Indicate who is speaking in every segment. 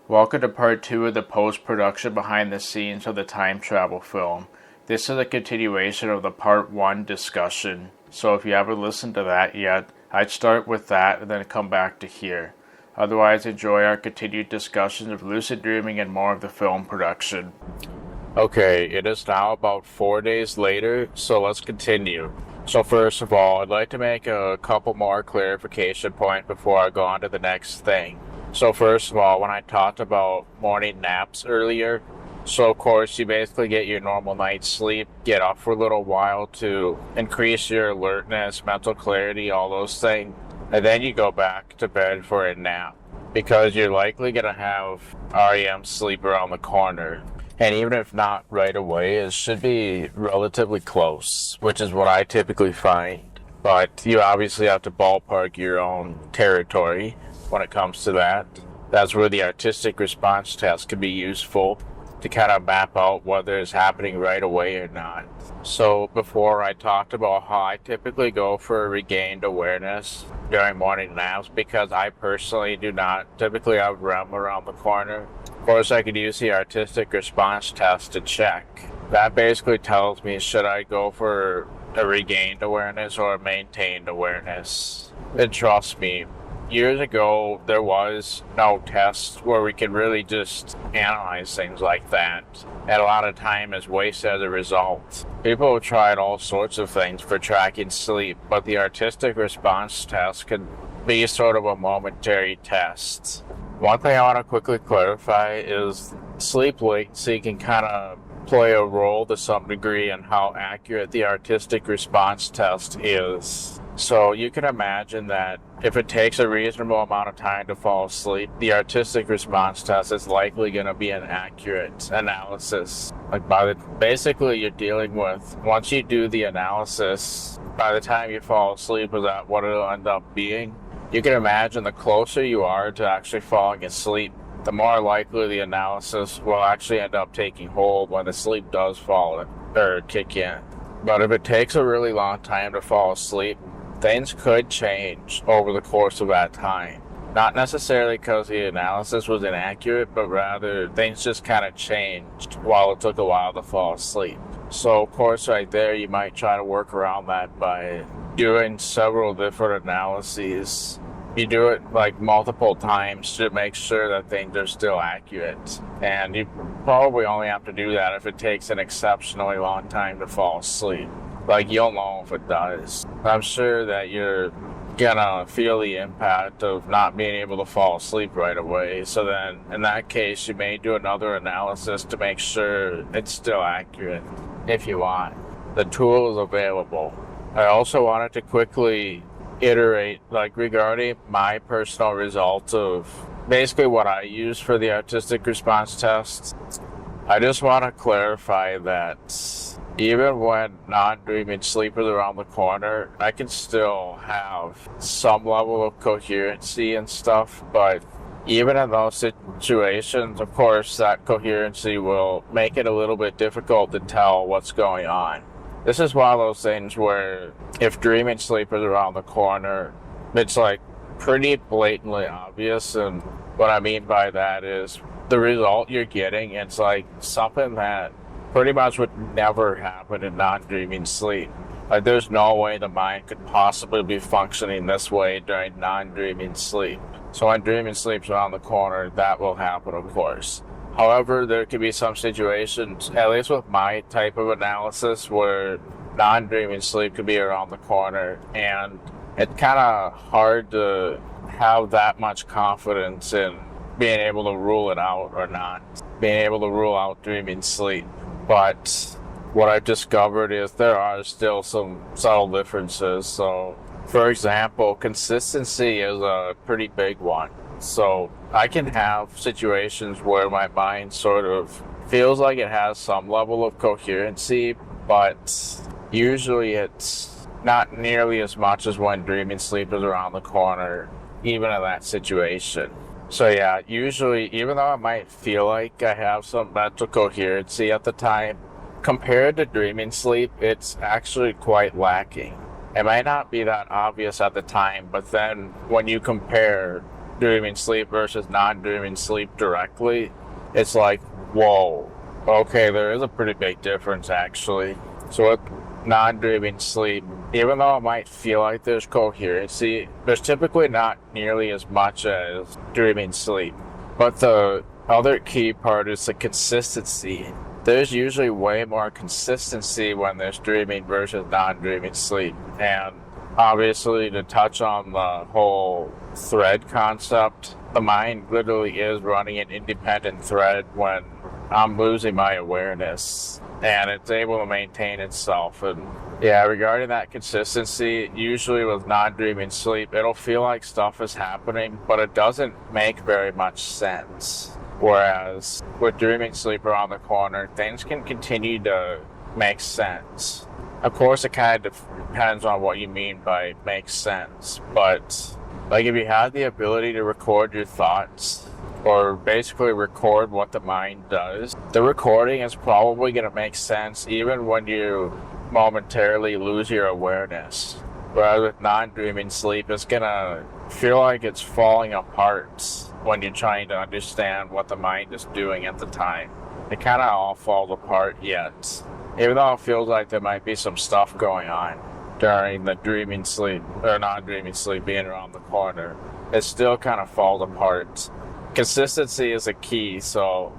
Speaker 1: Welcome to part 2 of the post-production behind the scenes of the time travel film. This is a continuation of the part 1 discussion, so if you haven't listened to that yet, I'd start with that and then come back to here. Otherwise, enjoy our continued discussions of lucid dreaming and more of the film production. Okay, it is now about 4 days later, so let's continue. So first of all, I'd like to make a couple more clarification points before I go on to the next thing. So first of all, when I talked about morning naps earlier, so of course you basically get your normal night's sleep, get up for a little while to increase your alertness, mental clarity, all those things, and then you go back to bed for a nap because you're likely going to have REM sleep around the corner. And even if not right away, it should be relatively close, which is what I typically find. But you obviously have to ballpark your own territory when it comes to that. That's where the artistic response test can be useful to kind of map out whether it's happening right away or not. So before I talked about how I typically go for regained awareness during morning naps because I personally do not typically have REM around the corner. Of course, I could use the artistic response test to check. That basically tells me should I go for a regained awareness or a maintained awareness. And trust me, years ago, there was no test where we could really just analyze things like that. And a lot of time is wasted as a result. People have tried all sorts of things for tracking sleep, but the artistic response test can be sort of a momentary test. One thing I want to quickly clarify is sleep latency can kind of play a role to some degree in how accurate the artistic response test is. So you can imagine that if it takes a reasonable amount of time to fall asleep, the artistic response test is likely going to be an accurate analysis. Basically you're dealing with, once you do the analysis, by the time you fall asleep, is that what it'll end up being? You can imagine the closer you are to actually falling asleep, the more likely the analysis will actually end up taking hold when the sleep does fall or kick in. But if it takes a really long time to fall asleep, things could change over the course of that time. Not necessarily because the analysis was inaccurate, but rather things just kind of changed while it took a while to fall asleep. So of course right there you might try to work around that by doing several different analyses. You do it like multiple times to make sure that things are still accurate. And you probably only have to do that if it takes an exceptionally long time to fall asleep. Like, you'll know if it does. I'm sure that you're gonna feel the impact of not being able to fall asleep right away. So then, in that case, you may do another analysis to make sure it's still accurate, if you want. The tool is available. I also wanted to quickly iterate, regarding my personal results of basically what I use for the artistic response test. I just want to clarify that even when non-dreaming sleep is around the corner, I can still have some level of coherency and stuff, but even in those situations, of course, that coherency will make it a little bit difficult to tell what's going on. This is one of those things where if dreaming sleep is around the corner, it's pretty blatantly obvious, and what I mean by that is the result you're getting, it's something that pretty much would never happen in non-dreaming sleep. There's no way the mind could possibly be functioning this way during non-dreaming sleep. So when dreaming sleep's around the corner, that will happen, of course. However, there could be some situations, at least with my type of analysis, where non-dreaming sleep could be around the corner, and it's kind of hard to have that much confidence in being able to rule it out or not, being able to rule out dreaming sleep. But what I've discovered is there are still some subtle differences. So, for example, consistency is a pretty big one. So I can have situations where my mind sort of feels like it has some level of coherency, but usually it's not nearly as much as when dreaming sleep is around the corner, even in that situation. So yeah, usually, even though I might feel like I have some mental coherency at the time, compared to dreaming sleep, it's actually quite lacking. It might not be that obvious at the time, but then when you compare dreaming sleep versus non-dreaming sleep directly, it's like, whoa, okay, there is a pretty big difference actually. So with non-dreaming sleep, even though it might feel like there's coherency, there's typically not nearly as much as dreaming sleep. But the other key part is the consistency. There's usually way more consistency when there's dreaming versus non-dreaming sleep. And obviously, to touch on the whole thread concept, the mind literally is running an independent thread when I'm losing my awareness, and it's able to maintain itself. And yeah, regarding that consistency, usually with non-dreaming sleep, it'll feel like stuff is happening, but it doesn't make very much sense. Whereas with dreaming sleep around the corner, things can continue to make sense. Of course, it kind of depends on what you mean by makes sense, but like if you have the ability to record your thoughts, or basically record what the mind does, the recording is probably going to make sense even when you momentarily lose your awareness. Whereas with non-dreaming sleep, it's going to feel like it's falling apart when you're trying to understand what the mind is doing at the time. It kind of all falls apart yet. Even though it feels like there might be some stuff going on during the dreaming sleep, or non-dreaming sleep being around the corner, it still kind of falls apart. Consistency is a key, so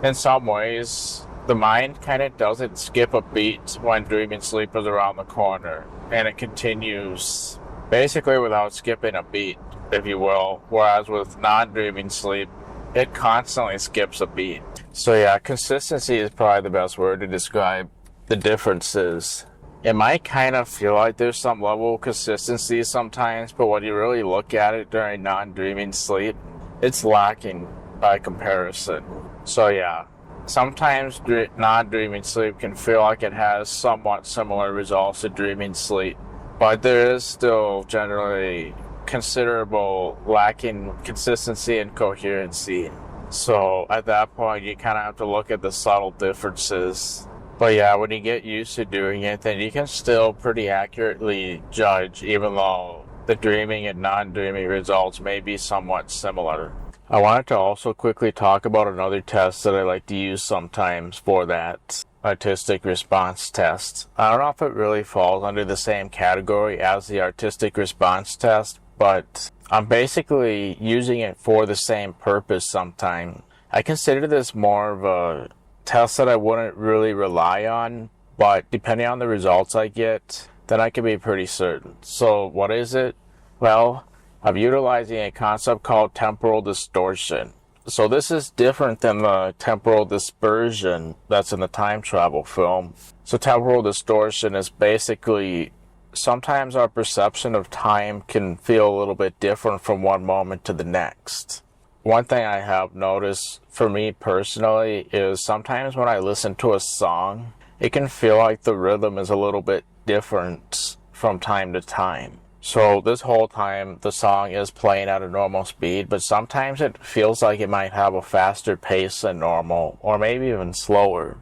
Speaker 1: in some ways, the mind kind of doesn't skip a beat when dreaming sleep is around the corner, and it continues basically without skipping a beat, if you will, whereas with non-dreaming sleep, it constantly skips a beat. So yeah, consistency is probably the best word to describe the differences. It might kind of feel like there's some level of consistency sometimes, but when you really look at it during non-dreaming sleep, it's lacking by comparison. So yeah, sometimes non-dreaming sleep can feel like it has somewhat similar results to dreaming sleep, but there is still generally considerable lacking consistency and coherency. So at that point, you kind of have to look at the subtle differences. But yeah, when you get used to doing it, then you can still pretty accurately judge, even though the dreaming and non-dreaming results may be somewhat similar. I wanted to also quickly talk about another test that I like to use sometimes for that artistic response test. I don't know if it really falls under the same category as the artistic response test, but I'm basically using it for the same purpose sometimes. I consider this more of a test that I wouldn't really rely on, but depending on the results I get, then I can be pretty certain. So what is it? Well, I'm utilizing a concept called temporal distortion. So this is different than the temporal dispersion that's in the time travel film. So temporal distortion is basically sometimes our perception of time can feel a little bit different from one moment to the next. One thing I have noticed for me personally is sometimes when I listen to a song, it can feel like the rhythm is a little bit different from time to time. So this whole time the song is playing at a normal speed, but sometimes it feels like it might have a faster pace than normal, or maybe even slower.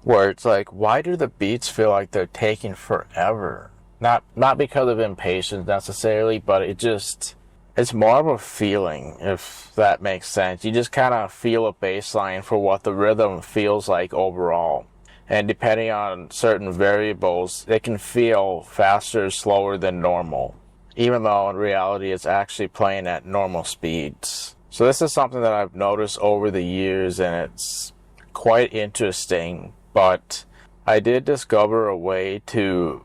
Speaker 1: Where it's like, why do the beats feel like they're taking forever? Not because of impatience necessarily, but it's more of a feeling, if that makes sense. You just kind of feel a baseline for what the rhythm feels like overall. And depending on certain variables, it can feel faster or slower than normal, even though in reality it's actually playing at normal speeds. So this is something that I've noticed over the years, and it's quite interesting. But I did discover a way to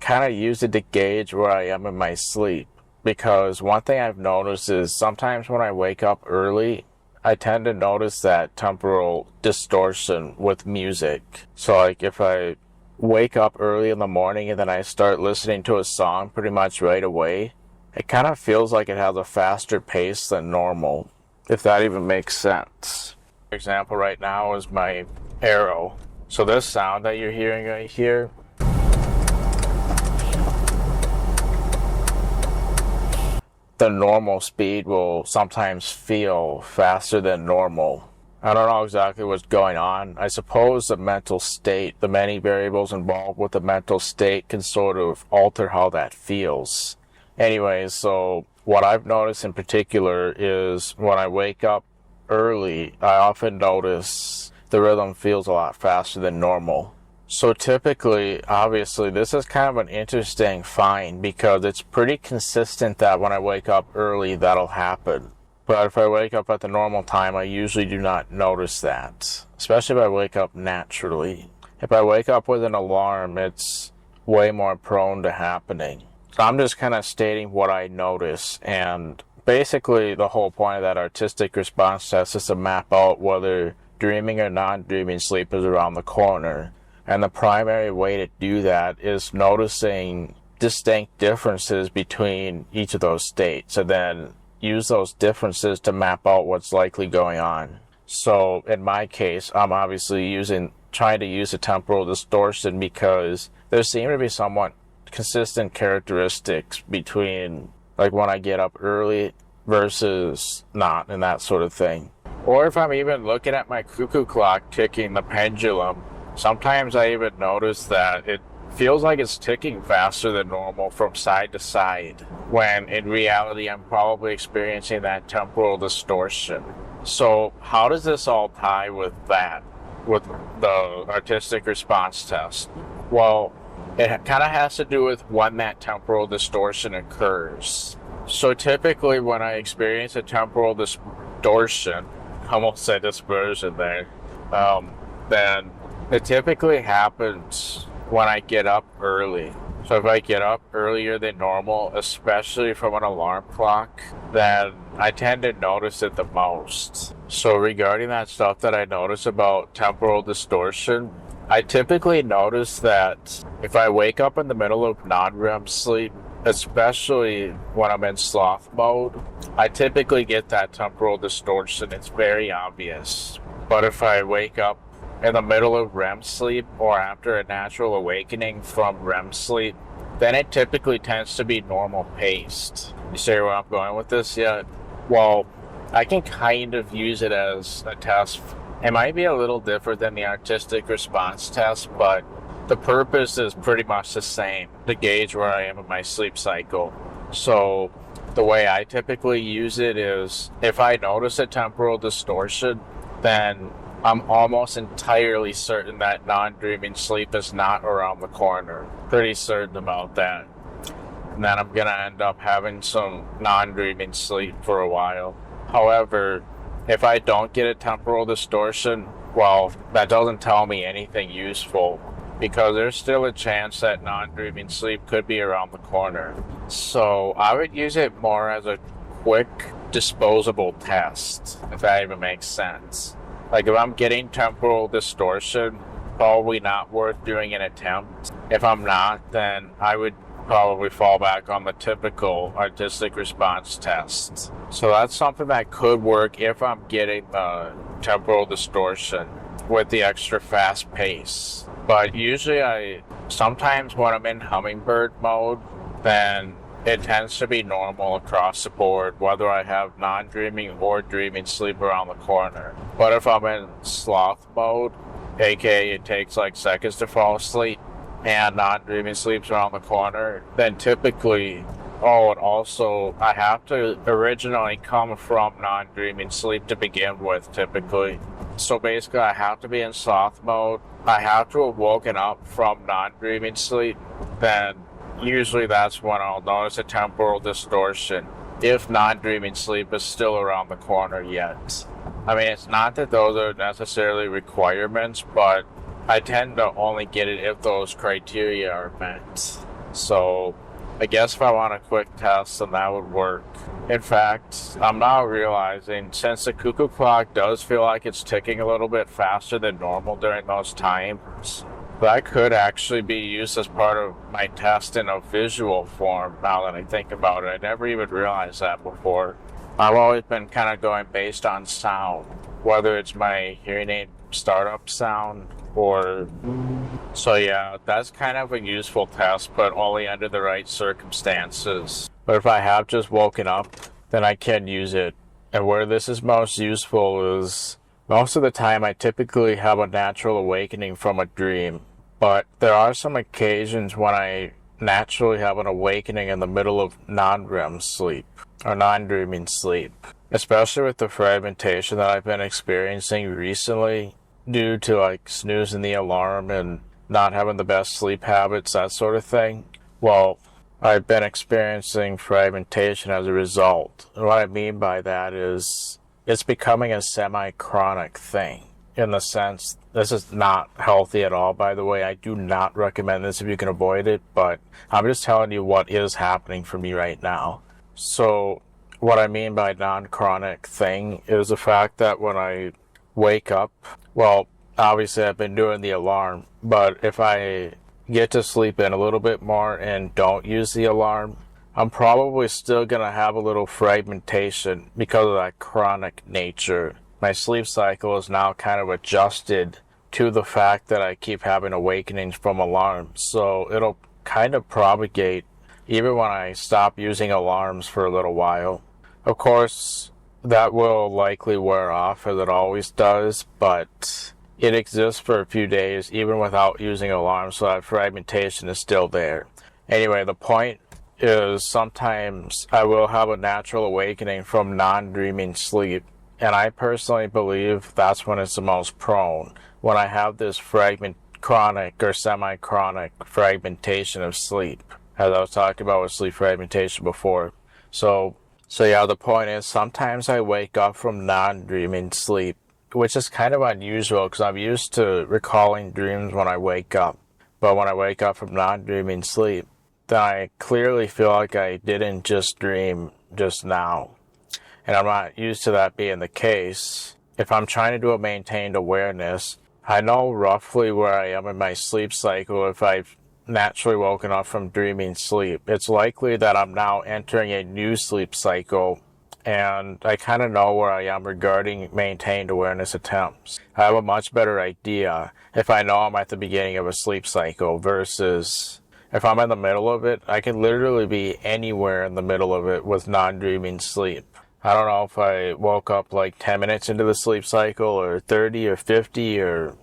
Speaker 1: kind of use it to gauge where I am in my sleep. Because one thing I've noticed is sometimes when I wake up early, I tend to notice that temporal distortion with music. So like if I wake up early in the morning and then I start listening to a song pretty much right away, it kind of feels like it has a faster pace than normal, if that even makes sense. For example, right now is my arrow. So this sound that you're hearing right here, the normal speed will sometimes feel faster than normal. I don't know exactly what's going on. I suppose the mental state, the many variables involved with the mental state can sort of alter how that feels. Anyways, so what I've noticed in particular is when I wake up early, I often notice the rhythm feels a lot faster than normal. So typically, obviously, this is kind of an interesting find because it's pretty consistent that when I wake up early, that'll happen. But if I wake up at the normal time, I usually do not notice that, especially if I wake up naturally. If I wake up with an alarm, it's way more prone to happening. So I'm just kind of stating what I notice, and basically the whole point of that artistic response test is to map out whether dreaming or non-dreaming sleep is around the corner. And the primary way to do that is noticing distinct differences between each of those states, and then use those differences to map out what's likely going on. So in my case, I'm obviously trying to use a temporal distortion because there seem to be somewhat consistent characteristics between like when I get up early versus not, and that sort of thing. Or if I'm even looking at my cuckoo clock ticking the pendulum, sometimes I even notice that it feels like it's ticking faster than normal from side to side, when in reality I'm probably experiencing that temporal distortion. So how does this all tie with that, with the artistic response test? Well, it kind of has to do with when that temporal distortion occurs. So typically when I experience a temporal distortion, I almost said dispersion there, then it typically happens when I get up early. So if I get up earlier than normal, especially from an alarm clock, then I tend to notice it the most. So regarding that stuff that I notice about temporal distortion, I typically notice that if I wake up in the middle of non-REM sleep, especially when I'm in sloth mode, I typically get that temporal distortion. It's very obvious. But if I wake up in the middle of REM sleep or after a natural awakening from REM sleep, then it typically tends to be normal paced. You see where I'm going with this yet? Well, I can kind of use it as a test. It might be a little different than the artistic response test, but the purpose is pretty much the same, to gauge where I am in my sleep cycle. So the way I typically use it is if I notice a temporal distortion, then I'm almost entirely certain that non-dreaming sleep is not around the corner. Pretty certain about that. And then I'm going to end up having some non-dreaming sleep for a while. However, if I don't get a temporal distortion, well, that doesn't tell me anything useful, because there's still a chance that non-dreaming sleep could be around the corner. So I would use it more as a quick, disposable test, if that even makes sense. Like if I'm getting temporal distortion, probably not worth doing an attempt. If I'm not, then I would probably fall back on the typical artistic response test. So that's something that could work if I'm getting the temporal distortion with the extra fast pace. But usually sometimes when I'm in hummingbird mode, then it tends to be normal across the board, whether I have non-dreaming or dreaming sleep around the corner. But if I'm in sloth mode, aka it takes like seconds to fall asleep, and non-dreaming sleep's around the corner, then typically, and also I have to originally come from non-dreaming sleep to begin with, typically. So basically I have to be in sloth mode, I have to have woken up from non-dreaming sleep, then usually that's when I'll notice a temporal distortion, if non-dreaming sleep is still around the corner yet. I mean, it's not that those are necessarily requirements, but I tend to only get it if those criteria are met. So I guess if I want a quick test, then that would work. In fact, I'm now realizing, since the cuckoo clock does feel like it's ticking a little bit faster than normal during those times, that could actually be used as part of my test in a visual form, now that I think about it. I never even realized that before. I've always been kind of going based on sound, whether it's my hearing aid startup sound or... So yeah, that's kind of a useful test, but only under the right circumstances. But if I have just woken up, then I can use it. And where this is most useful is, most of the time I typically have a natural awakening from a dream. But there are some occasions when I naturally have an awakening in the middle of non-REM sleep, or non-dreaming sleep. Especially with the fragmentation that I've been experiencing recently, due to like snoozing the alarm and not having the best sleep habits, that sort of thing. Well, I've been experiencing fragmentation as a result. And what I mean by that is it's becoming a semi-chronic thing. In the sense, this is not healthy at all, by the way. I do not recommend this if you can avoid it, but I'm just telling you what is happening for me right now. So, what I mean by non-chronic thing is the fact that when I wake up, well, obviously I've been doing the alarm, but if I get to sleep in a little bit more and don't use the alarm, I'm probably still going to have a little fragmentation because of that chronic nature. My sleep cycle is now kind of adjusted to the fact that I keep having awakenings from alarms. So it'll kind of propagate even when I stop using alarms for a little while. Of course, that will likely wear off as it always does, but it exists for a few days even without using alarms, so that fragmentation is still there. Anyway, the point is sometimes I will have a natural awakening from non-dreaming sleep. And I personally believe that's when it's the most prone, when I have this chronic or semi-chronic fragmentation of sleep, as I was talking about with sleep fragmentation before. So yeah, the point is sometimes I wake up from non-dreaming sleep, which is kind of unusual because I'm used to recalling dreams when I wake up. But when I wake up from non-dreaming sleep, then I clearly feel like I didn't just dream just now. And I'm not used to that being the case. If I'm trying to do a maintained awareness, I know roughly where I am in my sleep cycle if I've naturally woken up from dreaming sleep. It's likely that I'm now entering a new sleep cycle, and I kind of know where I am regarding maintained awareness attempts. I have a much better idea if I know I'm at the beginning of a sleep cycle versus if I'm in the middle of it. I can literally be anywhere in the middle of it with non-dreaming sleep. I don't know if I woke up like 10 minutes into the sleep cycle or 30 or 50 or,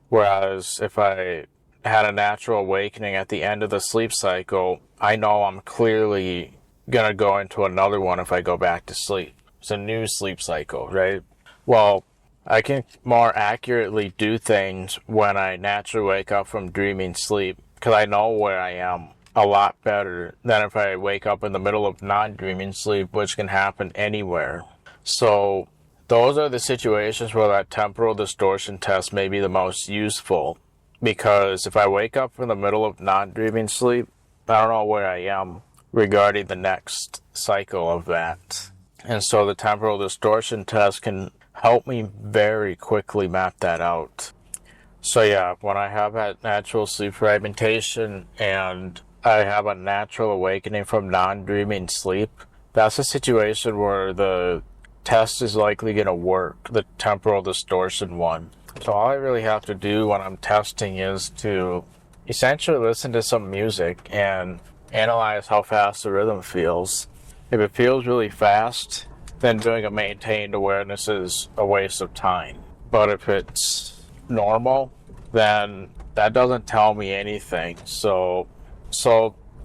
Speaker 1: whereas if I had a natural awakening at the end of the sleep cycle, I know I'm clearly going to go into another one if I go back to sleep. It's a new sleep cycle, right? Well, I can more accurately do things when I naturally wake up from dreaming sleep because I know where I am a lot better than if I wake up in the middle of non-dreaming sleep, which can happen anywhere. So those are the situations where that temporal distortion test may be the most useful, because if I wake up in the middle of non-dreaming sleep, I don't know where I am regarding the next cycle of that. And so the temporal distortion test can help me very quickly map that out. So yeah, when I have that natural sleep fragmentation and I have a natural awakening from non-dreaming sleep, that's a situation where the test is likely going to work, the temporal distortion one. So all I really have to do when I'm testing is to essentially listen to some music and analyze how fast the rhythm feels. If it feels really fast, then doing a maintained awareness is a waste of time. But if it's normal, then that doesn't tell me anything. So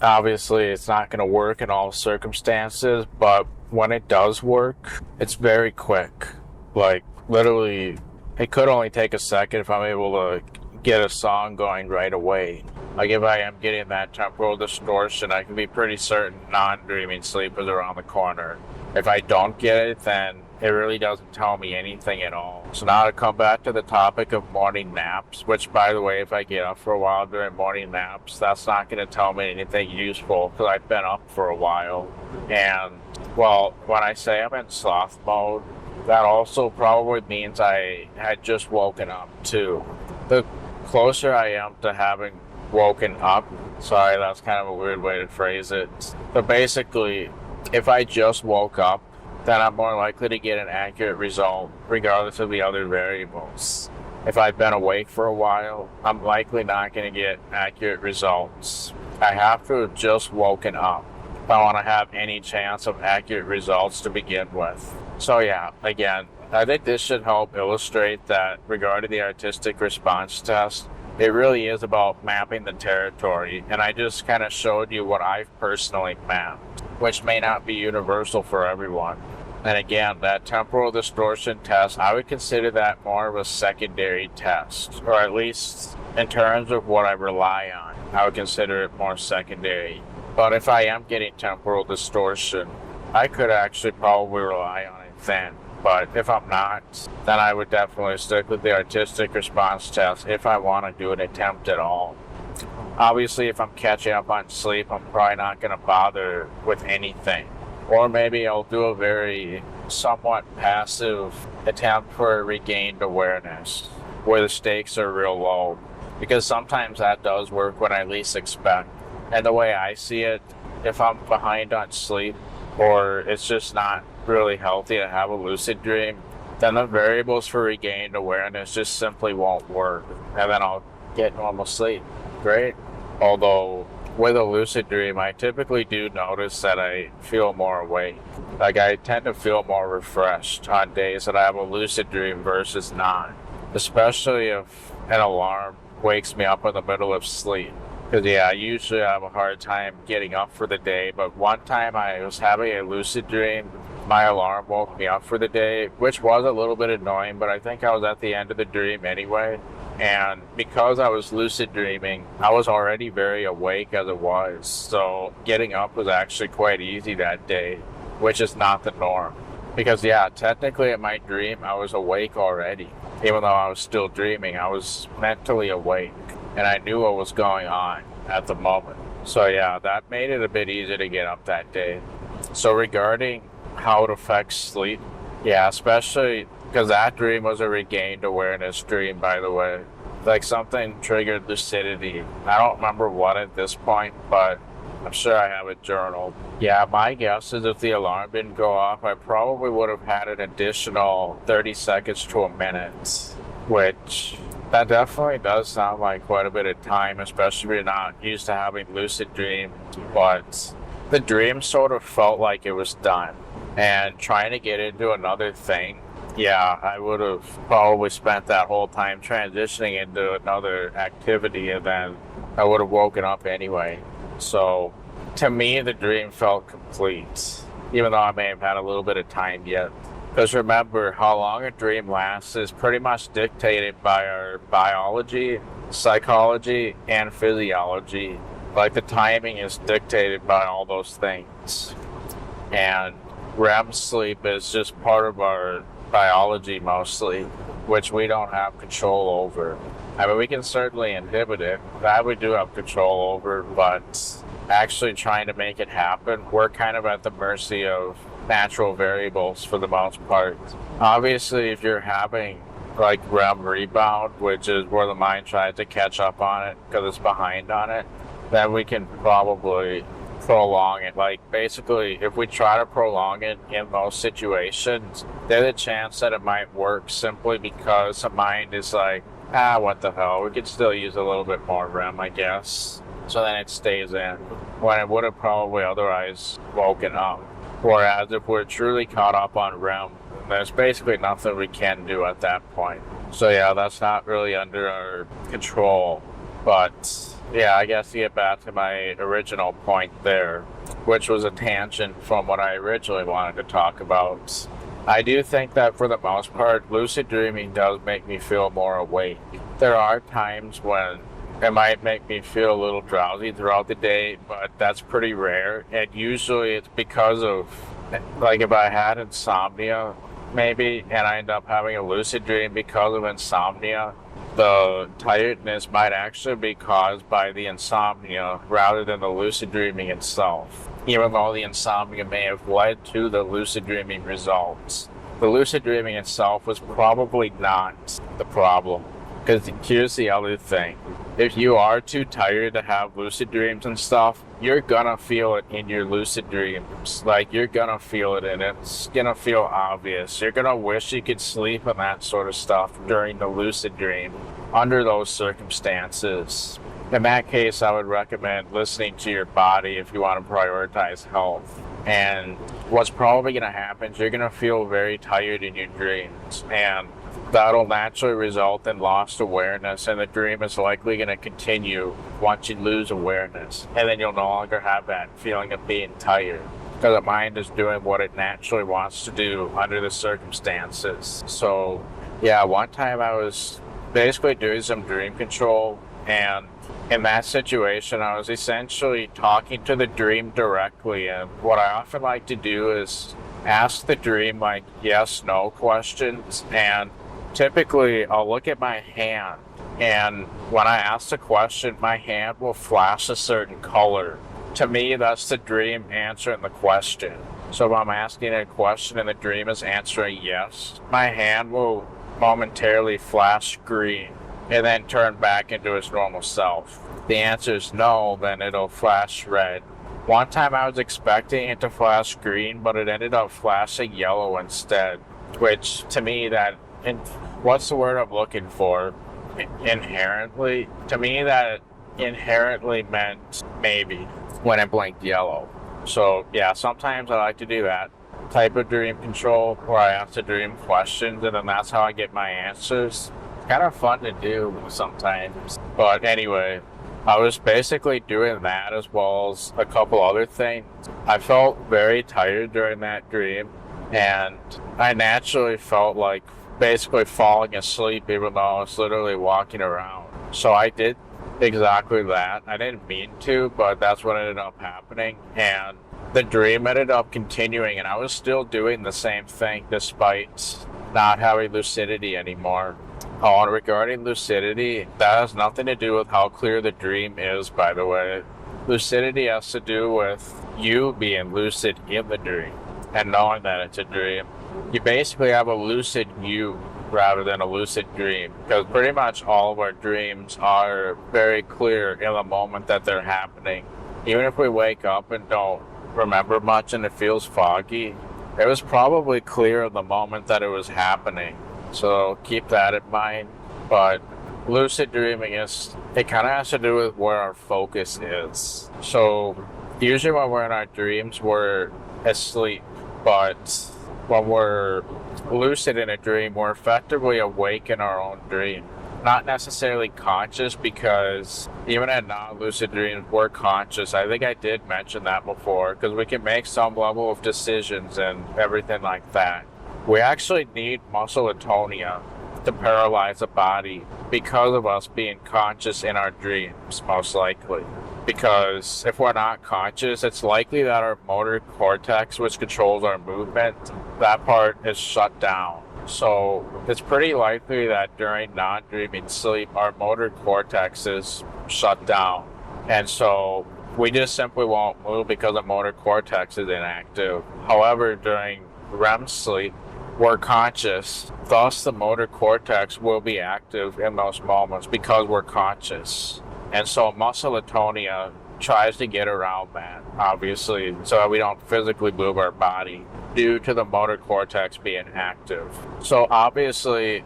Speaker 1: obviously it's not going to work in all circumstances, but when it does work, it's very quick. Like literally, it could only take a second if I'm able to get a song going right away. Like if I am getting that temporal distortion, I can be pretty certain non-dreaming sleep is around the corner. If I don't get it, then it really doesn't tell me anything at all. So now to come back to the topic of morning naps, which by the way, if I get up for a while during morning naps, that's not going to tell me anything useful because I've been up for a while. And well, when I say I'm in sloth mode, that also probably means I had just woken up too. The closer I am to having woken up, sorry, that's kind of a weird way to phrase it, but basically, if I just woke up, then I'm more likely to get an accurate result regardless of the other variables. If I've been awake for a while, I'm likely not going to get accurate results. I have to have just woken up if I want to have any chance of accurate results to begin with. So yeah, again, I think this should help illustrate that regarding the artistic response test, It really is about mapping the territory, and I just kind of showed you what I've personally mapped, which may not be universal for everyone. And again, that temporal distortion test, I would consider that more of a secondary test, or at least in terms of what I rely on, I would consider it more secondary. But if I am getting temporal distortion, I could actually probably rely on it then. But if I'm not, then I would definitely stick with the artistic response test if I want to do an attempt at all. Obviously, if I'm catching up on sleep, I'm probably not going to bother with anything. Or maybe I'll do a very somewhat passive attempt for regained awareness, where the stakes are real low. Because sometimes that does work when I least expect. And the way I see it, if I'm behind on sleep, or it's just not really healthy to have a lucid dream, then the variables for regained awareness just simply won't work. And then I'll get normal sleep. Great. Although, with a lucid dream, I typically do notice that I feel more awake. Like, I tend to feel more refreshed on days that I have a lucid dream versus not. Especially if an alarm wakes me up in the middle of sleep. Because, yeah, usually I have a hard time getting up for the day, but one time I was having a lucid dream, my alarm woke me up for the day, which was a little bit annoying, but I think I was at the end of the dream anyway. And because I was lucid dreaming, I was already very awake as it was, so getting up was actually quite easy that day, which is not the norm. Because, yeah, technically in my dream, I was awake already. Even though I was still dreaming, I was mentally awake. And I knew what was going on at the moment. So yeah, that made it a bit easier to get up that day. So regarding how it affects sleep, yeah, especially because that dream was a regained awareness dream, by the way. Like, something triggered lucidity. I don't remember what at this point, but I'm sure I have it journaled. Yeah, my guess is if the alarm didn't go off, I probably would have had an additional 30 seconds to a minute, which... that definitely does sound like quite a bit of time, especially if you're not used to having lucid dreams. But the dream sort of felt like it was done. And trying to get into another thing, yeah, I would have probably spent that whole time transitioning into another activity, and then I would have woken up anyway. So to me, the dream felt complete, even though I may have had a little bit of time yet. Because remember, how long a dream lasts is pretty much dictated by our biology, psychology, and physiology. Like, the timing is dictated by all those things. And REM sleep is just part of our biology mostly, which we don't have control over. I mean, we can certainly inhibit it. That we do have control over, but actually trying to make it happen, we're kind of at the mercy of natural variables for the most part. Obviously, if you're having like REM rebound, which is where the mind tries to catch up on it because it's behind on it, then we can probably prolong it. Like, basically, if we try to prolong it in most situations, there's a chance that it might work simply because the mind is like, what the hell, we could still use a little bit more REM, I guess. So then it stays in, when it would have probably otherwise woken up. Whereas if we're truly caught up on REM, there's basically nothing we can do at that point. So yeah, that's not really under our control. But yeah, I guess to get back to my original point there, which was a tangent from what I originally wanted to talk about. I do think that for the most part, lucid dreaming does make me feel more awake. There are times when it might make me feel a little drowsy throughout the day, but that's pretty rare. And usually it's because of, like, if I had insomnia, maybe, and I end up having a lucid dream because of insomnia, the tiredness might actually be caused by the insomnia rather than the lucid dreaming itself. Even though the insomnia may have led to the lucid dreaming results. The lucid dreaming itself was probably not the problem. Because here's the other thing. If you are too tired to have lucid dreams and stuff, you're gonna feel it in your lucid dreams. Like, you're gonna feel it, and it's gonna feel obvious. You're gonna wish you could sleep and that sort of stuff during the lucid dream under those circumstances. In that case, I would recommend listening to your body if you want to prioritize health. And what's probably going to happen is you're going to feel very tired in your dreams. And that'll naturally result in lost awareness, and the dream is likely going to continue once you lose awareness. And then you'll no longer have that feeling of being tired, because the mind is doing what it naturally wants to do under the circumstances. So, yeah, one time I was basically doing some dream control, and in that situation, I was essentially talking to the dream directly. And what I often like to do is ask the dream like yes, no questions. And typically, I'll look at my hand, and when I ask the question, my hand will flash a certain color. To me, that's the dream answering the question. So if I'm asking a question and the dream is answering yes, my hand will momentarily flash green and then turn back into its normal self. If the answer is no, then it'll flash red. One time I was expecting it to flash green, but it ended up flashing yellow instead, which to me what's the word I'm looking for? Inherently? To me that inherently meant maybe when it blinked yellow. So yeah, sometimes I like to do that type of dream control where I ask the dream questions and then that's how I get my answers. It's kind of fun to do sometimes. But anyway, I was basically doing that as well as a couple other things. I felt very tired during that dream, and I naturally felt like basically falling asleep even though I was literally walking around. So I did exactly that. I didn't mean to, but that's what ended up happening. And the dream ended up continuing, and I was still doing the same thing despite not having lucidity anymore. Oh, and regarding lucidity, that has nothing to do with how clear the dream is, by the way. Lucidity has to do with you being lucid in the dream and knowing that it's a dream. You basically have a lucid you rather than a lucid dream, because pretty much all of our dreams are very clear in the moment that they're happening. Even if we wake up and don't remember much and it feels foggy, it was probably clear in the moment that it was happening. So keep that in mind. But lucid dreaming it kind of has to do with where our focus is. So usually when we're in our dreams, we're asleep, but when we're lucid in a dream, we're effectively awake in our own dream. Not necessarily conscious, because even in non-lucid dreams, we're conscious. I think I did mention that before, because we can make some level of decisions and everything like that. We actually need muscle atonia to paralyze the body because of us being conscious in our dreams, most likely. Because if we're not conscious, it's likely that our motor cortex, which controls our movement, that part is shut down. So it's pretty likely that during non-dreaming sleep, our motor cortex is shut down. And so we just simply won't move because the motor cortex is inactive. However, during REM sleep, we're conscious, thus the motor cortex will be active in those moments because we're conscious. And so muscle atonia tries to get around that, obviously, so that we don't physically move our body due to the motor cortex being active. So obviously,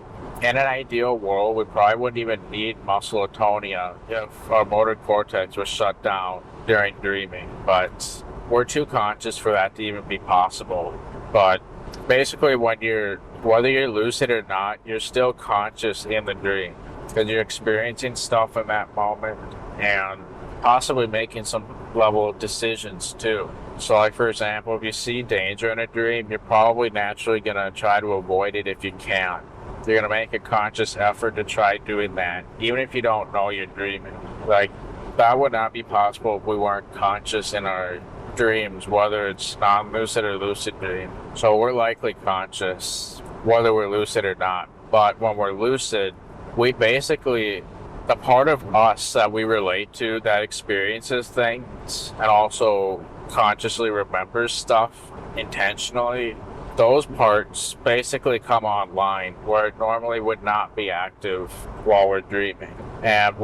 Speaker 1: in an ideal world, we probably wouldn't even need muscle atonia if our motor cortex was shut down during dreaming, but we're too conscious for that to even be possible. But basically, whether you're lucid or not, you're still conscious in the dream because you're experiencing stuff in that moment and possibly making some level of decisions too. So like, for example, if you see danger in a dream, you're probably naturally going to try to avoid it if you can. You're going to make a conscious effort to try doing that, even if you don't know you're dreaming. Like, that would not be possible if we weren't conscious in our dreams, whether it's non-lucid or lucid dream. So we're likely conscious, whether we're lucid or not. But when we're lucid, we basically, the part of us that we relate to that experiences things and also consciously remembers stuff intentionally, those parts basically come online where it normally would not be active while we're dreaming. And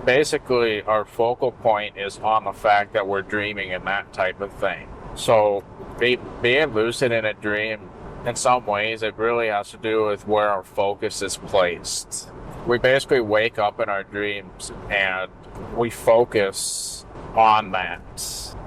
Speaker 1: basically our focal point is on the fact that we're dreaming and that type of thing. So being lucid in a dream, in some ways, it really has to do with where our focus is placed. We basically wake up in our dreams and we focus on that.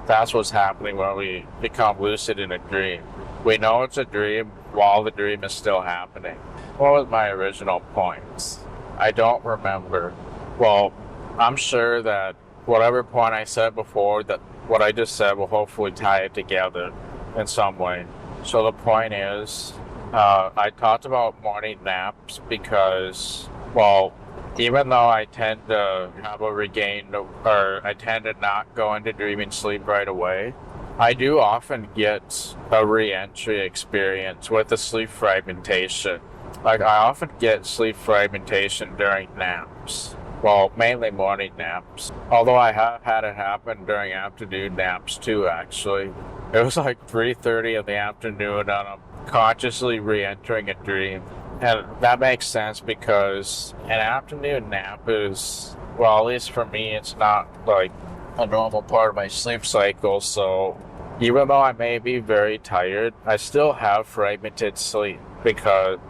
Speaker 1: That's what's happening when we become lucid in a dream. We know it's a dream, while the dream is still happening. What was my original point? I don't remember. Well, I'm sure that whatever point I said before, that what I just said will hopefully tie it together in some way. So the point is, I talked about morning naps because, well, even though I tend to have a regained, or I tend to not go into dreaming sleep right away, I do often get a re-entry experience with the sleep fragmentation. Like, I often get sleep fragmentation during naps. Well, mainly morning naps. Although I have had it happen during afternoon naps too, actually. It was like 3:30 in the afternoon and I'm consciously re-entering a dream. And that makes sense because an afternoon nap is, well, at least for me, it's not like a normal part of my sleep cycle. So even though I may be very tired, I still have fragmented sleep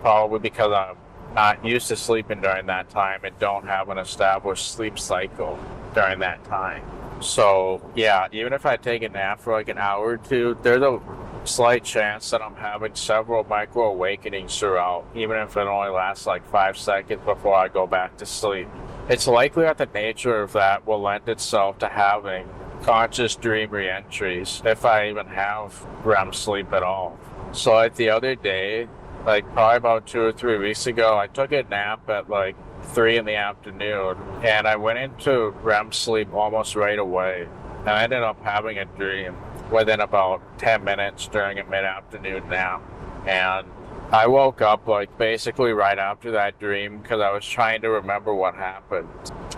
Speaker 1: probably because I'm not used to sleeping during that time and don't have an established sleep cycle during that time. So yeah, even if I take a nap for like an hour or two, there's a slight chance that I'm having several micro awakenings throughout, even if it only lasts like 5 seconds before I go back to sleep. It's likely that the nature of that will lend itself to having conscious dream re-entries, if I even have REM sleep at all. So like the other day, like probably about 2 or 3 weeks ago, I took a nap at like 3 in the afternoon and I went into REM sleep almost right away. And I ended up having a dream within about 10 minutes during a mid-afternoon nap. And I woke up like basically right after that dream because I was trying to remember what happened.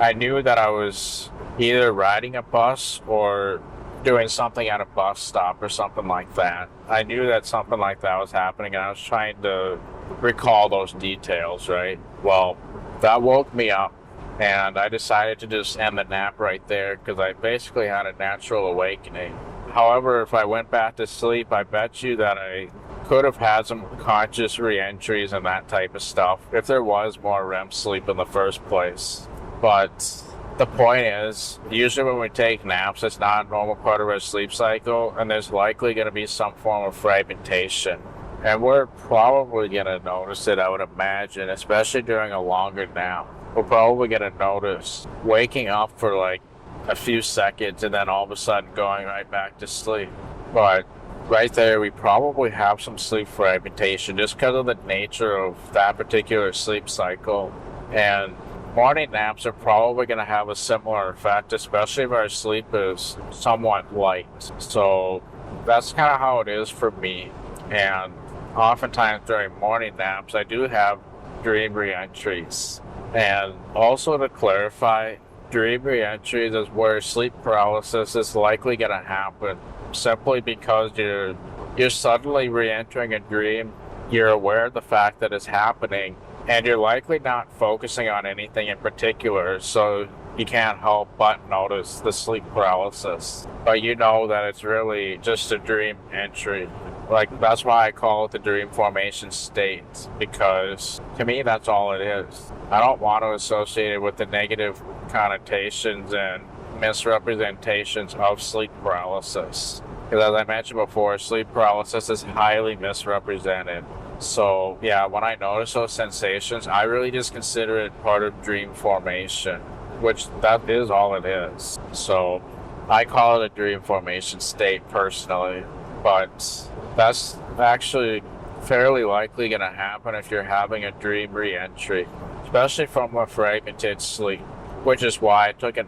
Speaker 1: I knew that I was either riding a bus or doing something at a bus stop or something like that. I knew that something like that was happening and I was trying to recall those details, right? Well, that woke me up and I decided to just end the nap right there because I basically had a natural awakening. However, if I went back to sleep, I bet you that I could have had some conscious re-entries and that type of stuff if there was more REM sleep in the first place. But the point is, usually when we take naps, it's not a normal part of our sleep cycle, and there's likely going to be some form of fragmentation. And we're probably going to notice it, I would imagine, especially during a longer nap. We're probably going to notice waking up for like a few seconds and then all of a sudden going right back to sleep. But right there, we probably have some sleep fragmentation just because of the nature of that particular sleep cycle. And morning naps are probably going to have a similar effect, especially if our sleep is somewhat light. So that's kind of how it is for me. And oftentimes during morning naps, I do have dream re-entries. And also to clarify, dream re-entries is where sleep paralysis is likely going to happen simply because you're suddenly re-entering a dream, you're aware of the fact that it's happening, and you're likely not focusing on anything in particular, so you can't help but notice the sleep paralysis. But you know that it's really just a dream entry. Like, that's why I call it the dream formation state, because to me that's all it is. I don't want to associate it with the negative connotations and misrepresentations of sleep paralysis. Because as I mentioned before, sleep paralysis is highly misrepresented. So yeah, when I notice those sensations, I really just consider it part of dream formation, which that is all it is. So I call it a dream formation state personally, but that's actually fairly likely going to happen if you're having a dream re-entry, especially from a fragmented sleep, which is why I took a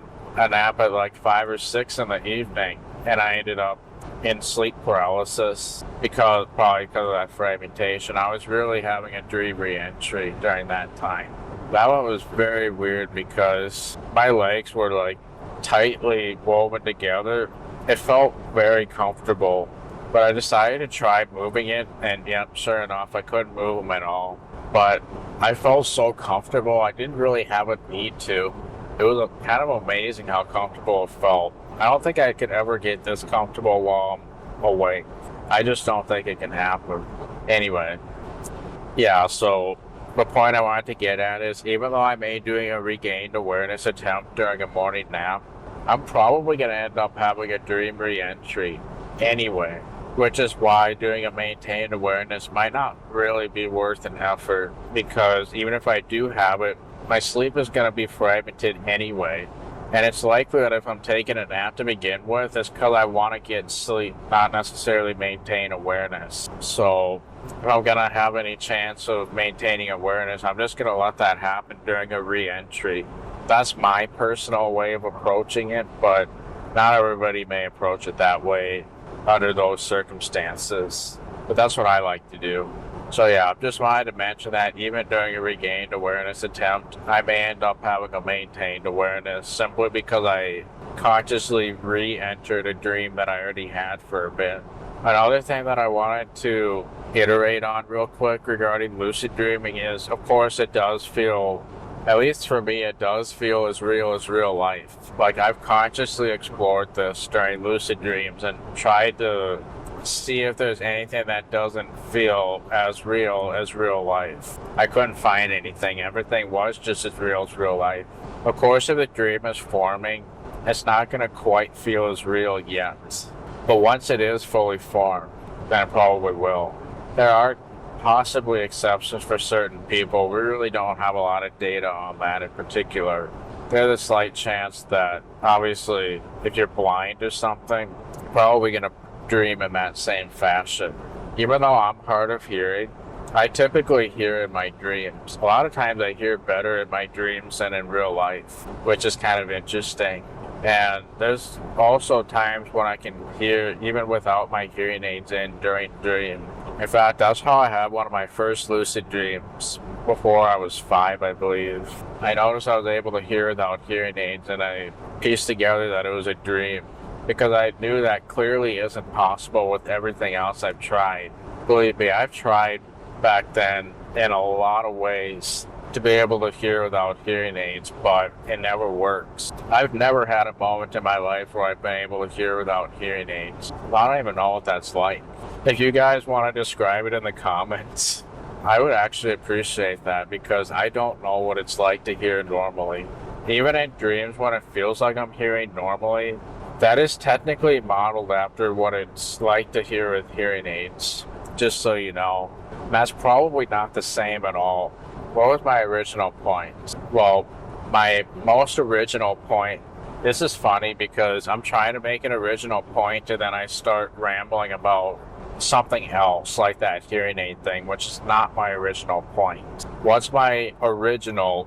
Speaker 1: nap at like 5 or 6 in the evening and I ended up in sleep paralysis probably because of that fragmentation. I was really having a dream re-entry during that time. That one was very weird because my legs were like tightly woven together. It felt very comfortable, but I decided to try moving it, and yep, sure enough, I couldn't move them at all. But I felt so comfortable, I didn't really have a need to. It was kind of amazing how comfortable it felt. I don't think I could ever get this comfortable while I'm awake. I just don't think it can happen. Anyway, yeah, so the point I wanted to get at is, even though I may be doing a regained awareness attempt during a morning nap, I'm probably going to end up having a dream re-entry anyway. which is why doing a maintained awareness might not really be worth an effort, because even if I do have it, my sleep is going to be fragmented anyway. And it's likely that if I'm taking a nap to begin with, it's because I want to get sleep, not necessarily maintain awareness. So if I'm going to have any chance of maintaining awareness, I'm just going to let that happen during a re-entry. That's my personal way of approaching it, but not everybody may approach it that way under those circumstances. But that's what I like to do. So yeah, I just wanted to mention that even during a regained awareness attempt, I may end up having a maintained awareness simply because I consciously re-entered a dream that I already had for a bit. Another thing that I wanted to iterate on real quick regarding lucid dreaming is, of course, it does feel, at least for me, it does feel as real life. Like, I've consciously explored this during lucid dreams and tried to see if there's anything that doesn't feel as real life. I couldn't find anything. Everything was just as real life. Of course, if the dream is forming, it's not going to quite feel as real yet. But once it is fully formed, then it probably will. There are possibly exceptions for certain people. We really don't have a lot of data on that in particular. There's a slight chance that, obviously, if you're blind or something, you're probably going to dream in that same fashion. Even though I'm hard of hearing, I typically hear in my dreams. A lot of times I hear better in my dreams than in real life, which is kind of interesting. And there's also times when I can hear even without my hearing aids in during dream. In fact, that's how I had one of my first lucid dreams before I was 5, I believe. I noticed I was able to hear without hearing aids, and I pieced together that it was a dream, because I knew that clearly isn't possible with everything else I've tried. Believe me, I've tried back then in a lot of ways to be able to hear without hearing aids, but it never works. I've never had a moment in my life where I've been able to hear without hearing aids. I don't even know what that's like. If you guys want to describe it in the comments, I would actually appreciate that, because I don't know what it's like to hear normally. Even in dreams when it feels like I'm hearing normally, that is technically modeled after what it's like to hear with hearing aids, just so you know. And that's probably not the same at all. What was my original point? Well, my most original point, this is funny because I'm trying to make an original point and then I start rambling about something else, like that hearing aid thing, which is not my original point. What's my original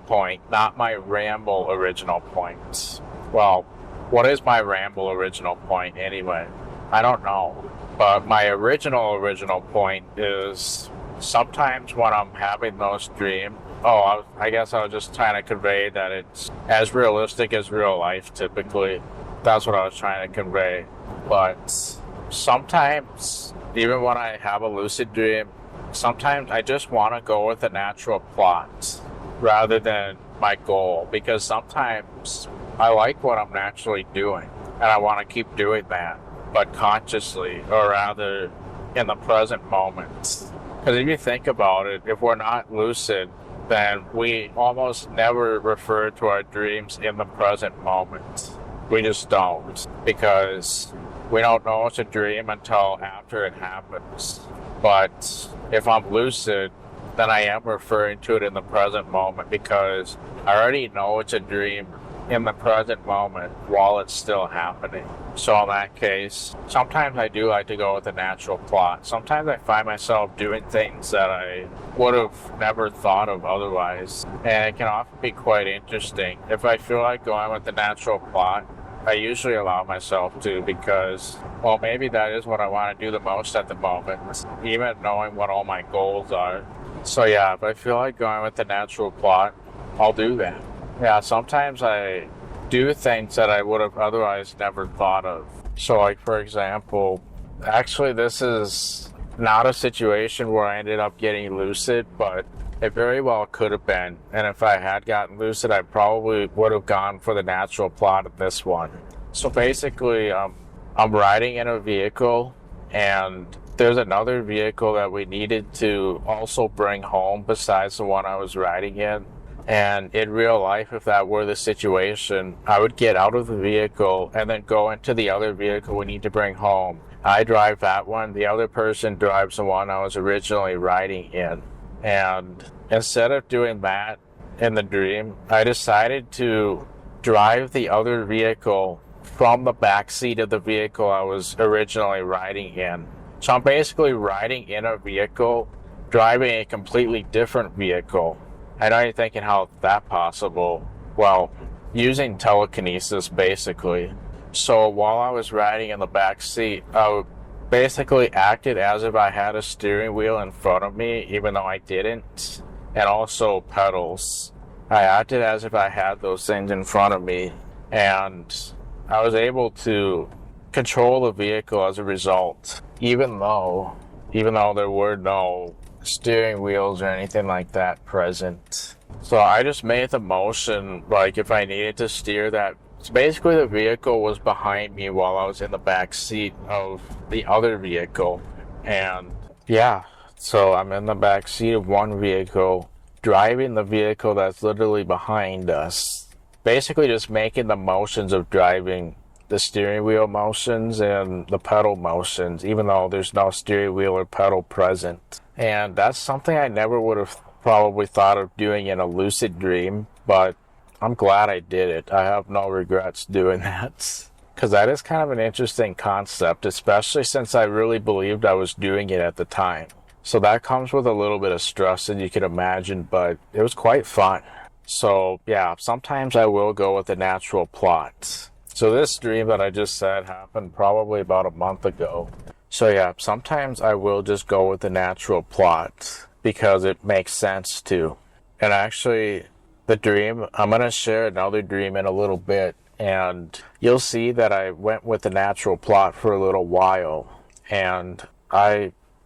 Speaker 1: point, not my ramble original point? Well, what is my ramble original point anyway? I don't know. But my original point is sometimes when I'm having those dreams, I guess I was just trying to convey that it's as realistic as real life typically. That's what I was trying to convey. But sometimes, even when I have a lucid dream, sometimes I just want to go with the natural plot rather than my goal, because sometimes I like what I'm naturally doing and I want to keep doing that, but consciously, or rather in the present moment. Because if you think about it, if we're not lucid, then we almost never refer to our dreams in the present moment. We just don't, because we don't know it's a dream until after it happens. But if I'm lucid, then I am referring to it in the present moment, because I already know it's a dream in the present moment while it's still happening. So in that case, sometimes I do like to go with the natural plot. Sometimes I find myself doing things that I would have never thought of otherwise, and it can often be quite interesting. If I feel like going with the natural plot, I usually allow myself to, because, well, maybe that is what I want to do the most at the moment, even knowing what all my goals are. So yeah, if I feel like going with the natural plot, I'll do that. Yeah, sometimes I do things that I would have otherwise never thought of. So like, for example, actually this is not a situation where I ended up getting lucid, but it very well could have been. And if I had gotten lucid, I probably would have gone for the natural plot of this one. So basically, I'm riding in a vehicle, and there's another vehicle that we needed to also bring home besides the one I was riding in. And in real life, if that were the situation, I would get out of the vehicle and then go into the other vehicle we need to bring home. I drive that one. The other person drives the one I was originally riding in. And instead of doing that in the dream, I decided to drive the other vehicle from the back seat of the vehicle I was originally riding in. So I'm basically riding in a vehicle, driving a completely different vehicle. I know you're thinking, how is that possible? Well, using telekinesis, basically. So while I was riding in the back seat, I basically acted as if I had a steering wheel in front of me, even though I didn't, and also pedals. I acted as if I had those things in front of me, and I was able to control the vehicle as a result, even though there were no steering wheels or anything like that present. So I just made the motion, like if I needed to steer that. So basically the vehicle was behind me while I was in the back seat of the other vehicle. And yeah, so I'm in the back seat of one vehicle, driving the vehicle that's literally behind us. Basically just making the motions of driving, the steering wheel motions and the pedal motions, even though there's no steering wheel or pedal present. And that's something I never would have probably thought of doing in a lucid dream, but I'm glad I did it. I have no regrets doing that. Because that is kind of an interesting concept, especially since I really believed I was doing it at the time. So that comes with a little bit of stress, as you can imagine, but it was quite fun. So yeah, sometimes I will go with the natural plot. So this dream that I just said happened probably about a month ago. So yeah, sometimes I will just go with the natural plot because it makes sense to. And actually, the dream, I'm going to share another dream in a little bit, and you'll see that I went with the natural plot for a little while. And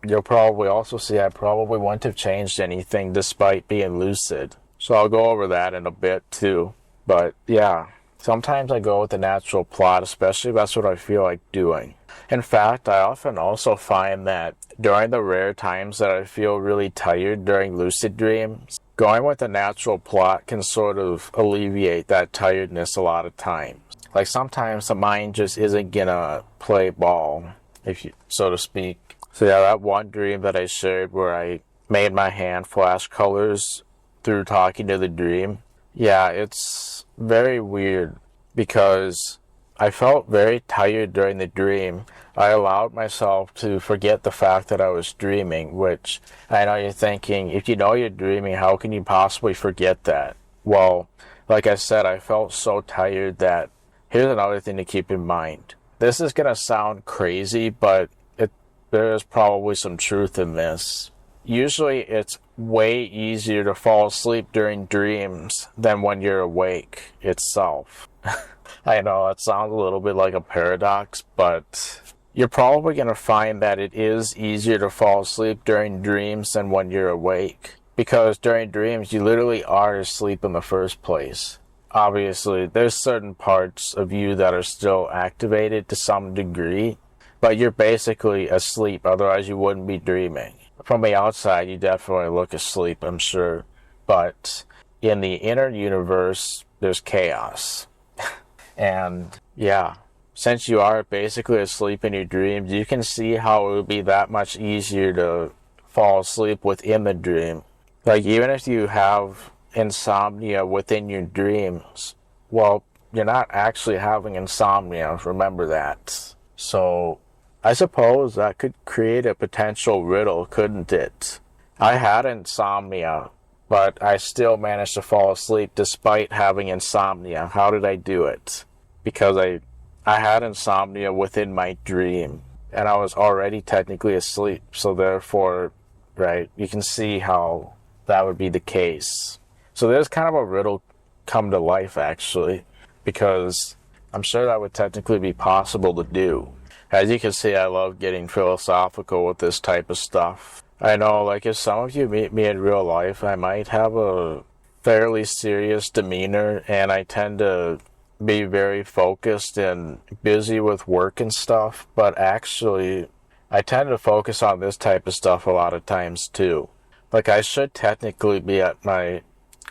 Speaker 1: you'll probably also see I probably wouldn't have changed anything despite being lucid. So I'll go over that in a bit too. But yeah, sometimes I go with the natural plot, especially if that's what I feel like doing. In fact, I often also find that during the rare times that I feel really tired during lucid dreams, going with the natural plot can sort of alleviate that tiredness a lot of times. Like sometimes the mind just isn't gonna play ball, if you, so to speak. So yeah, that one dream that I shared where I made my hand flash colors through talking to the dream. Yeah, it's very weird because I felt very tired during the dream. I allowed myself to forget the fact that I was dreaming, which I know you're thinking, if you know you're dreaming, how can you possibly forget that? Well, like I said, I felt so tired that here's another thing to keep in mind. This is going to sound crazy, but there is probably some truth in this. Usually it's way easier to fall asleep during dreams than when you're awake itself. I know it sounds a little bit like a paradox, but you're probably going to find that it is easier to fall asleep during dreams than when you're awake. Because during dreams, you literally are asleep in the first place. Obviously, there's certain parts of you that are still activated to some degree, but you're basically asleep, otherwise you wouldn't be dreaming. From the outside, you definitely look asleep, I'm sure. But in the inner universe, there's chaos. And yeah, since you are basically asleep in your dreams, you can see how it would be that much easier to fall asleep within the dream. Like even if you have insomnia within your dreams, well, you're not actually having insomnia, remember that. So I suppose that could create a potential riddle, couldn't it? I had insomnia, but I still managed to fall asleep despite having insomnia. How did I do it? Because I had insomnia within my dream, and I was already technically asleep, so therefore, right, you can see how that would be the case. So there's kind of a riddle come to life, actually, because I'm sure that would technically be possible to do. As you can see, I love getting philosophical with this type of stuff. I know, like, if some of you meet me in real life, I might have a fairly serious demeanor, and I tend to be very focused and busy with work and stuff, but actually, I tend to focus on this type of stuff a lot of times, too. Like, I should technically be at my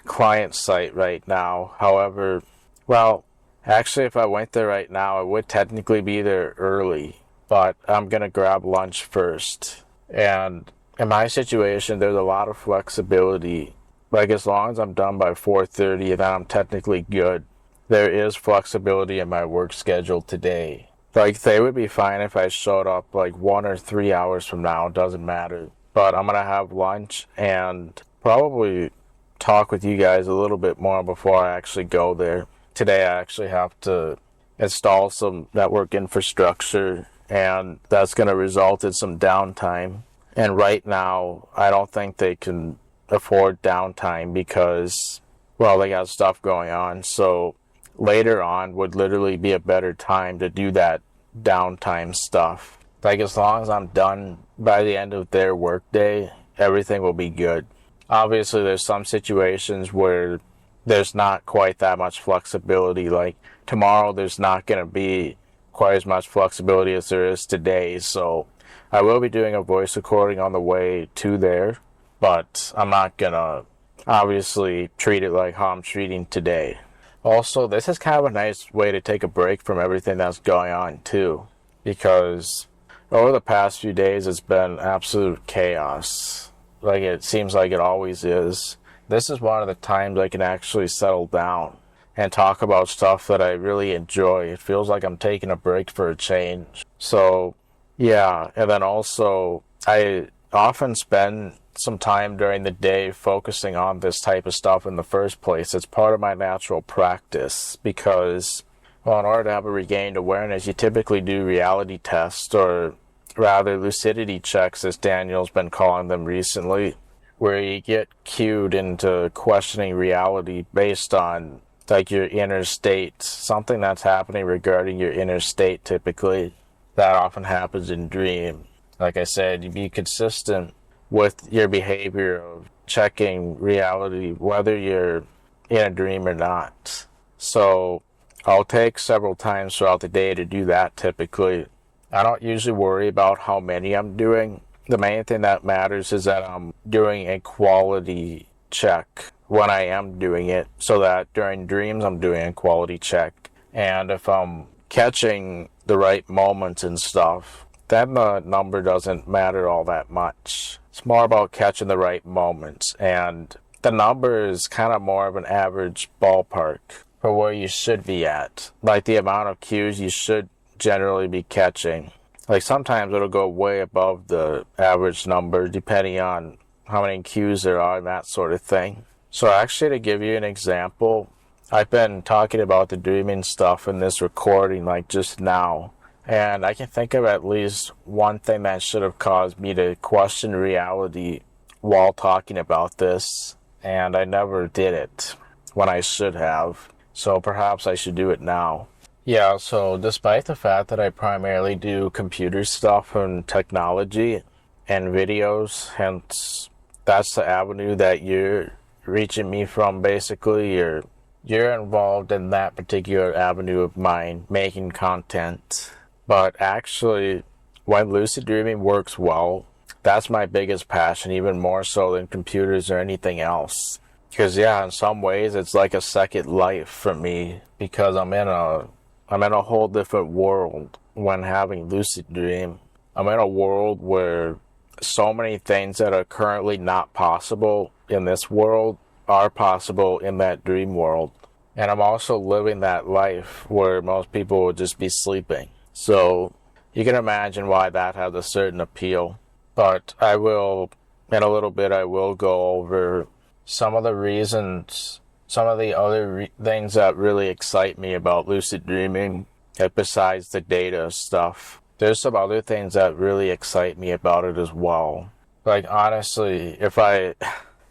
Speaker 1: client site right now, however, well, actually, if I went there right now, I would technically be there early, but I'm going to grab lunch first. And in my situation, there's a lot of flexibility. Like, as long as I'm done by 4:30, then I'm technically good. There is flexibility in my work schedule today. Like, they would be fine if I showed up like 1 or 3 hours from now, it doesn't matter. But I'm going to have lunch and probably talk with you guys a little bit more before I actually go there. Today I actually have to install some network infrastructure, and that's going to result in some downtime. And right now, I don't think they can afford downtime because, well, they got stuff going on. So later on would literally be a better time to do that downtime stuff. Like, as long as I'm done by the end of their workday, everything will be good. Obviously, there's some situations where there's not quite that much flexibility. Like, tomorrow there's not going to be quite as much flexibility as there is today. So I will be doing a voice recording on the way to there, but I'm not going to obviously treat it like how I'm treating today. Also, this is kind of a nice way to take a break from everything that's going on too, because over the past few days it's been absolute chaos. Like, it seems like it always is. This is one of the times I can actually settle down and talk about stuff that I really enjoy. It feels like I'm taking a break for a change. So, yeah. And then also, I often spend some time during the day focusing on this type of stuff in the first place. It's part of my natural practice because, well, in order to have a regained awareness, you typically do reality tests, or rather lucidity checks, as Daniel's been calling them recently, where you get cued into questioning reality based on, like, your inner state, something that's happening regarding your inner state typically. That often happens in dream. Like I said, you be consistent with your behavior of checking reality, whether you're in a dream or not. So I'll take several times throughout the day to do that typically. I don't usually worry about how many I'm doing. The main thing that matters is that I'm doing a quality check when I am doing it, so that during dreams I'm doing a quality check. And if I'm catching the right moments and stuff, then the number doesn't matter all that much. It's more about catching the right moments, and the number is kind of more of an average ballpark for where you should be at. Like, the amount of cues you should generally be catching. Like, sometimes it'll go way above the average number depending on how many cues there are and that sort of thing. So actually, to give you an example, I've been talking about the dreaming stuff in this recording like just now, and I can think of at least one thing that should have caused me to question reality while talking about this, and I never did it when I should have. So perhaps I should do it now. Yeah, so despite the fact that I primarily do computer stuff and technology and videos, hence that's the avenue that you're reaching me from, basically. You're involved in that particular avenue of mine, making content. But actually, when lucid dreaming works well, that's my biggest passion, even more so than computers or anything else. Because, yeah, in some ways it's like a second life for me, because I'm in a whole different world when having lucid dream. I'm in a world where so many things that are currently not possible in this world are possible in that dream world. And I'm also living that life where most people would just be sleeping. So you can imagine why that has a certain appeal. But in a little bit, I will go over some of the reasons, some of the other things that really excite me about lucid dreaming, like besides the data stuff. There's some other things that really excite me about it as well. Like, honestly, if I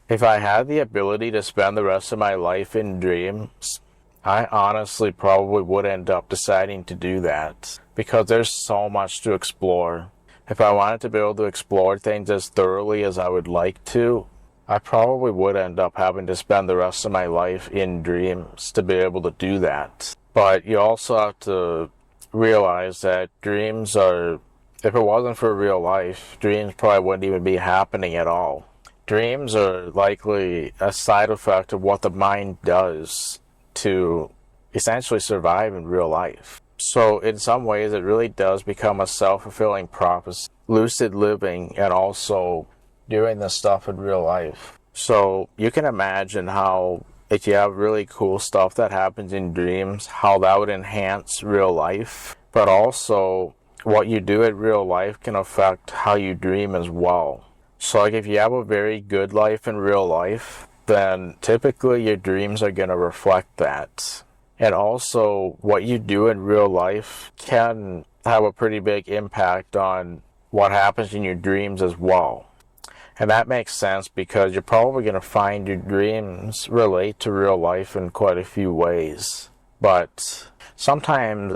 Speaker 1: had the ability to spend the rest of my life in dreams, I honestly probably would end up deciding to do that, because there's so much to explore. If I wanted to be able to explore things as thoroughly as I would like to, I probably would end up having to spend the rest of my life in dreams to be able to do that. But you also have to realize that dreams are, if it wasn't for real life, dreams probably wouldn't even be happening at all. Dreams are likely a side effect of what the mind does to essentially survive in real life. So in some ways, it really does become a self-fulfilling prophecy. Lucid living and also doing this stuff in real life. So you can imagine how if you have really cool stuff that happens in dreams, how that would enhance real life. But also what you do in real life can affect how you dream as well. So like if you have a very good life in real life, then typically your dreams are going to reflect that. And also what you do in real life can have a pretty big impact on what happens in your dreams as well. And that makes sense because you're probably going to find your dreams relate to real life in quite a few ways. But sometimes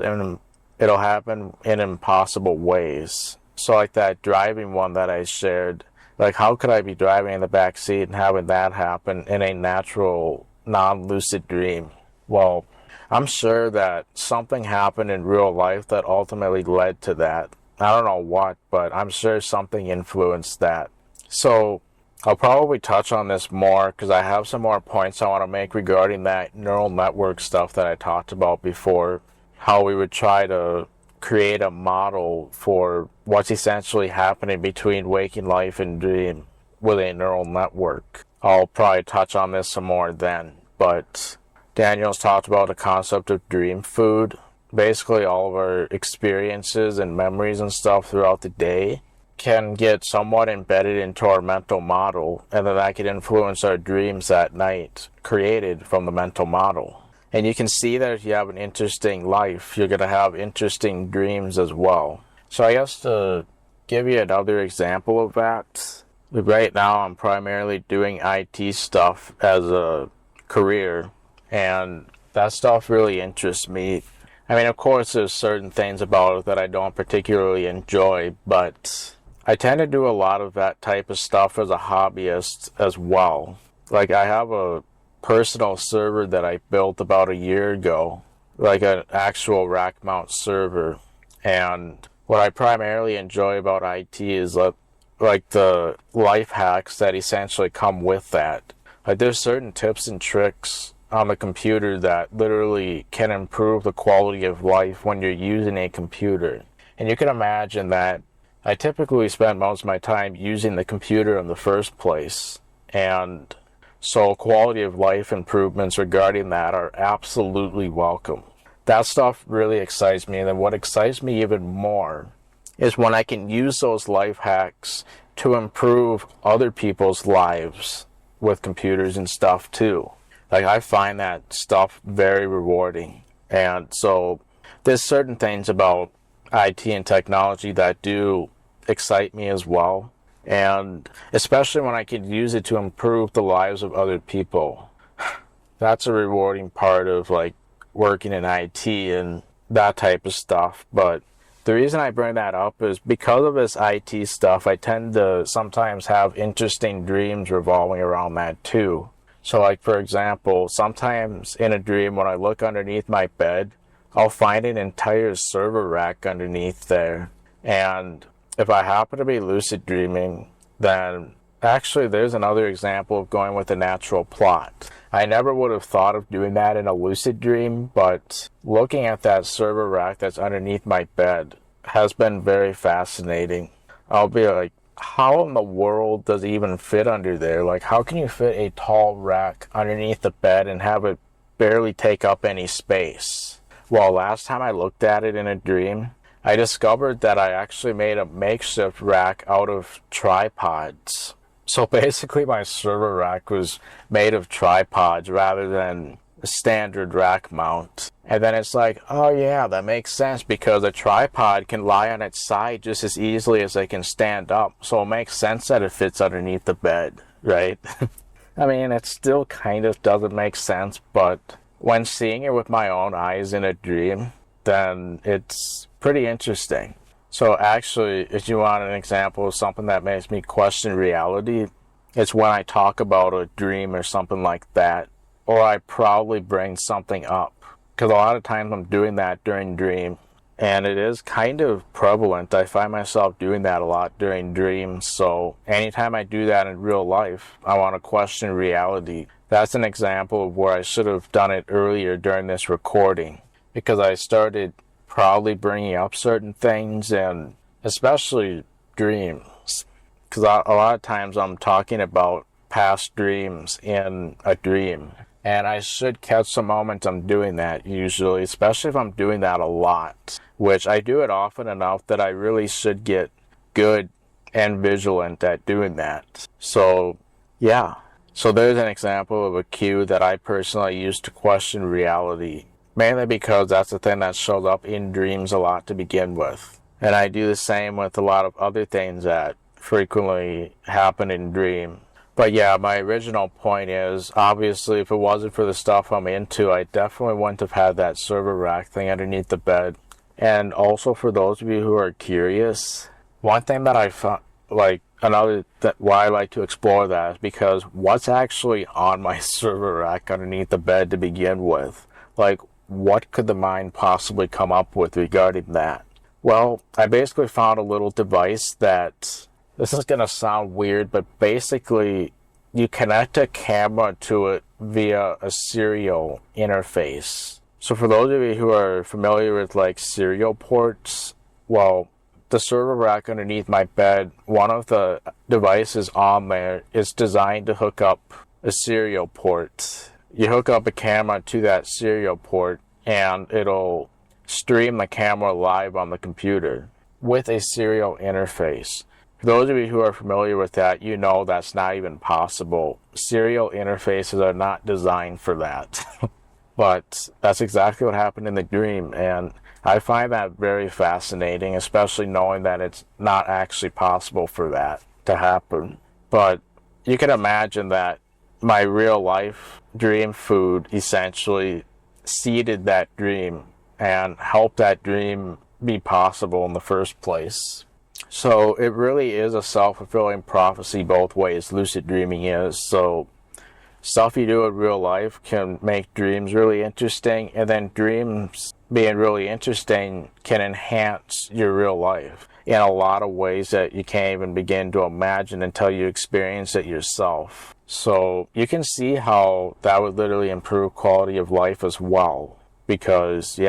Speaker 1: it'll happen in impossible ways. So like that driving one that I shared, like how could I be driving in the back seat and having that happen in a natural, non-lucid dream? Well, I'm sure that something happened in real life that ultimately led to that. I don't know what, but I'm sure something influenced that. So I'll probably touch on this more because I have some more points I want to make regarding that neural network stuff that I talked about before. How we would try to create a model for what's essentially happening between waking life and dream with a neural network. I'll probably touch on this some more then. But Daniel's talked about the concept of dream food. Basically all of our experiences and memories and stuff throughout the day can get somewhat embedded into our mental model, and then that could influence our dreams that night created from the mental model. And you can see that if you have an interesting life, you're going to have interesting dreams as well. So I guess to give you another example of that, right now I'm primarily doing IT stuff as a career, and that stuff really interests me. I mean, of course, there's certain things about it that I don't particularly enjoy, but I tend to do a lot of that type of stuff as a hobbyist as well. Like, I have a personal server that I built about a year ago, like an actual rack mount server. And what I primarily enjoy about IT is like the life hacks that essentially come with that. Like, there's certain tips and tricks on the computer that literally can improve the quality of life when you're using a computer. And you can imagine that I typically spend most of my time using the computer in the first place. And so quality of life improvements regarding that are absolutely welcome. That stuff really excites me. And then what excites me even more is when I can use those life hacks to improve other people's lives with computers and stuff too. Like, I find that stuff very rewarding. And so there's certain things about IT and technology that do excite me as well. And especially when I can use it to improve the lives of other people. That's a rewarding part of like working in IT and that type of stuff. But the reason I bring that up is because of this IT stuff, I tend to sometimes have interesting dreams revolving around that too. So like, for example, sometimes in a dream when I look underneath my bed, I'll find an entire server rack underneath there. And if I happen to be lucid dreaming, then actually there's another example of going with a natural plot. I never would have thought of doing that in a lucid dream, but looking at that server rack that's underneath my bed has been very fascinating. I'll be like, how in the world does it even fit under there? Like, how can you fit a tall rack underneath the bed and have it barely take up any space? Well, last time I looked at it in a dream, I discovered that I actually made a makeshift rack out of tripods. So basically my server rack was made of tripods rather than a standard rack mount. And then it's like, oh yeah, that makes sense because a tripod can lie on its side just as easily as it can stand up. So it makes sense that it fits underneath the bed, right? I mean, it still kind of doesn't make sense, but when seeing it with my own eyes in a dream, then it's pretty interesting. So actually, if you want an example of something that makes me question reality, it's when I talk about a dream or something like that, or I proudly bring something up. Because a lot of times I'm doing that during dream, and it is kind of prevalent. I find myself doing that a lot during dreams, so anytime I do that in real life, I want to question reality. That's an example of where I should have done it earlier during this recording, because I started probably bringing up certain things, and especially dreams. Because a lot of times I'm talking about past dreams in a dream. And I should catch some momentum doing that usually, especially if I'm doing that a lot, which I do it often enough that I really should get good and vigilant at doing that. So, yeah. So there's an example of a cue that I personally use to question reality, mainly because that's the thing that shows up in dreams a lot to begin with. And I do the same with a lot of other things that frequently happen in dreams. But yeah, my original point is, obviously, if it wasn't for the stuff I'm into, I definitely wouldn't have had that server rack thing underneath the bed. And also, for those of you who are curious, one thing that I found, why I like to explore that is because what's actually on my server rack underneath the bed to begin with? Like, what could the mind possibly come up with regarding that? Well, I basically found a little device that, this is going to sound weird, but basically you connect a camera to it via a serial interface. So for those of you who are familiar with like serial ports, well, the server rack underneath my bed, one of the devices on there is designed to hook up a serial port. You hook up a camera to that serial port and it'll stream the camera live on the computer with a serial interface. For those of you who are familiar with that, you know that's not even possible. Serial interfaces are not designed for that. But that's exactly what happened in the dream, and I find that very fascinating, especially knowing that it's not actually possible for that to happen. But you can imagine that my real life dream food essentially seeded that dream and helped that dream be possible in the first place. So it really is a self-fulfilling prophecy both ways, lucid dreaming is. So stuff you do in real life can make dreams really interesting, and then dreams being really interesting can enhance your real life in a lot of ways that you can't even begin to imagine until you experience it yourself. So you can see how that would literally improve quality of life as well, because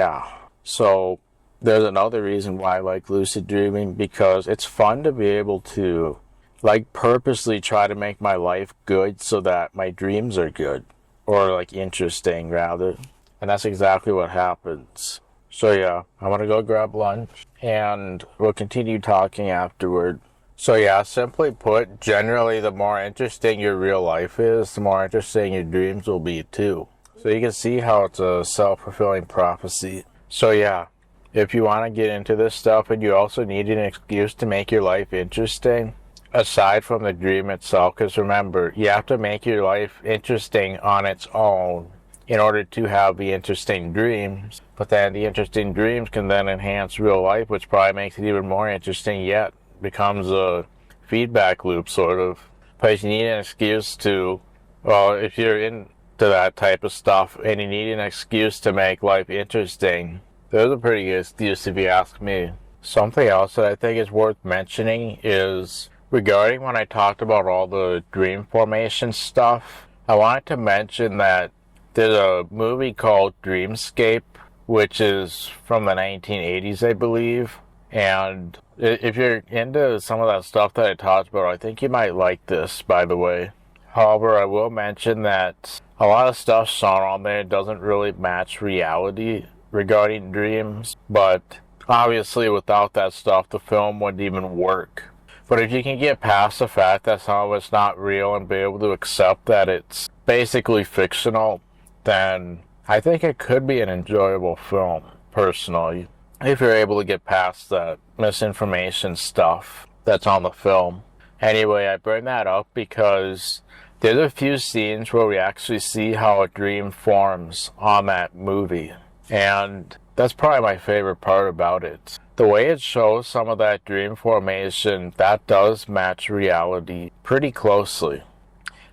Speaker 1: so there's another reason why I like lucid dreaming, because it's fun to be able to like purposely try to make my life good so that my dreams are good, or like interesting rather. And that's exactly what happens. So yeah, I'm gonna go grab lunch and we'll continue talking afterward. So yeah, simply put, generally the more interesting your real life is, the more interesting your dreams will be too. So you can see how it's a self-fulfilling prophecy. So yeah, if you want to get into this stuff and you also need an excuse to make your life interesting, aside from the dream itself, because remember, you have to make your life interesting on its own in order to have the interesting dreams, but then the interesting dreams can then enhance real life, which probably makes it even more interesting yet. Becomes a feedback loop, sort of. But you need an excuse to, well, if you're into that type of stuff and you need an excuse to make life interesting, there's a pretty good excuse if you ask me. Something else that I think is worth mentioning is regarding when I talked about all the dream formation stuff, I wanted to mention that there's a movie called Dreamscape, which is from the 1980s, I believe. And if you're into some of that stuff that I talked about, I think you might like this, by the way. However, I will mention that a lot of stuff shown on there doesn't really match reality regarding dreams, but obviously without that stuff, the film wouldn't even work. But if you can get past the fact that some of it's not real and be able to accept that it's basically fictional, then I think it could be an enjoyable film, personally, if you're able to get past that misinformation stuff that's on the film. Anyway, I bring that up because there's a few scenes where we actually see how a dream forms on that movie. And that's probably my favorite part about it. The way it shows some of that dream formation, that does match reality pretty closely.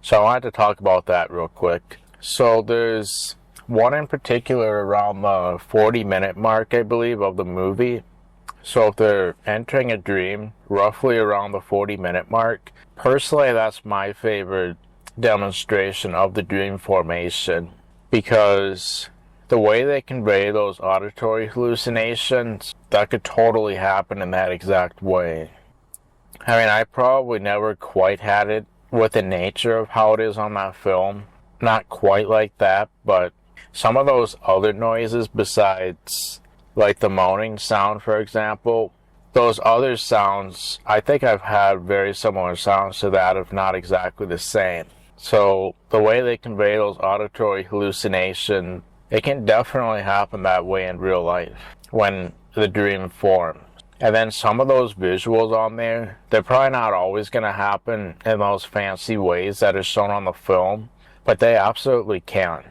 Speaker 1: So I wanted to talk about that real quick. So there's one in particular around the 40-minute mark, I believe, of the movie. So if they're entering a dream roughly around the 40-minute mark, personally that's my favorite demonstration of the dream formation, because the way they convey those auditory hallucinations, that could totally happen in that exact way. I mean, I probably never quite had it with the nature of how it is on that film. Not quite like that, but some of those other noises besides, like the moaning sound, for example, those other sounds, I think I've had very similar sounds to that, if not exactly the same. So the way they convey those auditory hallucinations, it can definitely happen that way in real life when the dream forms. And then some of those visuals on there, they're probably not always going to happen in those fancy ways that are shown on the film, but they absolutely can.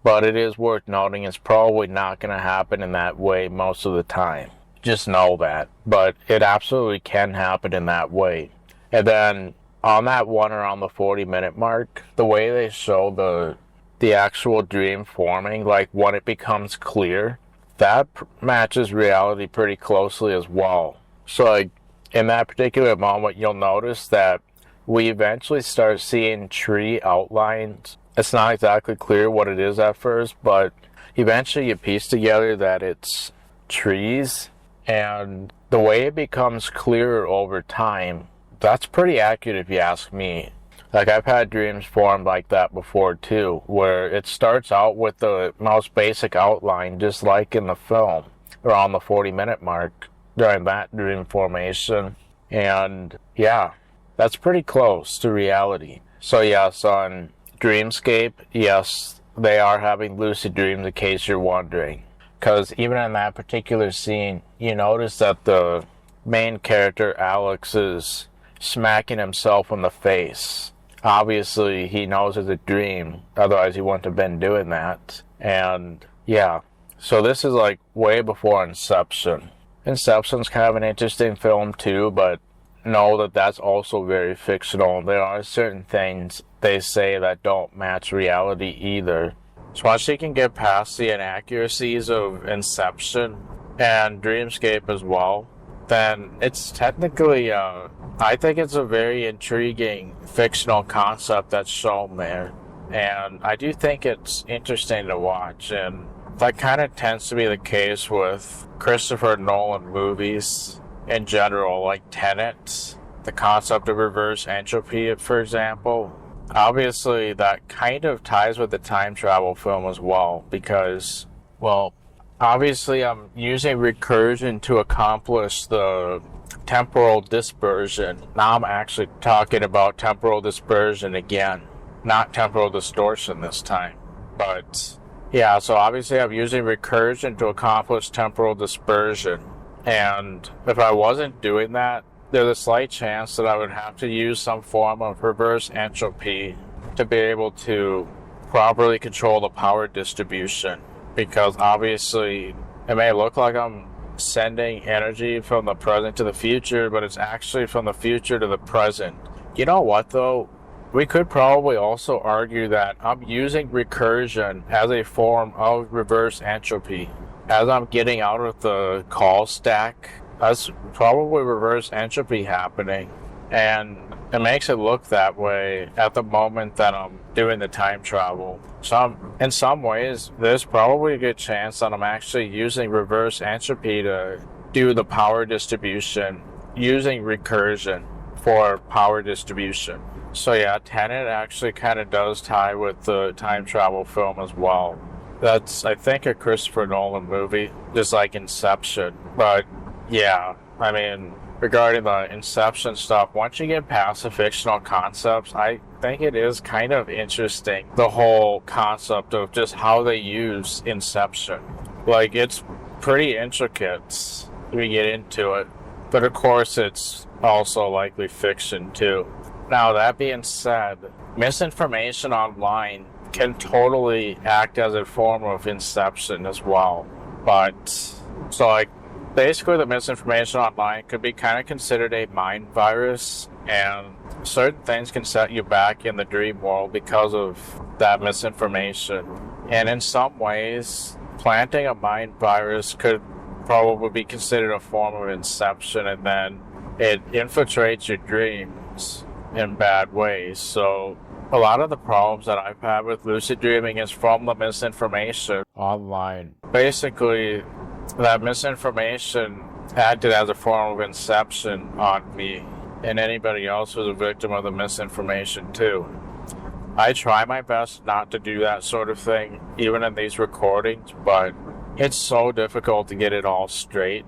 Speaker 1: But it is worth noting it's probably not going to happen in that way most of the time. Just know that. But it absolutely can happen in that way. And then on that one around the 40-minute mark, the way they show the actual dream forming, like when it becomes clear, that matches reality pretty closely as well. So like in that particular moment, you'll notice that we eventually start seeing tree outlines. It's not exactly clear what it is at first, but eventually you piece together that it's trees, and the way it becomes clearer over time, that's pretty accurate if you ask me. Like, I've had dreams formed like that before too, where it starts out with the most basic outline, just like in the film, around the 40-minute mark during that dream formation. And yeah, that's pretty close to reality. So yes, on Dreamscape, yes, they are having lucid dreams in case you're wondering. Because even in that particular scene, you notice that the main character, Alex, is smacking himself in the face. Obviously, he knows it's a dream, otherwise he wouldn't have been doing that. And yeah, so this is like way before Inception. Inception's kind of an interesting film too, but know that that's also very fictional. There are certain things they say that don't match reality either. So once you can get past the inaccuracies of Inception and Dreamscape as well, then it's technically, I think it's a very intriguing fictional concept that's shown there. And I do think it's interesting to watch, and that kind of tends to be the case with Christopher Nolan movies in general, like Tenet, the concept of reverse entropy, for example. Obviously, that kind of ties with the time travel film as well, because, well, obviously I'm using recursion to accomplish the temporal dispersion. Now I'm actually talking about temporal dispersion again, not temporal distortion this time. But yeah, so obviously I'm using recursion to accomplish temporal dispersion. And if I wasn't doing that, there's a slight chance that I would have to use some form of reverse entropy to be able to properly control the power distribution. Because obviously it may look like I'm sending energy from the present to the future, but it's actually from the future to the present. You know what though? We could probably also argue that I'm using recursion as a form of reverse entropy. As I'm getting out of the call stack, that's probably reverse entropy happening. And it makes it look that way at the moment that I'm doing the time travel. So in some ways, there's probably a good chance that I'm actually using reverse entropy to do the power distribution using recursion for power distribution. So yeah, Tenet actually kind of does tie with the time travel film as well. That's, I think, a Christopher Nolan movie, just like Inception. But yeah, I mean, regarding the Inception stuff, once you get past the fictional concepts, I think it is kind of interesting, the whole concept of just how they use Inception. Like, it's pretty intricate if you get into it. But of course, it's also likely fiction too. Now, that being said, misinformation online can totally act as a form of Inception as well. But, so like, basically the misinformation online could be kind of considered a mind virus, and certain things can set you back in the dream world because of that misinformation. And in some ways, planting a mind virus could probably be considered a form of Inception, and then it infiltrates your dreams in bad ways. So A lot of the problems that I've had with lucid dreaming is from the misinformation online. Basically, that misinformation acted as a form of inception on me, and anybody else was a victim of the misinformation too. I try my best not to do that sort of thing, even in these recordings, but it's so difficult to get it all straight,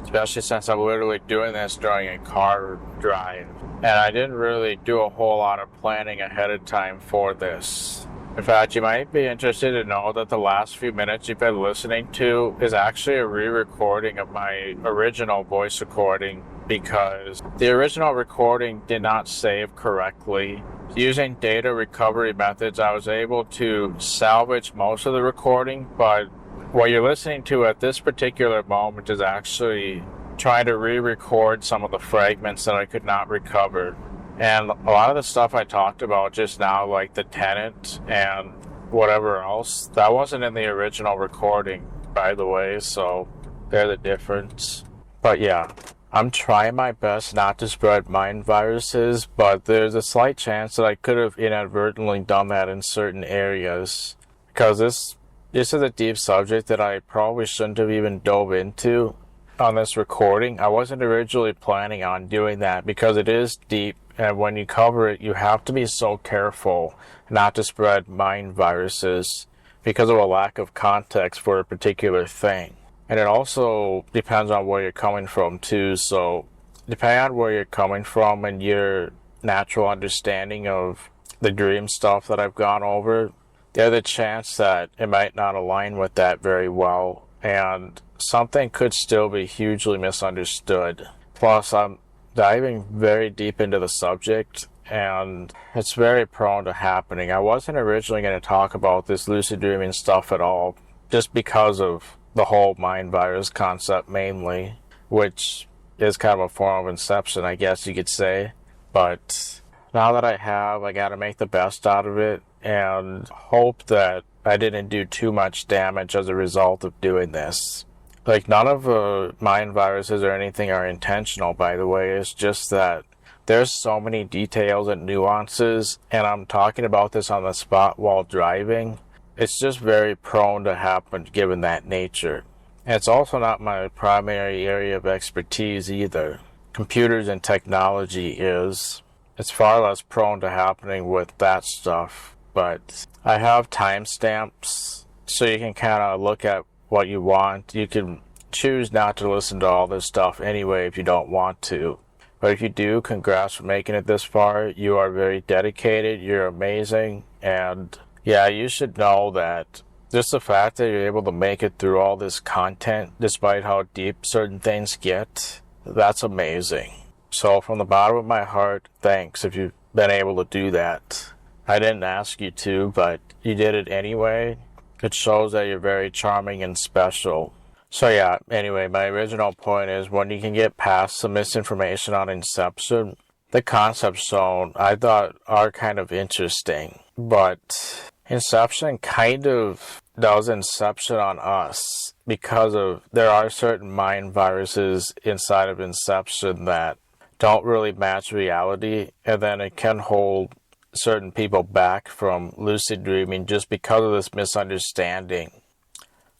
Speaker 1: especially since I'm literally doing this during a car drive. And I didn't really do a whole lot of planning ahead of time for this. In fact, you might be interested to know that the last few minutes you've been listening to is actually a re-recording of my original voice recording, because the original recording did not save correctly. Using data recovery methods, I was able to salvage most of the recording, but what you're listening to at this particular moment is actually trying to re-record some of the fragments that I could not recover. And a lot of the stuff I talked about just now, like the tenant and whatever else, that wasn't in the original recording, by the way, so there's the difference. But yeah, I'm trying my best not to spread mind viruses, but there's a slight chance that I could have inadvertently done that in certain areas, because this is a deep subject that I probably shouldn't have even dove into on this recording. I wasn't originally planning on doing that because it is deep, and when you cover it, you have to be so careful not to spread mind viruses because of a lack of context for a particular thing. And it also depends on where you're coming from too, so depending on where you're coming from and your natural understanding of the dream stuff that I've gone over, there's a chance that it might not align with that very well, and something could still be hugely misunderstood. Plus, I'm diving very deep into the subject, and it's very prone to happening. I wasn't originally going to talk about this lucid dreaming stuff at all, just because of the whole mind virus concept mainly, which is kind of a form of inception, I guess you could say. But now that I gotta make the best out of it and hope that I didn't do too much damage as a result of doing this. Like, none of the mind viruses or anything are intentional, by the way. It's just that there's so many details and nuances, and I'm talking about this on the spot while driving. It's just very prone to happen given that nature. And it's also not my primary area of expertise either. Computers and technology is. It's far less prone to happening with that stuff. But I have timestamps, so you can kind of look at what you want. You can choose not to listen to all this stuff anyway if you don't want to. But if you do, congrats for making it this far. You are very dedicated, you're amazing, and yeah, you should know that just the fact that you're able to make it through all this content, despite how deep certain things get, that's amazing. So from the bottom of my heart, thanks if you've been able to do that. I didn't ask you to, but you did it anyway. It shows that you're very charming and special. So yeah, anyway, my original point is when you can get past the misinformation on Inception, the concepts shown I thought are kind of interesting. But Inception kind of does Inception on us because there are certain mind viruses inside of Inception that don't really match reality, and then it can hold certain people back from lucid dreaming just because of this misunderstanding.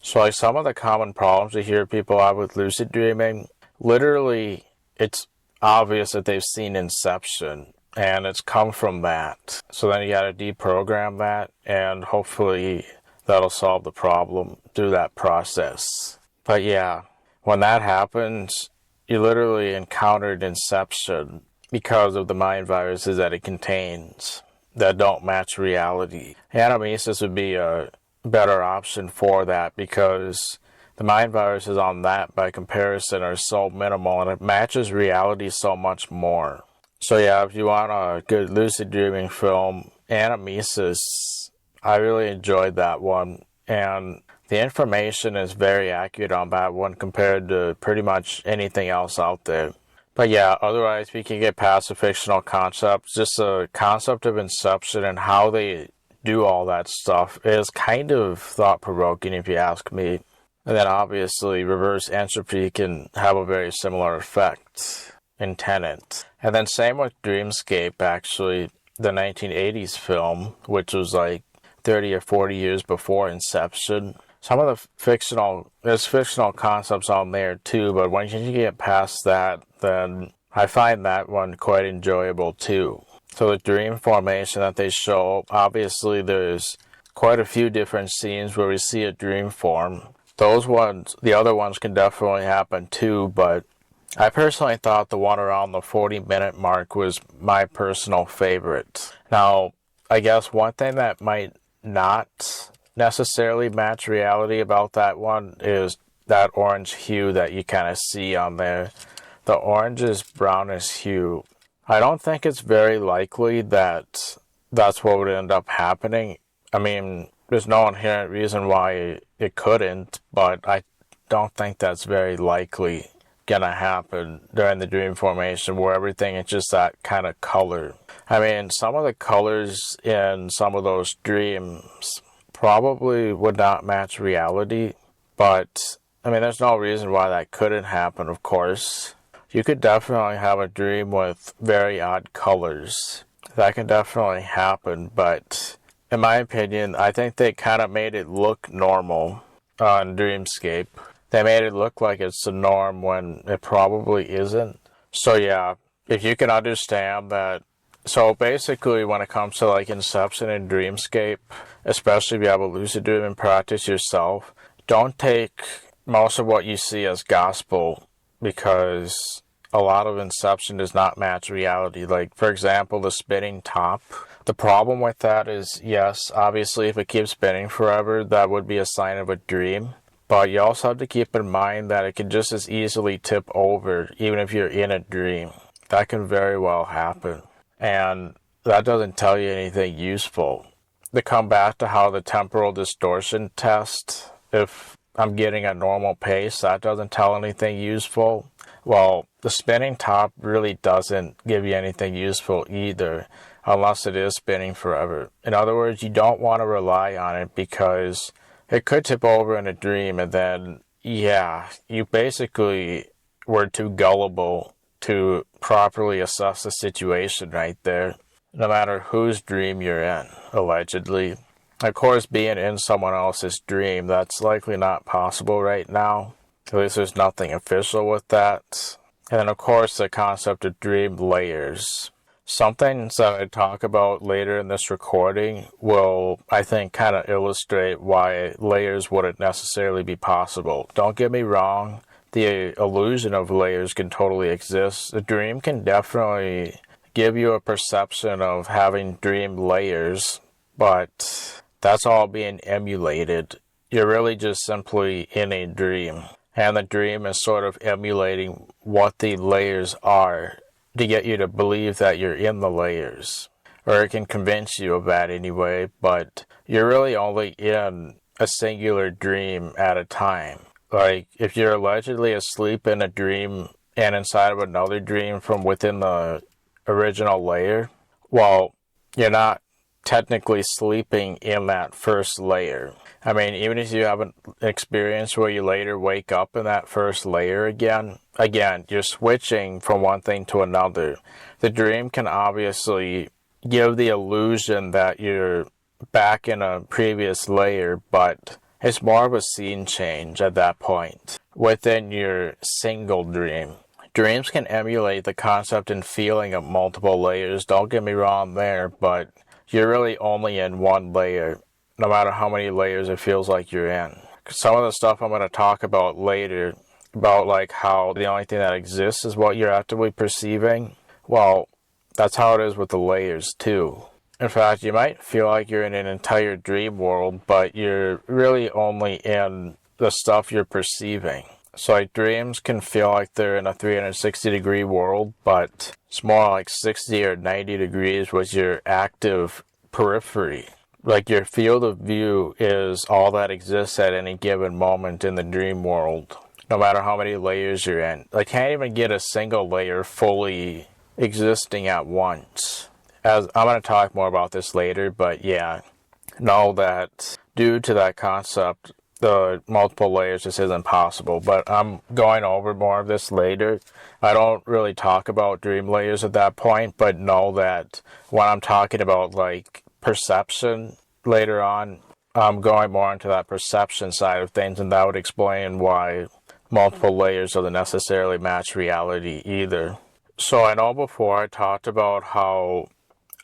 Speaker 1: So like some of the common problems you hear people have with lucid dreaming, literally it's obvious that they've seen Inception and it's come from that. So then you gotta deprogram that, and hopefully that'll solve the problem through that process. But yeah, when that happens, you literally encountered Inception because of the mind viruses that it contains that don't match reality. Anamnesis would be a better option for that because the mind viruses on that, by comparison, are so minimal and it matches reality so much more. So yeah, if you want a good lucid dreaming film, Anamnesis, I really enjoyed that one, and the information is very accurate on that one compared to pretty much anything else out there. But yeah, otherwise we can get past the fictional concepts. Just the concept of Inception and how they do all that stuff is kind of thought-provoking if you ask me. And then obviously reverse entropy can have a very similar effect in Tenet. And then same with Dreamscape actually. the 1980s film, which was like 30 or 40 years before Inception. Some of there's fictional concepts on there too, but once you get past that, then I find that one quite enjoyable too. So the dream formation that they show, obviously there's quite a few different scenes where we see a dream form. Those ones, the other ones can definitely happen too, but I personally thought the one around the 40-minute mark was my personal favorite. Now, I guess one thing that might not necessarily match reality about that one is that orange hue that you kind of see on there. The orangish brownish hue. I don't think it's very likely that that's what would end up happening. I mean, there's no inherent reason why it couldn't, but I don't think that's very likely gonna happen during the dream formation where everything is just that kind of color. I mean, some of the colors in some of those dreams probably would not match reality, but I mean, there's no reason why that couldn't happen, of course. You could definitely have a dream with very odd colors. That can definitely happen, but in my opinion, I think they kind of made it look normal on Dreamscape. They made it look like it's the norm when it probably isn't. So yeah, if you can understand that. So basically when it comes to like Inception and Dreamscape, especially if you have a lucid dreaming practice yourself, don't take most of what you see as gospel, because a lot of Inception does not match reality. Like, for example, the spinning top. The problem with that is, yes, obviously if it keeps spinning forever, that would be a sign of a dream. But you also have to keep in mind that it can just as easily tip over, even if you're in a dream. That can very well happen. And that doesn't tell you anything useful. To come back to how the temporal distortion test, if I'm getting a normal pace, that doesn't tell anything useful. Well, the spinning top really doesn't give you anything useful either, unless it is spinning forever. In other words, you don't want to rely on it because it could tip over in a dream, and then, yeah, you basically were too gullible to properly assess the situation right there, no matter whose dream you're in, allegedly. Of course, being in someone else's dream, that's likely not possible right now. At least there's nothing official with that. And then, of course, the concept of dream layers. Some things that I talk about later in this recording will, I think, kind of illustrate why layers wouldn't necessarily be possible. Don't get me wrong, the illusion of layers can totally exist. A dream can definitely give you a perception of having dream layers, but that's all being emulated. You're really just simply in a dream. And the dream is sort of emulating what the layers are to get you to believe that you're in the layers. Or it can convince you of that anyway, but you're really only in a singular dream at a time. Like, if you're allegedly asleep in a dream and inside of another dream from within the original layer, well, you're not technically sleeping in that first layer. I mean, even if you have an experience where you later wake up in that first layer again, you're switching from one thing to another. The dream can obviously give the illusion that you're back in a previous layer, but it's more of a scene change at that point within your single dream. Dreams can emulate the concept and feeling of multiple layers, don't get me wrong there, but you're really only in one layer, no matter how many layers it feels like you're in. Some of the stuff I'm going to talk about later, about like how the only thing that exists is what you're actively perceiving, well, that's how it is with the layers too. In fact, you might feel like you're in an entire dream world, but you're really only in the stuff you're perceiving. So like dreams can feel like they're in a 360-degree world, but it's more like 60 or 90 degrees with your active periphery. Like your field of view is all that exists at any given moment in the dream world, no matter how many layers you're in. Like, can't even get a single layer fully existing at once. As I'm going to talk more about this later, but yeah, know that due to that concept the multiple layers just isn't possible, but I'm going over more of this later. I don't really talk about dream layers at that point, but know that when I'm talking about like perception later on, I'm going more into that perception side of things, and that would explain why multiple layers doesn't necessarily match reality either. So I know before I talked about how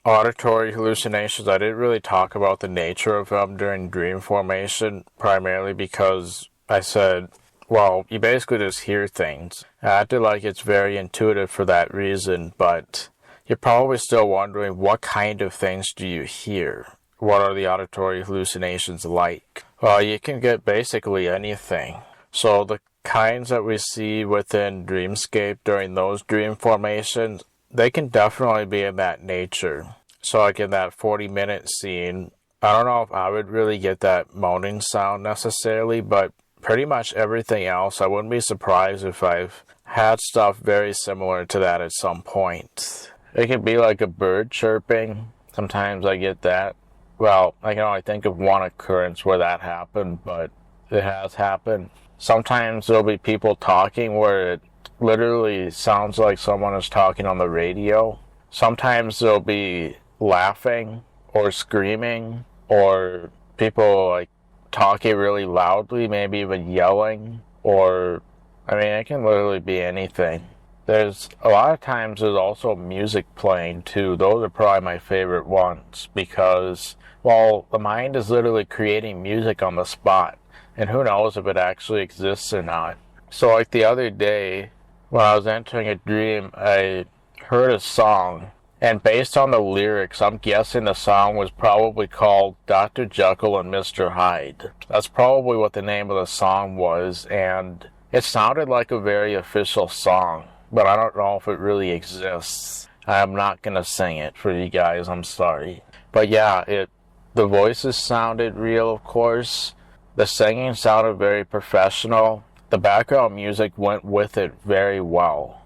Speaker 1: auditory hallucinations, I didn't really talk about the nature of them during dream formation, primarily because I said, well, you basically just hear things. I acted like it's very intuitive for that reason, but you're probably still wondering, what kind of things do you hear? What are the auditory hallucinations like? Well, you can get basically anything. So the kinds that we see within Dreamscape during those dream formations, they can definitely be in that nature. So like in that 40-minute scene, I don't know if I would really get that moaning sound necessarily, but pretty much everything else, I wouldn't be surprised if I've had stuff very similar to that at some point. It could be like a bird chirping. Sometimes I get that. Well, I can only think of one occurrence where that happened, but it has happened. Sometimes there'll be people talking where it literally sounds like someone is talking on the radio. Sometimes there'll be laughing or screaming, or people like talking really loudly, maybe even yelling, or, I mean, it can literally be anything. There's a lot of times there's also music playing too. Those are probably my favorite ones because, well, the mind is literally creating music on the spot, and who knows if it actually exists or not. So like the other day, when I was entering a dream, I heard a song, and based on the lyrics, I'm guessing the song was probably called Dr. Jekyll and Mr. Hyde. That's probably what the name of the song was, and it sounded like a very official song, but I don't know if it really exists. I'm not going to sing it for you guys, I'm sorry. But yeah, the voices sounded real, of course. The singing sounded very professional. The background music went with it very well.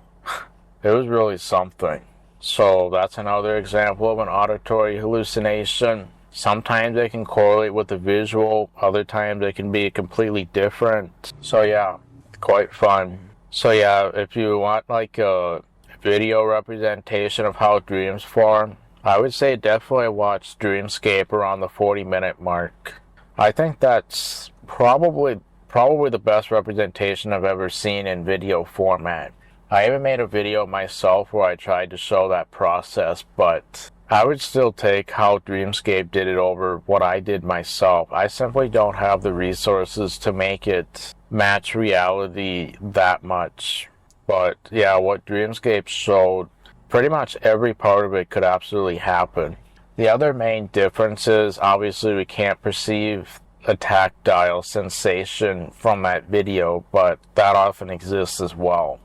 Speaker 1: It was really something. So that's another example of an auditory hallucination. Sometimes they can correlate with the visual, other times they can be completely different. So yeah, quite fun. So yeah, if you want like a video representation of how dreams form, I would say definitely watch Dreamscape around the 40-minute mark. I think that's probably the best representation I've ever seen in video format. I even made a video myself where I tried to show that process, but I would still take how Dreamscape did it over what I did myself. I simply don't have the resources to make it match reality that much. But yeah, what Dreamscape showed, pretty much every part of it could absolutely happen. The other main difference is, obviously we can't perceive a tactile sensation from that video, but that often exists as well.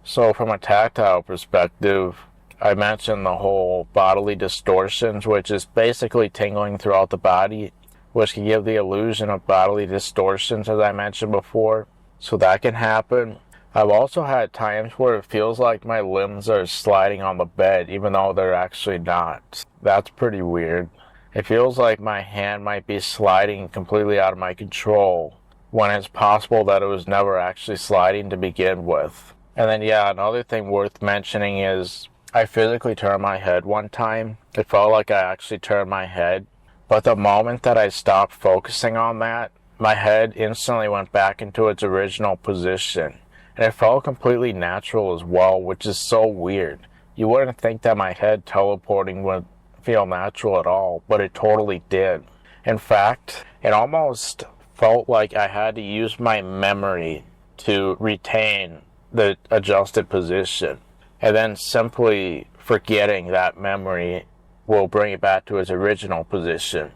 Speaker 1: So from a tactile perspective, I mentioned the whole bodily distortions, which is basically tingling throughout the body, which can give the illusion of bodily distortions, as I mentioned before. So that can happen. I've also had times where it feels like my limbs are sliding on the bed, even though they're actually not. That's pretty weird. It feels like my hand might be sliding completely out of my control, when it's possible that it was never actually sliding to begin with. And then yeah, another thing worth mentioning is I physically turned my head one time. It felt like I actually turned my head, but the moment that I stopped focusing on that, my head instantly went back into its original position. And it felt completely natural as well, which is so weird. You wouldn't think that my head teleporting would feel natural at all, but it totally did. In fact, it almost felt like I had to use my memory to retain the adjusted position, and then simply forgetting that memory will bring it back to its original position.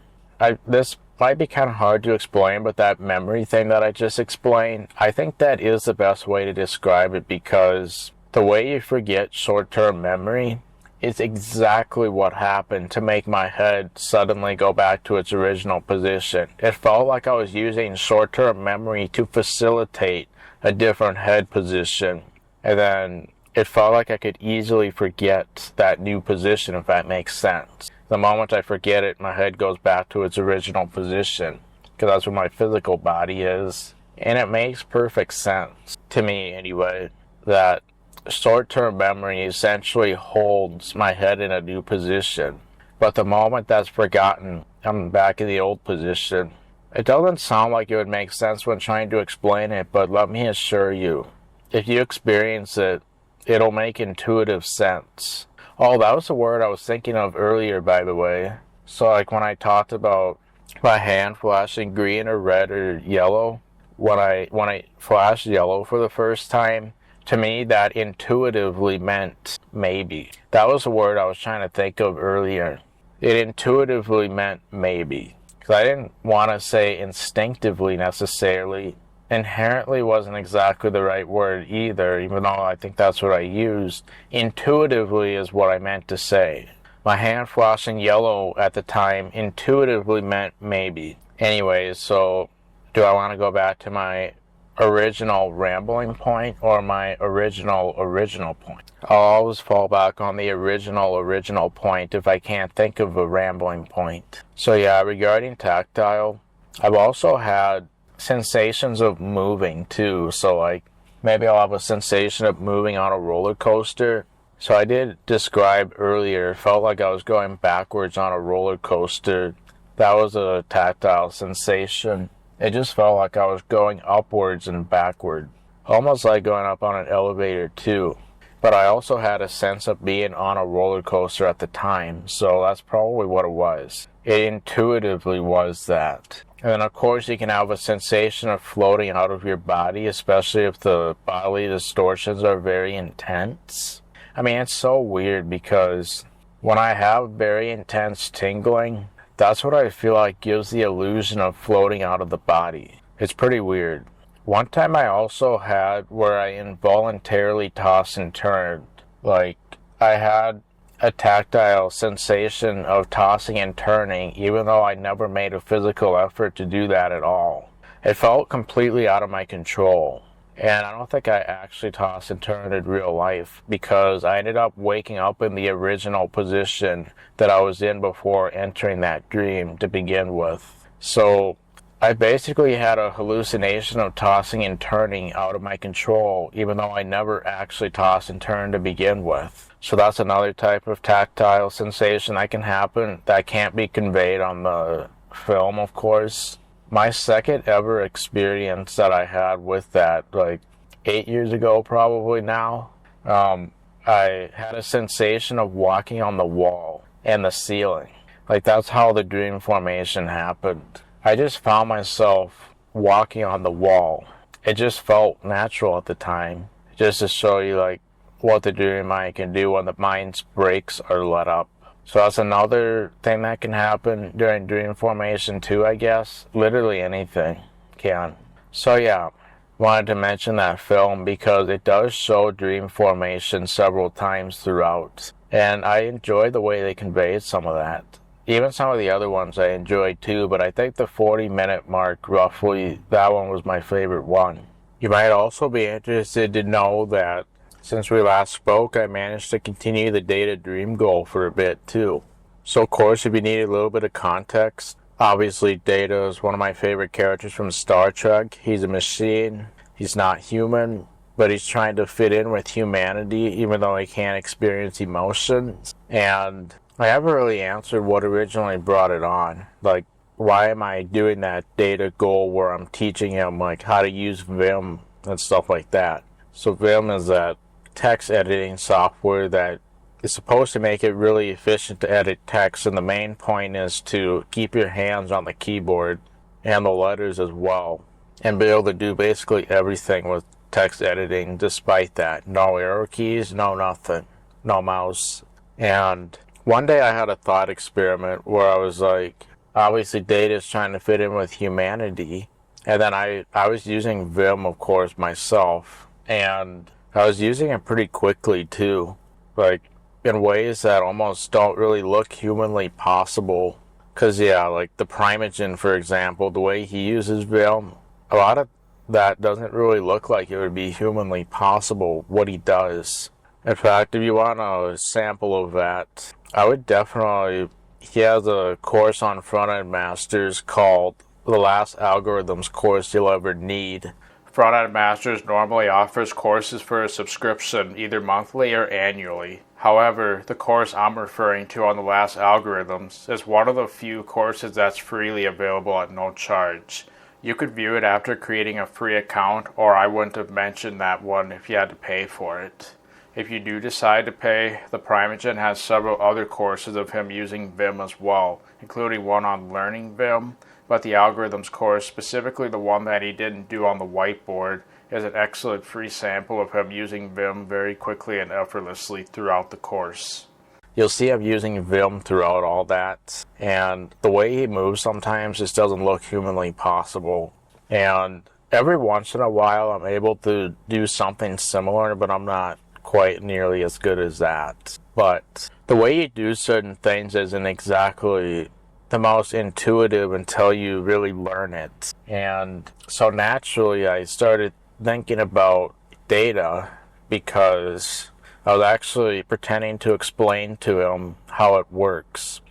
Speaker 1: This might be kind of hard to explain, but that memory thing that I just explained, I think that is the best way to describe it, because the way you forget short-term memory is exactly what happened to make my head suddenly go back to its original position. It felt like I was using short-term memory to facilitate a different head position, and then it felt like I could easily forget that new position, if that makes sense. The moment I forget it, my head goes back to its original position. because that's where my physical body is. And it makes perfect sense, to me anyway, that short-term memory essentially holds my head in a new position. But the moment that's forgotten, I'm back in the old position. It doesn't sound like it would make sense when trying to explain it, but let me assure you, if you experience it, it'll make intuitive sense. Oh, that was the word I was thinking of earlier, by the way. So like when I talked about my hand flashing green or red or yellow, when I flashed yellow for the first time, to me that intuitively meant maybe. That was the word I was trying to think of earlier. It intuitively meant maybe. Because I didn't want to say instinctively necessarily. Inherently wasn't exactly the right word either, even though I think that's what I used. Intuitively is what I meant to say. My hand flashing yellow at the time intuitively meant maybe. Anyways, so do I want to go back to my original rambling point or my original point? I'll always fall back on the original point if I can't think of a rambling point. So yeah, regarding tactile, I've also had sensations of moving too. So like maybe I'll have a sensation of moving on a roller coaster. So I did describe earlier, it felt like I was going backwards on a roller coaster. That was a tactile sensation. It just felt like I was going upwards and backward. Almost like going up on an elevator too. But I also had a sense of being on a roller coaster at the time, so that's probably what it was. It intuitively was that. And then of course you can have a sensation of floating out of your body, especially if the bodily distortions are very intense. I mean, it's so weird because when I have very intense tingling, that's what I feel like gives the illusion of floating out of the body. It's pretty weird. One time I also had where I involuntarily tossed and turned. Like, I had a tactile sensation of tossing and turning, even though I never made a physical effort to do that at all. It felt completely out of my control. And I don't think I actually tossed and turned in real life because I ended up waking up in the original position that I was in before entering that dream to begin with. So I basically had a hallucination of tossing and turning out of my control, even though I never actually tossed and turned to begin with. So that's another type of tactile sensation that can happen that can't be conveyed on the film, of course. My second ever experience that I had with that, like 8 years ago probably now, I had a sensation of walking on the wall and the ceiling. Like that's how the dream formation happened. I just found myself walking on the wall. It just felt natural at the time, just to show you like what the dream mind can do when the mind's brakes are let up. So that's another thing that can happen during dream formation too, I guess. Literally anything can. So yeah, wanted to mention that film because it does show dream formation several times throughout. And I enjoy the way they conveyed some of that. Even some of the other ones I enjoyed too, but I think the 40-minute mark, roughly, that one was my favorite one. You might also be interested to know that since we last spoke, I managed to continue the Data Dream goal for a bit too. So of course, if you need a little bit of context, obviously Data is one of my favorite characters from Star Trek. He's a machine, he's not human, but he's trying to fit in with humanity even though he can't experience emotions. And I haven't really answered what originally brought it on. Like, why am I doing that Data goal where I'm teaching him like how to use Vim and stuff like that? So Vim is that text editing software that is supposed to make it really efficient to edit text, and the main point is to keep your hands on the keyboard and the letters as well and be able to do basically everything with text editing despite that. No arrow keys, no nothing, no mouse. And one day I had a thought experiment where I was like, obviously Data is trying to fit in with humanity, and then I was using Vim, of course, myself, and I was using it pretty quickly too, like in ways that almost don't really look humanly possible. Cause yeah, like the Primogen, for example, the way he uses Vim, a lot of that doesn't really look like it would be humanly possible what he does. In fact, if you want a sample of that, I would definitely, he has a course on front-end masters called the last algorithms course you'll ever need. Front-End Masters normally offers courses for a subscription, either monthly or annually. However, the course I'm referring to on the last algorithms is one of the few courses that's freely available at no charge. You could view it after creating a free account, or I wouldn't have mentioned that one if you had to pay for it. If you do decide to pay, the Primogen has several other courses of him using Vim as well, including one on learning Vim, but the algorithms course, specifically the one that he didn't do on the whiteboard, is an excellent free sample of him using Vim very quickly and effortlessly throughout the course. You'll see him using Vim throughout all that, and the way he moves sometimes just doesn't look humanly possible. And every once in a while I'm able to do something similar, but I'm not quite nearly as good as that. But the way you do certain things isn't exactly the most intuitive until you really learn it. And so naturally I started thinking about data because I was actually pretending to explain to him how it works.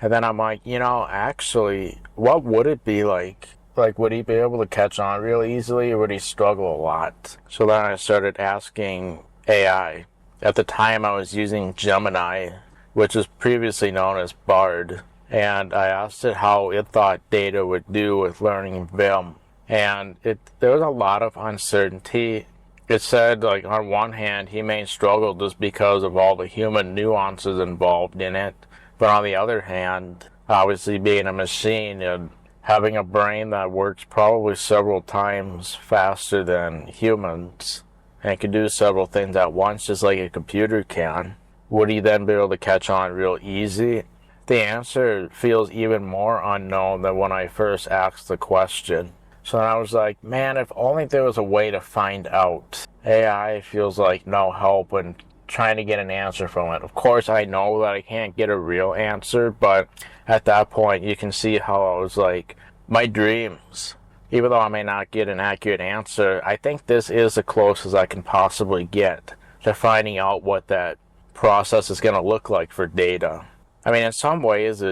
Speaker 1: And then I'm like, actually, what would it be like? Like, would he be able to catch on real easily, or would he struggle a lot? So then I started asking AI. At the time I was using Gemini, which was previously known as Bard, and I asked it how it thought data would do with learning Vim. And there was a lot of uncertainty. It said, like, on one hand, he may struggle just because of all the human nuances involved in it. But on the other hand, obviously being a machine and having a brain that works probably several times faster than humans and can do several things at once just like a computer can, would he then be able to catch on real easy? The answer feels even more unknown than when I first asked the question. So I was like, man, if only there was a way to find out. AI feels like no help when trying to get an answer from it. Of course, I know that I can't get a real answer, but at that point, you can see how I was like, my dreams. Even though I may not get an accurate answer, I think this is the closest I can possibly get to finding out what that process is going to look like for data. I mean, in some ways,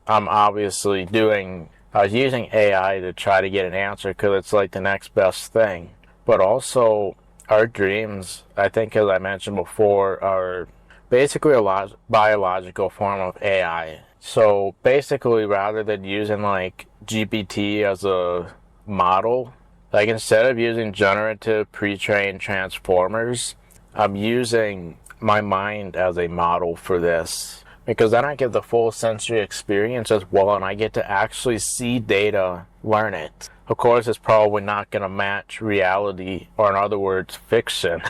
Speaker 1: I'm obviously I was using AI to try to get an answer because it's like the next best thing. But also, our dreams, I think as I mentioned before, are basically a biological form of AI. So basically, rather than using like GPT as a model, like instead of using generative pre-trained transformers, I'm using my mind as a model for this. Because then I get the full sensory experience as well, and I get to actually see data, learn it. Of course, it's probably not going to match reality, or in other words, fiction,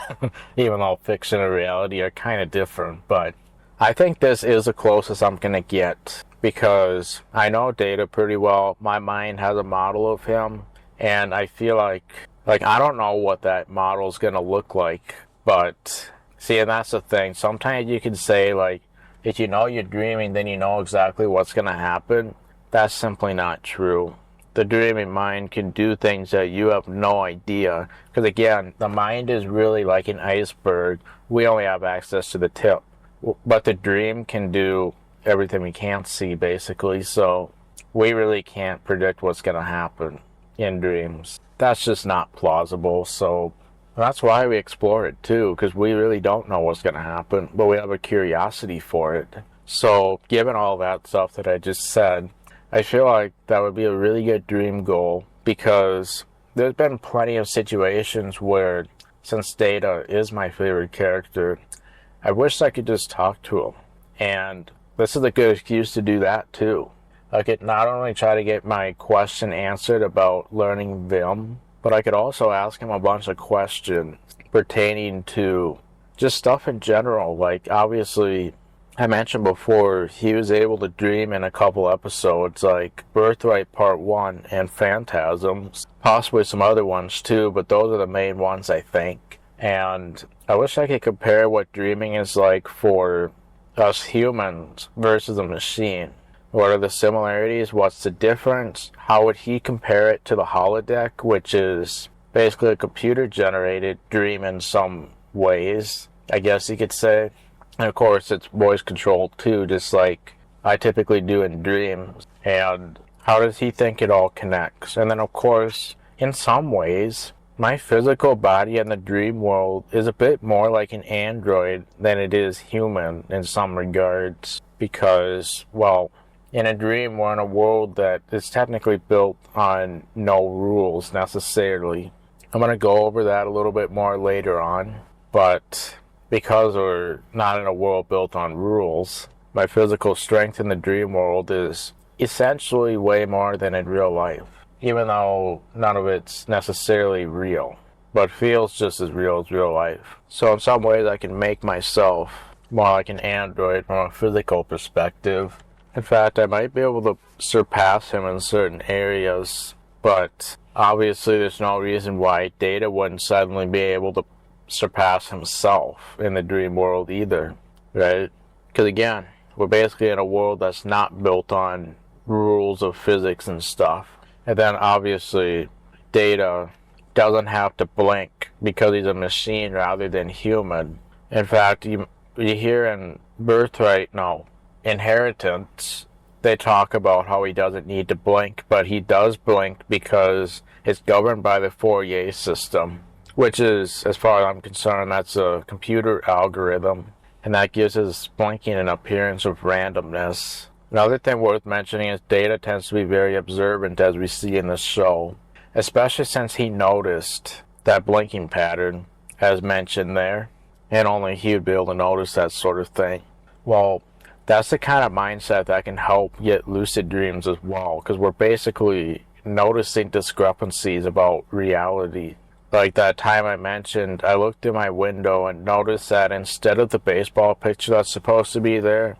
Speaker 1: even though fiction and reality are kind of different. But I think this is the closest I'm going to get, because I know data pretty well. My mind has a model of him, and I feel like I don't know what that model is going to look like. But, see, and that's the thing. Sometimes you can say, like, if you know you're dreaming, then you know exactly what's going to happen. That's simply not true. The dreaming mind can do things that you have no idea. Because again, the mind is really like an iceberg. We only have access to the tip. But the dream can do everything we can't see, basically. So we really can't predict what's going to happen in dreams. That's just not plausible. So that's why we explore it too, because we really don't know what's going to happen, but we have a curiosity for it. So given all that stuff that I just said, I feel like that would be a really good dream goal, because there's been plenty of situations where, since Data is my favorite character, I wish I could just talk to him. And this is a good excuse to do that too. I could not only try to get my question answered about learning Vim, but I could also ask him a bunch of questions pertaining to just stuff in general. Like, obviously, I mentioned before, he was able to dream in a couple episodes, like Birthright Part 1 and Phantasms. Possibly some other ones too, but those are the main ones, I think. And I wish I could compare what dreaming is like for us humans versus a machine. What are the similarities? What's the difference? How would he compare it to the holodeck, which is basically a computer-generated dream in some ways, I guess you could say. And of course, it's voice-controlled too, just like I typically do in dreams. And How does he think it all connects? And then, of course, in some ways, my physical body in the dream world is a bit more like an android than it is human in some regards. Because, well, in a dream, we're in a world that is technically built on no rules necessarily. I'm going to go over that a little bit more later on. But because we're not in a world built on rules, my physical strength in the dream world is essentially way more than in real life, even though none of it's necessarily real, but feels just as real as real life. So in some ways I can make myself more like an android from a physical perspective. In fact, I might be able to surpass him in certain areas, but obviously there's no reason why Data wouldn't suddenly be able to surpass himself in the dream world either, right? Because again, we're basically in a world that's not built on rules of physics and stuff. And then obviously Data doesn't have to blink because he's a machine rather than human. In fact, you hear in Inheritance, they talk about how he doesn't need to blink, but he does blink because it's governed by the Fourier system, which is, as far as I'm concerned, that's a computer algorithm, and that gives his blinking an appearance of randomness. Another thing worth mentioning is Data tends to be very observant, as we see in the show, especially since he noticed that blinking pattern, as mentioned there, and only he would be able to notice that sort of thing. Well, that's the kind of mindset that can help get lucid dreams as well, because we're basically noticing discrepancies about reality. Like that time I mentioned, I looked in my window and noticed that instead of the baseball picture that's supposed to be there,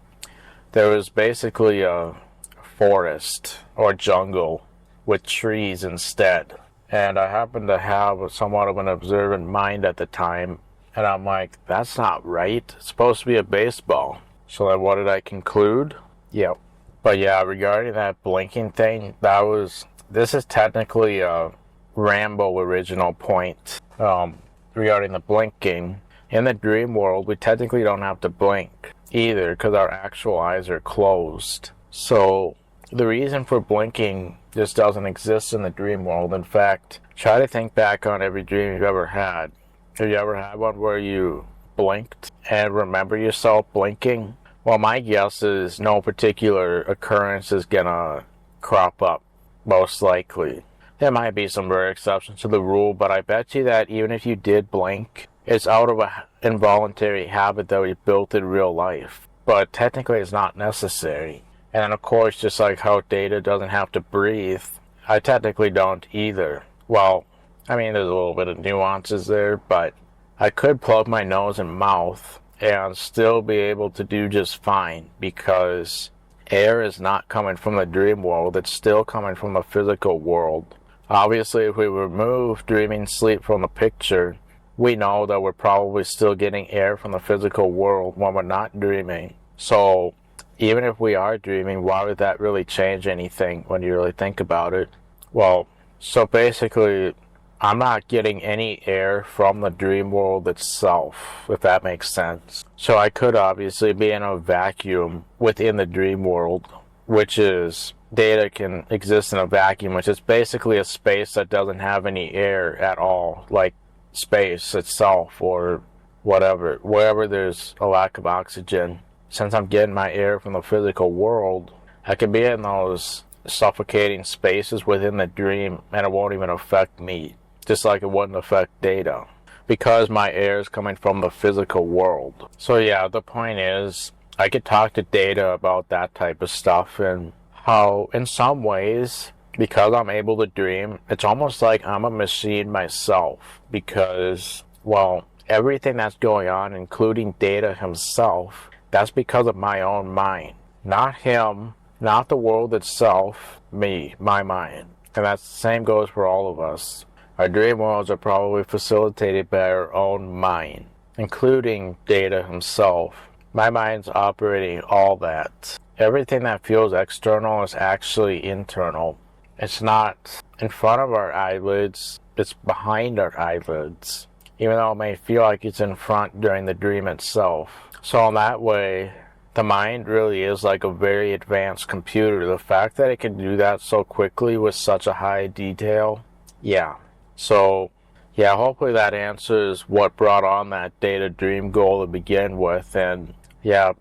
Speaker 1: there was basically a forest or jungle with trees instead. And I happened to have somewhat of an observant mind at the time, and I'm like, that's not right. It's supposed to be a baseball. So then what did I conclude? Yep. But yeah, regarding that blinking thing, this is technically a Rambo original point regarding the blinking. In the dream world, we technically don't have to blink either because our actual eyes are closed. So the reason for blinking just doesn't exist in the dream world. In fact, try to think back on every dream you've ever had. Have you ever had one where you blinked and remember yourself blinking? Well, my guess is no particular occurrence is gonna crop up, most likely. There might be some rare exceptions to the rule, but I bet you that even if you did blink, it's out of an involuntary habit that we built in real life. But technically it's not necessary. And then of course, just like how Data doesn't have to breathe, I technically don't either. Well, I mean, there's a little bit of nuances there, but I could plug my nose and mouth and still be able to do just fine because air is not coming from the dream world, it's still coming from the physical world. Obviously, if we remove dreaming sleep from the picture, we know that we're probably still getting air from the physical world when we're not dreaming. So even if we are dreaming, why would that really change anything when you really think about it? Well, so basically, I'm not getting any air from the dream world itself, if that makes sense. So I could obviously be in a vacuum within the dream world, which is Data can exist in a vacuum, which is basically a space that doesn't have any air at all, like space itself or whatever, wherever there's a lack of oxygen. Since I'm getting my air from the physical world, I can be in those suffocating spaces within the dream and it won't even affect me, just like it wouldn't affect Data, because my air is coming from the physical world. So yeah, the point is, I could talk to Data about that type of stuff and how, in some ways, because I'm able to dream, it's almost like I'm a machine myself, because, well, everything that's going on, including Data himself, that's because of my own mind. Not him, not the world itself, me, my mind. And that same goes for all of us. Our dream worlds are probably facilitated by our own mind, including Data himself. My mind's operating all that. Everything that feels external is actually internal. It's not in front of our eyelids, it's behind our eyelids, even though it may feel like it's in front during the dream itself. So in that way, the mind really is like a very advanced computer. The fact that it can do that so quickly with such a high detail, yeah. So, yeah, hopefully that answers what brought on that data dream goal to begin with. And yeah,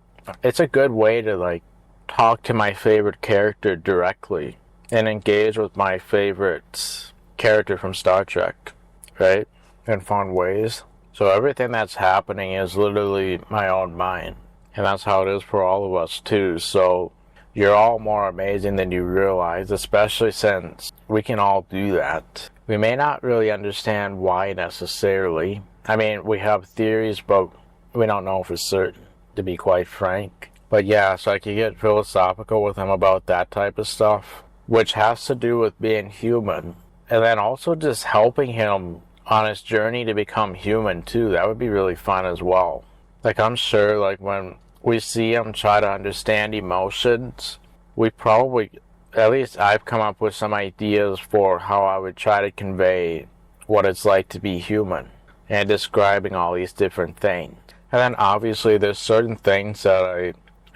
Speaker 1: it's a good way to like talk to my favorite character directly and engage with my favorite character from Star Trek, right? In fun ways. So everything that's happening is literally my own mind. And that's how it is for all of us too. So you're all more amazing than you realize, especially since we can all do that. We may not really understand why necessarily. I mean, we have theories, but we don't know for certain, to be quite frank. But yeah, so I could get philosophical with him about that type of stuff, which has to do with being human. And then also just helping him on his journey to become human too. That would be really fun as well. Like, I'm sure, like, when we see him try to understand emotions, we probably, at least I've come up with some ideas for how I would try to convey what it's like to be human and describing all these different things. And then obviously there's certain things that I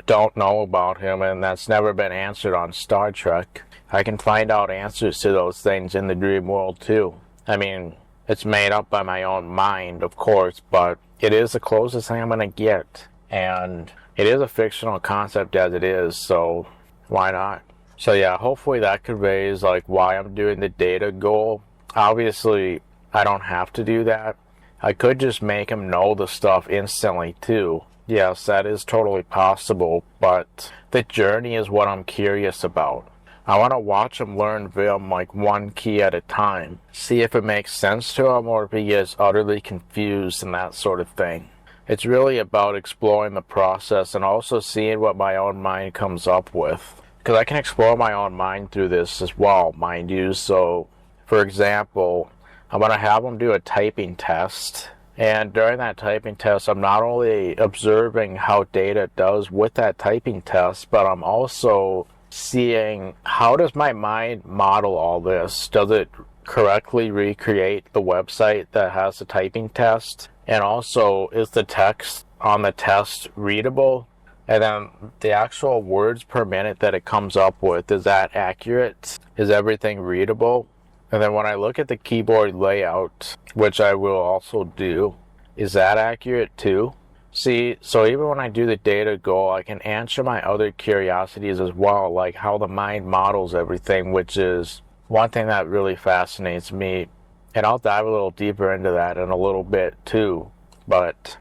Speaker 1: don't know about him and that's never been answered on Star Trek. I can find out answers to those things in the dream world too. I mean, it's made up by my own mind, of course, but it is the closest thing I'm going to get. And it is a fictional concept as it is, so why not? So yeah, hopefully that conveys like why I'm doing the data goal. Obviously, I don't have to do that. I could just make him know the stuff instantly too. Yes, that is totally possible, but the journey is what I'm curious about. I want to watch him learn Vim like one key at a time. See if it makes sense to him or if he gets utterly confused and that sort of thing. It's really about exploring the process and also seeing what my own mind comes up with. Because I can explore my own mind through this as well, mind you. So, for example, I'm going to have him do a typing test. And during that typing test, I'm not only observing how data does with that typing test, but I'm also seeing how does my mind model all this? Does it correctly recreate the website that has the typing test? And also, is the text on the test readable? And then the actual words per minute that it comes up with, is that accurate? Is everything readable? And then when I look at the keyboard layout, which I will also do, is that accurate too? See, so even when I do the data goal, I can answer my other curiosities as well, like how the mind models everything, which is one thing that really fascinates me. And I'll dive a little deeper into that in a little bit too. But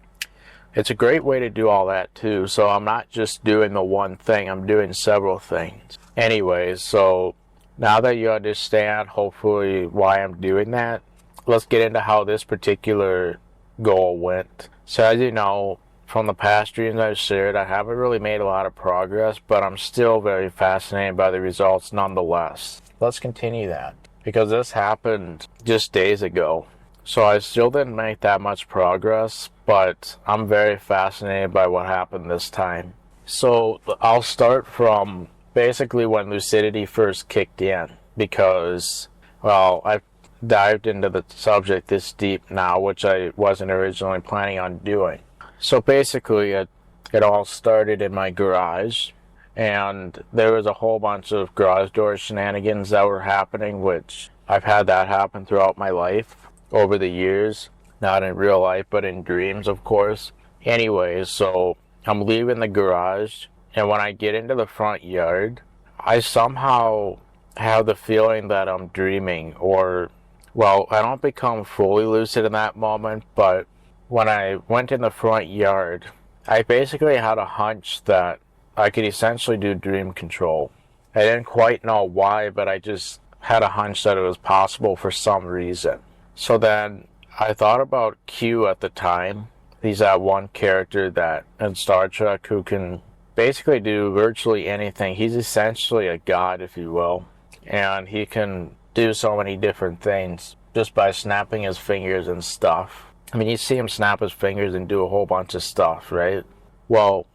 Speaker 1: it's a great way to do all that too. So I'm not just doing the one thing, I'm doing several things. Anyways, so now that you understand hopefully why I'm doing that, let's get into how this particular goal went. So as you know, from the past dreams I've shared, I haven't really made a lot of progress, but I'm still very fascinated by the results nonetheless. Let's continue that, because this happened just days ago. So I still didn't make that much progress, but I'm very fascinated by what happened this time. So I'll start from basically when lucidity first kicked in, because, well, I've dived into the subject this deep now, which I wasn't originally planning on doing. So basically, it all started in my garage, and there was a whole bunch of garage door shenanigans that were happening, which I've had that happen throughout my life over the years. Not in real life, but in dreams, of course. Anyways, so I'm leaving the garage, and when I get into the front yard, I somehow have the feeling that I'm dreaming, or, well, I don't become fully lucid in that moment, but when I went in the front yard, I basically had a hunch that I could essentially do dream control. I didn't quite know why, but I just had a hunch that it was possible for some reason. So then I thought about Q at the time. He's that one character that in Star Trek who can basically do virtually anything. He's essentially a god, if you will. And he can do so many different things just by snapping his fingers and stuff. I mean, you see him snap his fingers and do a whole bunch of stuff, right? Well,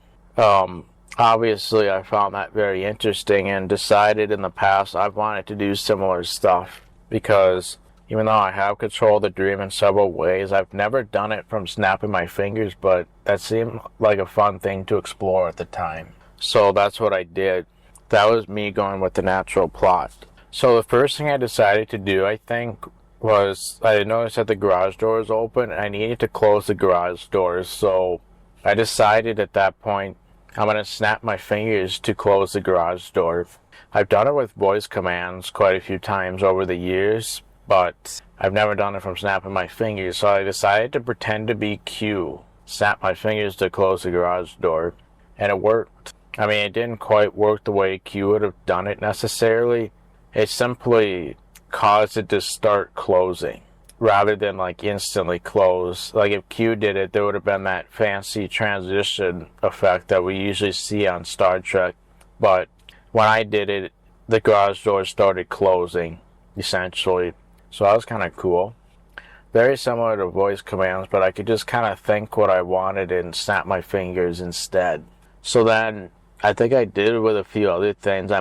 Speaker 1: obviously I found that very interesting and decided in the past I've wanted to do similar stuff, because Even though I have control of the dream in several ways, I've never done it from snapping my fingers, but that seemed like a fun thing to explore at the time. So that's what I did. That was me going with the natural plot. So the first thing I decided to do, I think, was I noticed that the garage door was open and I needed to close the garage doors. So I decided at that point I'm going to snap my fingers to close the garage door. I've done it with voice commands quite a few times over the years, but I've never done it from snapping my fingers. So I decided to pretend to be Q, snap my fingers to close the garage door, and it worked. I mean, it didn't quite work the way Q would have done it necessarily. It simply caused it to start closing rather than like instantly close. Like if Q did it, there would have been that fancy transition effect that we usually see on Star Trek. But when I did it, the garage door started closing, essentially. So that was kind of cool. Very similar to voice commands, but I could just kind of think what I wanted and snap my fingers instead. So then I think I did it with a few other things. I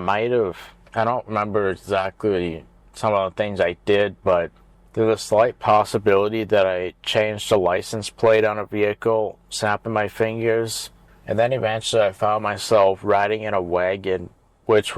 Speaker 1: don't remember exactly some of the things I did, but there's a slight possibility that I changed the license plate on a vehicle, snapping my fingers. And then eventually I found myself riding in a wagon, which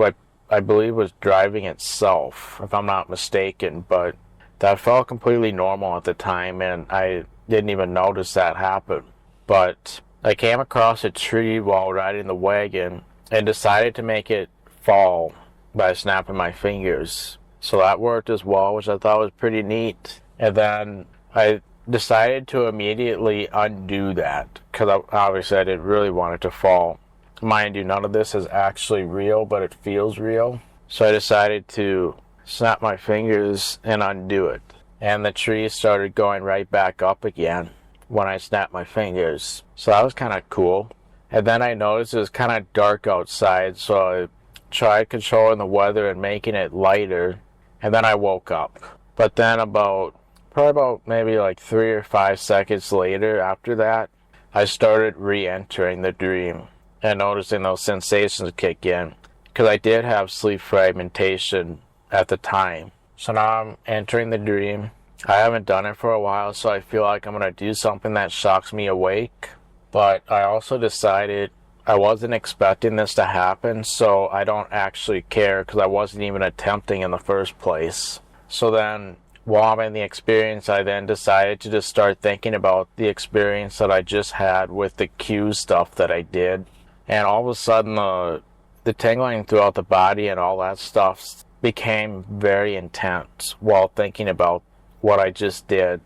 Speaker 1: I believe was driving itself, if I'm not mistaken. But that felt completely normal at the time, and I didn't even notice that happen. But I came across a tree while riding the wagon and decided to make it fall by snapping my fingers. So that worked as well, which I thought was pretty neat. And then I decided to immediately undo that, because obviously I didn't really want it to fall. Mind you, none of this is actually real, but it feels real. So I decided to snap my fingers and undo it. And the tree started going right back up again when I snapped my fingers. So that was kind of cool. And then I noticed it was kind of dark outside, so I tried controlling the weather and making it lighter, and then I woke up. But then probably about maybe like 3 or 5 seconds later after that, I started re-entering the dream and noticing those sensations kick in, because I did have sleep fragmentation at the time. So now I'm entering the dream. I haven't done it for a while, so I feel like I'm going to do something that shocks me awake. But I also decided I wasn't expecting this to happen, so I don't actually care, because I wasn't even attempting in the first place. So then, while I'm in the experience, I then decided to just start thinking about the experience that I just had with the Q stuff that I did. And all of a sudden, the tingling throughout the body and all that stuff became very intense while thinking about what I just did.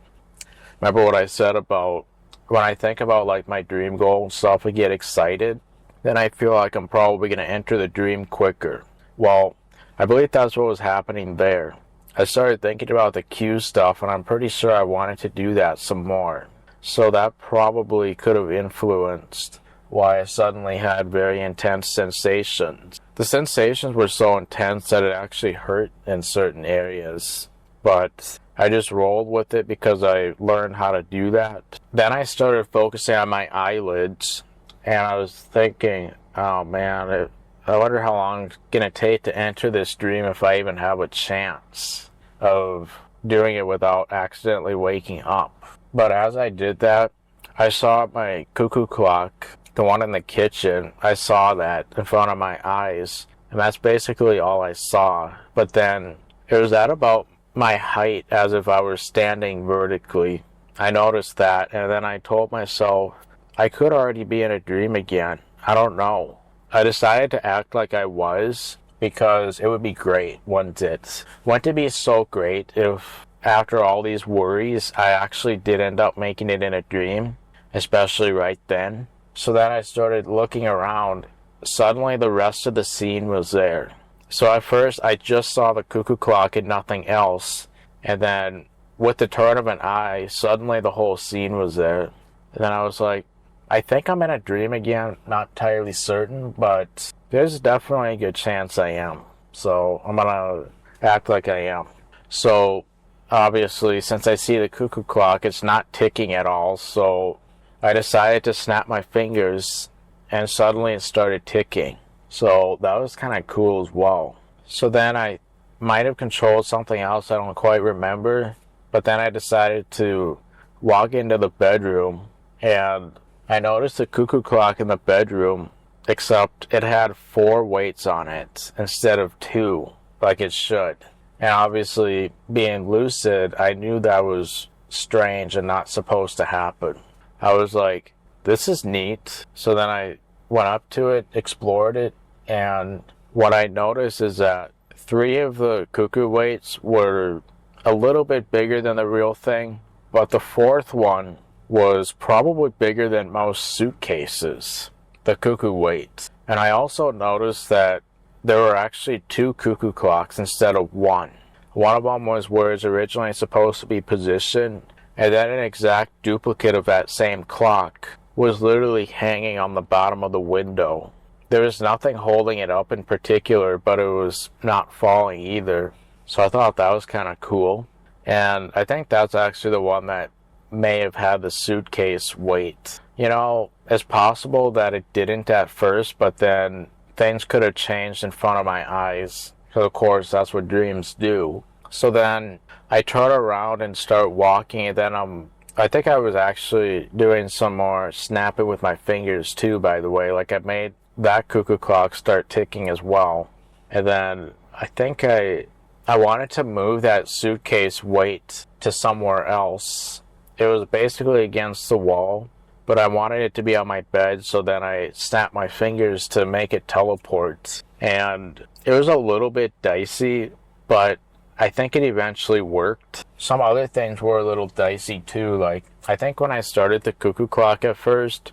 Speaker 1: Remember what I said about when I think about like my dream goal and stuff, I get excited. Then I feel like I'm probably going to enter the dream quicker. Well, I believe that's what was happening there. I started thinking about the Q stuff, and I'm pretty sure I wanted to do that some more. So that probably could have influenced why I suddenly had very intense sensations. The sensations were so intense that it actually hurt in certain areas. But I just rolled with it because I learned how to do that. Then I started focusing on my eyelids, and I was thinking, oh man, I wonder how long it's going to take to enter this dream if I even have a chance of doing it without accidentally waking up. But as I did that, I saw my cuckoo clock, the one in the kitchen. I saw that in front of my eyes, and that's basically all I saw. But then it was at about my height, as if I were standing vertically. I noticed that, and then I told myself I could already be in a dream again. I don't know. I decided to act like I was, because it would be great, wouldn't it? Wouldn't it be so great if after all these worries I actually did end up making it in a dream, especially right then? So then I started looking around. Suddenly the rest of the scene was there. So at first I just saw the cuckoo clock and nothing else, and then with the turn of an eye, suddenly the whole scene was there. And then I was like, I think I'm in a dream again, not entirely certain, but there's definitely a good chance I am. So I'm gonna act like I am. So obviously, since I see the cuckoo clock, it's not ticking at all, so I decided to snap my fingers, and suddenly it started ticking. So that was kind of cool as well. So then I might have controlled something else I don't quite remember. But then I decided to walk into the bedroom, and I noticed the cuckoo clock in the bedroom, except it had 4 weights on it instead of 2, like it should. And obviously, being lucid, I knew that was strange and not supposed to happen. I was like, this is neat. So then I went up to it, explored it, and what I noticed is that 3 of the cuckoo weights were a little bit bigger than the real thing, but the 4th one was probably bigger than most suitcases, the cuckoo weight. And I also noticed that there were actually 2 cuckoo clocks instead of 1. One of them was where it's originally supposed to be positioned, and then an exact duplicate of that same clock was literally hanging on the bottom of the window. There was nothing holding it up in particular, but it was not falling either. So I thought that was kind of cool. And I think that's actually the one that may have had the suitcase weight. You know, it's possible that it didn't at first, but then things could have changed in front of my eyes. So of course, that's what dreams do. So then I turn around and start walking, and then I think I was actually doing some more snapping with my fingers too, by the way. Like I made that cuckoo clock start ticking as well. And then I think I wanted to move that suitcase weight to somewhere else. It was basically against the wall, but I wanted it to be on my bed, so then I snapped my fingers to make it teleport. And it was a little bit dicey, but I think it eventually worked. Some other things were a little dicey too. Like, I think when I started the cuckoo clock at first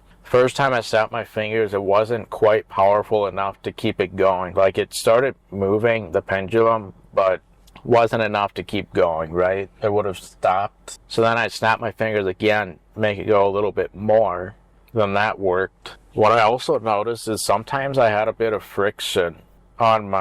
Speaker 1: time I snapped my fingers, it wasn't quite powerful enough to keep it going. Like, it started moving, the pendulum, but wasn't enough to keep going, right? It would have stopped. So then I snapped my fingers again, make it go a little bit more. Then that worked. What I also noticed is sometimes I had a bit of friction on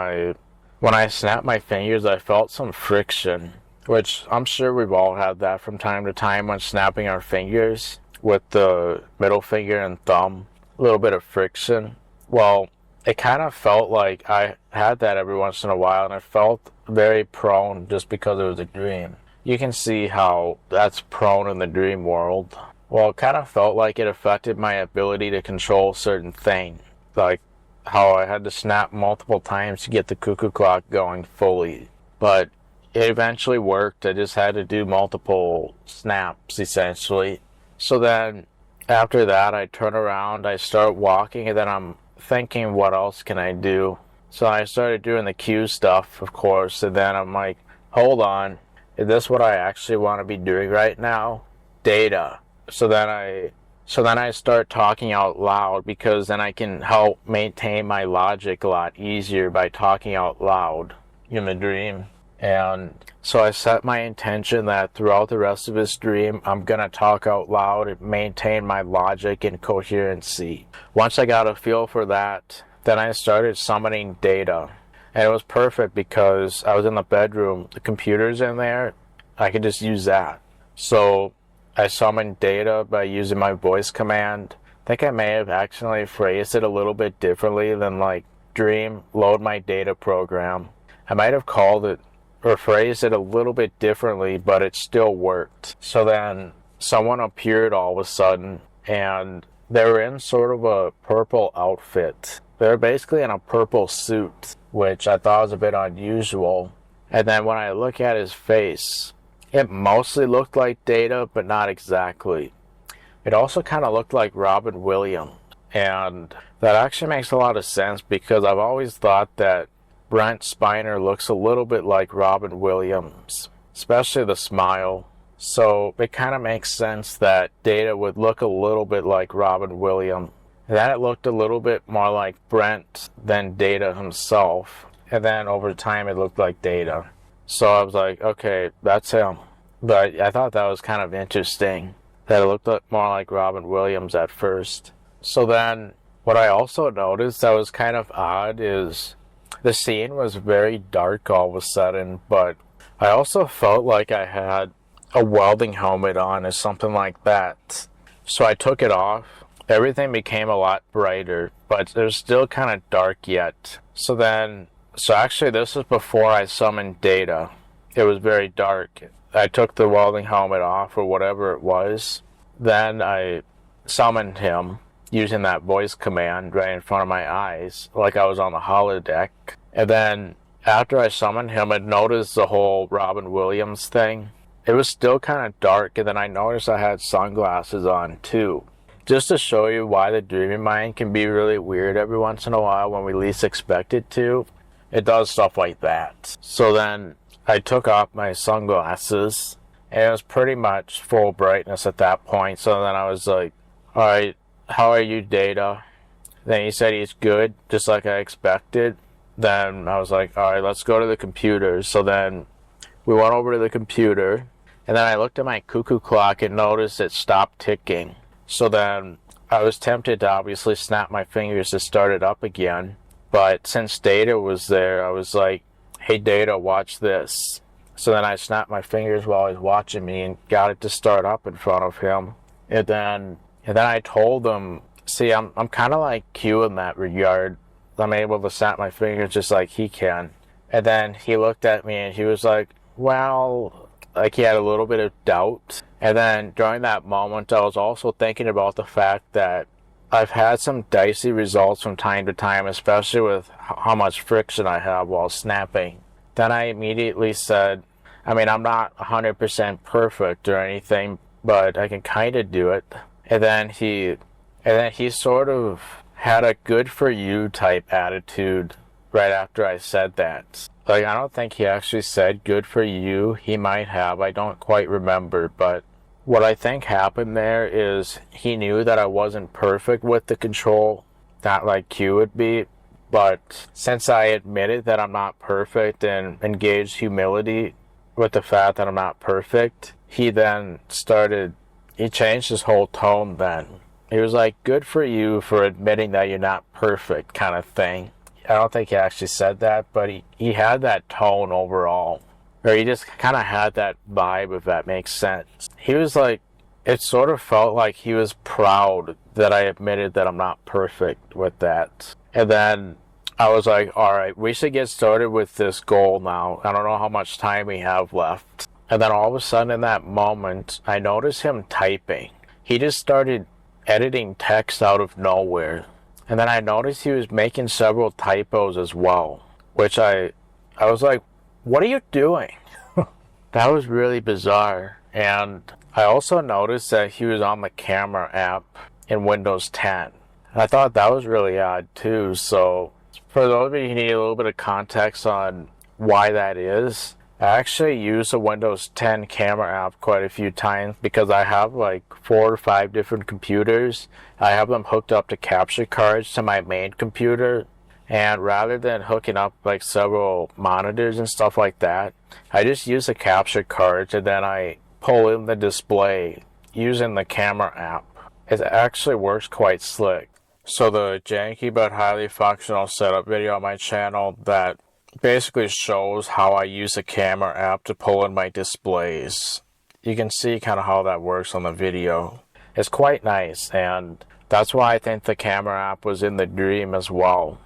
Speaker 1: when I snapped my fingers, I felt some friction, which I'm sure we've all had that from time to time when snapping our fingers with the middle finger and thumb, a little bit of friction. Well, it kind of felt like I had that every once in a while, and it felt very prone just because it was a dream. You can see how that's prone in the dream world. Well, it kind of felt like it affected my ability to control certain things, like how I had to snap multiple times to get the cuckoo clock going fully. But it eventually worked. I just had to do multiple snaps, essentially. So then, after that, I turn around, I start walking, and then I'm thinking, what else can I do? So I started doing the cue stuff, of course, and then I'm like, hold on, is this what I actually want to be doing right now? Data. So then I start talking out loud, because then I can help maintain my logic a lot easier by talking out loud in the dream. And so I set my intention that throughout the rest of this dream, I'm going to talk out loud and maintain my logic and coherency. Once I got a feel for that, then I started summoning data. And it was perfect because I was in the bedroom, the computer's in there, I could just use that. So I summoned data by using my voice command. I think I may have accidentally phrased it a little bit differently than like dream, load my data program. I might have called it or phrased it a little bit differently, but it still worked. So then someone appeared all of a sudden, and they were in sort of a purple outfit. They were basically in a purple suit, which I thought was a bit unusual. And then when I look at his face, it mostly looked like Data, but not exactly. It also kind of looked like Robin Williams. And that actually makes a lot of sense, because I've always thought that Brent Spiner looks a little bit like Robin Williams, especially the smile. So it kind of makes sense that Data would look a little bit like Robin Williams. And then it looked a little bit more like Brent than Data himself. And then over time it looked like Data. So I was like, okay, that's him. But I thought that was kind of interesting, that it looked more like Robin Williams at first. So then what I also noticed that was kind of odd is the scene was very dark all of a sudden, but I also felt like I had a welding helmet on or something like that. So I took it off. Everything became a lot brighter, but it was still kind of dark yet. So then So actually this was before I summoned Data. It was very dark. I took the welding helmet off or whatever it was. Then I summoned him using that voice command right in front of my eyes, like I was on the holodeck. And then after I summoned him, I noticed the whole Robin Williams thing. It was still kind of dark, and then I noticed I had sunglasses on too. Just to show you why the dreaming mind can be really weird every once in a while when we least expect it to. It does stuff like that. So then I took off my sunglasses, and it was pretty much full brightness at that point. So then I was like, alright, how are you, Data? Then he said he's good, just like I expected. Then I was like, alright, let's go to the computer. So then we went over to the computer, and then I looked at my cuckoo clock and noticed it stopped ticking. So then I was tempted to obviously snap my fingers to start it up again. But since Data was there, I was like, hey Data, watch this. So then I snapped my fingers while he was watching me and got it to start up in front of him. And then I told him, see, I'm kind of like Q in that regard. I'm able to snap my fingers just like he can. And then he looked at me and he was like, well, like he had a little bit of doubt. And then during that moment, I was also thinking about the fact that I've had some dicey results from time to time, especially with how much friction I have while snapping. Then I immediately said, I mean, I'm not 100% perfect or anything, but I can kind of do it. And then he sort of had a good for you type attitude right after I said that. Like, I don't think he actually said good for you. He might have. I don't quite remember, but what I think happened there is he knew that I wasn't perfect with the control, not like Q would be, but since I admitted that I'm not perfect and engaged humility with the fact that I'm not perfect, he changed his whole tone then. He was like, good for you for admitting that you're not perfect kind of thing. I don't think he actually said that, but he had that tone overall. Or he just kind of had that vibe, if that makes sense. He was like, it sort of felt like he was proud that I admitted that I'm not perfect with that. And then I was like, alright, we should get started with this goal now. I don't know how much time we have left. And then all of a sudden in that moment, I noticed him typing. He just started editing text out of nowhere. And then I noticed he was making several typos as well. Which I was like, what are you doing? That was really bizarre. And I also noticed that he was on the camera app in Windows 10. And I thought that was really odd too. So for those of you who need a little bit of context on why that is, I actually use the Windows 10 camera app quite a few times because I have like 4 or 5 different computers. I have them hooked up to capture cards to my main computer. And rather than hooking up like several monitors and stuff like that, I just use the capture cards and then I pull in the display using the camera app. It actually works quite slick. So the janky but highly functional setup video on my channel that basically shows how I use the camera app to pull in my displays. You can see kind of how that works on the video. It's quite nice, and that's why I think the camera app was in the dream as well.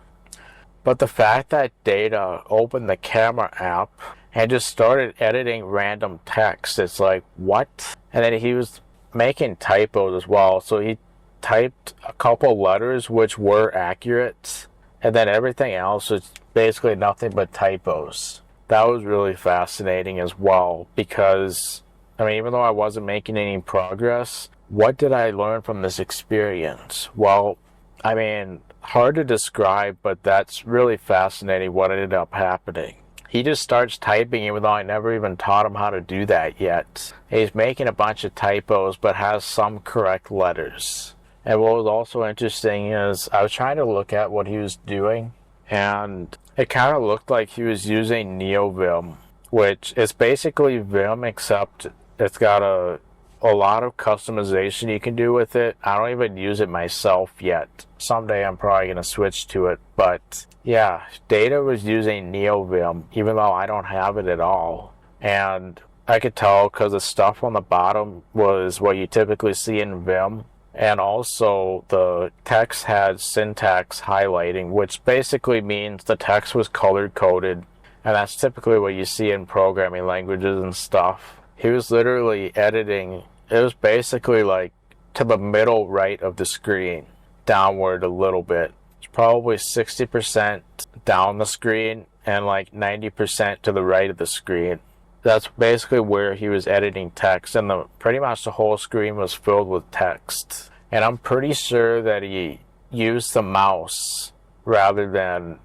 Speaker 1: But the fact that Data opened the camera app and just started editing random text, it's like, what? And then he was making typos as well. So he typed a couple letters which were accurate, and then everything else was basically nothing but typos. That was really fascinating as well because, I mean, even though I wasn't making any progress, what did I learn from this experience? Well, I mean, hard to describe, but that's really fascinating what ended up happening. He just starts typing even though I never even taught him how to do that yet. He's making a bunch of typos but has some correct letters. And what was also interesting is I was trying to look at what he was doing, and it kind of looked like he was using NeoVim, which is basically Vim except it's got a lot of customization you can do with it. I don't even use it myself yet. Someday I'm probably going to switch to it. But yeah, Data was using NeoVim, even though I don't have it at all. And I could tell because the stuff on the bottom was what you typically see in Vim. And also the text had syntax highlighting, which basically means the text was color coded. And that's typically what you see in programming languages and stuff. He was literally editing. It was basically like to the middle right of the screen, downward a little bit. It's probably 60% down the screen and like 90% to the right of the screen. That's basically where he was editing text, and pretty much the whole screen was filled with text. And I'm pretty sure that he used the mouse rather than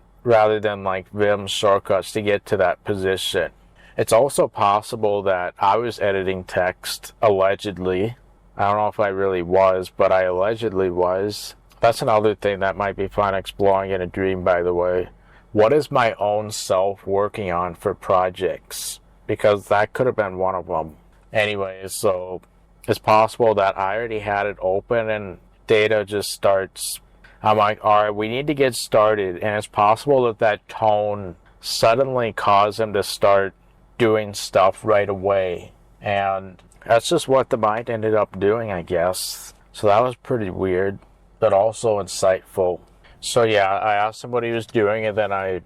Speaker 1: like Vim shortcuts to get to that position. It's also possible that I was editing text, allegedly. I don't know if I really was, but I allegedly was. That's another thing that might be fun exploring in a dream, by the way. What is my own self working on for projects? Because that could have been one of them. Anyways, so it's possible that I already had it open and data just starts. I'm like, alright, we need to get started. And it's possible that tone suddenly caused him to start doing stuff right away. And that's just what the mind ended up doing, I guess. So that was pretty weird, but also insightful. So yeah, I asked him what he was doing, and then I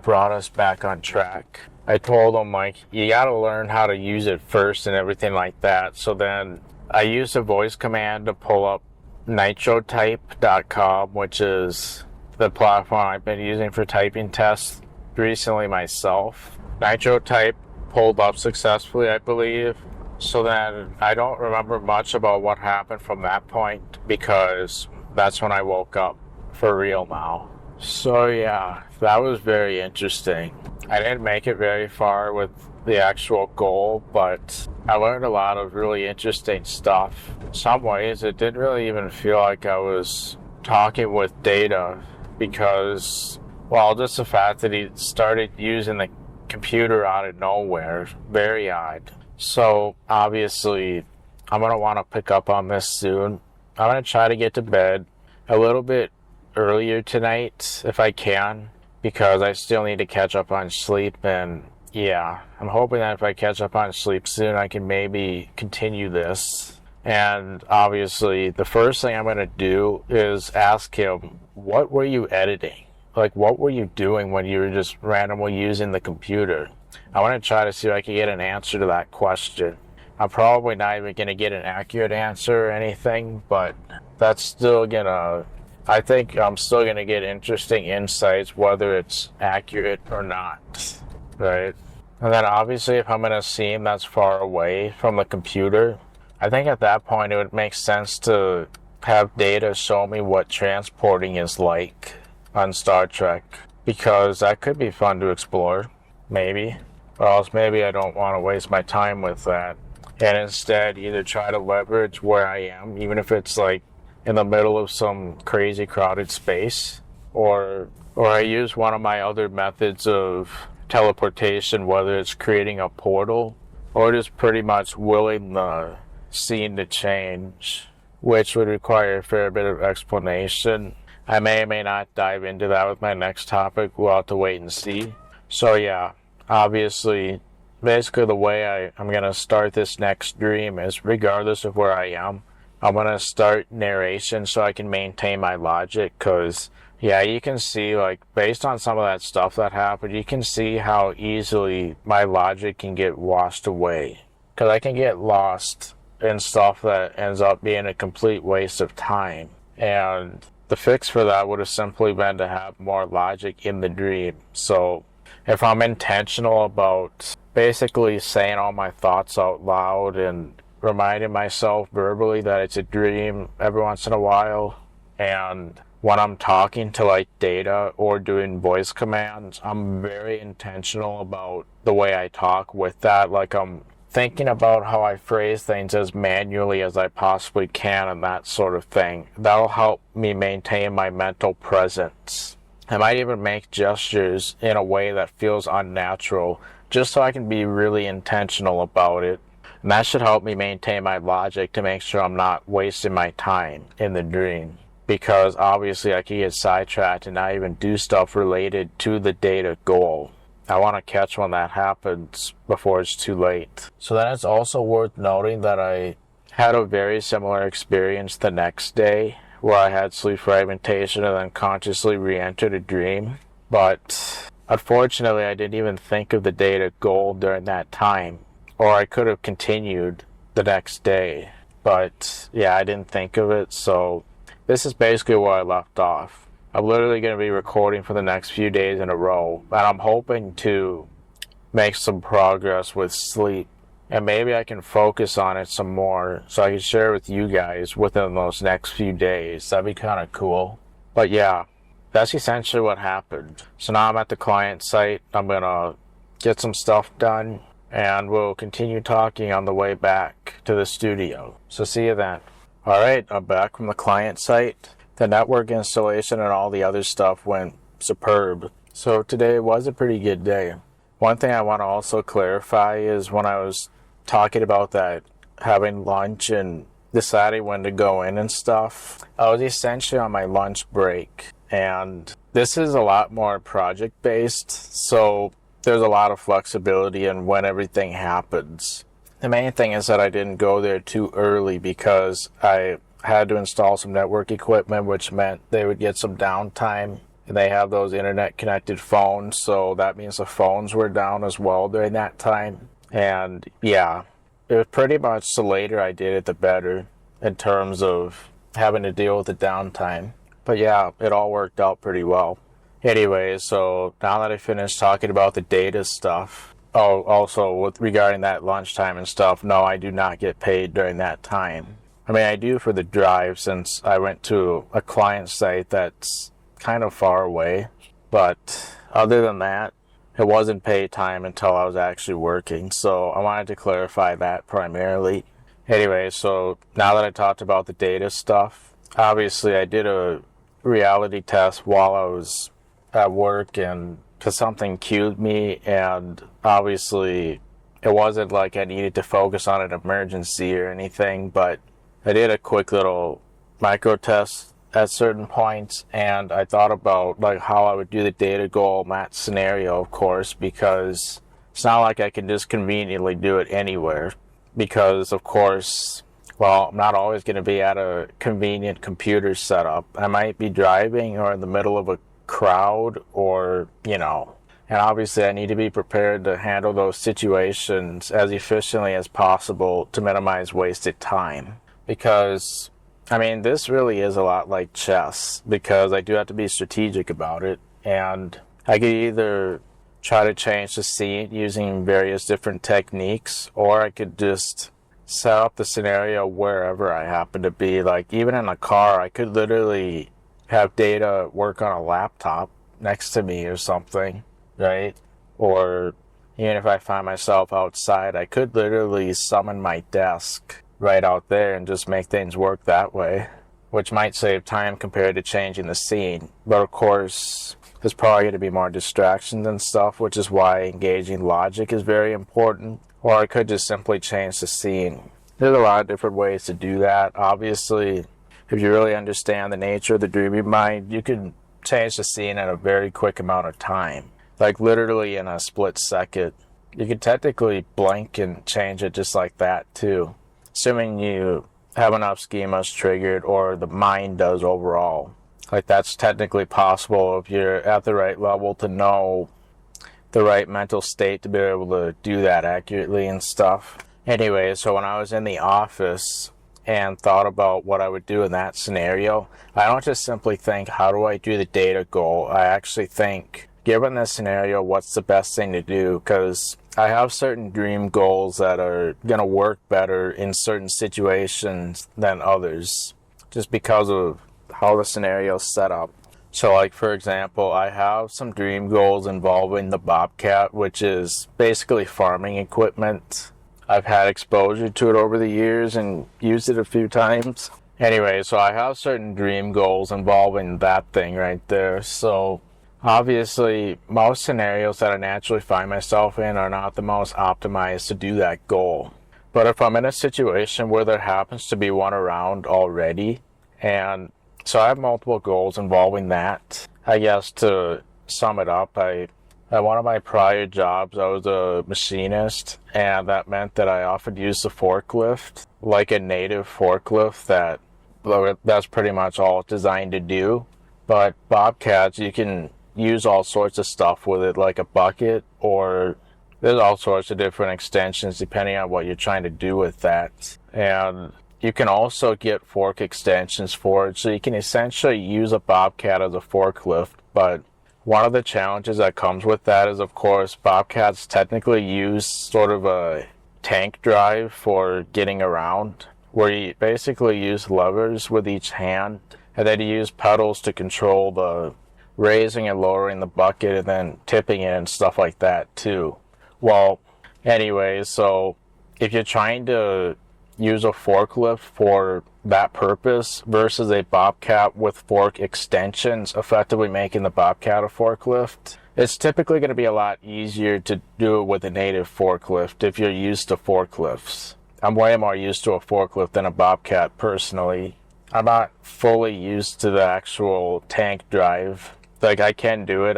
Speaker 1: brought us back on track. I told him, like, you gotta learn how to use it first and everything like that. So then I used a voice command to pull up nitrotype.com, which is the platform I've been using for typing tests recently myself. Nitrotype pulled up successfully, I believe. So then I don't remember much about what happened from that point, because that's when I woke up for real now. So yeah, that was very interesting. I didn't make it very far with the actual goal, but I learned a lot of really interesting stuff. In some ways, it didn't really even feel like I was talking with data, because, well, just the fact that he started using the computer out of nowhere, very odd. So obviously, I'm going to want to pick up on this soon. I'm going to try to get to bed a little bit earlier tonight if I can, because I still need to catch up on sleep. And yeah, I'm hoping that if I catch up on sleep soon, I can maybe continue this. And obviously, the first thing I'm going to do is ask him, what were you editing? Like, what were you doing when you were just randomly using the computer? I want to try to see if I can get an answer to that question. I'm probably not even going to get an accurate answer or anything, but that's still going to, I think I'm still going to get interesting insights, whether it's accurate or not, right? And then obviously if I'm going to see him that's far away from the computer, I think at that point it would make sense to have data show me what transporting is like on Star Trek, because that could be fun to explore, maybe. Or else maybe I don't want to waste my time with that, and instead either try to leverage where I am, even if it's like in the middle of some crazy crowded space, or I use one of my other methods of teleportation, whether it's creating a portal or just pretty much willing the scene to change, which would require a fair bit of explanation. I may or may not dive into that with my next topic. We'll have to wait and see. So yeah, obviously, basically the way I'm going to start this next dream is, regardless of where I am, I'm going to start narration so I can maintain my logic, because yeah, you can see, like, based on some of that stuff that happened, you can see how easily my logic can get washed away, because I can get lost in stuff that ends up being a complete waste of time. And the fix for that would have simply been to have more logic in the dream. So if I'm intentional about basically saying all my thoughts out loud and reminding myself verbally that it's a dream every once in a while, and when I'm talking to like data or doing voice commands, I'm very intentional about the way I talk with that. Like, I'm thinking about how I phrase things as manually as I possibly can and that sort of thing. That'll help me maintain my mental presence. I might even make gestures in a way that feels unnatural, just so I can be really intentional about it. And that should help me maintain my logic to make sure I'm not wasting my time in the dream. Because obviously I can get sidetracked and not even do stuff related to the data goal. I want to catch when that happens before it's too late. So then it's also worth noting that I had a very similar experience the next day where I had sleep fragmentation and then consciously re-entered a dream. But unfortunately, I didn't even think of the data goal during that time, or I could have continued the next day. But yeah, I didn't think of it, so this is basically where I left off. I'm literally going to be recording for the next few days in a row, and I'm hoping to make some progress with sleep. And maybe I can focus on it some more so I can share with you guys within those next few days. That'd be kind of cool. But yeah, that's essentially what happened. So now I'm at the client site. I'm going to get some stuff done, and we'll continue talking on the way back to the studio. So see you then. Alright, I'm back from the client site. The network installation and all the other stuff went superb. So today was a pretty good day. One thing I want to also clarify is when I was talking about that having lunch and deciding when to go in and stuff, I was essentially on my lunch break, and this is a lot more project based, so there's a lot of flexibility in when everything happens. The main thing is that I didn't go there too early because I had to install some network equipment, which meant they would get some downtime. And they have those internet connected phones, so that means the phones were down as well during that time. And yeah, it was pretty much the later I did it, the better in terms of having to deal with the downtime. But yeah, it all worked out pretty well. Anyway, so now that I finished talking about the data stuff, also regarding that lunchtime and stuff, no, I do not get paid during that time. I mean, I do for the drive since I went to a client site that's kind of far away, but other than that, it wasn't paid time until I was actually working, so I wanted to clarify that primarily. Anyway, so now that I talked about the data stuff, obviously I did a reality test while I was at work, and because something cued me, and obviously it wasn't like I needed to focus on an emergency or anything, but I did a quick little micro test at certain points, and I thought about like how I would do the data goal in that scenario, of course, because it's not like I can just conveniently do it anywhere, because of course, well, I'm not always going to be at a convenient computer setup. I might be driving or in the middle of a crowd, or and obviously I need to be prepared to handle those situations as efficiently as possible to minimize wasted time. Because I mean, this really is a lot like chess, because I do have to be strategic about it, and I could either try to change the scene using various different techniques, or I could just set up the scenario wherever I happen to be. Like, even in a car, I could literally have data work on a laptop next to me or something, right? Or even if I find myself outside, I could literally summon my desk right out there and just make things work that way, which might save time compared to changing the scene. But of course, there's probably going to be more distractions and stuff, which is why engaging logic is very important. Or I could just simply change the scene. There's a lot of different ways to do that. Obviously, if you really understand the nature of the dreaming mind, you can change the scene in a very quick amount of time. Like literally in a split second. You can technically blink and change it just like that too, assuming you have enough schemas triggered, or the mind does overall. Like, that's technically possible if you're at the right level to know the right mental state to be able to do that accurately and stuff. Anyway, so when I was in the office and thought about what I would do in that scenario, I don't just simply think, how do I do the data goal? I actually think, given this scenario, what's the best thing to do? Because I have certain dream goals that are going to work better in certain situations than others, just because of how the scenario is set up. So, like, for example, I have some dream goals involving the Bobcat, which is basically farming equipment. I've had exposure to it over the years and used it a few times. Anyway, so I have certain dream goals involving that thing right there. So obviously, most scenarios that I naturally find myself in are not the most optimized to do that goal. But if I'm in a situation where there happens to be one around already, and so I have multiple goals involving that, I guess to sum it up, at one of my prior jobs, I was a machinist, and that meant that I often used the forklift like a native forklift that's pretty much all it's designed to do. But bobcats, you can use all sorts of stuff with it, like a bucket, or there's all sorts of different extensions depending on what you're trying to do with that. And you can also get fork extensions for it, so you can essentially use a bobcat as a forklift. But one of the challenges that comes with that is, of course, bobcats technically use sort of a tank drive for getting around, where you basically use levers with each hand, and then you use pedals to control the raising and lowering the bucket and then tipping it and stuff like that too. Well, anyways, so if you're trying to use a forklift for that purpose versus a bobcat with fork extensions, effectively making the bobcat a forklift, it's typically going to be a lot easier to do it with a native forklift if you're used to forklifts. I'm way more used to a forklift than a bobcat personally. I'm not fully used to the actual tank drive. Like, I can do it,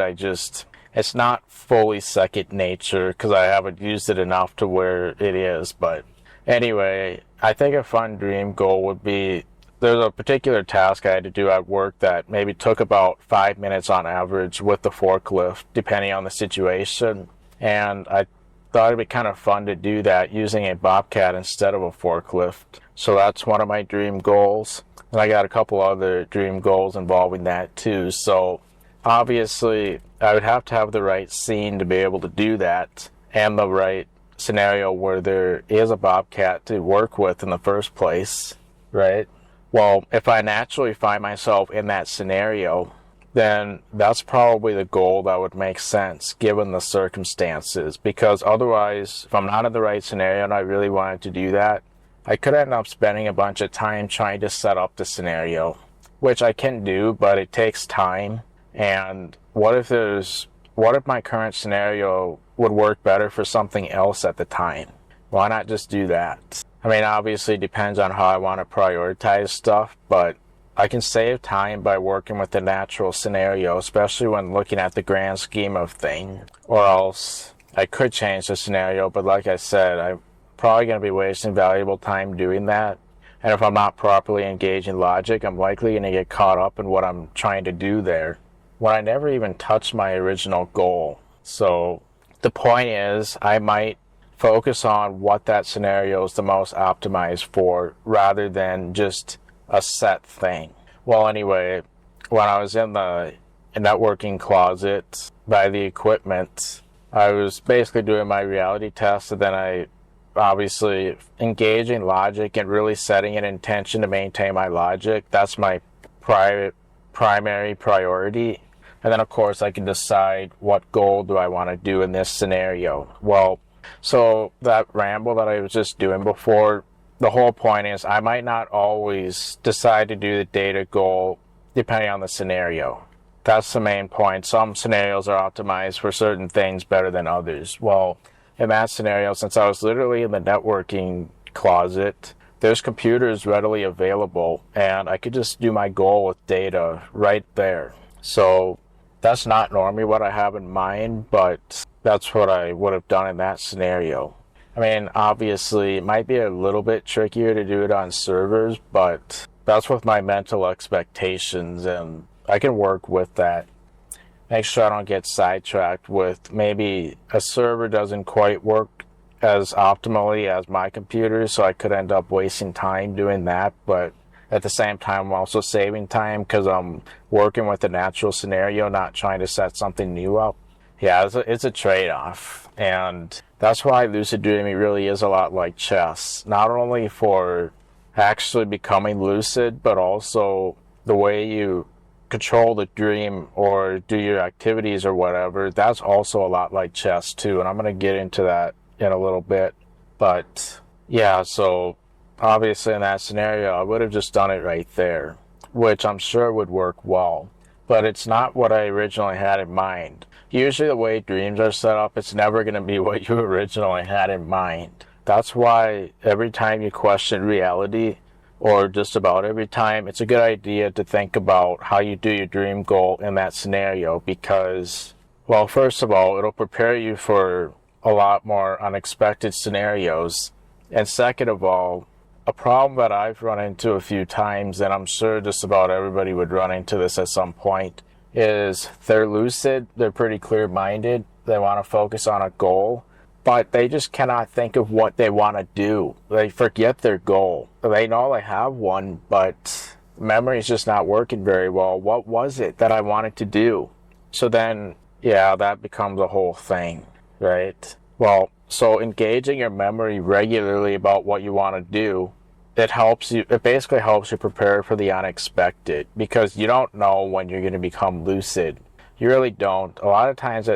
Speaker 1: it's not fully second nature because I haven't used it enough to where it is. But anyway, I think a fun dream goal would be, there's a particular task I had to do at work that maybe took about 5 minutes on average with the forklift, depending on the situation. And I thought it'd be kind of fun to do that using a bobcat instead of a forklift. So that's one of my dream goals. And I got a couple other dream goals involving that too. So obviously, I would have to have the right scene to be able to do that, and the right scenario where there is a bobcat to work with in the first place, right? Well, if I naturally find myself in that scenario, then that's probably the goal that would make sense given the circumstances. Because otherwise, if I'm not in the right scenario and I really wanted to do that, I could end up spending a bunch of time trying to set up the scenario, which I can do, but it takes time. And what if my current scenario would work better for something else at the time? Why not just do that? I mean, obviously it depends on how I want to prioritize stuff, but I can save time by working with the natural scenario, especially when looking at the grand scheme of things. Or else I could change the scenario, but like I said, I'm probably going to be wasting valuable time doing that. And if I'm not properly engaged in logic, I'm likely going to get caught up in what I'm trying to do there, when I never even touched my original goal. So the point is, I might focus on what that scenario is the most optimized for, rather than just a set thing. Well, anyway, when I was in the networking closet by the equipment, I was basically doing my reality test, and then I obviously engaging logic and really setting an intention to maintain my logic. That's my primary priority. And then, of course, I can decide what goal do I want to do in this scenario. Well, so that ramble that I was just doing before, the whole point is I might not always decide to do the data goal depending on the scenario. That's the main point. Some scenarios are optimized for certain things better than others. Well, in that scenario, since I was literally in the networking closet, there's computers readily available, and I could just do my goal with data right there. So that's not normally what I have in mind, but that's what I would have done in that scenario. I mean, obviously, it might be a little bit trickier to do it on servers, but that's with my mental expectations, and I can work with that. Make sure I don't get sidetracked with maybe a server doesn't quite work as optimally as my computer, so I could end up wasting time doing that, but at the same time, I'm also saving time because I'm working with a natural scenario, not trying to set something new up. Yeah, it's a trade-off, and that's why lucid dreaming really is a lot like chess, not only for actually becoming lucid, but also the way you control the dream or do your activities or whatever. That's also a lot like chess too, and I'm going to get into that in a little bit. But yeah, so obviously in that scenario, I would have just done it right there, which I'm sure would work well. But it's not what I originally had in mind. Usually the way dreams are set up, it's never going to be what you originally had in mind. That's why every time you question reality, or just about every time, it's a good idea to think about how you do your dream goal in that scenario, because, well, first of all, it'll prepare you for a lot more unexpected scenarios. And second of all, a problem that I've run into a few times, and I'm sure just about everybody would run into this at some point, is they're lucid, they're pretty clear-minded, they want to focus on a goal, but they just cannot think of what they want to do. They forget their goal. They know they have one, but memory's just not working very well. What was it that I wanted to do? So then, yeah, that becomes a whole thing, right? Well, so engaging your memory regularly about what you want to do, it basically helps you prepare for the unexpected, because you don't know when you're going to become lucid. You really don't. A lot of times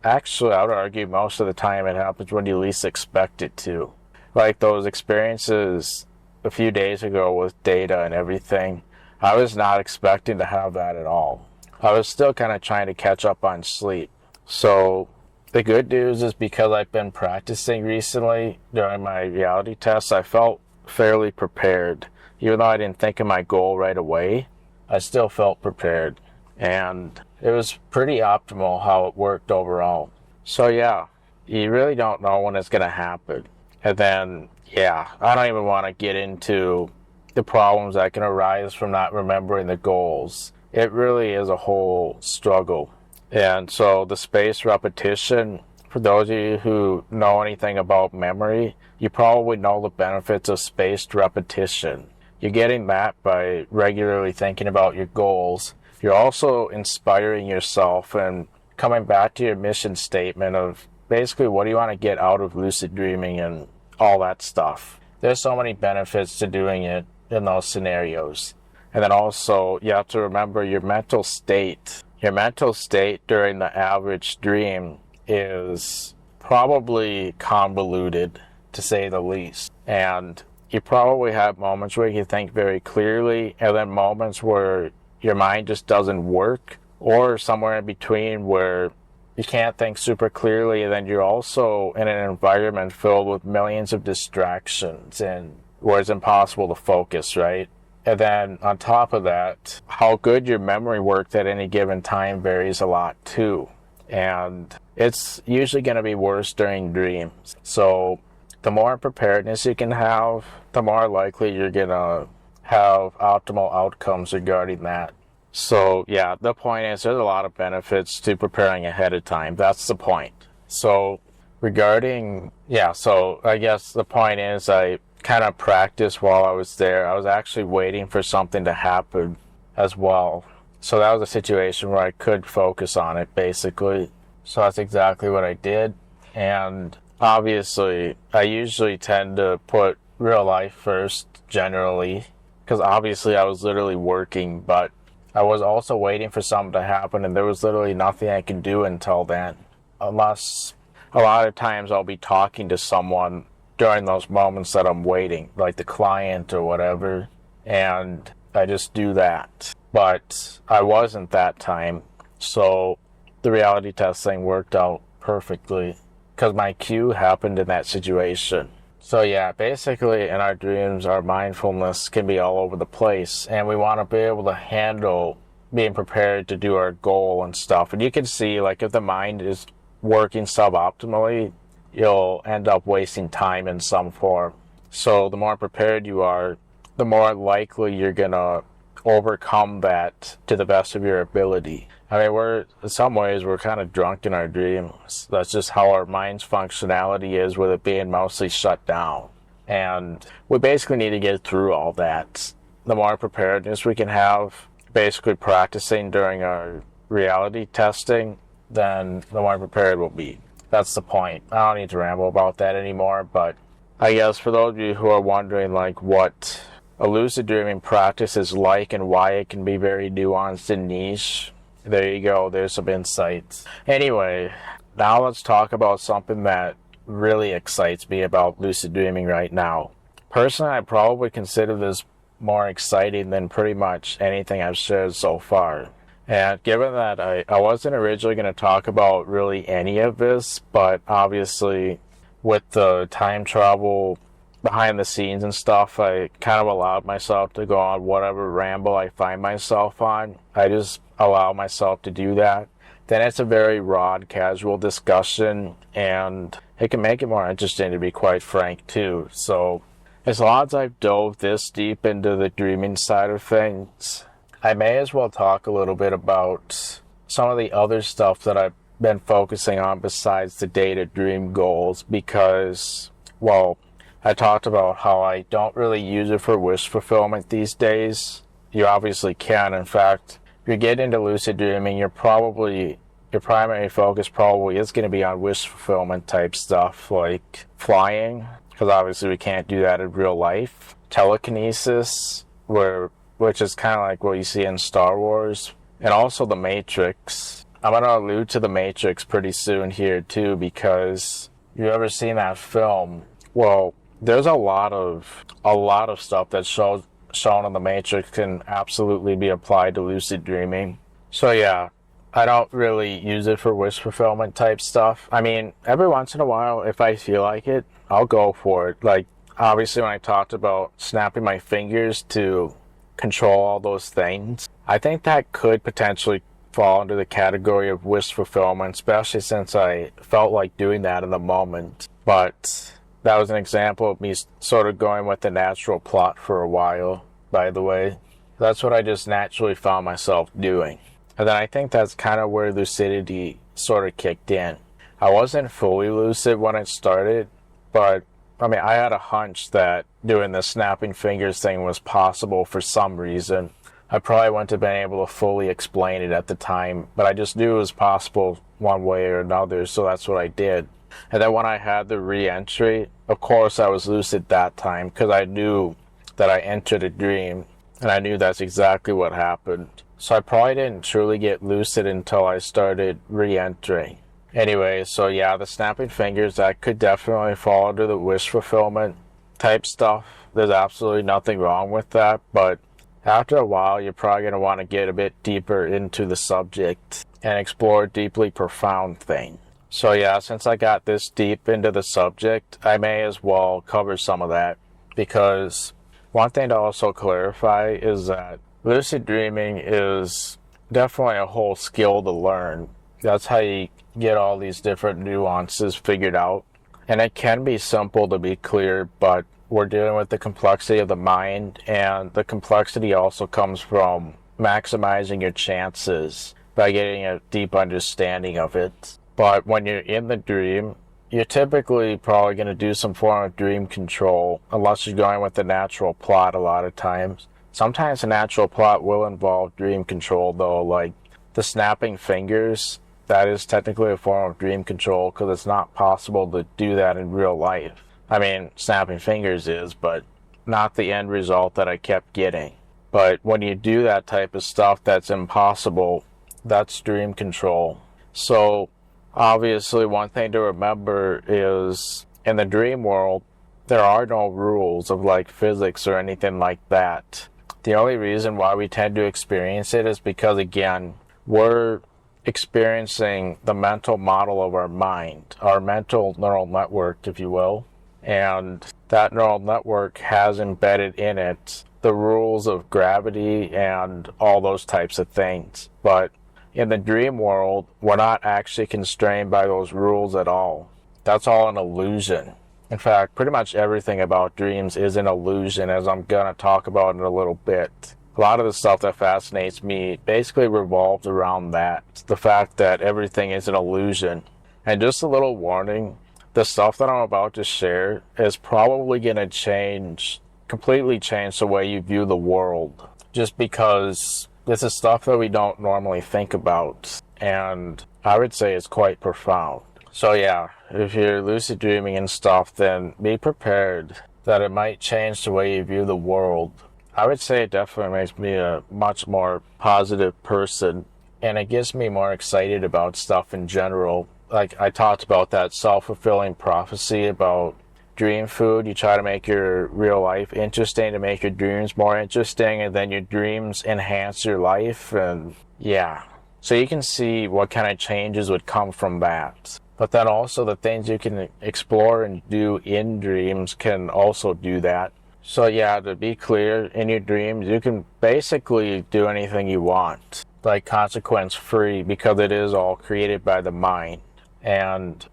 Speaker 1: actually, I would argue most of the time it happens when you least expect it to. Like those experiences a few days ago with data and everything, I was not expecting to have that at all. I was still kind of trying to catch up on sleep. So the good news is, because I've been practicing recently during my reality tests, I felt fairly prepared. Even though I didn't think of my goal right away, I still felt prepared. And it was pretty optimal how it worked overall. So yeah, you really don't know when it's going to happen. And then, yeah, I don't even want to get into the problems that can arise from not remembering the goals. It really is a whole struggle. And so the spaced repetition, for those of you who know anything about memory, you probably know the benefits of spaced repetition. You're getting that by regularly thinking about your goals. You're also inspiring yourself and coming back to your mission statement of basically what do you want to get out of lucid dreaming and all that stuff. There's so many benefits to doing it in those scenarios. And then also you have to remember your mental state. Your mental state during the average dream is probably convoluted, to say the least. And you probably have moments where you think very clearly, and then moments where your mind just doesn't work, or somewhere in between where you can't think super clearly, and then you're also in an environment filled with millions of distractions and where it's impossible to focus, right? And then on top of that, how good your memory worked at any given time varies a lot too. And it's usually going to be worse during dreams. So the more preparedness you can have, the more likely you're going to have optimal outcomes regarding that. So yeah, the point is there's a lot of benefits to preparing ahead of time. That's the point. So I guess the point is I kind of practiced while I was there. I was actually waiting for something to happen as well. So that was a situation where I could focus on it, basically. So that's exactly what I did. And obviously, I usually tend to put real life first, generally, because obviously I was literally working, but I was also waiting for something to happen, and there was literally nothing I could do until then. Unless a lot of times I'll be talking to someone during those moments that I'm waiting, like the client or whatever, and I just do that. But I wasn't that time, so the reality test thing worked out perfectly because my cue happened in that situation. So yeah, basically in our dreams, our mindfulness can be all over the place, and we want to be able to handle being prepared to do our goal and stuff. And you can see, like, if the mind is working suboptimally, you'll end up wasting time in some form. So the more prepared you are, the more likely you're going to overcome that to the best of your ability. I mean, in some ways, we're kind of drunk in our dreams. That's just how our mind's functionality is, with it being mostly shut down. And we basically need to get through all that. The more preparedness we can have, basically practicing during our reality testing, then the more prepared we'll be. That's the point. I don't need to ramble about that anymore, but I guess for those of you who are wondering, like, what a lucid dreaming practice is like and why it can be very nuanced and niche, there you go. There's some insights. Anyway, now let's talk about something that really excites me about lucid dreaming right now. Personally, I probably consider this more exciting than pretty much anything I've shared so far. And given that I wasn't originally going to talk about really any of this, but obviously with the time travel behind the scenes and stuff, I kind of allowed myself to go on whatever ramble I find myself on. I just allow myself to do that. Then it's a very raw, casual discussion, and it can make it more interesting, to be quite frank, too. So as long as I've dove this deep into the dreaming side of things, I may as well talk a little bit about some of the other stuff that I've been focusing on besides the data dream goals because, well, I talked about how I don't really use it for wish fulfillment these days. You obviously can. In fact, if you get into lucid dreaming, your primary focus probably is going to be on wish fulfillment type stuff like flying, because obviously we can't do that in real life. Telekinesis, which is kind of like what you see in Star Wars, and also the Matrix. I'm going to allude to the Matrix pretty soon here too, because you ever seen that film? Well, there's a lot of stuff that's shown in the Matrix can absolutely be applied to lucid dreaming. So yeah, I don't really use it for wish fulfillment type stuff. I mean, every once in a while, if I feel like it, I'll go for it. Like, obviously when I talked about snapping my fingers to control all those things, I think that could potentially fall into the category of wish fulfillment, especially since I felt like doing that in the moment. But that was an example of me sort of going with the natural plot for a while, by the way. That's what I just naturally found myself doing. And then I think that's kind of where lucidity sort of kicked in. I wasn't fully lucid when it started, but I mean, I had a hunch that doing the snapping fingers thing was possible for some reason. I probably wouldn't have been able to fully explain it at the time, but I just knew it was possible one way or another, so that's what I did. And then when I had the re-entry, of course I was lucid that time because I knew that I entered a dream, and I knew that's exactly what happened. So I probably didn't truly get lucid until I started re-entering. Anyway, so yeah, the snapping fingers, that could definitely fall under the wish fulfillment type stuff. There's absolutely nothing wrong with that, but after a while, you're probably going to want to get a bit deeper into the subject and explore deeply profound things. So yeah, since I got this deep into the subject, I may as well cover some of that, because one thing to also clarify is that lucid dreaming is definitely a whole skill to learn. That's how you get all these different nuances figured out. And it can be simple, to be clear, but we're dealing with the complexity of the mind, and the complexity also comes from maximizing your chances by getting a deep understanding of it. But when you're in the dream, you're typically probably going to do some form of dream control, unless you're going with the natural plot a lot of times. Sometimes the natural plot will involve dream control, though, like the snapping fingers. That is technically a form of dream control because it's not possible to do that in real life. I mean, snapping fingers is, but not the end result that I kept getting. But when you do that type of stuff that's impossible, that's dream control. So obviously one thing to remember is in the dream world, there are no rules of like physics or anything like that. The only reason why we tend to experience it is because, again, we're experiencing the mental model of our mind, our mental neural network, if you will. And that neural network has embedded in it the rules of gravity and all those types of things. But in the dream world, we're not actually constrained by those rules at all. That's all an illusion. In fact, pretty much everything about dreams is an illusion, as I'm going to talk about in a little bit. A lot of the stuff that fascinates me basically revolves around that, the fact that everything is an illusion. And just a little warning, the stuff that I'm about to share is probably going to completely change the way you view the world, just because this is stuff that we don't normally think about, and I would say it's quite profound. So yeah, if you're lucid dreaming and stuff, then be prepared that it might change the way you view the world. I would say it definitely makes me a much more positive person, and it gets me more excited about stuff in general. Like I talked about that self-fulfilling prophecy about dream food. You try to make your real life interesting to make your dreams more interesting, and then your dreams enhance your life. And yeah, so you can see what kind of changes would come from that. But then also the things you can explore and do in dreams can also do that. So yeah, to be clear, in your dreams you can basically do anything you want, like consequence free, because it is all created by the mind. And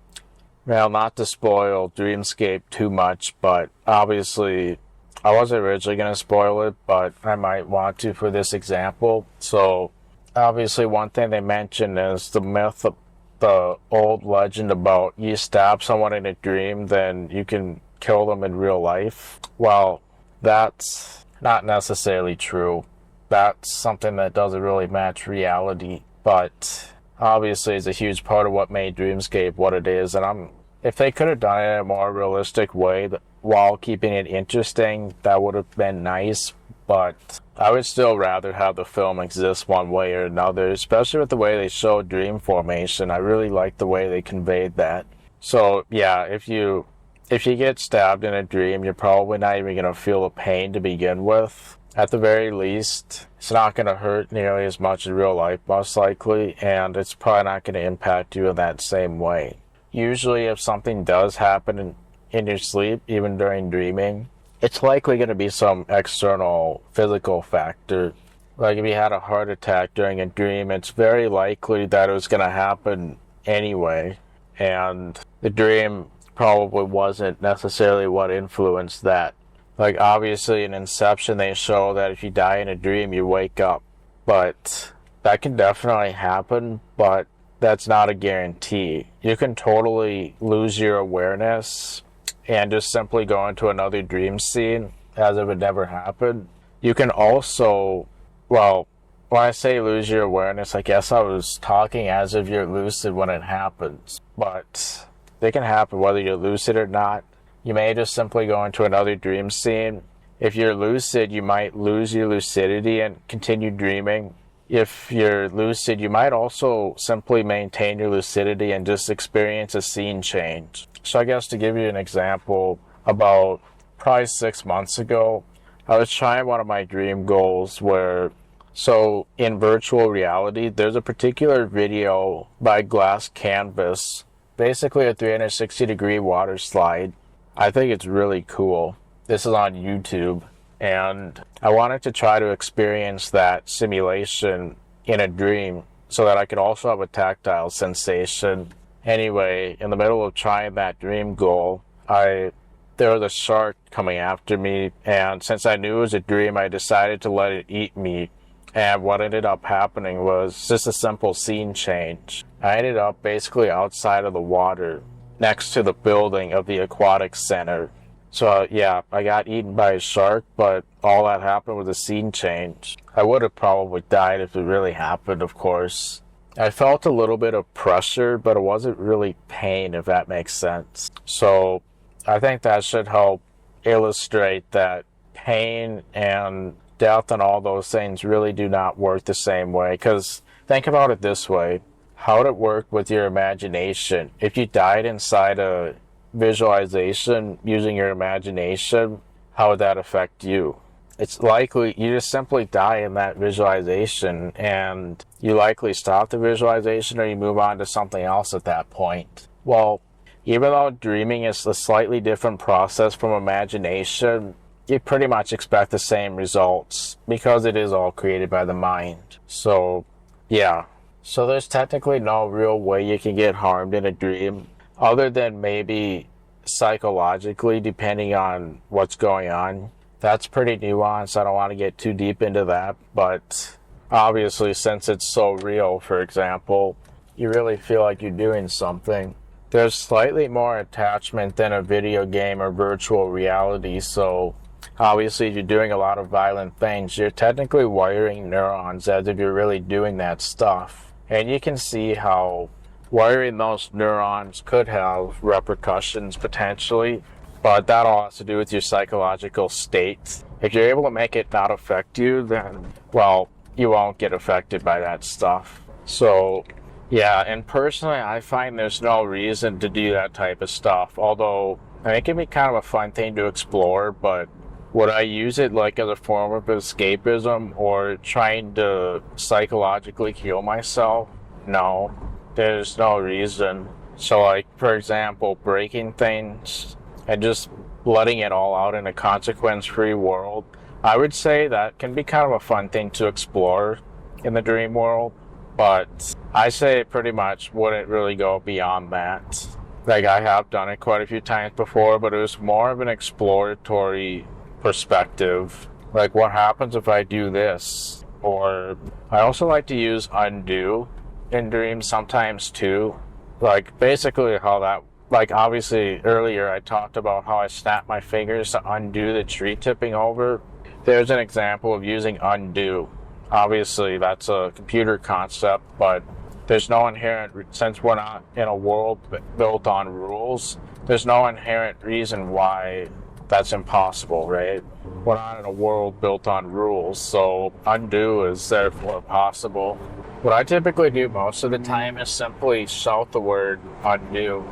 Speaker 1: well, not to spoil Dreamscape too much, but obviously I wasn't originally going to spoil it, but I might want to for this example. So, obviously, one thing they mention is the myth of the old legend about you stab someone in a dream, then you can kill them in real life. Well, that's not necessarily true. That's something that doesn't really match reality, but obviously it's a huge part of what made Dreamscape what it is, and if they could have done it in a more realistic way while keeping it interesting, that would have been nice, but I would still rather have the film exist one way or another, especially with the way they showed dream formation. I really like the way they conveyed that. So yeah, if you get stabbed in a dream, you're probably not even going to feel the pain to begin with. At the very least, it's not going to hurt nearly as much in real life, most likely, and it's probably not going to impact you in that same way. Usually, if something does happen in your sleep, even during dreaming, it's likely going to be some external physical factor. Like if you had a heart attack during a dream, it's very likely that it was going to happen anyway, and the dream probably wasn't necessarily what influenced that. Like obviously in Inception they show that if you die in a dream you wake up, but that can definitely happen, but that's not a guarantee. You can totally lose your awareness and just simply go into another dream scene as if it never happened. You can also, well, when I say lose your awareness, I guess I was talking as if you're lucid when it happens, but they can happen whether you're lucid or not. You may just simply go into another dream scene. If you're lucid, you might lose your lucidity and continue dreaming. If you're lucid, you might also simply maintain your lucidity and just experience a scene change. So I guess to give you an example, about probably 6 months ago, I was trying one of my dream goals where, so in virtual reality, there's a particular video by Glass Canvas, basically a 360-degree water slide. I think it's really cool. This is on YouTube, and I wanted to try to experience that simulation in a dream so that I could also have a tactile sensation. Anyway, in the middle of trying that dream goal, there was a shark coming after me, and since I knew it was a dream, I decided to let it eat me. And what ended up happening was just a simple scene change. I ended up basically outside of the water, next to the building of the aquatic center. So yeah, I got eaten by a shark, but all that happened was a scene change. I would have probably died if it really happened, of course. I felt a little bit of pressure, but it wasn't really pain, if that makes sense. So I think that should help illustrate that pain and death and all those things really do not work the same way. Because think about it this way. How would it work with your imagination? If you died inside a visualization using your imagination, how would that affect you? It's likely you just simply die in that visualization, and you likely stop the visualization or you move on to something else at that point. Well, even though dreaming is a slightly different process from imagination, you pretty much expect the same results because it is all created by the mind. So, yeah. So there's technically no real way you can get harmed in a dream, other than maybe psychologically, depending on what's going on. That's pretty nuanced. I don't want to get too deep into that, but obviously since it's so real, for example, you really feel like you're doing something. There's slightly more attachment than a video game or virtual reality, so obviously if you're doing a lot of violent things, you're technically wiring neurons as if you're really doing that stuff. And you can see how wiring those neurons could have repercussions potentially, but that all has to do with your psychological state. If you're able to make it not affect you, then, well, you won't get affected by that stuff. So, yeah, and personally, I find there's no reason to do that type of stuff, although it can be kind of a fun thing to explore, but would I use it like as a form of escapism or trying to psychologically heal myself? No, there's no reason. So like, for example, breaking things and just letting it all out in a consequence-free world, I would say that can be kind of a fun thing to explore in the dream world, but I say it pretty much wouldn't really go beyond that. Like, I have done it quite a few times before, but it was more of an exploratory perspective. Like, what happens if I do this? Or I also like to use undo in dreams sometimes too. Like, basically how that, like, obviously earlier I talked about how I snap my fingers to undo the tree tipping over. There's an example of using undo. Obviously that's a computer concept, but there's no inherent, since we're not in a world built on rules, there's no inherent reason why that's impossible, right? We're not in a world built on rules, so undo is therefore possible. What I typically do most of the time is simply shout the word undo.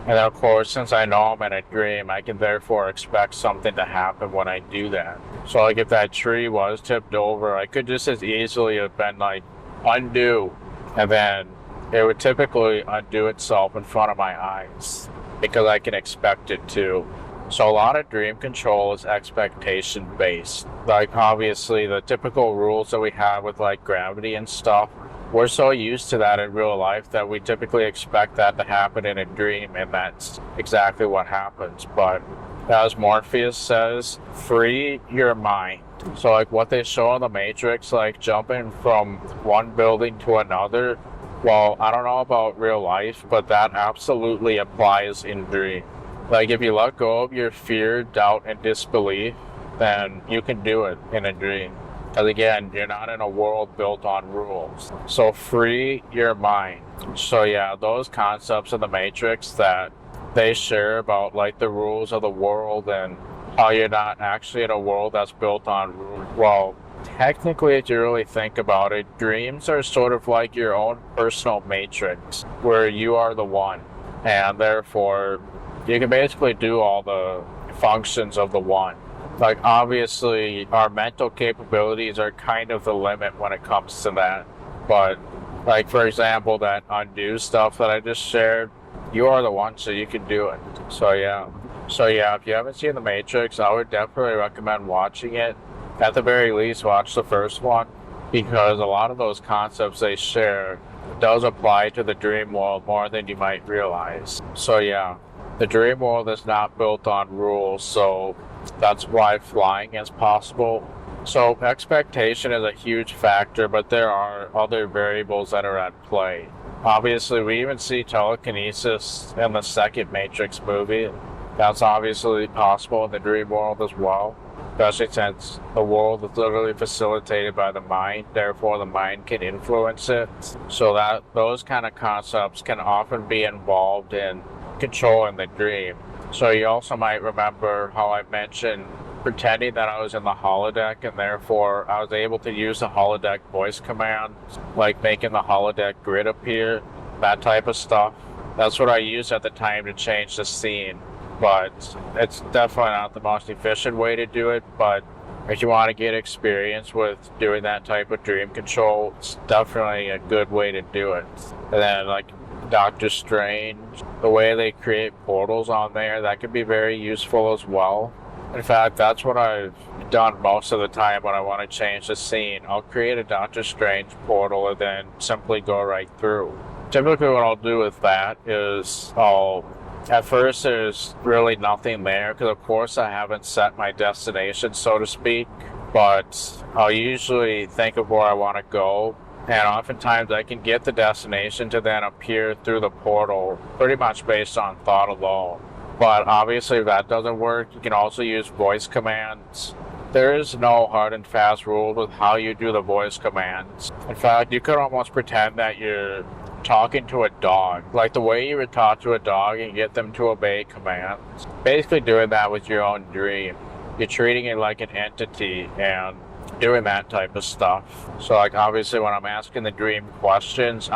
Speaker 1: And then, of course, since I know I'm in a dream, I can therefore expect something to happen when I do that. So, like, if that tree was tipped over, I could just as easily have been like, undo, and then it would typically undo itself in front of my eyes because I can expect it to. So a lot of dream control is expectation based. Like, obviously the typical rules that we have with like gravity and stuff, we're so used to that in real life that we typically expect that to happen in a dream, and that's exactly what happens. But as Morpheus says, free your mind. So like what they show in the Matrix, like jumping from one building to another, well, I don't know about real life, but that absolutely applies in dream. Like, if you let go of your fear, doubt, and disbelief, then you can do it in a dream. Because again, you're not in a world built on rules. So free your mind. So yeah, those concepts of the Matrix that they share about like the rules of the world and how you're not actually in a world that's built on rules. Well, technically, if you really think about it, dreams are sort of like your own personal matrix where you are the one, and therefore you can basically do all the functions of the one. Like, obviously our mental capabilities are kind of the limit when it comes to that, but like, for example, that undo stuff that I just shared, you are the one, so you can do it. So yeah, if you haven't seen The Matrix, I would definitely recommend watching it. At the very least, watch the first one, because a lot of those concepts they share does apply to the dream world more than you might realize. So yeah, the dream world is not built on rules, so that's why flying is possible. So expectation is a huge factor, but there are other variables that are at play. Obviously, we even see telekinesis in the second Matrix movie. That's obviously possible in the dream world as well, especially since the world is literally facilitated by the mind, therefore the mind can influence it. So that those kind of concepts can often be involved in controlling the dream. So you also might remember how I mentioned pretending that I was in the holodeck, and therefore I was able to use the holodeck voice command, like making the holodeck grid appear, that type of stuff. That's what I used at the time to change the scene, but it's definitely not the most efficient way to do it. But if you want to get experience with doing that type of dream control, it's definitely a good way to do it. And then like Doctor Strange, the way they create portals on there, that could be very useful as well. In fact, that's what I've done most of the time when I want to change the scene. I'll create a Doctor Strange portal and then simply go right through. Typically what I'll do with that is at first there's really nothing there, because of course I haven't set my destination, so to speak, but I'll usually think of where I want to go, and oftentimes I can get the destination to then appear through the portal pretty much based on thought alone. But obviously if that doesn't work, you can also use voice commands. There is no hard and fast rule with how you do the voice commands. In fact, you could almost pretend that you're talking to a dog, like the way you would talk to a dog and get them to obey commands. Basically doing that with your own dream. You're treating it like an entity and doing that type of stuff. So like, obviously when I'm asking the dream questions,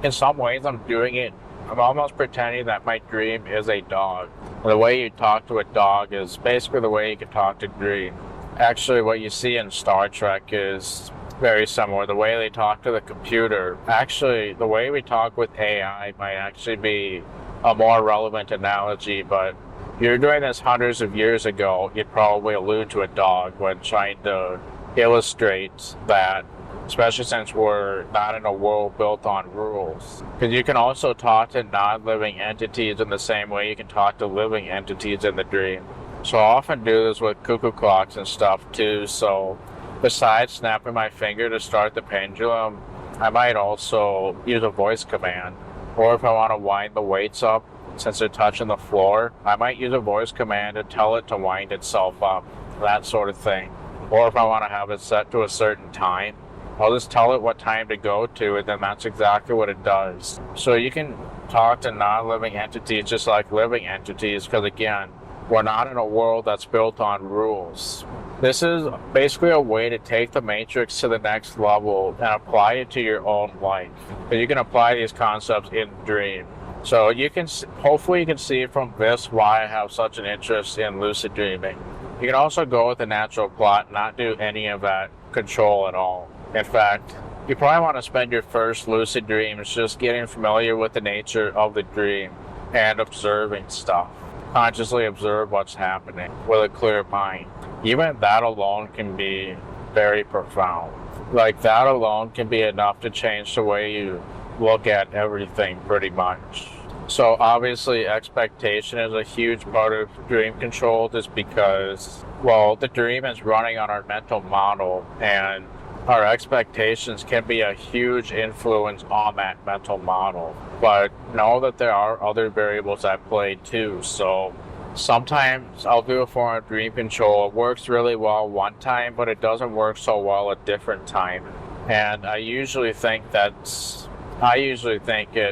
Speaker 1: in some ways I'm doing it, I'm almost pretending that my dream is a dog. The way you talk to a dog is basically the way you can talk to dream. Actually, what you see in Star Trek is very similar. The way they talk to the computer, actually the way we talk with AI might actually be a more relevant analogy, but if you're doing this hundreds of years ago, you'd probably allude to a dog when trying to illustrate that, especially since we're not in a world built on rules. Because you can also talk to non-living entities in the same way you can talk to living entities in the dream. So I often do this with cuckoo clocks and stuff too. So besides snapping my finger to start the pendulum, I might also use a voice command. Or if I want to wind the weights up, since they're touching the floor, I might use a voice command to tell it to wind itself up, that sort of thing. Or if I want to have it set to a certain time, I'll just tell it what time to go to, and then that's exactly what it does. So you can talk to non-living entities just like living entities, because again, we're not in a world that's built on rules. This is basically a way to take the matrix to the next level and apply it to your own life. So you can apply these concepts in the dream. So you can, hopefully you can see from this why I have such an interest in lucid dreaming. You can also go with the natural plot and not do any of that control at all. In fact, you probably want to spend your first lucid dreams just getting familiar with the nature of the dream and observing stuff. Consciously observe what's happening with a clear mind. Even that alone can be very profound. Like that alone can be enough to change the way you look at everything pretty much. So obviously expectation is a huge part of dream control, just because, well, the dream is running on our mental model, and our expectations can be a huge influence on that mental model. But know that there are other variables at play too. So sometimes I'll do a form of dream control. It works really well one time, but it doesn't work so well a different time. And I usually think it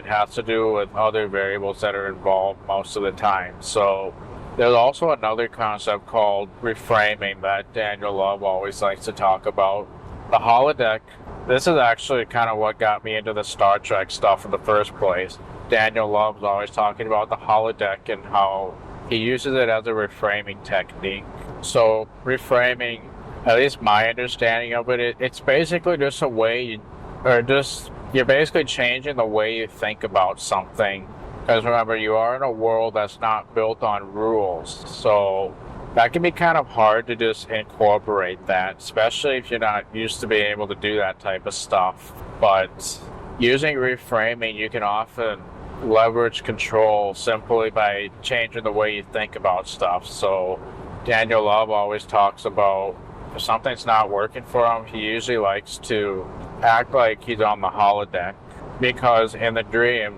Speaker 1: has to do with other variables that are involved most of the time. So there's also another concept called reframing that Daniel Love always likes to talk about. The holodeck, this is actually kind of what got me into the Star Trek stuff in the first place. Daniel Love's always talking about the holodeck and how he uses it as a reframing technique. So reframing, at least my understanding of it, it's basically just a way you're basically changing the way you think about something. Because remember, you are in a world that's not built on rules. So that can be kind of hard to just incorporate that, especially if you're not used to being able to do that type of stuff. But using reframing, you can often leverage control simply by changing the way you think about stuff. So Daniel Love always talks about if something's not working for him, he usually likes to act like he's on the holodeck, because in the dream,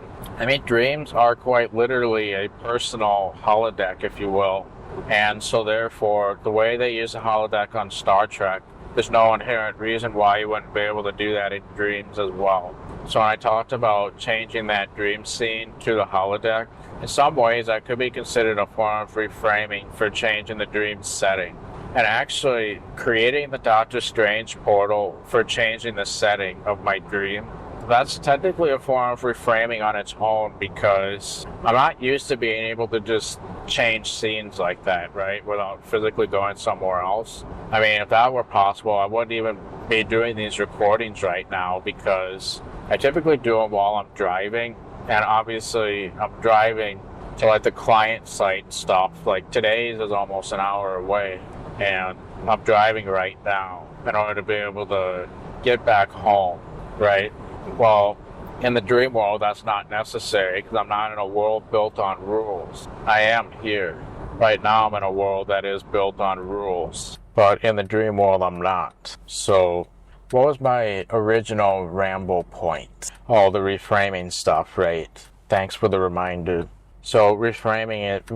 Speaker 1: dreams are quite literally a personal holodeck, if you will. And so therefore, the way they use the holodeck on Star Trek, there's no inherent reason why you wouldn't be able to do that in dreams as well. So when I talked about changing that dream scene to the holodeck, in some ways that could be considered a form of reframing for changing the dream setting. And actually creating the Doctor Strange portal for changing the setting of my dream, that's technically a form of reframing on its own, because I'm not used to being able to just change scenes like that, right, without physically going somewhere else. If that were possible, I wouldn't even be doing these recordings right now, because I typically do them while I'm driving, and obviously I'm driving to like the client site stuff. Like today's is almost an hour away, and I'm driving right now in order to be able to get back home, right? Well, in the dream world, that's not necessary, because I'm not in a world built on rules. I am here. Right now, I'm in a world that is built on rules. But in the dream world, I'm not. So, what was my original ramble point? Oh, the reframing stuff, right? Thanks for the reminder. So, reframing it,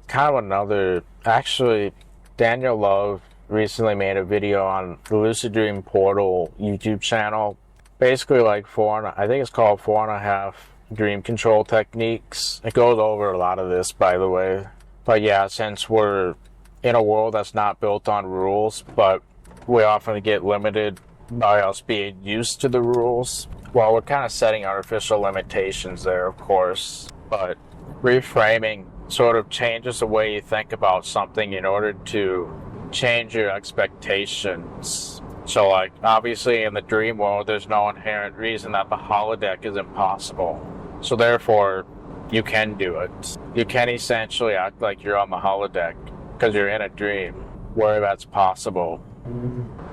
Speaker 1: kind of another... Actually, Daniel Love recently made a video on the Lucid Dream Portal YouTube channel. Basically like I think it's called 4.5 Dream Control Techniques. It goes over a lot of this, by the way. But yeah, since we're in a world that's not built on rules, but we often get limited by us being used to the rules, well, we're kind of setting artificial limitations there, of course. But reframing sort of changes the way you think about something in order to change your expectations. So like, obviously in the dream world, there's no inherent reason that the holodeck is impossible. So therefore, you can do it. You can essentially act like you're on the holodeck because you're in a dream where that's possible.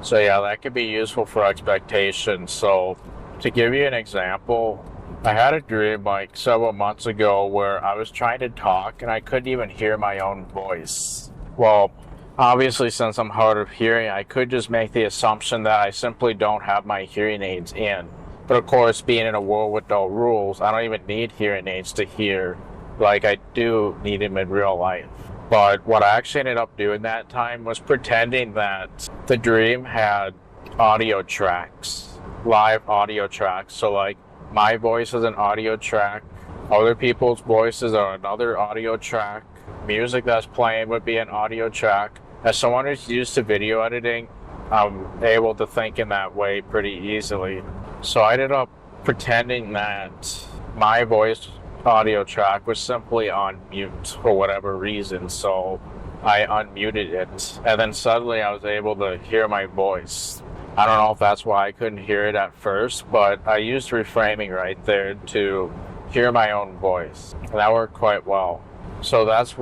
Speaker 1: So yeah, that could be useful for expectations. So to give you an example, I had a dream like several months ago where I was trying to talk and I couldn't even hear my own voice. Well, obviously, since I'm hard of hearing, I could just make the assumption that I simply don't have my hearing aids in. But of course, being in a world with no rules, I don't even need hearing aids to hear like I do need them in real life. But what I actually ended up doing that time was pretending that the dream had audio tracks, live audio tracks. So like my voice is an audio track, other people's voices are another audio track, music that's playing would be an audio track. As someone who's used to video editing, I'm able to think in that way pretty easily. So I ended up pretending that my voice audio track was simply on mute for whatever reason. So I unmuted it, and then suddenly I was able to hear my voice. I don't know if that's why I couldn't hear it at first, but I used reframing right there to hear my own voice, and that worked quite well. So that's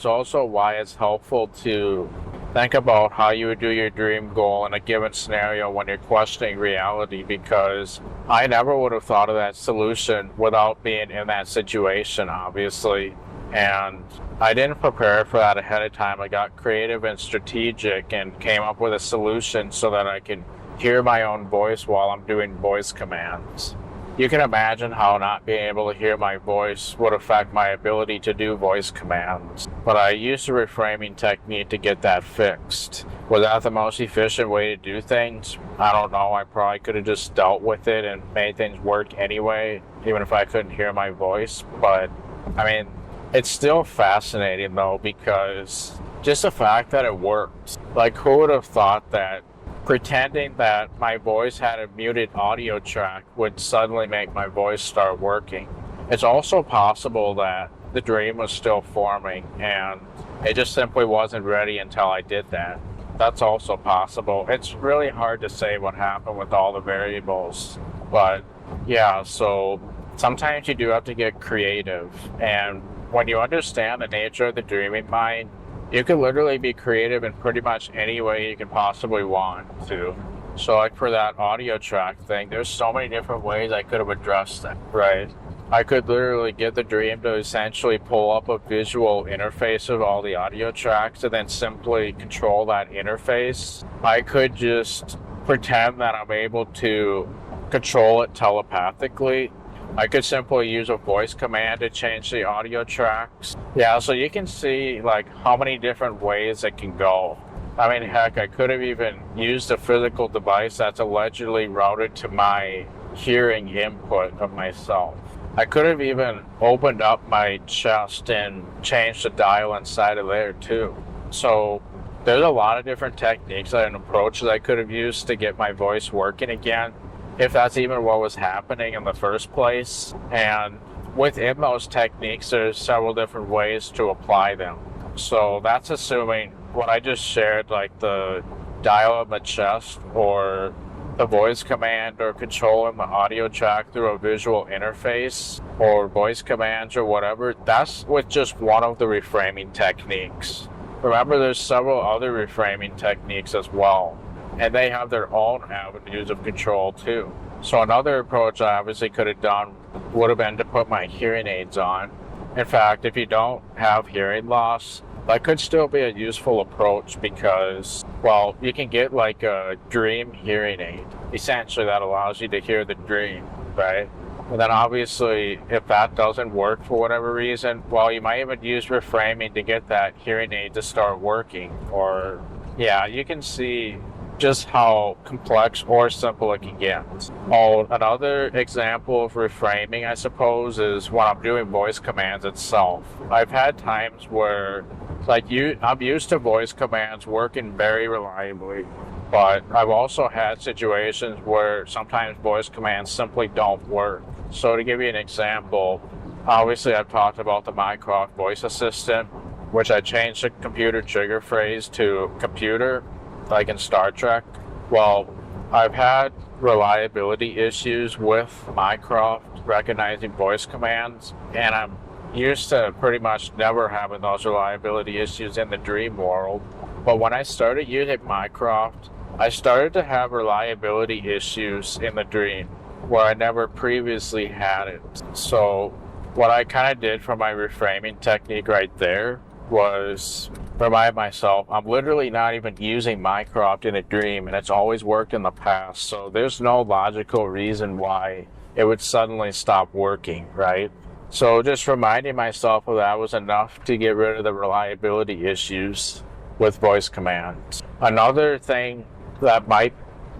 Speaker 1: also why it's helpful to think about how you would do your dream goal in a given scenario when you're questioning reality, because I never would have thought of that solution without being in that situation, obviously. And I didn't prepare for that ahead of time. I got creative and strategic and came up with a solution so that I could hear my own voice while I'm doing voice commands. You can imagine how not being able to hear my voice would affect my ability to do voice commands. But I used a reframing technique to get that fixed. Was that the most efficient way to do things? I don't know. I probably could have just dealt with it and made things work anyway, even if I couldn't hear my voice. But, I mean, it's still fascinating though, because just the fact that it worked. Like, who would have thought that pretending that my voice had a muted audio track would suddenly make my voice start working? It's also possible that the dream was still forming and it just simply wasn't ready until I did that. That's also possible. It's really hard to say what happened with all the variables. But yeah, so sometimes you do have to get creative. And when you understand the nature of the dreaming mind, you can literally be creative in pretty much any way you can possibly want to. So like for that audio track thing, there's so many different ways I could have addressed that, right? I could literally get the dream to essentially pull up a visual interface of all the audio tracks and then simply control that interface. I could just pretend that I'm able to control it telepathically. I could simply use a voice command to change the audio tracks. Yeah, so you can see like how many different ways it can go. I mean, heck, I could have even used a physical device that's allegedly routed to my hearing input of myself. I could have even opened up my chest and changed the dial inside of there too. So there's a lot of different techniques and approaches I could have used to get my voice working again, if that's even what was happening in the first place. And within those techniques, there's several different ways to apply them. So that's assuming what I just shared, like the dial of my chest or the voice command or controlling the audio track through a visual interface or voice commands or whatever, that's with just one of the reframing techniques. Remember, there's several other reframing techniques as well, and they have their own avenues of control too. So another approach I obviously could have done would have been to put my hearing aids on. In fact, if you don't have hearing loss, that could still be a useful approach because, well, you can get like a dream hearing aid. Essentially, that allows you to hear the dream, right? And then obviously, if that doesn't work for whatever reason, well, you might even use reframing to get that hearing aid to start working. Or, yeah, you can see just how complex or simple it can get. Oh, another example of reframing, I suppose, is when I'm doing voice commands itself. I've had times where, I'm used to voice commands working very reliably, but I've also had situations where sometimes voice commands simply don't work. So to give you an example, obviously I've talked about the Mycroft voice assistant, which I changed the computer trigger phrase to computer, like in Star Trek. Well, I've had reliability issues with Mycroft recognizing voice commands, and I'm used to pretty much never having those reliability issues in the dream world. But when I started using Mycroft, I started to have reliability issues in the dream where I never previously had it. So what I kind of did for my reframing technique right there was remind myself I'm literally not even using Minecraft in a dream, and it's always worked in the past, so there's no logical reason why it would suddenly stop working, right? So just reminding myself of that was enough to get rid of the reliability issues with voice commands. Another thing that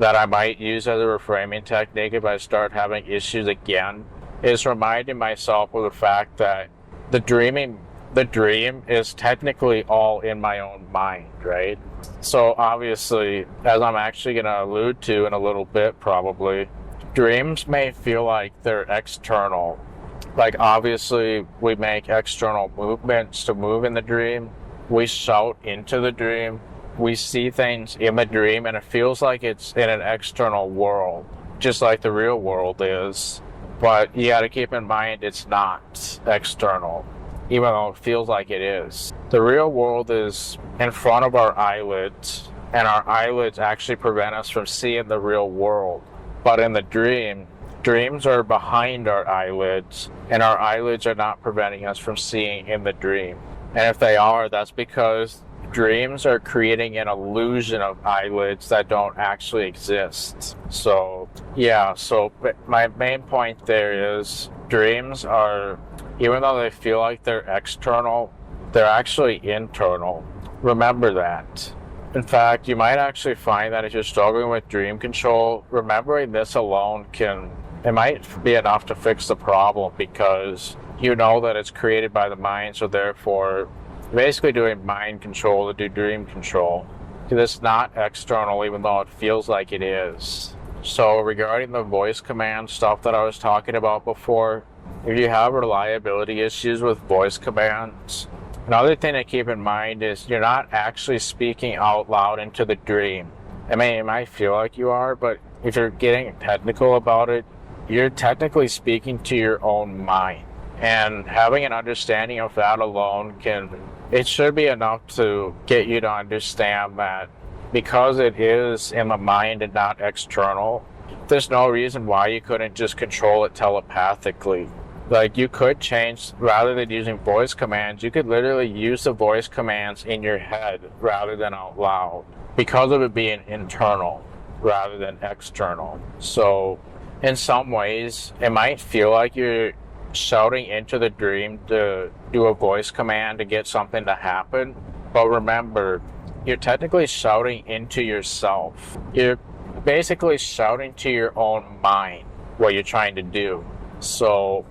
Speaker 1: I might use as a reframing technique if I start having issues again is reminding myself of the fact that the dream is technically all in my own mind, right? So obviously, as I'm actually going to allude to in a little bit probably, dreams may feel like they're external. Like obviously we make external movements to move in the dream. We shout into the dream. We see things in the dream and it feels like it's in an external world, just like the real world is. But you got to keep in mind it's not external, even though it feels like it is. The real world is in front of our eyelids, and our eyelids actually prevent us from seeing the real world. But in the dreams are behind our eyelids, and our eyelids are not preventing us from seeing in the dream. And if they are, that's because dreams are creating an illusion of eyelids that don't actually exist. So, yeah, so my main point there is dreams are, even though they feel like they're external, they're actually internal. Remember that. In fact, you might actually find that if you're struggling with dream control, remembering this alone it might be enough to fix the problem, because you know that it's created by the mind, so therefore basically doing mind control to do dream control, because it's not external even though it feels like it is. So regarding the voice command stuff that I was talking about before, if you have reliability issues with voice commands, another thing to keep in mind is you're not actually speaking out loud into the dream. I mean, it might feel like you are, but if you're getting technical about it, you're technically speaking to your own mind. And having an understanding of that alone it should be enough to get you to understand that because it is in the mind and not external, there's no reason why you couldn't just control it telepathically. Like, you could change, rather than using voice commands, you could literally use the voice commands in your head rather than out loud, because of it being internal rather than external. So in some ways, it might feel like you're shouting into the dream to do a voice command to get something to happen, but remember, you're technically shouting into yourself. You're basically shouting to your own mind what you're trying to do. So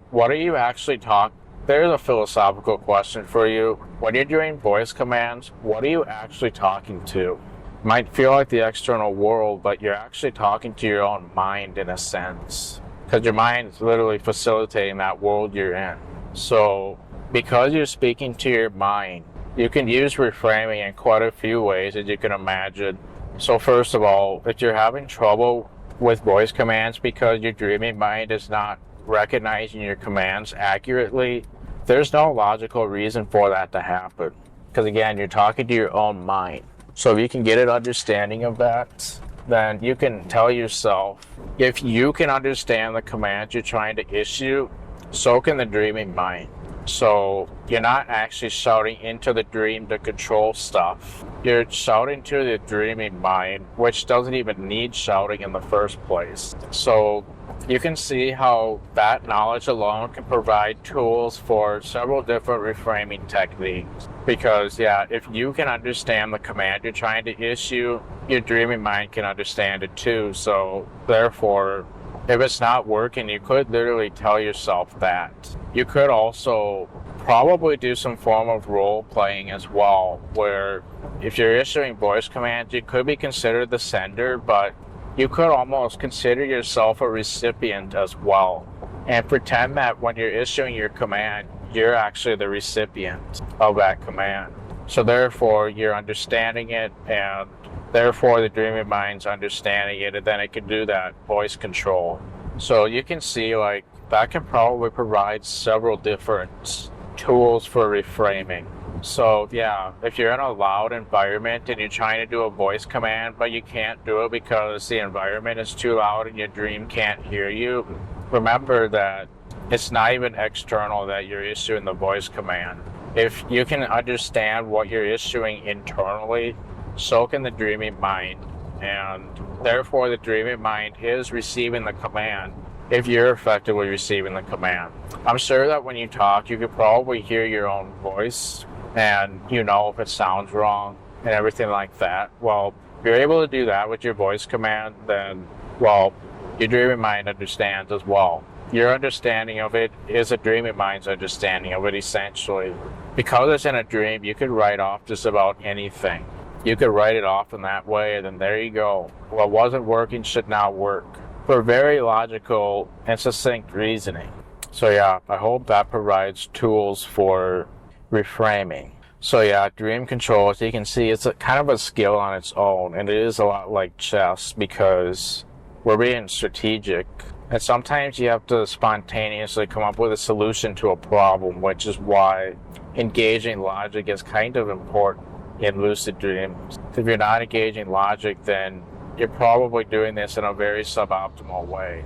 Speaker 1: what are you actually talking? There's a philosophical question for you. When you're doing voice commands, what are you actually talking to? It might feel like the external world, but you're actually talking to your own mind in a sense, because your mind is literally facilitating that world you're in. So because you're speaking to your mind, you can use reframing in quite a few ways, as you can imagine. So first of all, if you're having trouble with voice commands because your dreaming mind is not recognizing your commands accurately, there's no logical reason for that to happen, because again, you're talking to your own mind. So if you can get an understanding of that, then you can tell yourself, if you can understand the commands you're trying to issue, so can the dreaming mind. So you're not actually shouting into the dream to control stuff. You're shouting to the dreaming mind, which doesn't even need shouting in the first place. So you can see how that knowledge alone can provide tools for several different reframing techniques. Because, yeah, if you can understand the command you're trying to issue, your dreaming mind can understand it too. So, therefore, if it's not working, you could literally tell yourself that. You could also probably do some form of role playing as well, where if you're issuing voice commands, you could be considered the sender, but you could almost consider yourself a recipient as well, and pretend that when you're issuing your command, you're actually the recipient of that command. So therefore, you're understanding it, and therefore the dreaming mind's understanding it, and then it can do that voice control. So you can see, like, that can probably provide several different tools for reframing. So yeah, if you're in a loud environment and you're trying to do a voice command, but you can't do it because the environment is too loud and your dream can't hear you, remember that it's not even external that you're issuing the voice command. If you can understand what you're issuing internally, so can the dreaming mind. And therefore, the dreaming mind is receiving the command if you're effectively receiving the command. I'm sure that when you talk, you could probably hear your own voice and you know if it sounds wrong and everything like that. Well, if you're able to do that with your voice command, then, well, your dreaming mind understands as well. Your understanding of it is a dreaming mind's understanding of it, essentially. Because it's in a dream, you could write off just about anything. You could write it off in that way, and then there you go. What wasn't working should now work. For very logical and succinct reasoning. So yeah, I hope that provides tools for reframing. So yeah, dream control, as you can see, it's kind of a skill on its own, and it is a lot like chess because we're being strategic. And sometimes you have to spontaneously come up with a solution to a problem, which is why engaging logic is kind of important in lucid dreams. If you're not engaging logic, then you're probably doing this in a very suboptimal way.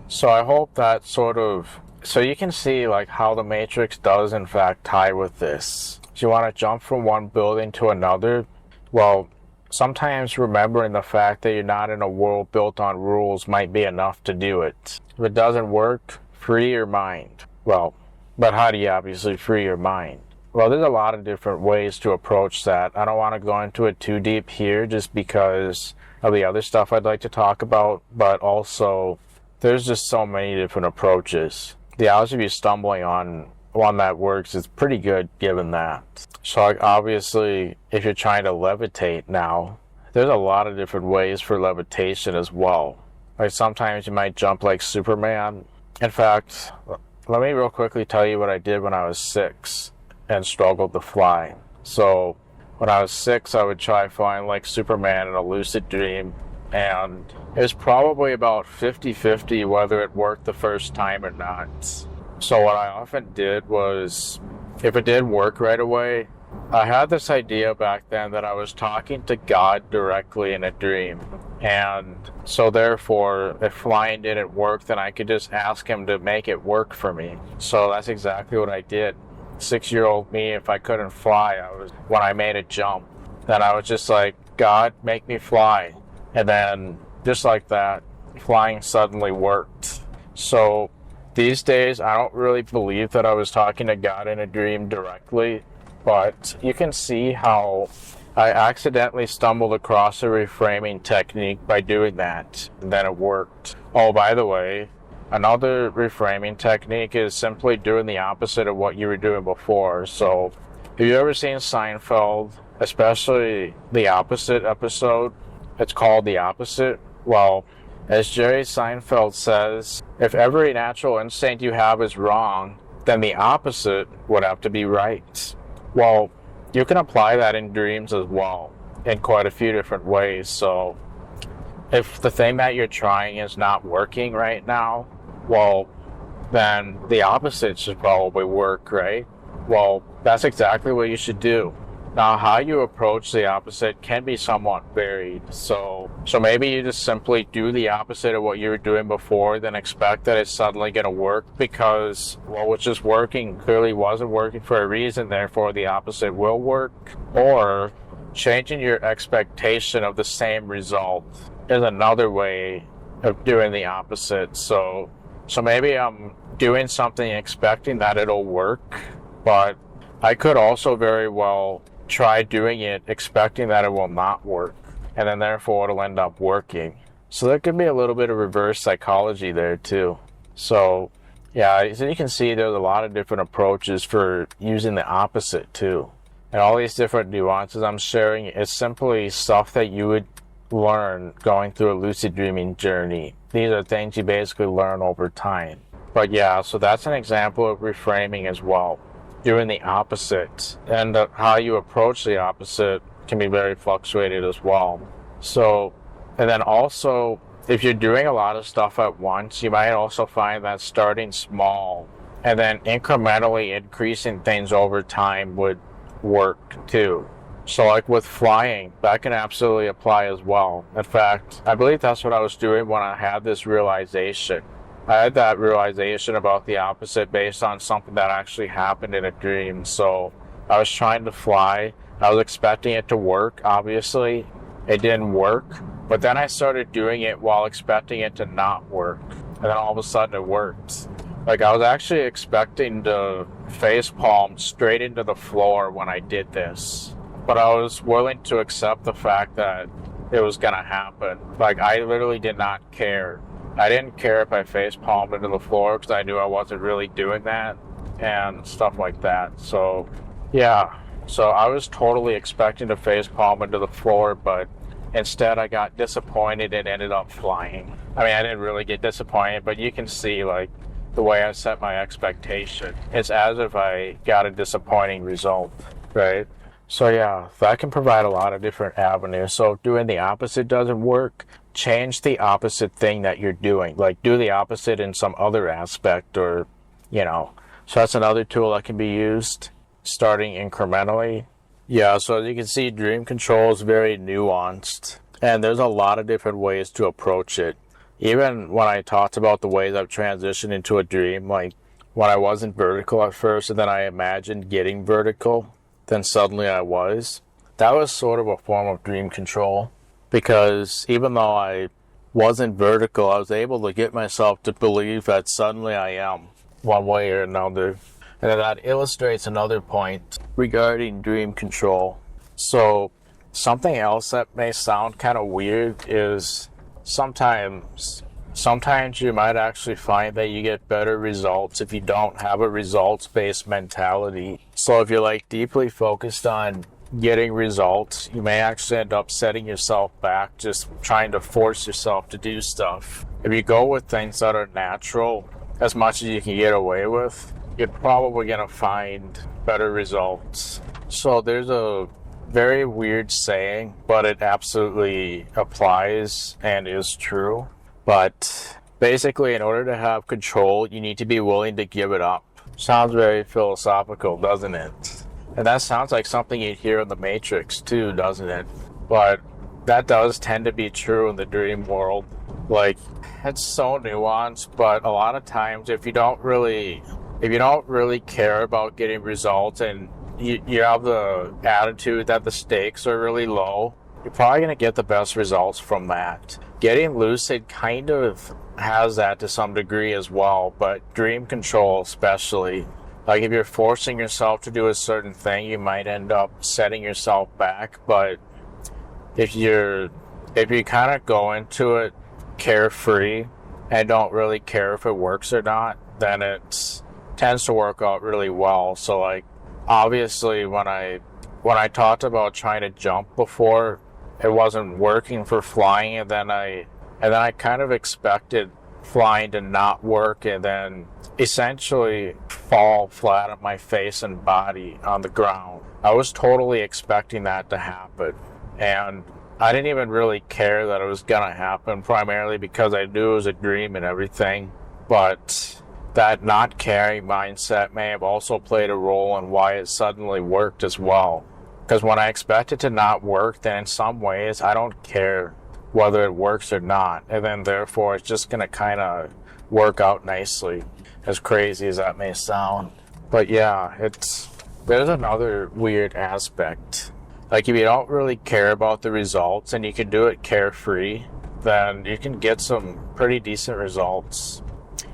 Speaker 1: So I hope that so you can see like how the matrix does in fact tie with this. If you want to jump from one building to another, well, sometimes remembering the fact that you're not in a world built on rules might be enough to do it. If it doesn't work, free your mind. Well, but how do you obviously free your mind? Well, there's a lot of different ways to approach that. I don't want to go into it too deep here just because of the other stuff I'd like to talk about, but also there's just so many different approaches. The odds of you stumbling on one that works is pretty good given that. So like, obviously, if you're trying to levitate now, there's a lot of different ways for levitation as well. Like sometimes you might jump like Superman. In fact, let me real quickly tell you what I did when I was 6 and struggled to fly. So when I was 6, I would try flying like Superman in a lucid dream, and it was probably about 50-50 whether it worked the first time or not. So what I often did was, if it did work right away, I had this idea back then that I was talking to God directly in a dream. And so therefore, if flying didn't work, then I could just ask him to make it work for me. So that's exactly what I did. 6-year-old me, if I couldn't fly, when I made a jump, then I was just like, God, make me fly. And then, just like that, flying suddenly worked. So these days, I don't really believe that I was talking to God in a dream directly, but you can see how I accidentally stumbled across a reframing technique by doing that, and then it worked. Oh, by the way, another reframing technique is simply doing the opposite of what you were doing before. So, have you ever seen Seinfeld, especially the opposite episode? It's called The Opposite. Well, as Jerry Seinfeld says, if every natural instinct you have is wrong, then the opposite would have to be right. Well, you can apply that in dreams as well, in quite a few different ways. So, if the thing that you're trying is not working right now, well, then the opposite should probably work, right? Well, that's exactly what you should do. Now, how you approach the opposite can be somewhat varied. So maybe you just simply do the opposite of what you were doing before, then expect that it's suddenly going to work because, well, what's just working clearly wasn't working for a reason, therefore the opposite will work. Or changing your expectation of the same result is another way of doing the opposite. So maybe I'm doing something expecting that it'll work, but I could also very well try doing it expecting that it will not work, and then therefore it'll end up working. So there could be a little bit of reverse psychology there too. So yeah, as you can see, there's a lot of different approaches for using the opposite too. And all these different nuances I'm sharing is simply stuff that you would learn going through a lucid dreaming journey. These are things you basically learn over time. But yeah, so that's an example of reframing as well. Doing the opposite, and how you approach the opposite can be very fluctuated as well. So, and then also, if you're doing a lot of stuff at once, you might also find that starting small and then incrementally increasing things over time would work too. So like with flying, that can absolutely apply as well. In fact, I believe that's what I was doing when I had this realization. I had that realization about the opposite based on something that actually happened in a dream. So I was trying to fly. I was expecting it to work, obviously. It didn't work. But then I started doing it while expecting it to not work. And then all of a sudden it worked. Like, I was actually expecting to face palm straight into the floor when I did this. But I was willing to accept the fact that it was going to happen. Like, I literally did not care. I didn't care if I face palmed into the floor because I knew I wasn't really doing that and stuff like that. So, yeah. So I was totally expecting to face palm into the floor, but instead I got disappointed and ended up flying. I mean, I didn't really get disappointed, but you can see, like, the way I set my expectation. It's as if I got a disappointing result, right? So yeah, that can provide a lot of different avenues. So if doing the opposite doesn't work, change the opposite thing that you're doing. Like, do the opposite in some other aspect, or, So that's another tool that can be used, starting incrementally. Yeah, so as you can see, dream control is very nuanced, and there's a lot of different ways to approach it. Even when I talked about the ways I've transitioned into a dream, like when I wasn't vertical at first and then I imagined getting vertical, then suddenly I was. That was sort of a form of dream control, because even though I wasn't vertical, I was able to get myself to believe that suddenly I am, one way or another. And that illustrates another point regarding dream control. So something else that may sound kind of weird is sometimes you might actually find that you get better results if you don't have a results-based mentality. So if you're like deeply focused on getting results, you may actually end up setting yourself back, just trying to force yourself to do stuff. If you go with things that are natural as much as you can get away with, you're probably going to find better results. So there's a very weird saying, but it absolutely applies and is true. But basically, in order to have control, you need to be willing to give it up. Sounds very philosophical, doesn't it? And that sounds like something you'd hear in the Matrix too, doesn't it? But that does tend to be true in the dream world. Like, it's so nuanced, but a lot of times if you don't really care about getting results, and you have the attitude that the stakes are really low, you're probably going to get the best results from that. Getting lucid kind of has that to some degree as well, but dream control especially. Like, if you're forcing yourself to do a certain thing, you might end up setting yourself back. But if you kind of go into it carefree and don't really care if it works or not, then it tends to work out really well. So, like, obviously when I talked about trying to jump before, it wasn't working for flying, and then I kind of expected flying to not work and then essentially fall flat on my face and body on the ground. I was totally expecting that to happen, and I didn't even really care that it was gonna happen, primarily because I knew it was a dream and everything. But that not caring mindset may have also played a role in why it suddenly worked as well. Because when I expect it to not work, then in some ways I don't care whether it works or not, and then therefore it's just going to kind of work out nicely, as crazy as that may sound. But yeah, there's another weird aspect. Like, if you don't really care about the results and you can do it carefree, then you can get some pretty decent results.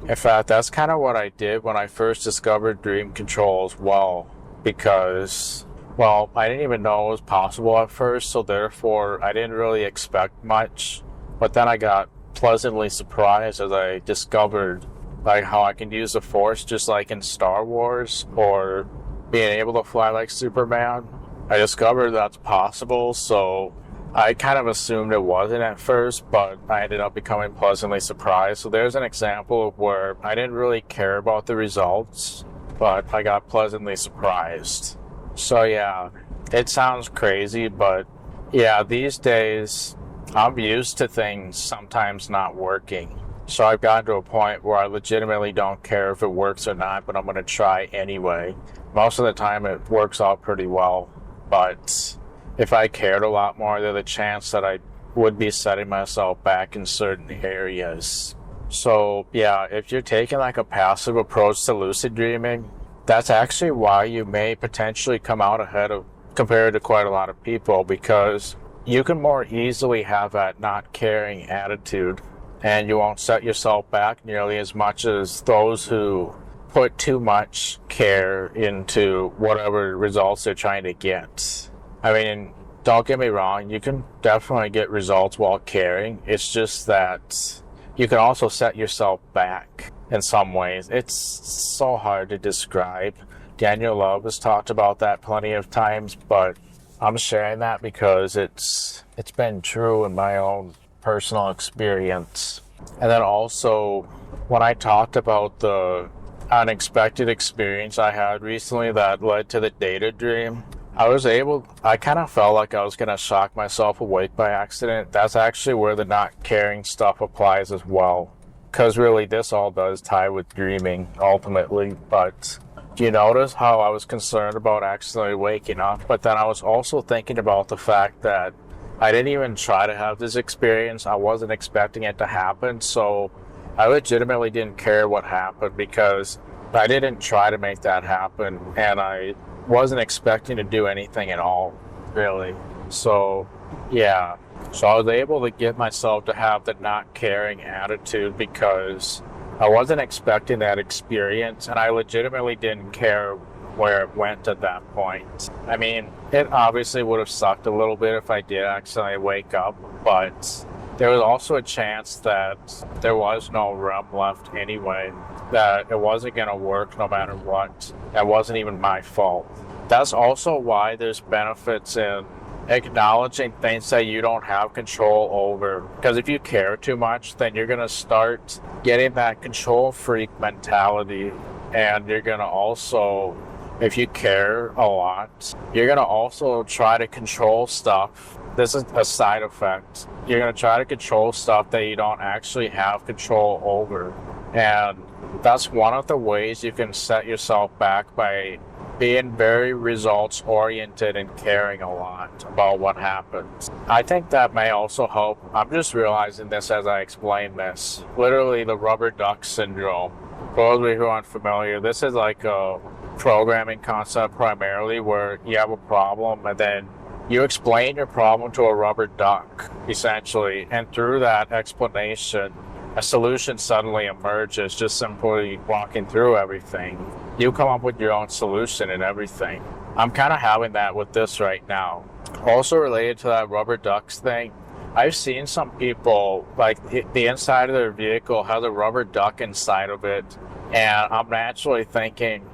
Speaker 1: In fact, that's kind of what I did when I first discovered dream control as well, because, well, I didn't even know it was possible at first, so therefore I didn't really expect much. But then I got pleasantly surprised as I discovered, like, how I can use the Force just like in Star Wars, or being able to fly like Superman. I discovered that's possible, so I kind of assumed it wasn't at first, but I ended up becoming pleasantly surprised. So there's an example of where I didn't really care about the results, but I got pleasantly surprised. So yeah, it sounds crazy, but yeah, these days I'm used to things sometimes not working. So I've gotten to a point where I legitimately don't care if it works or not, but I'm going to try anyway. Most of the time it works out pretty well, but if I cared a lot more, there's a chance that I would be setting myself back in certain areas. So yeah, if you're taking like a passive approach to lucid dreaming, that's actually why you may potentially come out ahead of compared to quite a lot of people, because you can more easily have that not caring attitude and you won't set yourself back nearly as much as those who put too much care into whatever results they're trying to get. I mean, don't get me wrong, you can definitely get results while caring. It's just that you can also set yourself back in some ways. It's so hard to describe. Daniel Love has talked about that plenty of times, but I'm sharing that because it's been true in my own personal experience. And then also, when I talked about the unexpected experience I had recently that led to the data dream, I kind of felt like I was going to shock myself awake by accident. That's actually where the not caring stuff applies as well. Because really, this all does tie with dreaming, ultimately. But do you notice how I was concerned about accidentally waking up? But then I was also thinking about the fact that I didn't even try to have this experience. I wasn't expecting it to happen. So I legitimately didn't care what happened because I didn't try to make that happen. And I wasn't expecting to do anything at all, really. So, yeah. So I was able to get myself to have the not caring attitude because I wasn't expecting that experience, and I legitimately didn't care where it went at that point. I mean, it obviously would have sucked a little bit if I did accidentally wake up, but there was also a chance that there was no realm left anyway, that it wasn't going to work no matter what. That wasn't even my fault. That's also why there's benefits in acknowledging things that you don't have control over. Because if you care too much, then you're going to start getting that control freak mentality. And you're going to also, if you care a lot, you're going to also try to control stuff. This is a side effect. You're going to try to control stuff that you don't actually have control over. And that's one of the ways you can set yourself back, by being very results oriented and caring a lot about what happens. I think that may also help. I'm just realizing this as I explain this. Literally the rubber duck syndrome. For those of you who aren't familiar, this is like a programming concept primarily where you have a problem and then you explain your problem to a rubber duck, essentially, and through that explanation, a solution suddenly emerges just simply walking through everything. You come up with your own solution and everything. I'm kind of having that with this right now. Also related to that rubber ducks thing, I've seen some people, like the inside of their vehicle has a rubber duck inside of it, and I'm naturally thinking,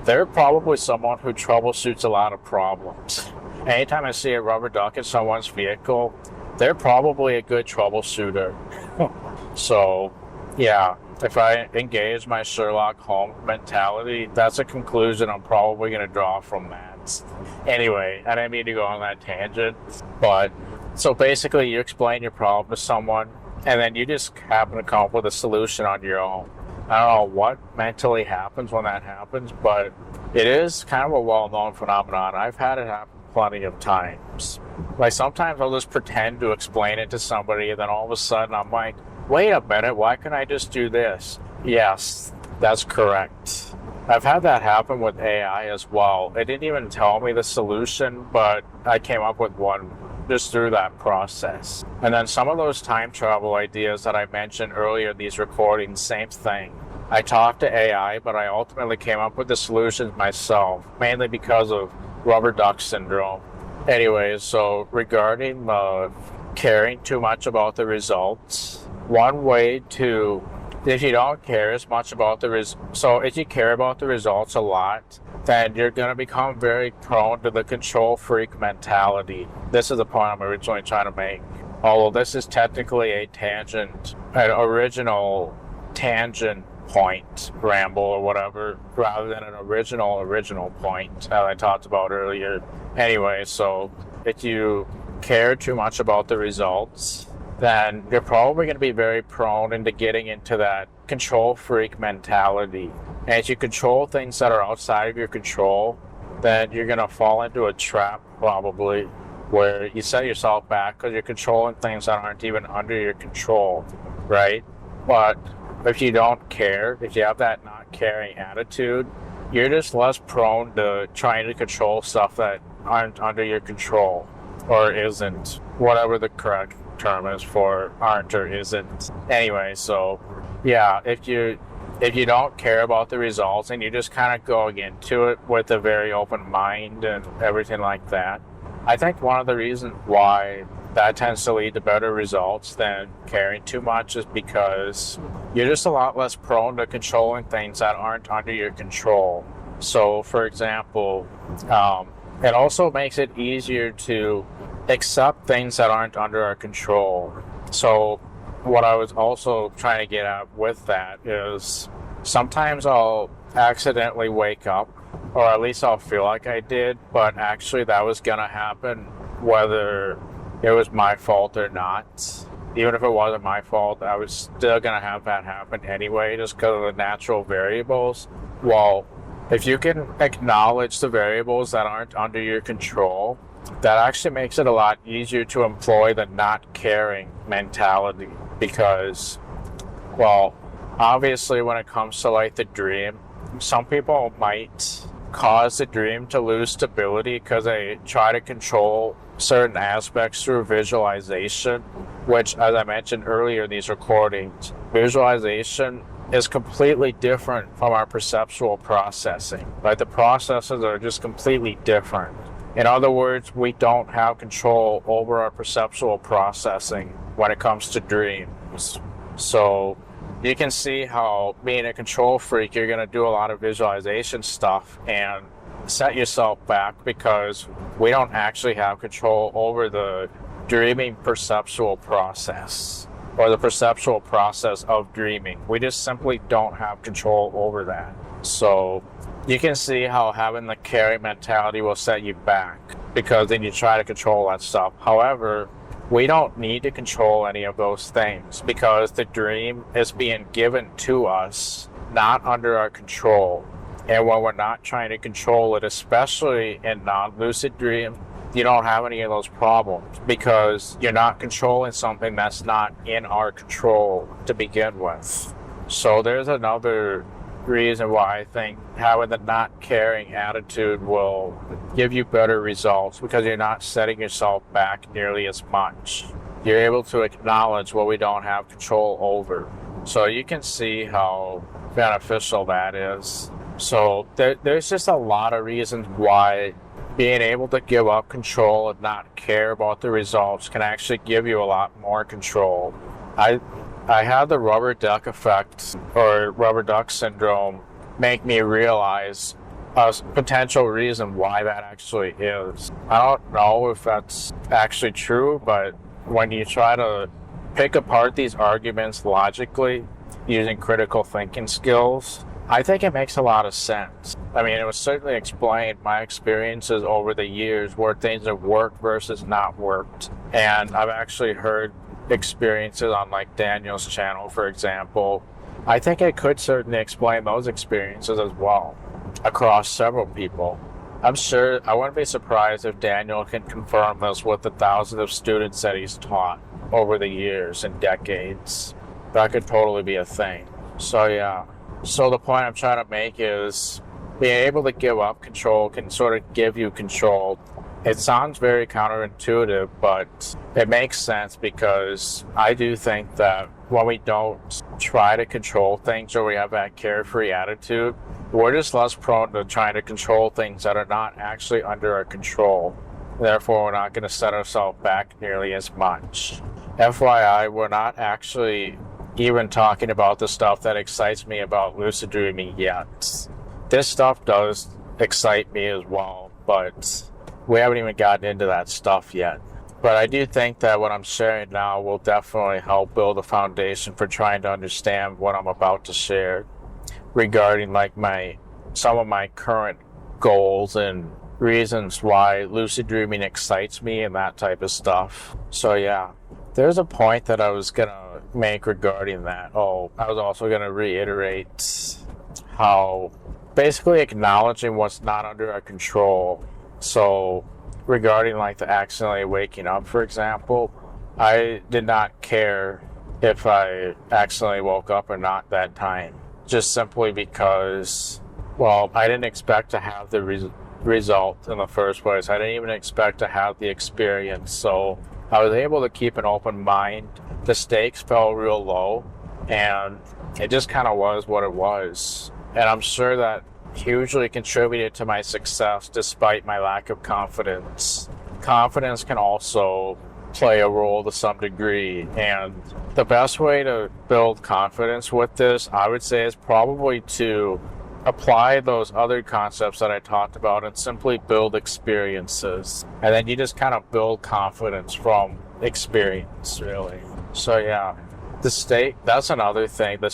Speaker 1: they're probably someone who troubleshoots a lot of problems. Anytime I see a rubber duck in someone's vehicle, they're probably a good troubleshooter. So, yeah, if I engage my Sherlock Holmes mentality, that's a conclusion I'm probably going to draw from that. Anyway, I didn't mean to go on that tangent, but so basically you explain your problem to someone, and then you just happen to come up with a solution on your own. I don't know what mentally happens when that happens, but it is kind of a well-known phenomenon. I've had it happen plenty of times. Like sometimes I'll just pretend to explain it to somebody, and then all of a sudden I'm like, wait a minute, why can't I just do this? Yes, that's correct. I've had that happen with AI as well. It didn't even tell me the solution, but I came up with one just through that process. And then some of those time travel ideas that I mentioned earlier in these recordings, same thing. I talked to AI, but I ultimately came up with the solutions myself, mainly because of rubber duck syndrome. Anyways, so regarding caring too much about the results, one way to, if you don't care as much about if you care about the results a lot, then you're going to become very prone to the control freak mentality. This is the point I'm originally trying to make. Although this is technically an original tangent point ramble or whatever, rather than an original point that I talked about earlier. Anyway, so if you care too much about the results, then you're probably going to be very prone into getting into that control freak mentality. And if you control things that are outside of your control, then you're going to fall into a trap probably where you set yourself back because you're controlling things that aren't even under your control, right? But if you don't care, if you have that not caring attitude, you're just less prone to trying to control stuff that aren't under your control, or isn't, whatever the correct term is for aren't or isn't. Anyway, so yeah, if you don't care about the results and you're just kind of going into it with a very open mind and everything like that, I think one of the reasons why that tends to lead to better results than caring too much is because you're just a lot less prone to controlling things that aren't under your control. So, for example, it also makes it easier to accept things that aren't under our control. So, what I was also trying to get at with that is sometimes I'll accidentally wake up, or at least I'll feel like I did, but actually that was going to happen whether it was my fault or not. Even if it wasn't my fault, I was still going to have that happen anyway, just because of the natural variables. Well, if you can acknowledge the variables that aren't under your control, that actually makes it a lot easier to employ the not caring mentality. Because, well, obviously when it comes to like the dream, some people might cause the dream to lose stability because they try to control certain aspects through visualization, which, as I mentioned earlier in these recordings, visualization is completely different from our perceptual processing. Like, the processes are just completely different. In other words, we don't have control over our perceptual processing when it comes to dreams. So you can see how, being a control freak, you're going to do a lot of visualization stuff and set yourself back because we don't actually have control over the dreaming perceptual process, or the perceptual process of dreaming. We just simply don't have control over that. So you can see how having the caring mentality will set you back, because then you try to control that stuff. However, we don't need to control any of those things because the dream is being given to us, not under our control. And when we're not trying to control it, especially in non-lucid dream, you don't have any of those problems because you're not controlling something that's not in our control to begin with. So there's another reason why I think having the not caring attitude will give you better results, because you're not setting yourself back nearly as much. You're able to acknowledge what we don't have control over. So you can see how beneficial that is. So there's just a lot of reasons why being able to give up control and not care about the results can actually give you a lot more control. I had the rubber duck effect, or rubber duck syndrome, make me realize a potential reason why that actually is. I don't know if that's actually true, but when you try to pick apart these arguments logically using critical thinking skills, I think it makes a lot of sense. I mean, it was certainly explained my experiences over the years where things have worked versus not worked. And I've actually heard experiences on like Daniel's channel, for example. I think it could certainly explain those experiences as well across several people. I'm sure, I wouldn't be surprised if Daniel can confirm this with the thousands of students that he's taught over the years and decades. That could totally be a thing. So yeah. So the point I'm trying to make is being able to give up control can sort of give you control. It sounds very counterintuitive, but it makes sense, because I do think that when we don't try to control things, or we have that carefree attitude, we're just less prone to trying to control things that are not actually under our control. Therefore, we're not going to set ourselves back nearly as much. FYI, we're not actually even talking about the stuff that excites me about lucid dreaming yet. This stuff does excite me as well, but we haven't even gotten into that stuff yet. But I do think that what I'm sharing now will definitely help build a foundation for trying to understand what I'm about to share regarding like some of my current goals and reasons why lucid dreaming excites me and that type of stuff. So yeah, there's a point that I was gonna make regarding that. I was also gonna reiterate how basically acknowledging what's not under our control. So regarding like the accidentally waking up, for example, I did not care if I accidentally woke up or not that time. Just simply because, well, I didn't expect to have the result in the first place. I didn't even expect to have the experience. So I was able to keep an open mind. The stakes felt real low, and it just kind of was what it was. And I'm sure that hugely contributed to my success despite my lack of confidence. Confidence can also play a role to some degree, and the best way to build confidence with this, I would say, is probably to apply those other concepts that I talked about and simply build experiences. And then you just kind of build confidence from experience, really. So yeah, that's another thing. When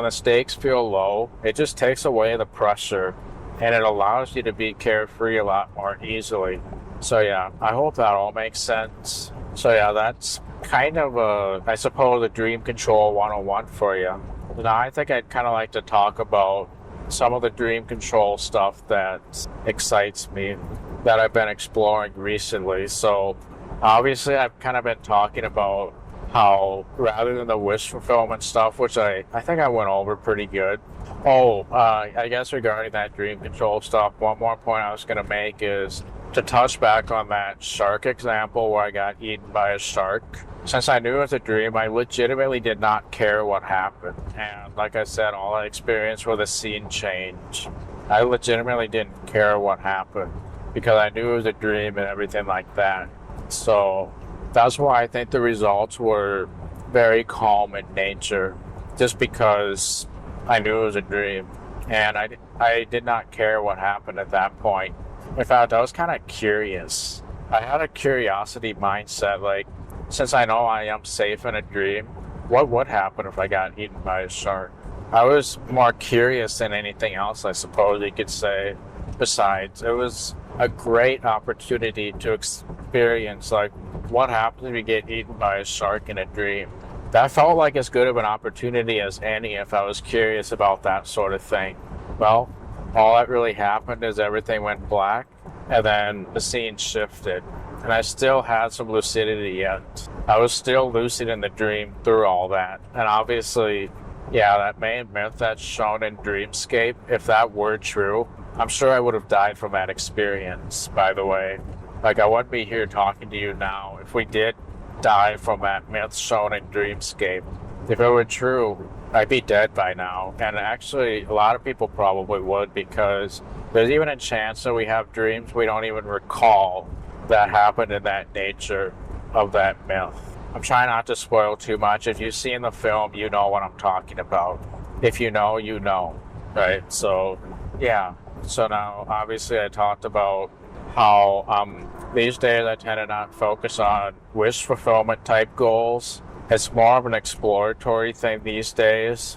Speaker 1: the stakes feel low, it just takes away the pressure and it allows you to be carefree a lot more easily. So yeah, I hope that all makes sense. So yeah, that's kind of I suppose, a dream control 101 for you. Now I think I'd kind of like to talk about some of the dream control stuff that excites me, that I've been exploring recently. So obviously I've kind of been talking about how, rather than the wish fulfillment stuff, which I think I went over pretty good. I guess regarding that dream control stuff, one more point I was going to make is to touch back on that shark example where I got eaten by a shark. Since I knew it was a dream, I legitimately did not care what happened. And like I said, all I experienced was a scene change. I legitimately didn't care what happened because I knew it was a dream and everything like that. So that's why I think the results were very calm in nature, just because I knew it was a dream. And I did not care what happened at that point. In fact, I was kind of curious. I had a curiosity mindset, like, since I know I am safe in a dream, what would happen if I got eaten by a shark? I was more curious than anything else, I suppose you could say. Besides, it was a great opportunity to experience, like, what happens if you get eaten by a shark in a dream. That felt like as good of an opportunity as any if I was curious about that sort of thing. Well, all that really happened is everything went black, and then the scene shifted. And I still had some lucidity yet. I was still lucid in the dream through all that. And obviously, yeah, that main myth that's shown in Dreamscape, if that were true, I'm sure I would have died from that experience, by the way. Like, I wouldn't be here talking to you now if we did die from that myth shown in Dreamscape. If it were true, I'd be dead by now. And actually, a lot of people probably would, because there's even a chance that we have dreams we don't even recall that happened in that nature of that myth. I'm trying not to spoil too much. If you've seen the film, you know what I'm talking about. If you know, you know, right? So, yeah. So now, obviously, I talked about how these days I tend to not focus on wish fulfillment type goals. It's more of an exploratory thing these days,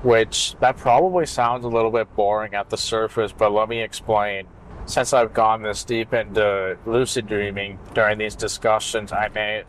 Speaker 1: which that probably sounds a little bit boring at the surface, but let me explain. Since I've gone this deep into lucid dreaming during these discussions, I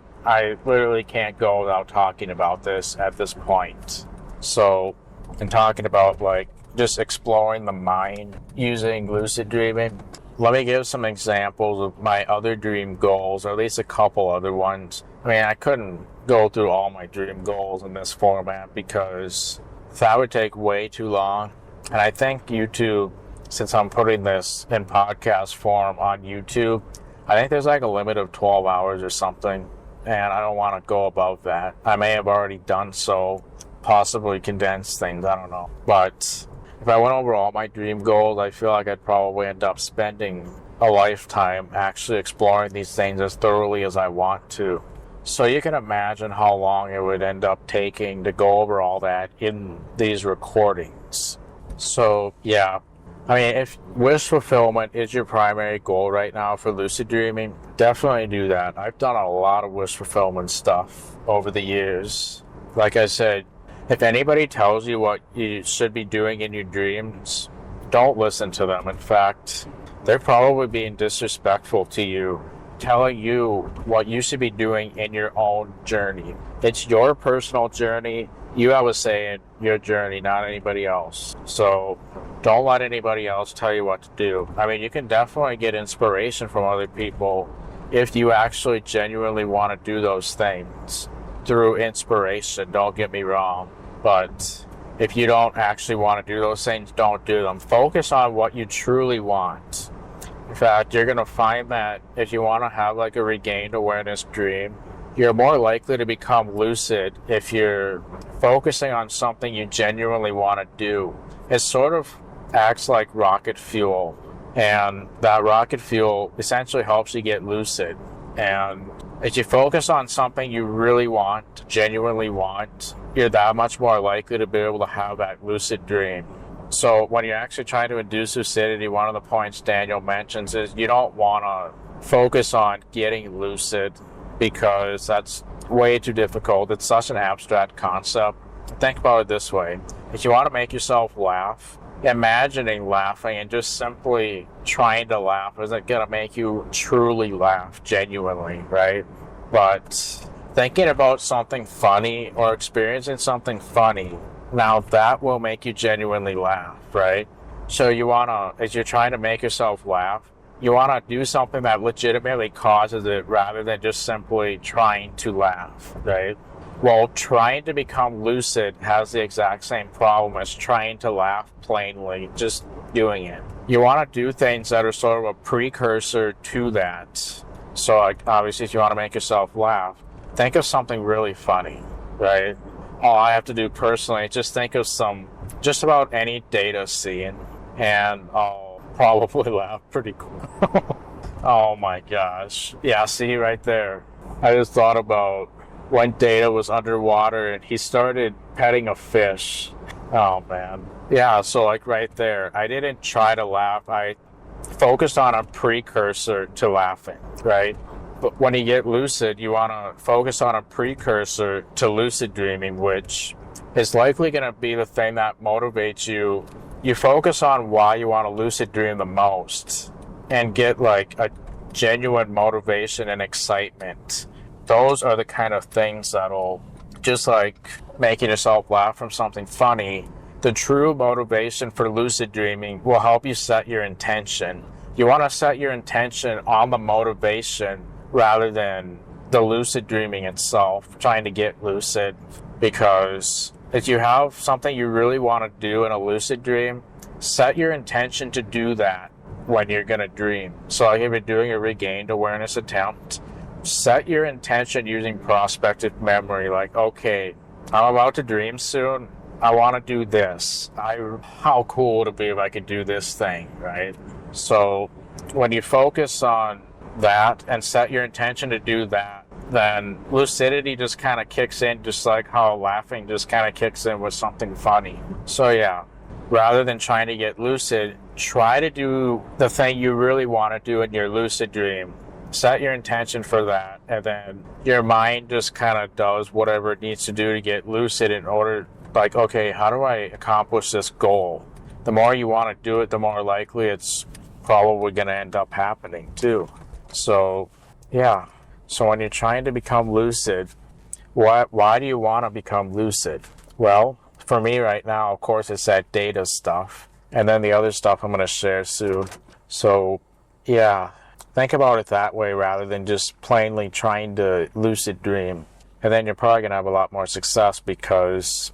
Speaker 1: literally can't go without talking about this at this point. So, in talking about, like, just exploring the mind using lucid dreaming, let me give some examples of my other dream goals, or at least a couple other ones. I mean, I couldn't go through all my dream goals in this format because that would take way too long. And I think YouTube, since I'm putting this in podcast form on YouTube, I think there's like a limit of 12 hours or something, and I don't want to go above that. I may have already done so, possibly condensed things, I don't know. But if I went over all my dream goals, I feel like I'd probably end up spending a lifetime actually exploring these things as thoroughly as I want to. So you can imagine how long it would end up taking to go over all that in these recordings. So, yeah. I mean, if wish fulfillment is your primary goal right now for lucid dreaming, definitely do that. I've done a lot of wish fulfillment stuff over the years. Like I said, if anybody tells you what you should be doing in your dreams, don't listen to them. In fact, they're probably being disrespectful to you, telling you what you should be doing in your own journey. It's your personal journey. You have a say in your journey, not anybody else. So don't let anybody else tell you what to do. I mean, you can definitely get inspiration from other people if you actually genuinely want to do those things. through inspiration, don't get me wrong. But if you don't actually want to do those things, don't do them. Focus on what you truly want. In fact, you're going to find that if you want to have like a regained awareness dream, you're more likely to become lucid if you're focusing on something you genuinely want to do. It sort of acts like rocket fuel, and that rocket fuel essentially helps you get lucid. And if you focus on something you really want, genuinely want, you're that much more likely to be able to have that lucid dream. So when you're actually trying to induce lucidity, one of the points Daniel mentions is you don't want to focus on getting lucid because that's way too difficult. It's such an abstract concept. Think about it this way. If you want to make yourself laugh, imagining laughing and just simply trying to laugh isn't going to make you truly laugh genuinely, right? But thinking about something funny or experiencing something funny, now that will make you genuinely laugh, right? So you want to, as you're trying to make yourself laugh, you want to do something that legitimately causes it rather than just simply trying to laugh, right? Well, trying to become lucid has the exact same problem as trying to laugh plainly, just doing it. You want to do things that are sort of a precursor to that. So like, obviously, if you want to make yourself laugh, think of something really funny, right? All I have to do personally is just think of just about any data scene, and I'll probably laugh pretty cool. Oh my gosh. Yeah, see right there. I just thought about when Data was underwater and he started petting a fish. Oh man. Yeah, so like right there, I didn't try to laugh. I focused on a precursor to laughing, right? But when you get lucid, you want to focus on a precursor to lucid dreaming, which is likely going to be the thing that motivates you. You focus on why you want to lucid dream the most and get like a genuine motivation and excitement. Those are the kind of things that'll, just like making yourself laugh from something funny, the true motivation for lucid dreaming will help you set your intention. You want to set your intention on the motivation rather than the lucid dreaming itself, trying to get lucid, because if you have something you really want to do in a lucid dream, set your intention to do that when you're going to dream. So like if you're doing a regained awareness attempt, set your intention using prospective memory, like, okay, I'm about to dream soon. I want to do this. How cool would it be if I could do this thing, right? So when you focus on that and set your intention to do that, then lucidity just kind of kicks in, just like how laughing just kind of kicks in with something funny. So yeah, rather than trying to get lucid, try to do the thing you really want to do in your lucid dream. Set your intention for that, and then your mind just kind of does whatever it needs to do to get lucid in order, like, okay, how do I accomplish this goal? The more you want to do it, the more likely it's probably going to end up happening too. Yeah. So when you're trying to become lucid, why do you want to become lucid? Well, for me right now, of course, it's that data stuff, and then the other stuff I'm going to share soon. So yeah. Think about it that way rather than just plainly trying to lucid dream. And then you're probably going to have a lot more success because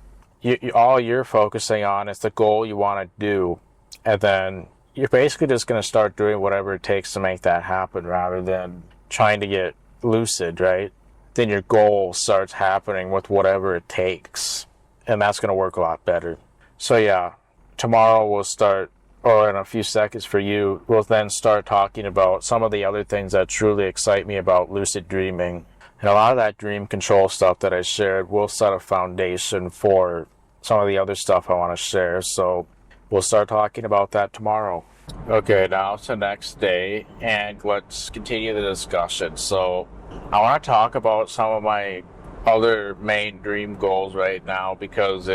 Speaker 1: all you're focusing on is the goal you want to do. And then you're basically just going to start doing whatever it takes to make that happen rather than trying to get lucid, right? Then your goal starts happening with whatever it takes. And that's going to work a lot better. So yeah, tomorrow we'll start, or in a few seconds for you, we'll then start talking about some of the other things that truly excite me about lucid dreaming. And a lot of that dream control stuff that I shared will set a foundation for some of the other stuff I want to share. So we'll start talking about that tomorrow. Okay, now it's the next day, and let's continue the discussion. So I want to talk about some of my other main dream goals right now, because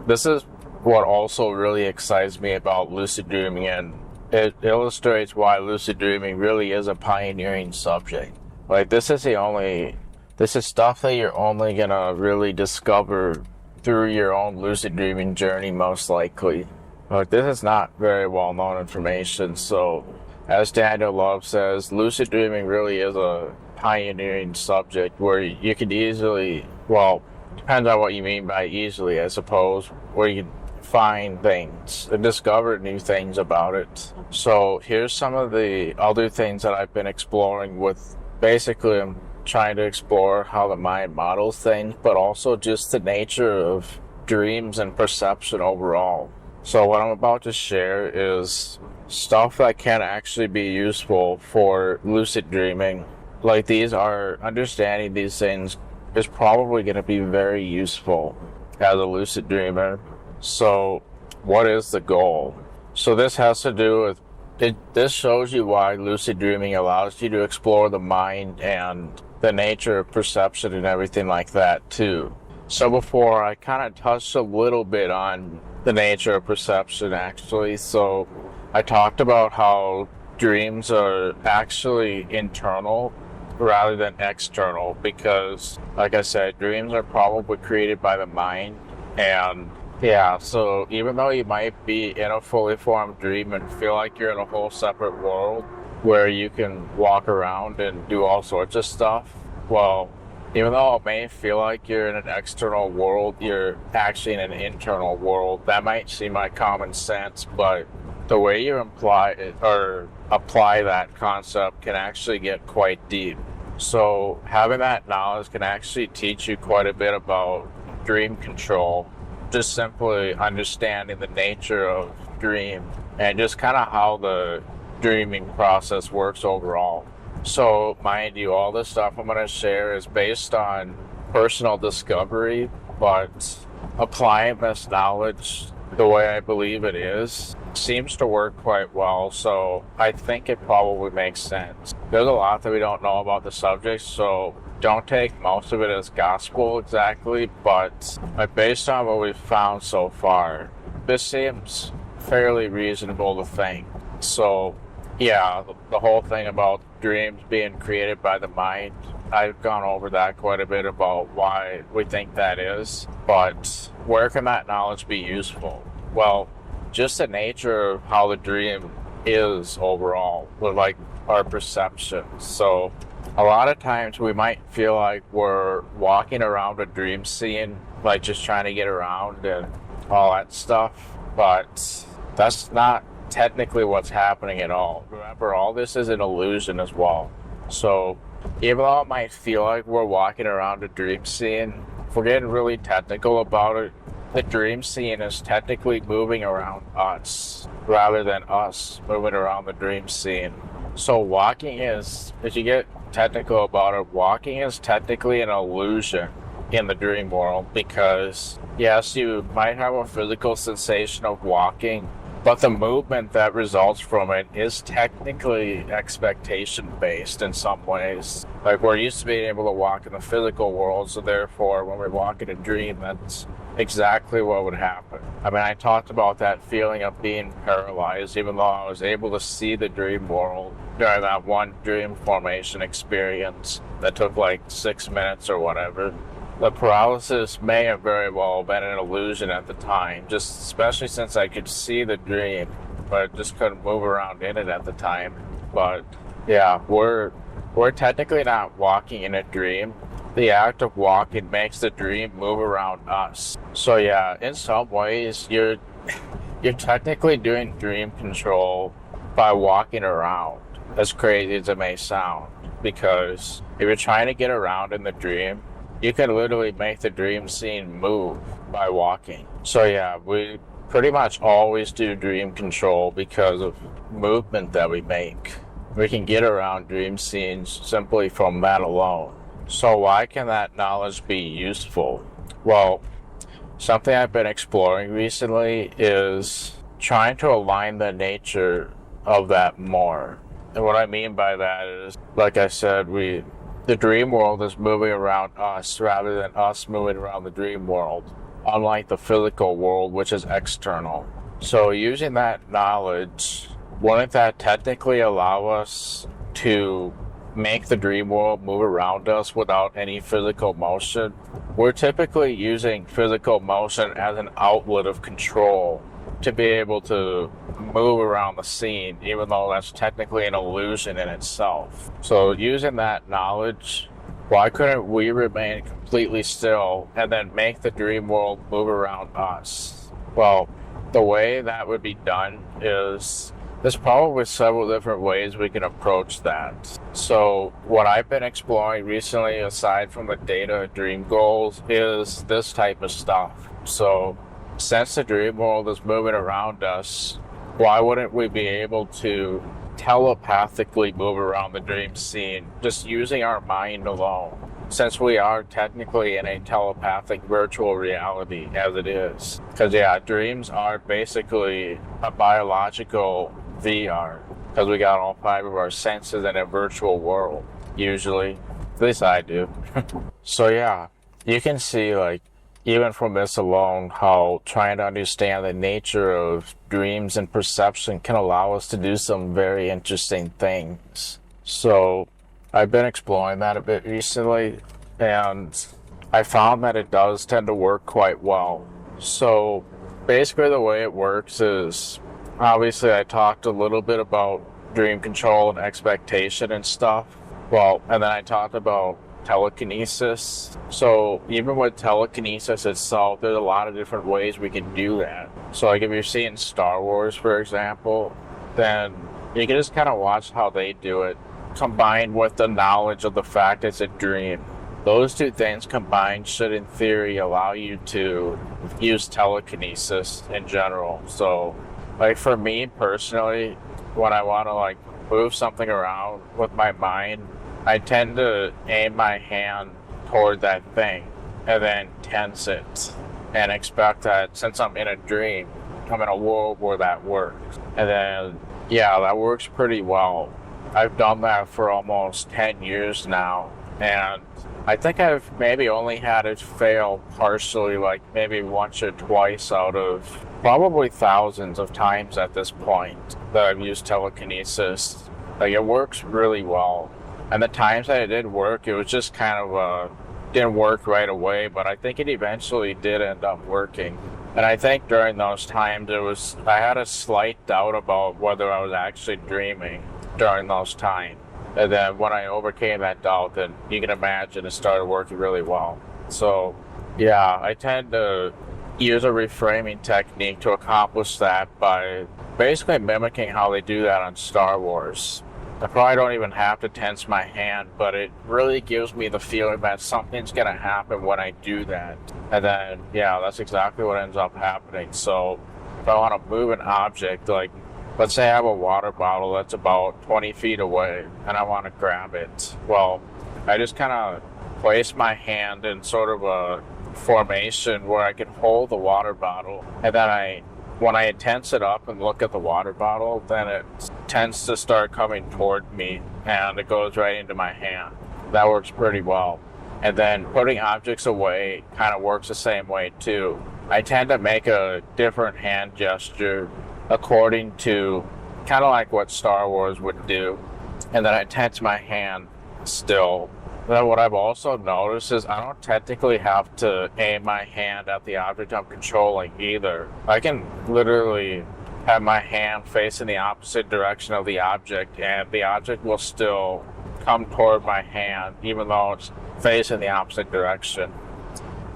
Speaker 1: this is what also really excites me about lucid dreaming, and it illustrates why lucid dreaming really is a pioneering subject. Like, this is stuff that you're only gonna really discover through your own lucid dreaming journey, most likely. Like, this is not very well known information, so as Daniel Love says, lucid dreaming really is a pioneering subject where you could easily Well, depends on what you mean by easily, I suppose, where you find things and discover new things about it. So here's some of the other things that I've been exploring with. Basically, I'm trying to explore how the mind models things, but also just the nature of dreams and perception overall. So what I'm about to share is stuff that can actually be useful for lucid dreaming. Like understanding these things is probably going to be very useful as a lucid dreamer. So what is the goal? So this has to do with this shows you why lucid dreaming allows you to explore the mind and the nature of perception and everything like that too. So before, I kind of touched a little bit on the nature of perception actually. So I talked about how dreams are actually internal rather than external because, like I said, dreams are probably created by the mind. And yeah, so even though you might be in a fully formed dream and feel like you're in a whole separate world where you can walk around and do all sorts of stuff, well, even though it may feel like you're in an external world, you're actually in an internal world. That might seem like common sense, but the way you apply that concept can actually get quite deep. So having that knowledge can actually teach you quite a bit about dream control, just simply understanding the nature of dream and just kind of how the dreaming process works overall. So mind you, all this stuff I'm going to share is based on personal discovery, but applying this knowledge the way I believe it is seems to work quite well, so I think it probably makes sense. There's a lot that we don't know about the subject, so don't take most of it as gospel exactly, but based on what we've found so far, this seems fairly reasonable to think. So yeah, the whole thing about dreams being created by the mind, I've gone over that quite a bit about why we think that is, but where can that knowledge be useful? Well, just the nature of how the dream is overall, with like our perceptions. So a lot of times we might feel like we're walking around a dream scene, like just trying to get around and all that stuff, but that's not technically what's happening at all. Remember, all this is an illusion as well. So even though it might feel like we're walking around a dream scene, if we're getting really technical about it, the dream scene is technically moving around us rather than us moving around the dream scene. So walking is, if you get technical about it, walking is technically an illusion in the dream world because, yes, you might have a physical sensation of walking, but the movement that results from it is technically expectation-based in some ways. Like, we're used to being able to walk in the physical world, so therefore, when we walk in a dream, that's exactly what would happen. I mean, I talked about that feeling of being paralyzed, even though I was able to see the dream world during that one dream formation experience that took like 6 minutes or whatever. The paralysis may have very well been an illusion at the time, just especially since I could see the dream, but just couldn't move around in it at the time. But yeah, we're technically not walking in a dream. The act of walking makes the dream move around us. So yeah, in some ways, you're technically doing dream control by walking around, as crazy as it may sound, because if you're trying to get around in the dream, you can literally make the dream scene move by walking. So yeah, we pretty much always do dream control because of movement that we make. We can get around dream scenes simply from that alone. So why can that knowledge be useful? Well, something I've been exploring recently is trying to align the nature of that more. And what I mean by that is, like I said, the dream world is moving around us rather than us moving around the dream world, unlike the physical world, which is external. So using that knowledge, wouldn't that technically allow us to make the dream world move around us without any physical motion? We're typically using physical motion as an outlet of control to be able to move around the scene, even though that's technically an illusion in itself. So using that knowledge Why couldn't we remain completely still and then make the dream world move around us? Well, the way that would be done is there's probably several different ways we can approach that. So what I've been exploring recently, aside from the data dream goals, is this type of stuff. So since the dream world is moving around us, why wouldn't we be able to telepathically move around the dream scene just using our mind alone? Since we are technically in a telepathic virtual reality as it is. Because yeah, dreams are basically a biological VR. Because we got all 5 of our senses in a virtual world, usually. At least I do. So yeah, you can see like, even from this alone, how trying to understand the nature of dreams and perception can allow us to do some very interesting things. So I've been exploring that a bit recently, and I found that it does tend to work quite well. So basically the way it works is, obviously I talked a little bit about dream control and expectation and stuff. Well, and then I talked about telekinesis. So even with telekinesis itself, there's a lot of different ways we can do that. So like if you're seeing Star Wars, for example, then you can just kind of watch how they do it, combined with the knowledge of the fact it's a dream. Those two things combined should, in theory, allow you to use telekinesis in general. So like for me personally, when I want to like move something around with my mind, I tend to aim my hand toward that thing and then tense it and expect that since I'm in a dream, I'm in a world where that works. And then, yeah, that works pretty well. I've done that for almost 10 years now, and I think I've maybe only had it fail partially, like maybe once or twice out of probably thousands of times at this point that I've used telekinesis. Like it works really well. And the times that it did work, it was just kind of didn't work right away, but I think it eventually did end up working. And I think during those times I had a slight doubt about whether I was actually dreaming during those times. And then when I overcame that doubt, then you can imagine it started working really well. So yeah, I tend to use a reframing technique to accomplish that by basically mimicking how they do that on Star Wars. I probably don't even have to tense my hand, but it really gives me the feeling that something's going to happen when I do that. And then, yeah, that's exactly what ends up happening. So if I want to move an object, like let's say I have a water bottle that's about 20 feet away and I want to grab it. Well, I just kind of place my hand in sort of a formation where I can hold the water bottle, and then when I tense it up and look at the water bottle, then it tends to start coming toward me and it goes right into my hand. That works pretty well. And then putting objects away kind of works the same way too. I tend to make a different hand gesture according to kind of like what Star Wars would do. And then I tense my hand still. Then what I've also noticed is I don't technically have to aim my hand at the object I'm controlling either. I can literally have my hand facing the opposite direction of the object, and the object will still come toward my hand even though it's facing the opposite direction.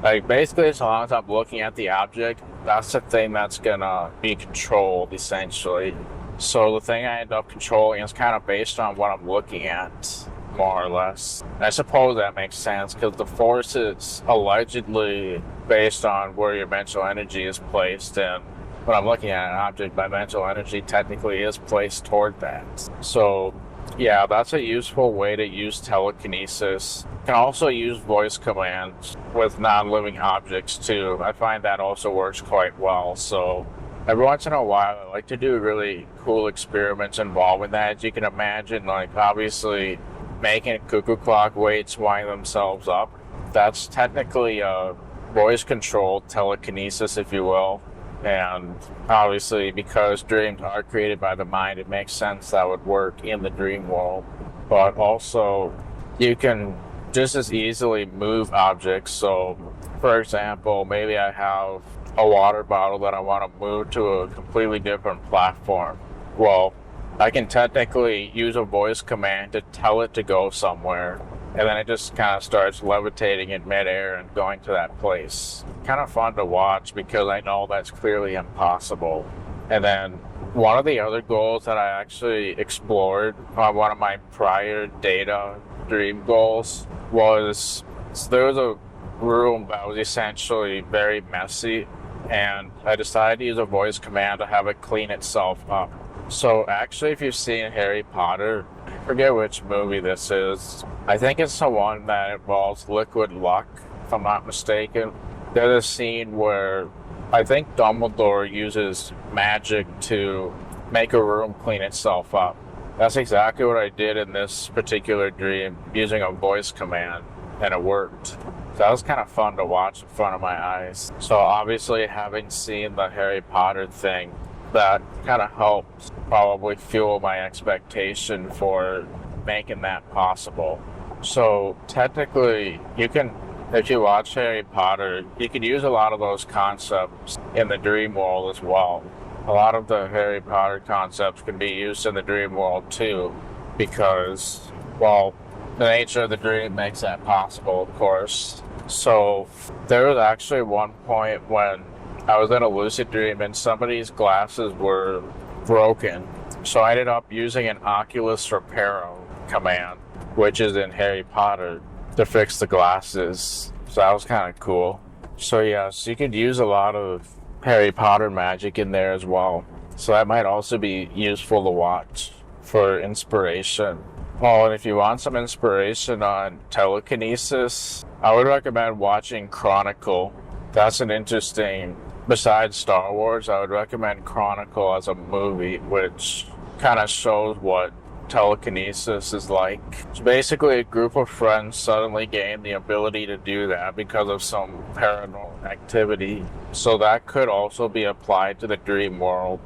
Speaker 1: Like basically, as long as I'm looking at the object, that's the thing that's gonna be controlled essentially. So the thing I end up controlling is kind of based on what I'm looking at, more or less. And I suppose that makes sense because the force is allegedly based on where your mental energy is placed, and when I'm looking at an object, my mental energy technically is placed toward that. So yeah, that's a useful way to use telekinesis. You can also use voice commands with non-living objects too. I find that also works quite well. So every once in a while, I like to do really cool experiments involving that. As you can imagine, like obviously making cuckoo clock weights wind themselves up. That's technically a voice-controlled telekinesis, if you will. And obviously, because dreams are created by the mind, it makes sense that would work in the dream world. But also, you can just as easily move objects. So, for example, maybe I have a water bottle that I want to move to a completely different platform. Well, I can technically use a voice command to tell it to go somewhere, and then it just kind of starts levitating in midair and going to that place. Kind of fun to watch because I know that's clearly impossible. And then one of the other goals that I actually explored on one of my prior data dream goals was, so there was a room that was essentially very messy, and I decided to use a voice command to have it clean itself up. So actually, if you've seen Harry Potter, I forget which movie this is. I think it's the one that involves liquid luck, if I'm not mistaken. There's a scene where I think Dumbledore uses magic to make a room clean itself up. That's exactly what I did in this particular dream, using a voice command, and it worked. So that was kind of fun to watch in front of my eyes. So obviously, having seen the Harry Potter thing, that kind of helped probably fuel my expectation for making that possible. So technically, you can, if you watch Harry Potter, you can use a lot of those concepts in the dream world as well. A lot of the Harry Potter concepts can be used in the dream world too, because, well, the nature of the dream makes that possible, of course. So there was actually one point when I was in a lucid dream and somebody's glasses were broken. So I ended up using an Oculus Reparo command, which is in Harry Potter, to fix the glasses. So that was kind of cool. So yeah, so you could use a lot of Harry Potter magic in there as well. So that might also be useful to watch for inspiration. Oh, and if you want some inspiration on telekinesis, I would recommend watching Chronicle. That's an interesting, besides Star Wars, I would recommend Chronicle as a movie, which kind of shows what telekinesis is like. It's basically a group of friends suddenly gain the ability to do that because of some paranormal activity. So that could also be applied to the dream world.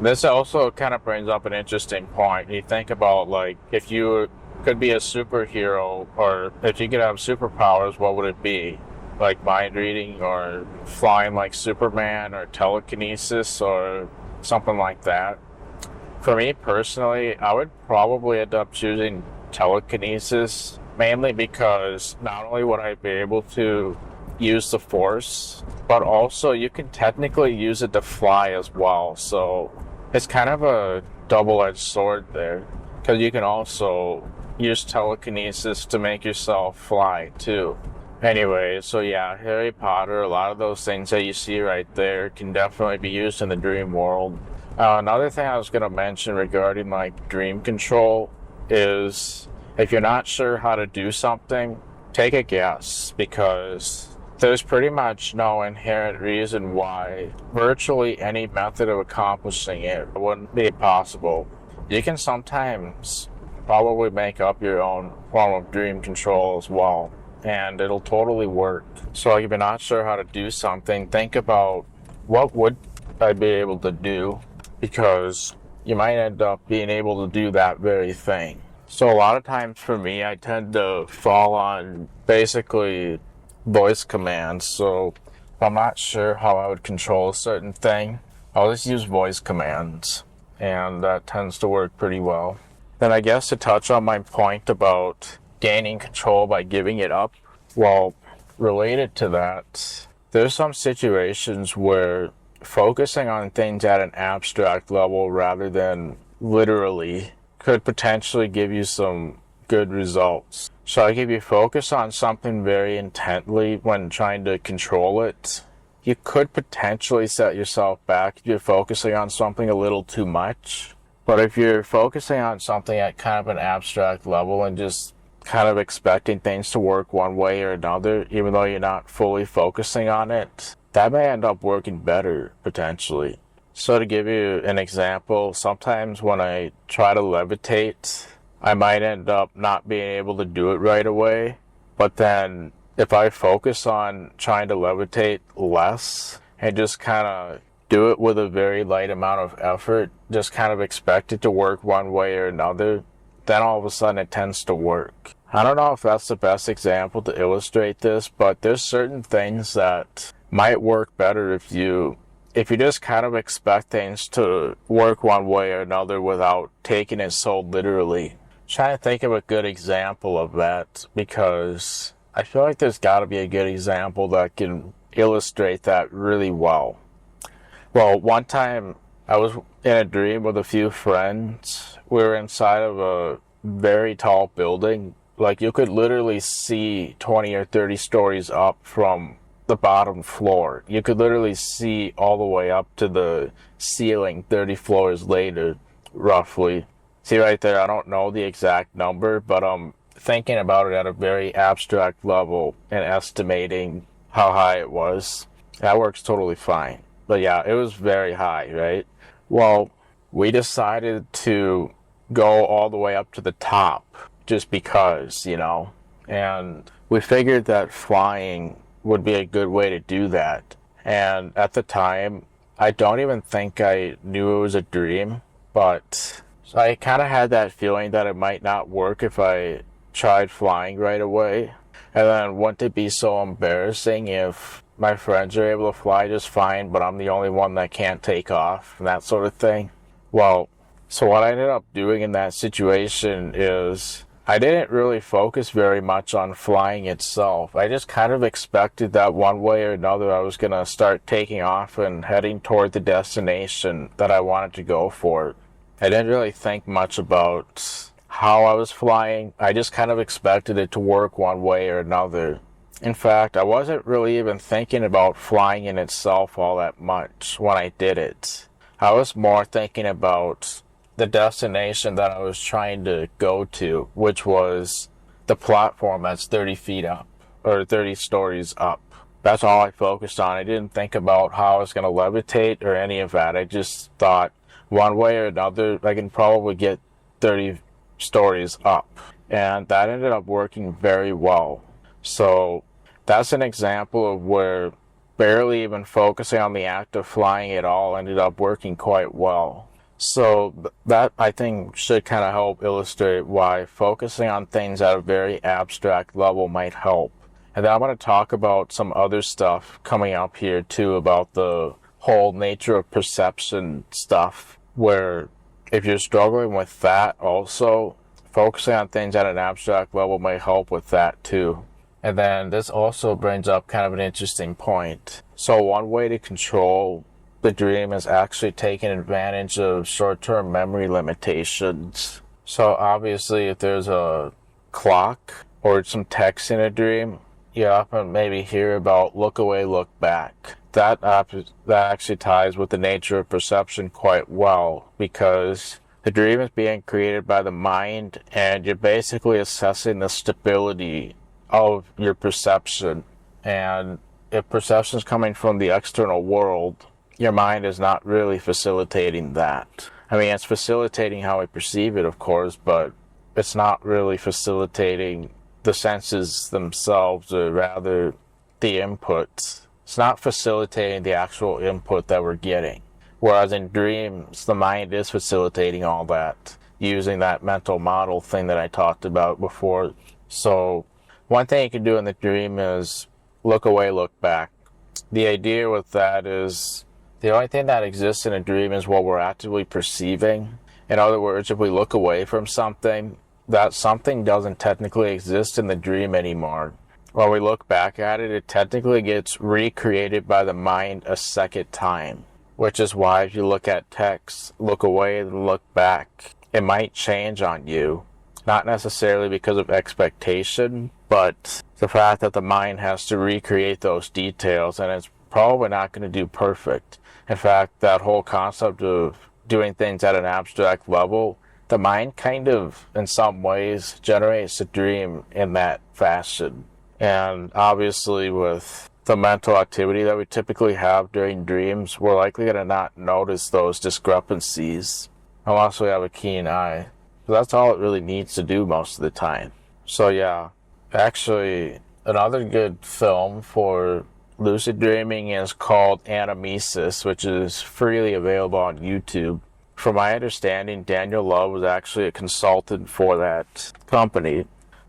Speaker 1: This also kind of brings up an interesting point. You think about, like, if you could be a superhero, or if you could have superpowers, what would it be? Like mind reading, or flying like Superman, or telekinesis, or something like that. For me personally, I would probably end up choosing telekinesis, mainly because not only would I be able to use the force, but also you can technically use it to fly as well. So it's kind of a double-edged sword there, because you can also use telekinesis to make yourself fly too. Anyway, so yeah, Harry Potter, a lot of those things that you see right there can definitely be used in the dream world. Another thing I was going to mention regarding like dream control is, if you're not sure how to do something, take a guess, because there's pretty much no inherent reason why virtually any method of accomplishing it wouldn't be possible. You can sometimes probably make up your own form of dream control as well, and it'll totally work. So if you're not sure how to do something, think about, what would I be able to do? Because you might end up being able to do that very thing. So a lot of times for me, I tend to fall on basically voice commands. So if I'm not sure how I would control a certain thing, I'll just use voice commands, and that tends to work pretty well. Then I guess to touch on my point about gaining control by giving it up, well, related to that, there's some situations where focusing on things at an abstract level rather than literally could potentially give you some good results. So like if you focus on something very intently when trying to control it, you could potentially set yourself back if you're focusing on something a little too much. But if you're focusing on something at kind of an abstract level and just kind of expecting things to work one way or another, even though you're not fully focusing on it, that may end up working better, potentially. So to give you an example, sometimes when I try to levitate, I might end up not being able to do it right away. But then if I focus on trying to levitate less and just kind of do it with a very light amount of effort, just kind of expect it to work one way or another, then all of a sudden it tends to work. I don't know if that's the best example to illustrate this, but there's certain things that might work better if you just kind of expect things to work one way or another without taking it so literally. Trying to think of a good example of that, because I feel like there's got to be a good example that can illustrate that really well. Well, one time I was in a dream with a few friends. We were inside of a very tall building. Like, you could literally see 20 or 30 stories up from the bottom floor. You could literally see all the way up to the ceiling 30 floors later, roughly. See right there, I don't know the exact number, but I'm thinking about it at a very abstract level and estimating how high it was. That works totally fine. But yeah, it was very high, right? Well, we decided to go all the way up to the top just because, and we figured that flying would be a good way to do that. And at the time, I don't even think I knew it was a dream, but so I kind of had that feeling that it might not work if I tried flying right away. And then wouldn't it be so embarrassing if my friends are able to fly just fine, but I'm the only one that can't take off and that sort of thing? Well, so what I ended up doing in that situation is I didn't really focus very much on flying itself. I just kind of expected that one way or another I was going to start taking off and heading toward the destination that I wanted to go for. I didn't really think much about how I was flying. I just kind of expected it to work one way or another. In fact, I wasn't really even thinking about flying in itself all that much when I did it. I was more thinking about the destination that I was trying to go to, which was the platform that's 30 feet up, or 30 stories up. That's all I focused on. I didn't think about how I was going to levitate or any of that. I just thought, one way or another, I can probably get 30 stories up. And that ended up working very well. So that's an example of where barely even focusing on the act of flying at all ended up working quite well. So that, I think, should kind of help illustrate why focusing on things at a very abstract level might help. And then I'm going to talk about some other stuff coming up here too, about the whole nature of perception stuff, where if you're struggling with that also, focusing on things at an abstract level may help with that too. And then this also brings up kind of an interesting point. So one way to control the dream is actually taking advantage of short-term memory limitations. So obviously if there's a clock or some text in a dream, you often maybe hear about look away, look back. That actually ties with the nature of perception quite well, because the dream is being created by the mind and you're basically assessing the stability of your perception. And if perception is coming from the external world, your mind is not really facilitating that. I mean, it's facilitating how we perceive it, of course, but it's not really facilitating the senses themselves, or rather the inputs. It's not facilitating the actual input that we're getting. Whereas in dreams, the mind is facilitating all that, using that mental model thing that I talked about before. So one thing you can do in the dream is look away, look back. The idea with that is the only thing that exists in a dream is what we're actively perceiving. In other words, if we look away from something, that something doesn't technically exist in the dream anymore. When we look back at it, it technically gets recreated by the mind a second time. Which is why if you look at text, look away and look back, it might change on you. Not necessarily because of expectation, but the fact that the mind has to recreate those details, and it's probably not going to do perfect. In fact, that whole concept of doing things at an abstract level, the mind kind of, in some ways, generates a dream in that fashion. And obviously with the mental activity that we typically have during dreams, we're likely going to not notice those discrepancies unless we have a keen eye. So that's all it really needs to do most of the time. So yeah, actually another good film for lucid dreaming is called Anamnesis, which is freely available on YouTube. From my understanding, Daniel Love was actually a consultant for that company.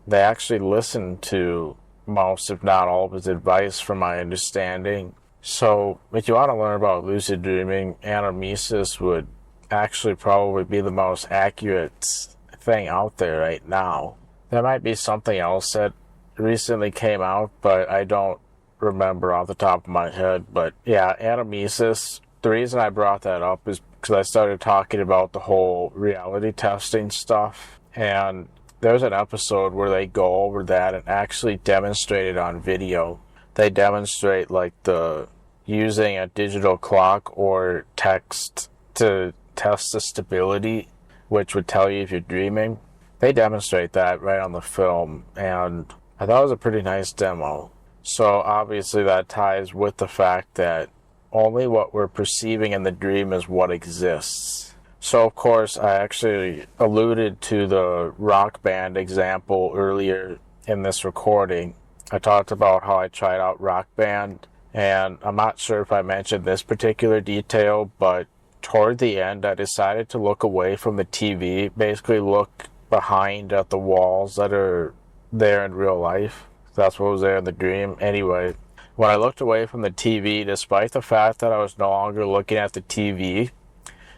Speaker 1: They actually listened to most, if not all, of his advice, from my understanding. So if you want to learn about lucid dreaming, Anamnesis would actually probably be the most accurate thing out there right now. There might be something else that recently came out, but I don't remember off the top of my head. But yeah, anamnesis, the reason I brought that up is because I started talking about the whole reality testing stuff, and there's an episode where they go over that and actually demonstrate it on video. They demonstrate like the using a digital clock or text to test the stability, which would tell you if you're dreaming. They demonstrate that right on the film, and I thought it was a pretty nice demo. So obviously that ties with the fact that only what we're perceiving in the dream is what exists. So of course I actually alluded to the rock band example earlier in this recording. I talked about how I tried out Rock Band, and I'm not sure if I mentioned this particular detail, but toward the end I decided to look away from the TV, basically look behind at the walls that are there in real life. That's what was there in the dream. Anyway, when I looked away from the TV, despite the fact that I was no longer looking at the TV,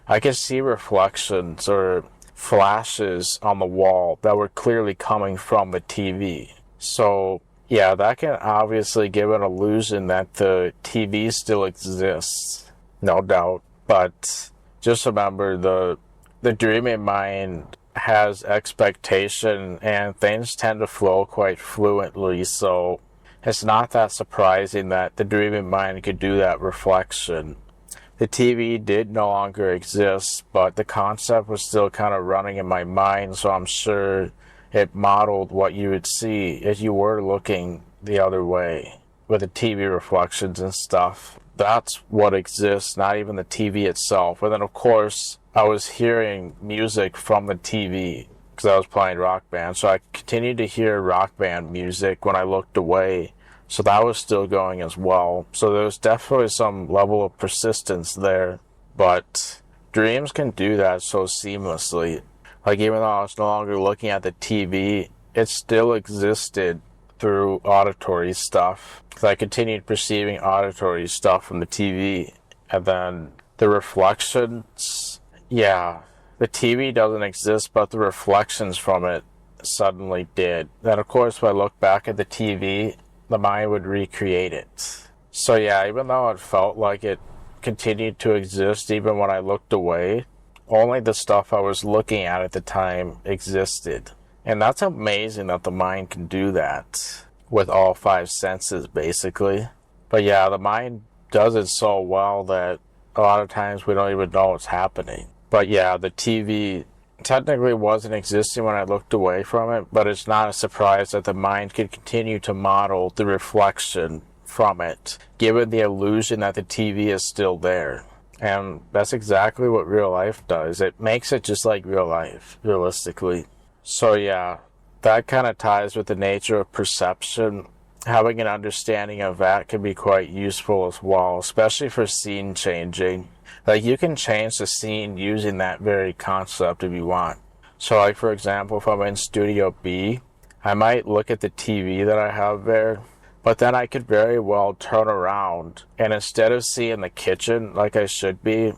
Speaker 1: I could see reflections or flashes on the wall that were clearly coming from the TV. So yeah, that can obviously give an illusion that the TV still exists, no doubt. But just remember, the dreaming mind has expectation, and things tend to flow quite fluently, so it's not that surprising that the dreaming mind could do that reflection. The TV did no longer exist, but the concept was still kind of running in my mind, so I'm sure it modeled what you would see if you were looking the other way with the TV reflections and stuff. That's what exists, not even the TV itself. And then of course I was hearing music from the TV because I was playing Rock Band, so I continued to hear Rock Band music when I looked away, so that was still going as well. So there's definitely some level of persistence there, but dreams can do that so seamlessly. Like, even though I was no longer looking at the TV, it still existed through auditory stuff, because I continued perceiving auditory stuff from the TV. And then the reflections, yeah, the TV doesn't exist, but the reflections from it suddenly did. Then of course when I look back at the TV, the mind would recreate it. So yeah, even though it felt like it continued to exist even when I looked away, only the stuff I was looking at the time existed. And that's amazing that the mind can do that with all five senses, basically. But yeah, the mind does it so well that a lot of times we don't even know what's happening. But yeah, the TV technically wasn't existing when I looked away from it, but it's not a surprise that the mind can continue to model the reflection from it, given the illusion that the TV is still there. And that's exactly what real life does. It makes it just like real life, realistically. So yeah, that kind of ties with the nature of perception. Having an understanding of that can be quite useful as well, especially for scene changing. Like, you can change the scene using that very concept if you want. So like, for example, if I'm in Studio B, I might look at the TV that I have there, but then I could very well turn around, and instead of seeing the kitchen like I should be,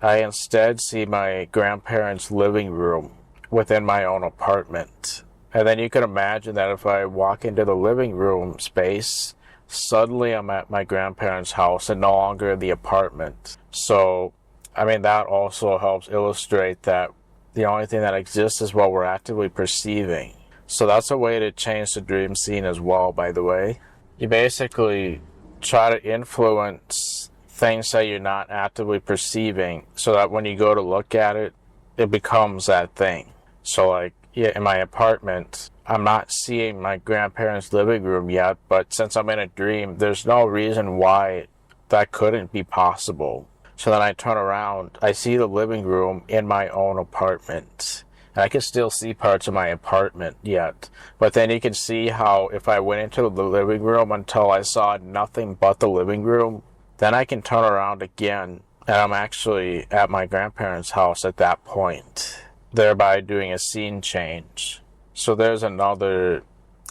Speaker 1: I instead see my grandparents' living room within my own apartment. And then you can imagine that if I walk into the living room space, suddenly I'm at my grandparents' house and no longer in the apartment. So, I mean, that also helps illustrate that the only thing that exists is what we're actively perceiving. So that's a way to change the dream scene as well, by the way. You basically try to influence things that you're not actively perceiving, so that when you go to look at it, it becomes that thing. So like, yeah, in my apartment, I'm not seeing my grandparents' living room yet, but since I'm in a dream, there's no reason why that couldn't be possible. So then I turn around, I see the living room in my own apartment. And I can still see parts of my apartment yet. But then you can see how if I went into the living room until I saw nothing but the living room, then I can turn around again, and I'm actually at my grandparents' house at that point, thereby doing a scene change. So there's another,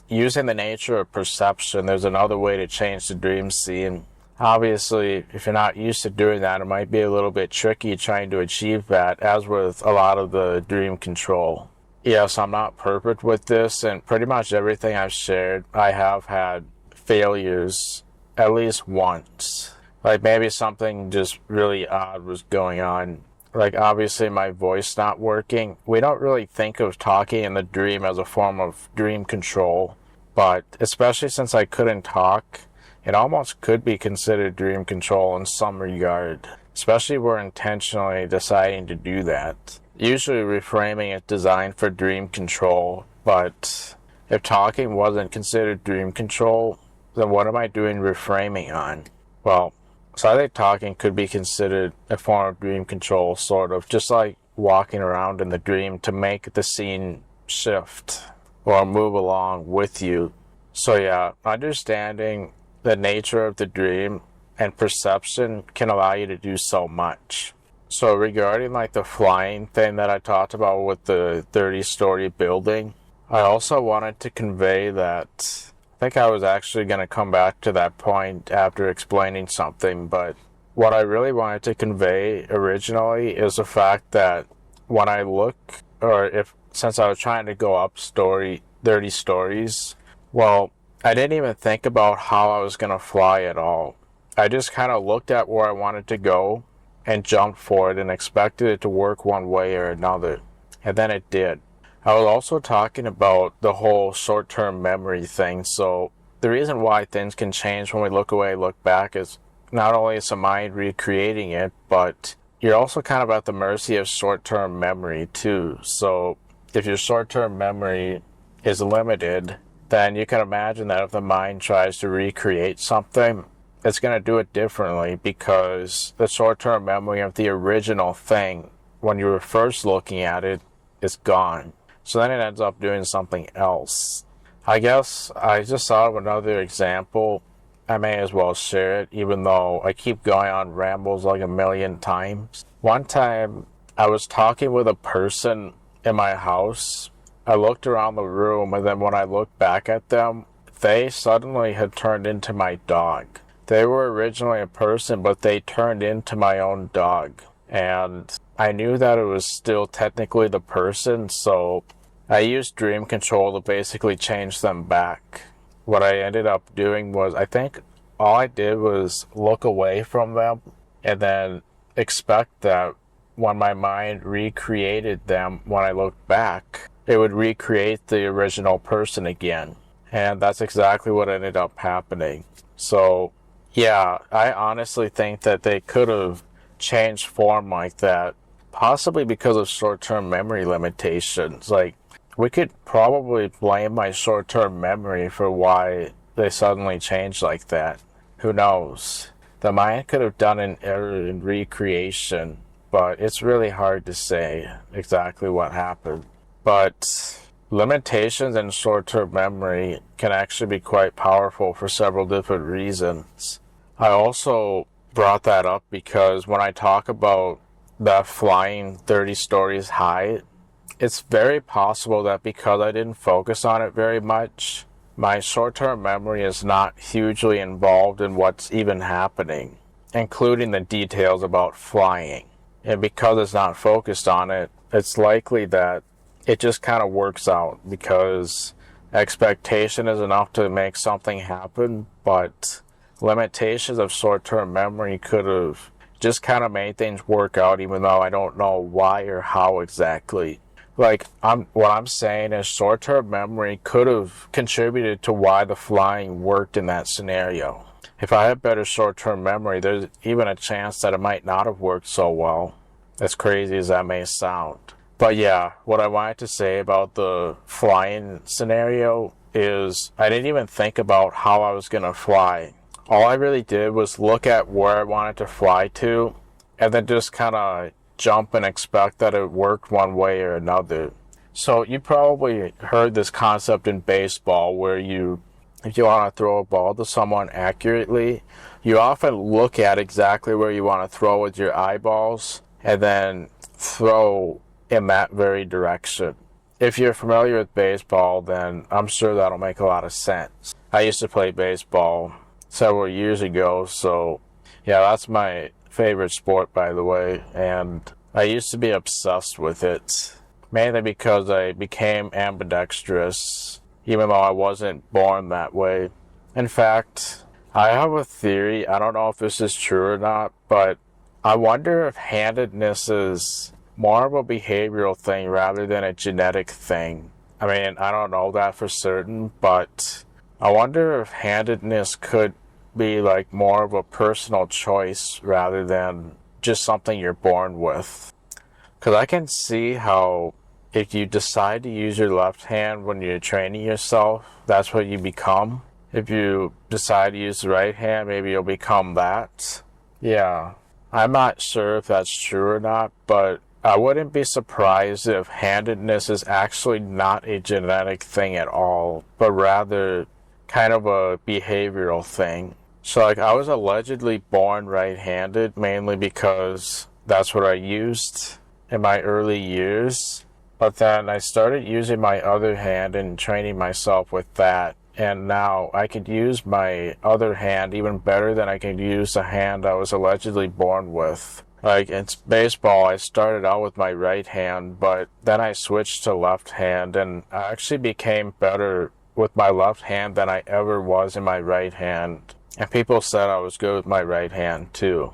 Speaker 1: using the nature of perception, there's another way to change the dream scene. Obviously, if you're not used to doing that, it might be a little bit tricky trying to achieve that, as with a lot of the dream control. yes, I'm not perfect with this, and pretty much everything I've shared, I have had failures at least once. Like maybe something just really odd was going on. Like obviously my voice not working. We don't really think of talking in the dream as a form of dream control, but especially since I couldn't talk, it almost could be considered dream control in some regard, especially if we're intentionally deciding to do that. Usually reframing is designed for dream control, but if talking wasn't considered dream control, then what am I doing reframing on? Well, so I think talking could be considered a form of dream control, sort of, just like walking around in the dream to make the scene shift or move along with you. So yeah, understanding the nature of the dream and perception can allow you to do so much. So regarding like the flying thing that I talked about with the 30-story building, I also wanted to convey that I think I was actually going to come back to that point after explaining something, but what I really wanted to convey originally is the fact that when I look, since I was trying to go up 30 stories, well, I didn't even think about how I was going to fly at all. I just kind of looked at where I wanted to go and jumped for it and expected it to work one way or another, and then it did. I was also talking about the whole short-term memory thing. So the reason why things can change when we look away, look back is not only is the mind recreating it, but you're also kind of at the mercy of short-term memory too. So if your short-term memory is limited, then you can imagine that if the mind tries to recreate something, it's going to do it differently because the short-term memory of the original thing, when you were first looking at it, is gone. So then it ends up doing something else. I guess I just thought of another example. I may as well share it, even though I keep going on rambles like a million times. One time, I was talking with a person in my house. I looked around the room, and then when I looked back at them, they suddenly had turned into my dog. They were originally a person, but they turned into my own dog. And I knew that it was still technically the person, so I used dream control to basically change them back. What I ended up doing was, I think all I did was look away from them and then expect that when my mind recreated them when I looked back, it would recreate the original person again. And that's exactly what ended up happening. So yeah, I honestly think that they could have changed form like that, possibly because of short-term memory limitations. Like, we could probably blame my short-term memory for why they suddenly changed like that. Who knows? The mind could have done an error in recreation, but it's really hard to say exactly what happened. But limitations in short-term memory can actually be quite powerful for several different reasons. I also brought that up because when I talk about that flying 30 stories high, it's very possible that because I didn't focus on it very much, my short-term memory is not hugely involved in what's even happening, including the details about flying. And because it's not focused on it, it's likely that it just kind of works out because expectation is enough to make something happen, but limitations of short-term memory could have just kind of made things work out, even though I don't know why or how exactly. Like, what I'm saying is short-term memory could have contributed to why the flying worked in that scenario. If I had better short-term memory, there's even a chance that it might not have worked so well, as crazy as that may sound. But yeah, what I wanted to say about the flying scenario is I didn't even think about how I was going to fly. All I really did was look at where I wanted to fly to, and then just kind of jump and expect that it worked one way or another. So you probably heard this concept in baseball where if you want to throw a ball to someone accurately, you often look at exactly where you want to throw with your eyeballs and then throw in that very direction. If you're familiar with baseball, then I'm sure that'll make a lot of sense. I used to play baseball several years ago, so yeah, that's my favorite sport, by the way, and I used to be obsessed with it. mainly because I became ambidextrous, even though I wasn't born that way. In fact, I have a theory, I don't know if this is true or not, but I wonder if handedness is more of a behavioral thing rather than a genetic thing. I mean, I don't know that for certain, but I wonder if handedness could be like more of a personal choice rather than just something you're born with. Because I can see how if you decide to use your left hand when you're training yourself, that's what you become. If you decide to use the right hand, maybe you'll become that. Yeah, I'm not sure if that's true or not, but I wouldn't be surprised if handedness is actually not a genetic thing at all, but rather kind of a behavioral thing. So like I was allegedly born right-handed mainly because that's what I used in my early years. But then I started using my other hand and training myself with that. And now I could use my other hand even better than I could use the hand I was allegedly born with. Like in baseball, I started out with my right hand, but then I switched to left hand, and I actually became better with my left hand than I ever was in my right hand. And people said I was good with my right hand too,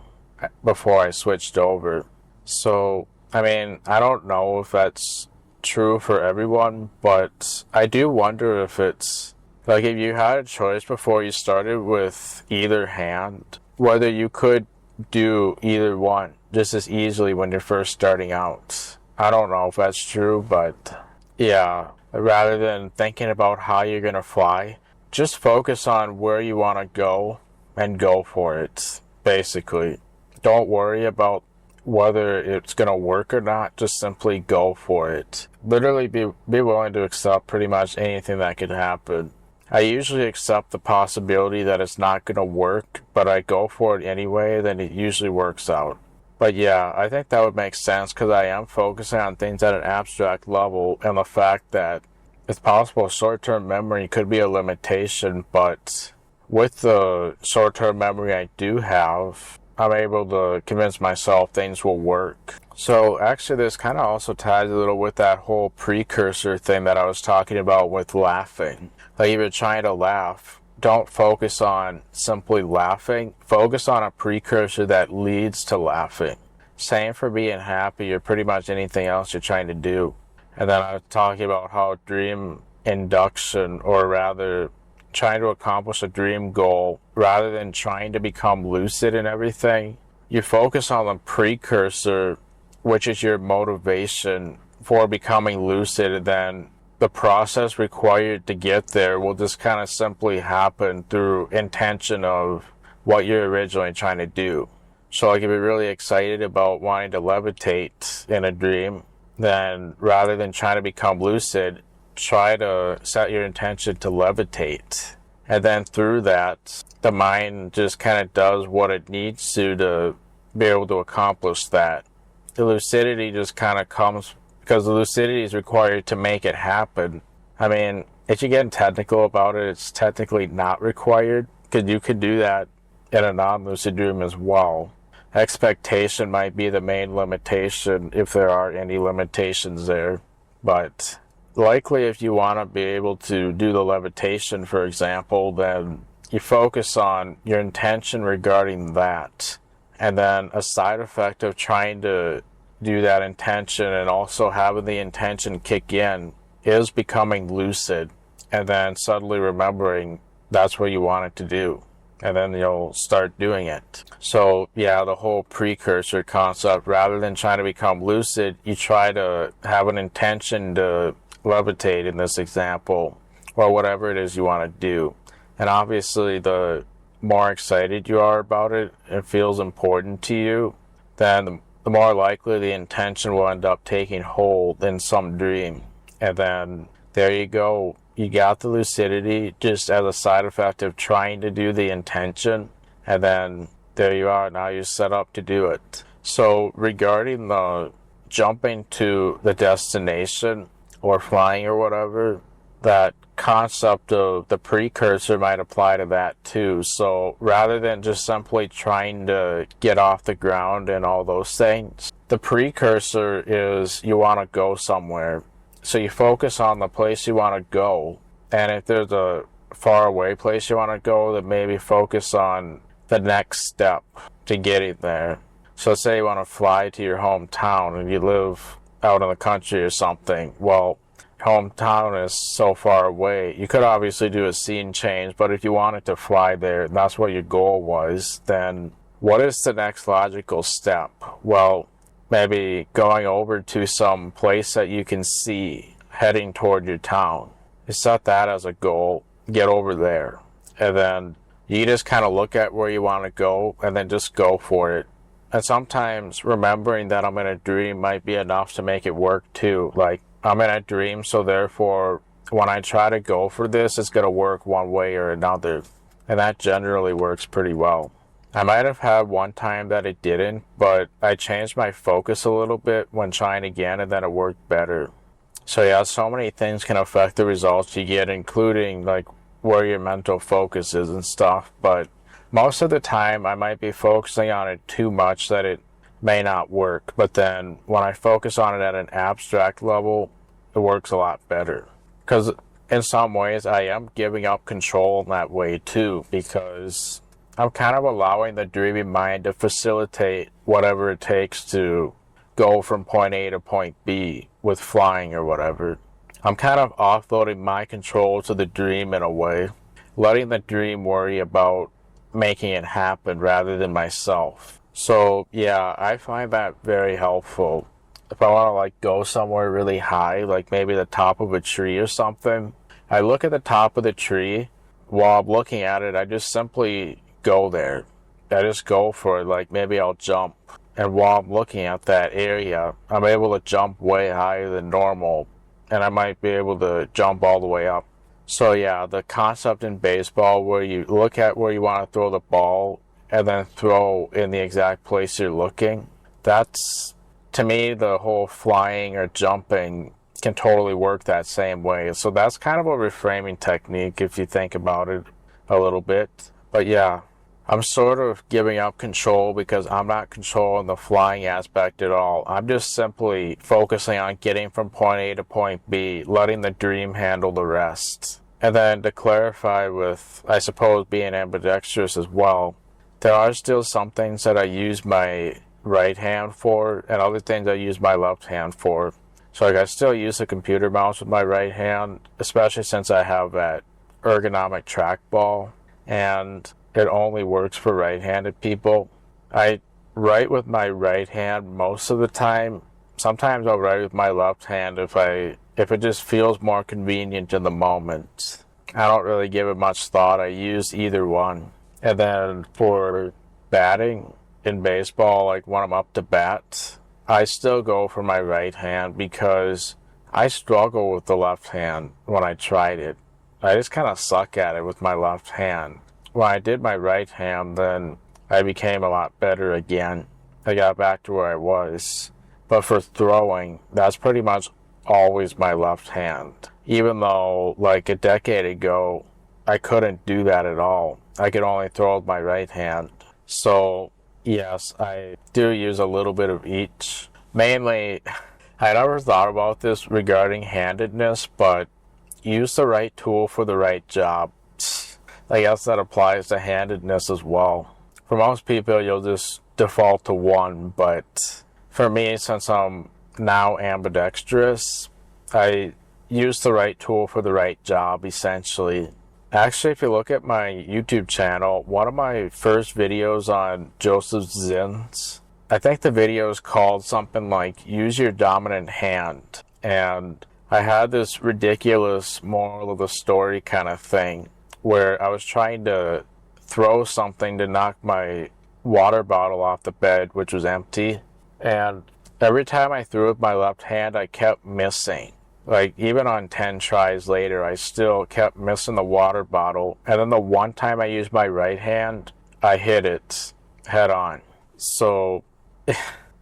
Speaker 1: before I switched over. So, I mean, I don't know if that's true for everyone, but I do wonder if it's like if you had a choice before you started with either hand, whether you could do either one just as easily when you're first starting out. I don't know if that's true, but yeah, rather than thinking about how you're going to fly, just focus on where you want to go and go for it, basically. Don't worry about whether it's going to work or not, just simply go for it. Literally be willing to accept pretty much anything that could happen. I usually accept the possibility that it's not going to work, but I go for it anyway, then it usually works out. But yeah, I think that would make sense because I am focusing on things at an abstract level, and the fact that it's possible short-term memory could be a limitation, but with the short-term memory I do have, I'm able to convince myself things will work. So actually this kind of also ties a little with that whole precursor thing that I was talking about with laughing. Like if you're trying to laugh, don't focus on simply laughing. Focus on a precursor that leads to laughing. Same for being happy or pretty much anything else you're trying to do. And then I was talking about how dream induction, or rather trying to accomplish a dream goal, rather than trying to become lucid and everything, you focus on the precursor, which is your motivation for becoming lucid, and then the process required to get there will just kind of simply happen through intention of what you're originally trying to do. So like if you're really excited about wanting to levitate in a dream, then rather than trying to become lucid, try to set your intention to levitate. And then through that, the mind just kind of does what it needs to be able to accomplish that. The lucidity just kind of comes because the lucidity is required to make it happen. I mean, if you're getting technical about it, it's technically not required, because you could do that in a non-lucid dream as well. Expectation might be the main limitation, if there are any limitations there. But likely if you want to be able to do the levitation, for example, then you focus on your intention regarding that. And then a side effect of trying to do that intention and also having the intention kick in is becoming lucid, and then suddenly remembering that's what you want it to do, and then you'll start doing it. So yeah, the whole precursor concept, rather than trying to become lucid, you try to have an intention to levitate in this example, or whatever it is you want to do. And obviously the more excited you are about it, it feels important to you, then the more likely the intention will end up taking hold in some dream. And then there you go. You got the lucidity just as a side effect of trying to do the intention. And then there you are. Now you're set up to do it. So regarding the jumping to the destination or flying or whatever, that concept of the precursor might apply to that too. So rather than just simply trying to get off the ground and all those things, the precursor is you want to go somewhere. So you focus on the place you want to go. And if there's a far away place you want to go, then maybe focus on the next step to getting there. So say you want to fly to your hometown and you live out in the country or something. Well, hometown is so far away. You could obviously do a scene change, but if you wanted to fly there and that's what your goal was, then what is the next logical step? Well, maybe going over to some place that you can see heading toward your town. You set that as a goal, get over there, and then you just kind of look at where you want to go and then just go for it. And sometimes remembering that I'm in a dream might be enough to make it work too. Like, I'm in a dream, so therefore when I try to go for this, it's going to work one way or another. And that generally works pretty well. I might have had one time that it didn't, but I changed my focus a little bit when trying again, and then it worked better. So yeah, so many things can affect the results you get, including like where your mental focus is and stuff. But most of the time, I might be focusing on it too much that it may not work. But then when I focus on it at an abstract level, it works a lot better. Because in some ways, I am giving up control in that way too, because I'm kind of allowing the dreaming mind to facilitate whatever it takes to go from point A to point B with flying or whatever. I'm kind of offloading my control to the dream in a way, letting the dream worry about making it happen rather than myself. So yeah, I find that very helpful. If I want to like go somewhere really high, like maybe the top of a tree or something, I look at the top of the tree. While I'm looking at it, I just simply go there. I just go for it. Like maybe I'll jump. And while I'm looking at that area, I'm able to jump way higher than normal. And I might be able to jump all the way up. So yeah, the concept in baseball where you look at where you want to throw the ball and then throw in the exact place you're looking, that's, to me, the whole flying or jumping can totally work that same way. So that's kind of a reframing technique if you think about it a little bit. But yeah, I'm sort of giving up control because I'm not controlling the flying aspect at all. I'm just simply focusing on getting from point A to point B, letting the dream handle the rest. And then to clarify with, I suppose, being ambidextrous as well, there are still some things that I use my right hand for and other things I use my left hand for. So like I still use the computer mouse with my right hand, especially since I have that ergonomic trackball, and it only works for right-handed people. I write with my right hand most of the time. Sometimes I'll write with my left hand if it just feels more convenient in the moment. I don't really give it much thought. I use either one. And then for batting in baseball, like when I'm up to bat, I still go for my right hand because I struggle with the left hand when I tried it. I just kind of suck at it with my left hand. When I did my right hand, then I became a lot better again. I got back to where I was. But for throwing, that's pretty much always my left hand. Even though, like a decade ago, I couldn't do that at all. I could only throw with my right hand. So, yes, I do use a little bit of each. Mainly, I never thought about this regarding handedness, but use the right tool for the right job. I guess that applies to handedness as well. For most people, you'll just default to one, but for me, since I'm now ambidextrous, I use the right tool for the right job, essentially. Actually, if you look at my YouTube channel, one of my first videos on Joseph Zinn's, I think the video is called something like Use Your Dominant Hand. And I had this ridiculous moral of the story kind of thing, where I was trying to throw something to knock my water bottle off the bed, which was empty. And every time I threw with my left hand, I kept missing. Like, even on 10 tries later, I still kept missing the water bottle. And then the one time I used my right hand, I hit it head on. So,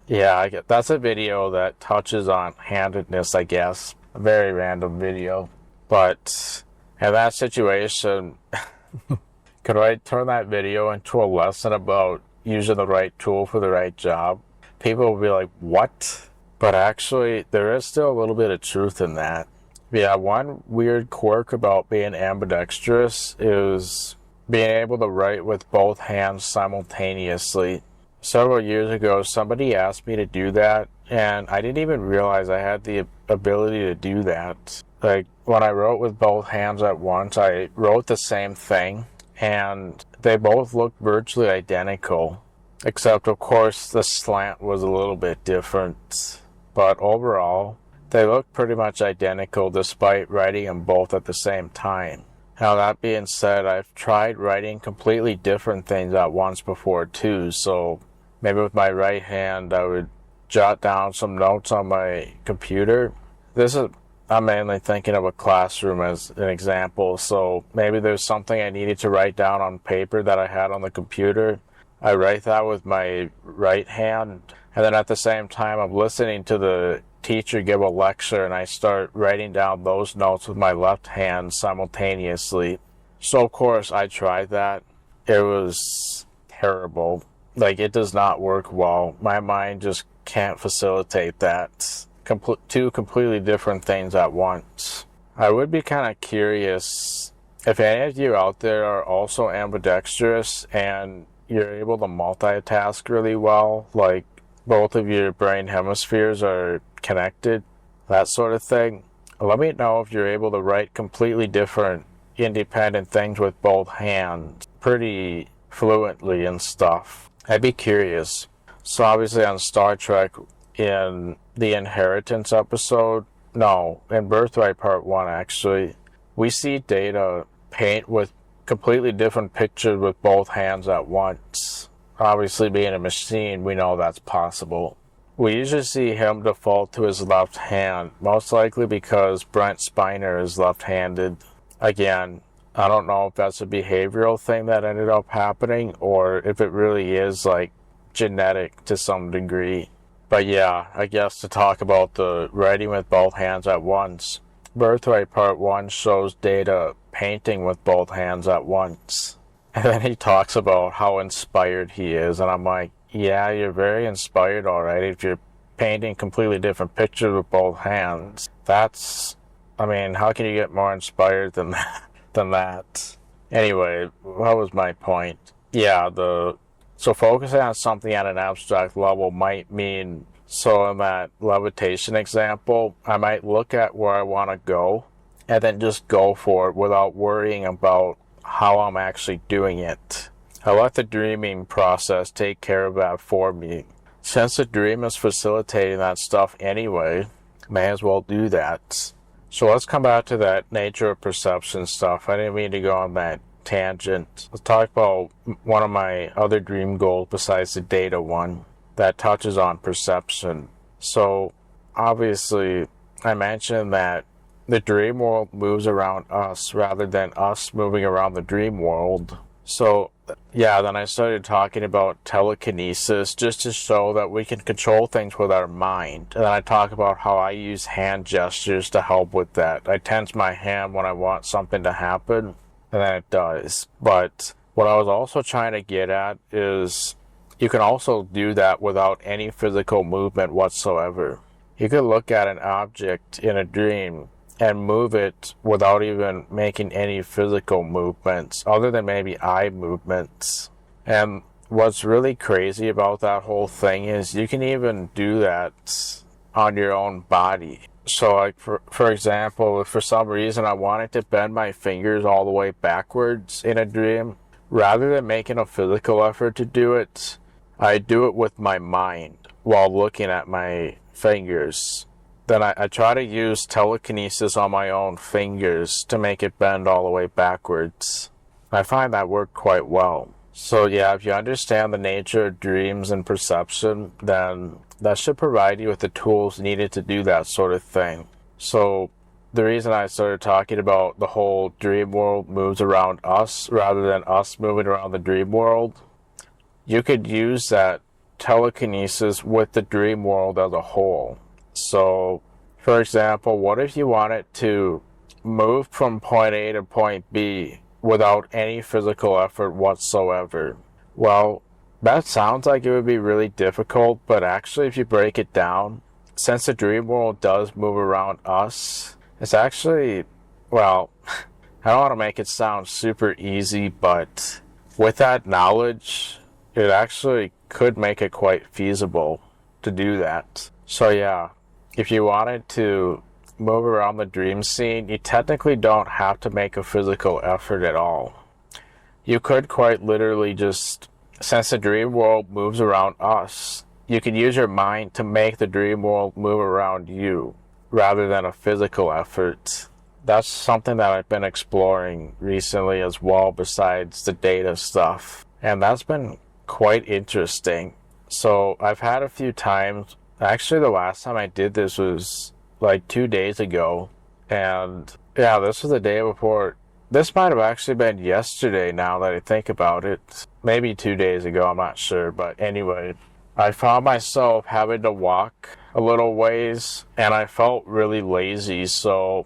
Speaker 1: yeah, that's a video that touches on handedness, I guess. A very random video. But in that situation, could I turn that video into a lesson about using the right tool for the right job? people will be like, what? But actually, there is still a little bit of truth in that. Yeah, one weird quirk about being ambidextrous is being able to write with both hands simultaneously. Several years ago, somebody asked me to do that, and I didn't even realize I had the ability to do that. Like, when I wrote with both hands at once, I wrote the same thing, and they both looked virtually identical. Except, of course, the slant was a little bit different. But overall, they look pretty much identical despite writing them both at the same time. Now, that being said, I've tried writing completely different things at once before too, so maybe with my right hand I would jot down some notes on my computer. I'm mainly thinking of a classroom as an example, so maybe there's something I needed to write down on paper that I had on the computer. I write that with my right hand, and then at the same time I'm listening to the teacher give a lecture, and I start writing down those notes with my left hand simultaneously. So of course I tried that. It was terrible. Like, it does not work well. My mind just can't facilitate that. Two completely different things at once. I would be kind of curious if any of you out there are also ambidextrous and you're able to multitask really well, like both of your brain hemispheres are connected, that sort of thing. Let me know if you're able to write completely different, independent things with both hands pretty fluently and stuff. I'd be curious. So obviously on Star Trek, in the Inheritance episode, in Birthright Part 1 actually, we see Data paint with completely different pictures with both hands at once. Obviously, being a machine, we know that's possible. We usually see him default to his left hand, most likely because Brent Spiner is left-handed. Again, I don't know if that's a behavioral thing that ended up happening or if it really is like genetic to some degree. But yeah, I guess to talk about the writing with both hands at once, Birthright Part 1 shows Data painting with both hands at once. And then he talks about how inspired he is, and I'm like, yeah, you're very inspired, alright, if you're painting completely different pictures with both hands. How can you get more inspired than that? Anyway, what was my point? Yeah, so focusing on something at an abstract level might mean, so in that levitation example, I might look at where I want to go and then just go for it without worrying about how I'm actually doing it. I let the dreaming process take care of that for me. Since the dream is facilitating that stuff anyway, may as well do that. So let's come back to that nature of perception stuff. I didn't mean to go on that tangent. Let's talk about one of my other dream goals besides the Data one that touches on perception. So obviously I mentioned that the dream world moves around us rather than us moving around the dream world. So yeah, then I started talking about telekinesis just to show that we can control things with our mind. And then I talk about how I use hand gestures to help with that. I tense my hand when I want something to happen, and then it does. But what I was also trying to get at is you can also do that without any physical movement whatsoever. You could look at an object in a dream and move it without even making any physical movements, other than maybe eye movements. And what's really crazy about that whole thing is you can even do that on your own body. So like for example, if for some reason I wanted to bend my fingers all the way backwards in a dream, rather than making a physical effort to do it, I do it with my mind while looking at my fingers. Then I try to use telekinesis on my own fingers to make it bend all the way backwards. I find that worked quite well. So yeah, if you understand the nature of dreams and perception, then that should provide you with the tools needed to do that sort of thing. So the reason I started talking about the whole dream world moves around us rather than us moving around the dream world, you could use that telekinesis with the dream world as a whole. So, for example, what if you wanted to move from point A to point B without any physical effort whatsoever? Well, That sounds like it would be really difficult, but actually if you break it down, since the dream world does move around us, it's actually, well, I don't want to make it sound super easy, but with that knowledge, it actually could make it quite feasible to do that. So yeah, if you wanted to move around the dream scene, you technically don't have to make a physical effort at all. You could quite literally just, since the dream world moves around us, you could use your mind to make the dream world move around you rather than a physical effort. That's something that I've been exploring recently as well, besides the data stuff. And that's been quite interesting. So I've had a few times, actually the last time I did this was like 2 days ago. And yeah, this was the day before. This might have actually been yesterday now that I think about it. Maybe 2 days ago, I'm not sure. But anyway, I found myself having to walk a little ways and I felt really lazy. So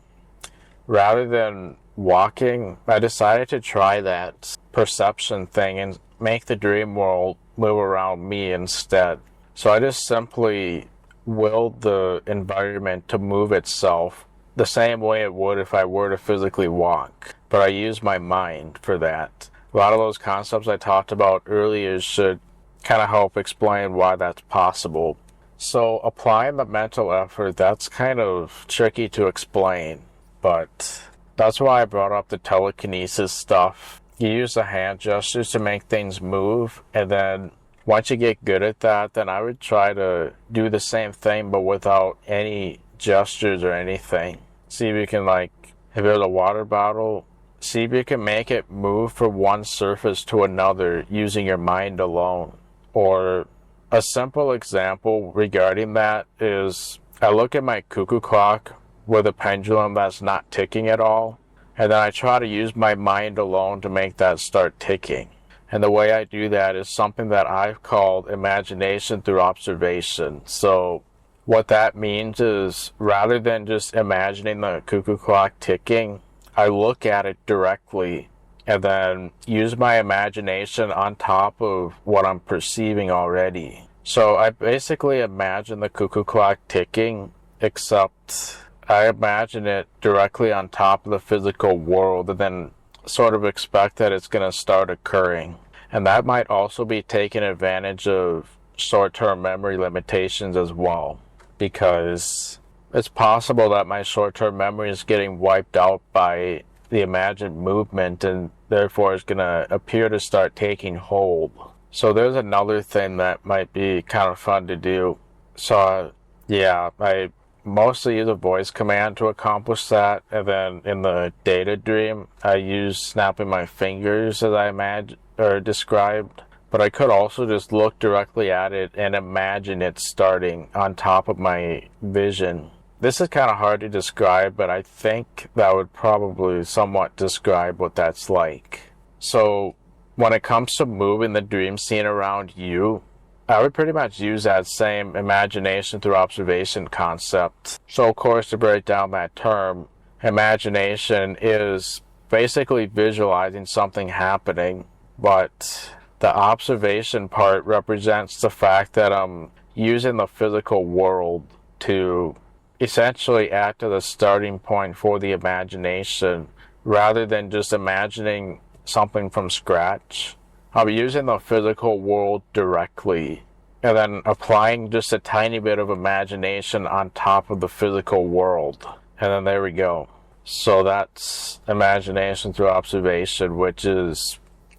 Speaker 1: rather than walking, I decided to try that perception thing and make the dream world move around me instead. So I just simply willed the environment to move itself the same way it would if I were to physically walk. But I used my mind for that. A lot of those concepts I talked about earlier should kind of help explain why that's possible. So applying the mental effort, that's kind of tricky to explain. But that's why I brought up the telekinesis stuff. You use the hand gestures to make things move, and then once you get good at that, then I would try to do the same thing but without any gestures or anything. See if you can, like, if there's a water bottle, see if you can make it move from one surface to another using your mind alone. Or a simple example regarding that is I look at my cuckoo clock with a pendulum that's not ticking at all, and then I try to use my mind alone to make that start ticking. And the way I do that is something that I've called imagination through observation. So what that means is rather than just imagining the cuckoo clock ticking, I look at it directly and then use my imagination on top of what I'm perceiving already. So I basically imagine the cuckoo clock ticking, except I imagine it directly on top of the physical world and then sort of expect that it's going to start occurring. And that might also be taking advantage of short-term memory limitations as well, because it's possible that my short-term memory is getting wiped out by the imagined movement and therefore is going to appear to start taking hold. So there's another thing that might be kind of fun to do. So yeah, I mostly use a voice command to accomplish that, and then in the data dream I use snapping my fingers as I described. But I could also just look directly at it and imagine it starting on top of my vision. This is kind of hard to describe, but I think that would probably somewhat describe what that's like. So when it comes to moving the dream scene around you, I would pretty much use that same imagination through observation concept. So of course, to break down that term, imagination is basically visualizing something happening, but the observation part represents the fact that I'm using the physical world to essentially act as a starting point for the imagination rather than just imagining something from scratch. I'll be using the physical world directly and then applying just a tiny bit of imagination on top of the physical world. And then there we go. So that's imagination through observation,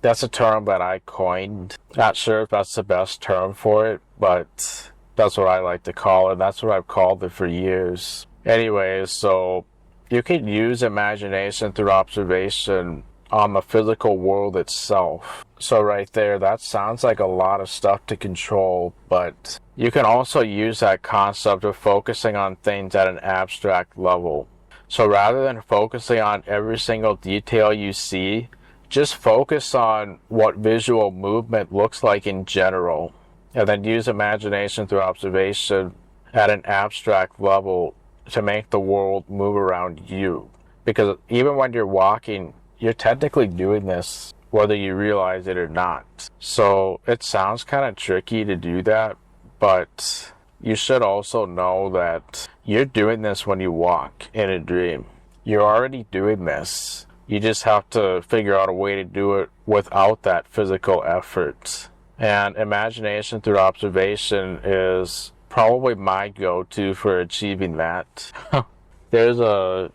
Speaker 1: that's a term that I coined. Not sure if that's the best term for it, but that's what I like to call it. That's what I've called it for years. Anyways, so you can use imagination through observation on the physical world itself. So right there, that sounds like a lot of stuff to control, but you can also use that concept of focusing on things at an abstract level. So rather than focusing on every single detail you see, just focus on what visual movement looks like in general, and then use imagination through observation at an abstract level to make the world move around you. Because even when you're walking, you're technically doing this whether you realize it or not. So it sounds kind of tricky to do that, but you should also know that you're doing this when you walk in a dream. You're already doing this. You just have to figure out a way to do it without that physical effort. And imagination through observation is probably my go-to for achieving that. There's a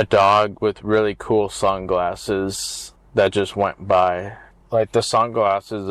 Speaker 1: dog with really cool sunglasses that just went by. Like, the sunglasses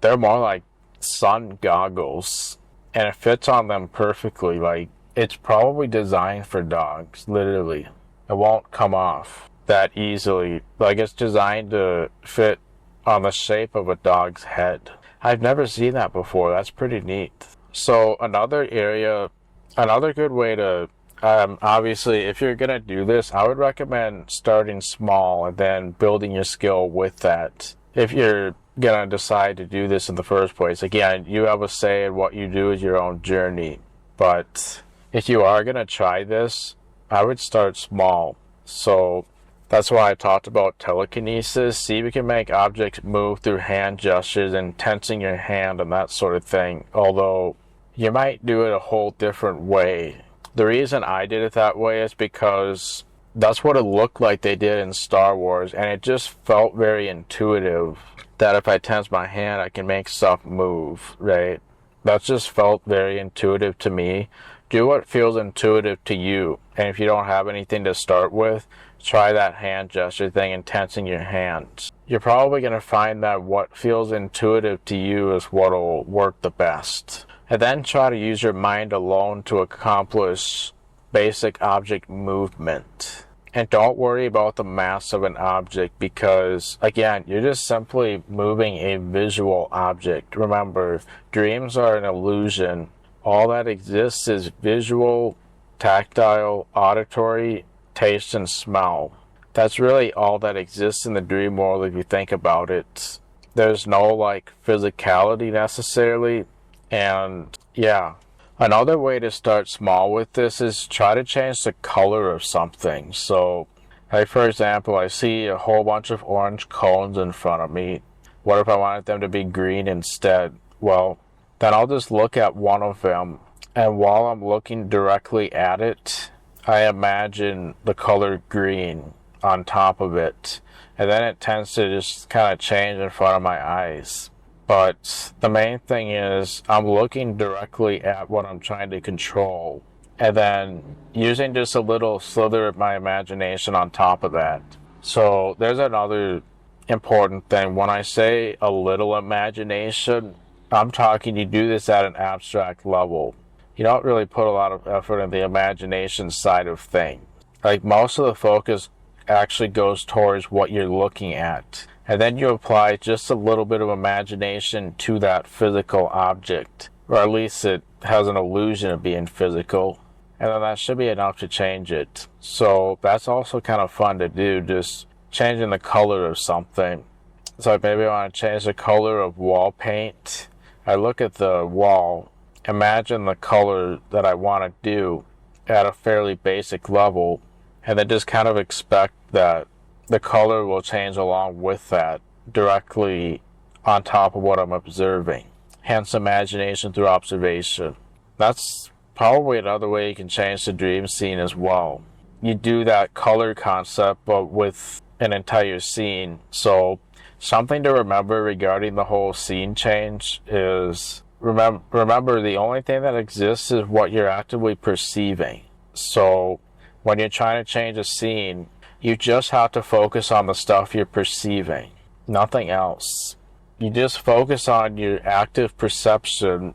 Speaker 1: they're more like sun goggles, and it fits on them perfectly. Like, it's probably designed for dogs, literally. It won't come off that easily. Like, it's designed to fit on the shape of a dog's head. I've never seen that before. That's pretty neat. So another good way to, obviously, if you're going to do this, I would recommend starting small and then building your skill with that. If you're going to decide to do this in the first place, again, you have a say in what you do is your own journey. But if you are going to try this, I would start small. So that's why I talked about telekinesis. See if you can make objects move through hand gestures and tensing your hand and that sort of thing. Although you might do it a whole different way. The reason I did it that way is because that's what it looked like they did in Star Wars, and it just felt very intuitive that if I tense my hand, I can make stuff move, right? That just felt very intuitive to me. Do what feels intuitive to you, and if you don't have anything to start with, try that hand gesture thing and tensing your hands. You're probably going to find that what feels intuitive to you is what will work the best. And then try to use your mind alone to accomplish basic object movement. And don't worry about the mass of an object because, again, you're just simply moving a visual object. Remember, dreams are an illusion. All that exists is visual, tactile, auditory, taste, and smell. That's really all that exists in the dream world if you think about it. There's no, physicality necessarily. And, yeah. Another way to start small with this is try to change the color of something. So, for example, I see a whole bunch of orange cones in front of me. What if I wanted them to be green instead? Well, then I'll just look at one of them, and while I'm looking directly at it, I imagine the color green on top of it, and then it tends to just kind of change in front of my eyes. But the main thing is I'm looking directly at what I'm trying to control, and then using just a little slither of my imagination on top of that. So there's another important thing. When I say a little imagination, I'm talking you do this at an abstract level. You don't really put a lot of effort in the imagination side of things. Most of the focus actually goes towards what you're looking at. And then you apply just a little bit of imagination to that physical object. Or at least it has an illusion of being physical. And then that should be enough to change it. So that's also kind of fun to do, just changing the color of something. So maybe I want to change the color of wall paint. I look at the wall, imagine the color that I want to do at a fairly basic level, and then just kind of expect that the color will change along with that directly on top of what I'm observing. Hence imagination through observation. That's probably another way you can change the dream scene as well. You do that color concept but with an entire scene. So something to remember regarding the whole scene change is remember the only thing that exists is what you're actively perceiving. So when you're trying to change a scene, you just have to focus on the stuff you're perceiving, nothing else. You just focus on your active perception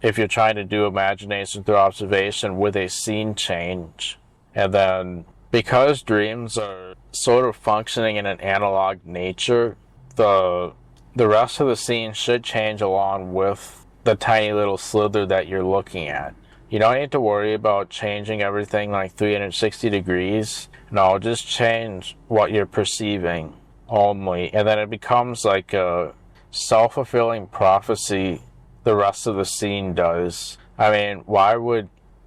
Speaker 1: if you're trying to do imagination through observation with a scene change. And then, because dreams are sort of functioning in an analog nature, the rest of the scene should change along with the tiny little slither that you're looking at. You don't need to worry about changing everything 360 degrees. No, just change what you're perceiving only. And then it becomes like a self-fulfilling prophecy the rest of the scene does. I mean,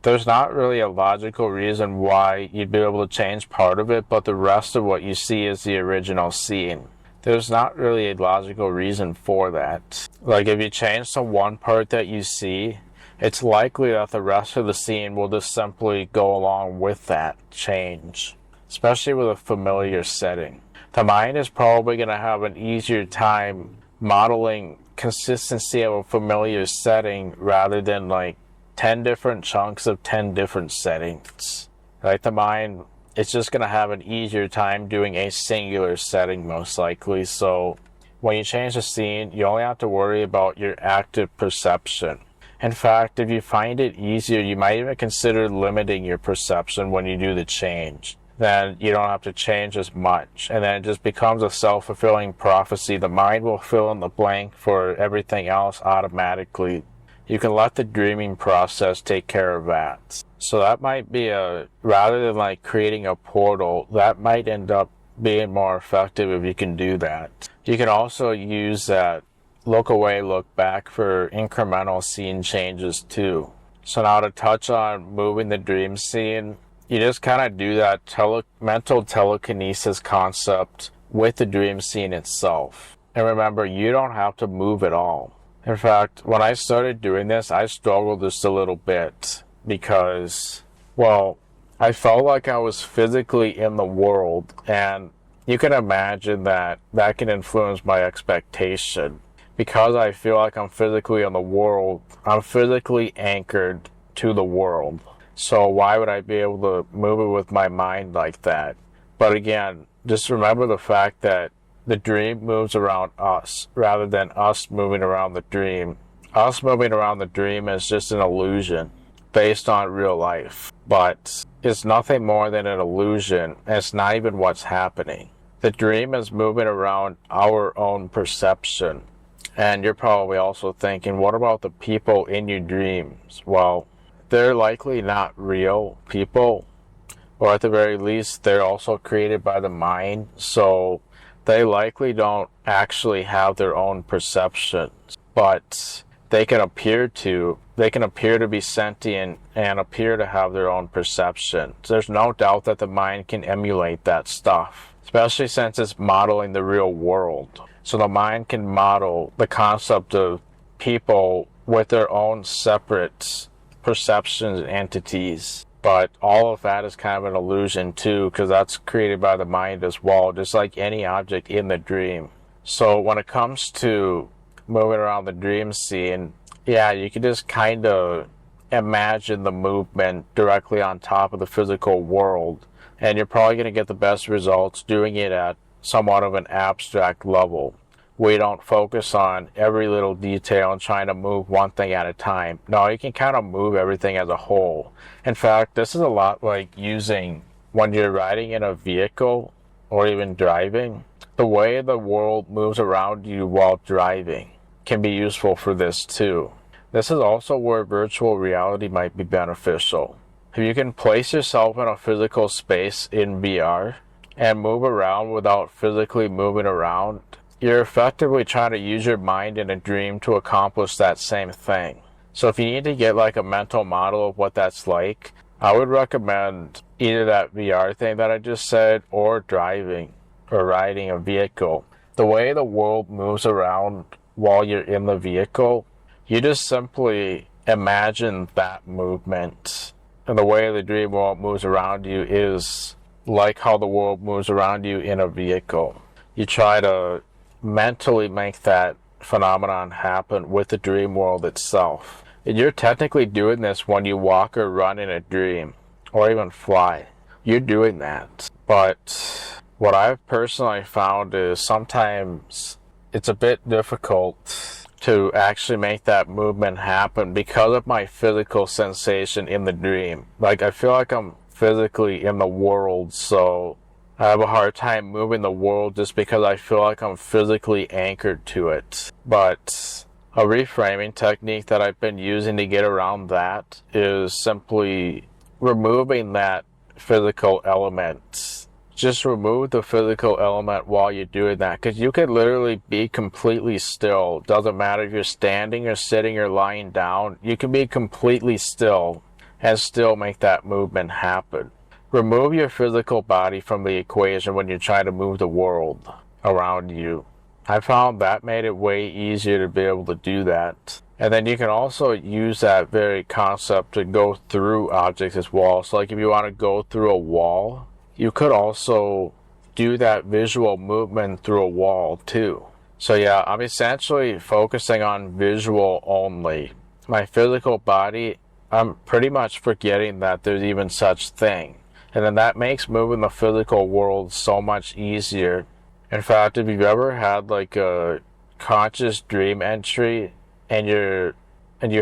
Speaker 1: there's not really a logical reason why you'd be able to change part of it, but the rest of what you see is the original scene. There's not really a logical reason for that. Like, if you change the one part that you see, it's likely that the rest of the scene will just simply go along with that change, especially with a familiar setting. The mind is probably going to have an easier time modeling consistency of a familiar setting rather than like 10 different chunks of 10 different settings. Like, the mind, it's just going to have an easier time doing a singular setting most likely. So when you change the scene, you only have to worry about your active perception. In fact, if you find it easier, you might even consider limiting your perception when you do the change. Then you don't have to change as much. And then it just becomes a self-fulfilling prophecy. The mind will fill in the blank for everything else automatically. You can let the dreaming process take care of that. So that might be rather than like creating a portal, that might end up being more effective if you can do that. You can also use that look away, look back for incremental scene changes too. So now to touch on moving the dream scene, you just kind of do that mental telekinesis concept with the dream scene itself. And remember, you don't have to move at all. In fact, when I started doing this, I struggled just a little bit because, well, I felt like I was physically in the world, and you can imagine that can influence my expectation. Because I feel like I'm physically in the world, I'm physically anchored to the world. So why would I be able to move it with my mind like that? But again, just remember the fact that the dream moves around us rather than us moving around the dream. Us moving around the dream is just an illusion based on real life. But it's nothing more than an illusion, and it's not even what's happening. The dream is moving around our own perception. And you're probably also thinking, what about the people in your dreams? Well, they're likely not real people, or at the very least, they're also created by the mind, so they likely don't actually have their own perceptions, but they can appear to be sentient and appear to have their own perceptions. There's no doubt that the mind can emulate that stuff, especially since it's modeling the real world. So the mind can model the concept of people with their own separate perceptions and entities. But all of that is kind of an illusion too, because that's created by the mind as well, just like any object in the dream. So when it comes to moving around the dream scene, yeah, you can just kind of imagine the movement directly on top of the physical world, and you're probably going to get the best results doing it at somewhat of an abstract level. We don't focus on every little detail and trying to move one thing at a time. No, you can kind of move everything as a whole. In fact, this is a lot like using when you're riding in a vehicle or even driving. The way the world moves around you while driving can be useful for this too. This is also where virtual reality might be beneficial. If you can place yourself in a physical space in VR and move around without physically moving around, you're effectively trying to use your mind in a dream to accomplish that same thing. So if you need to get like a mental model of what that's like, I would recommend either that VR thing that I just said or driving or riding a vehicle. The way the world moves around while you're in the vehicle, you just simply imagine that movement. And the way the dream world moves around you is like how the world moves around you in a vehicle. You try to mentally make that phenomenon happen with the dream world itself. And you're technically doing this when you walk or run in a dream, or even fly. You're doing that. But what I've personally found is sometimes it's a bit difficult to actually make that movement happen because of my physical sensation in the dream. Like, I feel like I'm physically in the world, so I have a hard time moving the world just because I feel like I'm physically anchored to it. But a reframing technique that I've been using to get around that is simply removing that physical element. Just remove the physical element while you're doing that, because you could literally be completely still. Doesn't matter if you're standing or sitting or lying down. You can be completely still and still make that movement happen. Remove your physical body from the equation when you're trying to move the world. around you. I found that made it way easier to be able to do that. And then you can also use that very concept to go through objects as well. So like if you want to go through a wall, you could also do that visual movement through a wall too. So yeah, I'm essentially focusing on visual only. My physical body, I'm pretty much forgetting that there's even such thing. And then that makes moving the physical world so much easier. In fact, if you've ever had like a conscious dream entry and you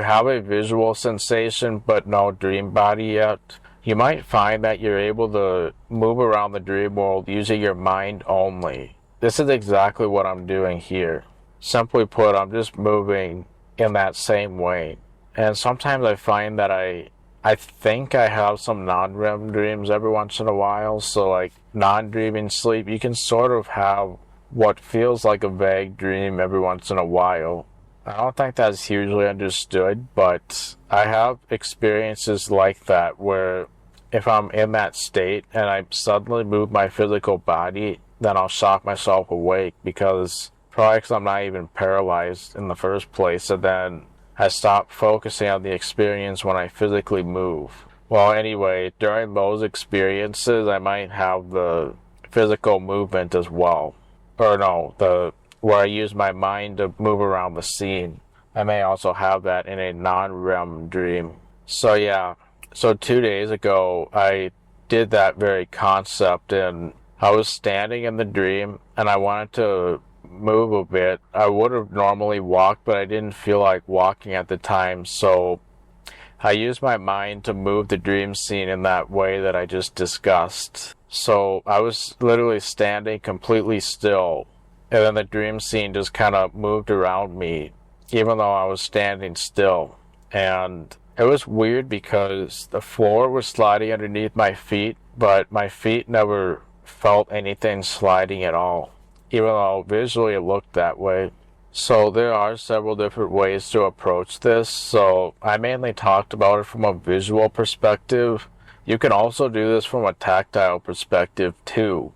Speaker 1: have a visual sensation but no dream body yet, you might find that you're able to move around the dream world using your mind only. This is exactly what I'm doing here. Simply put, I'm just moving in that same way. And sometimes I find that I think I have some non-REM dreams every once in a while. So like non-dreaming sleep, you can sort of have what feels like a vague dream every once in a while. I don't think that's hugely understood, but I have experiences like that where if I'm in that state and I suddenly move my physical body, then I'll shock myself awake because I'm not even paralyzed in the first place, and then I stop focusing on the experience when I physically move. Well, anyway, during those experiences, I might have the physical movement as well. Or no, where I use my mind to move around the scene. I may also have that in a non-REM dream. So yeah, so 2 days ago, I did that very concept, and I was standing in the dream, and I wanted to move a bit. I would have normally walked, but I didn't feel like walking at the time, so I used my mind to move the dream scene in that way that I just discussed. So I was literally standing completely still, and then the dream scene just kind of moved around me, even though I was standing still. And it was weird because the floor was sliding underneath my feet, but my feet never felt anything sliding at all, even though visually it looked that way. So there are several different ways to approach this. So I mainly talked about it from a visual perspective. You can also do this from a tactile perspective too.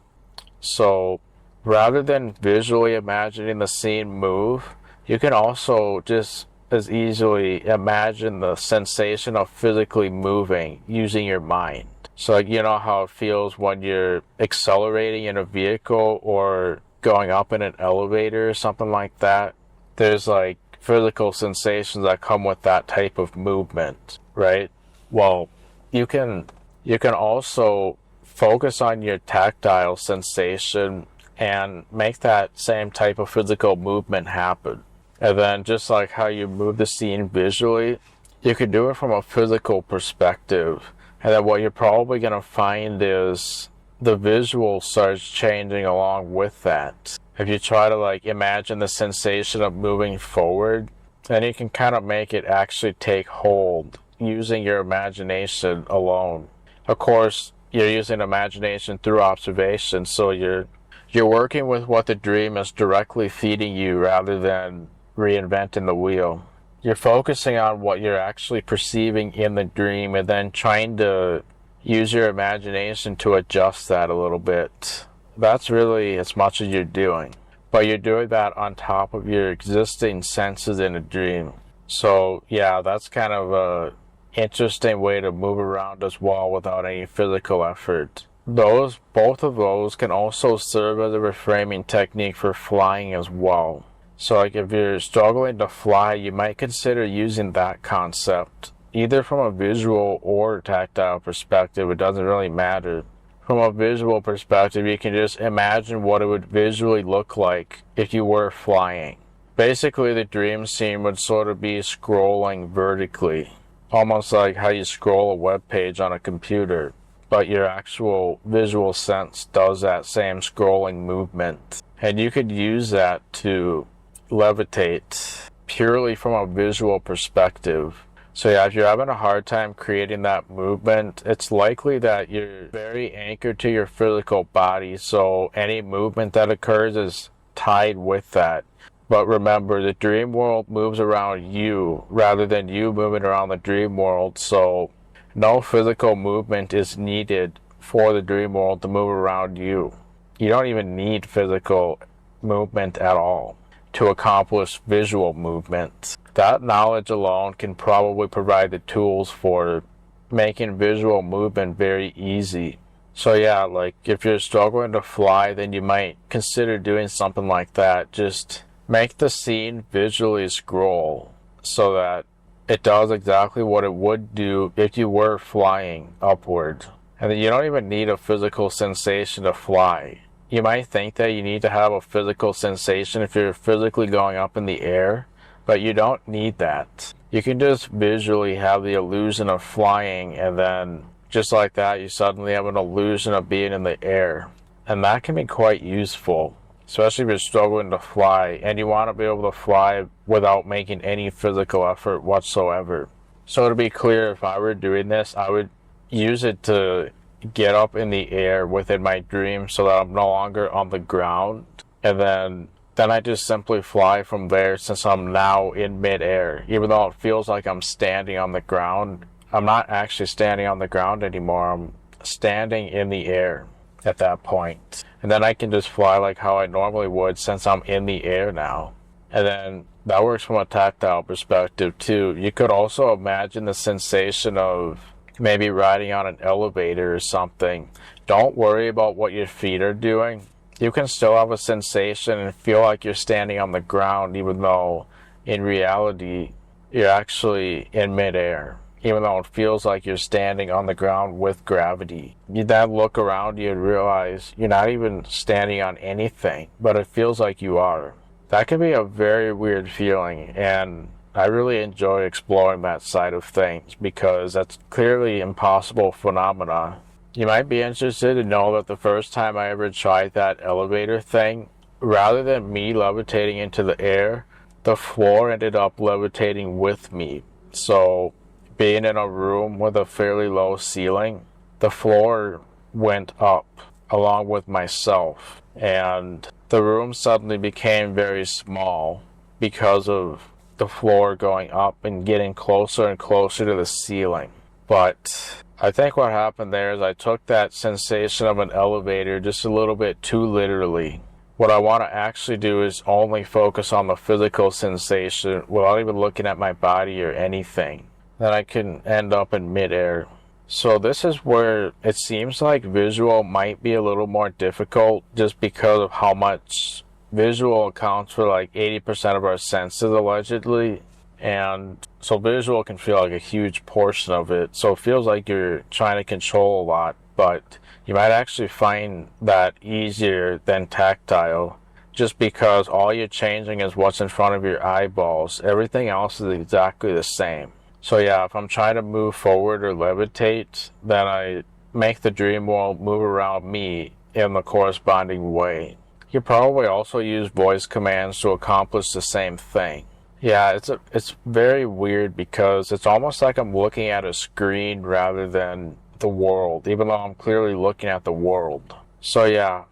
Speaker 1: So rather than visually imagining the scene move, you can also just as easily imagine the sensation of physically moving using your mind. So you know how it feels when you're accelerating in a vehicle or going up in an elevator or something like that? There's like physical sensations that come with that type of movement, right? Well, you can also focus on your tactile sensation and make that same type of physical movement happen. And then just like how you move the scene visually, you can do it from a physical perspective. And then what you're probably going to find is the visual starts changing along with that. If you try to like imagine the sensation of moving forward, then you can kind of make it actually take hold using your imagination alone. Of course, you're using imagination through observation, so you're working with what the dream is directly feeding you rather than reinventing the wheel. You're focusing on what you're actually perceiving in the dream and then trying to use your imagination to adjust that a little bit. That's really as much as you're doing. But you're doing that on top of your existing senses in a dream. So yeah, that's kind of a interesting way to move around as well without any physical effort. Both of those can also serve as a reframing technique for flying as well. So like if you're struggling to fly, you might consider using that concept, either from a visual or tactile perspective. It doesn't really matter. From a visual perspective, you can just imagine what it would visually look like if you were flying. Basically, the dream scene would sort of be scrolling vertically, almost like how you scroll a web page on a computer, but your actual visual sense does that same scrolling movement. And you could use that to levitate purely from a visual perspective. So yeah, if you're having a hard time creating that movement, it's likely that you're very anchored to your physical body, so any movement that occurs is tied with that. But remember, the dream world moves around you rather than you moving around the dream world, so no physical movement is needed for the dream world to move around you. You don't even need physical movement at all to accomplish visual movement. That knowledge alone can probably provide the tools for making visual movement very easy. So yeah, like if you're struggling to fly, then you might consider doing something like that. Just make the scene visually scroll so that it does exactly what it would do if you were flying upward. And then you don't even need a physical sensation to fly. You might think that you need to have a physical sensation if you're physically going up in the air, but you don't need that. You can just visually have the illusion of flying, and then just like that, you suddenly have an illusion of being in the air. And that can be quite useful, especially if you're struggling to fly and you want to be able to fly without making any physical effort whatsoever. So to be clear, if I were doing this, I would use it to get up in the air within my dream so that I'm no longer on the ground, and then I just simply fly from there since I'm now in midair. Even though it feels like I'm standing on the ground, I'm not actually standing on the ground anymore. I'm standing in the air at that point. And then I can just fly like how I normally would since I'm in the air now. And then that works from a tactile perspective too. You could also imagine the sensation of maybe riding on an elevator or something. Don't worry about what your feet are doing. You can still have a sensation and feel like you're standing on the ground, even though in reality you're actually in midair, even though it feels like you're standing on the ground with gravity. You then look around you and realize you're not even standing on anything, but it feels like you are. That can be a very weird feeling, and I really enjoy exploring that side of things because that's clearly impossible phenomena. You might be interested to know that the first time I ever tried that elevator thing, rather than me levitating into the air, the floor ended up levitating with me. So, being in a room with a fairly low ceiling, the floor went up along with myself, and the room suddenly became very small because of the floor going up and getting closer and closer to the ceiling. But I think what happened there is I took that sensation of an elevator just a little bit too literally. What I want to actually do is only focus on the physical sensation without even looking at my body or anything. Then I can end up in midair. So this is where it seems like visual might be a little more difficult just because of how much visual accounts for like 80% of our senses allegedly. And so visual can feel like a huge portion of it. So it feels like you're trying to control a lot, but you might actually find that easier than tactile just because all you're changing is what's in front of your eyeballs. Everything else is exactly the same. So yeah, if I'm trying to move forward or levitate, then I make the dream world move around me in the corresponding way. You could probably also use voice commands to accomplish the same thing. Yeah, it's very weird because it's almost like I'm looking at a screen rather than the world, even though I'm clearly looking at the world. So yeah,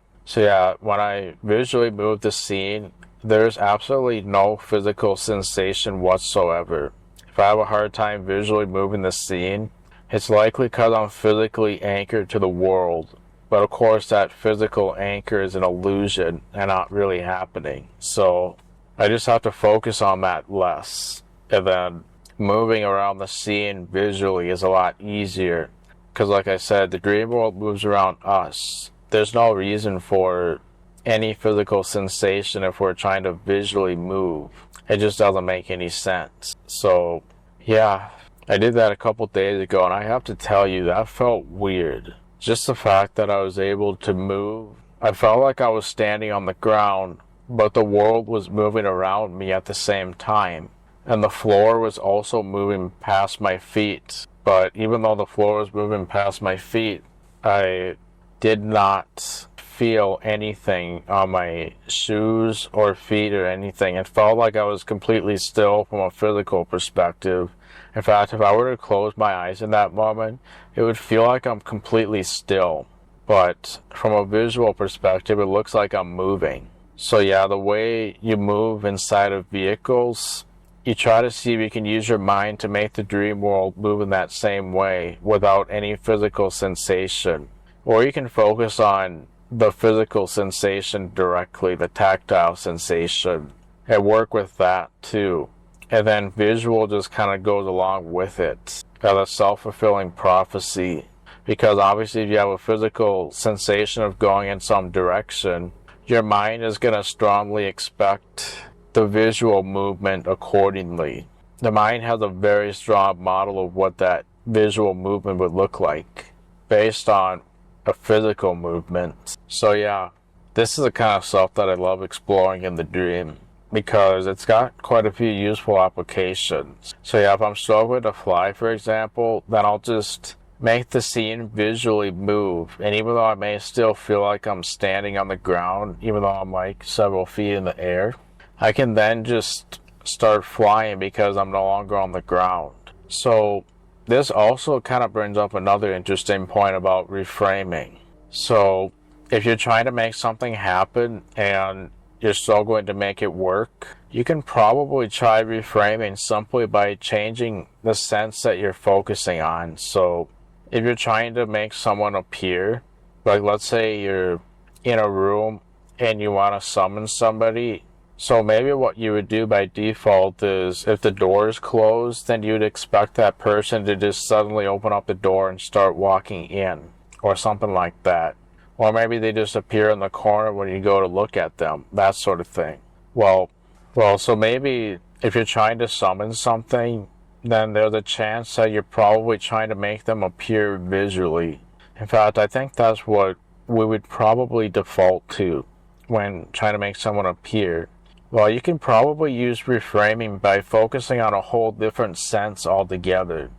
Speaker 1: when I visually move the scene, there's absolutely no physical sensation whatsoever. If I have a hard time visually moving the scene, it's likely because I'm physically anchored to the world. But of course that physical anchor is an illusion and not really happening. So I just have to focus on that less. And then moving around the scene visually is a lot easier. Because like I said, the dream world moves around us. There's no reason for any physical sensation if we're trying to visually move. It just doesn't make any sense. So yeah, I did that a couple days ago, and I have to tell you, that felt weird. Just the fact that I was able to move. I felt like I was standing on the ground, but the world was moving around me at the same time. And the floor was also moving past my feet. But even though the floor was moving past my feet, I did not feel anything on my shoes or feet or anything. It felt like I was completely still from a physical perspective. In fact, if I were to close my eyes in that moment, it would feel like I'm completely still. But from a visual perspective, it looks like I'm moving. So yeah, the way you move inside of vehicles, you try to see if you can use your mind to make the dream world move in that same way without any physical sensation. Or you can focus on the physical sensation directly, the tactile sensation, and work with that too. And then visual just kind of goes along with it as a self-fulfilling prophecy. Because obviously if you have a physical sensation of going in some direction, your mind is going to strongly expect the visual movement accordingly. The mind has a very strong model of what that visual movement would look like based on a physical movement. So yeah, this is the kind of stuff that I love exploring in the dream because it's got quite a few useful applications. So yeah, if I'm struggling to fly, for example, then I'll just make the scene visually move. And even though I may still feel like I'm standing on the ground, even though I'm like several feet in the air, I can then just start flying because I'm no longer on the ground. So this also kind of brings up another interesting point about reframing. So if you're trying to make something happen and you're still going to make it work, you can probably try reframing simply by changing the sense that you're focusing on. So if you're trying to make someone appear, like let's say you're in a room and you want to summon somebody, so maybe what you would do by default is if the door is closed, then you'd expect that person to just suddenly open up the door and start walking in or something like that. Or maybe they just appear in the corner when you go to look at them, that sort of thing. Well, so maybe if you're trying to summon something, then there's a chance that you're probably trying to make them appear visually. In fact, I think that's what we would probably default to when trying to make someone appear. Well, you can probably use reframing by focusing on a whole different sense altogether.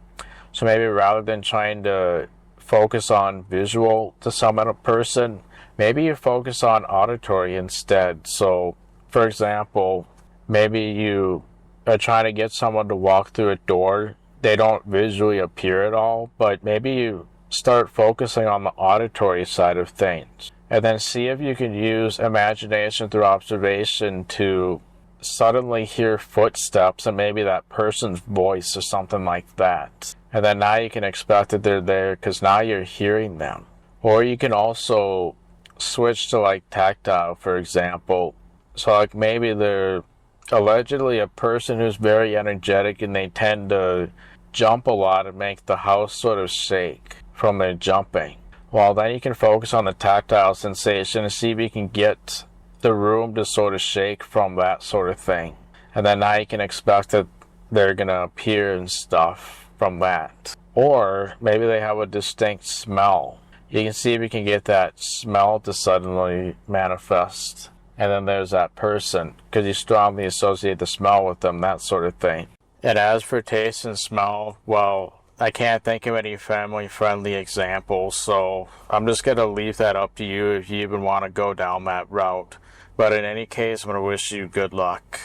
Speaker 1: So maybe rather than trying to focus on visual to summon a person, maybe you focus on auditory instead. So, for example, maybe you are trying to get someone to walk through a door. They don't visually appear at all, but maybe you start focusing on the auditory side of things. And then see if you can use imagination through observation to suddenly hear footsteps and maybe that person's voice or something like that. And then now you can expect that they're there because now you're hearing them. Or you can also switch to like tactile, for example. So like maybe they're allegedly a person who's very energetic and they tend to jump a lot and make the house sort of shake from their jumping. Well, then you can focus on the tactile sensation and see if you can get the room to sort of shake from that sort of thing. And then now you can expect that they're going to appear and stuff from that. Or maybe they have a distinct smell. You can see if you can get that smell to suddenly manifest. And then there's that person, because you strongly associate the smell with them, that sort of thing. And as for taste and smell, well, I can't think of any family-friendly examples, so I'm just going to leave that up to you if you even want to go down that route. But in any case, I'm going to wish you good luck.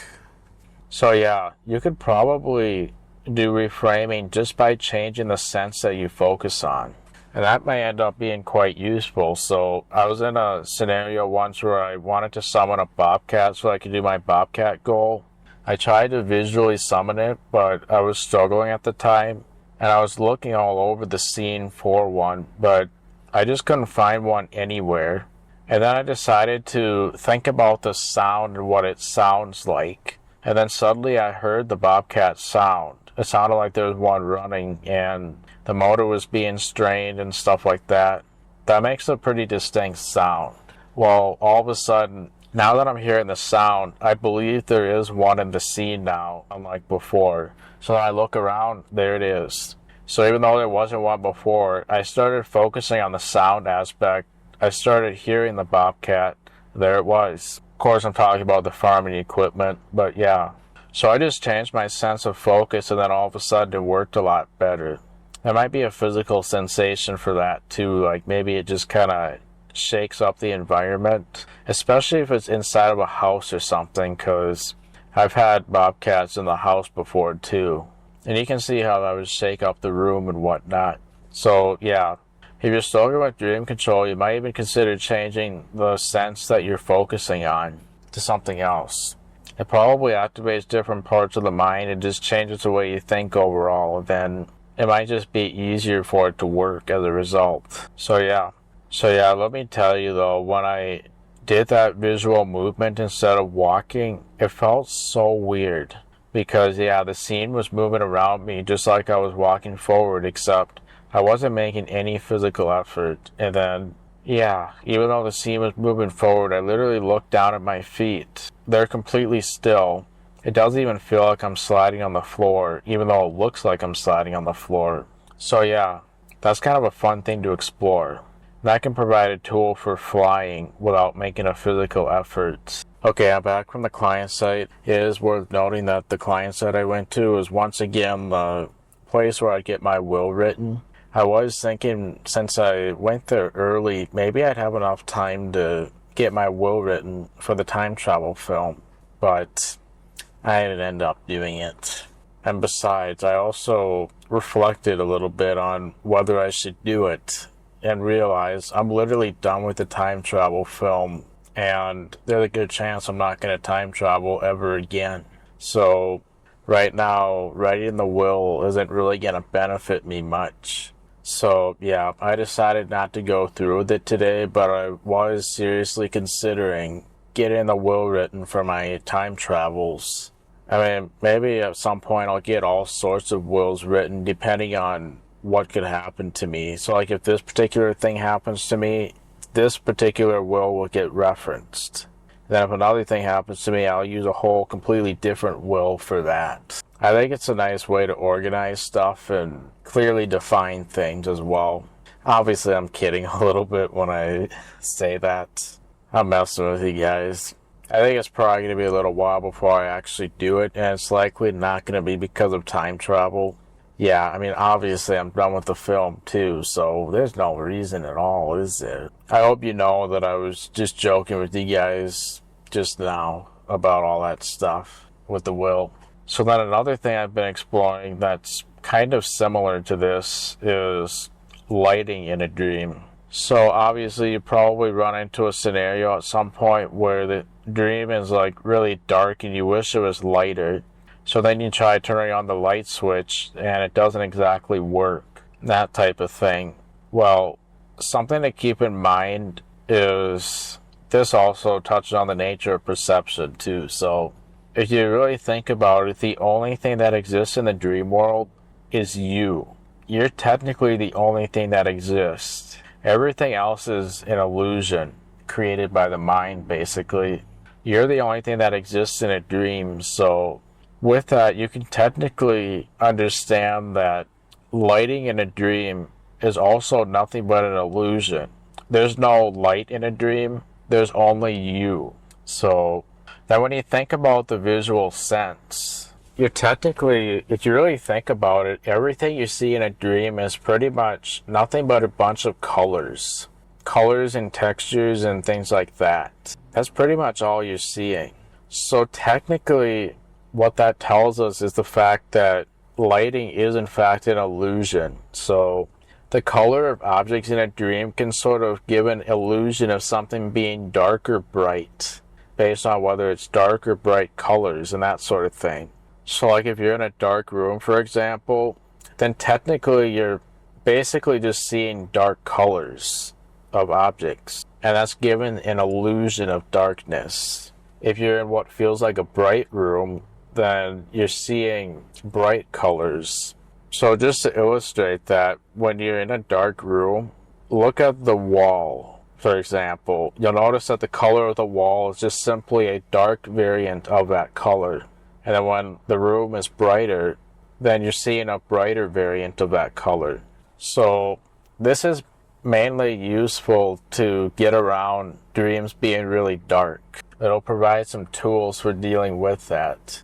Speaker 1: So yeah, you could probably do reframing just by changing the sense that you focus on. And that may end up being quite useful. So I was in a scenario once where I wanted to summon a bobcat so I could do my bobcat goal. I tried to visually summon it, but I was struggling at the time. And I was looking all over the scene for one, but I just couldn't find one anywhere. And then I decided to think about the sound and what it sounds like. And then suddenly I heard the bobcat sound. It sounded like there was one running and the motor was being strained and stuff like that. That makes a pretty distinct sound. Well, all of a sudden, now that I'm hearing the sound, I believe there is one in the scene now, unlike before. So when I look around, there it is. So even though there wasn't one before, I started focusing on the sound aspect. I started hearing the bobcat. There it was. Of course, I'm talking about the farming equipment, but yeah. So I just changed my sense of focus, and then all of a sudden it worked a lot better. There might be a physical sensation for that too, like maybe it just kind of shakes up the environment, especially if it's inside of a house or something, because I've had bobcats in the house before too. And you can see how that would shake up the room and whatnot. So yeah, if you're struggling with dream control, you might even consider changing the sense that you're focusing on to something else. It probably activates different parts of the mind and just changes the way you think overall. And then it might just be easier for it to work as a result. So yeah. So yeah, let me tell you though, when I did that visual movement instead of walking, it felt so weird. Because yeah, the scene was moving around me just like I was walking forward, except I wasn't making any physical effort. And then, yeah, even though the scene was moving forward, I literally looked down at my feet. They're completely still. It doesn't even feel like I'm sliding on the floor, even though it looks like I'm sliding on the floor. So yeah, that's kind of a fun thing to explore. That can provide a tool for flying without making a physical effort. Okay, I'm back from the client site. It is worth noting that the client site I went to is once again the place where I get my will written. I was thinking, since I went there early, maybe I'd have enough time to get my will written for the time travel film, but I didn't end up doing it. And besides, I also reflected a little bit on whether I should do it and realized I'm literally done with the time travel film, and there's a good chance I'm not going to time travel ever again. So right now, writing the will isn't really going to benefit me much. So yeah, I decided not to go through with it today, but I was seriously considering getting the will written for my time travels. I mean, maybe at some point I'll get all sorts of wills written depending on what could happen to me. So like if this particular thing happens to me, this particular will get referenced. Then if another thing happens to me, I'll use a whole completely different will for that. I think it's a nice way to organize stuff and clearly define things as well. Obviously I'm kidding a little bit when I say that. I'm messing with you guys. I think it's probably going to be a little while before I actually do it, and it's likely not going to be because of time travel. Yeah, I mean, obviously I'm done with the film too, so there's no reason at all, is there? I hope you know that I was just joking with you guys just now about all that stuff with the will. So then another thing I've been exploring that's kind of similar to this is lighting in a dream. So obviously you probably run into a scenario at some point where the dream is like really dark and you wish it was lighter. So then you try turning on the light switch and it doesn't exactly work. That type of thing. Well, something to keep in mind is this also touches on the nature of perception too. So if you really think about it, the only thing that exists in the dream world is you. You're technically the only thing that exists. Everything else is an illusion created by the mind, basically. You're the only thing that exists in a dream, so with that, you can technically understand that lighting in a dream is also nothing but an illusion. There's no light in a dream, there's only you. So then when you think about the visual sense, you're technically, if you really think about it, everything you see in a dream is pretty much nothing but a bunch of colors. Colors and textures and things like that. That's pretty much all you're seeing. So technically, what that tells us is the fact that lighting is in fact an illusion. So the color of objects in a dream can sort of give an illusion of something being dark or bright, based on whether it's dark or bright colors and that sort of thing. So like if you're in a dark room, for example, then technically you're basically just seeing dark colors of objects, and that's given an illusion of darkness. If you're in what feels like a bright room, then you're seeing bright colors. So just to illustrate that, when you're in a dark room, look at the wall, for example. You'll notice that the color of the wall is just simply a dark variant of that color. And then when the room is brighter, then you're seeing a brighter variant of that color. So this is mainly useful to get around dreams being really dark. It'll provide some tools for dealing with that.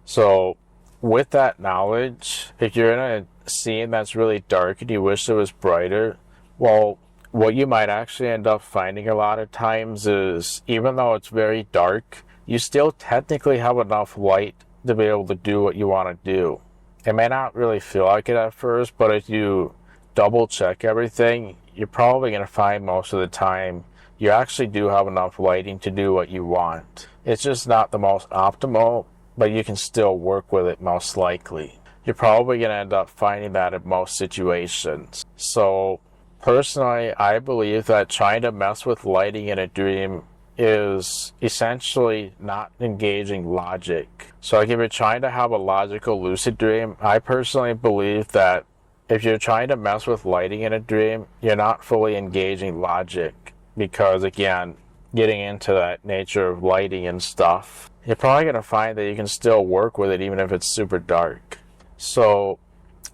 Speaker 1: So with that knowledge, if you're in a scene that's really dark and you wish it was brighter, well, what you might actually end up finding a lot of times is, even though it's very dark, you still technically have enough light to be able to do what you want to do. It may not really feel like it at first, but if you double check everything, you're probably going to find most of the time you actually do have enough lighting to do what you want. It's just not the most optimal, but you can still work with it most likely. You're probably going to end up finding that in most situations. So personally, I believe that trying to mess with lighting in a dream is essentially not engaging logic. So like if you're trying to have a logical lucid dream, I personally believe that if you're trying to mess with lighting in a dream, you're not fully engaging logic. Because again, getting into that nature of lighting and stuff, you're probably going to find that you can still work with it even if it's super dark. So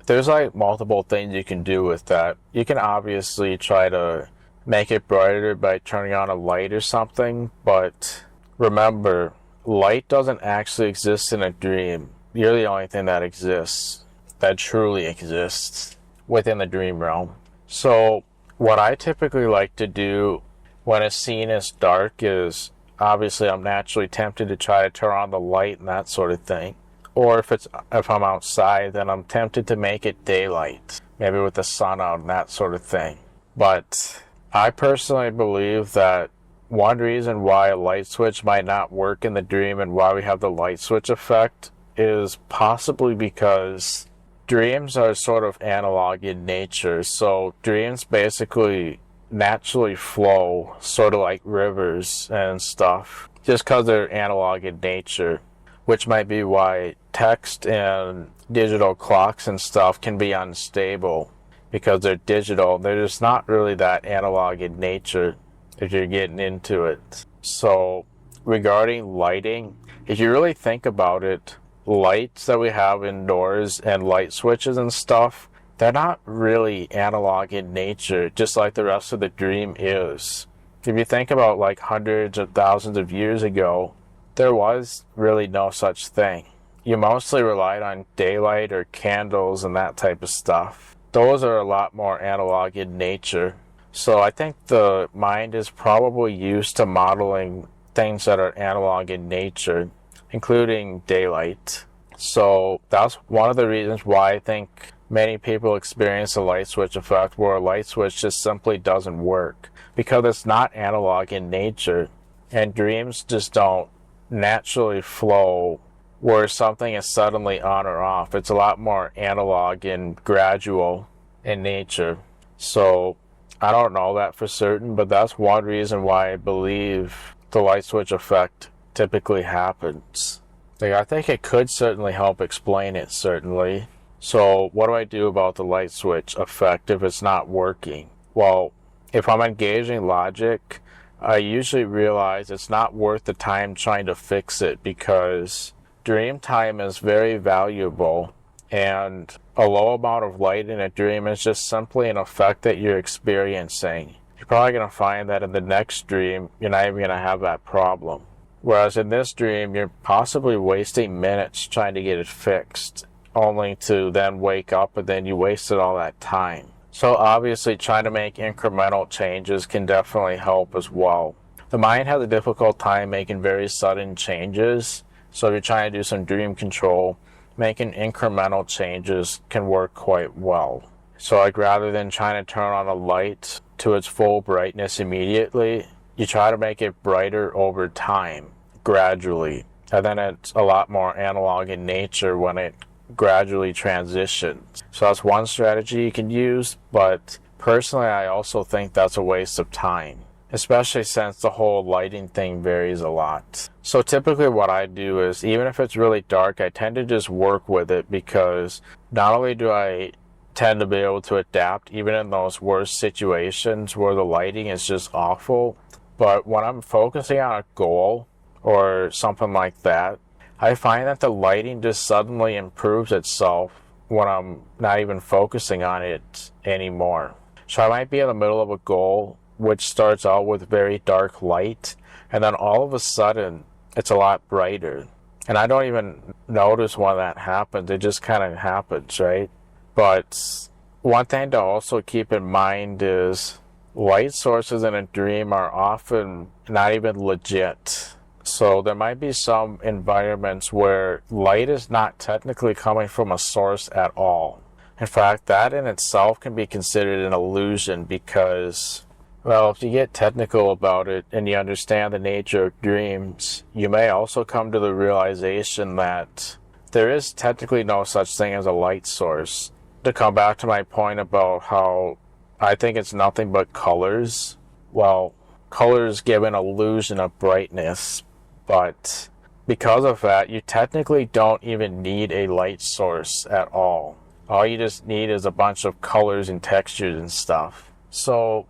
Speaker 1: there's like multiple things you can do with that. You can obviously try to make it brighter by turning on a light or something, but remember, light doesn't actually exist in a dream. You're the only thing that exists, that truly exists within the dream realm. So what I typically like to do when a scene is dark is, obviously I'm naturally tempted to try to turn on the light and that sort of thing. Or if I'm outside, then I'm tempted to make it daylight, maybe with the sun out and that sort of thing. But I personally believe that one reason why a light switch might not work in the dream and why we have the light switch effect is possibly because dreams are sort of analog in nature. So dreams basically naturally flow sort of like rivers and stuff just because they're analog in nature, which might be why text and digital clocks and stuff can be unstable because they're digital. They're just not really that analog in nature if you're getting into it. So regarding lighting, if you really think about it, lights that we have indoors and light switches and stuff, they're not really analog in nature, just like the rest of the dream is. If you think about like hundreds of thousands of years ago, there was really no such thing. You mostly relied on daylight or candles and that type of stuff. Those are a lot more analog in nature. So I think the mind is probably used to modeling things that are analog in nature, including daylight. So that's one of the reasons why I think many people experience a light switch effect where a light switch just simply doesn't work because it's not analog in nature, and dreams just don't naturally flow where something is suddenly on or off. It's a lot more analog and gradual in nature. So I don't know that for certain, but that's one reason why I believe the light switch effect typically happens. Like, I think it could certainly help explain it, certainly. So what do I do about the light switch effect if it's not working? Well, if I'm engaging logic, I usually realize it's not worth the time trying to fix it because dream time is very valuable, and a low amount of light in a dream is just simply an effect that you're experiencing. You're probably going to find that in the next dream, you're not even going to have that problem. Whereas in this dream, you're possibly wasting minutes trying to get it fixed, only to then wake up and then you wasted all that time. So obviously trying to make incremental changes can definitely help as well. The mind has a difficult time making very sudden changes, so if you're trying to do some dream control, making incremental changes can work quite well. So like rather than trying to turn on a light to its full brightness immediately, you try to make it brighter over time, gradually. And then it's a lot more analog in nature when it gradually transitions. So that's one strategy you can use, but personally I also think that's a waste of time, especially since the whole lighting thing varies a lot. So typically what I do is, even if it's really dark, I tend to just work with it because not only do I tend to be able to adapt even in those worst situations where the lighting is just awful, but when I'm focusing on a goal or something like that, I find that the lighting just suddenly improves itself when I'm not even focusing on it anymore. So I might be in the middle of a goal which starts out with very dark light, and then all of a sudden it's a lot brighter. And I don't even notice when that happens, it just kind of happens, right? But one thing to also keep in mind is light sources in a dream are often not even legit. So there might be some environments where light is not technically coming from a source at all. In fact, that in itself can be considered an illusion because, well, if you get technical about it and you understand the nature of dreams, you may also come to the realization that there is technically no such thing as a light source. To come back to my point about how I think it's nothing but colors. Well, colors give an illusion of brightness, but because of that, you technically don't even need a light source at all. All you just need is a bunch of colors and textures and stuff. So,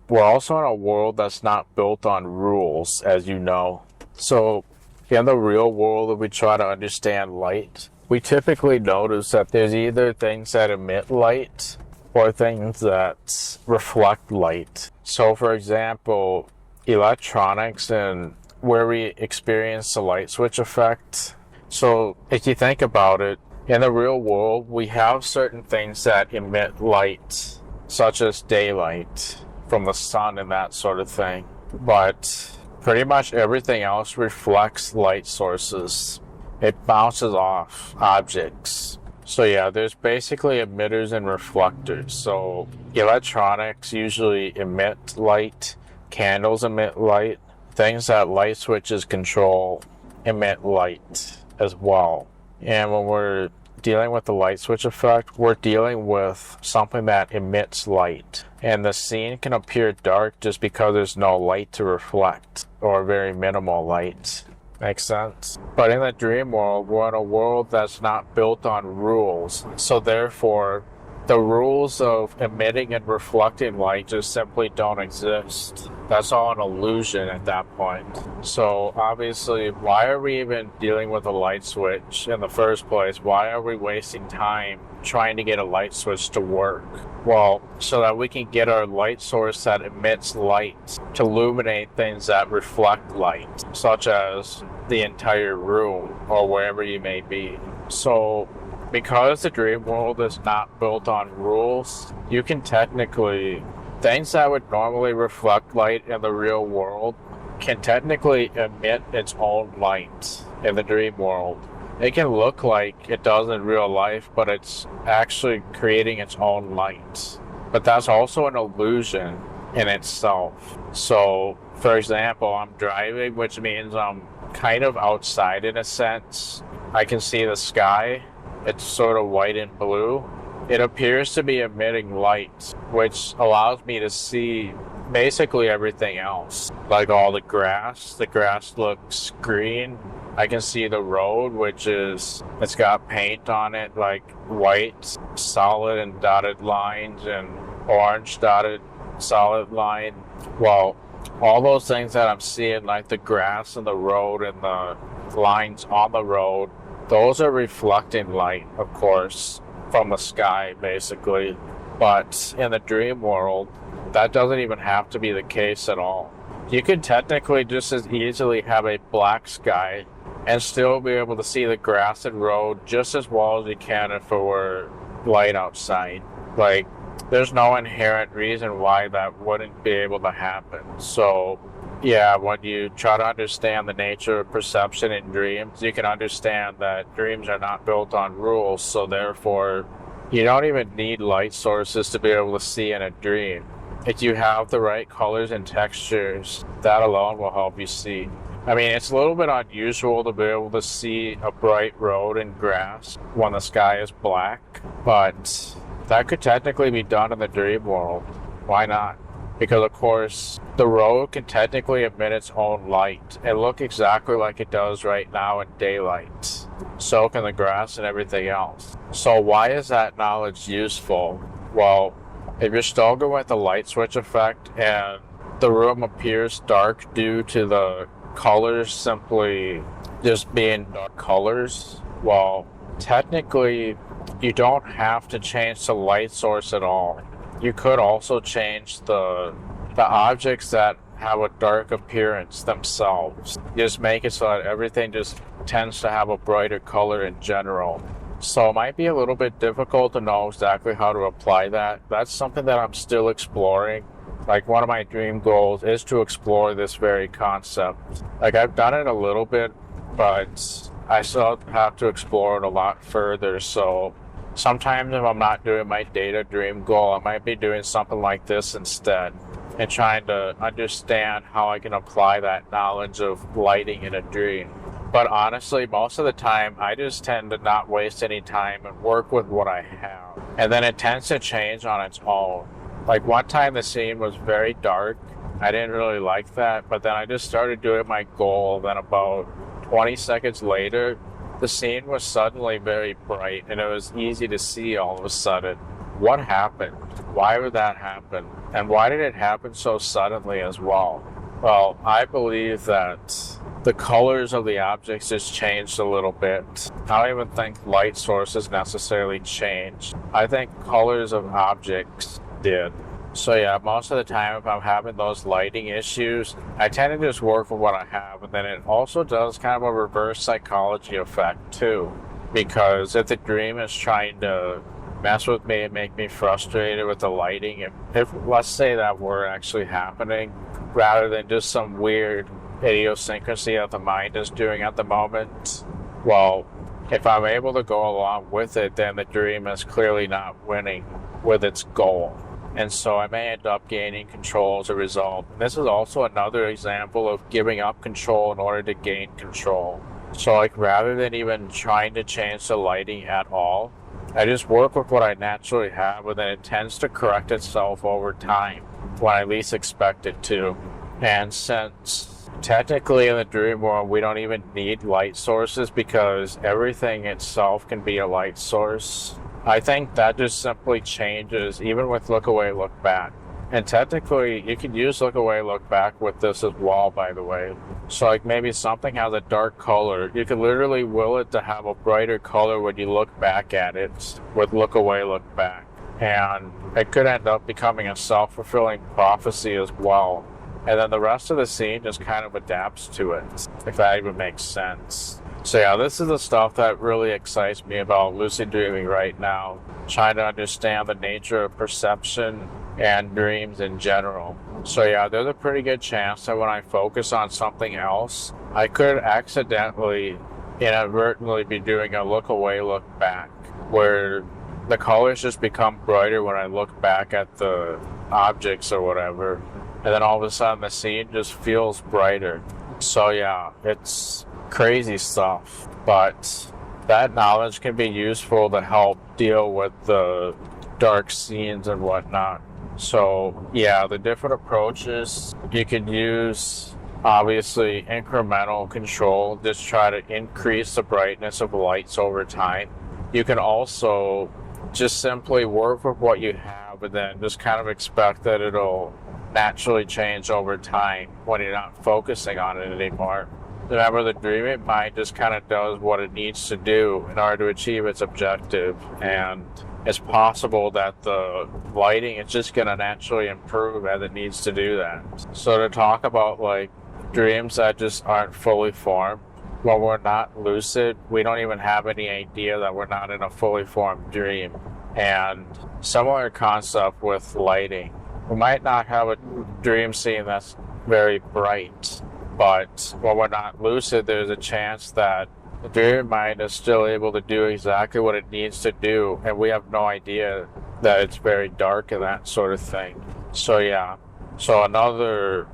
Speaker 1: we're also in a world that's not built on rules, as you know. So, in the real world, if we try to understand light, we typically notice that there's either things that emit light or things that reflect light. So, for example, electronics and where we experience the light switch effect. So, if you think about it, in the real world, we have certain things that emit light, such as daylight from the sun and that sort of thing. But pretty much everything else reflects light sources. It bounces off objects. So yeah, there's basically emitters and reflectors. So electronics usually emit light, candles emit light, things that light switches control emit light as well. And when we're dealing with the light switch effect, we're dealing with something that emits light. And the scene can appear dark just because there's no light to reflect, or very minimal light. Makes sense? But in the dream world, we're in a world that's not built on rules. So therefore, the rules of emitting and reflecting light just simply don't exist. That's all an illusion at that point. So obviously, why are we even dealing with a light switch in the first place? Why are we wasting time trying to get a light switch to work? Well, so that we can get our light source that emits light to illuminate things that reflect light, such as the entire room or wherever you may be. So because the dream world is not built on rules, you can technically, things that would normally reflect light in the real world can technically emit its own light in the dream world. It can look like it does in real life, but it's actually creating its own light. But that's also an illusion in itself. So, for example, I'm driving, which means I'm kind of outside in a sense. I can see the sky. It's sort of white and blue. It appears to be emitting light, which allows me to see basically everything else. Like all the grass. The grass looks green. I can see the road, it's got paint on it, like white, solid and dotted lines, and orange dotted solid line. Well, all those things that I'm seeing, like the grass and the road and the lines on the road, those are reflecting light, of course, from the sky, basically. But in the dream world, that doesn't even have to be the case at all. You could technically just as easily have a black sky and still be able to see the grass and road just as well as you can if it were light outside. Like, there's no inherent reason why that wouldn't be able to happen. So, yeah, when you try to understand the nature of perception in dreams, you can understand that dreams are not built on rules, so therefore, you don't even need light sources to be able to see in a dream. If you have the right colors and textures, that alone will help you see. I mean, it's a little bit unusual to be able to see a bright road and grass when the sky is black, but that could technically be done in the dream world. Why not? Because, of course, the road can technically emit its own light and look exactly like it does right now in daylight. So can the grass and everything else. So why is that knowledge useful? Well, if you're still going with the light switch effect and the room appears dark due to the colors simply just being dark colors, well, technically, you don't have to change the light source at all. You could also change the objects that have a dark appearance themselves. Just make it so that everything just tends to have a brighter color in general. So it might be a little bit difficult to know exactly how to apply that. That's something that I'm still exploring. Like, one of my dream goals is to explore this very concept. Like, I've done it a little bit, but I still have to explore it a lot further. So sometimes if I'm not doing my data dream goal, I might be doing something like this instead and trying to understand how I can apply that knowledge of lighting in a dream. But honestly, most of the time, I just tend to not waste any time and work with what I have. And then it tends to change on its own. Like one time the scene was very dark. I didn't really like that, but then I just started doing my goal. Then about 20 seconds later, the scene was suddenly very bright and it was easy to see all of a sudden. What happened? Why would that happen? And why did it happen so suddenly as well? Well, I believe that the colors of the objects just changed a little bit. I don't even think light sources necessarily changed. I think colors of objects did. So yeah, most of the time if I'm having those lighting issues, I tend to just work with what I have, and then it also does kind of a reverse psychology effect too. Because if the dream is trying to mess with me and make me frustrated with the lighting, if let's say that were actually happening, rather than just some weird idiosyncrasy that the mind is doing at the moment, well, if I'm able to go along with it, then the dream is clearly not winning with its goal. And so I may end up gaining control as a result. And this is also another example of giving up control in order to gain control. So like rather than even trying to change the lighting at all, I just work with what I naturally have, and then it tends to correct itself over time when I least expect it to. And since technically in the dream world we don't even need light sources because everything itself can be a light source, I think that just simply changes even with look away, look back. And technically you can use look away, look back with this as well, by the way. So like maybe something has a dark color, you can literally will it to have a brighter color when you look back at it with look away, look back. And it could end up becoming a self-fulfilling prophecy as well. And then the rest of the scene just kind of adapts to it, if that even makes sense. So yeah, this is the stuff that really excites me about lucid dreaming right now. Trying to understand the nature of perception and dreams in general. So yeah, there's a pretty good chance that when I focus on something else, I could accidentally, inadvertently be doing a look away, look back, where the colors just become brighter when I look back at the objects or whatever. And then all of a sudden the scene just feels brighter. So yeah, it's crazy stuff, but that knowledge can be useful to help deal with the dark scenes and whatnot. So yeah, the different approaches you can use, obviously incremental control, just try to increase the brightness of lights over time. You can also just simply work with what you have and then just kind of expect that it'll naturally change over time when you're not focusing on it anymore. Remember, the dreaming mind just kind of does what it needs to do in order to achieve its objective, and it's possible that the lighting is just going to naturally improve as it needs to do that. So to talk about like dreams that just aren't fully formed, when we're not lucid, we don't even have any idea that we're not in a fully formed dream. And similar concept with lighting. We might not have a dream scene that's very bright, but when we're not lucid, there's a chance that the dream mind is still able to do exactly what it needs to do, and we have no idea that it's very dark and that sort of thing. So yeah, so another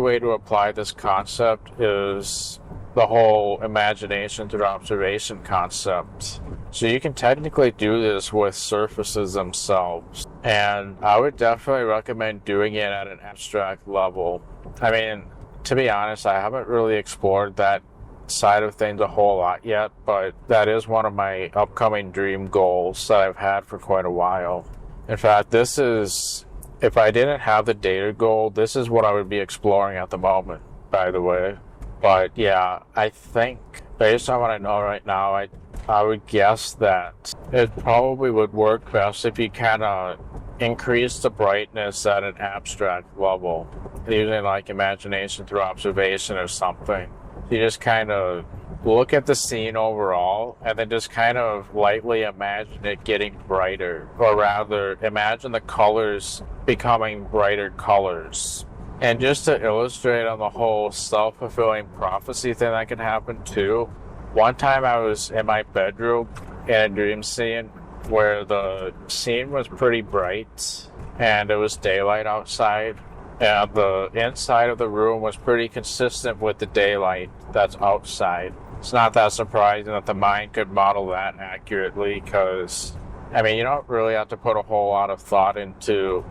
Speaker 1: way to apply this concept is the whole imagination through observation concept. So you can technically do this with surfaces themselves, and I would definitely recommend doing it at an abstract level. I mean, to be honest, I haven't really explored that side of things a whole lot yet, but that is one of my upcoming dream goals that I've had for quite a while. In fact, this is, if I didn't have the data goal, this is what I would be exploring at the moment, by the way. But yeah, I think based on what I know right now, I would guess that it probably would work best if you kind of increase the brightness at an abstract level, using like imagination through observation or something. You just kind of look at the scene overall and then just kind of lightly imagine it getting brighter, or rather imagine the colors becoming brighter colors. And just to illustrate on the whole self-fulfilling prophecy thing that can happen too, one time I was in my bedroom in a dream scene where the scene was pretty bright and it was daylight outside, and the inside of the room was pretty consistent with the daylight that's outside. It's not that surprising that the mind could model that accurately, because I mean, you don't really have to put a whole lot of thought into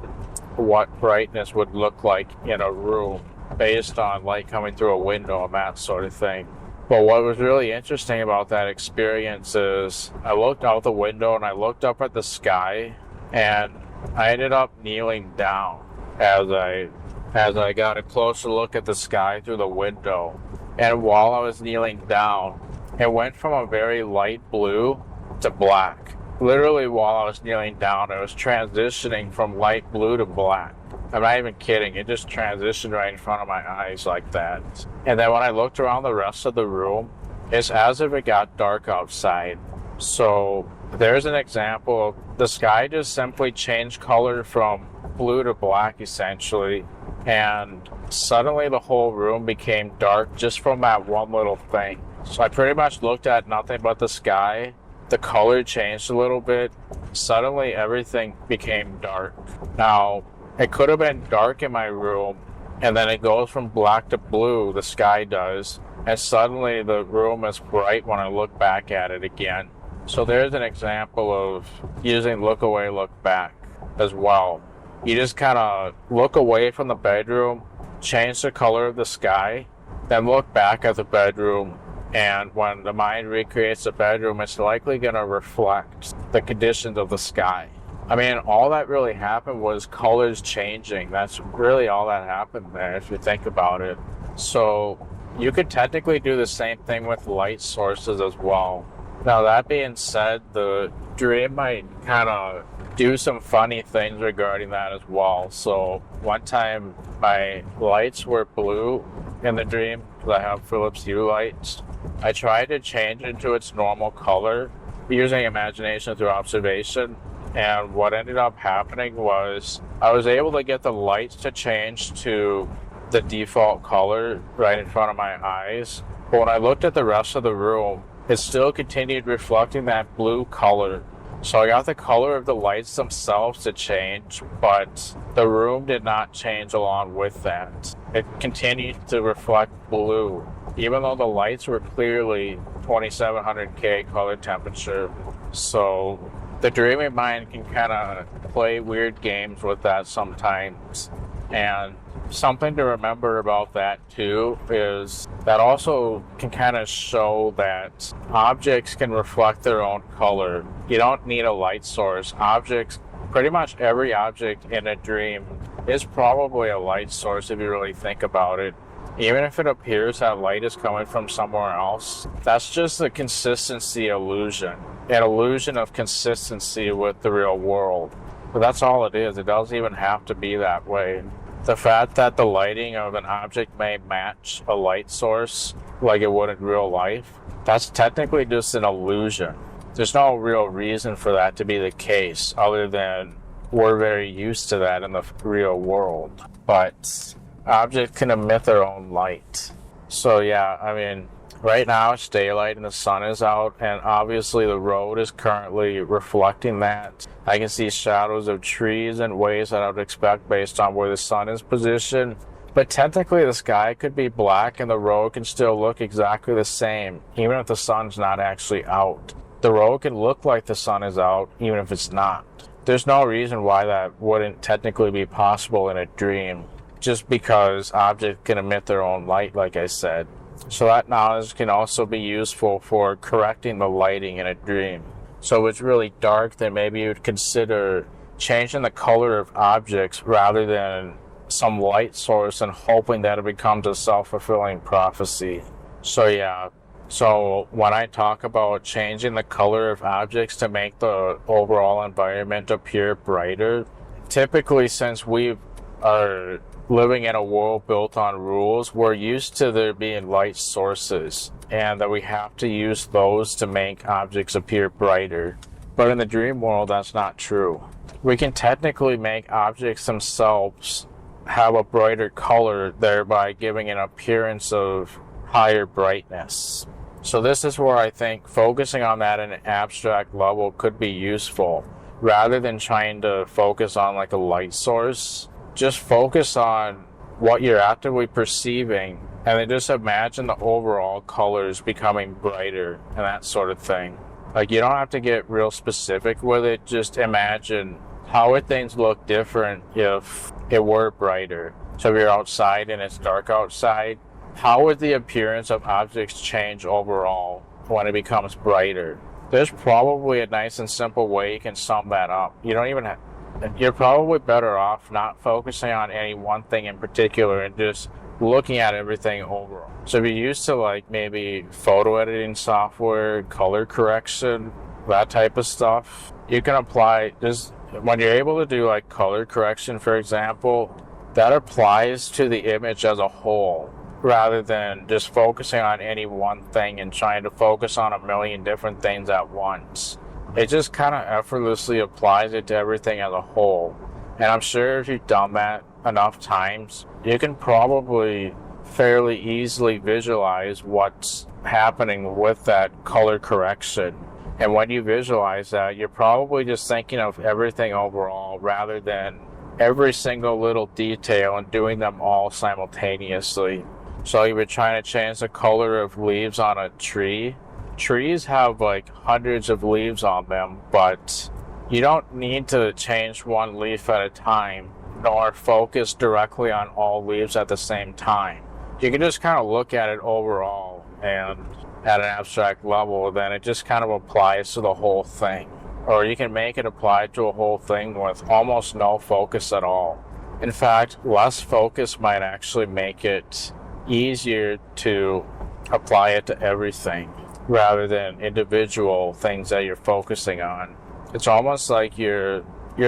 Speaker 1: what brightness would look like in a room based on light coming through a window and that sort of thing. But what was really interesting about that experience is I looked out the window and I looked up at the sky, and I ended up kneeling down as I got a closer look at the sky through the window. And while I was kneeling down, it went from a very light blue to black. Literally while I was kneeling down, it was transitioning from light blue to black. I'm not even kidding. It just transitioned right in front of my eyes like that. And then when I looked around the rest of the room, it's as if it got dark outside. So there's an example of the sky just simply changed color from blue to black essentially. And suddenly the whole room became dark just from that one little thing. So I pretty much looked at nothing but the sky. The color changed a little bit. Suddenly everything became dark. Now, it could have been dark in my room, and then it goes from black to blue, the sky does, and suddenly the room is bright when I look back at it again. So there's an example of using look away, look back as well. You just kind of look away from the bedroom, change the color of the sky, then look back at the bedroom, and when the mind recreates the bedroom, it's likely going to reflect the conditions of the sky. I mean, all that really happened was colors changing. That's really all that happened there, if you think about it. So you could technically do the same thing with light sources as well. Now, that being said, the dream might kind of do some funny things regarding that as well. So one time, my lights were blue in the dream, because I have Philips Hue lights. I tried to change it to its normal color using imagination through observation. And what ended up happening was I was able to get the lights to change to the default color right in front of my eyes. But when I looked at the rest of the room, it still continued reflecting that blue color. So I got the color of the lights themselves to change, but the room did not change along with that. It continued to reflect blue, even though the lights were clearly 2700K color temperature. So the dreaming mind can kind of play weird games with that sometimes. And something to remember about that too is that also can kind of show that objects can reflect their own color. You don't need a light source. Objects, pretty much every object in a dream is probably a light source if you really think about it. Even if it appears that light is coming from somewhere else, that's just a consistency illusion. An illusion of consistency with the real world. But that's all it is. It doesn't even have to be that way. The fact that the lighting of an object may match a light source like it would in real life, that's technically just an illusion. There's no real reason for that to be the case other than we're very used to that in the real world. But objects can emit their own light. So yeah, I mean, right now it's daylight and the sun is out, and obviously the road is currently reflecting that. I can see shadows of trees in ways that I would expect based on where the sun is positioned. But technically the sky could be black and the road can still look exactly the same, even if the sun's not actually out. The road can look like the sun is out, even if it's not. There's no reason why that wouldn't technically be possible in a dream, just because objects can emit their own light, like I said. So that knowledge can also be useful for correcting the lighting in a dream. So if it's really dark, then maybe you would consider changing the color of objects rather than some light source and hoping that it becomes a self-fulfilling prophecy. So yeah, so when I talk about changing the color of objects to make the overall environment appear brighter, typically since we are living in a world built on rules, we're used to there being light sources and that we have to use those to make objects appear brighter. But in the dream world, that's not true. We can technically make objects themselves have a brighter color, thereby giving an appearance of higher brightness. So this is where I think focusing on that in an abstract level could be useful. Rather than trying to focus on like a light source, just focus on what you're actively perceiving and then just imagine the overall colors becoming brighter and that sort of thing. Like, you don't have to get real specific with it, just imagine how would things look different if it were brighter? So if you're outside and it's dark outside, how would the appearance of objects change overall when it becomes brighter? There's probably a nice and simple way you can sum that up. You're probably better off not focusing on any one thing in particular and just looking at everything overall. So if you're used to like maybe photo editing software, color correction, that type of stuff, you can apply just when you're able to do like color correction, for example, that applies to the image as a whole rather than just focusing on any one thing and trying to focus on a million different things at once. It just kind of effortlessly applies it to everything as a whole. And I'm sure if you've done that enough times, you can probably fairly easily visualize what's happening with that color correction. And when you visualize that, you're probably just thinking of everything overall rather than every single little detail and doing them all simultaneously. So you were trying to change the color of leaves on a tree. Trees have like hundreds of leaves on them, but you don't need to change one leaf at a time, nor focus directly on all leaves at the same time. You can just kind of look at it overall and at an abstract level, then it just kind of applies to the whole thing. Or you can make it apply to a whole thing with almost no focus at all. In fact, less focus might actually make it easier to apply it to everything rather than individual things that you're focusing on. It's almost like your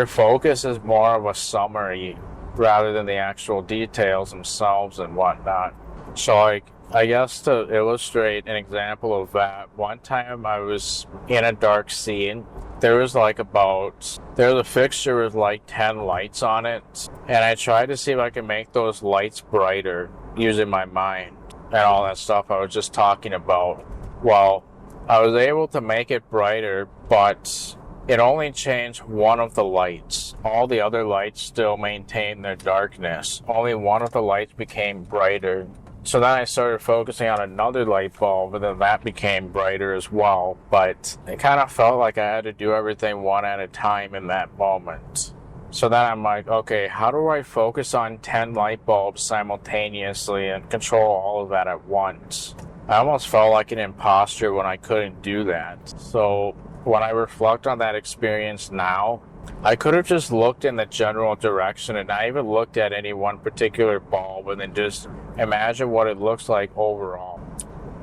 Speaker 1: focus is more of a summary rather than the actual details themselves and whatnot. So like, I guess to illustrate an example of that, one time I was in a dark scene. There was a fixture with like 10 lights on it, and I tried to see if I could make those lights brighter using my mind and all that stuff I was just talking about. Well, I was able to make it brighter, but it only changed one of the lights. All the other lights still maintained their darkness. Only one of the lights became brighter. So then I started focusing on another light bulb, and then that became brighter as well. But it kind of felt like I had to do everything one at a time in that moment. So then I'm like, okay, how do I focus on 10 light bulbs simultaneously and control all of that at once? I almost felt like an imposter when I couldn't do that. So when I reflect on that experience now, I could have just looked in the general direction and not even looked at any one particular bulb and then just imagine what it looks like overall.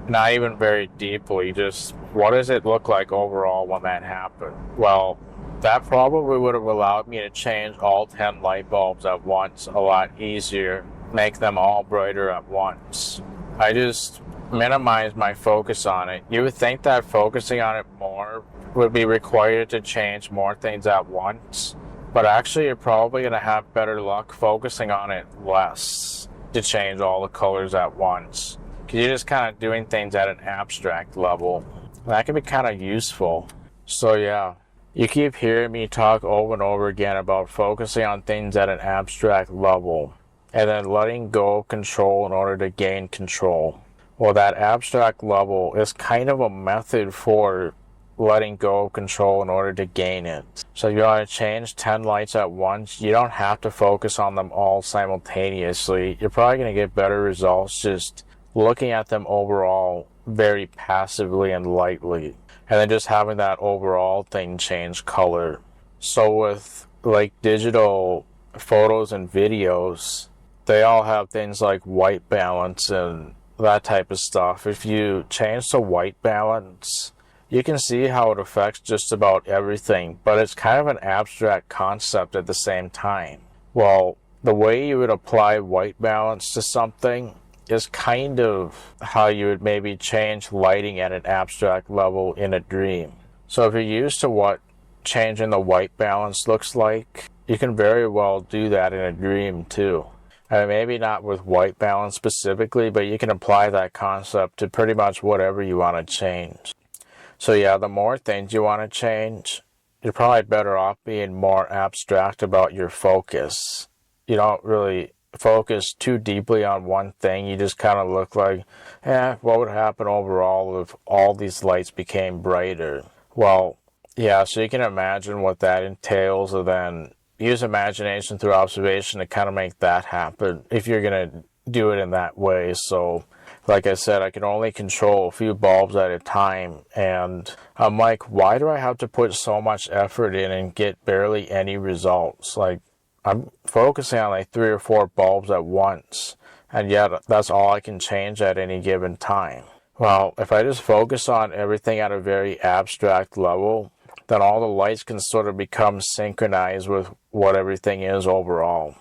Speaker 1: Not even very deeply, just what does it look like overall when that happened? Well, that probably would have allowed me to change all 10 light bulbs at once a lot easier, make them all brighter at once. I just minimized my focus on it. You would think that focusing on it more would be required to change more things at once, but actually you're probably going to have better luck focusing on it less to change all the colors at once, because you're just kind of doing things at an abstract level. That can be kind of useful. So yeah, you keep hearing me talk over and over again about focusing on things at an abstract level and then letting go of control in order to gain control. Well, that abstract level is kind of a method for letting go of control in order to gain it. So if you want to change 10 lights at once, you don't have to focus on them all simultaneously. You're probably going to get better results just looking at them overall very passively and lightly, and then just having that overall thing change color. So with like digital photos and videos, they all have things like white balance and that type of stuff. If you change the white balance, you can see how it affects just about everything, but it's kind of an abstract concept at the same time. Well, the way you would apply white balance to something is kind of how you would maybe change lighting at an abstract level in a dream. So if you're used to what changing the white balance looks like, you can very well do that in a dream too. And maybe not with white balance specifically, but you can apply that concept to pretty much whatever you want to change. So yeah, the more things you want to change, you're probably better off being more abstract about your focus. You don't really focus too deeply on one thing. You just kind of look like, what would happen overall if all these lights became brighter? Well, Yeah, so you can imagine what that entails, and then use imagination through observation to kind of make that happen if you're going to do it in that way. So, like I said, I can only control a few bulbs at a time, and I'm like, why do I have to put so much effort in and get barely any results? Like, I'm focusing on like 3 or 4 bulbs at once, and yet that's all I can change at any given time. Well, if I just focus on everything at a very abstract level, then all the lights can sort of become synchronized with what everything is overall.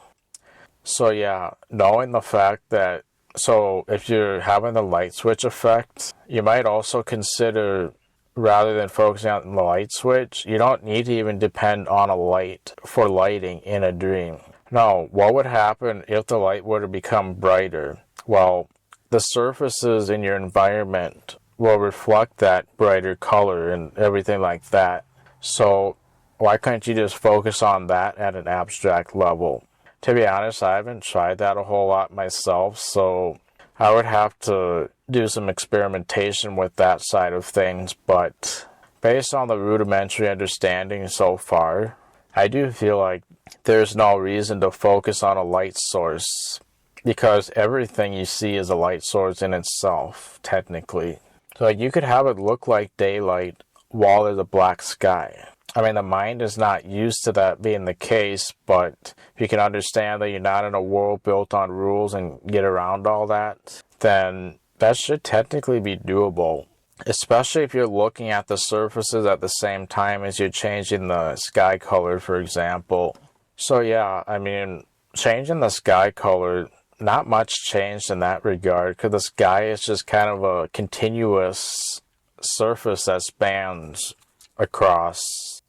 Speaker 1: So yeah, knowing the fact that, so if you're having the light switch effect, you might also consider, rather than focusing on the light switch, you don't need to even depend on a light for lighting in a dream. No, what would happen if the light were to become brighter? Well, the surfaces in your environment will reflect that brighter color and everything like that. So why can't you just focus on that at an abstract level? To be honest, I haven't tried that a whole lot myself, so I would have to do some experimentation with that side of things, but based on the rudimentary understanding so far, I do feel like there's no reason to focus on a light source, because everything you see is a light source in itself, technically. So like, you could have it look like daylight while there's a black sky. I mean, the mind is not used to that being the case, but if you can understand that you're not in a world built on rules and get around all that, then that should technically be doable. Especially if you're looking at the surfaces at the same time as you're changing the sky color, for example. So yeah, I mean, changing the sky color, not much changed in that regard, because the sky is just kind of a continuous surface that spans across,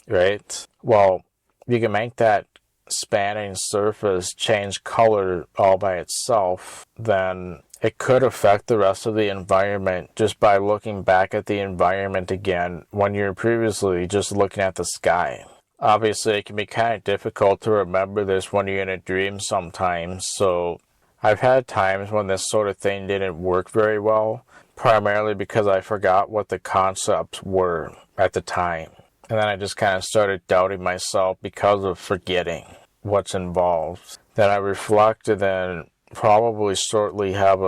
Speaker 1: right? Well, you can make that spanning surface change color all by itself, then it could affect the rest of the environment just by looking back at the environment again when you're previously just looking at the sky. Obviously, it can be kind of difficult to remember this when you're in a dream sometimes, so I've had times when this sort of thing didn't work very well, primarily because I forgot what the concepts were at the time. And then I just kind of started doubting myself because of forgetting what's involved. Then I reflect and then probably shortly have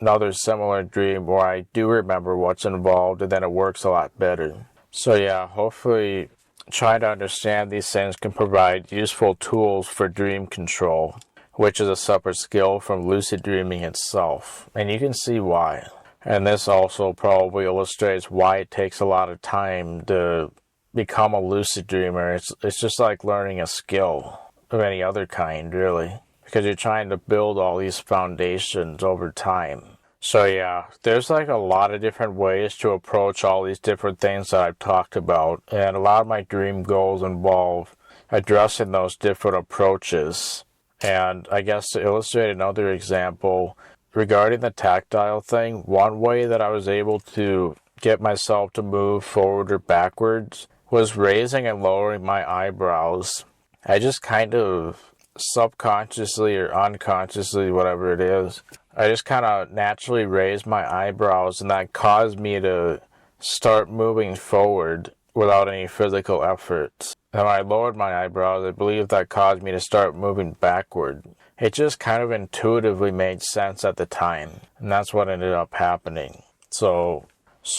Speaker 1: another similar dream where I do remember what's involved, and then it works a lot better. So yeah, hopefully trying to understand these things can provide useful tools for dream control, which is a separate skill from lucid dreaming itself. And you can see why. And this also probably illustrates why it takes a lot of time to become a lucid dreamer. It's just like learning a skill of any other kind, really, because you're trying to build all these foundations over time. So yeah, there's like a lot of different ways to approach all these different things that I've talked about, and a lot of my dream goals involve addressing those different approaches. And I guess to illustrate another example, regarding the tactile thing, one way that I was able to get myself to move forward or backwards was raising and lowering my eyebrows. I just kind of subconsciously or unconsciously, whatever it is, I just kind of naturally raised my eyebrows, and that caused me to start moving forward without any physical effort. And when I lowered my eyebrows, I believe that caused me to start moving backward. It just kind of intuitively made sense at the time, and that's what ended up happening. So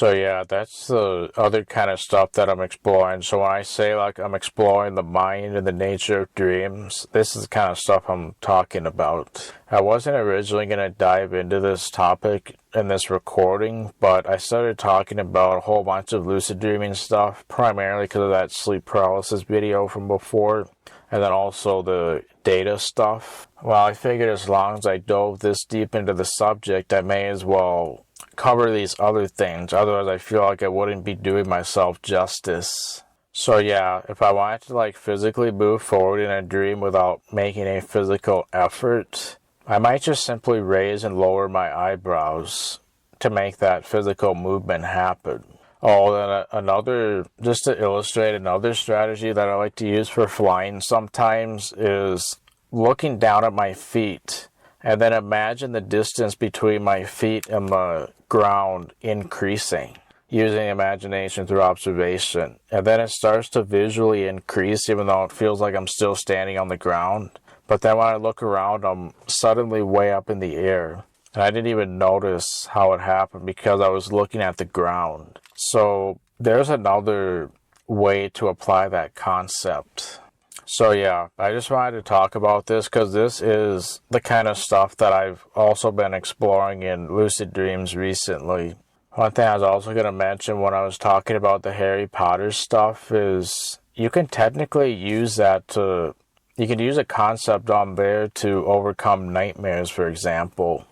Speaker 1: yeah, that's the other kind of stuff that I'm exploring. So when I say like I'm exploring the mind and the nature of dreams, this is the kind of stuff I'm talking about. I wasn't originally going to dive into this topic in this recording, but I started talking about a whole bunch of lucid dreaming stuff, primarily because of that sleep paralysis video from before, and then also the data stuff. Well, I figured as long as I dove this deep into the subject, I may as well cover these other things, otherwise I feel like I wouldn't be doing myself justice. So yeah, if I wanted to like physically move forward in a dream without making a physical effort, I might just simply raise and lower my eyebrows to make that physical movement happen. Oh, then just to illustrate another strategy that I like to use for flying sometimes is looking down at my feet, and then imagine the distance between my feet and the ground increasing. using imagination through observation. And then it starts to visually increase, even though it feels like I'm still standing on the ground. But then when I look around, I'm suddenly way up in the air. And I didn't even notice how it happened because I was looking at the ground. So there's another way to apply that concept. So yeah, I just wanted to talk about this because this is the kind of stuff that I've also been exploring in lucid dreams recently. One thing I was also going to mention when I was talking about the Harry Potter stuff is you can technically use that to, you can use a concept on there to overcome nightmares, for example.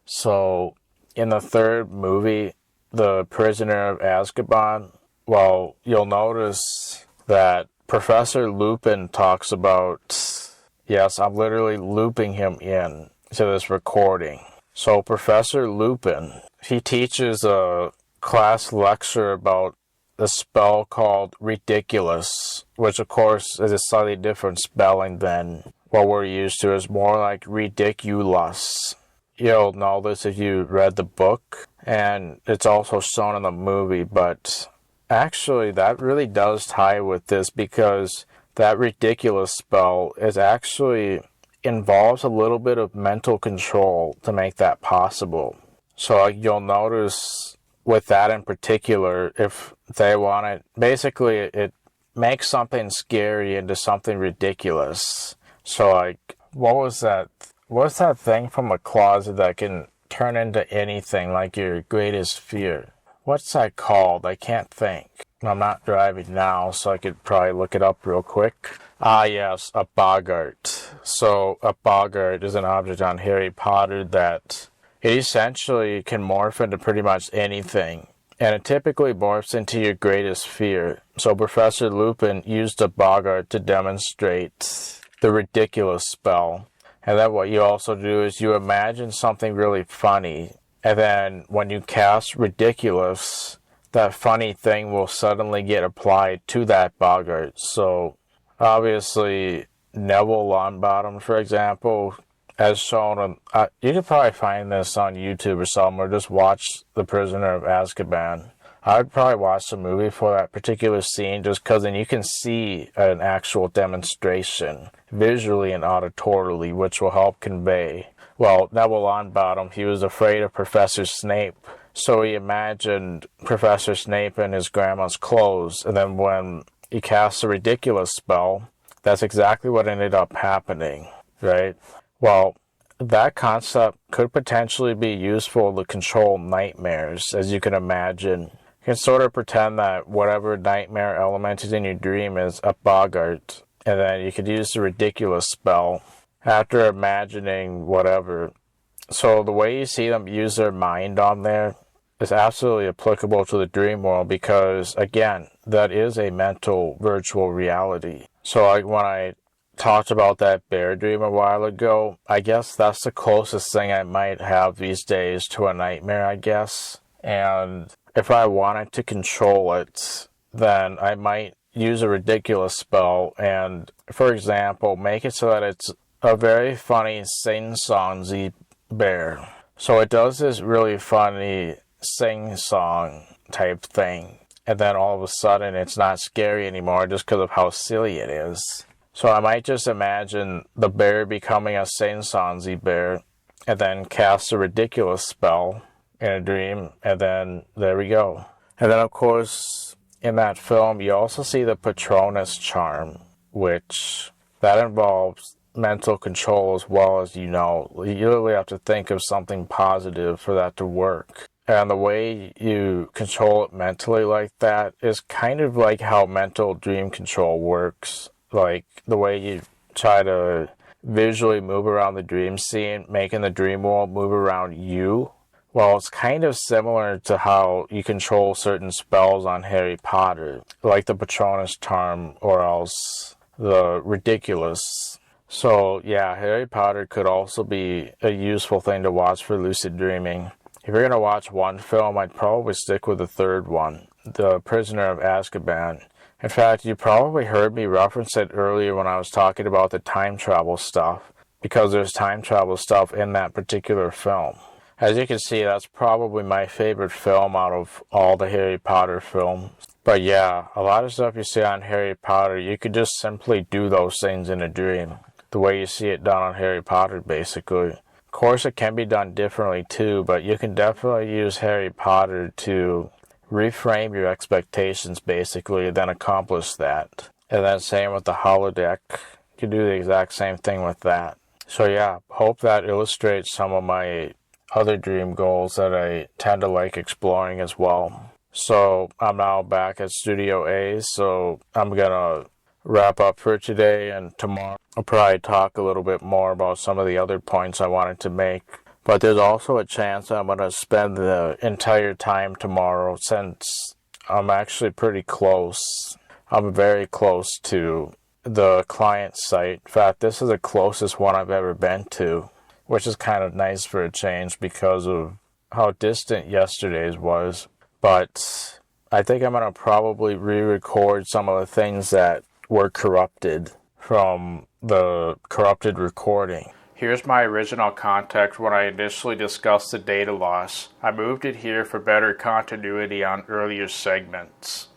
Speaker 1: So in the third movie, The Prisoner of Azkaban, well, you'll notice that Professor Lupin talks about, yes, I'm literally looping him in to this recording. So Professor Lupin, he teaches a class lecture about a spell called riddikulus, which of course is a slightly different spelling than what we're used to. It's more like ridiculous. You'll know this if you read the book, and it's also shown in the movie, but actually that really does tie with this because that riddikulus spell is actually involves a little bit of mental control to make that possible. So you'll notice with that in particular, if they want it, basically it makes something scary into something ridiculous. So like, what's that thing from a closet that can turn into anything, like your greatest fear? What's that called? I can't think. I'm not driving now, so I could probably look it up real quick. Yes, a boggart. So a boggart is an object on Harry Potter that it essentially can morph into pretty much anything. And it typically morphs into your greatest fear. So Professor Lupin used a boggart to demonstrate the riddikulus spell. And then what you also do is you imagine something really funny. And then when you cast riddikulus, that funny thing will suddenly get applied to that boggart. So obviously Neville Longbottom, for example, as shown on, you could probably find this on YouTube or somewhere. Just watch The Prisoner of Azkaban. I'd probably watch the movie for that particular scene just because then you can see an actual demonstration visually and auditorily, which will help convey. Well, Neville Longbottom, he was afraid of Professor Snape, so he imagined Professor Snape in his grandma's clothes, and then when he cast a riddikulus spell, that's exactly what ended up happening, right? Well, that concept could potentially be useful to control nightmares, as you can imagine. You can sort of pretend that whatever nightmare element is in your dream is a boggart, and then you could use the riddikulus spell after imagining whatever. So the way you see them use their mind on there is absolutely applicable to the dream world because, again, that is a mental virtual reality. So like when I talked about that bear dream a while ago, I guess that's the closest thing I might have these days to a nightmare, I guess. And if I wanted to control it, then I might use a riddikulus spell and, for example, make it so that it's a very funny sing-songy bear. So it does this really funny sing-song type thing, and then all of a sudden it's not scary anymore just because of how silly it is. So I might just imagine the bear becoming a sing-songy bear, and then cast a riddikulus spell in a dream, and then there we go. And then of course, in that film, you also see the Patronus charm, which that involves mental control as well. As you know, you literally have to think of something positive for that to work. And the way you control it mentally like that is kind of like how mental dream control works. Like the way you try to visually move around the dream scene, making the dream world move around you. Well, it's kind of similar to how you control certain spells on Harry Potter, like the Patronus charm or else the riddikulus. So yeah, Harry Potter could also be a useful thing to watch for lucid dreaming. If you're going to watch one film, I'd probably stick with the third one, The Prisoner of Azkaban. In fact, you probably heard me reference it earlier when I was talking about the time travel stuff, because there's time travel stuff in that particular film. As you can see, that's probably my favorite film out of all the Harry Potter films. But yeah, a lot of stuff you see on Harry Potter, you could just simply do those things in a dream. The way you see it done on Harry Potter, basically. Of course, it can be done differently too, but you can definitely use Harry Potter to reframe your expectations, basically, then accomplish that. And then same with the holodeck. You can do the exact same thing with that. So yeah, hope that illustrates some of my other dream goals that I tend to like exploring as well. So I'm now back at Studio A, so I'm gonna wrap up for today, and tomorrow I'll probably talk a little bit more about some of the other points I wanted to make. But there's also a chance I'm gonna spend the entire time tomorrow, since I'm actually pretty close. I'm very close to the client site. In fact, this is the closest one I've ever been to, which is kind of nice for a change because of how distant yesterday's was. But I think I'm going to probably re-record some of the things that were corrupted from the corrupted recording. Here's my original context when I initially discussed the data loss. I moved it here for better continuity on earlier segments.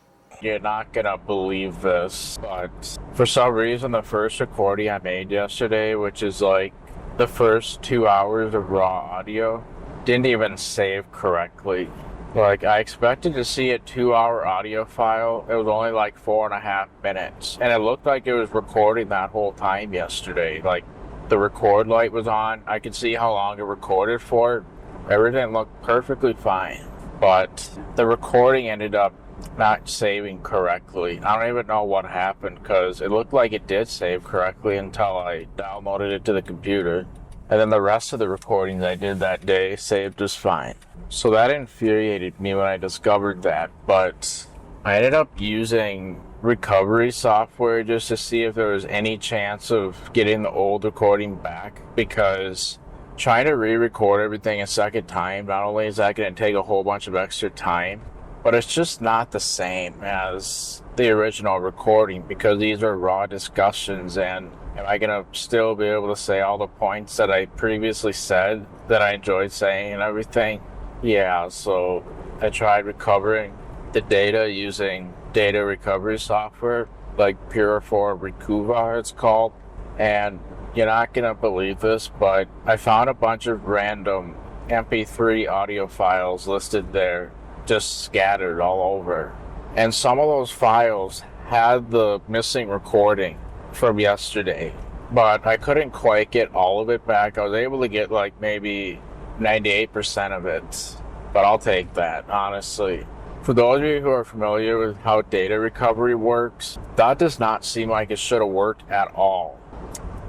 Speaker 1: You're not gonna believe this, but for some reason the first recording I made yesterday, which is like the first 2 hours of raw audio, didn't even save correctly. Like, I expected to see a 2-hour audio file. It was only like 4.5 minutes, and it looked like it was recording that whole time yesterday. Like, the record light was on. I could see how long it recorded for. Everything looked perfectly fine, but the recording ended up not saving correctly. I don't even know what happened, because it looked like it did save correctly until I downloaded it to the computer. And then the rest of the recordings I did that day saved just fine. So that infuriated me when I discovered that, but I ended up using recovery software just to see if there was any chance of getting the old recording back, because trying to re-record everything a second time, not only is that going to take a whole bunch of extra time, but it's just not the same as the original recording, because these are raw discussions, and am I going to still be able to say all the points that I previously said that I enjoyed saying and everything? Yeah, so I tried recovering the data using data recovery software, like Pure4 Recuva it's called, and you're not going to believe this, but I found a bunch of random MP3 audio files listed there, just scattered all over. And some of those files had the missing recording from yesterday, but I couldn't quite get all of it back. I was able to get like maybe 98% of it, but I'll take that, honestly. For those of you who are familiar with how data recovery works, that does not seem like it should have worked at all.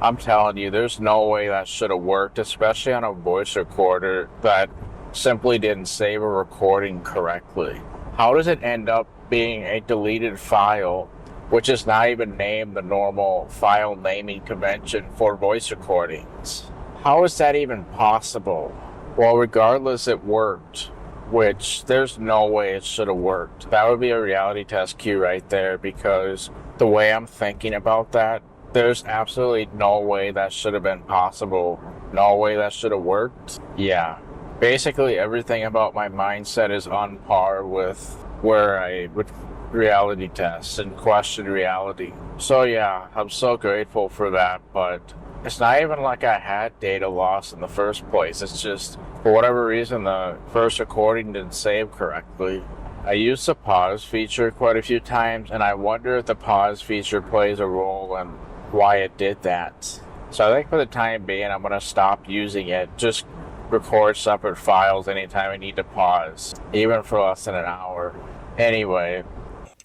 Speaker 1: I'm telling you, there's no way that should have worked, especially on a voice recorder that simply didn't save a recording correctly. How does it end up being a deleted file, which is not even named the normal file naming convention for voice recordings? How is that even possible? Well, regardless, it worked, which there's no way it should have worked. That would be a reality test cue right there, because the way I'm thinking about that, there's absolutely no way that should have been possible. No way that should have worked. Yeah. Basically, everything about my mindset is on par with where I would reality test and question reality. So yeah, I'm so grateful for that, but it's not even like I had data loss in the first place. It's just, for whatever reason, the first recording didn't save correctly. I used the pause feature quite a few times, and I wonder if the pause feature plays a role in why it did that. So I think for the time being, I'm going to stop using it. Just record separate files anytime I need to pause, even for less than an hour. Anyway,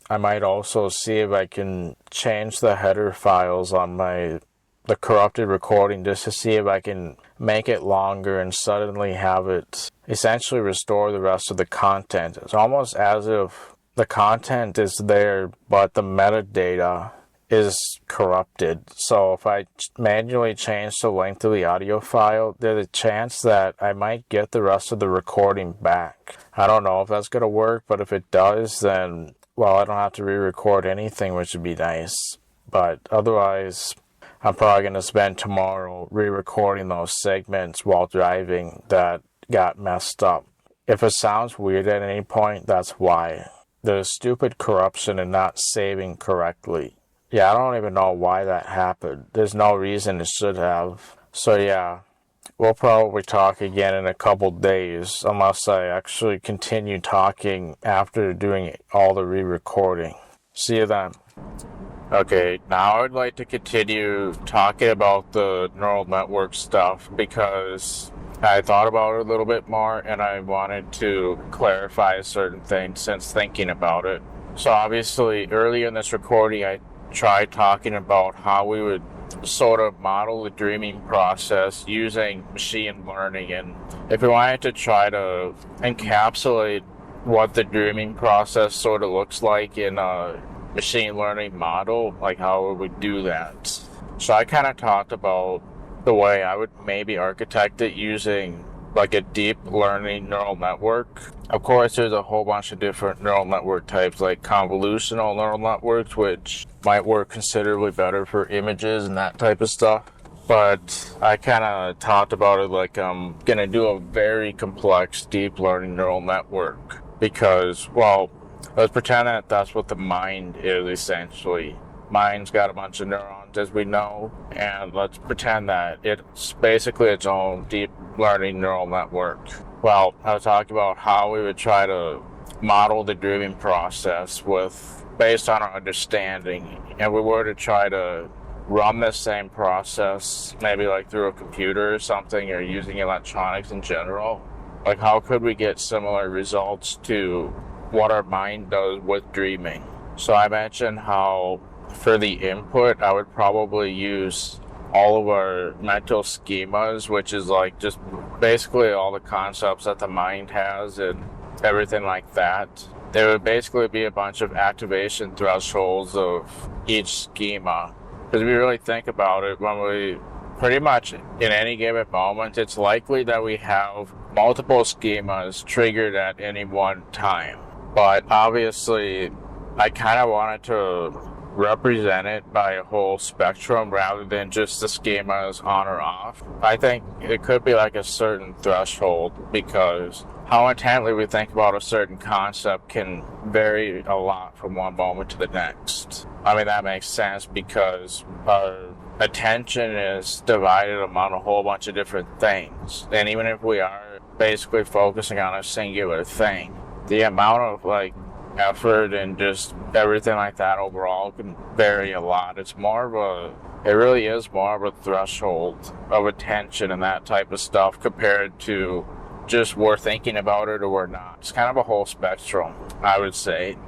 Speaker 1: I might also see if I can change the header files on the corrupted recording, just to see if I can make it longer and suddenly have it essentially restore the rest of the content. It's almost as if the content is there, but the metadata is corrupted. So if I manually change the length of the audio file, there's a chance that I might get the rest of the recording back. I don't know if that's going to work, but if it does, then, well, I don't have to re-record anything, which would be nice. But otherwise, I'm probably going to spend tomorrow re-recording those segments while driving that got messed up. If it sounds weird at any point, that's why. There's stupid corruption and not saving correctly. Yeah, I don't even know why that happened. There's no reason it should have. So yeah, we'll probably talk again in a couple days, unless I actually continue talking after doing all the re-recording. See you then. Okay, now I'd like to continue talking about the neural network stuff because I thought about it a little bit more and I wanted to clarify a certain thing since thinking about it. So obviously, earlier in this recording, I tried talking about how we would sort of model the dreaming process using machine learning, and if we wanted to try to encapsulate what the dreaming process sort of looks like in a machine learning model, like how we would do that. So I kind of talked about the way I would maybe architect it using like a deep learning neural network. Of course, there's a whole bunch of different neural network types like convolutional neural networks, which might work considerably better for images and that type of stuff. But I kind of talked about it like I'm going to do a very complex deep learning neural network because, well, let's pretend that that's what the mind is essentially. Mind's got a bunch of neurons, as we know, and let's pretend that it's basically its own deep learning neural network. Well, I was talking about how we would try to model the dreaming process based on our understanding, and we were to try to run this same process, maybe like through a computer or something, or using electronics in general. Like, how could we get similar results to what our mind does with dreaming? So I mentioned how for the input, I would probably use all of our mental schemas, which is like just basically all the concepts that the mind has and everything like that. There would basically be a bunch of activation thresholds of each schema. Because if we really think about it, when we pretty much in any given moment, it's likely that we have multiple schemas triggered at any one time. But obviously, I kind of wanted to represent it by a whole spectrum rather than just the schemas on or off. I think it could be like a certain threshold because how intently we think about a certain concept can vary a lot from one moment to the next. I mean, that makes sense because our attention is divided among a whole bunch of different things. And even if we are basically focusing on a singular thing, the amount of like effort and just everything like that overall can vary a lot. It really is more of a threshold of attention and that type of stuff compared to just we're thinking about it or we're not. It's kind of a whole spectrum, I would say.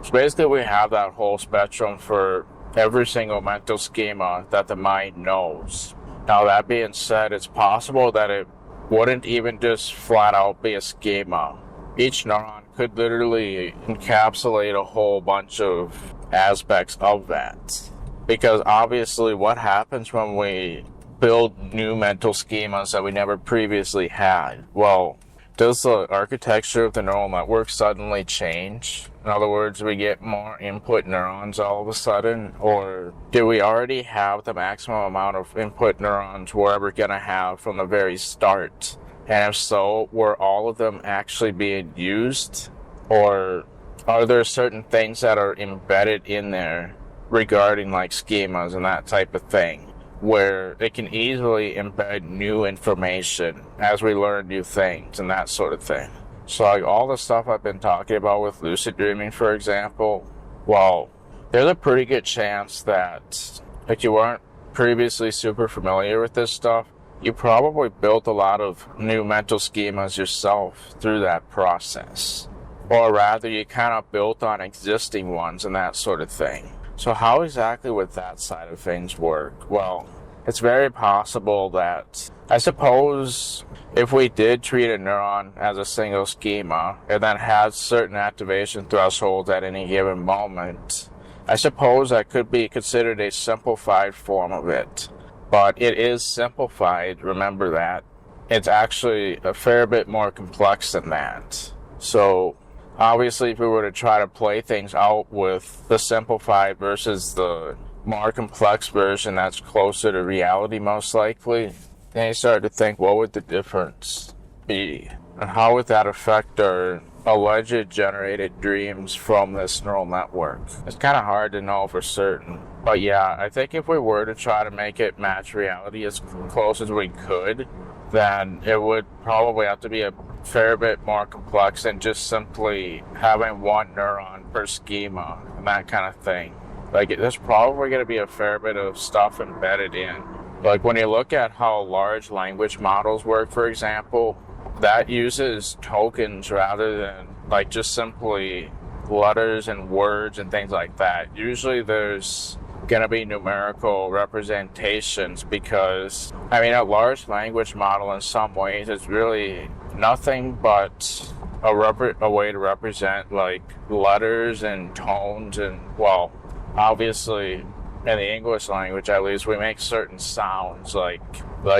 Speaker 1: So basically we have that whole spectrum for every single mental schema that the mind knows. Now that being said, it's possible that it wouldn't even just flat out be a schema. Each neuron could literally encapsulate a whole bunch of aspects of that. Because obviously what happens when we build new mental schemas that we never previously had? Well, does the architecture of the neural network suddenly change? In other words, we get more input neurons all of a sudden? Or do we already have the maximum amount of input neurons we're ever going to have from the very start? And if so, were all of them actually being used? Or are there certain things that are embedded in there regarding like schemas and that type of thing, where it can easily embed new information as we learn new things and that sort of thing? So like all the stuff I've been talking about with lucid dreaming, for example, well, there's a pretty good chance that if you weren't previously super familiar with this stuff, you probably built a lot of new mental schemas yourself through that process. Or rather, you kind of built on existing ones and that sort of thing. So how exactly would that side of things work? Well, it's very possible that, I suppose, if we did treat a neuron as a single schema and then had certain activation thresholds at any given moment, I suppose that could be considered a simplified form of it. But it is simplified, remember that. It's actually a fair bit more complex than that. So, obviously, if we were to try to play things out with the simplified versus the more complex version that's closer to reality most likely, then you start to think, what would the difference be? And how would that affect our alleged generated dreams from this neural network? It's kind of hard to know for certain. But yeah, I think if we were to try to make it match reality as close as we could, then it would probably have to be a fair bit more complex than just simply having one neuron per schema and that kind of thing. Like, there's probably going to be a fair bit of stuff embedded in. Like, when you look at how large language models work, for example, that uses tokens rather than like just simply letters and words and things like that. Usually there's going to be numerical representations because, I mean, a large language model in some ways is really nothing but a way to represent like letters and tones and, well, obviously in the English language at least we make certain sounds like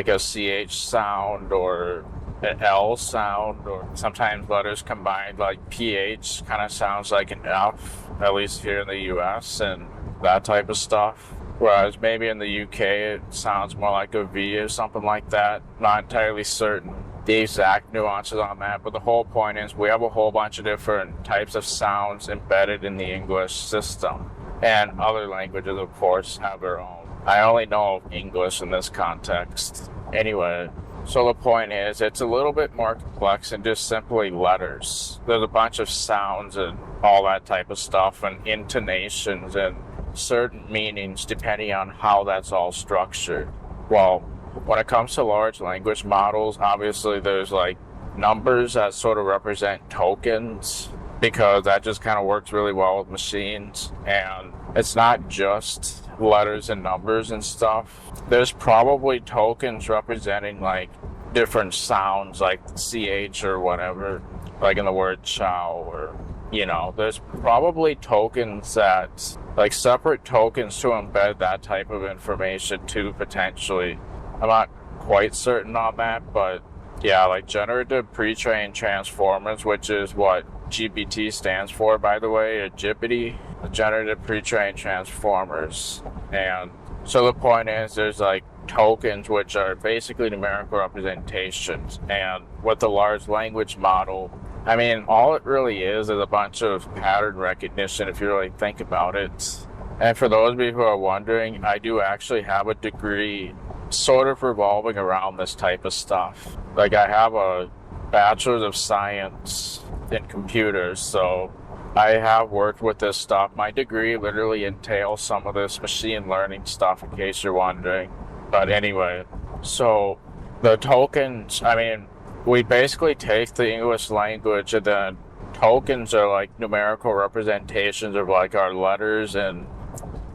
Speaker 1: a CH sound or an L sound, or sometimes letters combined like PH kind of sounds like an F, at least here in the US, and that type of stuff. Whereas maybe in the UK it sounds more like a V or something like that. Not entirely certain the exact nuances on that, but the whole point is we have a whole bunch of different types of sounds embedded in the English system. And other languages, of course, have their own. I only know of English in this context. Anyway, so the point is, it's a little bit more complex than just simply letters. There's a bunch of sounds and all that type of stuff, and intonations and certain meanings depending on how that's all structured. Well, when it comes to large language models, obviously there's like numbers that sort of represent tokens, because that just kind of works really well with machines. And it's not just letters and numbers and stuff. There's probably tokens representing like different sounds like CH or whatever, like in the word chow, or, you know, there's probably tokens that, like separate tokens to embed that type of information too, potentially. I'm not quite certain on that, but yeah, like generative pre-trained transformers, which is what GPT stands for, by the way, or GPT, generative pre-trained transformers. And so the point is, there's like tokens, which are basically numerical representations. And with the large language model, I mean, all it really is a bunch of pattern recognition, if you really think about it. And for those of you who are wondering, I do actually have a degree sort of revolving around this type of stuff. Like, I have a bachelor's of science in computers, so I have worked with this stuff. My degree literally entails some of this machine learning stuff, in case you're wondering. But anyway, so the tokens, I mean, we basically take the English language, and then tokens are like numerical representations of like our letters and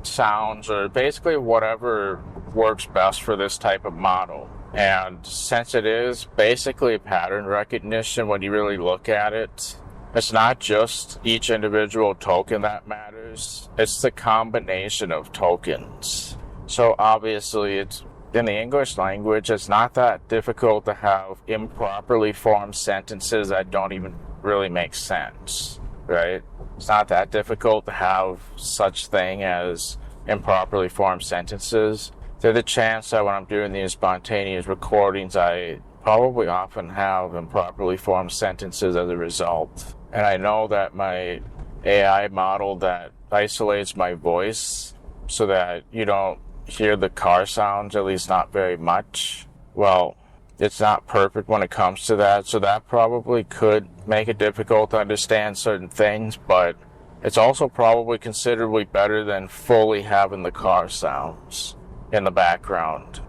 Speaker 1: sounds, or basically whatever works best for this type of model. And since it is basically pattern recognition, when you really look at it, it's not just each individual token that matters, it's the combination of tokens. So obviously, it's in the English language, it's not that difficult to have improperly formed sentences that don't even really make sense, right? It's not that difficult to have such thing as improperly formed sentences. There's a chance that when I'm doing these spontaneous recordings, I probably often have improperly formed sentences as a result. And I know that my AI model that isolates my voice so that you don't hear the car sounds, at least not very much, well, it's not perfect when it comes to that, so that probably could make it difficult to understand certain things, but it's also probably considerably better than fully having the car sounds in the background.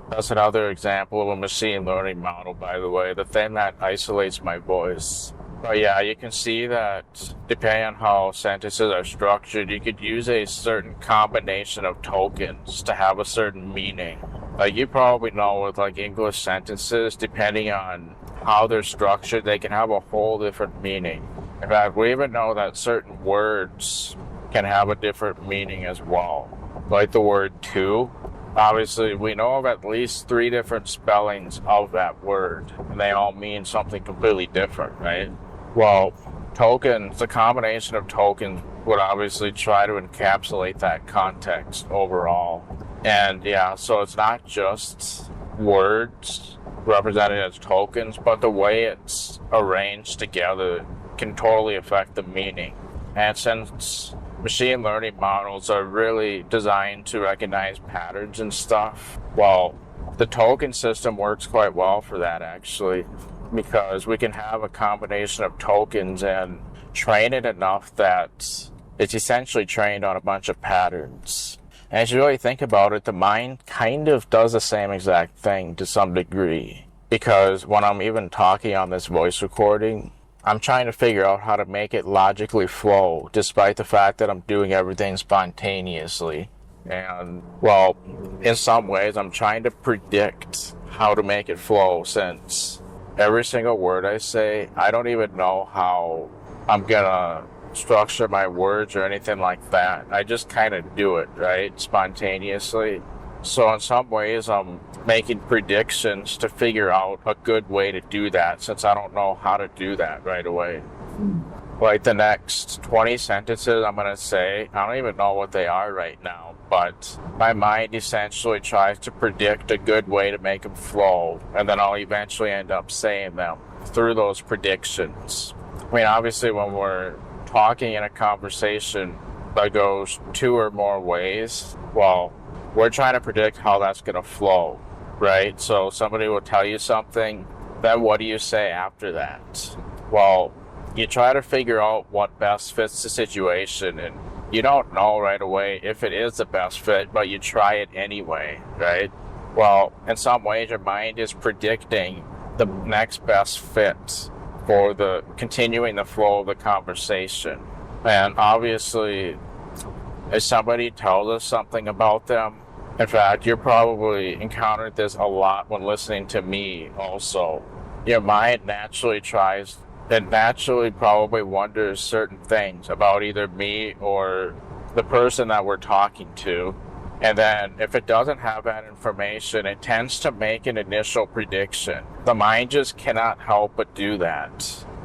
Speaker 1: That's another example of a machine learning model, by the way, the thing that isolates my voice. But yeah, you can see that depending on how sentences are structured, you could use a certain combination of tokens to have a certain meaning. Like, you probably know with like English sentences, depending on how they're structured, they can have a whole different meaning. In fact, we even know that certain words can have a different meaning as well. Like the word to. Obviously, we know of at least 3 different spellings of that word, and they all mean something completely different, right? Well, tokens, the combination of tokens would obviously try to encapsulate that context overall. And yeah, so it's not just words represented as tokens, but the way it's arranged together can totally affect the meaning. And since machine learning models are really designed to recognize patterns and stuff, well, the token system works quite well for that, actually, because we can have a combination of tokens and train it enough that it's essentially trained on a bunch of patterns. And as you really think about it, the mind kind of does the same exact thing to some degree. Because when I'm even talking on this voice recording, I'm trying to figure out how to make it logically flow, despite the fact that I'm doing everything spontaneously. And, well, in some ways, I'm trying to predict how to make it flow, since every single word I say, I don't even know how I'm gonna structure my words or anything like that. I just kind of do it, right, spontaneously. So in some ways, I'm making predictions to figure out a good way to do that, since I don't know how to do that right away. Like the next 20 sentences I'm going to say, I don't even know what they are right now, but my mind essentially tries to predict a good way to make them flow, and then I'll eventually end up saying them through those predictions. I mean, obviously when we're talking in a conversation that goes two or more ways, well, we're trying to predict how that's going to flow, right? So somebody will tell you something, then what do you say after that? Well, you try to figure out what best fits the situation, and you don't know right away if it is the best fit, but you try it anyway, right? Well, in some ways, your mind is predicting the next best fit for the continuing the flow of the conversation. And obviously, if somebody tells us something about them, in fact, you're probably encountered this a lot when listening to me also. Your mind naturally probably wonders certain things about either me or the person that we're talking to. And then if it doesn't have that information, it tends to make an initial prediction. The mind just cannot help but do that.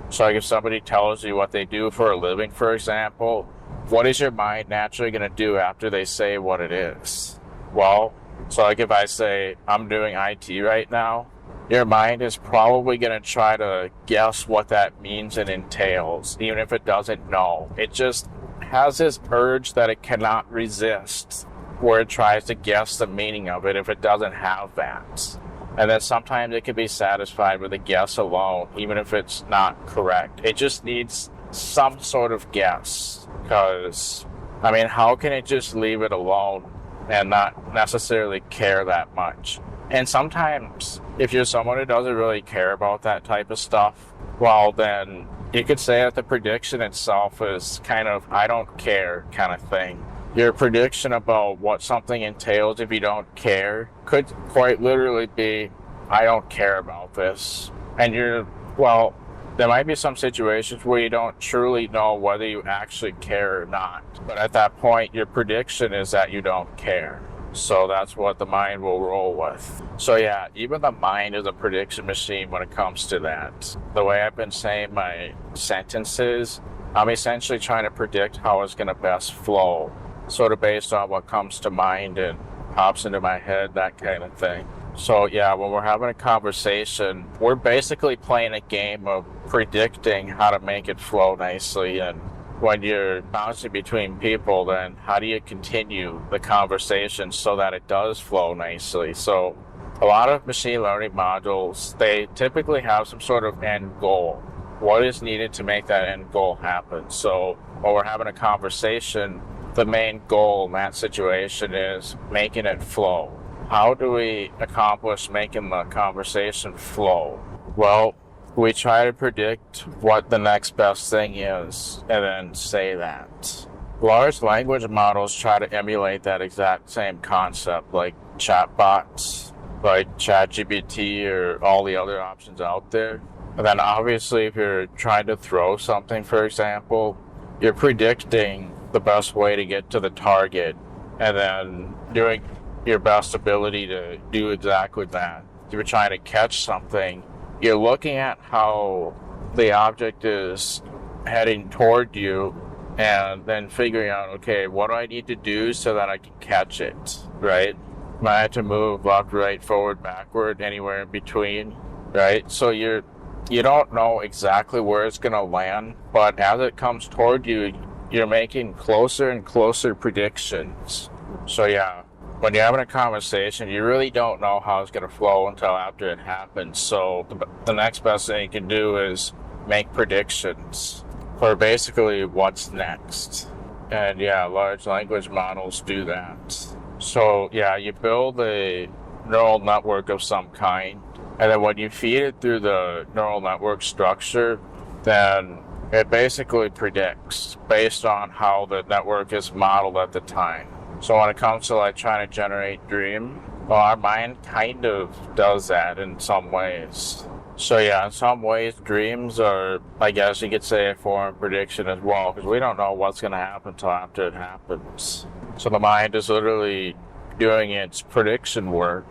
Speaker 1: So like if somebody tells you what they do for a living, for example, what is your mind naturally going to do after they say what it is? Well, so like if I say, I'm doing IT right now, your mind is probably going to try to guess what that means and entails, even if it doesn't know. It just has this urge that it cannot resist, where it tries to guess the meaning of it if it doesn't have that. And then sometimes it can be satisfied with a guess alone, even if it's not correct. It just needs some sort of guess, because, I mean, how can it just leave it alone and not necessarily care that much? And sometimes, if you're someone who doesn't really care about that type of stuff, well, then you could say that the prediction itself is kind of, I don't care kind of thing. Your prediction about what something entails if you don't care could quite literally be, I don't care about this. And well, there might be some situations where you don't truly know whether you actually care or not. But at that point, your prediction is that you don't care. So that's what the mind will roll with. So yeah, even the mind is a prediction machine when it comes to that. The way I've been saying my sentences, I'm essentially trying to predict how it's going to best flow, sort of based on what comes to mind and pops into my head, that kind of thing. So yeah, when we're having a conversation, we're basically playing a game of predicting how to make it flow nicely. And when you're bouncing between people, then how do you continue the conversation so that it does flow nicely? So a lot of machine learning modules, they typically have some sort of end goal. What is needed to make that end goal happen? So when we're having a conversation, the main goal in that situation is making it flow. How do we accomplish making the conversation flow? Well, we try to predict what the next best thing is and then say that. Large language models try to emulate that exact same concept, like chatbots, like ChatGPT or all the other options out there. And then obviously if you're trying to throw something, for example, you're predicting the best way to get to the target and then doing your best ability to do exactly that. If you're trying to catch something, you're looking at how the object is heading toward you and then figuring out, okay, what do I need to do so that I can catch it, right? mind to move left, right, forward, backward, anywhere in between, right? So you don't know exactly where it's going to land, but as it comes toward you, you're making closer and closer predictions. So yeah, when you're having a conversation, you really don't know how it's going to flow until after it happens. So the next best thing you can do is make predictions for basically what's next. And yeah, large language models do that. So yeah, you build a neural network of some kind, and then when you feed it through the neural network structure, then it basically predicts based on how the network is modeled at the time. So when it comes to like trying to generate dream, well, our mind kind of does that in some ways. So yeah, in some ways, dreams are, I guess you could say, a form of prediction as well, because we don't know what's going to happen until after it happens. So the mind is literally doing its prediction work,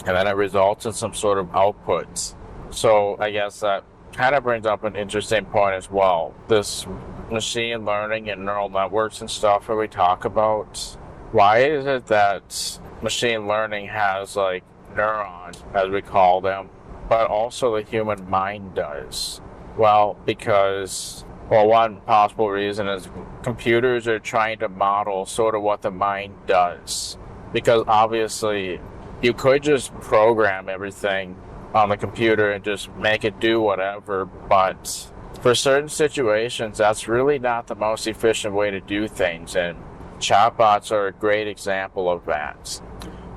Speaker 1: and then it results in some sort of output. So I guess that kind of brings up an interesting point as well. This machine learning and neural networks and stuff that we talk about, why is it that machine learning has like neurons, as we call them, but also the human mind does? Well, because, well, one possible reason is computers are trying to model sort of what the mind does. Because obviously, you could just program everything on the computer and just make it do whatever, but for certain situations, that's really not the most efficient way to do things, and chatbots are a great example of that.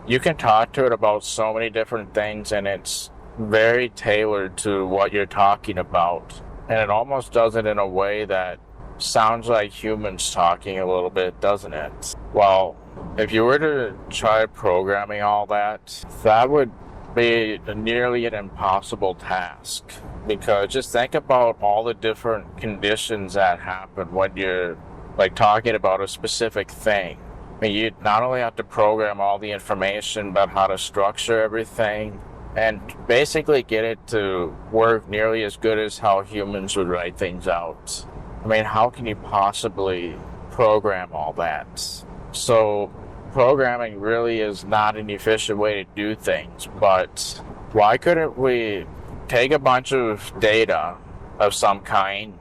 Speaker 1: You can talk to it about so many different things, and it's very tailored to what you're talking about, and it almost does it in a way that sounds like humans talking a little bit, doesn't it? Well, if you were to try programming all that, that would be nearly an impossible task, because just think about all the different conditions that happen when you're like talking about a specific thing. I mean, you not only have to program all the information about how to structure everything and basically get it to work nearly as good as how humans would write things out. I mean, how can you possibly program all that? So programming really is not an efficient way to do things, but why couldn't we take a bunch of data of some kind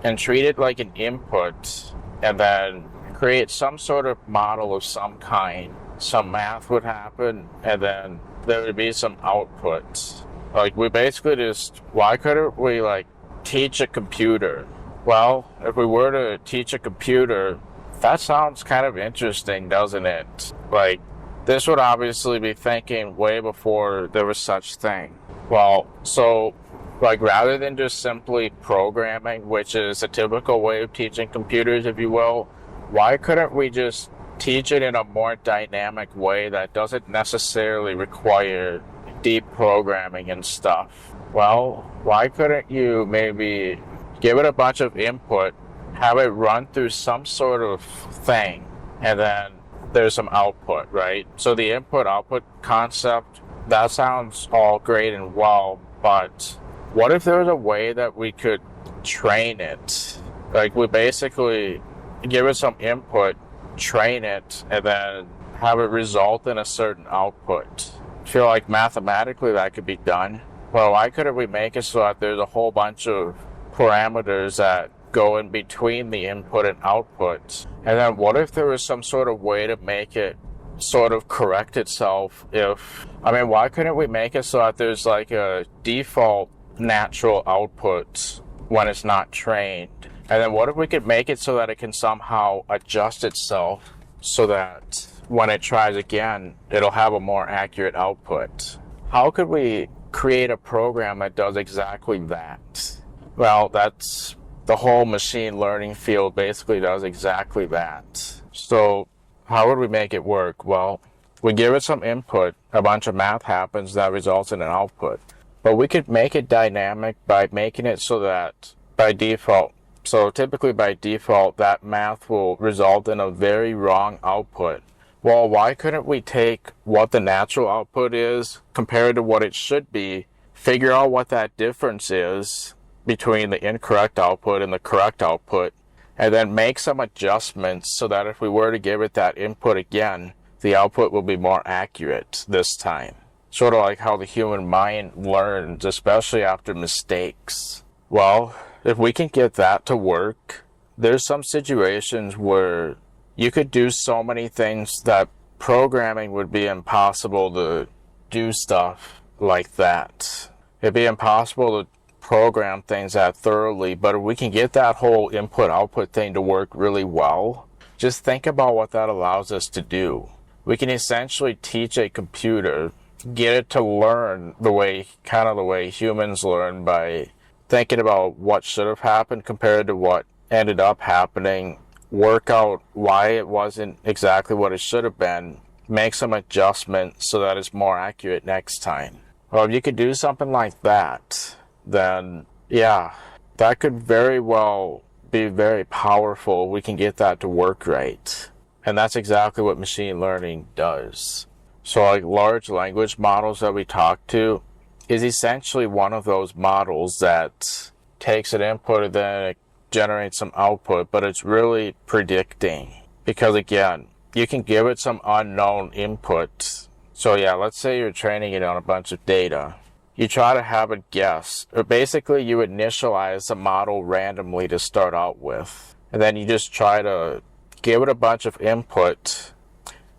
Speaker 1: and treat it like an input, and then create some sort of model of some kind? Some math would happen, and then there would be some outputs. Like, we basically just, why couldn't we like teach a computer? Well, if we were to teach a computer, that sounds kind of interesting, doesn't it? Like, this would obviously be thinking way before there was such thing. Well, so, like, rather than just simply programming, which is a typical way of teaching computers, if you will, why couldn't we just teach it in a more dynamic way that doesn't necessarily require deep programming and stuff? Well, why couldn't you maybe give it a bunch of input, have it run through some sort of thing, and then there's some output, right? So the input-output concept, that sounds all great and well, but what if there was a way that we could train it? Like, we basically give it some input, train it, and then have it result in a certain output. I feel like mathematically that could be done. Well, why couldn't we make it so that there's a whole bunch of parameters that go in between the input and output? And then what if there was some sort of way to make it sort of correct itself? Why couldn't we make it so that there's like a default natural output when it's not trained? And then what if we could make it so that it can somehow adjust itself so that when it tries again, it'll have a more accurate output? How could we create a program that does exactly that? Well, that's the whole machine learning field basically does exactly that. So how would we make it work? Well, we give it some input, a bunch of math happens that results in an output. But we could make it dynamic by making it so that by default, that math will result in a very wrong output. Well, why couldn't we take what the natural output is compared to what it should be, figure out what that difference is between the incorrect output and the correct output, and then make some adjustments so that if we were to give it that input again, the output will be more accurate this time. Sort of like how the human mind learns, especially after mistakes. Well, if we can get that to work, there's some situations where you could do so many things that programming would be impossible to do stuff like that. It'd be impossible to program things that thoroughly, but if we can get that whole input-output thing to work really well, just think about what that allows us to do. We can essentially teach a computer, get it to learn the way humans learn by thinking about what should have happened compared to what ended up happening, work out why it wasn't exactly what it should have been, make some adjustments so that it's more accurate next time. Well, if you could do something like that, then yeah, that could very well be very powerful. We can get that to work right. And that's exactly what machine learning does. So like large language models that we talk to is essentially one of those models that takes an input and then it generates some output, but it's really predicting. Because again, you can give it some unknown input. So yeah, let's say you're training it on a bunch of data. You try to have it guess, or basically you initialize the model randomly to start out with. And then you just try to give it a bunch of input,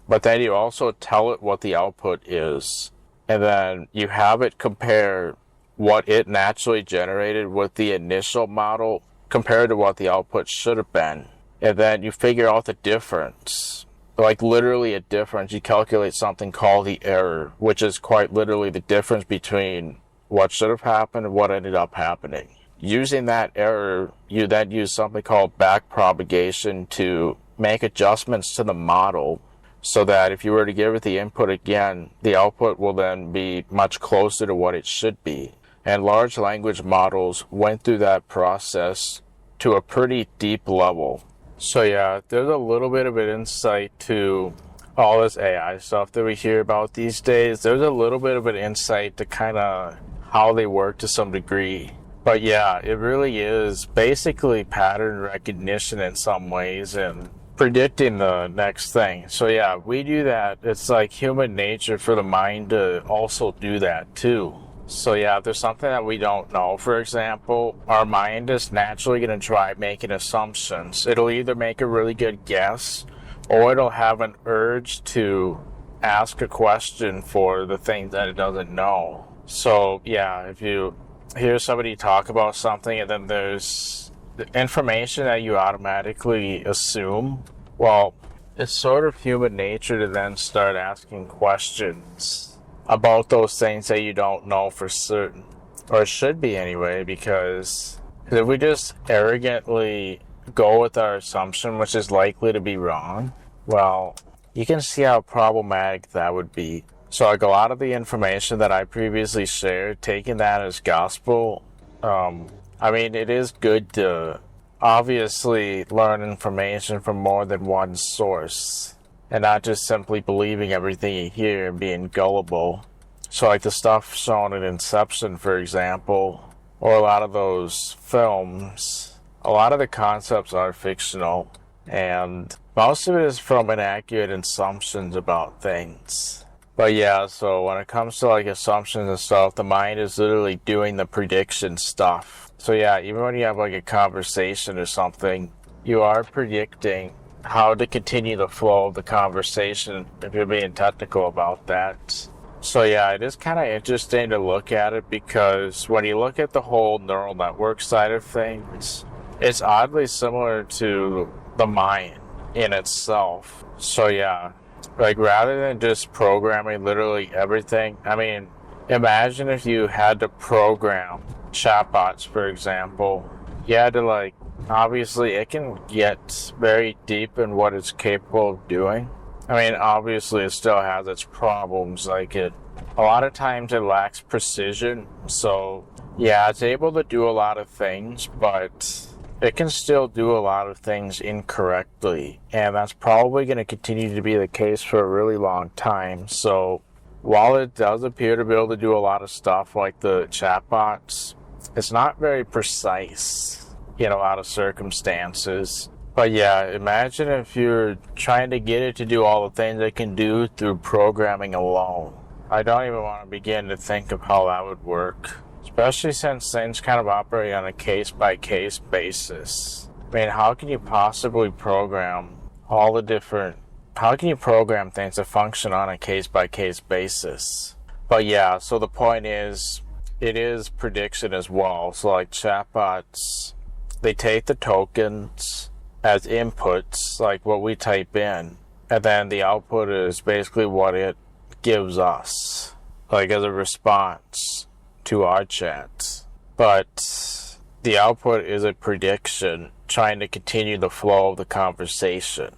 Speaker 1: but then you also tell it what the output is. And then you have it compare what it naturally generated with the initial model compared to what the output should have been. And then you figure out the difference. Like literally a difference. You calculate something called the error, which is quite literally the difference between what should have happened and what ended up happening. Using that error, you then use something called backpropagation to make adjustments to the model so that if you were to give it the input again, the output will then be much closer to what it should be. And large language models went through that process to a pretty deep level. So yeah, there's a little bit of an insight to all this AI stuff that we hear about these days. There's a little bit of an insight to kind of how they work to some degree. But yeah, it really is basically pattern recognition in some ways and predicting the next thing. So yeah, we do that. It's like human nature for the mind to also do that too. So yeah, if there's something that we don't know, for example, our mind is naturally going to try making assumptions. It'll either make a really good guess, or it'll have an urge to ask a question for the thing that it doesn't know. So yeah, if you hear somebody talk about something and then there's the information that you automatically assume, well, it's sort of human nature to then start asking questions about those things that you don't know for certain, or it should be anyway, because if we just arrogantly go with our assumption, which is likely to be wrong, well, you can see how problematic that would be. So like a lot of the information that I previously shared, taking that as gospel, I mean, it is good to obviously learn information from more than one source, and not just simply believing everything you hear and being gullible. So like the stuff shown in Inception, for example, or a lot of those films, a lot of the concepts are fictional, and most of it is from inaccurate assumptions about things. But yeah, so when it comes to like assumptions and stuff, the mind is literally doing the prediction stuff. So yeah, even when you have like a conversation or something, you are predicting how to continue the flow of the conversation if you're being technical about that. So yeah, it is kind of interesting to look at it because when you look at the whole neural network side of things, it's oddly similar to the mind in itself. So yeah, like rather than just programming literally everything, I mean, imagine if you had to program chatbots, for example. You had to like, obviously it can get very deep in what it's capable of doing. I mean, obviously it still has its problems, like a lot of times it lacks precision, so yeah, it's able to do a lot of things, but it can still do a lot of things incorrectly, and that's probably going to continue to be the case for a really long time. So while it does appear to be able to do a lot of stuff like the chatbots, it's not very precise in a lot of circumstances. But yeah, imagine if you're trying to get it to do all the things it can do through programming alone. I don't even want to begin to think of how that would work, especially since things kind of operate on a case-by-case basis. I mean, how can you possibly program how can you program things to function on a case-by-case basis? But yeah, so the point is, it is prediction as well. So like chatbots, they take the tokens as inputs, like what we type in, and then the output is basically what it gives us, like as a response to our chats. But the output is a prediction trying to continue the flow of the conversation.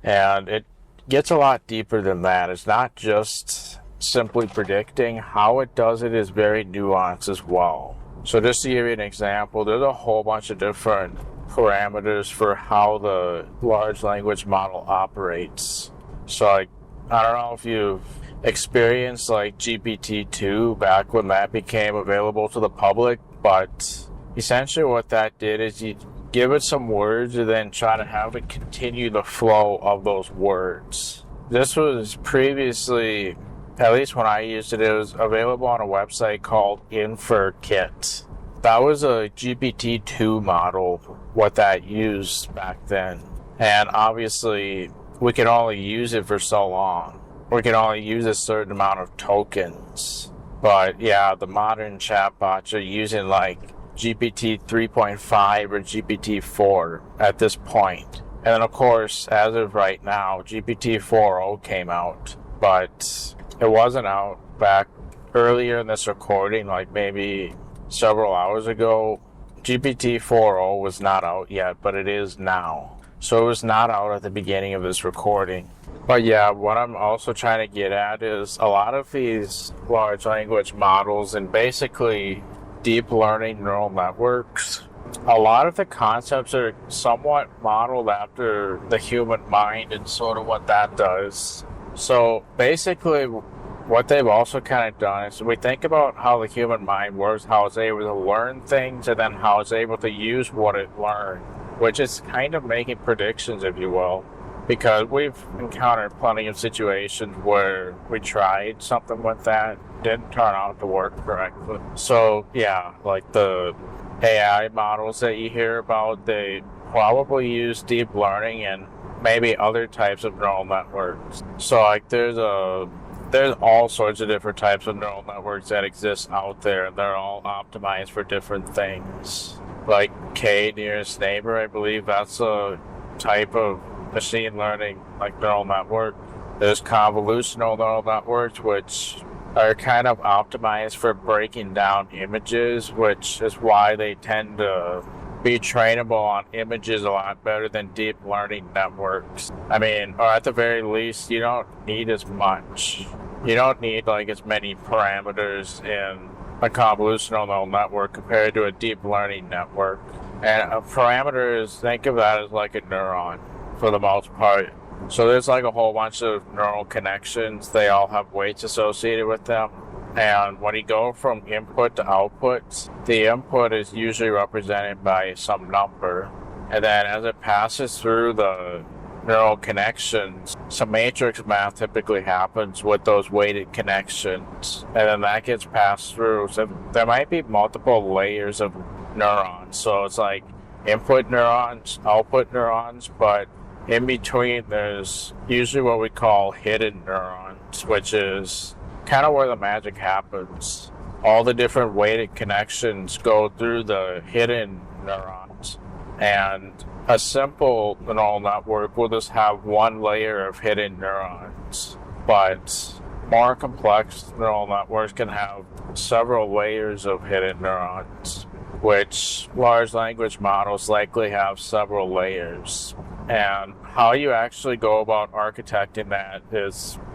Speaker 1: And it gets a lot deeper than that. It's not just simply predicting. How it does it is very nuanced as well. So just to give you an example, there's a whole bunch of different parameters for how the large language model operates. So like, I don't know if you've experienced like GPT-2 back when that became available to the public, but essentially what that did is you give it some words and then try to have it continue the flow of those words. This was previously, at least when I used it, it was available on a website called InferKit. That was a GPT-2 model, what that used back then. And obviously, we can only use it for so long. We can only use a certain amount of tokens. But yeah, the modern chatbots are using like GPT 3.5 or GPT 4 at this point. And then of course, as of right now, GPT 4.0 came out. But it wasn't out back earlier in this recording, like maybe several hours ago. GPT 4.0 was not out yet, but it is now. So it was not out at the beginning of this recording. But yeah, what I'm also trying to get at is a lot of these large language models and basically deep learning neural networks, a lot of the concepts are somewhat modeled after the human mind and sort of what that does. So basically, what they've also kind of done is we think about how the human mind works, how it's able to learn things, and then how it's able to use what it learned, which is kind of making predictions, if you will. Because we've encountered plenty of situations where we tried something with that, didn't turn out to work correctly. So yeah, like the AI models that you hear about, they probably use deep learning and maybe other types of neural networks. So like there's all sorts of different types of neural networks that exist out there, and they're all optimized for different things. Like K nearest neighbor, I believe that's a type of machine learning like neural network. There's convolutional neural networks, which are kind of optimized for breaking down images, which is why they tend to be trainable on images a lot better than deep learning networks. I mean, or at the very least, you don't need as much. You don't need like as many parameters in a convolutional neural network compared to a deep learning network. And a parameter is, think of that as like a neuron for the most part. So there's like a whole bunch of neural connections. They all have weights associated with them. And when you go from input to output, the input is usually represented by some number. And then as it passes through the neural connections, some matrix math typically happens with those weighted connections. And then that gets passed through. So there might be multiple layers of neurons. So it's like input neurons, output neurons, but in between there's usually what we call hidden neurons, which is kind of where the magic happens. All the different weighted connections go through the hidden neurons. And a simple neural network will just have one layer of hidden neurons. But more complex neural networks can have several layers of hidden neurons, which large language models likely have several layers. And how you actually go about architecting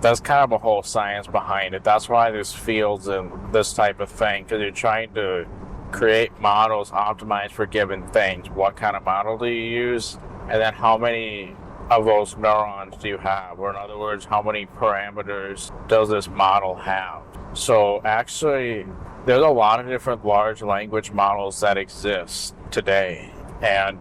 Speaker 1: that's kind of a whole science behind it. That's why there's fields in this type of thing, because you're trying to create models optimized for given things. What kind of model do you use? And then how many of those neurons do you have? Or in other words, how many parameters does this model have? So actually, there's a lot of different large language models that exist today. And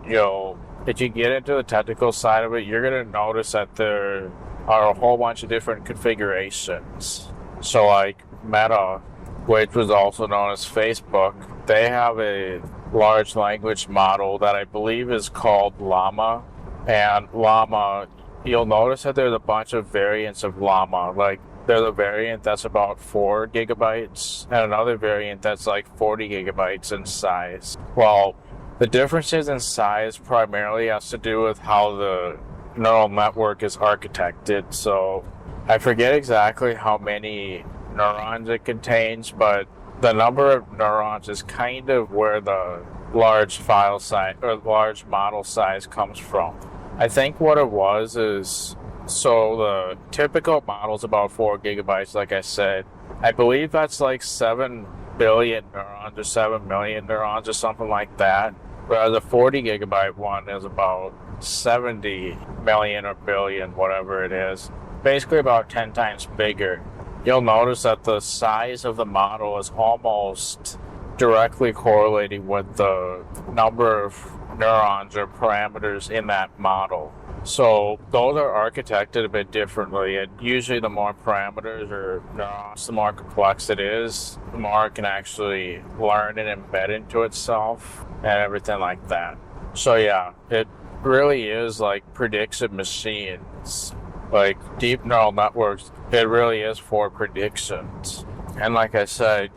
Speaker 1: if you get into the technical side of it, you're going to notice that there are a whole bunch of different configurations. So like Meta, which was also known as Facebook, they have a large language model that I believe is called Llama. And Llama, you'll notice that there's a bunch of variants of Llama. Like there's a variant that's about 4 gigabytes and another variant that's like 40 gigabytes in size. Well, the differences in size primarily has to do with how the neural network is architected. So I forget exactly how many neurons it contains, but the number of neurons is kind of where the large file size or large model size comes from. I think what it was is, so the typical model is about 4 gigabytes, like I said. I believe that's like 7 billion neurons or 7 million neurons or something like that. Whereas a 40 gigabyte one is about 70 million or billion, whatever it is. Basically about 10 times bigger. You'll notice that the size of the model is almost directly correlating with the number of neurons or parameters in that model. So those are architected a bit differently, and usually the more parameters or neurons, the more complex it is, the more it can actually learn and embed into itself and everything like that. So yeah, it really is like prediction machines. Like deep neural networks, it really is for predictions. And like I said,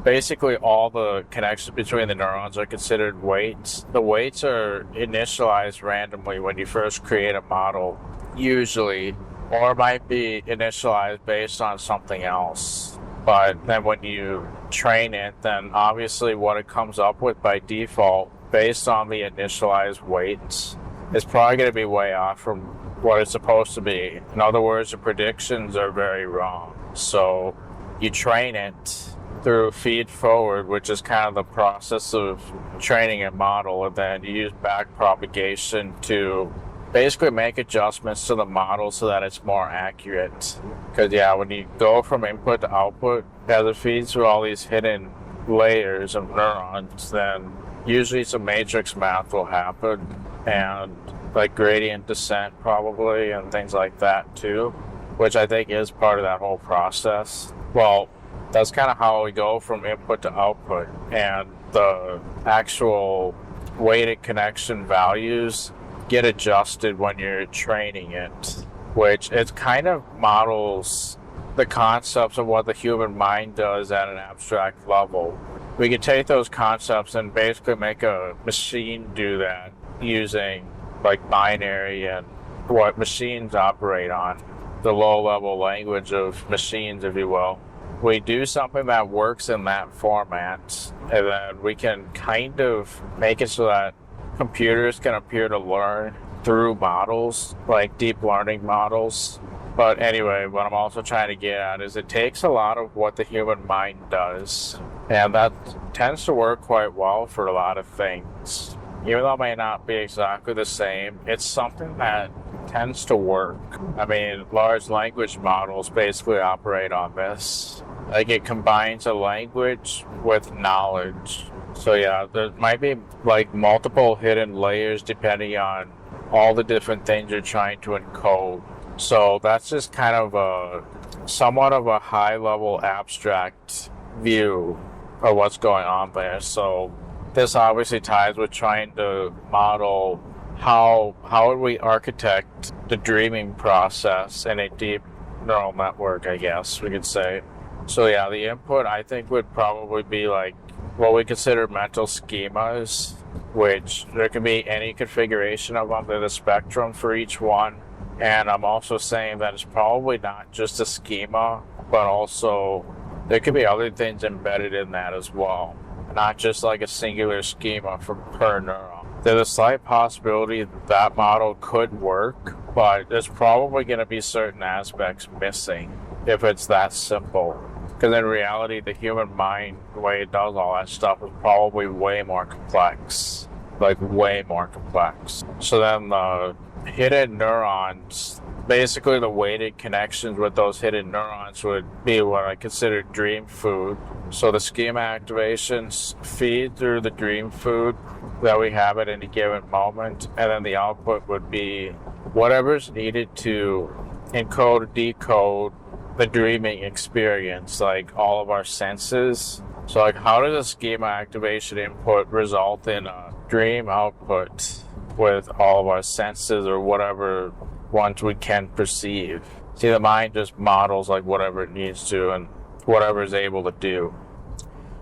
Speaker 1: basically all the connections between the neurons are considered weights. The weights are initialized randomly when you first create a model, usually, or might be initialized based on something else. But then when you train it, then obviously what it comes up with by default, based on the initialized weights, is probably going to be way off from what it's supposed to be. In other words, the predictions are very wrong. So you train it through feed forward, which is kind of the process of training a model, and then you use back propagation to basically make adjustments to the model so that it's more accurate. Because yeah, when you go from input to output, as it feeds through all these hidden layers of neurons, then usually some matrix math will happen, and like gradient descent probably, and things like that too, which I think is part of that whole process. Well, that's kind of how we go from input to output, and the actual weighted connection values get adjusted when you're training it, which it kind of models the concepts of what the human mind does at an abstract level. We could take those concepts and basically make a machine do that using like binary and what machines operate on, the low-level language of machines, if you will. We do something that works in that format, and then we can kind of make it so that computers can appear to learn through models, like deep learning models. But anyway, what I'm also trying to get at is it takes a lot of what the human mind does, and that tends to work quite well for a lot of things. Even though it may not be exactly the same, it's something that tends to work. I mean, large language models basically operate on this. Like, it combines a language with knowledge. So yeah, there might be like multiple hidden layers depending on all the different things you're trying to encode. So that's just kind of a somewhat of a high-level abstract view of what's going on there. So this obviously ties with trying to model how would we architect the dreaming process in a deep neural network, I guess we could say. So yeah, the input I think would probably be like what we consider mental schemas, which there can be any configuration of them. There's a spectrum for each one. And I'm also saying that it's probably not just a schema, but also there could be other things embedded in that as well. Not just like a singular schema per neuron. There's a slight possibility that model could work, but there's probably going to be certain aspects missing if it's that simple. Because in reality, the human mind, the way it does all that stuff, is probably way more complex. Like, way more complex. So then the hidden neurons, basically the weighted connections with those hidden neurons would be what I consider dream food. So the schema activations feed through the dream food that we have at any given moment, and then the output would be whatever's needed to encode or decode the dreaming experience, like all of our senses. So like, how does a schema activation input result in a dream output with all of our senses or whatever ones we can perceive? See, the mind just models like whatever it needs to and whatever it's able to do.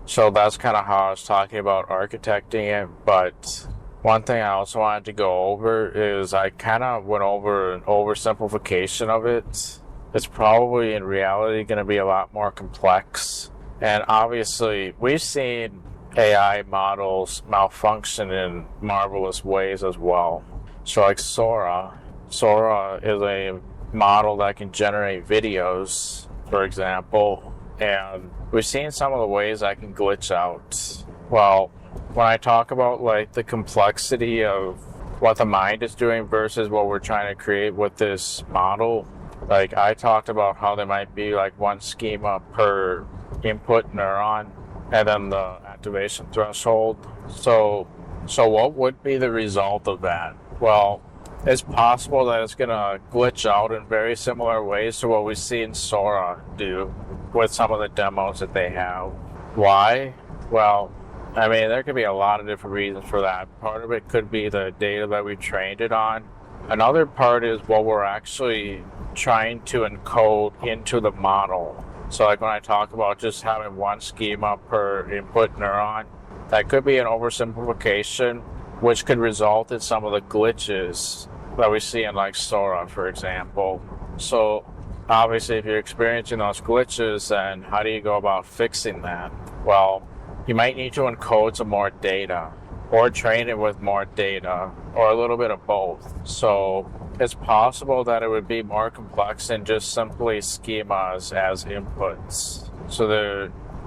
Speaker 1: So that's kind of how I was talking about architecting it. But one thing I also wanted to go over is I kind of went over an oversimplification of it. It's probably in reality going to be a lot more complex. And obviously, we've seen AI models malfunction in marvelous ways as well. So like Sora is a model that can generate videos, for example, and we've seen some of the ways that can glitch out. Well, when I talk about like the complexity of what the mind is doing versus what we're trying to create with this model, like I talked about how there might be like one schema per input neuron and then the activation threshold. So what would be the result of that? Well, it's possible that it's going to glitch out in very similar ways to what we see in Sora do with some of the demos that they have. Why? Well, I mean, there could be a lot of different reasons for that. Part of it could be the data that we trained it on. Another part is what we're actually trying to encode into the model. So like when I talk about just having one schema per input neuron, that could be an oversimplification, which could result in some of the glitches that we see in like Sora, for example. So obviously if you're experiencing those glitches, then how do you go about fixing that? Well, you might need to encode some more data or train it with more data or a little bit of both. So it's possible that it would be more complex than just simply schemas as inputs. So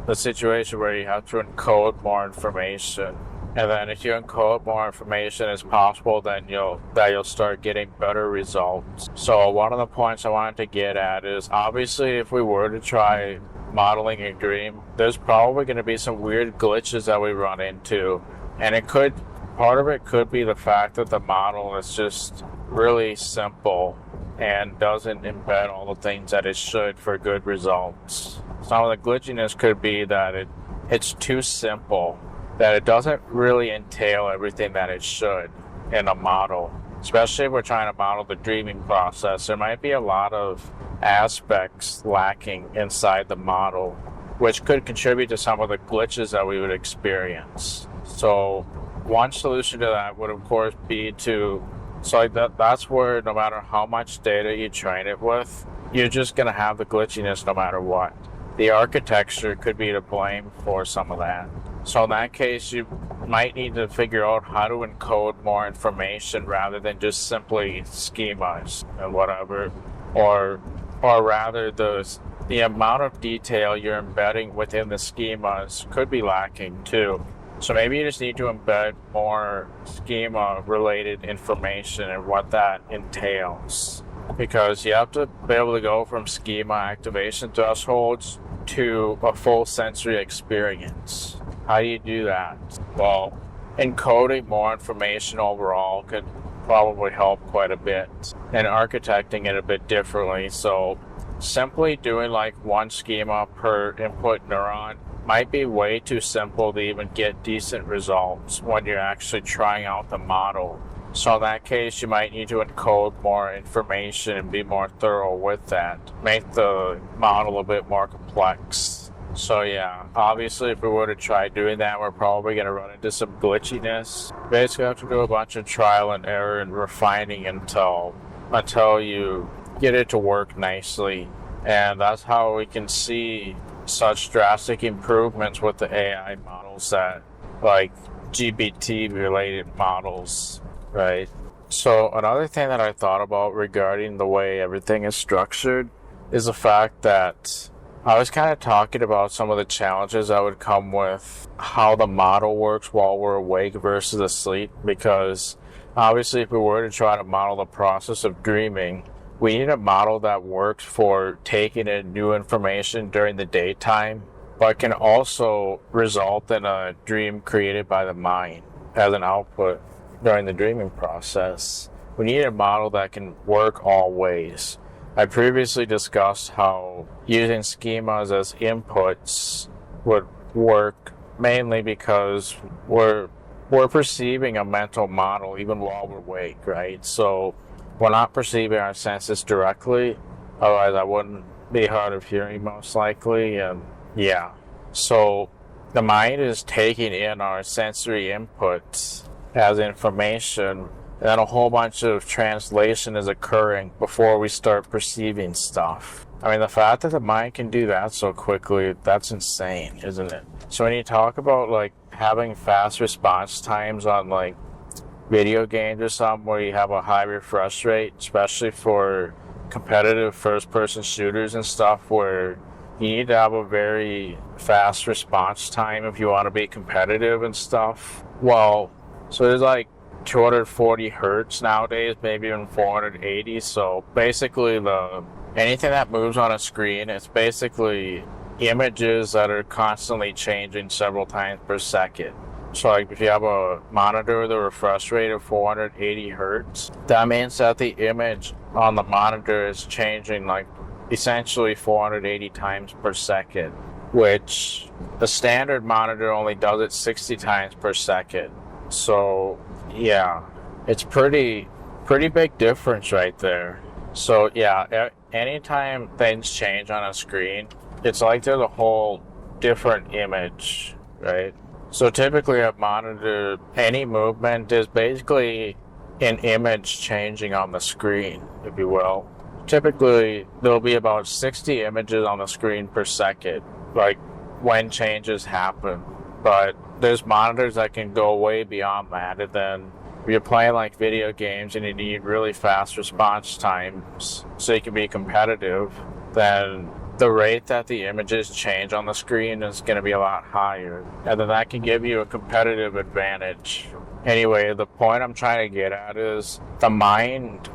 Speaker 1: the situation where you have to encode more information, and then if you encode more information, it's possible that you'll start getting better results. So one of the points I wanted to get at is obviously if we were to try modeling a dream, there's probably going to be some weird glitches that we run into, and part of it could be the fact that the model is just really simple and doesn't embed all the things that it should for good results. Some of the glitchiness could be that it's too simple, that it doesn't really entail everything that it should in a model. Especially if we're trying to model the dreaming process, there might be a lot of aspects lacking inside the model, which could contribute to some of the glitches that we would experience. So one solution to that would of course be that's where no matter how much data you train it with, you're just going to have the glitchiness no matter what. The architecture could be to blame for some of that. So in that case, you might need to figure out how to encode more information rather than just simply schemas and whatever, or rather the amount of detail you're embedding within the schemas could be lacking too. So maybe you just need to embed more schema-related information and what that entails. Because you have to be able to go from schema activation thresholds to a full sensory experience. How do you do that? Well, encoding more information overall could probably help quite a bit, and architecting it a bit differently. So simply doing like one schema per input neuron might be way too simple to even get decent results when you're actually trying out the model. So in that case, you might need to encode more information and be more thorough with that. Make the model a bit more complex. So yeah, obviously if we were to try doing that, we're probably going to run into some glitchiness. Basically have to do a bunch of trial and error and refining until you get it to work nicely. And that's how we can see such drastic improvements with the AI models, that like GPT related models, right? So another thing that I thought about regarding the way everything is structured is the fact that I was kind of talking about some of the challenges that would come with how the model works while we're awake versus asleep, because Obviously, if we were to try to model the process of dreaming, we need a model that works for taking in new information during the daytime, but can also result in a dream created by the mind as an output during the dreaming process. We need a model that can work all ways. I previously discussed how using schemas as inputs would work mainly because we're perceiving a mental model even while we're awake, right? So we're not perceiving our senses directly, otherwise I wouldn't be hard of hearing most likely, and yeah. So the mind is taking in our sensory inputs as information, and then a whole bunch of translation is occurring before we start perceiving stuff. I mean, the fact that the mind can do that so quickly, that's insane, isn't it? So when you talk about like having fast response times on like video games or something where you have a high refresh rate, especially for competitive first-person shooters and stuff where you need to have a very fast response time if you want to be competitive and stuff. Well, so there's like 240 hertz nowadays, maybe even 480. So basically anything that moves on a screen, it's basically images that are constantly changing several times per second. So like if you have a monitor with a refresh rate of 480 hertz, that means that the image on the monitor is changing like essentially 480 times per second, which the standard monitor only does it 60 times per second. So yeah, it's pretty big difference right there. So yeah, anytime things change on a screen, it's like there's a whole different image, right? So typically a monitor, any movement is basically an image changing on the screen, if you will. Typically, there'll be about 60 images on the screen per second, like when changes happen. But there's monitors that can go way beyond that, and then if you're playing like video games and you need really fast response times so you can be competitive, then the rate that the images change on the screen is going to be a lot higher, and then that can give you a competitive advantage. Anyway, the point I'm trying to get at is the mind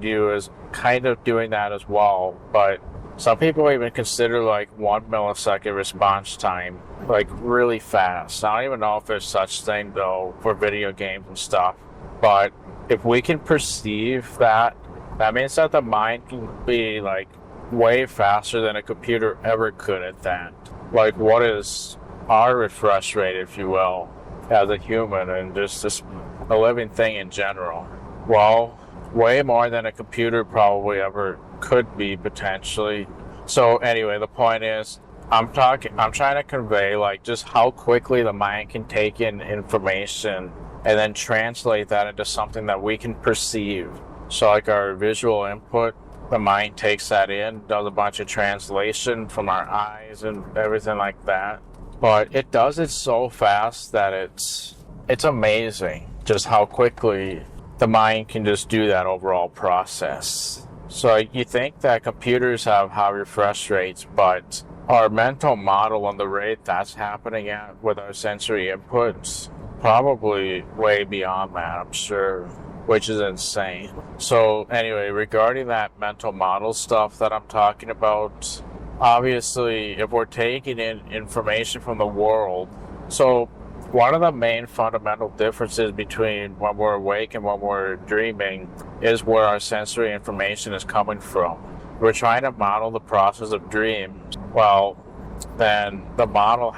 Speaker 1: you, is kind of doing that as well, but some people even consider like 1 millisecond response time like really fast. I don't even know if there's such thing though for video games and stuff, but if we can perceive that, that means that the mind can be like way faster than a computer ever could at that. Like, what is our refresh rate, if you will, as a human and just a living thing in general? Well, way more than a computer probably ever could be potentially. So anyway, the point is, I'm trying to convey like just how quickly the mind can take in information and then translate that into something that we can perceive. So like our visual input, the mind takes that in, does a bunch of translation from our eyes and everything like that. But it does it so fast that it's amazing just how quickly the mind can just do that overall process. So you think that computers have high refresh rates, but our mental model and the rate that's happening at with our sensory inputs, probably way beyond that, I'm sure, which is insane. So anyway, regarding that mental model stuff that I'm talking about, obviously, if we're taking in information from the world, so one of the main fundamental differences between when we're awake and when we're dreaming is where our sensory information is coming from. We're trying to model the process of dreams. Well, then the model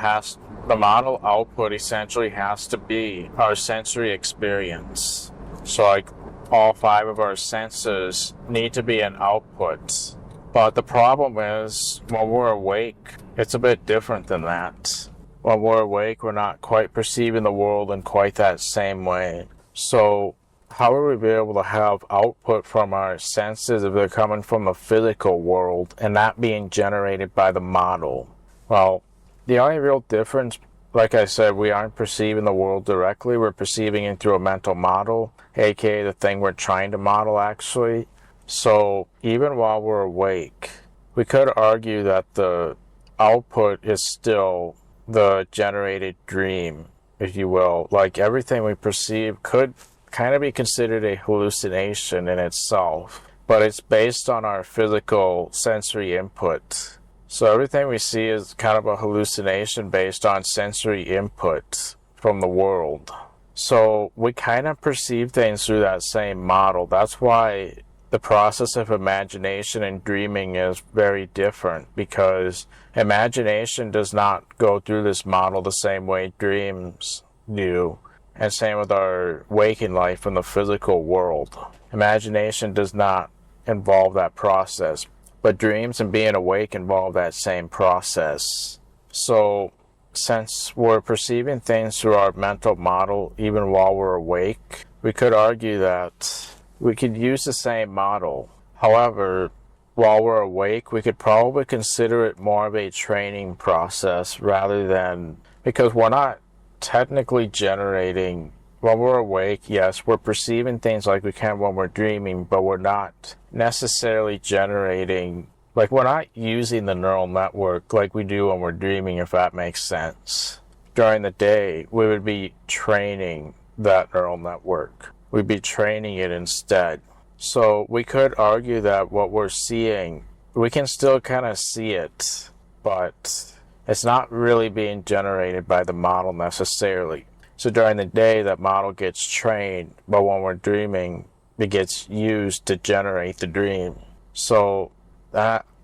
Speaker 1: output essentially has to be our sensory experience. So like all 5 of our senses need to be an output. But the problem is when we're awake, it's a bit different than that. When we're awake, we're not quite perceiving the world in quite that same way. So how will we be able to have output from our senses if they're coming from the physical world and not being generated by the model? Well, the only real difference, like I said, we aren't perceiving the world directly. We're perceiving it through a mental model, aka the thing we're trying to model actually. So even while we're awake, we could argue that the output is still the generated dream, if you will. Like everything we perceive could kind of be considered a hallucination in itself, but it's based on our physical sensory input. So everything we see is kind of a hallucination based on sensory input from the world. So we kind of perceive things through that same model. That's why the process of imagination and dreaming is very different, because imagination does not go through this model the same way dreams do. And same with our waking life in the physical world. Imagination does not involve that process, but dreams and being awake involve that same process. So since we're perceiving things through our mental model even while we're awake, we could argue that we could use the same model. However, while we're awake, we could probably consider it more of a training process rather than, because we're not technically generating, when we're awake, yes, we're perceiving things like we can when we're dreaming, but we're not necessarily generating, like we're not using the neural network like we do when we're dreaming, if that makes sense. During the day, we would be training that neural network. We'd be training it instead. So we could argue that what we're seeing, we can still kind of see it, but it's not really being generated by the model necessarily. So during the day, that model gets trained, but when we're dreaming, it gets used to generate the dream. So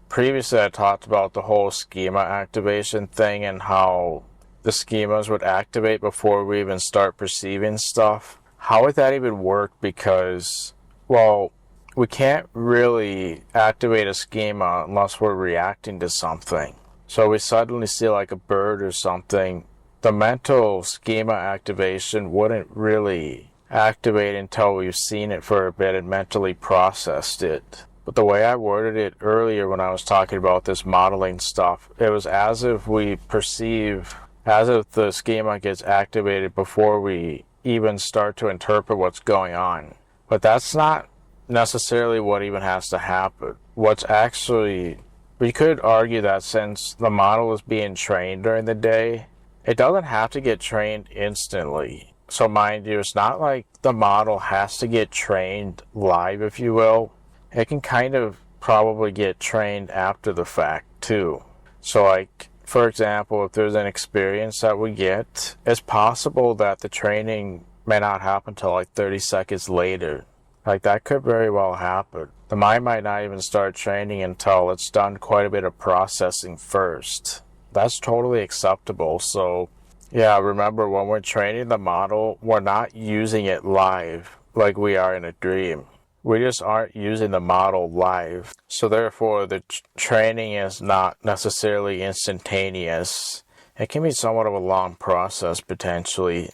Speaker 1: previously I talked about the whole schema activation thing and how the schemas would activate before we even start perceiving stuff. How would that even work? Because, well, we can't really activate a schema unless we're reacting to something. So we suddenly see like a bird or something. The mental schema activation wouldn't really activate until we've seen it for a bit and mentally processed it. But the way I worded it earlier when I was talking about this modeling stuff, it was as if we perceive, as if the schema gets activated before we even start to interpret what's going on. But that's not necessarily what even has to happen. What's actually, we could argue that since the model is being trained during the day, it doesn't have to get trained instantly. So mind you, it's not like the model has to get trained live, if you will. It can kind of probably get trained after the fact too. So like, for example, if there's an experience that we get, it's possible that the training may not happen till like 30 seconds later. Like that could very well happen. The mind might not even start training until it's done quite a bit of processing first. That's totally acceptable. So yeah, remember when we're training the model, we're not using it live like we are in a dream. We just aren't using the model live. So therefore, the training is not necessarily instantaneous. It can be somewhat of a long process potentially.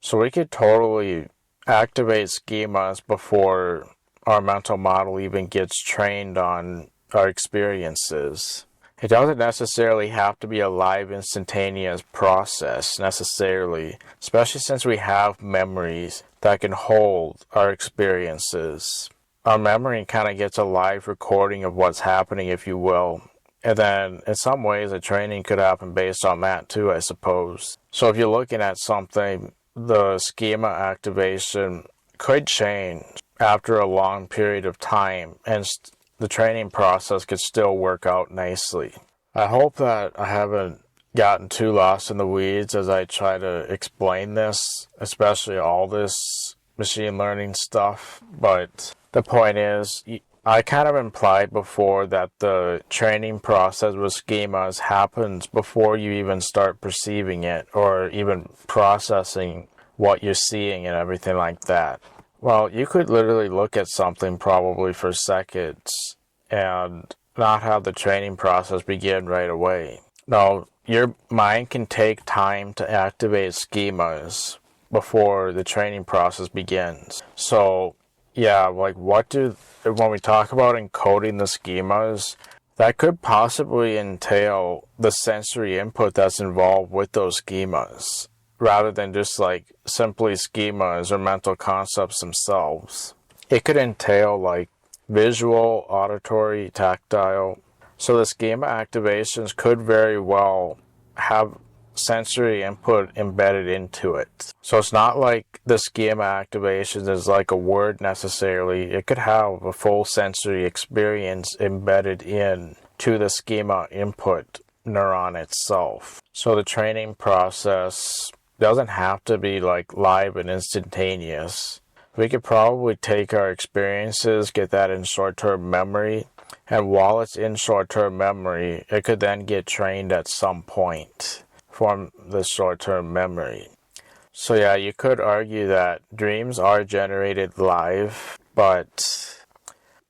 Speaker 1: So we could totally activate schemas before our mental model even gets trained on our experiences. It doesn't necessarily have to be a live instantaneous process necessarily, especially since we have memories that can hold our experiences. Our memory kind of gets a live recording of what's happening, if you will. And then in some ways the training could happen based on that too, I suppose. So if you're looking at something, the schema activation could change after a long period of time, and the training process could still work out nicely. I hope that I haven't gotten too lost in the weeds as I try to explain this, especially all this machine learning stuff. But the point is, I kind of implied before that the training process with schemas happens before you even start perceiving it or even processing what you're seeing and everything like that. Well, you could literally look at something probably for seconds and not have the training process begin right away. No, your mind can take time to activate schemas before the training process begins. So, yeah, like when we talk about encoding the schemas, that could possibly entail the sensory input that's involved with those schemas, rather than just like simply schemas or mental concepts themselves. It could entail like visual, auditory, tactile. So the schema activations could very well have sensory input embedded into it. So it's not like the schema activation is like a word necessarily. It could have a full sensory experience embedded in to the schema input neuron itself. So the training process doesn't have to be like live and instantaneous. We could probably take our experiences, get that in short-term memory, and while it's in short-term memory, it could then get trained at some point from the short-term memory. So yeah, you could argue that dreams are generated live, but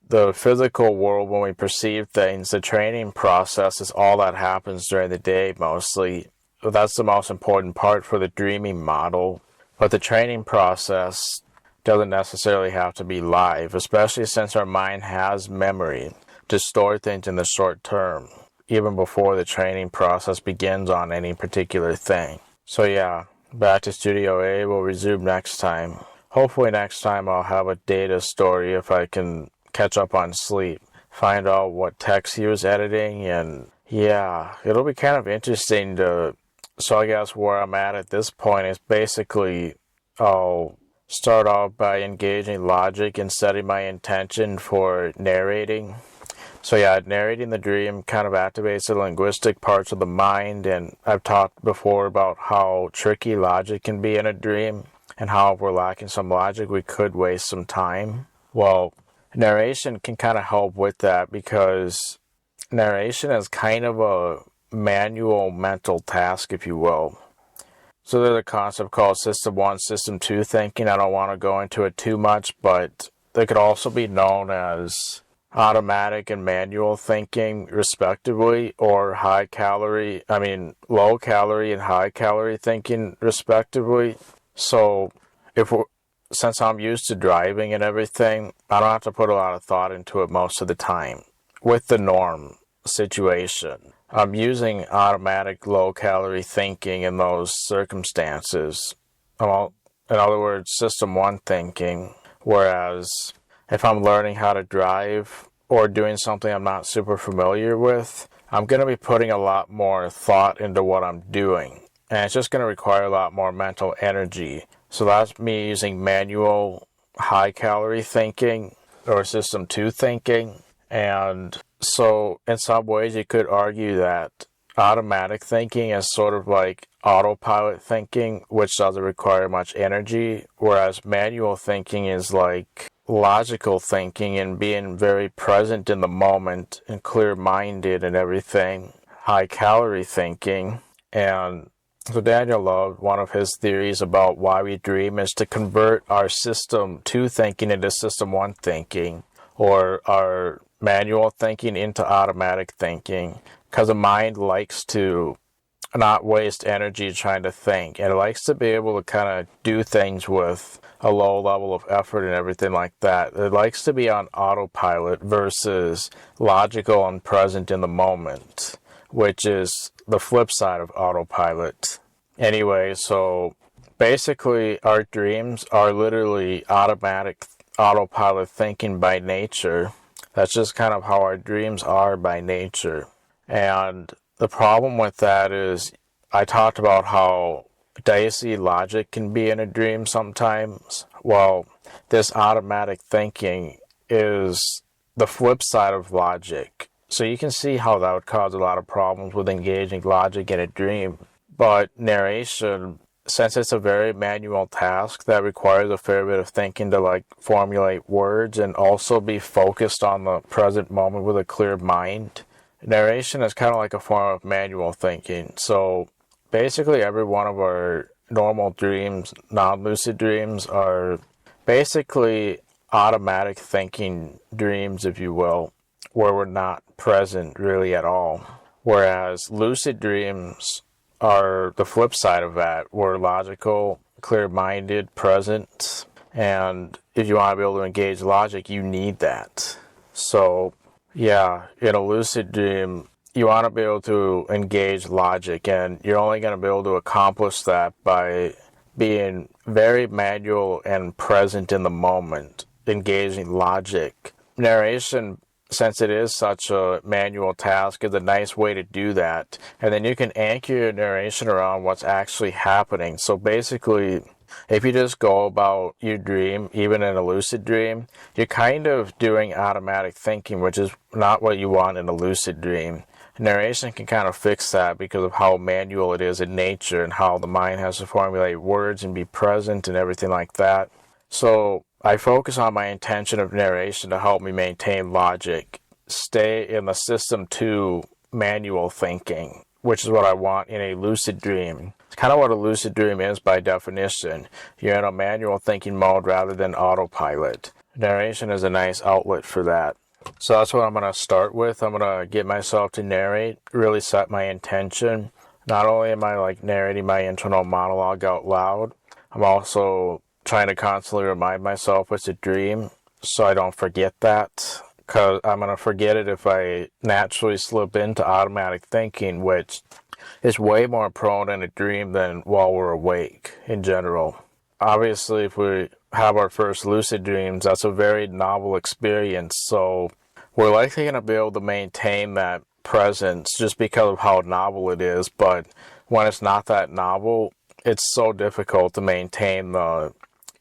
Speaker 1: the physical world, when we perceive things, the training process is all that happens during the day mostly. That's the most important part for the dreaming model. But the training process doesn't necessarily have to be live, especially since our mind has memory to store things in the short term, even before the training process begins on any particular thing. So yeah, back to Studio A, we'll resume next time. Hopefully next time I'll have a data story if I can catch up on sleep, find out what text he was editing, and yeah, it'll be kind of interesting to, so I guess where I'm at this point is basically I'll start off by engaging logic and setting my intention for narrating. So yeah, narrating the dream kind of activates the linguistic parts of the mind, and I've talked before about how tricky logic can be in a dream, and how if we're lacking some logic, we could waste some time. Well, narration can kind of help with that because narration is kind of a manual mental task, if you will. So there's a concept called System 1, System 2 thinking. I don't want to go into it too much, but they could also be known as automatic and manual thinking, respectively, or low calorie and high calorie thinking, respectively. So since I'm used to driving and everything, I don't have to put a lot of thought into it most of the time. With the norm situation, I'm using automatic low-calorie thinking in those circumstances. In other words, System 1 thinking, whereas if I'm learning how to drive or doing something I'm not super familiar with, I'm going to be putting a lot more thought into what I'm doing. And it's just going to require a lot more mental energy. So that's me using manual high-calorie thinking or System 2 thinking. And so in some ways you could argue that automatic thinking is sort of like autopilot thinking, which doesn't require much energy, whereas manual thinking is like logical thinking and being very present in the moment and clear-minded and everything. High-calorie thinking. And so Daniel Love, one of his theories about why we dream is to convert our System 2 thinking into System 1 thinking, or our manual thinking into automatic thinking, because the mind likes to not waste energy trying to think, and it likes to be able to kind of do things with a low level of effort and everything like that. It likes to be on autopilot versus logical and present in the moment, which is the flip side of autopilot. Anyway, so basically our dreams are literally autopilot thinking by nature. That's just kind of how our dreams are by nature. And the problem with that is I talked about how dicey logic can be in a dream sometimes. Well, this automatic thinking is the flip side of logic. So you can see how that would cause a lot of problems with engaging logic in a dream. But narration, since it's a very manual task that requires a fair bit of thinking to like formulate words and also be focused on the present moment with a clear mind, narration is kind of like a form of manual thinking. So basically every one of our normal dreams, non-lucid dreams, are basically automatic thinking dreams, if you will, where we're not present really at all. Whereas lucid dreams are the flip side of that. We're logical, clear-minded, present, and if you want to be able to engage logic, you need that. So, yeah, in a lucid dream, you want to be able to engage logic, and you're only going to be able to accomplish that by being very manual and present in the moment, engaging logic. Narration since it is such a manual task, it's a nice way to do that. And then you can anchor your narration around what's actually happening. So basically, if you just go about your dream, even in a lucid dream, you're kind of doing automatic thinking, which is not what you want in a lucid dream. Narration can kind of fix that because of how manual it is in nature and how the mind has to formulate words and be present and everything like that. So I focus on my intention of narration to help me maintain logic, stay in the system 2 manual thinking, which is what I want in a lucid dream. It's kind of what a lucid dream is by definition. You're in a manual thinking mode rather than autopilot. Narration is a nice outlet for that. So that's what I'm going to start with. I'm going to get myself to narrate, really set my intention. Not only am I narrating my internal monologue out loud, I'm also trying to constantly remind myself it's a dream so I don't forget that, because I'm going to forget it if I naturally slip into automatic thinking, which is way more prone in a dream than while we're awake in general. Obviously, if we have our first lucid dreams, that's a very novel experience, so we're likely going to be able to maintain that presence just because of how novel it is, but when it's not that novel, it's so difficult to maintain the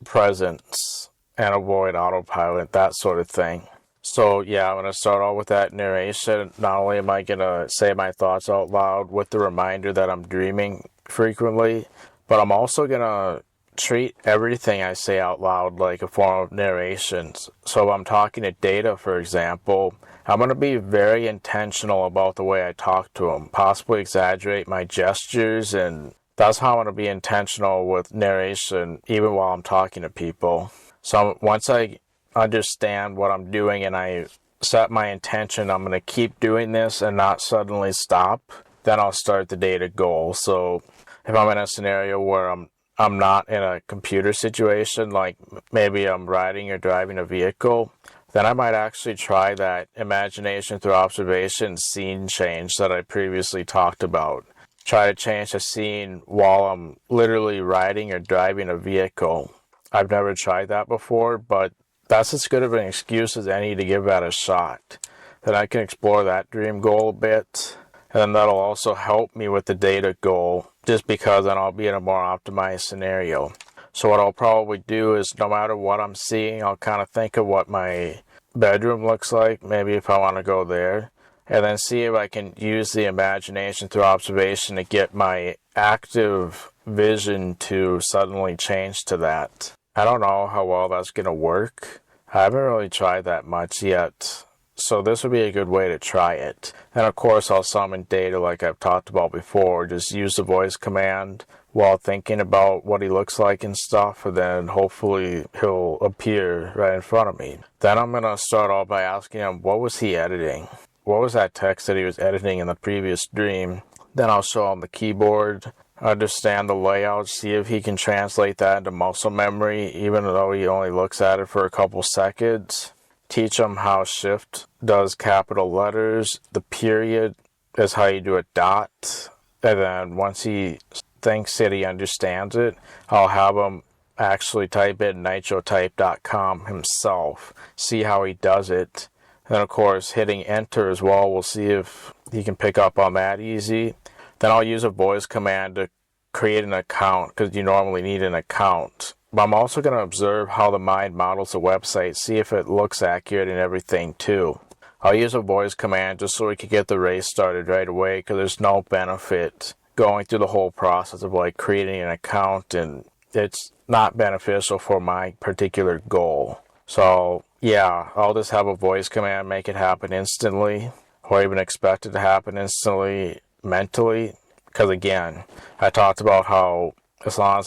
Speaker 1: presence and avoid autopilot, that sort of thing. So yeah, I'm going to start off with that narration. Not only am I going to say my thoughts out loud with the reminder that I'm dreaming frequently, but I'm also going to treat everything I say out loud like a form of narration. So if I'm talking to Data, for example, I'm going to be very intentional about the way I talk to him, possibly exaggerate my gestures, and that's how I'm going to be intentional with narration even while I'm talking to people. So once I understand what I'm doing and I set my intention, I'm going to keep doing this and not suddenly stop, then I'll start the Data goal. So if I'm in a scenario where I'm not in a computer situation, like maybe I'm riding or driving a vehicle, then I might actually try that imagination through observation scene change that I previously talked about. Try to change the scene while I'm literally riding or driving a vehicle. I've never tried that before, but that's as good of an excuse as any to give that a shot. Then I can explore that dream goal a bit, and then that'll also help me with the Data goal, just because then I'll be in a more optimized scenario. So what I'll probably do is, no matter what I'm seeing, I'll kind of think of what my bedroom looks like, maybe if I want to go there, and then see if I can use the imagination through observation to get my active vision to suddenly change to that. I don't know how well that's going to work. I haven't really tried that much yet, so this would be a good way to try it. And of course I'll summon Data like I've talked about before, just use the voice command while thinking about what he looks like and stuff, and then hopefully he'll appear right in front of me. Then I'm going to start off by asking him, what was he editing? What was that text that he was editing in the previous dream? Then I'll show him the keyboard, understand the layout, see if he can translate that into muscle memory, even though he only looks at it for a couple seconds. Teach him how shift does capital letters. The period is how you do a dot. And then once he thinks that he understands it, I'll have him actually type in nitrotype.com himself, see how he does it. And of course, hitting enter as well, we'll see if he can pick up on that easy. Then I'll use a voice command to create an account, because you normally need an account. But I'm also going to observe how the mind models the website, see if it looks accurate and everything too. I'll use a voice command just so we can get the race started right away, because there's no benefit going through the whole process of creating an account, and it's not beneficial for my particular goal. So yeah, I'll just have a voice command make it happen instantly, or even expect it to happen instantly mentally, because again, I talked about how as long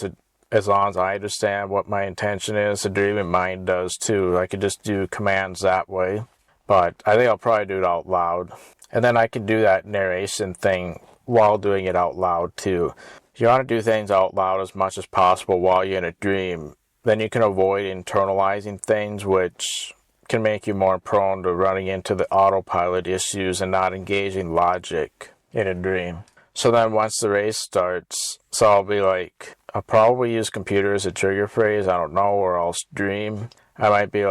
Speaker 1: as I understand what my intention is, the dreaming mind does too. I could just do commands that way, but I think I'll probably do it out loud, and then I can do that narration thing while doing it out loud too. You want to do things out loud as much as possible while you're in a dream. Then you can avoid internalizing things, which can make you more prone to running into the autopilot issues and not engaging logic in a dream. So then once the race starts, so I'll be I'll probably use computer as a trigger phrase, I don't know, or else dream. I might be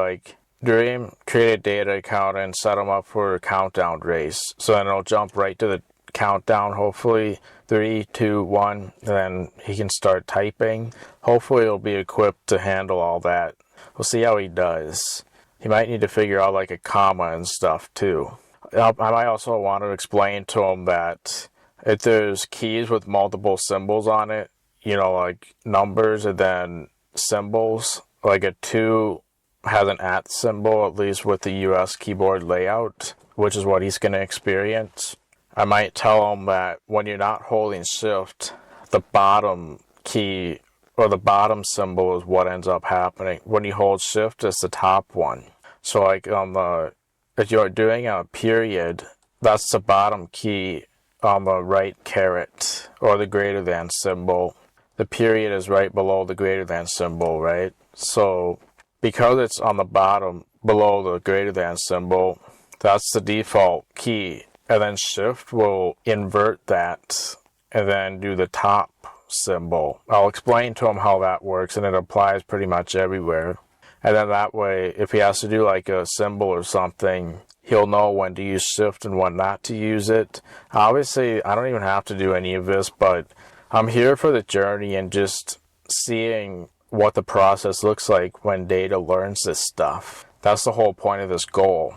Speaker 1: dream, create a data account, and set them up for a countdown race. So then it'll jump right to the countdown, hopefully 3, 2, 1, and then he can start typing. Hopefully he'll be equipped to handle all that. We'll see how he does. He might need to figure out like a comma and stuff too. I might also want to explain to him that if there's keys with multiple symbols on it, like numbers and then symbols, like a 2 has an @ symbol, at least with the US keyboard layout, which is what he's going to experience. I might tell him that when you're not holding shift, the bottom key or the bottom symbol is what ends up happening. When you hold shift, it's the top one. So like if you're doing a period, that's the bottom key on the right caret or the greater than symbol. The period is right below the greater than symbol, right? So because it's on the bottom below the greater than symbol, that's the default key. And then shift will invert that and then do the top symbol. I'll explain to him how that works, and it applies pretty much everywhere. And then that way, if he has to do like a symbol or something, he'll know when to use shift and when not to use it. Obviously, I don't even have to do any of this, but I'm here for the journey and just seeing what the process looks like when data learns this stuff. That's the whole point of this goal.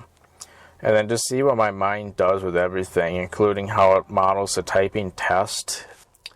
Speaker 1: And then just see what my mind does with everything, including how it models the typing test.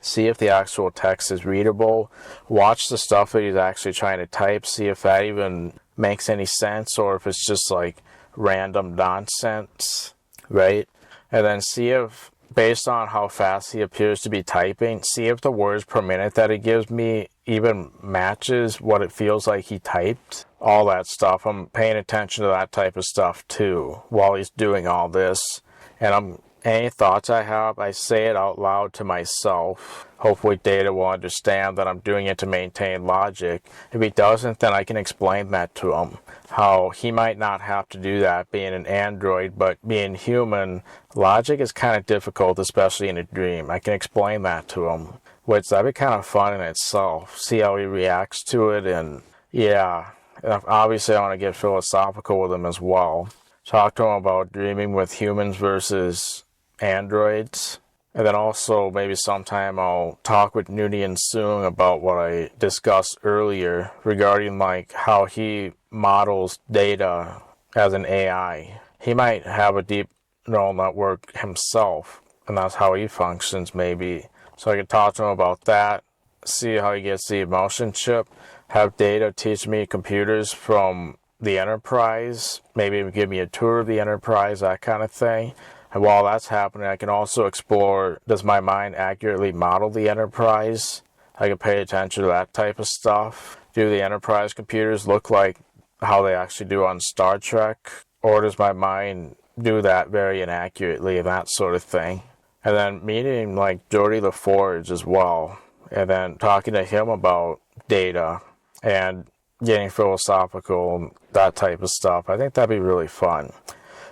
Speaker 1: See if the actual text is readable. Watch the stuff that he's actually trying to type. See if that even makes any sense or if it's just like random nonsense, right? And then see if, based on how fast he appears to be typing, see if the words per minute that it gives me even matches what it feels like he typed. All that stuff. I'm paying attention to that type of stuff too while he's doing all this. And any thoughts I have, I say it out loud to myself. Hopefully data will understand that I'm doing it to maintain logic. If he doesn't, then I can explain that to him. How he might not have to do that being an android, but being human, logic is kind of difficult, especially in a dream. I can explain that to him, which that'd be kind of fun in itself. See how he reacts to it, and yeah. Obviously, I want to get philosophical with him as well. Talk to him about dreaming with humans versus androids. And then also, maybe sometime I'll talk with Noonien Soong about what I discussed earlier regarding like how he models data as an AI. He might have a deep neural network himself, and that's how he functions maybe. So I could talk to him about that, see how he gets the emotion chip, have data teach me computers from the Enterprise, maybe give me a tour of the Enterprise, that kind of thing. And while that's happening, I can also explore, does my mind accurately model the Enterprise? I can pay attention to that type of stuff. Do the Enterprise computers look like how they actually do on Star Trek? Or does my mind do that very inaccurately and that sort of thing? And then meeting like Geordie LaForge as well. And then talking to him about data and getting philosophical and that type of stuff. I think that'd be really fun.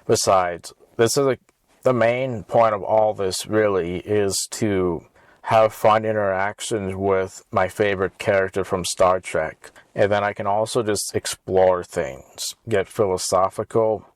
Speaker 1: Besides, this is the main point of all this really is to have fun interactions with my favorite character from Star Trek. And then I can also just explore things, get philosophical,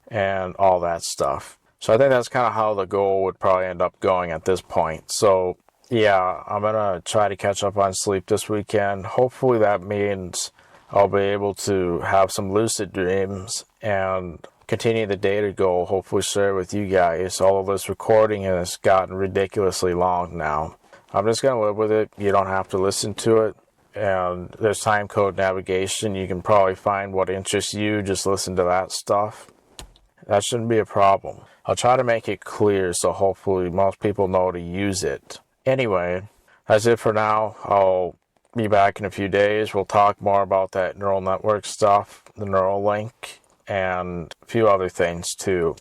Speaker 1: and all that stuff. So I think that's kind of how the goal would probably end up going at this point. So yeah, I'm going to try to catch up on sleep this weekend. Hopefully that means I'll be able to have some lucid dreams and continue the data goal, hopefully share with you guys. All of this recording has gotten ridiculously long now. I'm just going to live with it. You don't have to listen to it. And there's time code navigation. You can probably find what interests you. Just listen to that stuff. That shouldn't be a problem. I'll try to make it clear so hopefully most people know to use it. Anyway, that's it for now. I'll be back in a few days. We'll talk more about that neural network stuff, the neural link, and a few other things too.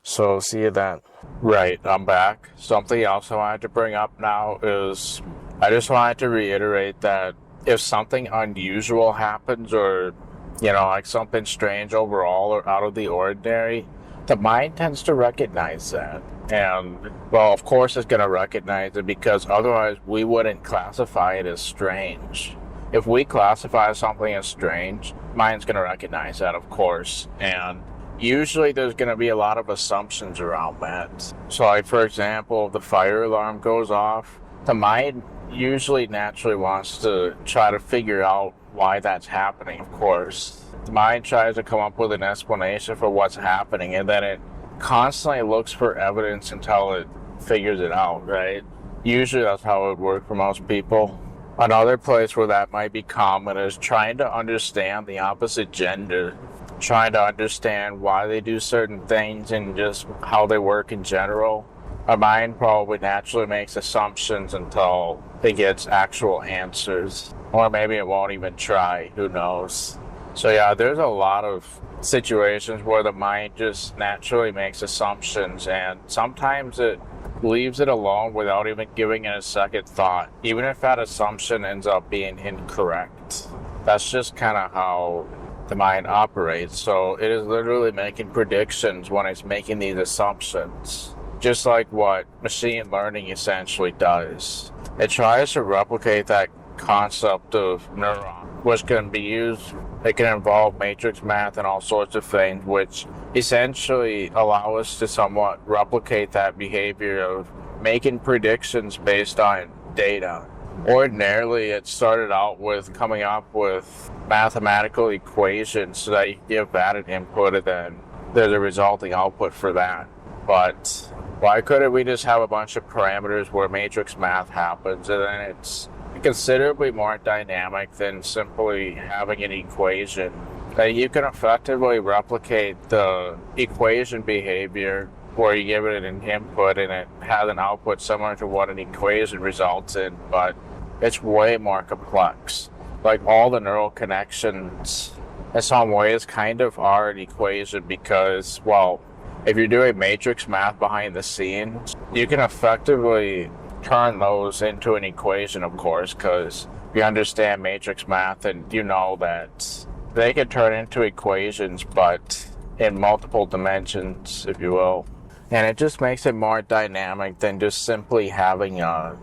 Speaker 1: So see you then. Right, I'm back. Something else I wanted to bring up now is I just wanted to reiterate that if something unusual happens or, like something strange overall or out of the ordinary, the mind tends to recognize that. And, well, of course it's going to recognize it because otherwise we wouldn't classify it as strange. if we classify something as strange, mind's going to recognize that, of course, and usually there's going to be a lot of assumptions around that. So like, for example, if the fire alarm goes off, the mind usually naturally wants to try to figure out why that's happening, of course. The mind tries to come up with an explanation for what's happening, and then it constantly looks for evidence until it figures it out, right? Usually that's how it would work for most people. Another place where that might be common is trying to understand the opposite gender, trying to understand why they do certain things and just how they work in general. Our mind probably naturally makes assumptions until it gets actual answers. Or maybe it won't even try, who knows. So yeah, there's a lot of situations where the mind just naturally makes assumptions, and sometimes it leaves it alone without even giving it a second thought, even if that assumption ends up being incorrect. That's just kind of how the mind operates. So it is literally making predictions when it's making these assumptions, just like what machine learning essentially does. It tries to replicate that concept of neuron, which can be used. It can involve matrix math and all sorts of things, which essentially allow us to somewhat replicate that behavior of making predictions based on data. Ordinarily, it started out with coming up with mathematical equations so that you give that an input and then there's a resulting output for that. But why couldn't we just have a bunch of parameters where matrix math happens, and then it's considerably more dynamic than simply having an equation? You can effectively replicate the equation behavior where you give it an input and it has an output similar to what an equation results in, but it's way more complex. Like, all the neural connections in some ways kind of are an equation because, well, if you're doing matrix math behind the scenes, you can effectively turn those into an equation, of course, because you understand matrix math and you know that they can turn into equations, but in multiple dimensions, if you will. And it just makes it more dynamic than just simply having a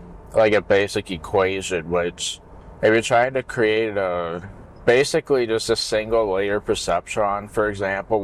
Speaker 1: basic equation, which, if you're trying to create basically just a single layer perceptron, for example,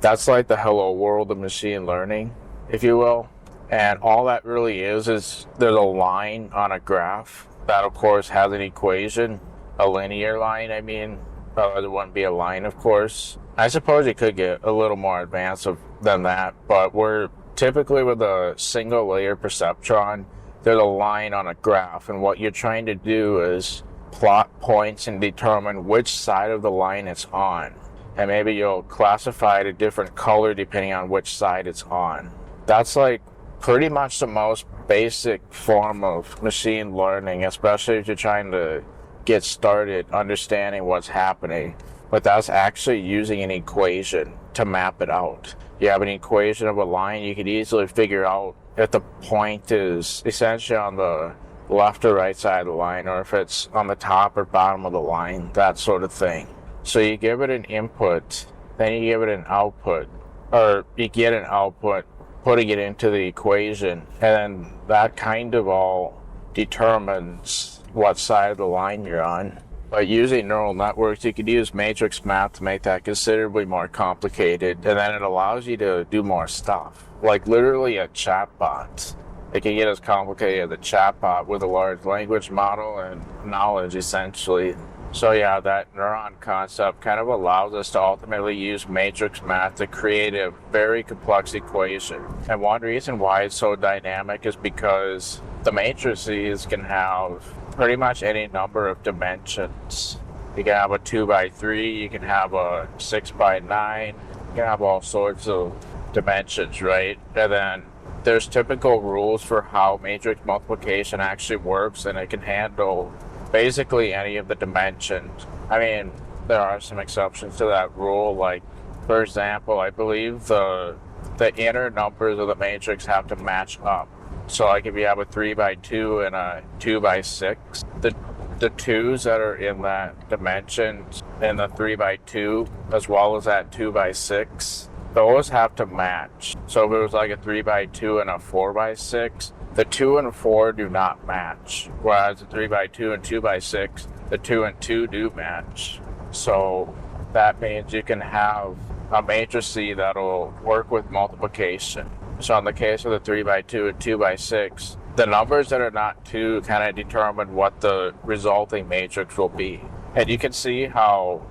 Speaker 1: that's like the hello world of machine learning, if you will. And all that really is there's a line on a graph that, of course, has an equation, a linear line, I mean. There wouldn't be a line, of course. I suppose you could get a little more advanced than that, but we're typically with a single layer perceptron, there's a line on a graph, and what you're trying to do is plot points and determine which side of the line it's on. And maybe you'll classify it a different color depending on which side it's on. That's like pretty much the most basic form of machine learning, especially if you're trying to get started understanding what's happening. But that's actually using an equation to map it out. You have an equation of a line, you could easily figure out if the point is essentially on the left or right side of the line, or if it's on the top or bottom of the line, that sort of thing. So you give it an input, then you give it an output, or you get an output, putting it into the equation, and then that kind of all determines what side of the line you're on. But using neural networks, you could use matrix math to make that considerably more complicated, and then it allows you to do more stuff. Like literally a chatbot. It can get as complicated as a chatbot with a large language model and knowledge, essentially. So yeah, that neuron concept kind of allows us to ultimately use matrix math to create a very complex equation. And one reason why it's so dynamic is because the matrices can have pretty much any number of dimensions. You can have a 2x3, you can have a 6x9, you can have all sorts of dimensions, right? And then there's typical rules for how matrix multiplication actually works, and it can handle basically any of the dimensions. I mean, there are some exceptions to that rule. Like, for example, I believe the inner numbers of the matrix have to match up. So like if you have a 3x2 and a 2x6, the twos that are in that dimension in the 3x2 as well as that 2x6, those have to match. So if it was like a 3x2 and a 4x6, the 2 and 4 do not match. Whereas the 3x2 and 2x6, the 2 and 2 do match. So that means you can have a matrix that'll work with multiplication. So in the case of the 3 by 2 and 2 by 6, the numbers that are not 2 kind of determine what the resulting matrix will be. And you can see how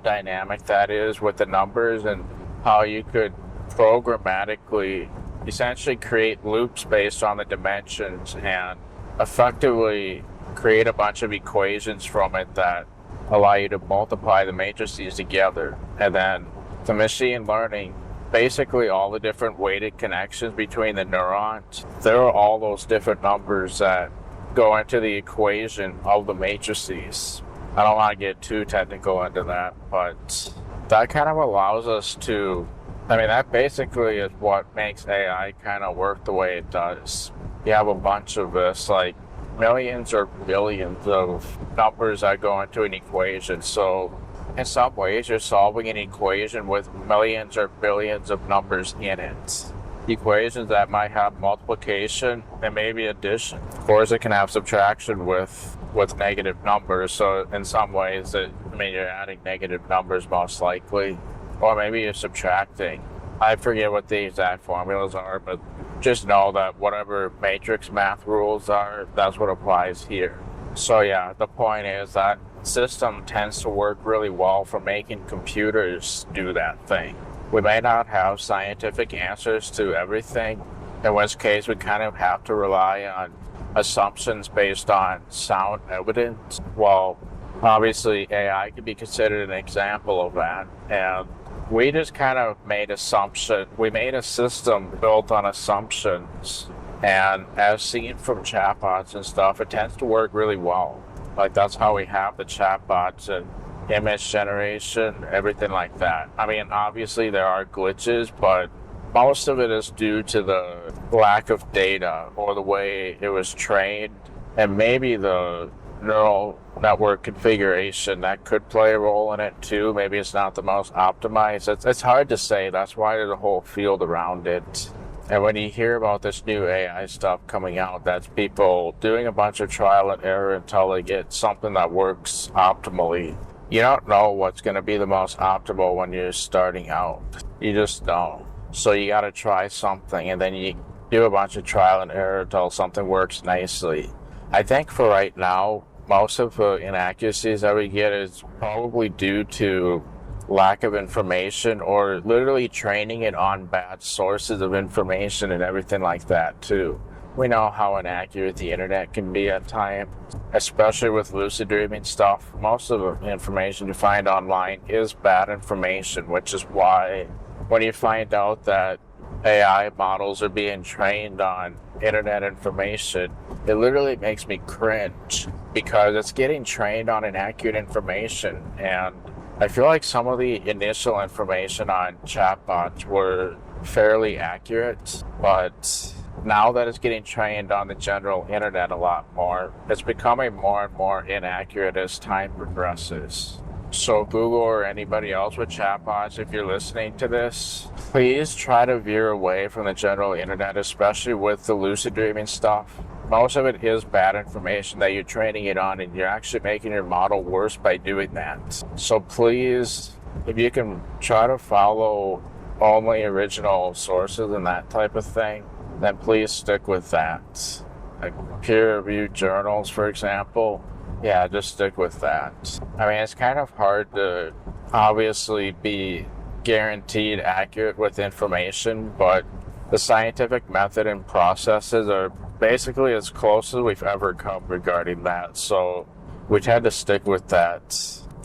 Speaker 1: dynamic that is with the numbers, and how you could programmatically essentially create loops based on the dimensions and effectively create a bunch of equations from it that allow you to multiply the matrices together. And then the machine learning, basically all the different weighted connections between the neurons, there are all those different numbers that go into the equation of the matrices. I don't want to get too technical into that, but that kind of allows us to, that basically is what makes AI kind of work the way it does. You have a bunch of this, like millions or billions of numbers that go into an equation. So in some ways, you're solving an equation with millions or billions of numbers in it. Equations that might have multiplication and maybe addition. Of course, it can have subtraction with negative numbers. So in some ways, you're adding negative numbers most likely. Or maybe you're subtracting. I forget what the exact formulas are, but just know that whatever matrix math rules are, that's what applies here. So yeah, the point is that system tends to work really well for making computers do that thing. We may not have scientific answers to everything, in which case we kind of have to rely on assumptions based on sound evidence. Well, obviously AI could be considered an example of that, and we just kind of made assumption. We made a system built on assumptions, and as seen from chatbots and stuff, it tends to work really well. Like, that's how we have the chatbots and image generation, everything like that. Obviously there are glitches, but most of it is due to the lack of data or the way it was trained, and maybe the neural network configuration that could play a role in it too. Maybe it's not the most optimized. It's hard to say. That's why there's a whole field around it. And when you hear about this new AI stuff coming out, that's people doing a bunch of trial and error until they get something that works optimally. You don't know what's going to be the most optimal when you're starting out. You just don't. So you got to try something, and then you do a bunch of trial and error until something works nicely. I think for right now, most of the inaccuracies that we get is probably due to lack of information, or literally training it on bad sources of information and everything like that too. We know how inaccurate the internet can be at times, especially with lucid dreaming stuff. Most of the information you find online is bad information, which is why when you find out that AI models are being trained on internet information, it literally makes me cringe, because it's getting trained on inaccurate information. And I feel like some of the initial information on chatbots were fairly accurate, but now that it's getting trained on the general internet a lot more, it's becoming more and more inaccurate as time progresses. So Google or anybody else with chatbots, if you're listening to this, please try to veer away from the general internet, especially with the lucid dreaming stuff. Most of it is bad information that you're training it on, and you're actually making your model worse by doing that. So please, if you can try to follow only original sources and that type of thing, then please stick with that. Like peer-reviewed journals, for example, yeah, just stick with that. It's kind of hard to obviously be guaranteed accurate with information, but the scientific method and processes are basically as close as we've ever come regarding that. So we tend to stick with that,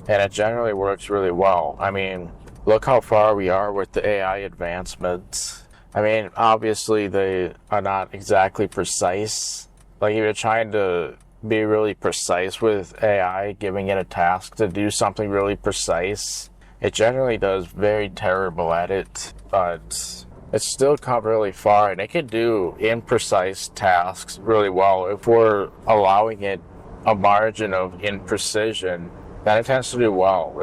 Speaker 1: and it generally works really well. Look how far we are with the AI advancements. Obviously they are not exactly precise. Like, if you're trying to be really precise with AI, giving it a task to do something really precise, it generally does very terrible at it, but it's still come really far, and it can do imprecise tasks really well. If we're allowing it a margin of imprecision, then it tends to do well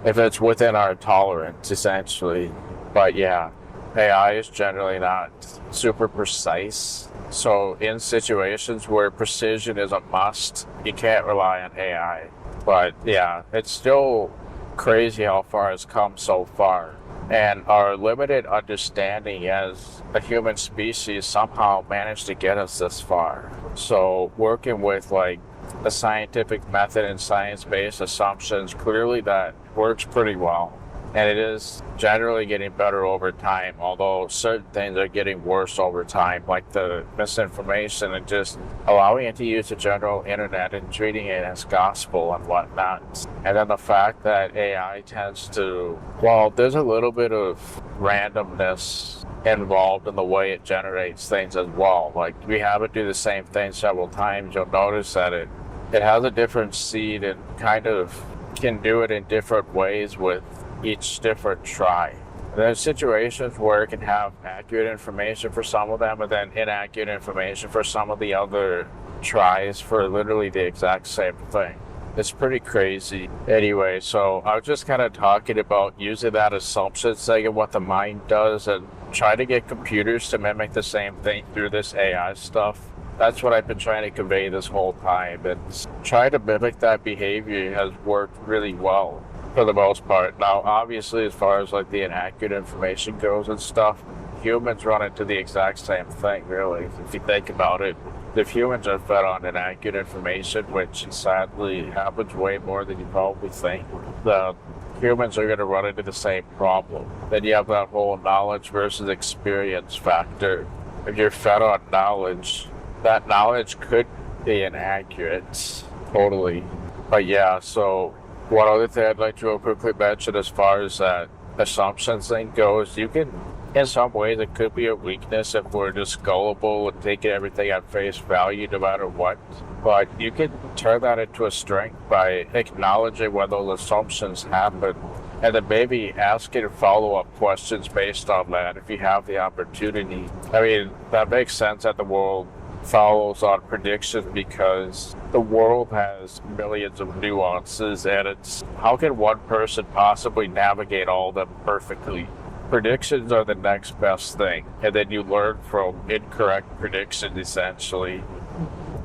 Speaker 1: if it's within our tolerance, essentially. But yeah, AI is generally not super precise. So in situations where precision is a must, you can't rely on AI. But yeah, it's still crazy how far it's come so far. And our limited understanding as a human species somehow managed to get us this far. So working with like the scientific method and science-based assumptions, clearly that works pretty well. And it is generally getting better over time, although certain things are getting worse over time, like the misinformation and just allowing it to use the general internet and treating it as gospel and whatnot. And then the fact that AI tends to, well, there's a little bit of randomness involved in the way it generates things as well. Like we have it do the same thing several times, you'll notice that it has a different seed and kind of can do it in different ways with each different try. There's situations where it can have accurate information for some of them and then inaccurate information for some of the other tries for literally the exact same thing. It's pretty crazy. Anyway, so I was just kind of talking about using that assumption, saying what the mind does and try to get computers to mimic the same thing through this AI stuff. That's what I've been trying to convey this whole time, and trying to mimic that behavior has worked really well for the most part. Now, obviously, as far as like the inaccurate information goes and stuff, humans run into the exact same thing, really. If you think about it, if humans are fed on inaccurate information, which sadly happens way more than you probably think, the humans are going to run into the same problem. Then you have that whole knowledge versus experience factor. If you're fed on knowledge, that knowledge could be inaccurate, totally. But yeah, so one other thing I'd like to real quickly mention as far as that assumptions thing goes, you can, in some ways, it could be a weakness if we're just gullible and taking everything at face value no matter what. But you can turn that into a strength by acknowledging when those assumptions happen and then maybe asking follow-up questions based on that if you have the opportunity. I mean, that makes sense that the world follows on predictions because the world has millions of nuances and it's how can one person possibly navigate all of them perfectly? Predictions are the next best thing, and then you learn from incorrect predictions essentially.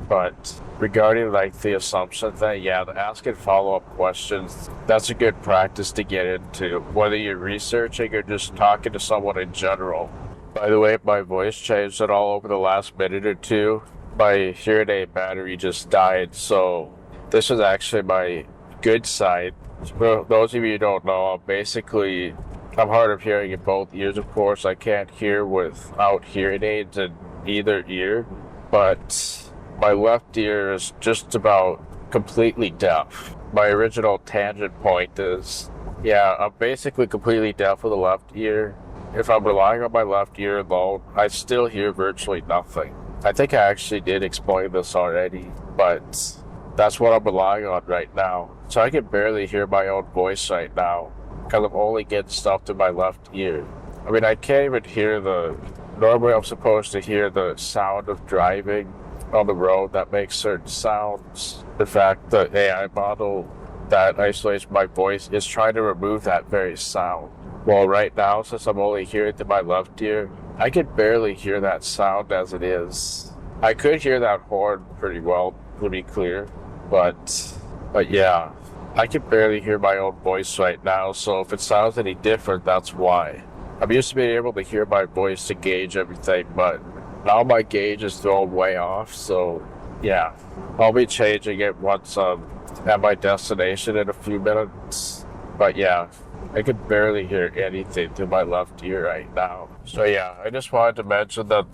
Speaker 1: But regarding like the assumption thing, yeah, the asking follow-up questions, that's a good practice to get into, whether you're researching or just talking to someone in general. By the way, my voice changed at all over the last minute or two. My hearing aid battery just died, so this is actually my good side. For those of you who don't know, I'm hard of hearing in both ears, of course. I can't hear without hearing aids in either ear, but my left ear is just about completely deaf. My original tangent point is, yeah, I'm basically completely deaf with the left ear. If I'm relying on my left ear alone, I still hear virtually nothing. I think I actually did explain this already, but that's what I'm relying on right now. So I can barely hear my own voice right now, because I'm only getting stuff to my left ear. I mean, I can't even hear normally I'm supposed to hear the sound of driving on the road that makes certain sounds. In fact, the AI model that isolates my voice is trying to remove that very sound. Well, right now, since I'm only hearing to my left ear, I can barely hear that sound as it is. I could hear that horn pretty well, pretty clear, but yeah, I can barely hear my own voice right now, so if it sounds any different, that's why. I'm used to being able to hear my voice to gauge everything, but now my gauge is thrown way off, so yeah. I'll be changing it once I'm at my destination in a few minutes, but yeah. I could barely hear anything through my left ear right now. So yeah, I just wanted to mention that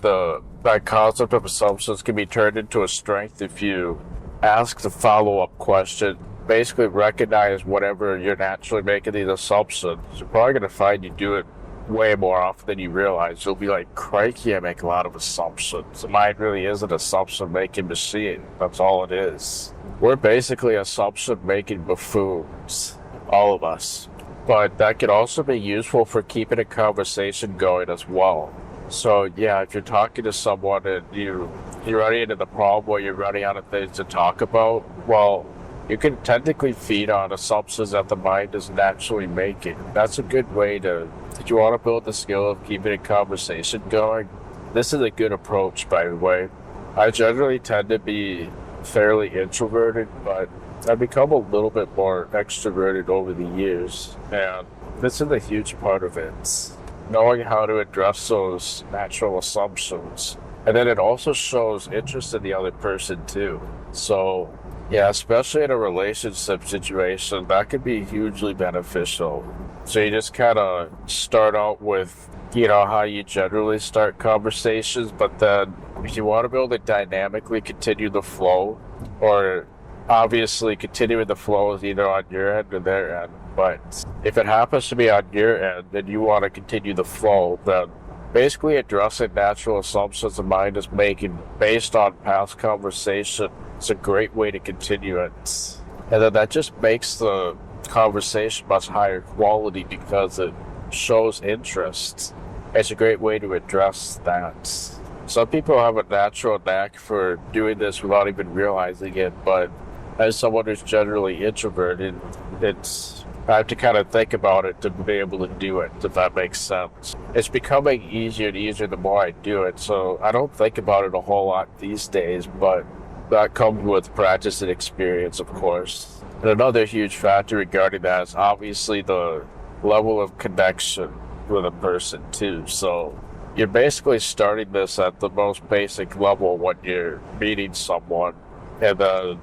Speaker 1: that concept of assumptions can be turned into a strength if you ask the follow-up question. Basically recognize whatever you're naturally making these assumptions. You're probably going to find you do it way more often than you realize. You'll be like, crikey, I make a lot of assumptions. The mind really is an assumption-making machine. That's all it is. We're basically assumption-making buffoons. All of us. But that could also be useful for keeping a conversation going as well. So yeah, if you're talking to someone and you're running into the problem where you're running out of things to talk about, well, you can technically feed on assumptions that the mind is naturally making. That's a good way to if you want to build the skill of keeping a conversation going, this is a good approach, by the way. I generally tend to be fairly introverted, but I've become a little bit more extroverted over the years, and this is a huge part of it. Knowing how to address those natural assumptions. And then it also shows interest in the other person too. So, yeah, especially in a relationship situation, that could be hugely beneficial. So you just kind of start out with, how you generally start conversations, but then if you want to be able to dynamically continue the flow, or obviously continuing the flow is either on your end or their end, but if it happens to be on your end and you want to continue the flow, then basically addressing natural assumptions the mind is making based on past conversation is a great way to continue it. And then that just makes the conversation much higher quality because it shows interest. It's a great way to address that. Some people have a natural knack for doing this without even realizing it, but as someone who's generally introverted, I have to kind of think about it to be able to do it, if that makes sense. It's becoming easier and easier the more I do it, so I don't think about it a whole lot these days, but that comes with practice and experience, of course. And another huge factor regarding that is obviously the level of connection with a person too. So you're basically starting this at the most basic level when you're meeting someone. And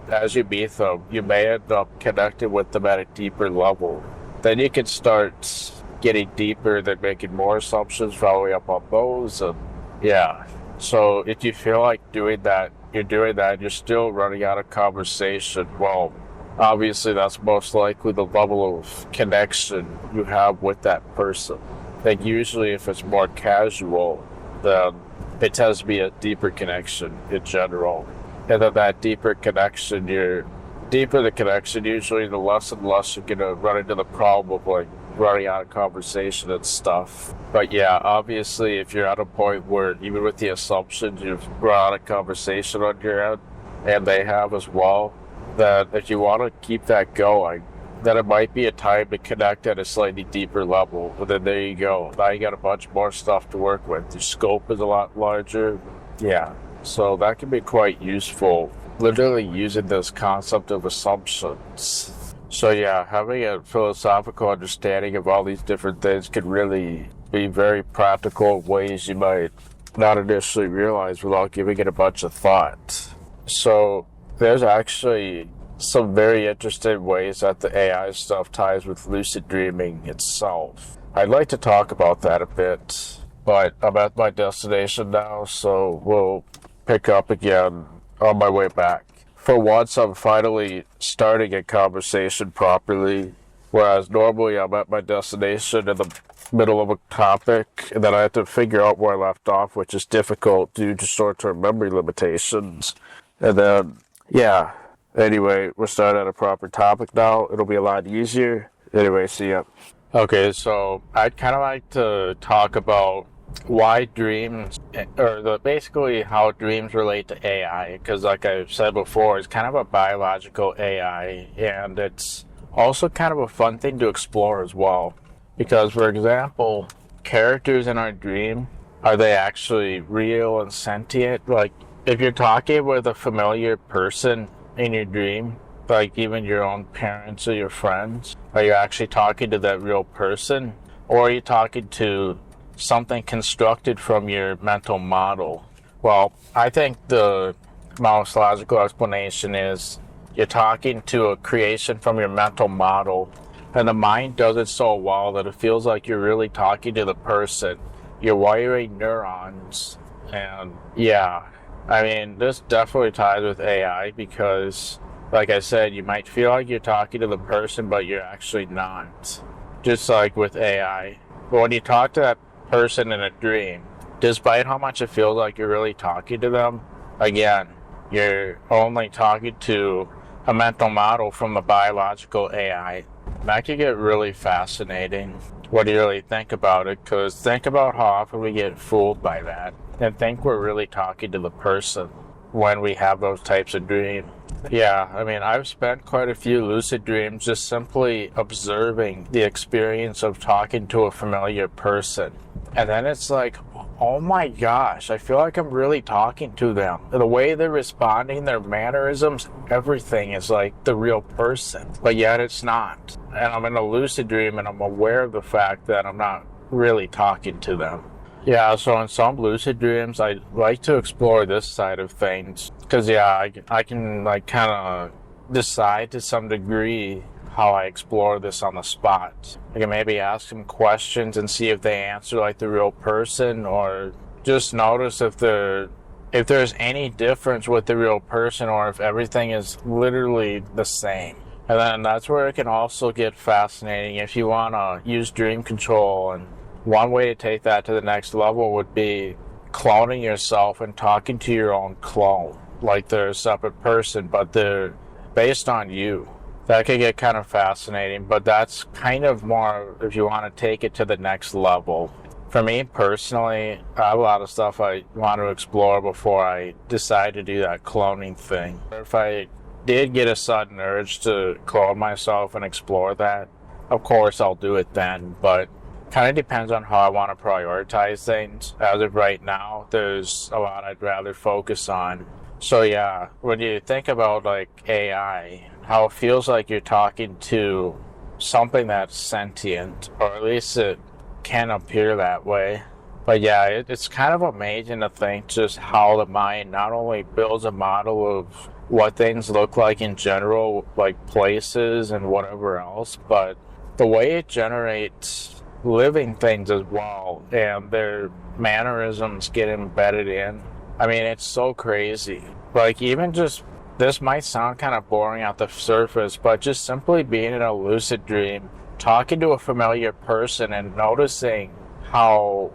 Speaker 1: as you meet them, you may end up connecting with them at a deeper level. Then you can start getting deeper, then making more assumptions, following up on those. And yeah. So if you feel like doing that, you're still running out of conversation, well, obviously that's most likely the level of connection you have with that person. Like usually if it's more casual, then it tends to be a deeper connection in general. And then that deeper connection, usually the less and less you're going to run into the problem of like running out of conversation and stuff. But yeah, obviously if you're at a point where even with the assumptions you've run out of conversation on your end, and they have as well, that if you want to keep that going, then it might be a time to connect at a slightly deeper level. But then there you go. Now you got a bunch more stuff to work with. Your scope is a lot larger. Yeah. So that can be quite useful, literally using this concept of assumptions. So yeah, having a philosophical understanding of all these different things can really be very practical in ways you might not initially realize without giving it a bunch of thought. So there's actually some very interesting ways that the AI stuff ties with lucid dreaming itself. I'd like to talk about that a bit, but I'm at my destination now, so we'll pick up again on my way back. For once, I'm finally starting a conversation properly, whereas normally I'm at my destination in the middle of a topic, and then I have to figure out where I left off, which is difficult due to short-term memory limitations. And then, yeah. Anyway, we're starting at a proper topic now. It'll be a lot easier. Anyway, see ya. Okay, so I'd kind of like to talk about why dreams, or basically how dreams relate to AI, because like I've said before, it's kind of a biological AI, and it's also kind of a fun thing to explore as well. Because, for example, characters in our dream, are they actually real and sentient? Like, if you're talking with a familiar person in your dream, like even your own parents or your friends, are you actually talking to that real person? Or are you talking to something constructed from your mental model? Well, I think the most logical explanation is you're talking to a creation from your mental model, and the mind does it so well that it feels like you're really talking to the person. You're wiring neurons, and yeah, I mean, this definitely ties with AI because, like I said, you might feel like you're talking to the person, but you're actually not. Just like with AI. But when you talk to that person in a dream, despite how much it feels like you're really talking to them, again, you're only talking to a mental model from the biological AI. That can get really fascinating when you really think about it, because think about how often we get fooled by that and think we're really talking to the person. when we have those types of dreams. Yeah, I mean, I've spent quite a few lucid dreams just simply observing the experience of talking to a familiar person. And then it's like, oh my gosh, I feel like I'm really talking to them. The way they're responding, their mannerisms, everything is like the real person. But yet it's not. And I'm in a lucid dream and I'm aware of the fact that I'm not really talking to them. Yeah, so in some lucid dreams, I like to explore this side of things. Because, yeah, I can, like, kind of decide to some degree how I explore this on the spot. I can maybe ask them questions and see if they answer like the real person, or just notice if there's any difference with the real person, or if everything is literally the same. And then that's where it can also get fascinating if you want to use dream control. And one way to take that to the next level would be cloning yourself and talking to your own clone, like they're a separate person, but they're based on you. That could get kind of fascinating, but that's kind of more if you want to take it to the next level. For me personally, I have a lot of stuff I want to explore before I decide to do that cloning thing. If I did get a sudden urge to clone myself and explore that, of course I'll do it then, but kind of depends on how I want to prioritize things. As of right now, there's a lot I'd rather focus on. So yeah, when you think about like AI, how it feels like you're talking to something that's sentient, or at least it can appear that way. But yeah, it's kind of amazing to think just how the mind not only builds a model of what things look like in general, like places and whatever else, but the way it generates living things as well, and their mannerisms get embedded in. I mean, it's so crazy. Like, even just, this might sound kind of boring at the surface, but just simply being in a lucid dream, talking to a familiar person and noticing how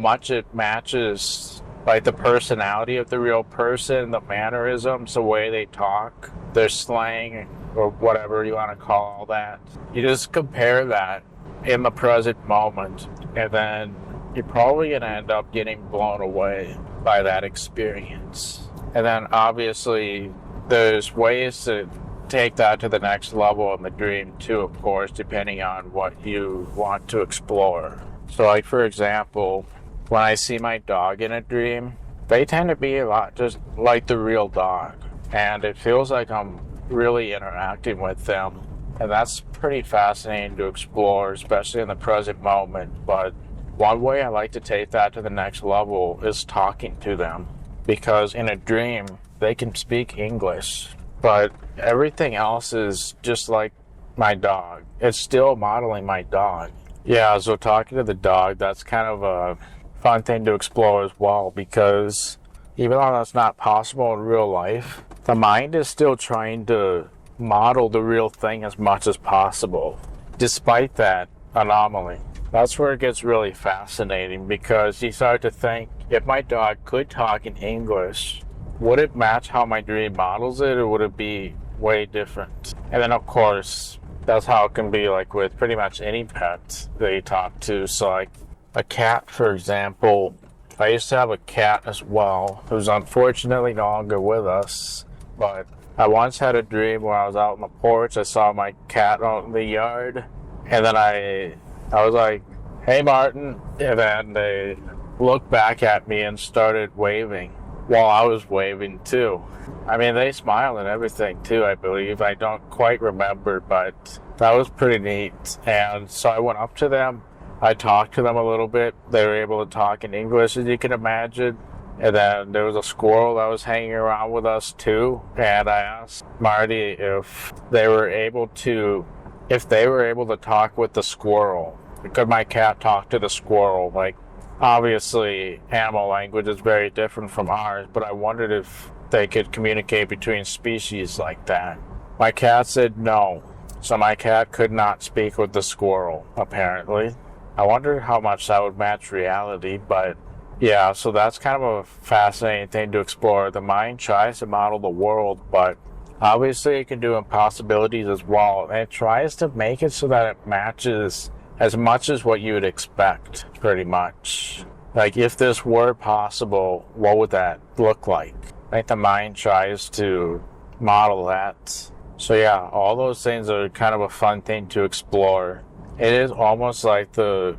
Speaker 1: much it matches, like, the personality of the real person, the mannerisms, the way they talk, their slang, or whatever you want to call all that. You just compare that in the present moment, and then you're probably going to end up getting blown away by that experience. And then obviously there's ways to take that to the next level in the dream too, of course, depending on what you want to explore. So like, for example, when I see my dog in a dream, they tend to be a lot just like the real dog, and it feels like I'm really interacting with them. And that's pretty fascinating to explore, especially in the present moment. But one way I like to take that to the next level is talking to them. Because in a dream, they can speak English, but everything else is just like my dog. It's still modeling my dog. Yeah, so talking to the dog, that's kind of a fun thing to explore as well, because even though that's not possible in real life, the mind is still trying to model the real thing as much as possible, despite that anomaly. That's where it gets really fascinating, because you start to think, if my dog could talk in English, would it match how my dream models it, or would it be way different? And then of course, that's how it can be like with pretty much any pet that you talk to. So like a cat, for example, I used to have a cat as well, who's unfortunately no longer with us, but I once had a dream where I was out on the porch. I saw my cat out in the yard, and then I was like, "Hey, Martin," and then they looked back at me and started waving while I was waving too. I mean, they smiled and everything too, I believe. I don't quite remember, but that was pretty neat. And so I went up to them. I talked to them a little bit. They were able to talk in English, as you can imagine. And then there was a squirrel that was hanging around with us too. And I asked Marty if they were able to talk with the squirrel. Could my cat talk to the squirrel? Like, obviously, animal language is very different from ours, but I wondered if they could communicate between species like that. My cat said no. So my cat could not speak with the squirrel, apparently. I wondered how much that would match reality, but yeah, so that's kind of a fascinating thing to explore. The mind tries to model the world, but obviously it can do impossibilities as well. And it tries to make it so that it matches as much as what you would expect, pretty much. Like, if this were possible, what would that look like? think the mind tries to model that. So yeah, all those things are kind of a fun thing to explore. It is almost like the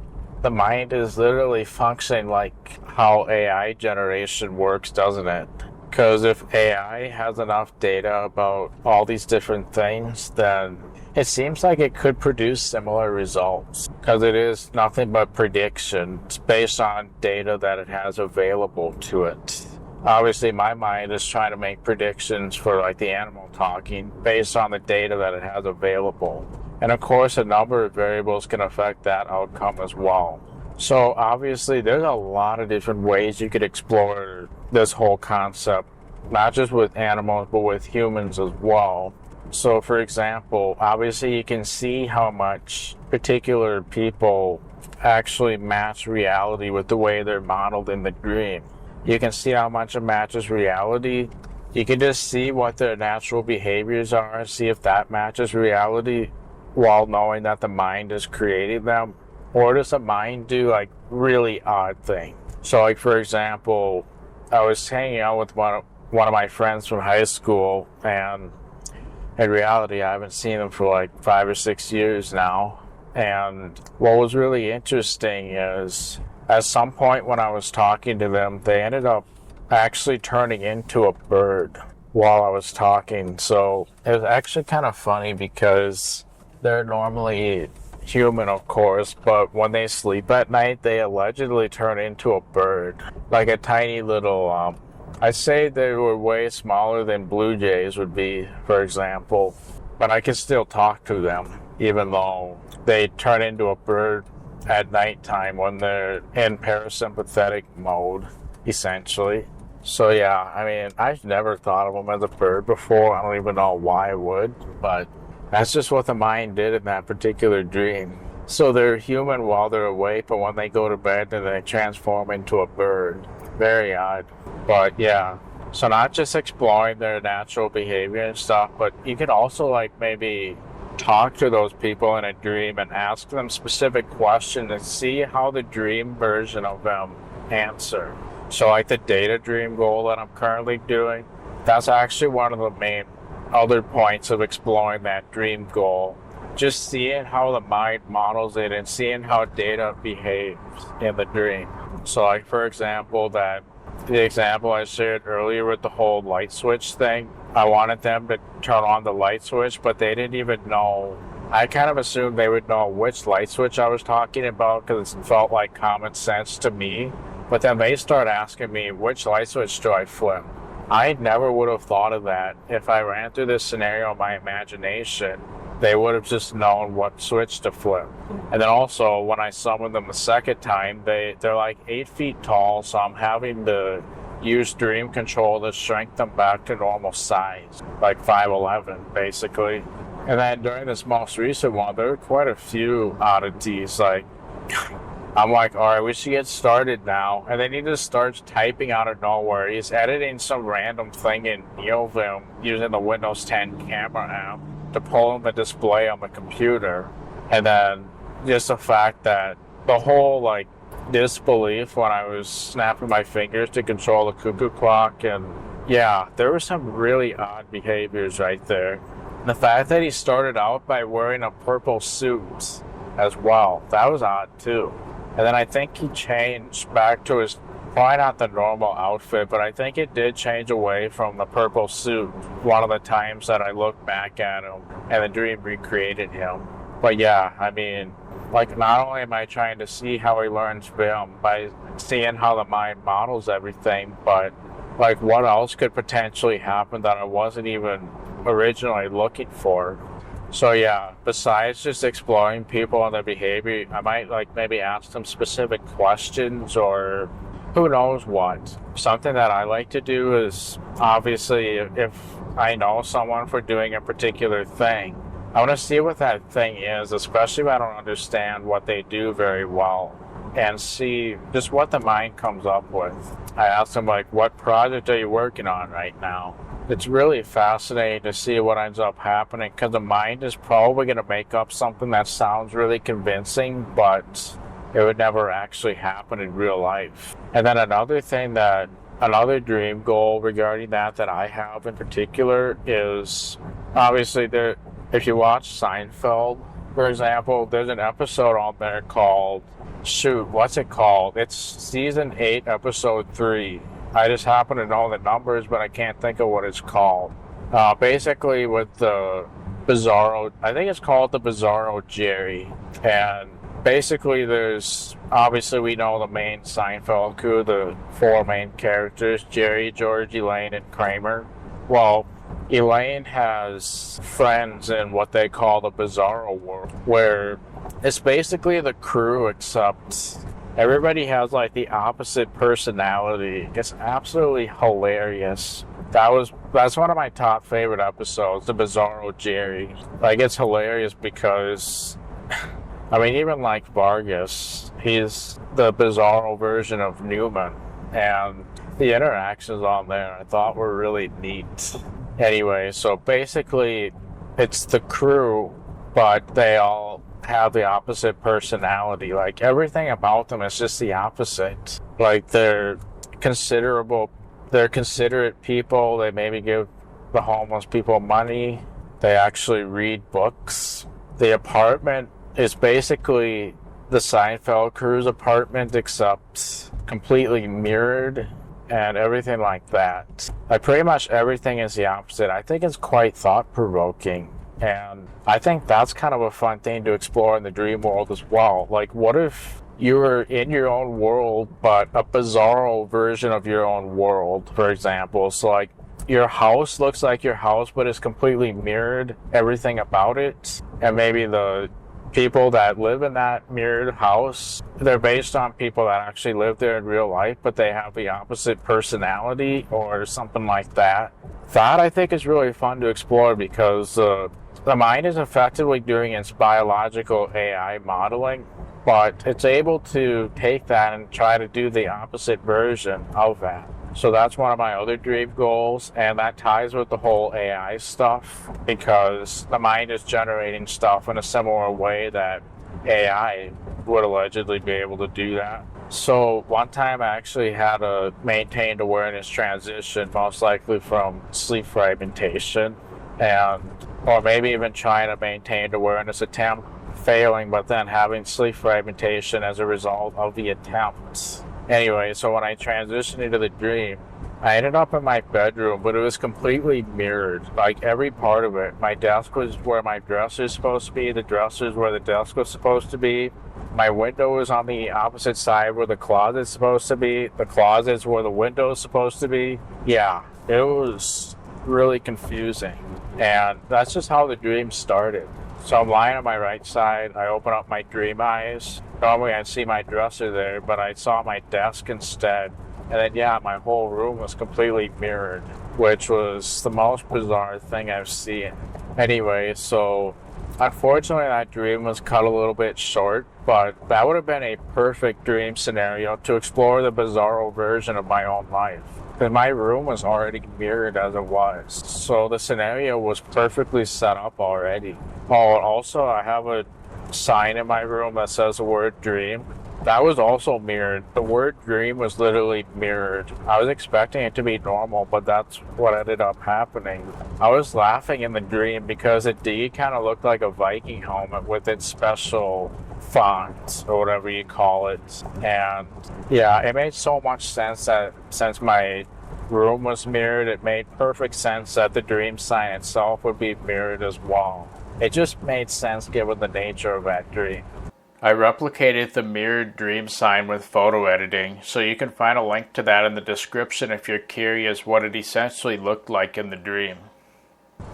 Speaker 1: mind is literally functioning like how AI generation works, doesn't it? Because if AI has enough data about all these different things, then it seems like it could produce similar results. Because it is nothing but predictions based on data that it has available to it. Obviously, my mind is trying to make predictions for like the animal talking based on the data that it has available. And of course, a number of variables can affect that outcome as well. So obviously, there's a lot of different ways you could explore this whole concept, not just with animals, but with humans as well. So for example, obviously you can see how much particular people actually match reality with the way they're modeled in the dream. You can see how much it matches reality. You can just see what their natural behaviors are, see if that matches reality while knowing that the mind is creating them. Or does the mind do like really odd things? So like for example, I was hanging out with one of my friends from high school, and in reality I haven't seen them for like 5 or 6 years now. And what was really interesting is at some point when I was talking to them, they ended up actually turning into a bird while I was talking. So it was actually kind of funny because they're normally human, of course, but when they sleep at night, they allegedly turn into a bird. Like a tiny little, I'd say they were way smaller than blue jays would be, for example. But I can still talk to them, even though they turn into a bird at nighttime when they're in parasympathetic mode, essentially. So yeah, I mean, I've never thought of them as a bird before. I don't even know why I would, but that's just what the mind did in that particular dream. So they're human while they're awake, but when they go to bed, then they transform into a bird. Very odd. But yeah, so not just exploring their natural behavior and stuff, but you could also like maybe talk to those people in a dream and ask them specific questions and see how the dream version of them answer. So like the data dream goal that I'm currently doing, that's actually one of the main other points of exploring that dream goal. Just seeing how the mind models it and seeing how data behaves in the dream. So like for example, the example I shared earlier with the whole light switch thing, I wanted them to turn on the light switch, but they didn't even know. I kind of assumed they would know which light switch I was talking about because it felt like common sense to me. But then they start asking me, which light switch do I flip? I never would have thought of that. If I ran through this scenario in my imagination, they would have just known what switch to flip. And then also, when I summoned them the second time, they're like 8 feet tall, so I'm having to use dream control to shrink them back to normal size, like 5'11", basically. And then during this most recent one, there were quite a few oddities, like I'm like, all right, we should get started now. And then he just starts typing out of nowhere. He's editing some random thing in NeoVim using the Windows 10 camera app to pull in the display on the computer. And then just the fact that the whole like disbelief when I was snapping my fingers to control the cuckoo clock. And yeah, there were some really odd behaviors right there. And the fact that he started out by wearing a purple suit as well, that was odd too. And then I think he changed back to his, probably not the normal outfit, but I think it did change away from the purple suit one of the times that I looked back at him and the dream recreated him. But yeah, I mean, like not only am I trying to see how he learns film by seeing how the mind models everything, but like what else could potentially happen that I wasn't even originally looking for. So yeah, besides just exploring people and their behavior, I might like maybe ask them specific questions or who knows what. Something that I like to do is obviously if I know someone for doing a particular thing, I want to see what that thing is, especially if I don't understand what they do very well, and see just what the mind comes up with. I ask them like, what project are you working on right now? It's really fascinating to see what ends up happening because the mind is probably going to make up something that sounds really convincing, but it would never actually happen in real life. And then another thing that another dream goal regarding that I have in particular is obviously there. If you watch Seinfeld, for example, there's an episode on there called, shoot, what's it called? It's season 8, episode 3. I just happen to know the numbers, but I can't think of what it's called. Basically with the Bizarro, I think it's called the Bizarro Jerry. And basically there's, obviously we know the main Seinfeld crew, the 4 main characters, Jerry, George, Elaine, and Kramer. Well, Elaine has friends in what they call the Bizarro world, where it's basically the crew except everybody has like the opposite personality. It's absolutely hilarious. That's one of my top favorite episodes, the Bizarro Jerry. Like, it's hilarious because I mean, even like Vargas, he's the Bizarro version of Newman, and the interactions on there I thought were really neat. Anyway, so basically it's the crew, but they all have the opposite personality. Like, everything about them is just the opposite. Like, they're considerate people. They maybe give the homeless people money. They actually read books. The apartment is basically the Seinfeld crew's apartment, except completely mirrored and everything like that. Like, pretty much everything is the opposite. I think it's quite thought-provoking, and I think that's kind of a fun thing to explore in the dream world as well. Like, what if you were in your own world, but a Bizarro version of your own world, for example? So, like, your house looks like your house, but it's completely mirrored, everything about it, and maybe the people that live in that mirrored house, they're based on people that actually live there in real life, but they have the opposite personality or something like that. That, I think, is really fun to explore because the mind is effectively doing its biological AI modeling, but it's able to take that and try to do the opposite version of that. So that's one of my other dream goals, and that ties with the whole AI stuff because the mind is generating stuff in a similar way that AI would allegedly be able to do that. So one time I actually had a maintained awareness transition, most likely from sleep fragmentation, or maybe even trying to maintain awareness attempt, failing, but then having sleep fragmentation as a result of the attempt. Anyway, so when I transitioned into the dream, I ended up in my bedroom, but it was completely mirrored. Like, every part of it. My desk was where my dresser is supposed to be. The dresser is where the desk was supposed to be. My window was on the opposite side where the closet's supposed to be. The closet's where the window is supposed to be. Yeah, it was really confusing. And that's just how the dream started. So I'm lying on my right side. I open up my dream eyes. Normally I'd see my dresser there, but I saw my desk instead. And then, yeah, my whole room was completely mirrored, which was the most bizarre thing I've seen. Anyway, so unfortunately that dream was cut a little bit short, but that would have been a perfect dream scenario to explore the Bizarro version of my own life. Because my room was already mirrored as it was. So the scenario was perfectly set up already. Oh, and also I have a sign in my room that says the word dream. That was also mirrored. The word dream was literally mirrored. I was expecting it to be normal, but that's what ended up happening. I was laughing in the dream because the D kind of looked like a Viking helmet with its special font or whatever you call it. And yeah, it made so much sense that since my room was mirrored, it made perfect sense that the dream sign itself would be mirrored as well. It just made sense given the nature of that dream. I replicated the mirrored dream sign with photo editing, so you can find a link to that in the description if you're curious what it essentially looked like in the dream.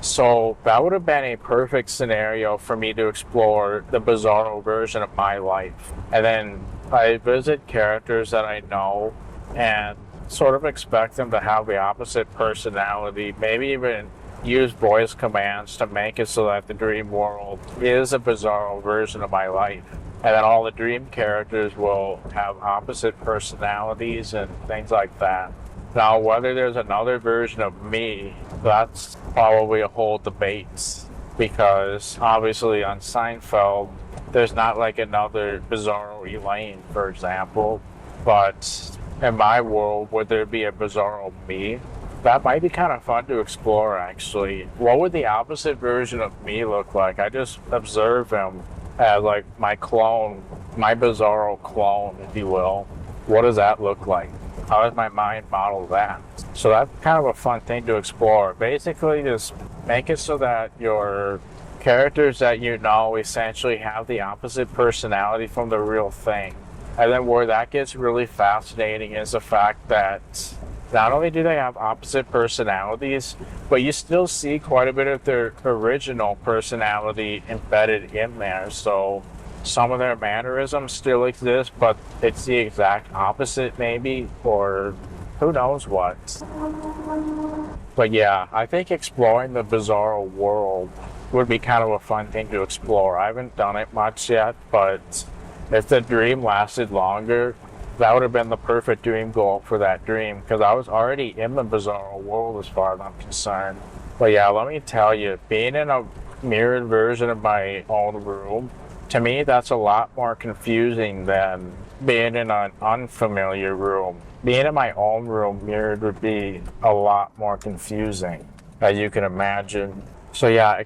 Speaker 1: So that would have been a perfect scenario for me to explore the Bizarro version of my life. And then I visit characters that I know and sort of expect them to have the opposite personality, maybe even use voice commands to make it so that the dream world is a Bizarro version of my life. And then all the dream characters will have opposite personalities and things like that. Now, whether there's another version of me, that's probably a whole debate. Because obviously on Seinfeld, there's not like another Bizarro Elaine, for example. But in my world, would there be a bizarro me? That might be kind of fun to explore, actually. What would the opposite version of me look like? I just observe him as like my clone, my bizarro clone, if you will. What does that look like? How does my mind model that? So that's kind of a fun thing to explore. Basically, just make it so that your characters that you know essentially have the opposite personality from the real thing. And then where that gets really fascinating is the fact that not only do they have opposite personalities, but you still see quite a bit of their original personality embedded in there. So some of their mannerisms still exist, but it's the exact opposite maybe, or who knows what. But yeah, I think exploring the bizarro world would be kind of a fun thing to explore. I haven't done it much yet, but if the dream lasted longer, that would have been the perfect dream goal for that dream, because I was already in the bizarro world as far as I'm concerned. But yeah, let me tell you, being in a mirrored version of my own room, to me, that's a lot more confusing than being in an unfamiliar room. Being in my own room mirrored would be a lot more confusing, as you can imagine. So yeah,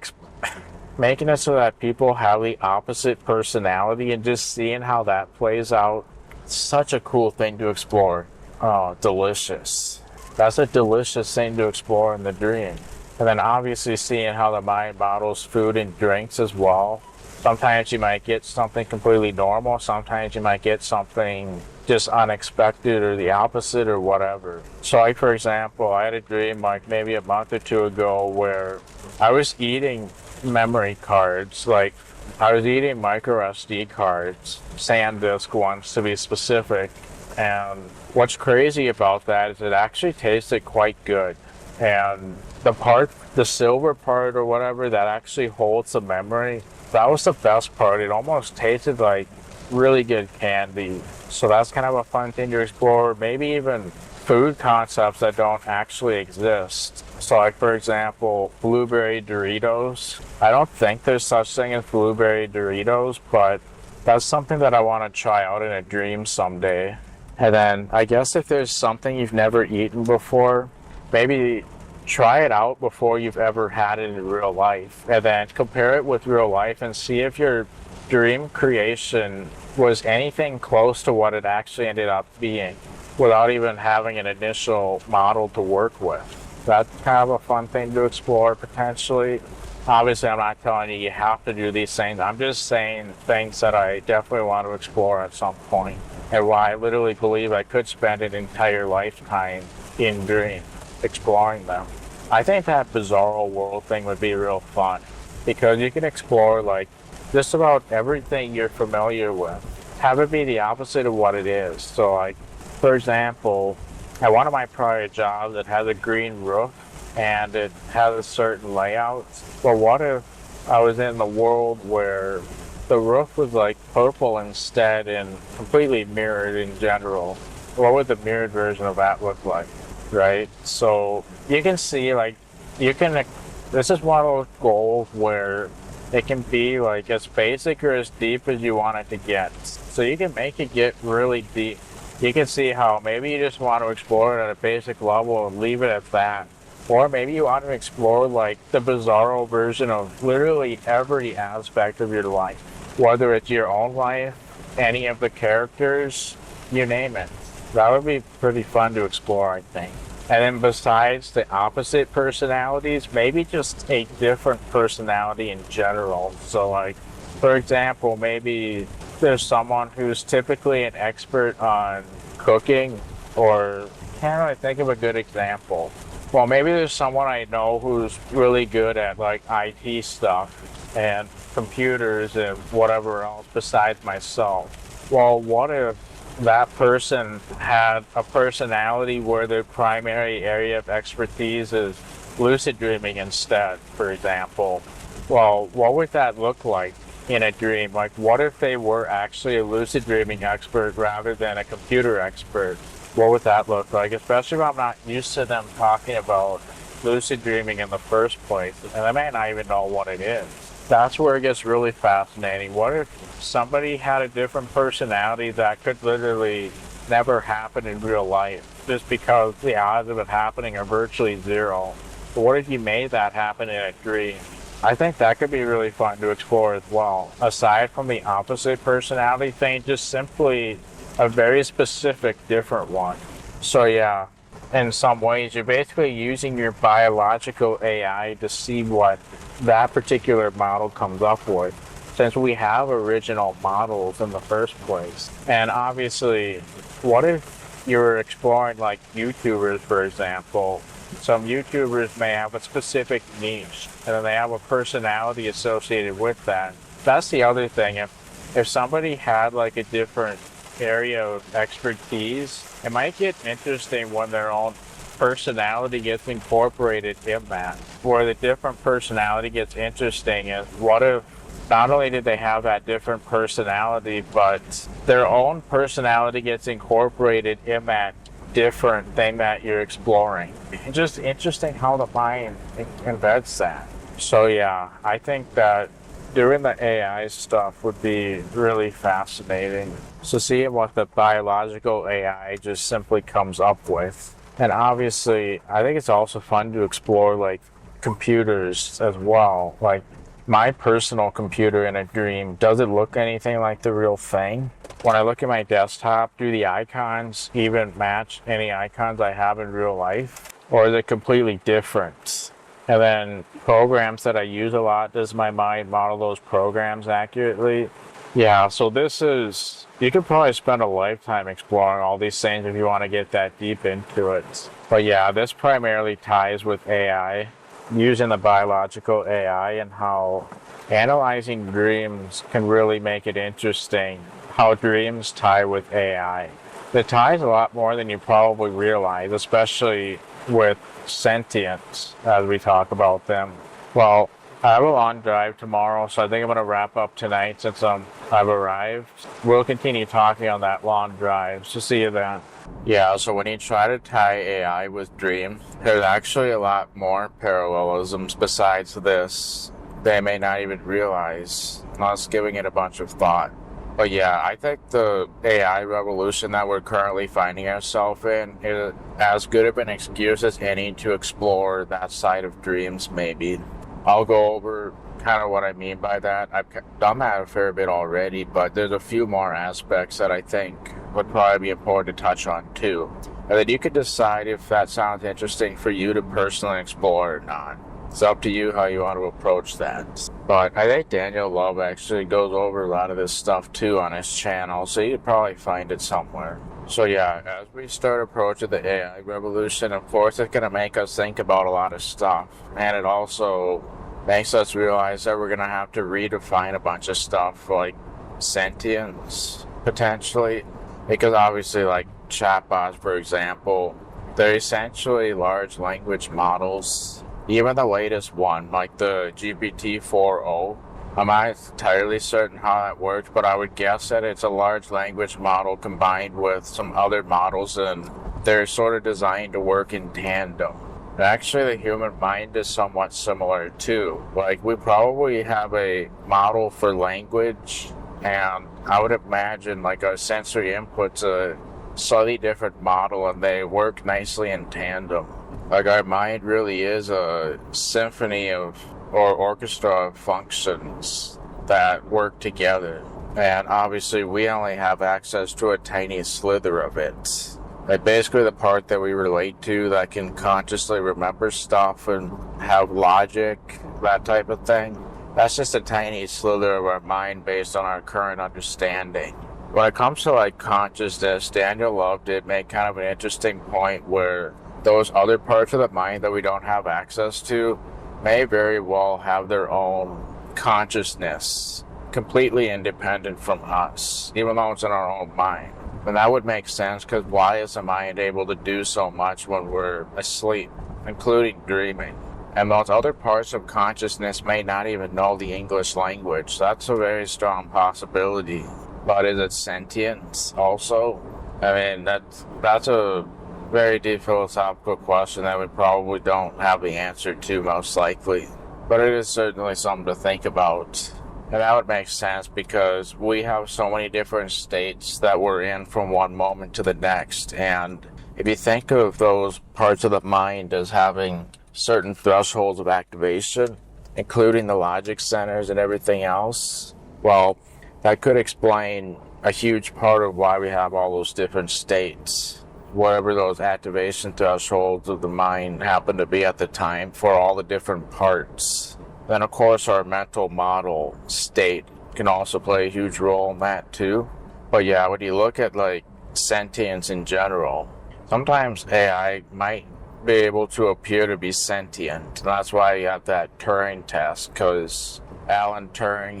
Speaker 1: making it so that people have the opposite personality and just seeing how that plays out, such a cool thing to explore. Oh, delicious. That's a delicious thing to explore in the dream. And then obviously seeing how the mind models food and drinks as well. Sometimes you might get something completely normal. Sometimes you might get something just unexpected or the opposite or whatever. So like, for example, I had a dream like maybe a month or two ago where I was eating memory cards, like I was eating micro SD cards, SanDisk ones to be specific, and what's crazy about that is it actually tasted quite good. And the silver part or whatever that actually holds the memory, that was the best part. It almost tasted like really good candy. So that's kind of a fun thing to explore. Maybe even food concepts that don't actually exist. So like, for example, blueberry Doritos. I don't think there's such thing as blueberry Doritos, but that's something that I want to try out in a dream someday. And then I guess if there's something you've never eaten before, maybe try it out before you've ever had it in real life. And then compare it with real life and see if your dream creation was anything close to what it actually ended up being without even having an initial model to work with. That's kind of a fun thing to explore potentially. Obviously, I'm not telling you have to do these things. I'm just saying things that I definitely want to explore at some point, and why I literally believe I could spend an entire lifetime in dream exploring them. I think that bizarro world thing would be real fun, because you can explore like just about everything you're familiar with. Have it be the opposite of what it is. So like, for example, at one of my prior jobs, it has a green roof and it has a certain layout. But what if I was in the world where the roof was like purple instead and completely mirrored in general? What would the mirrored version of that look like, right? So you can see like, this is one of those goals where it can be like as basic or as deep as you want it to get. So you can make it get really deep. You can see how maybe you just want to explore it at a basic level and leave it at that. Or maybe you want to explore like the bizarro version of literally every aspect of your life. Whether it's your own life, any of the characters, you name it. That would be pretty fun to explore, I think. And then besides the opposite personalities, maybe just a different personality in general. So like, for example, maybe there's someone who's typically an expert on cooking, or can't really think of a good example. Well, maybe there's someone I know who's really good at like IT stuff and computers and whatever else besides myself. Well, what if that person had a personality where their primary area of expertise is lucid dreaming instead, for example? Well, what would that look like in a dream? Like, what if they were actually a lucid dreaming expert rather than a computer expert? What would that look like? Especially if I'm not used to them talking about lucid dreaming in the first place, and I may not even know what it is. That's where it gets really fascinating. What if somebody had a different personality that could literally
Speaker 2: never happen in real life, just because the odds of it happening are virtually zero. But what if you made that happen in a dream? I think that could be really fun to explore as well. Aside from the opposite personality thing, just simply a very specific different one. So yeah, in some ways, you're basically using your biological AI to see what that particular model comes up with, since we have original models in the first place. And obviously, what if you're exploring like YouTubers, for example? Some YouTubers may have a specific niche, and then they have a personality associated with that. That's the other thing. If somebody had like a different area of expertise, it might get interesting when their own personality gets incorporated in that. Where the different personality gets interesting is, what if not only did they have that different personality, but their own personality gets incorporated in that different thing that you're exploring. It's just interesting how the mind embeds that. So yeah, I think that doing the AI stuff would be really fascinating. So seeing what the biological AI just simply comes up with. And obviously, I think it's also fun to explore like computers as well. Like my personal computer in a dream, does it look anything like the real thing? When I look at my desktop, do the icons even match any icons I have in real life? Or is it completely different? And then programs that I use a lot, does my mind model those programs accurately? Yeah, so you could probably spend a lifetime exploring all these things if you want to get that deep into it. But yeah, this primarily ties with AI, using the biological AI, and how analyzing dreams can really make it interesting, how dreams tie with AI. It ties a lot more than you probably realize, especially with sentience, as we talk about them. Well, I have a long drive tomorrow, so I think I'm going to wrap up tonight since I've arrived. We'll continue talking on that long drive, so see you then. Yeah, so when you try to tie AI with dreams, there's actually a lot more parallelisms besides this. They may not even realize, unless giving it a bunch of thought. But yeah, I think the AI revolution that we're currently finding ourselves in is as good of an excuse as any to explore that side of dreams, maybe. I'll go over kind of what I mean by that. I've done that a fair bit already, but there's a few more aspects that I think would probably be important to touch on too. And then you can decide if that sounds interesting for you to personally explore or not. It's up to you how you want to approach that. But I think Daniel Love actually goes over a lot of this stuff too on his channel, so you'd probably find it somewhere. So yeah, as we start approaching the AI revolution, of course it's going to make us think about a lot of stuff. And it also makes us realize that we're going to have to redefine a bunch of stuff like sentience, potentially. Because obviously, like chatbots, for example, they're essentially large language models. Even the latest one, like the GPT-4o, I'm not entirely certain how that works, but I would guess that it's a large language model combined with some other models, and they're sort of designed to work in tandem. Actually, the human mind is somewhat similar too. Like, we probably have a model for language, and I would imagine like our sensory input's a slightly different model, and they work nicely in tandem. Like, our mind really is a symphony or orchestra of functions that work together. And obviously we only have access to a tiny slither of it. Like, basically the part that we relate to that can consciously remember stuff and have logic, that type of thing. That's just a tiny slither of our mind based on our current understanding. When it comes to like consciousness, Daniel Love did make kind of an interesting point where those other parts of the mind that we don't have access to may very well have their own consciousness, completely independent from us, even though it's in our own mind. And that would make sense, because why is the mind able to do so much when we're asleep, including dreaming? And those other parts of consciousness may not even know the English language. That's a very strong possibility. But is it sentient also? I mean, that's a very deep philosophical question that we probably don't have the answer to, most likely. But it is certainly something to think about. And that would make sense because we have so many different states that we're in from one moment to the next. And if you think of those parts of the mind as having certain thresholds of activation, including the logic centers and everything else, well, that could explain a huge part of why we have all those different states, whatever those activation thresholds of the mind happen to be at the time for all the different parts. Then, of course, our mental model state can also play a huge role in that too. But yeah, when you look at like sentience in general, sometimes AI might be able to appear to be sentient. And that's why you have that Turing test, because Alan Turing,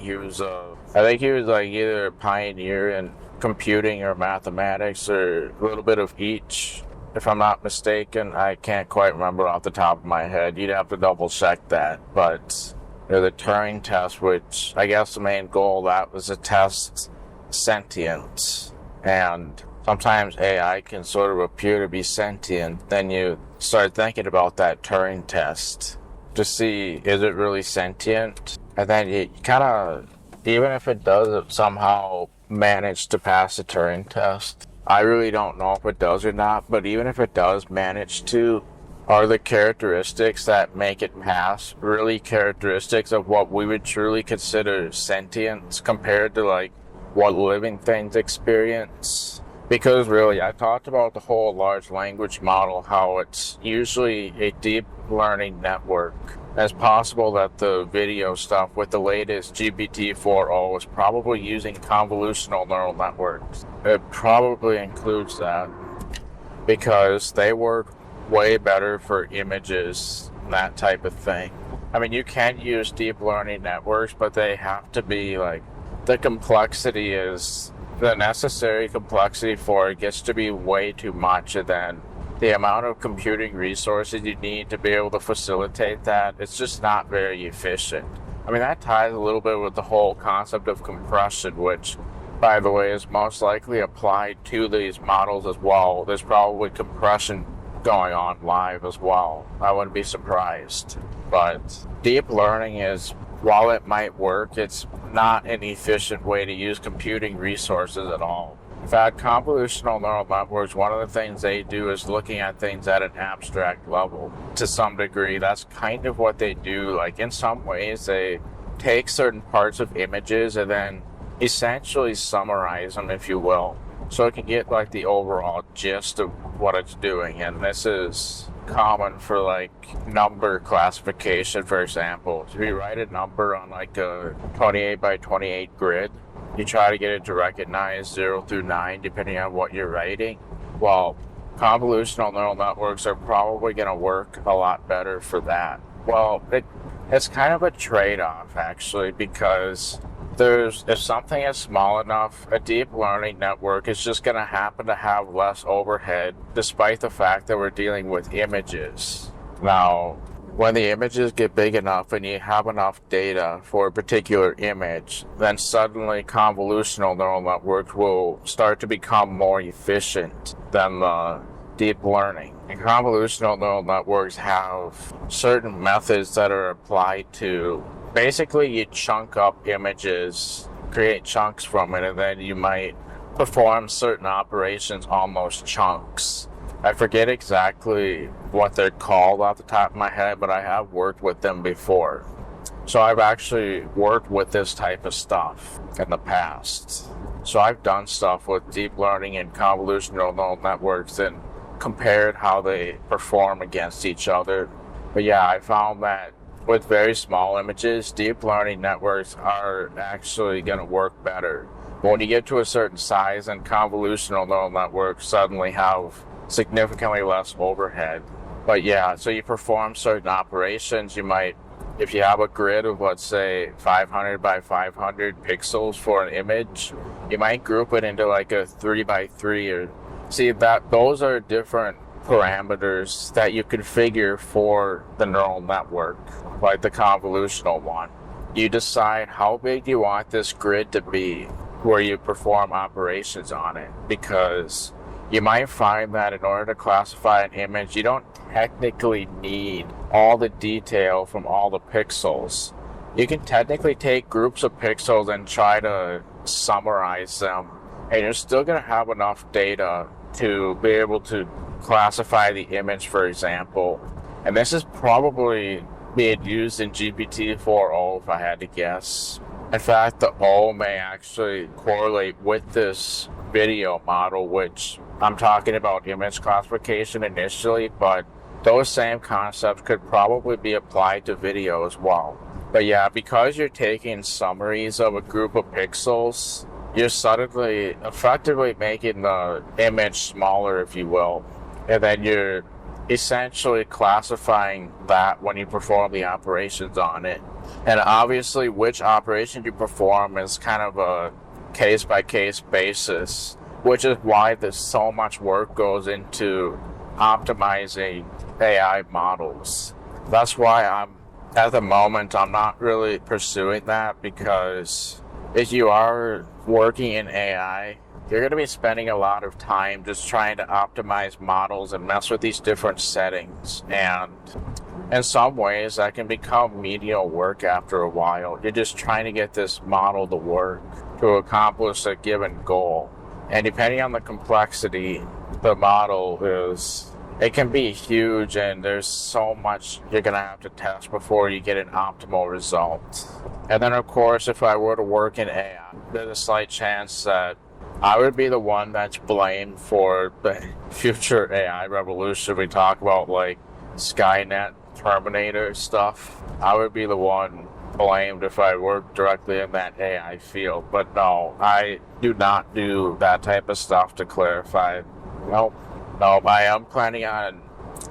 Speaker 2: I think he was like either a pioneer in computing or mathematics or a little bit of each. If I'm not mistaken, I can't quite remember off the top of my head. You'd have to double check that. But the Turing test, which I guess the main goal of that was to test sentience. And sometimes AI can sort of appear to be sentient. Then you start thinking about that Turing test to see, is it really sentient? And then you kind of, even if it does somehow manage to pass the Turing test, I really don't know if it does or not, but even if it does manage to, are the characteristics that make it pass really characteristics of what we would truly consider sentience compared to like what living things experience? Because really, I talked about the whole large language model, how it's usually a deep learning network. It's possible that the video stuff with the latest GPT-4o is probably using convolutional neural networks. It probably includes that because they work way better for images, that type of thing. I mean, you can use deep learning networks, but they have to be like, the necessary complexity for it gets to be way too much, and then the amount of computing resources you need to be able to facilitate that, it's just not very efficient. I mean, that ties a little bit with the whole concept of compression, which, by the way, is most likely applied to these models as well. There's probably compression going on live as well. I wouldn't be surprised. But deep learning is, while it might work, it's not an efficient way to use computing resources at all. In fact, convolutional neural networks, one of the things they do is looking at things at an abstract level. To some degree, that's kind of what they do. Like, in some ways, they take certain parts of images and then essentially summarize them, if you will, so it can get like the overall gist of what it's doing. And this is common for like number classification, for example. If you write a number on like a 28 by 28 grid, you try to get it to recognize 0 through 9 depending on what you're writing. Well, convolutional neural networks are probably going to work a lot better for that. Well, it's kind of a trade-off actually, because if something is small enough, a deep learning network is just going to happen to have less overhead, despite the fact that we're dealing with images. Now, when the images get big enough and you have enough data for a particular image, then suddenly convolutional neural networks will start to become more efficient than the deep learning. And convolutional neural networks have certain methods that are applied to, basically you chunk up images, create chunks from it, and then you might perform certain operations on those chunks. I forget exactly what they're called off the top of my head, but I have worked with them before. So I've actually worked with this type of stuff in the past. So I've done stuff with deep learning and convolutional neural networks and compared how they perform against each other. But yeah, I found that with very small images, deep learning networks are actually going to work better. But when you get to a certain size, and convolutional neural networks suddenly have significantly less overhead. But yeah, so you perform certain operations. You might, if you have a grid of, let's say, 500 by 500 pixels for an image, you might group it into like a 3 by 3 or see that those are different parameters that you configure for the neural network, like the convolutional one. You decide how big you want this grid to be where you perform operations on it, because you might find that in order to classify an image, you don't technically need all the detail from all the pixels. you can technically take groups of pixels and try to summarize them, and you're still going to have enough data to be able to classify the image, for example. And this is probably being used in GPT-4o if I had to guess. In fact, the O may actually correlate with this video model, which I'm talking about image classification initially, but those same concepts could probably be applied to video as well. But yeah, because you're taking summaries of a group of pixels, you're suddenly effectively making the image smaller, if you will. And then you're essentially classifying that when you perform the operations on it. And obviously, which operation you perform is kind of a case-by-case basis, which is why there's so much work goes into optimizing AI models. That's why at the moment, I'm not really pursuing that, because if you are working in AI, you're going to be spending a lot of time just trying to optimize models and mess with these different settings. And in some ways, that can become menial work after a while. You're just trying to get this model to work to accomplish a given goal. And depending on the complexity, the model it can be huge, and there's so much you're going to have to test before you get an optimal result. And then, of course, if I were to work in AI, there's a slight chance that I would be the one that's blamed for the future AI revolution. We talk about like Skynet, Terminator stuff. I would be the one blamed if I worked directly in that AI field. But no, I do not do that type of stuff, to clarify. Nope, I am planning on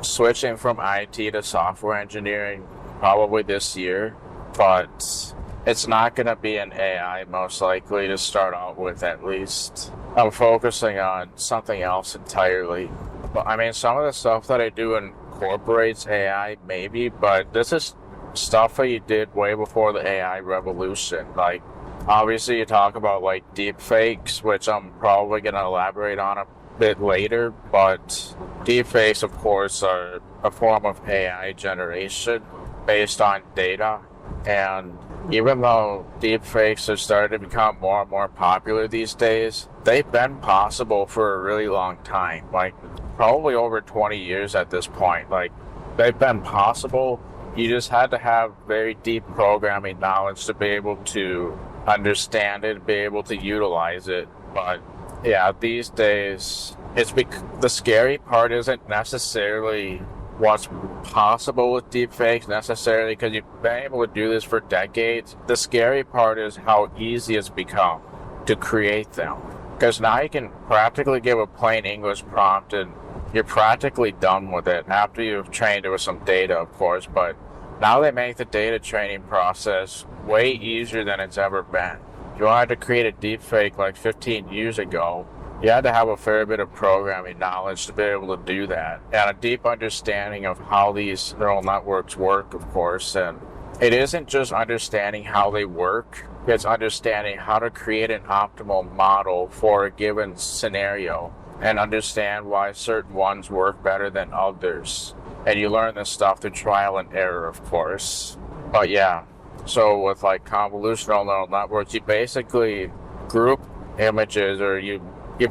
Speaker 2: switching from IT to software engineering probably this year, but it's not going to be an AI, most likely, to start out with, at least. I'm focusing on something else entirely. But I mean, some of the stuff that I do incorporates AI, maybe, but this is stuff that you did way before the AI revolution. Like, obviously, you talk about, like, deep fakes, which I'm probably going to elaborate on a bit later, but deep fakes, of course, are a form of AI generation based on data. And even though deepfakes are starting to become more and more popular these days, they've been possible for a really long time, like probably over 20 years at this point. Like, they've been possible. You just had to have very deep programming knowledge to be able to understand it, be able to utilize it. But yeah, these days, the scary part isn't necessarily what's possible with deepfakes necessarily, because you've been able to do this for decades. The scary part is how easy it's become to create them, because now you can practically give a plain English prompt and you're practically done with it after you've trained it with some data, of course. But now they make the data training process way easier than it's ever been. If you wanted to create a deepfake like 15 years ago, you had to have a fair bit of programming knowledge to be able to do that, and a deep understanding of how these neural networks work, of course. And it isn't just understanding how they work, it's understanding how to create an optimal model for a given scenario and understand why certain ones work better than others. And you learn this stuff through trial and error, of course. But yeah, so with like convolutional neural networks, you basically group images, or you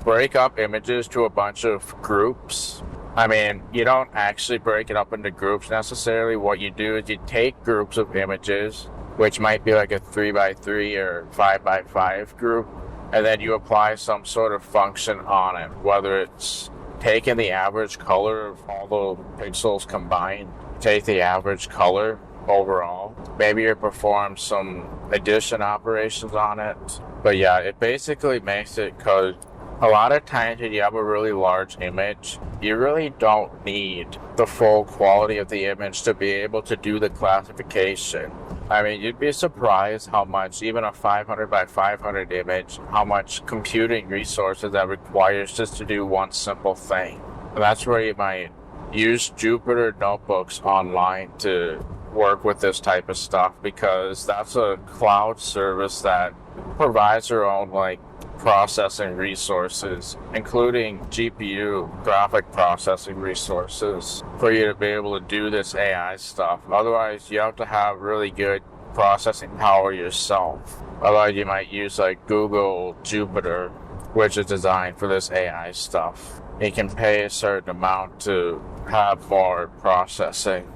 Speaker 2: break up images to a bunch of groups. I mean, you don't actually break it up into groups necessarily. What you do is you take groups of images, which might be like a 3x3 or 5x5 group, and then you apply some sort of function on it, whether it's taking the average color of all the pixels combined, take the average color overall. Maybe you perform some addition operations on it. But yeah, it basically makes it, because a lot of times when you have a really large image, you really don't need the full quality of the image to be able to do the classification. I mean, you'd be surprised how much, even a 500 by 500 image, how much computing resources that requires just to do one simple thing. And that's where you might use Jupyter notebooks online to work with this type of stuff, because that's a cloud service that provides their own like processing resources, including GPU, graphic processing resources, for you to be able to do this AI stuff. Otherwise, you have to have really good processing power yourself. Although you might use like Google Jupyter, which is designed for this AI stuff. You can pay a certain amount to have more processing.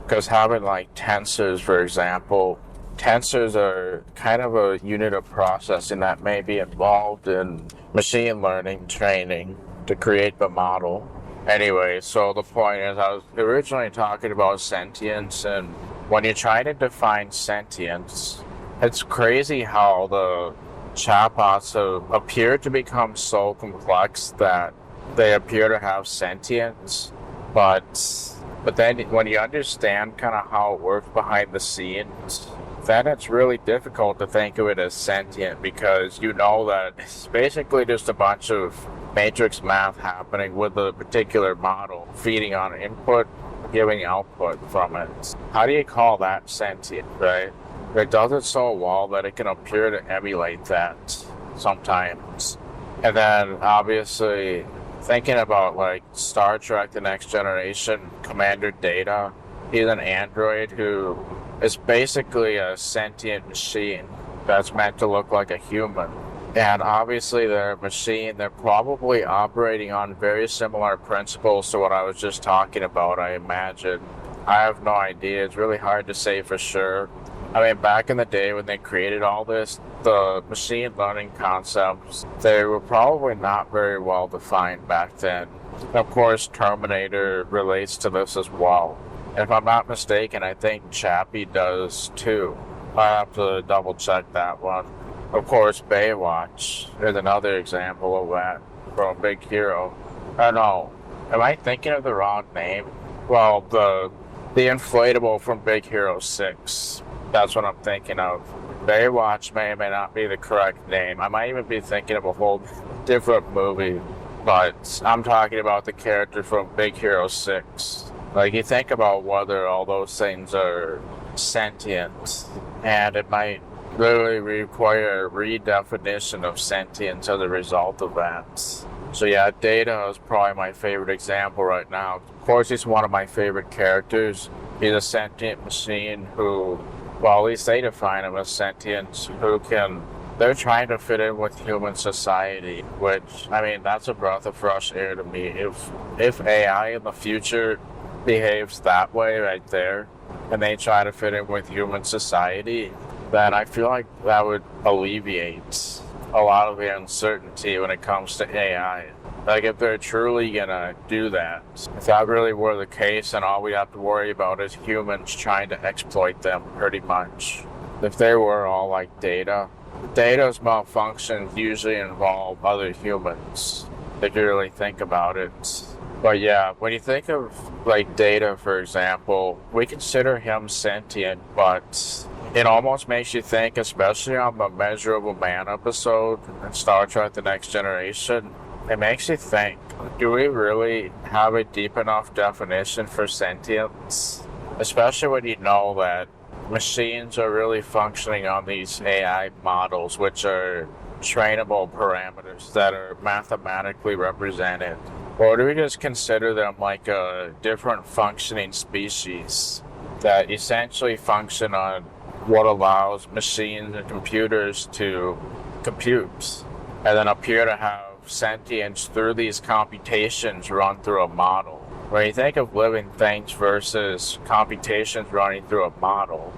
Speaker 2: Because having like tensors, for example, tensors are kind of a unit of processing that may be involved in machine learning training to create the model. Anyway, so the point is, I was originally talking about sentience, and when you try to define sentience, it's crazy how the chatbots appear to become so complex that they appear to have sentience, but then when you understand kind of how it works behind the scenes, then it's really difficult to think of it as sentient, because you know that it's basically just a bunch of matrix math happening with a particular model, feeding on input, giving output from it. How do you call that sentient, right? It does it so well that it can appear to emulate that sometimes. And then obviously thinking about like Star Trek: The Next Generation, Commander Data, he's an android who is basically a sentient machine that's meant to look like a human. And obviously they're a machine, they're probably operating on very similar principles to what I was just talking about, I imagine. I have no idea, it's really hard to say for sure. I mean, back in the day when they created all this, the machine learning concepts, they were probably not very well defined back then. And of course, Terminator relates to this as well. And if I'm not mistaken, I think Chappie does too. I have to double check that one. Of course, Baywatch is another example of that from Big Hero. Oh no, am I thinking of the wrong name? Well, the inflatable from Big Hero 6. That's what I'm thinking of. Baywatch may or may not be the correct name. I might even be thinking of a whole different movie. But I'm talking about the character from Big Hero 6. Like, you think about whether all those things are sentient, and it might literally require a redefinition of sentience as a result of that. So yeah, Data is probably my favorite example right now. Of course, he's one of my favorite characters. He's a sentient machine who, well, at least they define him as sentient, they're trying to fit in with human society, which, I mean, that's a breath of fresh air to me. If AI in the future behaves that way right there, and they try to fit in with human society, then I feel like that would alleviate a lot of the uncertainty when it comes to AI. Like, if they're truly gonna do that, if that really were the case, then all we have to worry about is humans trying to exploit them, pretty much. If they were all like Data's malfunctions usually involve other humans, if you really think about it. But yeah, when you think of like Data, for example, we consider him sentient, but it almost makes you think, especially on the Measurable Man episode in Star Trek: The Next Generation, it makes you think, do we really have a deep enough definition for sentience? Especially when you know that machines are really functioning on these AI models, which are trainable parameters that are mathematically represented. Or do we just consider them like a different functioning species that essentially function on what allows machines and computers to compute, and then appear to have sentience through these computations run through a model? When you think of living things versus computations running through a model,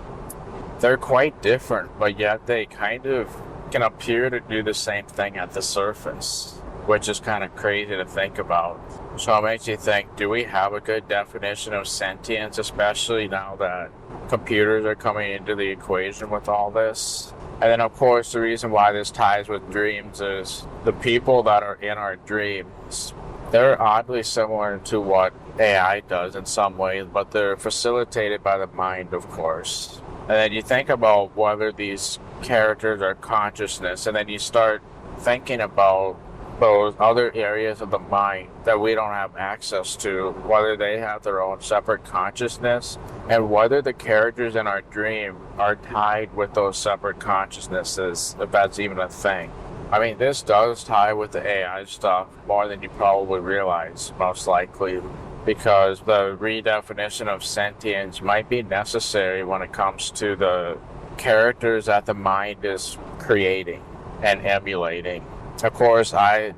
Speaker 2: they're quite different, but yet they kind of can appear to do the same thing at the surface, which is kind of crazy to think about. So it makes you think, do we have a good definition of sentience, especially now that computers are coming into the equation with all this? And then, of course, the reason why this ties with dreams is the people that are in our dreams, they're oddly similar to what AI does in some ways, but they're facilitated by the mind, of course. And then you think about whether these characters are consciousness, and then you start thinking about those other areas of the mind that we don't have access to, whether they have their own separate consciousness, and whether the characters in our dream are tied with those separate consciousnesses, if that's even a thing. I mean, this does tie with the AI stuff more than you probably realize, most likely. because the redefinition of sentience might be necessary when it comes to the characters that the mind is creating and emulating. Of course, I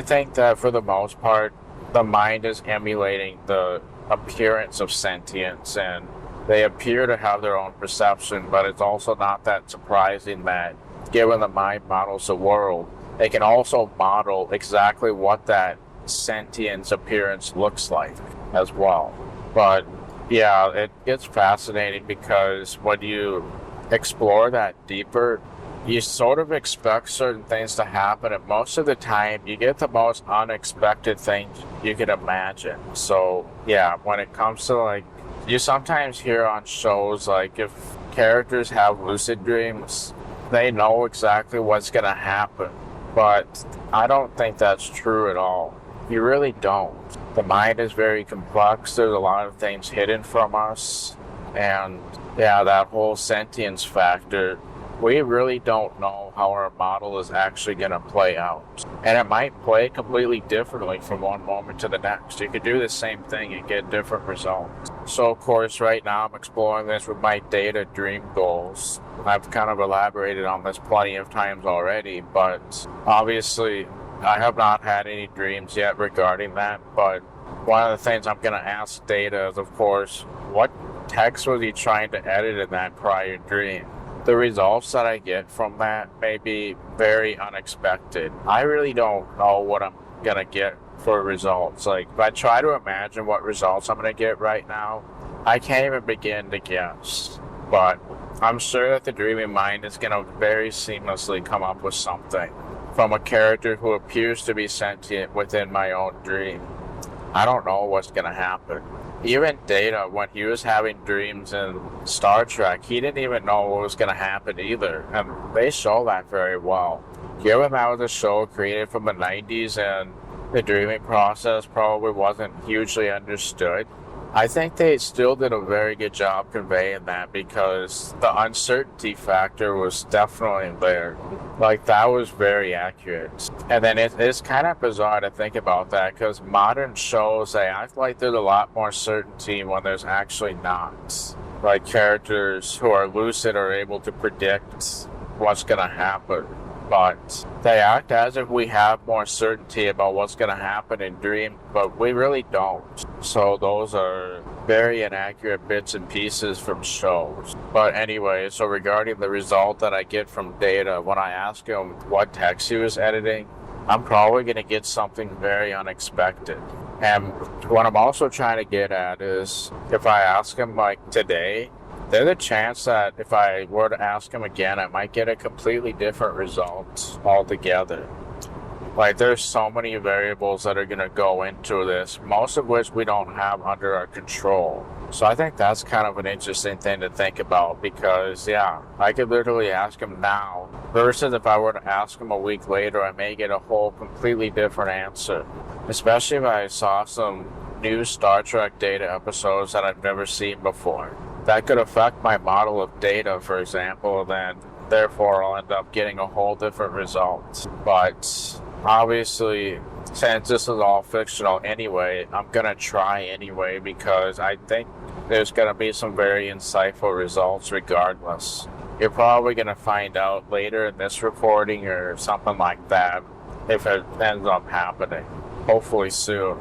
Speaker 2: think that for the most part, the mind is emulating the appearance of sentience, and they appear to have their own perception, but it's also not that surprising that given the mind models the world, they can also model exactly what that sentience appearance looks like as well. But yeah, it gets fascinating because when you explore that deeper, you sort of expect certain things to happen, and most of the time you get the most unexpected things you could imagine. So yeah, when it comes to like, you sometimes hear on shows like if characters have lucid dreams, they know exactly what's going to happen. But I don't think that's true at all. You really don't. The mind is very complex. There's a lot of things hidden from us. And yeah, that whole sentience factor, we really don't know how our model is actually going to play out. And it might play completely differently from one moment to the next. You could do the same thing and get different results. So of course, right now I'm exploring this with my data dream goals. I've kind of elaborated on this plenty of times already, but obviously I have not had any dreams yet regarding that. But one of the things I'm going to ask data is, of course, what text was he trying to edit in that prior dream? The results that I get from that may be very unexpected. I really don't know what I'm going to get for results. Like, if I try to imagine what results I'm going to get right now, I can't even begin to guess. But I'm sure that the dreaming mind is going to very seamlessly come up with something from a character who appears to be sentient within my own dream. I don't know what's going to happen. Even Data, when he was having dreams in Star Trek, he didn't even know what was going to happen either. And they show that very well. Given that was a show created from the 90s and the dreaming process probably wasn't hugely understood, I think they still did a very good job conveying that because the uncertainty factor was definitely there. Like, that was very accurate. And then it's kind of bizarre to think about that because modern shows, they act like there's a lot more certainty when there's actually not. Like, characters who are lucid are able to predict what's going to happen. But they act as if we have more certainty about what's going to happen in dream, but we really don't. So those are very inaccurate bits and pieces from shows. But anyway, so regarding the result that I get from Data, when I ask him what text he was editing, I'm probably going to get something very unexpected. And what I'm also trying to get at is, if I ask him like today, there's a chance that if I were to ask him again, I might get a completely different result altogether. Like, there's so many variables that are going to go into this, most of which we don't have under our control. So I think that's kind of an interesting thing to think about because, yeah, I could literally ask him now versus if I were to ask him a week later, I may get a whole completely different answer. Especially if I saw some new Star Trek Data episodes that I've never seen before. That could affect my model of Data, for example, then therefore I'll end up getting a whole different result. But obviously, since this is all fictional anyway, I'm going to try anyway because I think there's going to be some very insightful results regardless. You're probably going to find out later in this recording or something like that if it ends up happening. Hopefully soon.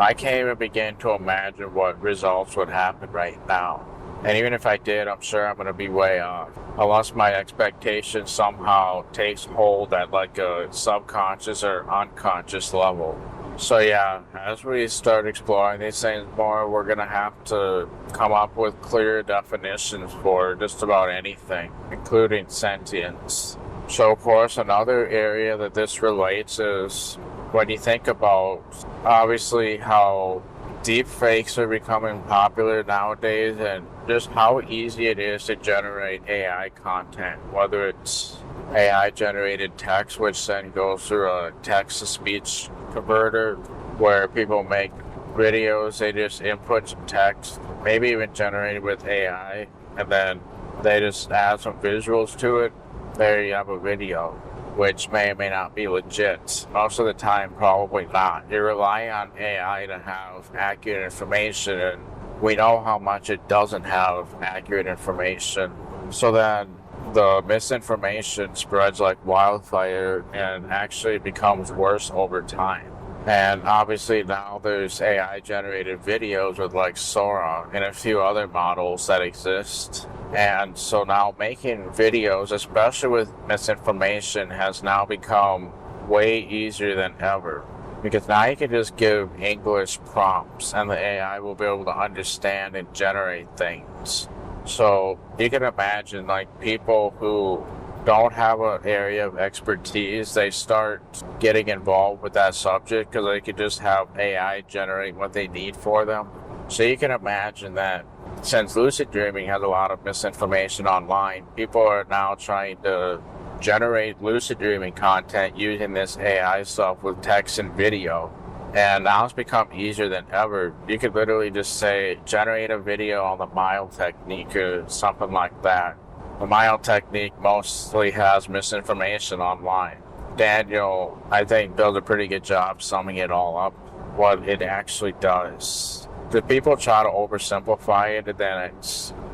Speaker 2: I can't even begin to imagine what results would happen right now. And even if I did, I'm sure I'm going to be way off. Unless my expectation somehow takes hold at like a subconscious or unconscious level. So yeah, as we start exploring these things more, we're going to have to come up with clear definitions for just about anything, including sentience. So of course, another area that this relates is when you think about, obviously, how deep fakes are becoming popular nowadays and just how easy it is to generate AI content, whether it's AI generated text, which then goes through a text-to-speech converter where people make videos, they just input some text, maybe even generated with AI, and then they just add some visuals to it. There you have a video. which may or may not be legit. Most of the time, probably not. You rely on AI to have accurate information, and we know how much it doesn't have accurate information. So then the misinformation spreads like wildfire and actually becomes worse over time. And obviously now there's AI generated videos with like Sora and a few other models that exist. And so now making videos, especially with misinformation, has now become way easier than ever. Because now you can just give English prompts and the AI will be able to understand and generate things. So you can imagine like people who don't have an area of expertise, they start getting involved with that subject because they could just have AI generate what they need for them. So you can imagine that since lucid dreaming has a lot of misinformation online, people are now trying to generate lucid dreaming content using this AI stuff with text and video. And now it's become easier than ever. You could literally just say, generate a video on the mile technique or something like that. The mile technique mostly has misinformation online. Daniel, I think, does a pretty good job summing it all up, what it actually does. The people try to oversimplify it, and then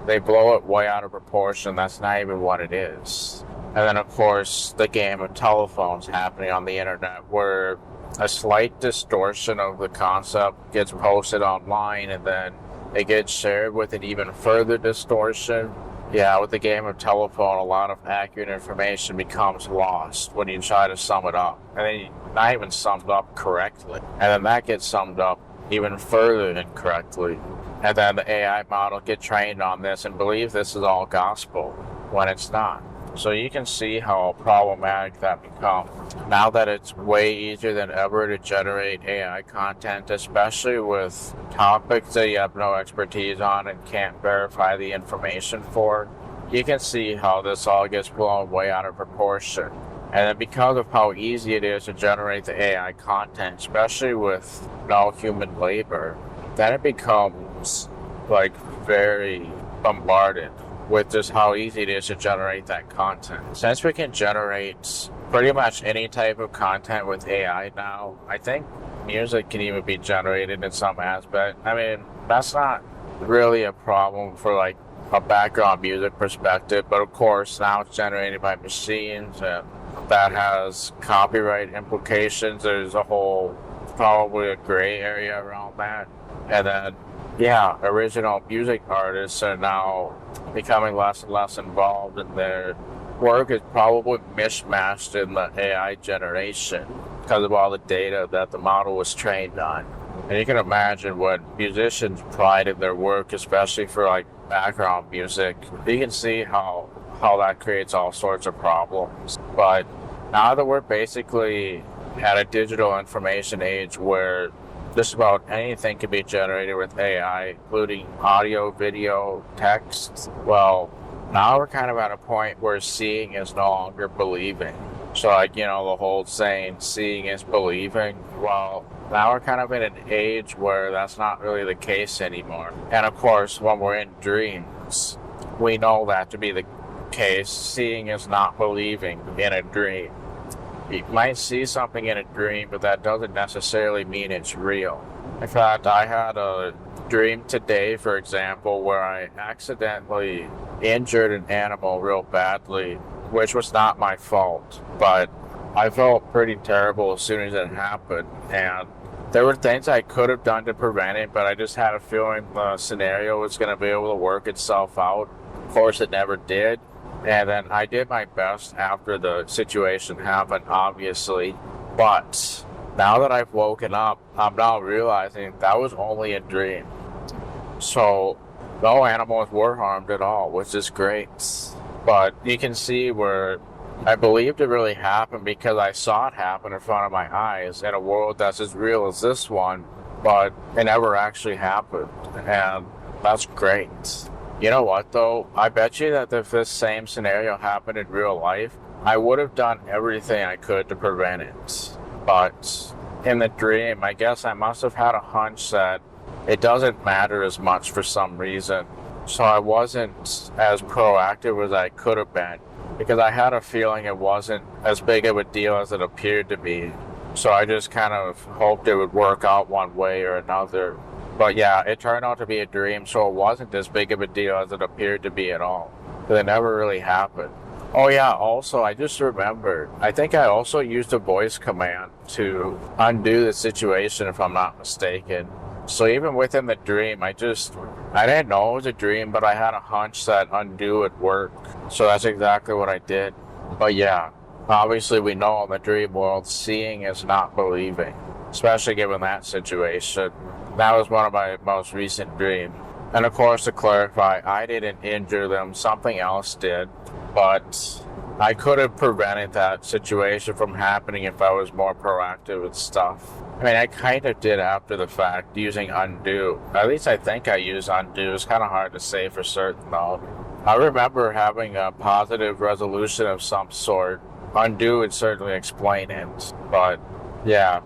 Speaker 2: they blow it way out of proportion. That's not even what it is. And then, of course, the game of telephones happening on the internet, where a slight distortion of the concept gets posted online, and then it gets shared with an even further distortion. Yeah, with the game of telephone, a lot of accurate information becomes lost when you try to sum it up. And then not even summed up correctly. And then that gets summed up even further incorrectly. And then the AI model gets trained on this and believes this is all gospel when it's not. So you can see how problematic that becomes. Now that it's way easier than ever to generate AI content, especially with topics that you have no expertise on and can't verify the information for, you can see how this all gets blown way out of proportion. And then because of how easy it is to generate the AI content, especially with no human labor, then it becomes like very bombarded with just how easy it is to generate that content. Since we can generate pretty much any type of content with AI now, I think music can even be generated in some aspect. I mean, that's not really a problem for like a background music perspective, but of course now it's generated by machines and that has copyright implications. There's a whole, probably a gray area around that. And then yeah, original music artists are now becoming less and less involved, and their work is probably mishmashed in the AI generation because of all the data that the model was trained on. And you can imagine what musicians pride in their work, especially for like background music. You can see how that creates all sorts of problems. But now that we're basically at a digital information age where just about anything can be generated with AI, including audio, video, text. Well, now we're kind of at a point where seeing is no longer believing. So like, the whole saying, seeing is believing. Well, now we're kind of in an age where that's not really the case anymore. And of course, when we're in dreams, we know that to be the case. Seeing is not believing in a dream. You might see something in a dream, but that doesn't necessarily mean it's real. In fact, I had a dream today, for example, where I accidentally injured an animal real badly, which was not my fault, but I felt pretty terrible as soon as it happened. And there were things I could have done to prevent it, but I just had a feeling the scenario was going to be able to work itself out. Of course, it never did. And then I did my best after the situation happened, obviously. But now that I've woken up, I'm now realizing that was only a dream. So no animals were harmed at all, which is great. But you can see where I believed it really happened because I saw it happen in front of my eyes in a world that's as real as this one, but it never actually happened. And that's great. You know what, though? I bet you that if this same scenario happened in real life, I would have done everything I could to prevent it. But in the dream, I guess I must have had a hunch that it doesn't matter as much for some reason. So I wasn't as proactive as I could have been. because I had a feeling it wasn't as big of a deal as it appeared to be. So I just kind of hoped it would work out one way or another. But yeah, it turned out to be a dream, so it wasn't as big of a deal as it appeared to be at all. It never really happened. Oh yeah, also, I just remembered. I think I also used a voice command to undo the situation, if I'm not mistaken. So even within the dream, I didn't know it was a dream, but I had a hunch that undo would work. So that's exactly what I did. But yeah, obviously we know in the dream world, seeing is not believing, especially given that situation. That was one of my most recent dreams. And of course, to clarify, I didn't injure them, something else did. But I could have prevented that situation from happening if I was more proactive with stuff. I mean, I kind of did after the fact, using undo. At least I think I used undo. It's kind of hard to say for certain, though. I remember having a positive resolution of some sort. Undo would certainly explain it. But, yeah.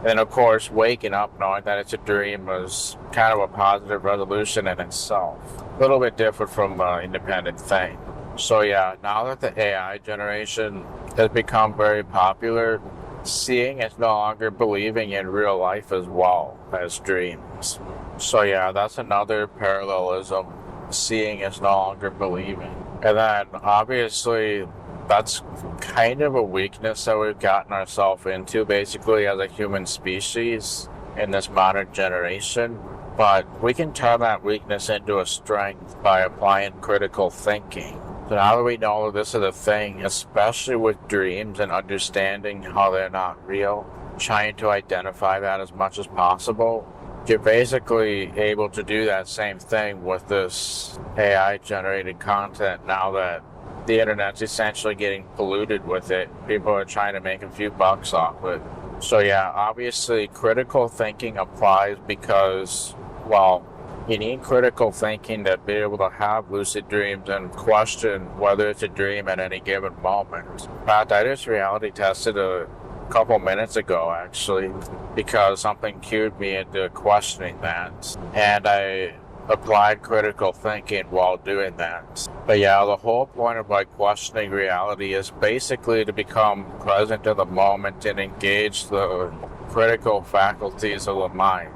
Speaker 2: And of course, waking up knowing that it's a dream was kind of a positive resolution in itself. A little bit different from an independent thing. So yeah, now that the AI generation has become very popular, seeing is no longer believing in real life as well as dreams. So yeah, that's another parallelism. Seeing is no longer believing. And then obviously that's kind of a weakness that we've gotten ourselves into basically as a human species in this modern generation. But we can turn that weakness into a strength by applying critical thinking. So now that we know this is a thing, especially with dreams and understanding how they're not real, trying to identify that as much as possible, you're basically able to do that same thing with this AI-generated content now that the internet's essentially getting polluted with it. People are trying to make a few bucks off it. So yeah, obviously critical thinking applies because, well, you need critical thinking to be able to have lucid dreams and question whether it's a dream at any given moment. In fact, I just reality tested a couple minutes ago, actually, because something cued me into questioning that. And I applied critical thinking while doing that. But yeah, the whole point of questioning reality is basically to become present in the moment and engage the critical faculties of the mind.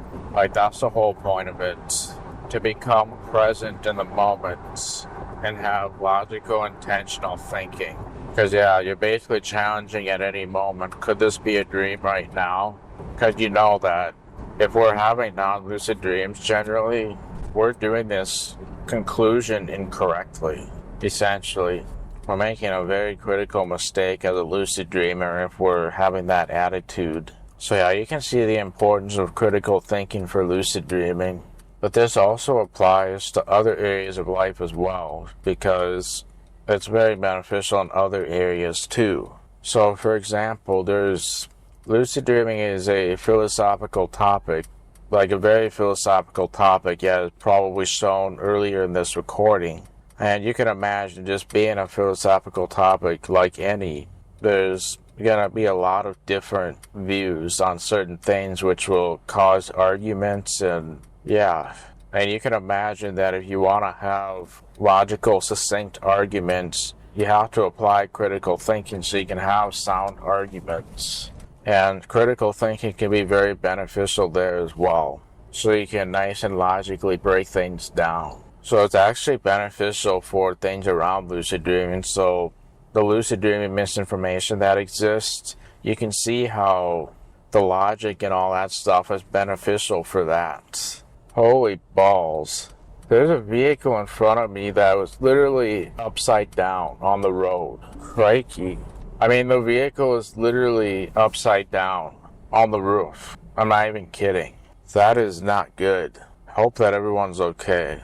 Speaker 2: That's the whole point of it. To become present in the moment and have logical, intentional thinking. Because yeah, you're basically challenging at any moment. Could this be a dream right now? Because you know that if we're having non-lucid dreams, generally, we're doing this conclusion incorrectly. Essentially, we're making a very critical mistake as a lucid dreamer if we're having that attitude. So yeah, you can see the importance of critical thinking for lucid dreaming. But this also applies to other areas of life as well, because it's very beneficial in other areas too. So for example, lucid dreaming is a philosophical topic, like a very philosophical topic, yeah, it's probably shown earlier in this recording. And you can imagine just being a philosophical topic like any, there's going to be a lot of different views on certain things which will cause arguments and yeah. And you can imagine that if you want to have logical, succinct arguments, you have to apply critical thinking so you can have sound arguments. And critical thinking can be very beneficial there as well. So you can nice and logically break things down. So it's actually beneficial for things around lucid dreaming. So the lucid dreaming misinformation that exists, you can see how the logic and all that stuff is beneficial for that. Holy balls. There's a vehicle in front of me that was literally upside down on the road. Crikey. I mean, the vehicle is literally upside down on the roof. I'm not even kidding. That is not good. Hope that everyone's okay.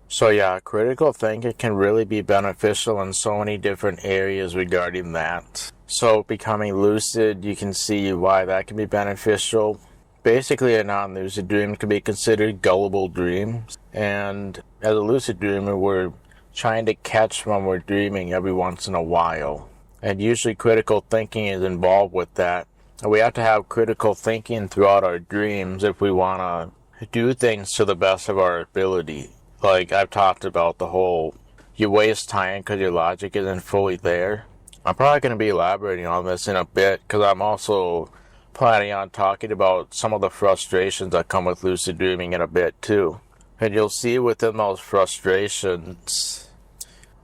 Speaker 2: So yeah, critical thinking can really be beneficial in so many different areas regarding that. So becoming lucid, you can see why that can be beneficial. Basically, a non-lucid dream can be considered gullible dreams. And as a lucid dreamer, we're trying to catch when we're dreaming every once in a while. And usually critical thinking is involved with that. And we have to have critical thinking throughout our dreams if we want to do things to the best of our ability. Like I've talked about the whole
Speaker 1: you waste time because your logic isn't fully there. I'm probably going to be elaborating on this in a bit because I'm also planning on talking about some of the frustrations that come with lucid dreaming in a bit too. And you'll see within those frustrations,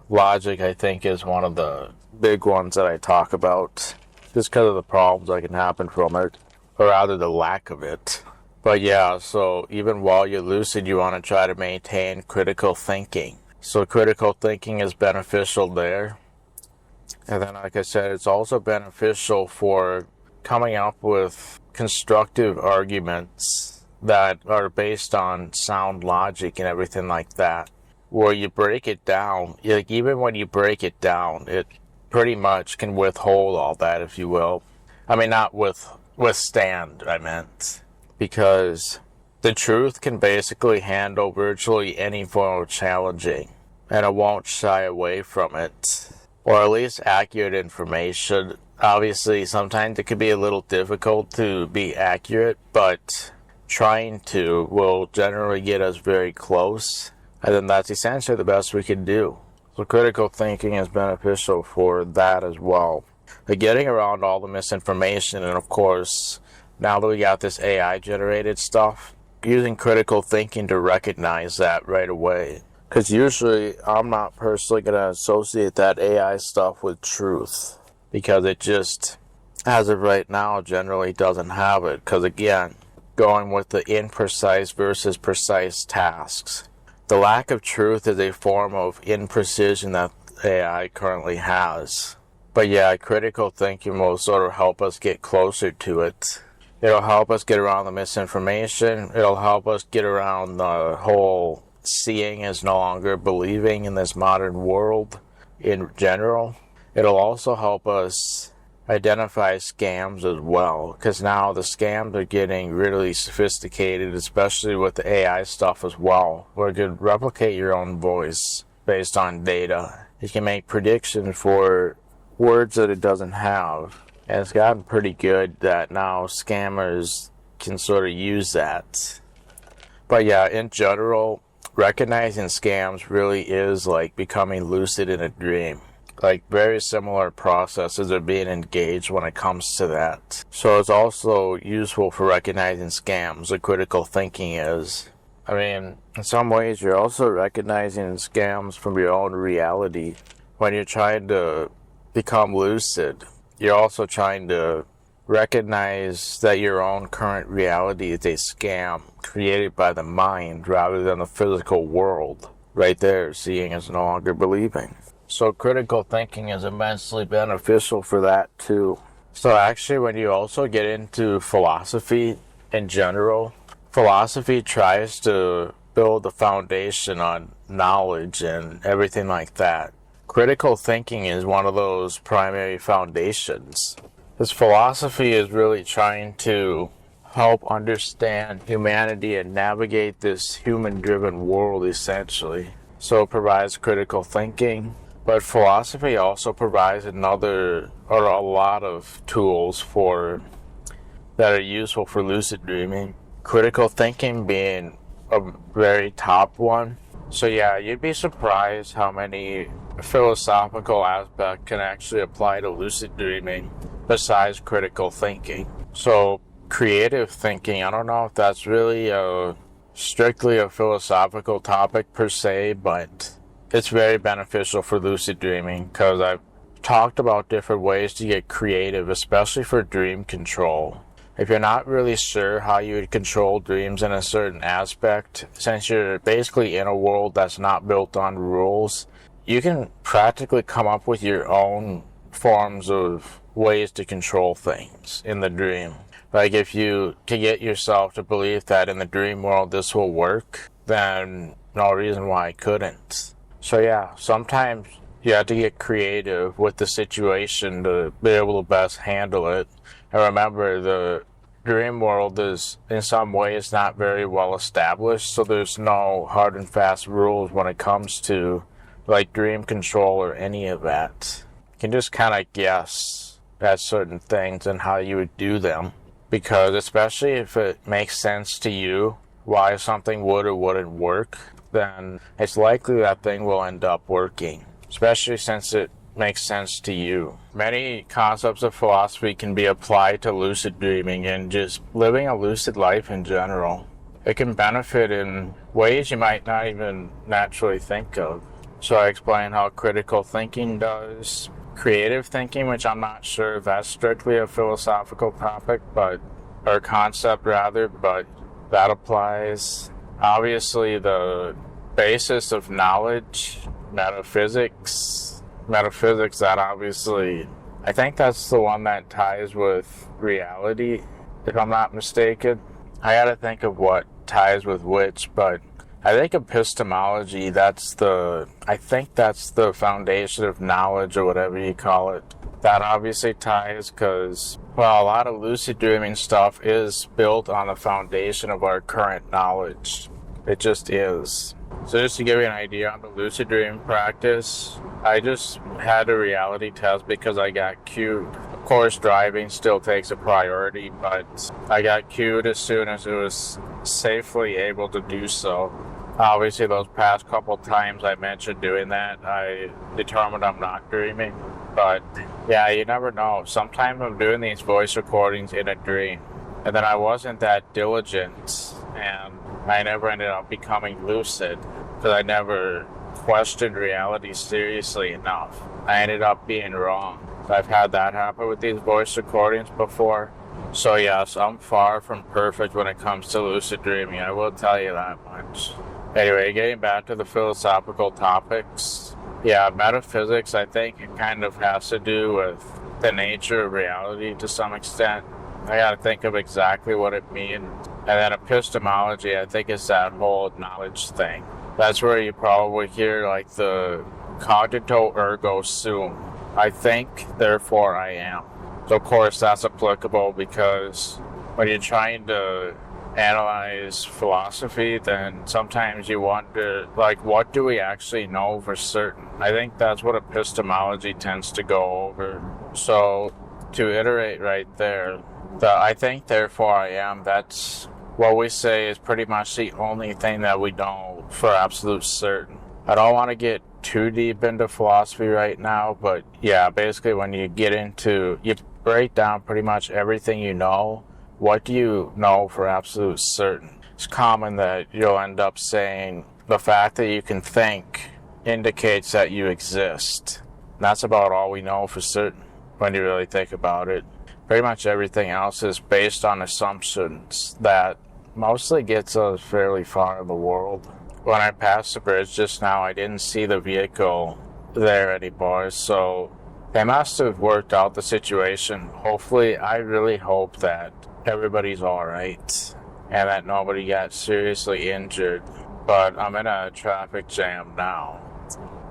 Speaker 1: logic I think is one of the big ones that I talk about just because of the problems that can happen from it, or rather the lack of it. But yeah, so even while you're lucid, you want to try to maintain critical thinking. So critical thinking is beneficial there. And then, like I said, it's also beneficial for coming up with constructive arguments that are based on sound logic and everything like that. Where you break it down, like even when you break it down, it pretty much can withhold all that, if you will. I mean, not withstand, I meant. Because the truth can basically handle virtually any form of challenging, and it won't shy away from it. Or at least accurate information. Obviously, sometimes it could be a little difficult to be accurate, but trying to will generally get us very close. And then that's essentially the best we can do. So critical thinking is beneficial for that as well. But getting around all the misinformation, and of course, now that we got this AI-generated stuff, using critical thinking to recognize that right away. Because usually, I'm not personally going to associate that AI stuff with truth. Because it just, as of right now, generally doesn't have it. Because again, going with the imprecise versus precise tasks. The lack of truth is a form of imprecision that AI currently has. But yeah, critical thinking will sort of help us get closer to it. It'll help us get around the misinformation. It'll help us get around the whole seeing is no longer believing in this modern world in general. It'll also help us identify scams as well, because now the scams are getting really sophisticated, especially with the AI stuff as well, where you can replicate your own voice based on data. You can make predictions for words that it doesn't have, and it's gotten pretty good that now scammers can sort of use that. But yeah, in general, recognizing scams really is like becoming lucid in a dream. Like very similar processes are being engaged when it comes to that. So it's also useful for recognizing scams, like critical thinking is. I mean, in some ways you're also recognizing scams from your own reality. When you're trying to become lucid, you're also trying to recognize that your own current reality is a scam created by the mind rather than the physical world. Right there, seeing is no longer believing. So critical thinking is immensely beneficial for that too. So actually, when you also get into philosophy in general, philosophy tries to build the foundation on knowledge and everything like that. Critical thinking is one of those primary foundations. This philosophy is really trying to help understand humanity and navigate this human-driven world, essentially. So it provides critical thinking, but philosophy also provides a lot of tools that are useful for lucid dreaming. Critical thinking being a very top one. So yeah, you'd be surprised how many philosophical aspects can actually apply to lucid dreaming besides critical thinking. So creative thinking, I don't know if that's really strictly a philosophical topic per se, but it's very beneficial for lucid dreaming because I've talked about different ways to get creative, especially for dream control. If you're not really sure how you would control dreams in a certain aspect, since you're basically in a world that's not built on rules, you can practically come up with your own forms of ways to control things in the dream. Like if you can get yourself to believe that in the dream world this will work, then no reason why it couldn't. So yeah, sometimes you have to get creative with the situation to be able to best handle it. And remember, the dream world is in some ways not very well established, so there's no hard and fast rules when it comes to like dream control or any of that. You can just kind of guess at certain things and how you would do them, because especially if it makes sense to you why something would or wouldn't work,
Speaker 2: then it's likely that thing will end up working, especially since it makes sense to you. Many concepts of philosophy can be applied to lucid dreaming and just living a lucid life in general. It can benefit in ways you might not even naturally think of. So I explain how critical thinking does, creative thinking, which I'm not sure if that's strictly a philosophical topic, or concept rather, but that applies. Obviously, the basis of knowledge, metaphysics, that obviously, I think that's the one that ties with reality, if I'm not mistaken. I gotta think of what ties with which, but I think epistemology, I think that's the foundation of knowledge, or whatever you call it. That obviously ties because, well, a lot of lucid dreaming stuff is built on the foundation of our current knowledge. It just is. So just to give you an idea on the lucid dream practice, I just had a reality test because I got cued. Of course, driving still takes a priority, but I got cued as soon as it was safely able to do so. Obviously, those past couple times I mentioned doing that, I determined I'm not dreaming. But yeah, you never know. Sometimes I'm doing these voice recordings in a dream, and then I wasn't that diligent, and I never ended up becoming lucid because I never questioned reality seriously enough. I ended up being wrong. I've had that happen with these voice recordings before. So yes, I'm far from perfect when it comes to lucid dreaming, I will tell you that much. Anyway, getting back to the philosophical topics. Yeah, metaphysics, I think it kind of has to do with the nature of reality to some extent. I gotta think of exactly what it means. And then epistemology, I think, is that whole knowledge thing. That's where you probably hear like the cogito ergo sum. I think, therefore I am. So of course that's applicable because when you're trying to analyze philosophy, then sometimes you wonder, like, what do we actually know for certain? I think that's what epistemology tends to go over. So to iterate right there, I think, therefore I am, that's what we say is pretty much the only thing that we know for absolute certain. I don't want to get too deep into philosophy right now, but yeah, basically when you break down pretty much everything you know. What do you know for absolute certain? It's common that you'll end up saying the fact that you can think indicates that you exist. And that's about all we know for certain when you really think about it. Pretty much everything else is based on assumptions that mostly gets us fairly far in the world. When I passed the bridge just now, I didn't see the vehicle there anymore, so they must have worked out the situation. Hopefully, I really hope that everybody's alright and that nobody got seriously injured, but I'm in a traffic jam now.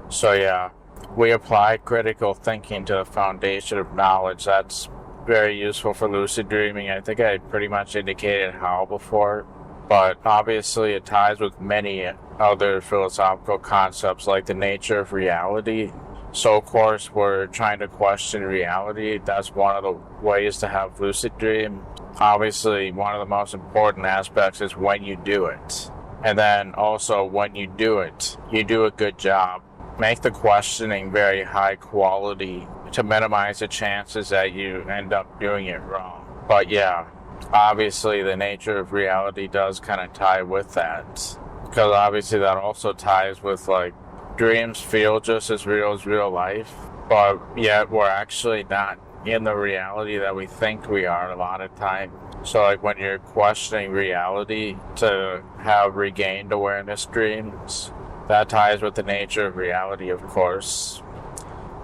Speaker 2: So yeah, we apply critical thinking to the foundation of knowledge. That's very useful for lucid dreaming. I think I pretty much indicated how before, but obviously it ties with many other philosophical concepts like the nature of reality. So of course we're trying to question reality. That's one of the ways to have lucid dream. Obviously one of the most important aspects is when you do it. And then also when you do it, you do a good job. Make the questioning very high quality to minimize the chances that you end up doing it wrong. But yeah, obviously the nature of reality does kind of tie with that. Because obviously that also ties with, like, dreams feel just as real life, but yet we're actually not in the reality that we think we are a lot of time. So like when you're questioning reality to have regained awareness dreams, that ties with the nature of reality, of course.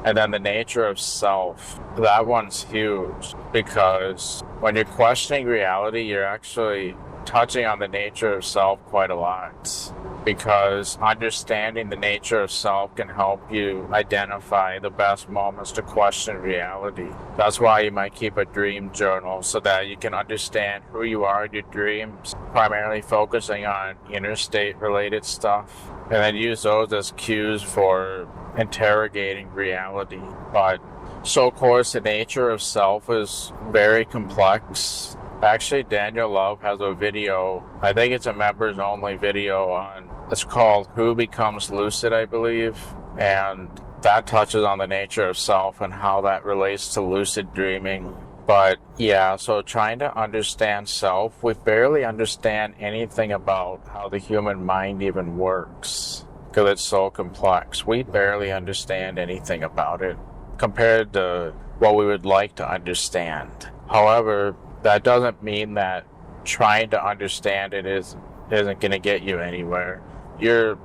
Speaker 2: And then the nature of self, that one's huge, because when you're questioning reality, you're actually touching on the nature of self quite a lot, because understanding the nature of self can help you identify the best moments to question reality. That's why you might keep a dream journal, so that you can understand who you are in your dreams, primarily focusing on inner state related stuff, and then use those as cues for interrogating reality. But so of course the nature of self is very complex. Actually, Daniel Love has a video, I think it's a members only video it's called Who Becomes Lucid, I believe. And that touches on the nature of self and how that relates to lucid dreaming. But yeah, so trying to understand self, we barely understand anything about how the human mind even works because it's so complex. We barely understand anything about it compared to what we would like to understand. However, that doesn't mean that trying to understand it isn't going to get you anywhere. You're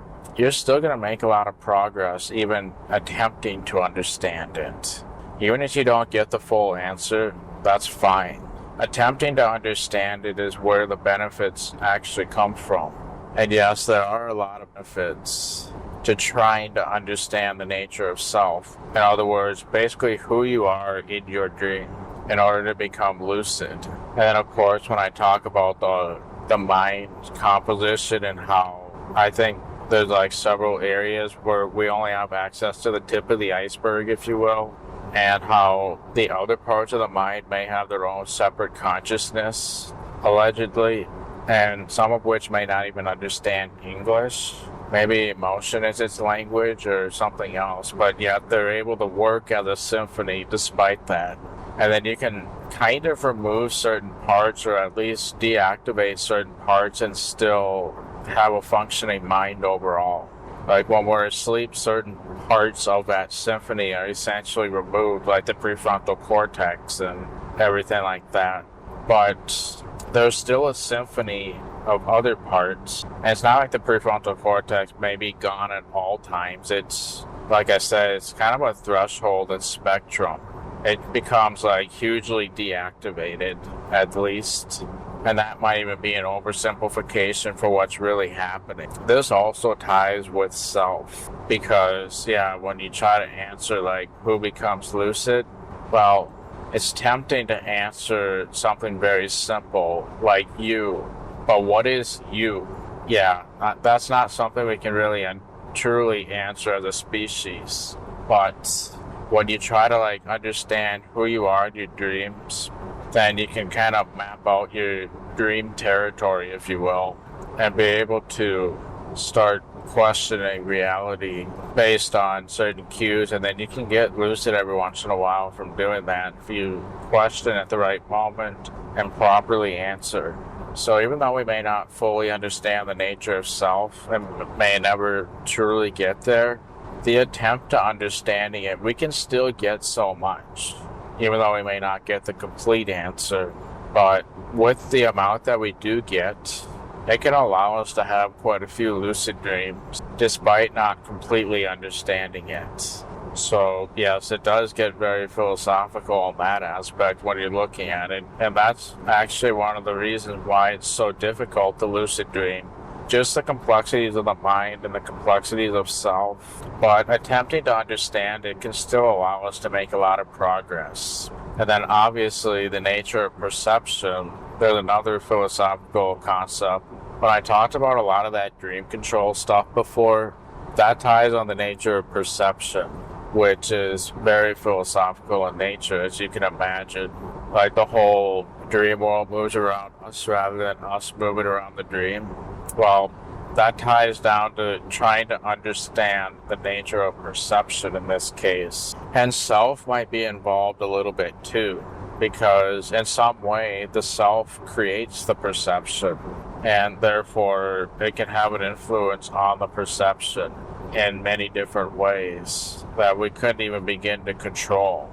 Speaker 2: still going to make a lot of progress even attempting to understand it. Even if you don't get the full answer, that's fine. Attempting to understand it is where the benefits actually come from. And yes, there are a lot of benefits to trying to understand the nature of self. In other words, basically who you are in your dream in order to become lucid. And then of course, when I talk about the mind composition and how I think there's like several areas where we only have access to the tip of the iceberg, if you will, and how the other parts of the mind may have their own separate consciousness, allegedly, and some of which may not even understand English. Maybe emotion is its language or something else, but yet they're able to work as a symphony despite that. And then you can kind of remove certain parts or at least deactivate certain parts and still have a functioning mind overall. Like when we're asleep, certain parts of that symphony are essentially removed, like the prefrontal cortex and everything like that. But there's still a symphony of other parts. And it's not like the prefrontal cortex may be gone at all times. It's, like I said, it's kind of a threshold and spectrum. It becomes like hugely deactivated, at least. And that might even be an oversimplification for what's really happening. This also ties with self because, yeah, when you try to answer like who becomes lucid, well, it's tempting to answer something very simple like you. But what is you? Yeah, that's not something we can really truly answer as a species. But when you try to like understand who you are in your dreams, then you can kind of map out your dream territory, if you will, and be able to start questioning reality based on certain cues, and then you can get lucid every once in a while from doing that if you question at the right moment and properly answer. So even though we may not fully understand the nature of self and may never truly get there, the attempt to understanding it, we can still get so much. Even though we may not get the complete answer. But with the amount that we do get, it can allow us to have quite a few lucid dreams, despite not completely understanding it. So, yes, it does get very philosophical in that aspect when you're looking at it. And that's actually one of the reasons why it's so difficult to lucid dream. Just the complexities of the mind and the complexities of self. But attempting to understand it can still allow us to make a lot of progress. And then obviously the nature of perception, there's another philosophical concept. When I talked about a lot of that dream control stuff before, that ties on the nature of perception, which is very philosophical in nature, as you can imagine. Like the whole dream world moves around us rather than us moving around the dream. Well, that ties down to trying to understand the nature of perception in this case. And self might be involved a little bit too, because in some way the self creates the perception, and therefore it can have an influence on the perception in many different ways that we couldn't even begin to control.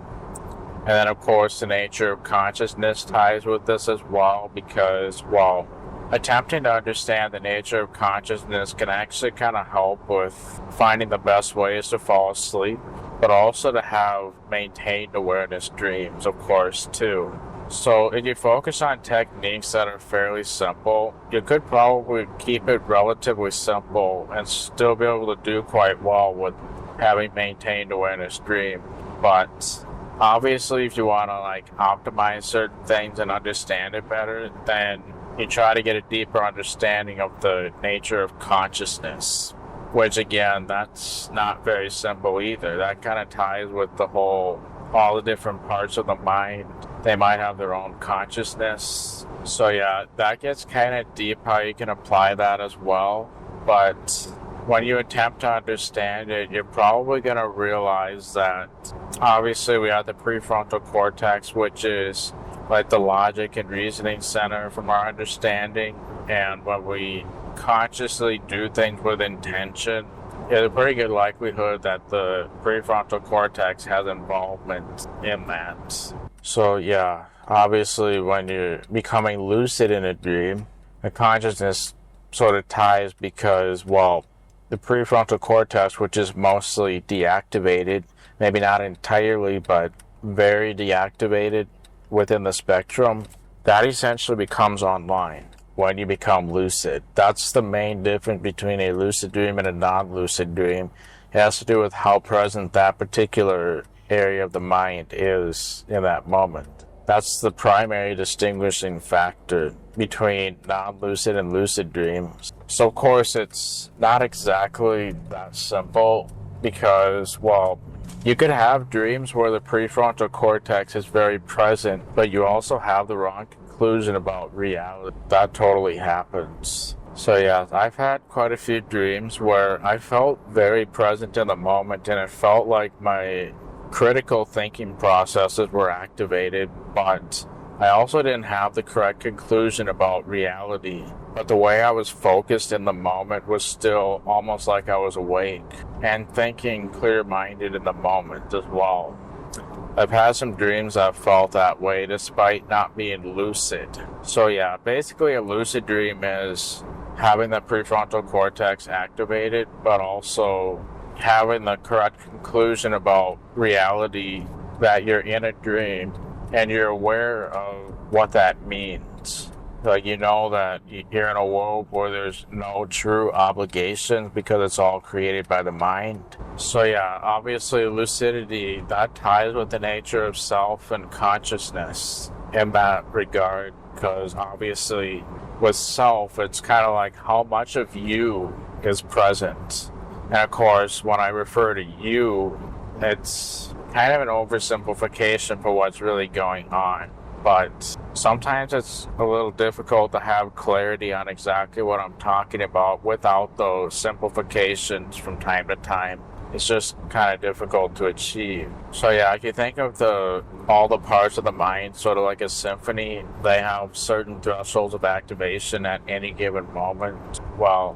Speaker 2: And then of course the nature of consciousness ties with this as well, because, well, attempting to understand the nature of consciousness can actually kind of help with finding the best ways to fall asleep, but also to have maintained awareness dreams, of course, too. So if you focus on techniques that are fairly simple, you could probably keep it relatively simple and still be able to do quite well with having maintained awareness dream. But obviously, if you want to like optimize certain things and understand it better, then you try to get a deeper understanding of the nature of consciousness, which again, that's not very simple either. That kind of ties with the whole all the different parts of the mind, they might have their own consciousness. So yeah, that gets kind of deep how you can apply that as well. But when you attempt to understand it, you're probably going to realize that obviously we have the prefrontal cortex, which is like the logic and reasoning center from our understanding. And when we consciously do things with intention, there's a pretty good likelihood that the prefrontal cortex has involvement in that. So yeah, obviously when you're becoming lucid in a dream, the consciousness sort of ties because, well, the prefrontal cortex, which is mostly deactivated, maybe not entirely, but very deactivated within the spectrum, that essentially becomes online when you become lucid. That's the main difference between a lucid dream and a non-lucid dream. It has to do with how present that particular area of the mind is in that moment. That's the primary distinguishing factor between non-lucid and lucid dreams. So of course it's not exactly that simple because, well, you could have dreams where the prefrontal cortex is very present, but you also have the wrong conclusion about reality. That totally happens. So yeah, I've had quite a few dreams where I felt very present in the moment and it felt like my critical thinking processes were activated, but I also didn't have the correct conclusion about reality. But the way I was focused in the moment was still almost like I was awake and thinking clear-minded in the moment as well. I've had some dreams that felt that way despite not being lucid. So yeah, basically a lucid dream is having the prefrontal cortex activated, but also having the correct conclusion about reality, that you're in a dream and you're aware of what that means. Like, you know that you're in a world where there's no true obligations because it's all created by the mind. So yeah, obviously lucidity, that ties with the nature of self and consciousness in that regard, because obviously with self, it's kind of like how much of you is present. And of course, when I refer to you, it's kind of an oversimplification for what's really going on. But sometimes it's a little difficult to have clarity on exactly what I'm talking about without those simplifications from time to time. It's just kind of difficult to achieve. So yeah, if you think of all the parts of the mind sort of like a symphony, they have certain thresholds of activation at any given moment. Well,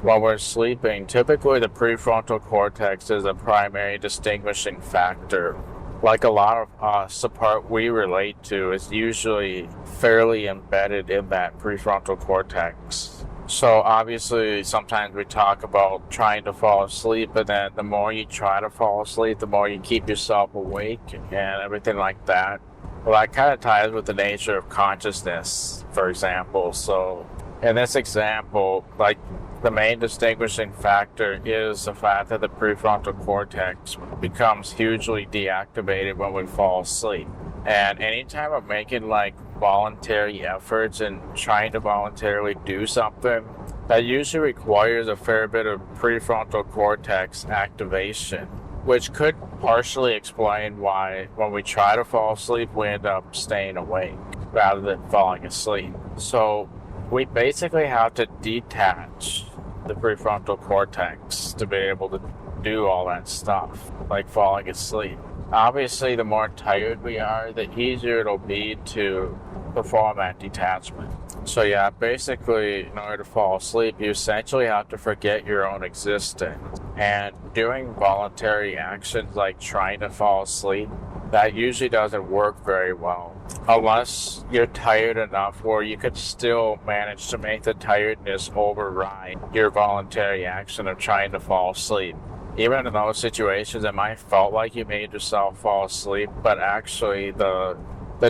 Speaker 2: while we're sleeping, typically the prefrontal cortex is a primary distinguishing factor. Like a lot of us, the part we relate to is usually fairly embedded in that prefrontal cortex. So obviously sometimes we talk about trying to fall asleep, and then the more you try to fall asleep, the more you keep yourself awake and everything like that. Well, that kind of ties with the nature of consciousness, for example. So in this example, like, the main distinguishing factor is the fact that the prefrontal cortex becomes hugely deactivated when we fall asleep. And anytime I'm making like voluntary efforts and trying to voluntarily do something, that usually requires a fair bit of prefrontal cortex activation, which could partially explain why when we try to fall asleep, we end up staying awake rather than falling asleep. So we basically have to detach the prefrontal cortex to be able to do all that stuff, like falling asleep. Obviously, the more tired we are, the easier it'll be to perform that detachment. So yeah, basically, in order to fall asleep, you essentially have to forget your own existence. And doing voluntary actions like trying to fall asleep, that usually doesn't work very well. Unless you're tired enough where you could still manage to make the tiredness override your voluntary action of trying to fall asleep. Even in those situations, it might felt like you made yourself fall asleep, but actually the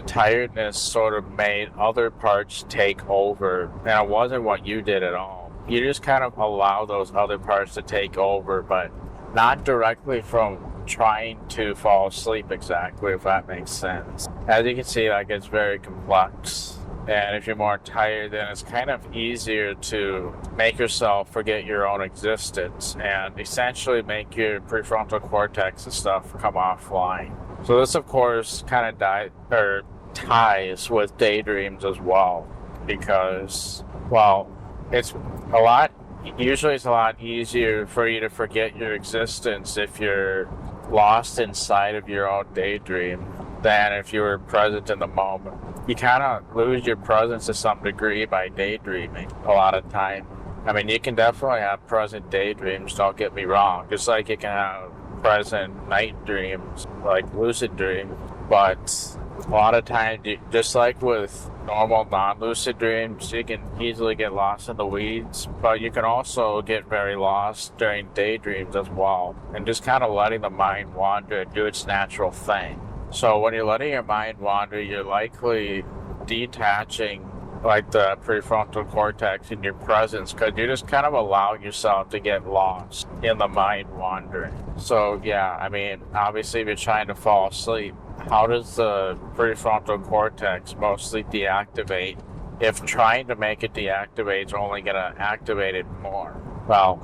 Speaker 2: tiredness sort of made other parts take over, and it wasn't what you did at all. You just kind of allow those other parts to take over, but not directly from trying to fall asleep exactly, if that makes sense. As you can see, like, it's very complex. And if you're more tired, then it's kind of easier to make yourself forget your own existence and essentially make your prefrontal cortex and stuff come offline. So this, of course, kind of ties with daydreams as well, because, well, usually it's a lot easier for you to forget your existence if you're lost inside of your own daydream than if you were present in the moment. You kind of lose your presence to some degree by daydreaming a lot of time. I mean, you can definitely have present daydreams, don't get me wrong, just like you can have present night dreams, like lucid dreams, but a lot of times, just like with normal non-lucid dreams, you can easily get lost in the weeds, but you can also get very lost during daydreams as well, and just kind of letting the mind wander and do its natural thing. So when you're letting your mind wander, you're likely detaching like the prefrontal cortex in your presence, because you're just kind of allowing yourself to get lost in the mind wandering. So yeah, I mean, obviously if you're trying to fall asleep, how does the prefrontal cortex mostly deactivate if trying to make it deactivate is only going to activate it more? Well,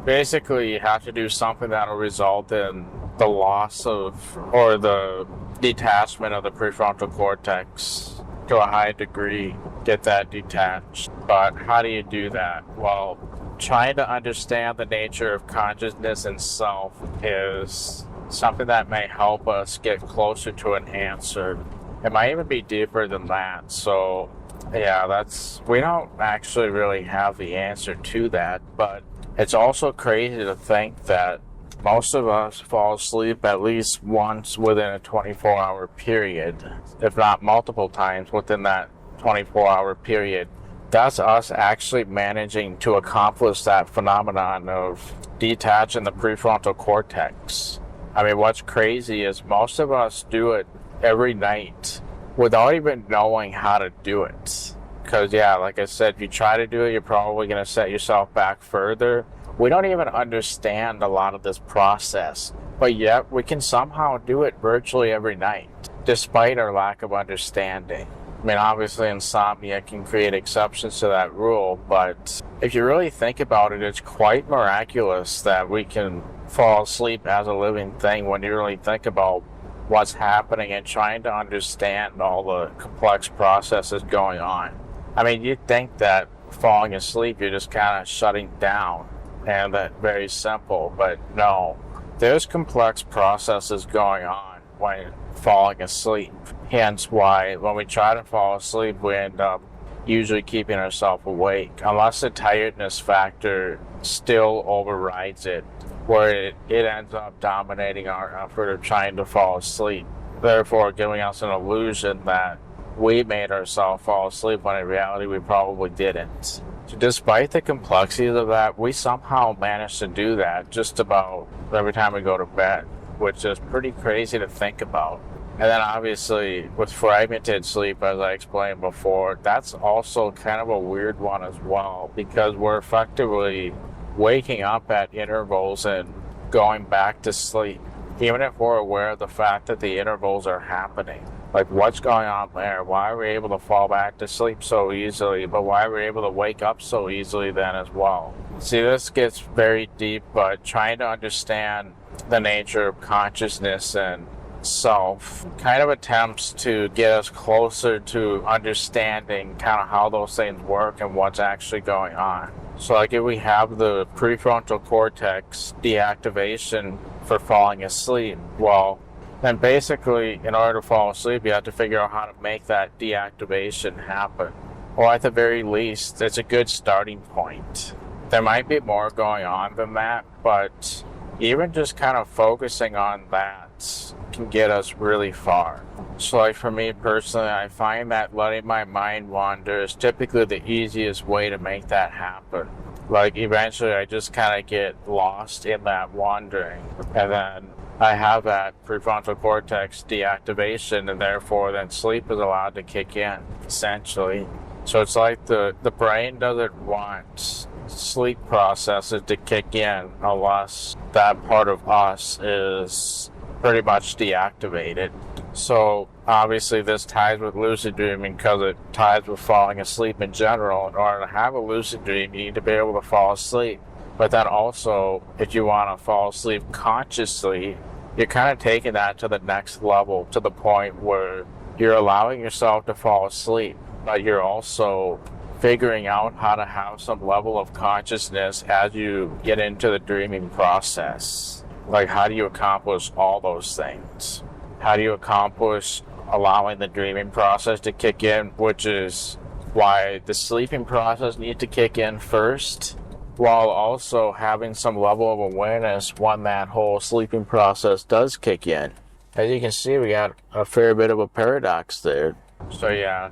Speaker 2: basically you have to do something that will result in the loss of, or the detachment of the prefrontal cortex to a high degree, get that detached. But how do you do that? Well, trying to understand the nature of consciousness and self is something that may help us get closer to an answer. It might even be deeper than that. So yeah, we don't actually really have the answer to that, but it's also crazy to think that most of us fall asleep at least once within a 24-hour period, if not multiple times within that 24-hour period. That's us actually managing to accomplish that phenomenon of detaching the prefrontal cortex. I mean, what's crazy is most of us do it every night without even knowing how to do it. Because, yeah, like I said, if you try to do it, you're probably going to set yourself back further. We don't even understand a lot of this process, but yet we can somehow do it virtually every night, despite our lack of understanding. I mean, obviously insomnia can create exceptions to that rule, but if you really think about it, it's quite miraculous that we can fall asleep as a living thing when you really think about what's happening and trying to understand all the complex processes going on. I mean, you'd think that falling asleep, you're just kind of shutting down, and that's very simple, but no. There's complex processes going on when falling asleep. Hence why when we try to fall asleep, we end up usually keeping ourselves awake, unless the tiredness factor still overrides it, where it ends up dominating our effort of trying to fall asleep, therefore giving us an illusion that we made ourselves fall asleep when in reality we probably didn't. So despite the complexities of that, we somehow manage to do that just about every time we go to bed, which is pretty crazy to think about. And then obviously with fragmented sleep, as I explained before, that's also kind of a weird one as well, because we're effectively waking up at intervals and going back to sleep, even if we're aware of the fact that the intervals are happening. Like, what's going on there? Why are we able to fall back to sleep so easily, but why are we able to wake up so easily then as well? See, this gets very deep, but trying to understand the nature of consciousness and self kind of attempts to get us closer to understanding kind of how those things work and what's actually going on. So like if we have the prefrontal cortex deactivation for falling asleep, well, then basically in order to fall asleep, you have to figure out how to make that deactivation happen. Or at the very least, it's a good starting point. There might be more going on than that, but even just kind of focusing on that can get us really far. So like for me personally, I find that letting my mind wander is typically the easiest way to make that happen. Like eventually I just kind of get lost in that wandering, and then I have that prefrontal cortex deactivation, and therefore then sleep is allowed to kick in, essentially. So it's like the brain doesn't want sleep processes to kick in unless that part of us is pretty much deactivated. So obviously this ties with lucid dreaming because it ties with falling asleep in general. In order to have a lucid dream, you need to be able to fall asleep. But then also, if you want to fall asleep consciously, you're kind of taking that to the next level, to the point where you're allowing yourself to fall asleep, but you're also figuring out how to have some level of consciousness as you get into the dreaming process. Like, how do you accomplish all those things? How do you accomplish allowing the dreaming process to kick in, which is why the sleeping process needs to kick in first, while also having some level of awareness when that whole sleeping process does kick in. As you can see, we got a fair bit of a paradox there. So yeah,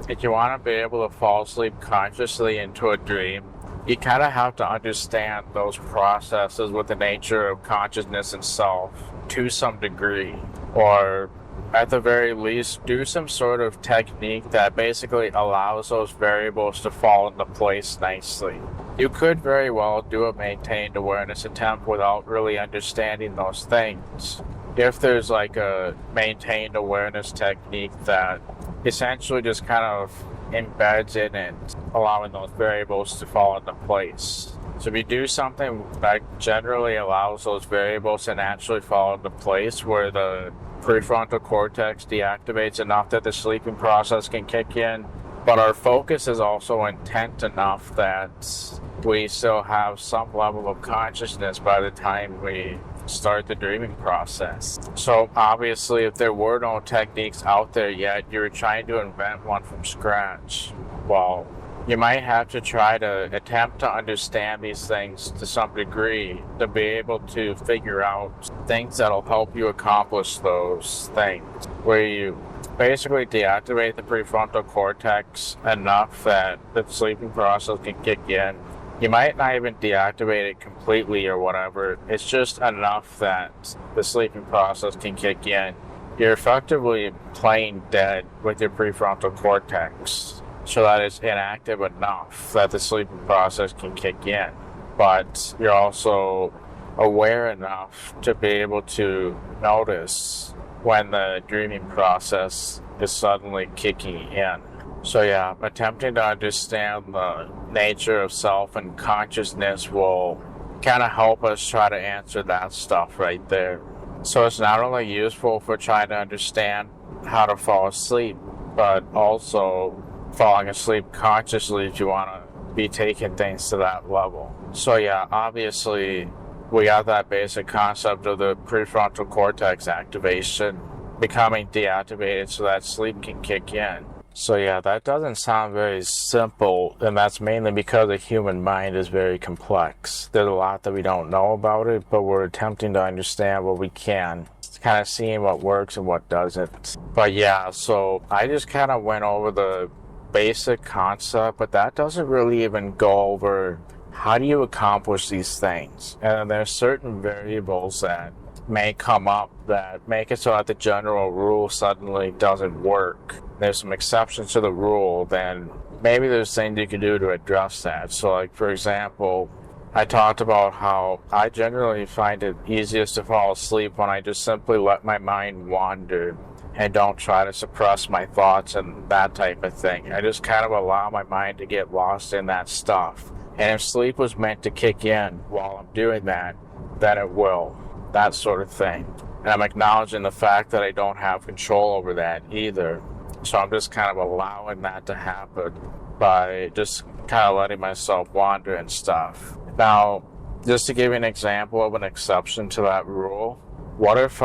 Speaker 2: if you want to be able to fall asleep consciously into a dream, you kind of have to understand those processes with the nature of consciousness and self to some degree, or at the very least do some sort of technique that basically allows those variables to fall into place nicely. You could very well do a maintained awareness attempt without really understanding those things. If there's like a maintained awareness technique that essentially just kind of embeds in it, allowing those variables to fall into place. So if you do something that generally allows those variables to naturally fall into place, where the prefrontal cortex deactivates enough that the sleeping process can kick in, but our focus is also intent enough that we still have some level of consciousness by the time we start the dreaming process. So obviously, if there were no techniques out there yet, you're trying to invent one from scratch. Well, you might have to try to attempt to understand these things to some degree to be able to figure out things that'll help you accomplish those things, where you basically deactivate the prefrontal cortex enough that the sleeping process can kick in. You might not even deactivate it completely or whatever. It's just enough that the sleeping process can kick in. You're effectively playing dead with your prefrontal cortex so that it's inactive enough that the sleeping process can kick in. But you're also aware enough to be able to notice when the dreaming process is suddenly kicking in. So yeah, attempting to understand the nature of self and consciousness will kind of help us try to answer that stuff right there. So it's not only useful for trying to understand how to fall asleep, but also falling asleep consciously if you want to be taking things to that level. So yeah, obviously we got that basic concept of the prefrontal cortex activation becoming deactivated so that sleep can kick in. So yeah, that doesn't sound very simple, and that's mainly because the human mind is very complex. There's a lot that we don't know about it, but we're attempting to understand what we can. It's kind of seeing what works and what doesn't. But yeah, so I just kind of went over the basic concept, but that doesn't really even go over how do you accomplish these things. And there's certain variables that may come up that make it so that the general rule suddenly doesn't work. There's some exceptions to the rule, then maybe there's things you can do to address that. So like, for example, I talked about how I generally find it easiest to fall asleep when I just simply let my mind wander and don't try to suppress my thoughts and that type of thing. I just kind of allow my mind to get lost in that stuff. And if sleep was meant to kick in while I'm doing that, then it will. That sort of thing. And I'm acknowledging the fact that I don't have control over that either. So I'm just kind of allowing that to happen by just kind of letting myself wander and stuff. Now, just to give you an example of an exception to that rule, what if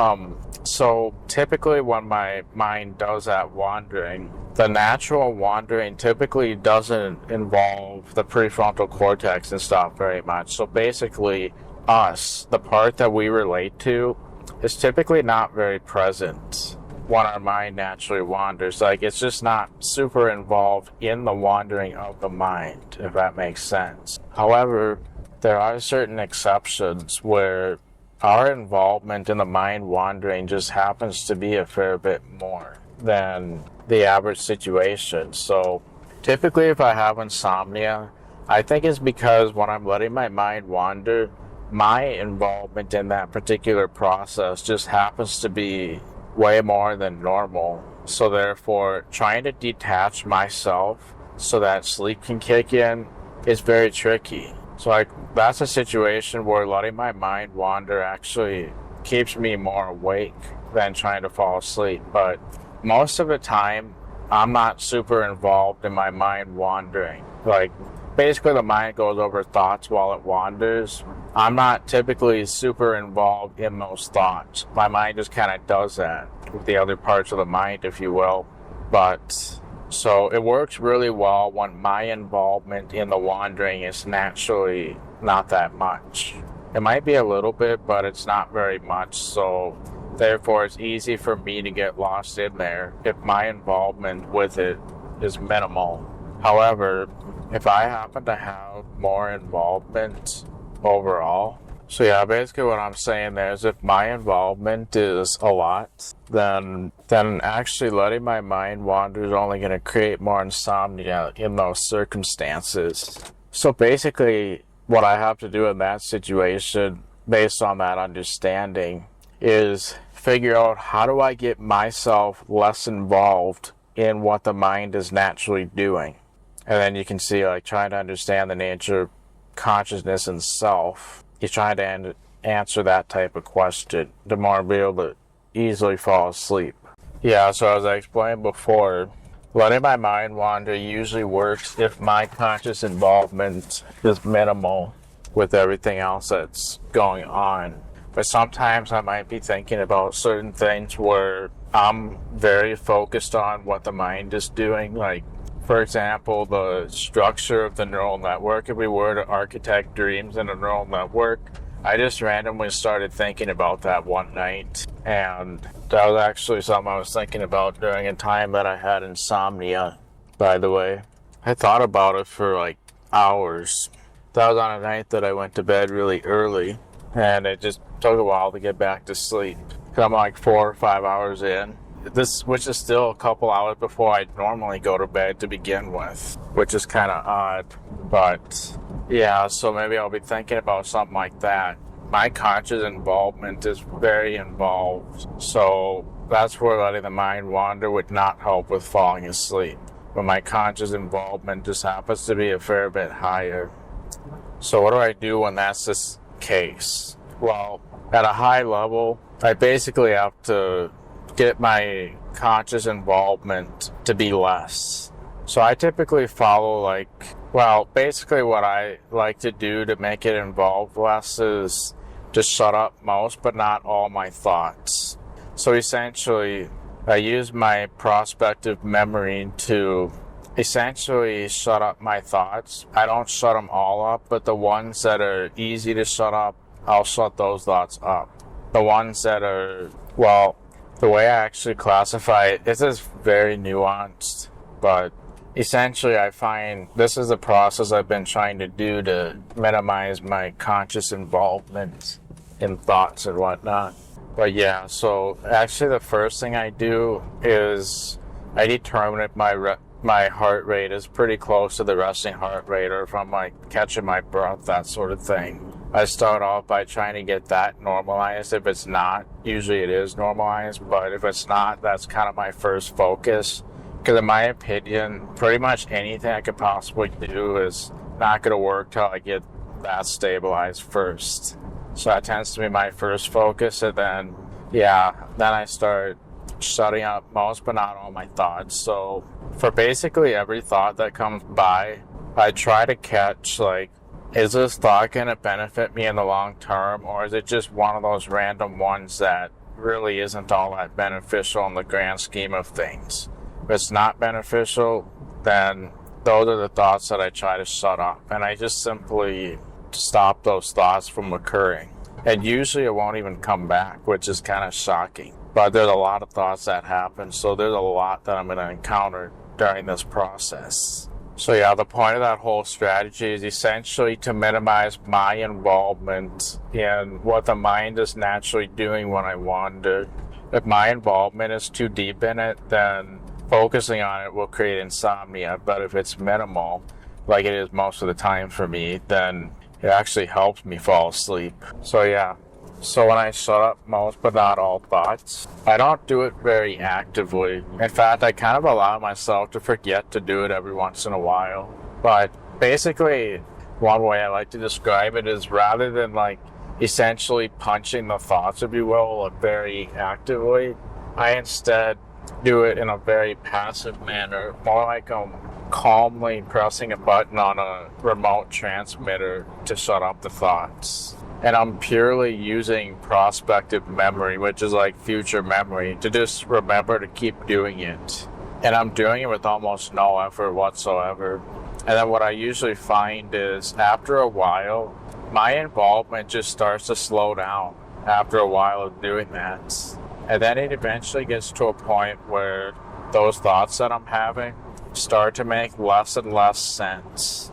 Speaker 2: so typically when my mind does that wandering, the natural wandering typically doesn't involve the prefrontal cortex and stuff very much. So basically, us, the part that we relate to, is typically not very present when our mind naturally wanders. Like, it's just not super involved in the wandering of the mind, if that makes sense. However, there are certain exceptions where our involvement in the mind wandering just happens to be a fair bit more than the average situation. So typically if I have insomnia, I think it's because when I'm letting my mind wander, my involvement in that particular process just happens to be way more than normal. So therefore, trying to detach myself so that sleep can kick in is very tricky. So that's a situation where letting my mind wander actually keeps me more awake than trying to fall asleep. But most of the time, I'm not super involved in my mind wandering. Like, basically the mind goes over thoughts while it wanders. I'm not typically super involved in those thoughts. My mind just kind of does that with the other parts of the mind, if you will. But so it works really well when my involvement in the wandering is naturally not that much. It might be a little bit, but it's not very much. So therefore, it's easy for me to get lost in there if my involvement with it is minimal. However, if I happen to have more involvement overall, so yeah, basically what I'm saying there is if my involvement is a lot, then actually letting my mind wander is only going to create more insomnia in those circumstances. So basically, what I have to do in that situation, based on that understanding, is figure out how do I get myself less involved in what the mind is naturally doing. And then you can see, like, trying to understand the nature of consciousness and self. You're trying to answer that type of question to more be able to easily fall asleep. Yeah, so as I explained before, letting my mind wander usually works if my conscious involvement is minimal with everything else that's going on. But sometimes I might be thinking about certain things where I'm very focused on what the mind is doing. Like, for example, the structure of the neural network. If we were to architect dreams in a neural network, I just randomly started thinking about that one night. And that was actually something I was thinking about during a time that I had insomnia, by the way. I thought about it for like hours. That was on a night that I went to bed really early, and it just took a while to get back to sleep. I'm like 4 or 5 hours in. Which is still a couple hours before I normally go to bed to begin with, which is kind of odd. But yeah, so maybe I'll be thinking about something like that. My conscious involvement is very involved, so that's where letting the mind wander would not help with falling asleep. But my conscious involvement just happens to be a fair bit higher. So what do I do when that's the case? Well, at a high level, I basically have to get my conscious involvement to be less. So I typically follow basically what I like to do to make it involve less is just shut up most but not all my thoughts. So essentially, I use my prospective memory to essentially shut up my thoughts. I don't shut them all up, but the ones that are easy to shut up, I'll shut those thoughts up. The ones that are, the way I actually classify it, this is very nuanced, but essentially I find this is the process I've been trying to do to minimize my conscious involvement in thoughts and whatnot. But yeah, so actually the first thing I do is I determine if my heart rate is pretty close to the resting heart rate, or if I'm like catching my breath, that sort of thing. I start off by trying to get that normalized. If it's not, usually it is normalized, but if it's not, that's kind of my first focus. Because in my opinion, pretty much anything I could possibly do is not going to work till I get that stabilized first. So that tends to be my first focus, and then I start shutting up most but not all my thoughts. So for basically every thought that comes by, I try to catch, is this thought going to benefit me in the long term, or is it just one of those random ones that really isn't all that beneficial in the grand scheme of things? If it's not beneficial, then those are the thoughts that I try to shut up, and I just simply stop those thoughts from occurring. And usually it won't even come back, which is kind of shocking. But there's a lot of thoughts that happen, so there's a lot that I'm going to encounter during this process. So yeah, the point of that whole strategy is essentially to minimize my involvement in what the mind is naturally doing when I wander. If my involvement is too deep in it, then focusing on it will create insomnia. But if it's minimal, like it is most of the time for me, then it actually helps me fall asleep. So yeah. So when I shut up most but not all thoughts, I don't do it very actively. In fact, I kind of allow myself to forget to do it every once in a while. But basically, one way I like to describe it is rather than essentially punching the thoughts, if you will, very actively. I instead do it in a very passive manner, more like I'm calmly pressing a button on a remote transmitter to shut up the thoughts. And I'm purely using prospective memory, which is like future memory, to just remember to keep doing it. And I'm doing it with almost no effort whatsoever. And then what I usually find is after a while, my involvement just starts to slow down after a while of doing that. And then it eventually gets to a point where those thoughts that I'm having start to make less and less sense.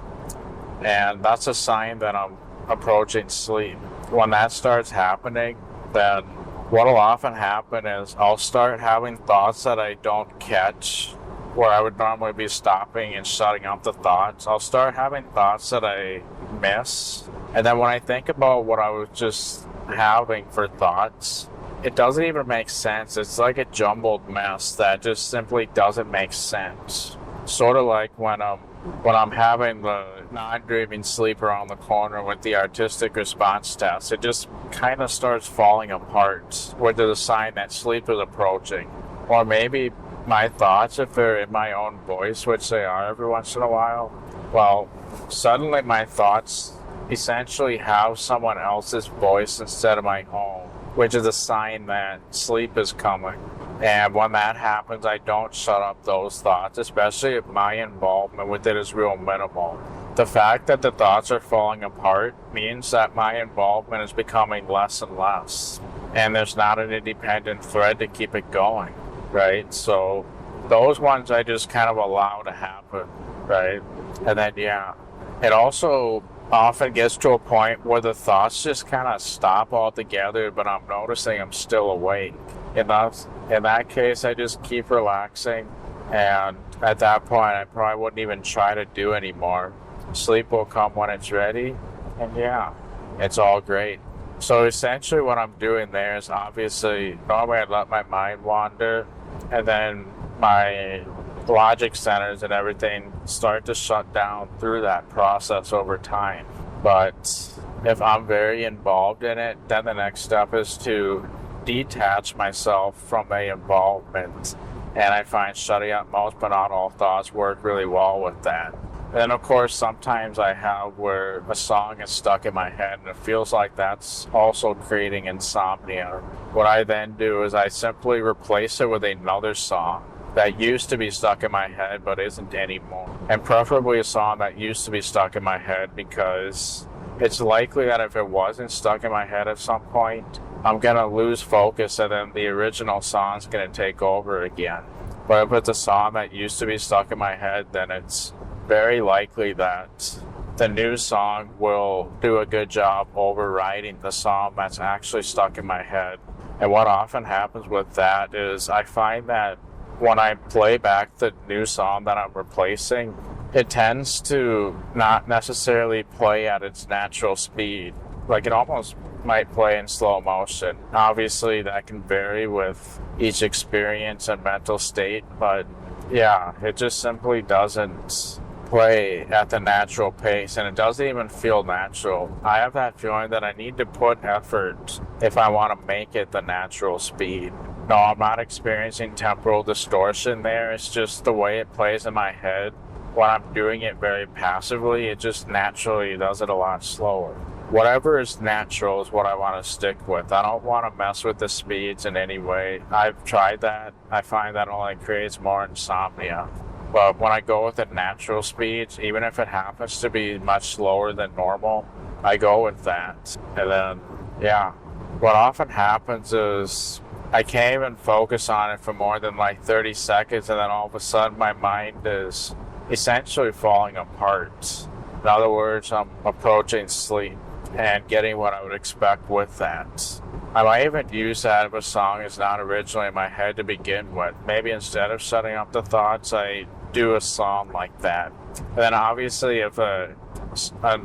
Speaker 2: And that's a sign that I'm approaching sleep. When that starts happening, then what'll often happen is I'll start having thoughts that I don't catch, where I would normally be stopping and shutting up the thoughts. I'll start having thoughts that I miss. And then when I think about what I was just having for thoughts, it doesn't even make sense. It's like a jumbled mess that just simply doesn't make sense. Sort of like when I'm having the non-dreaming sleep around the corner with the artistic response test, it just kind of starts falling apart, which is a sign that sleep is approaching. Or maybe my thoughts, if they're in my own voice, which they are every once in a while, well, suddenly my thoughts essentially have someone else's voice instead of my own, which is a sign that sleep is coming. And when that happens, I don't shut up those thoughts, especially if my involvement with it is real minimal. The fact that the thoughts are falling apart means that my involvement is becoming less and less. And there's not an independent thread to keep it going, right? So those ones I just kind of allow to happen, right? And then, yeah, it also often gets to a point where the thoughts just kind of stop altogether, but I'm noticing I'm still awake. In that case, I just keep relaxing, and at that point, I probably wouldn't even try to do anymore. Sleep will come when it's ready, and yeah, it's all great. So essentially what I'm doing there is obviously, normally I'd let my mind wander, and then my logic centers and everything start to shut down through that process over time. But if I'm very involved in it, then the next step is to detach myself from the involvement. And I find shutting up most but not all thoughts work really well with that. Then of course sometimes I have where a song is stuck in my head and it feels like that's also creating insomnia. What I then do is I simply replace it with another song that used to be stuck in my head but isn't anymore. And preferably a song that used to be stuck in my head, because it's likely that if it wasn't stuck in my head at some point, I'm going to lose focus and then the original song's going to take over again. But if it's a song that used to be stuck in my head, then it's very likely that the new song will do a good job overriding the song that's actually stuck in my head. And what often happens with that is I find that when I play back the new song that I'm replacing, it tends to not necessarily play at its natural speed. Like it almost might play in slow motion. Obviously that can vary with each experience and mental state, but yeah, it just simply doesn't play at the natural pace, and it doesn't even feel natural. I have that feeling that I need to put effort if I want to make it the natural speed. No, I'm not experiencing temporal distortion there. It's just the way it plays in my head. When I'm doing it very passively, it just naturally does it a lot slower. Whatever is natural is what I want to stick with. I don't want to mess with the speeds in any way. I've tried that. I find that only creates more insomnia. But when I go with the natural speeds, even if it happens to be much slower than normal, I go with that. And then, yeah, what often happens is I can't even focus on it for more than like 30 seconds, and then all of a sudden my mind is essentially falling apart. In other words, I'm approaching sleep and getting what I would expect with that. I might even use that if a song is not originally in my head to begin with. Maybe instead of shutting up the thoughts, I do a song like that. And then obviously if a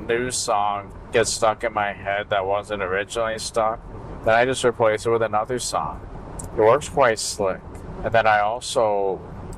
Speaker 2: new song gets stuck in my head that wasn't originally stuck, then I just replace it with another song. It works quite slick. And then I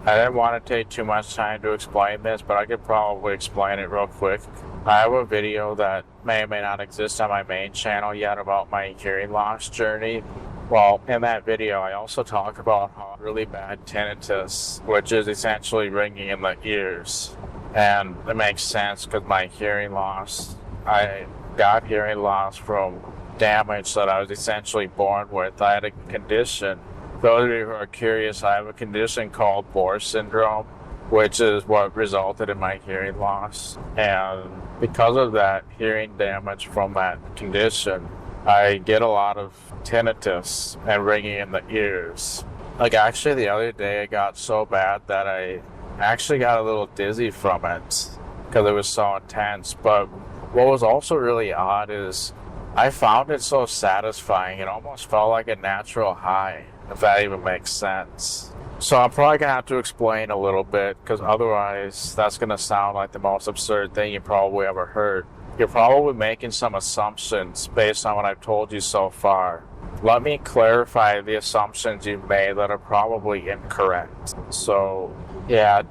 Speaker 2: didn't want to take too much time to explain this, but I could probably explain it real quick. I have a video that may or may not exist on my main channel yet about my hearing loss journey. Well, in that video, I also talk about how really bad tinnitus, which is essentially ringing in the ears. And it makes sense because my hearing loss, I got hearing loss from damage that I was essentially born with. I had a condition. Those of you who are curious, I have a condition called Bohr syndrome, which is what resulted in my hearing loss. And because of that hearing damage from that condition, I get a lot of tinnitus and ringing in the ears. Like actually the other day it got so bad that I actually got a little dizzy from it because it was so intense. But what was also really odd is I found it so satisfying. It almost felt like a natural high, if that even makes sense. So I'm probably going to have to explain a little bit because otherwise that's going to sound like the most absurd thing you probably ever heard. You're probably making some assumptions based on what I've told you so far. Let me clarify the assumptions you've made that are probably incorrect. So, yeah,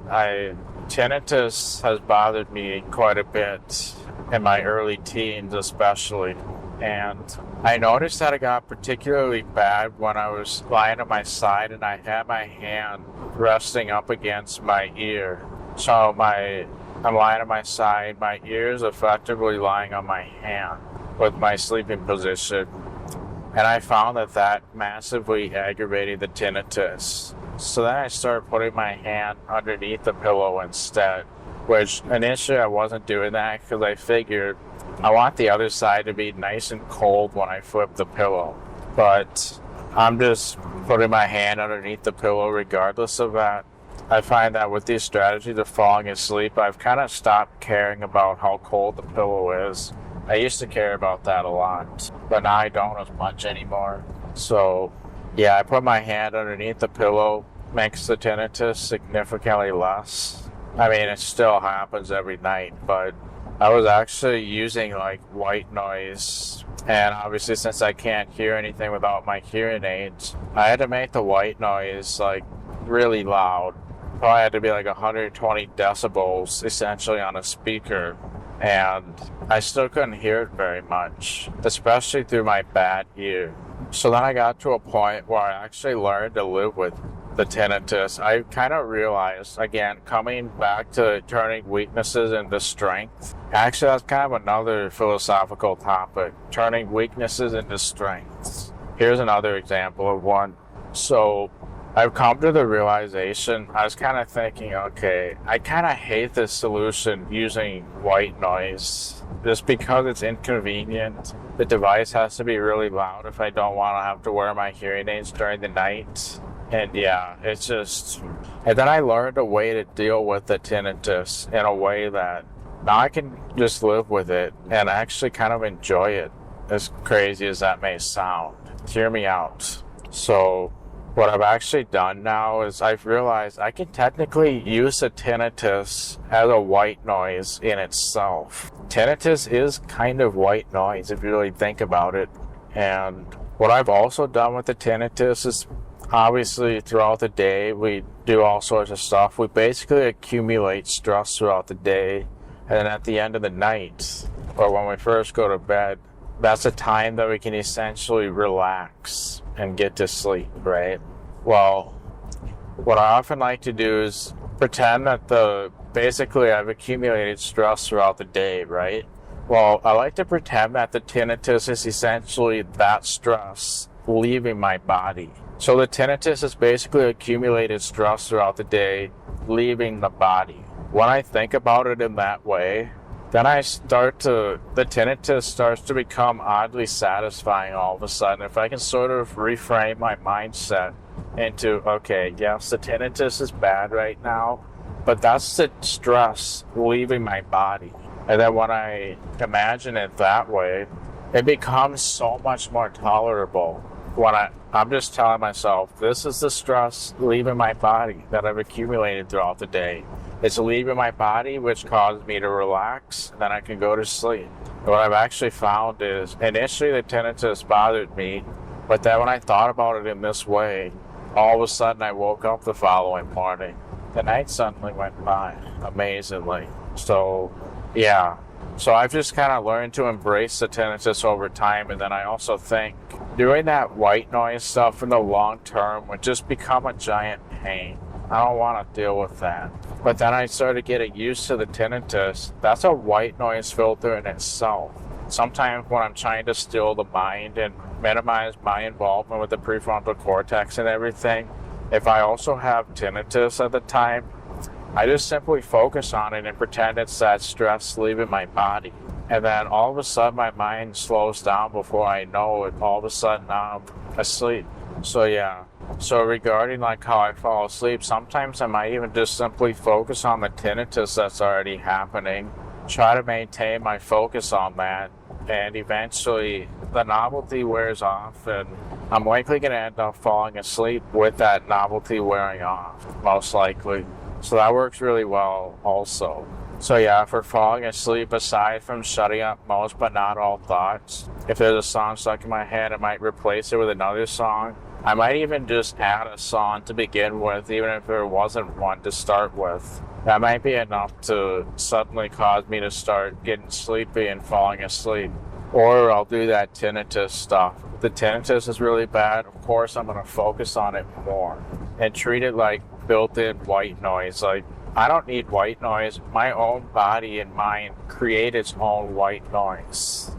Speaker 2: tinnitus has bothered me quite a bit in my early teens especially. And I noticed that it got particularly bad when I was lying on my side and I had my hand resting up against my ear. So I'm lying on my side, my ear is effectively lying on my hand with my sleeping position. And I found that massively aggravated the tinnitus. So then I started putting my hand underneath the pillow instead, which initially I wasn't doing that because I figured I want the other side to be nice and cold when I flip the pillow. But I'm just putting my hand underneath the pillow regardless of that. I find that with these strategies of falling asleep, I've kind of stopped caring about how cold the pillow is. I used to care about that a lot, but now I don't as much anymore. So, yeah, I put my hand underneath the pillow, makes the tinnitus significantly less. I mean, it still happens every night, but I was actually using like white noise, and obviously since I can't hear anything without my hearing aids, I had to make the white noise like really loud. Probably had to be like 120 decibels essentially on a speaker, and I still couldn't hear it very much, especially through my bad ear. So then I got to a point where I actually learned to live with the tinnitus. I kind of realized, again, coming back to turning weaknesses into strength. Actually, that's kind of another philosophical topic, turning weaknesses into strengths. Here's another example of one. So I've come to the realization, I was kind of thinking, okay, I kind of hate this solution using white noise just because it's inconvenient. The device has to be really loud if I don't want to have to wear my hearing aids during the night. And yeah, it's just... And then I learned a way to deal with the tinnitus in a way that now I can just live with it and actually kind of enjoy it, as crazy as that may sound. Hear me out. So what I've actually done now is I've realized I can technically use the tinnitus as a white noise in itself. Tinnitus is kind of white noise if you really think about it. And what I've also done with the tinnitus is obviously throughout the day we do all sorts of stuff. We basically accumulate stress throughout the day, and then at the end of the night, or when we first go to bed, that's a time that we can essentially relax and get to sleep, right? Well, what I often like to do is pretend that basically I've accumulated stress throughout the day, right? Well, I like to pretend that the tinnitus is essentially that stress leaving my body. So the tinnitus is basically accumulated stress throughout the day, leaving the body. When I think about it in that way, then the tinnitus starts to become oddly satisfying all of a sudden. If I can sort of reframe my mindset into, okay, yes, the tinnitus is bad right now, but that's the stress leaving my body. And then when I imagine it that way, it becomes so much more tolerable. When I'm just telling myself, this is the stress leaving my body that I've accumulated throughout the day. It's leaving my body, which causes me to relax, and then I can go to sleep. And what I've actually found is, initially the tinnitus bothered me, but then when I thought about it in this way, all of a sudden I woke up the following morning. The night suddenly went by, amazingly. So, yeah, So I've just kind of learned to embrace the tinnitus over time, and then I also think doing that white noise stuff in the long term would just become a giant pain. I don't want to deal with that. But then I started getting used to the tinnitus. That's a white noise filter in itself. Sometimes when I'm trying to still the mind and minimize my involvement with the prefrontal cortex and everything, if I also have tinnitus at the time, I just simply focus on it and pretend it's that stress leaving my body. And then all of a sudden my mind slows down before I know it. All of a sudden I'm asleep. So yeah. So regarding like how I fall asleep, sometimes I might even just simply focus on the tinnitus that's already happening. Try to maintain my focus on that. And eventually the novelty wears off, and I'm likely going to end up falling asleep with that novelty wearing off, most likely. So that works really well also. So yeah, for falling asleep, aside from shutting up most but not all thoughts, if there's a song stuck in my head, I might replace it with another song. I might even just add a song to begin with, even if there wasn't one to start with. That might be enough to suddenly cause me to start getting sleepy and falling asleep. Or I'll do that tinnitus stuff. If the tinnitus is really bad, of course I'm going to focus on it more and treat it like built-in white noise. Like, I don't need white noise. My own body and mind create its own white noise.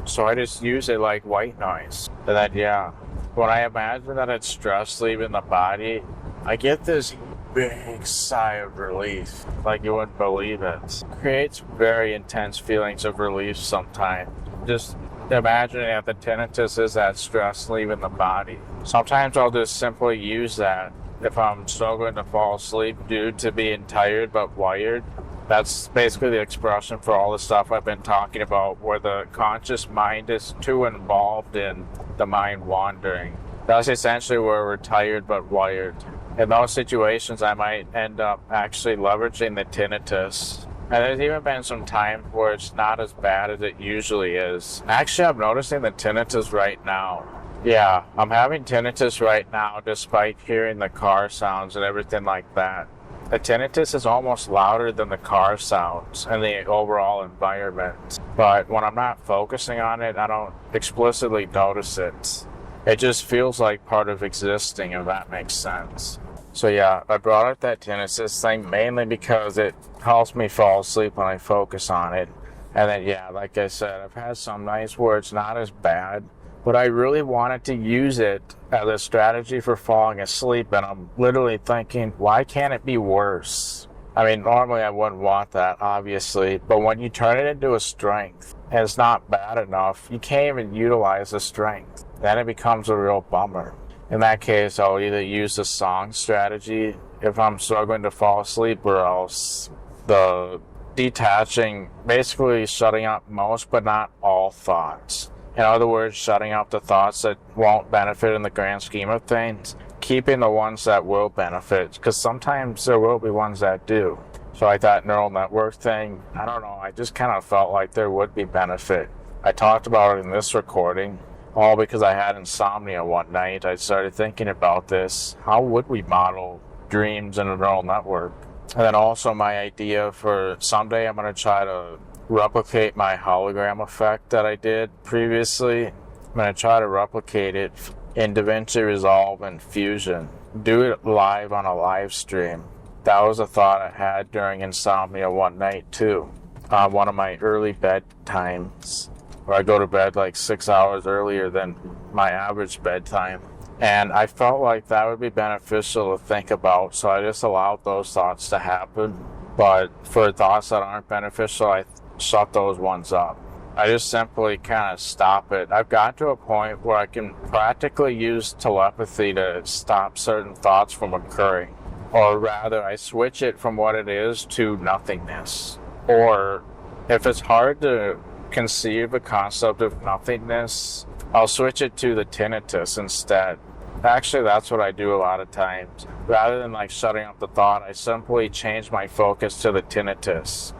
Speaker 2: So I just use it like white noise. And then, yeah, when I imagine that it's stress leaving the body, I get this big sigh of relief, like you wouldn't believe it. Creates very intense feelings of relief sometimes. Just imagining that the tinnitus is that stress leaving the body. Sometimes I'll just simply use that if I'm struggling to fall asleep due to being tired but wired. That's basically the expression for all the stuff I've been talking about, where the conscious mind is too involved in the mind wandering. That's essentially where we're tired but wired. In those situations, I might end up actually leveraging the tinnitus. And there's even been some times where it's not as bad as it usually is. Actually, I'm noticing the tinnitus right now. Yeah, I'm having tinnitus right now despite hearing the car sounds and everything like that. The tinnitus is almost louder than the car sounds and the overall environment. But when I'm not focusing on it, I don't explicitly notice it. It just feels like part of existing, if that makes sense. So yeah, I brought up that tinnitus thing mainly because it helps me fall asleep when I focus on it. And then yeah, like I said, I've had some nights where it's not as bad, but I really wanted to use it as a strategy for falling asleep, and I'm literally thinking, why can't it be worse? I mean, normally I wouldn't want that, obviously, but when you turn it into a strength, and it's not bad enough, you can't even utilize the strength. Then it becomes a real bummer. In that case, I'll either use the song strategy if I'm struggling to fall asleep, or else the detaching, basically shutting up most but not all thoughts. In other words, shutting up the thoughts that won't benefit in the grand scheme of things, keeping the ones that will benefit, because sometimes there will be ones that do. So like that neural network thing, I don't know, I just kind of felt like there would be benefit. I talked about it in this recording, all because I had insomnia one night. I started thinking about this. How would we model dreams in a neural network? And then also my idea for someday I'm going to try to replicate my hologram effect that I did previously. I'm going to try to replicate it in DaVinci Resolve and Fusion. Do it live on a live stream. That was a thought I had during insomnia one night too. One of my early bedtimes, where I go to bed like 6 hours earlier than my average bedtime. And I felt like that would be beneficial to think about, so I just allowed those thoughts to happen. But for thoughts that aren't beneficial, I shut those ones up. I just simply kind of stop it. I've gotten to a point where I can practically use telepathy to stop certain thoughts from occurring. Or rather, I switch it from what it is to nothingness. Or if it's hard to conceive a concept of nothingness, I'll switch it to the tinnitus instead. Actually, that's what I do a lot of times. Rather than like shutting up the thought, I simply change my focus to the tinnitus.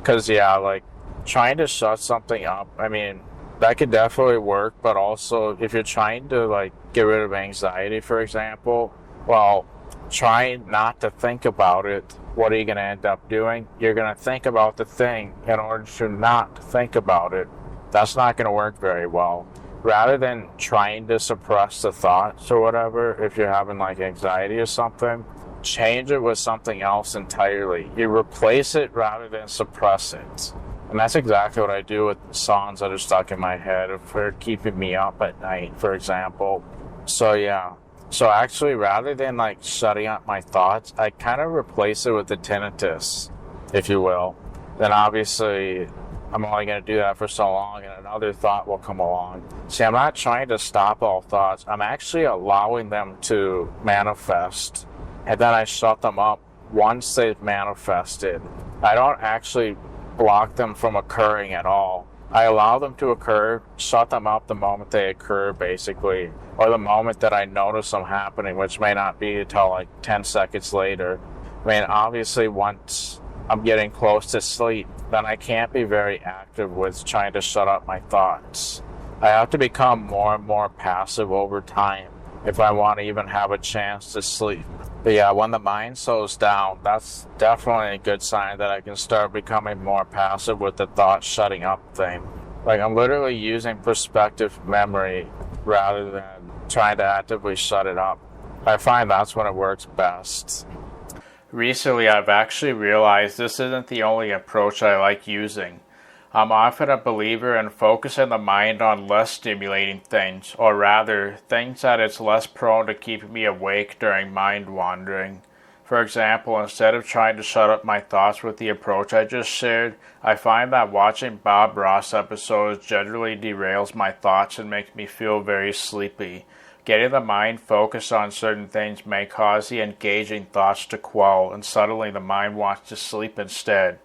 Speaker 2: Because yeah, like trying to shut something up, I mean, that could definitely work, but also if you're trying to like get rid of anxiety, for example, well, try not to think about it, what are you going to end up doing? You're going to think about the thing in order to not think about it. That's not going to work very well. Rather than trying to suppress the thoughts or whatever, if you're having like anxiety or something, change it with something else entirely. You replace it rather than suppress it. And that's exactly what I do with songs that are stuck in my head if they're keeping me up at night, for example. So yeah. So actually, rather than like shutting up my thoughts, I kind of replace it with the tinnitus, if you will. Then obviously, I'm only going to do that for so long and another thought will come along. See, I'm not trying to stop all thoughts. I'm actually allowing them to manifest. And then I shut them up once they've manifested. I don't actually block them from occurring at all. I allow them to occur, shut them up the moment they occur, basically, or the moment that I notice them happening, which may not be until like 10 seconds later. I mean, obviously, once I'm getting close to sleep, then I can't be very active with trying to shut up my thoughts. I have to become more and more passive over time if I want to even have a chance to sleep. But yeah, when the mind slows down, that's definitely a good sign that I can start becoming more passive with the thought shutting up thing. Like, I'm literally using perspective memory rather than trying to actively shut it up. I find that's when it works best.
Speaker 1: Recently, I've actually realized this isn't the only approach I like using. I'm often a believer in focusing the mind on less stimulating things, or rather, things that it's less prone to keeping me awake during mind wandering. For example, instead of trying to shut up my thoughts with the approach I just shared, I find that watching Bob Ross episodes generally derails my thoughts and makes me feel very sleepy. Getting the mind focused on certain things may cause the engaging thoughts to quell, and suddenly the mind wants to sleep instead.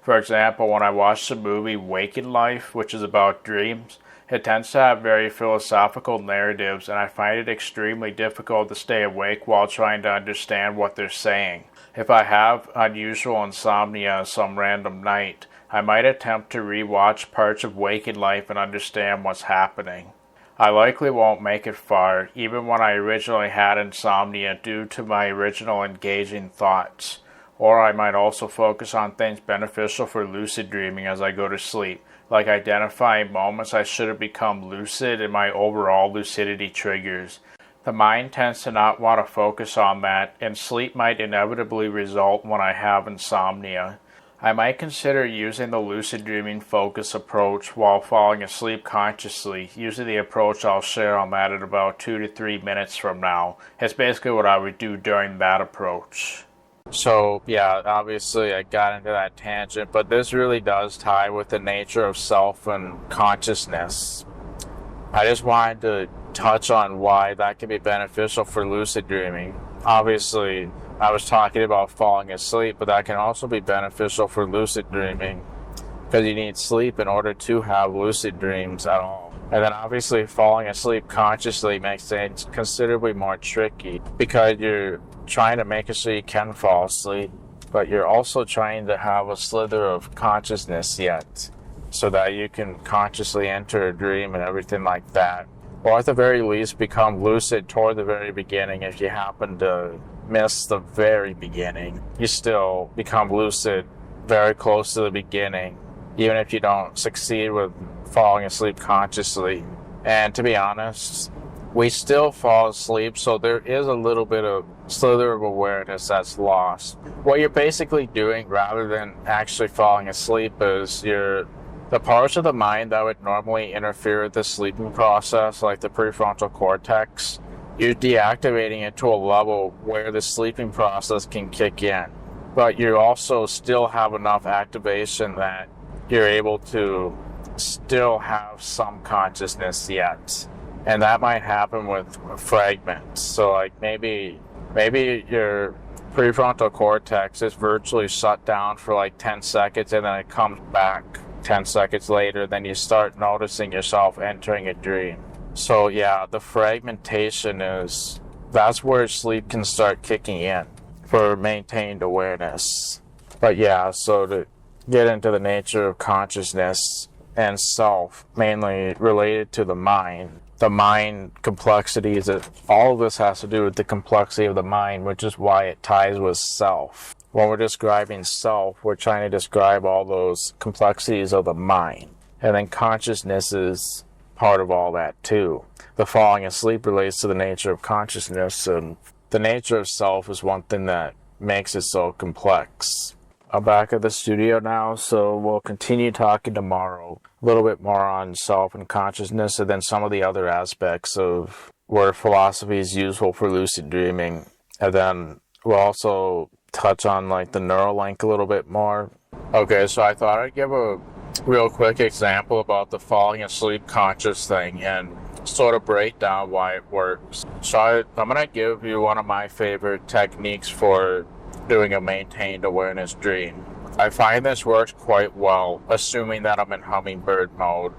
Speaker 1: For example, when I watch the movie Waking Life, which is about dreams, it tends to have very philosophical narratives, and I find it extremely difficult to stay awake while trying to understand what they're saying. If I have unusual insomnia some random night, I might attempt to re-watch parts of Waking Life and understand what's happening. I likely won't make it far, even when I originally had insomnia due to my original engaging thoughts. Or I might also focus on things beneficial for lucid dreaming as I go to sleep, like identifying moments I should have become lucid and my overall lucidity triggers. The mind tends to not want to focus on that, and sleep might inevitably result when I have insomnia. I might consider using the lucid dreaming focus approach while falling asleep consciously, using the approach I'll share on that in about 2 to 3 minutes from now. It's basically what I would do during that approach.
Speaker 2: So, yeah, obviously I got into that tangent, but this really does tie with the nature of self and consciousness. I just wanted to touch on why that can be beneficial for lucid dreaming. Obviously, I was talking about falling asleep, but that can also be beneficial for lucid dreaming because you need sleep in order to have lucid dreams at all. And then obviously falling asleep consciously makes things considerably more tricky because you're trying to make it so you can fall asleep, but you're also trying to have a slither of consciousness yet so that you can consciously enter a dream and everything like that. Or at the very least become lucid toward the very beginning. If you happen to miss the very beginning, you still become lucid very close to the beginning, even if you don't succeed with falling asleep consciously. And to be honest, we still fall asleep, so there is a little bit of slither of awareness that's lost. What you're basically doing rather than actually falling asleep is the parts of the mind that would normally interfere with the sleeping process, like the prefrontal cortex, you're deactivating it to a level where the sleeping process can kick in. But you also still have enough activation that you're able to still have some consciousness yet. And that might happen with fragments. So like maybe your prefrontal cortex is virtually shut down for like 10 seconds and then it comes back 10 seconds later, then you start noticing yourself entering a dream. So yeah, the fragmentation that's where sleep can start kicking in for maintained awareness. But yeah, so to get into the nature of consciousness, and self, mainly related to the mind. The mind complexities, all of this has to do with the complexity of the mind, which is why it ties with self. When we're describing self, we're trying to describe all those complexities of the mind. And then consciousness is part of all that too. The falling asleep relates to the nature of consciousness, and the nature of self is one thing that makes it so complex. I'm back at the studio now, so we'll continue talking tomorrow. A little bit more on self and consciousness, and then some of the other aspects of where philosophy is useful for lucid dreaming. And then we'll also touch on like the Neuralink a little bit more. Okay, so I thought I'd give a real quick example about the falling asleep conscious thing and sort of break down why it works. So I'm going to give you one of my favorite techniques for doing a maintained awareness dream. I find this works quite well, assuming that I'm in hummingbird mode,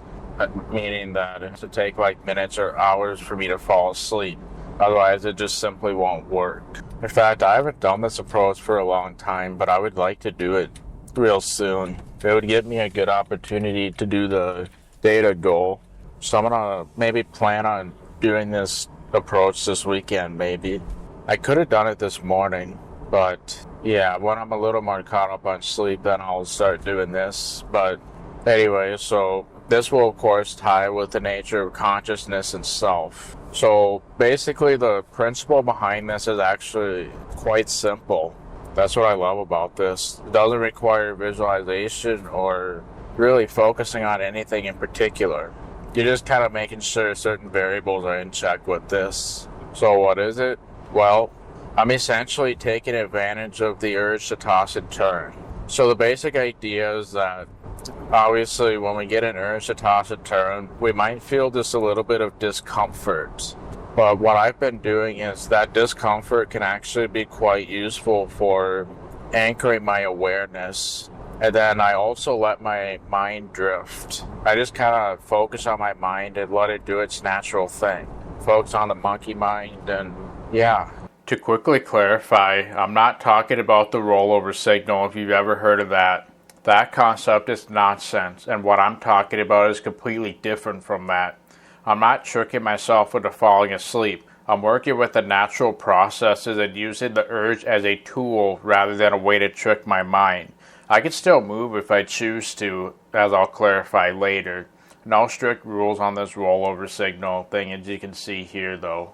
Speaker 2: meaning that it should take like minutes or hours for me to fall asleep. Otherwise, it just simply won't work. In fact, I haven't done this approach for a long time, but I would like to do it real soon. It would give me a good opportunity to do the data goal. So I'm going to maybe plan on doing this approach this weekend, maybe. I could have done it this morning, but yeah, when I'm a little more caught up on sleep, then I'll start doing this. But anyway, so this will, of course, tie with the nature of consciousness and self. So basically, the principle behind this is actually quite simple. That's what I love about this. It doesn't require visualization or really focusing on anything in particular. You're just kind of making sure certain variables are in check with this. So what is it? Well, I'm essentially taking advantage of the urge to toss and turn. So the basic idea is that obviously when we get an urge to toss and turn, we might feel just a little bit of discomfort. But what I've been doing is that discomfort can actually be quite useful for anchoring my awareness. And then I also let my mind drift. I just kind of focus on my mind and let it do its natural thing. Focus on the monkey mind and yeah.
Speaker 1: To quickly clarify, I'm not talking about the rollover signal if you've ever heard of that. That concept is nonsense, and what I'm talking about is completely different from that. I'm not tricking myself into falling asleep. I'm working with the natural processes and using the urge as a tool rather than a way to trick my mind. I can still move if I choose to, as I'll clarify later. No strict rules on this rollover signal thing, as you can see here though.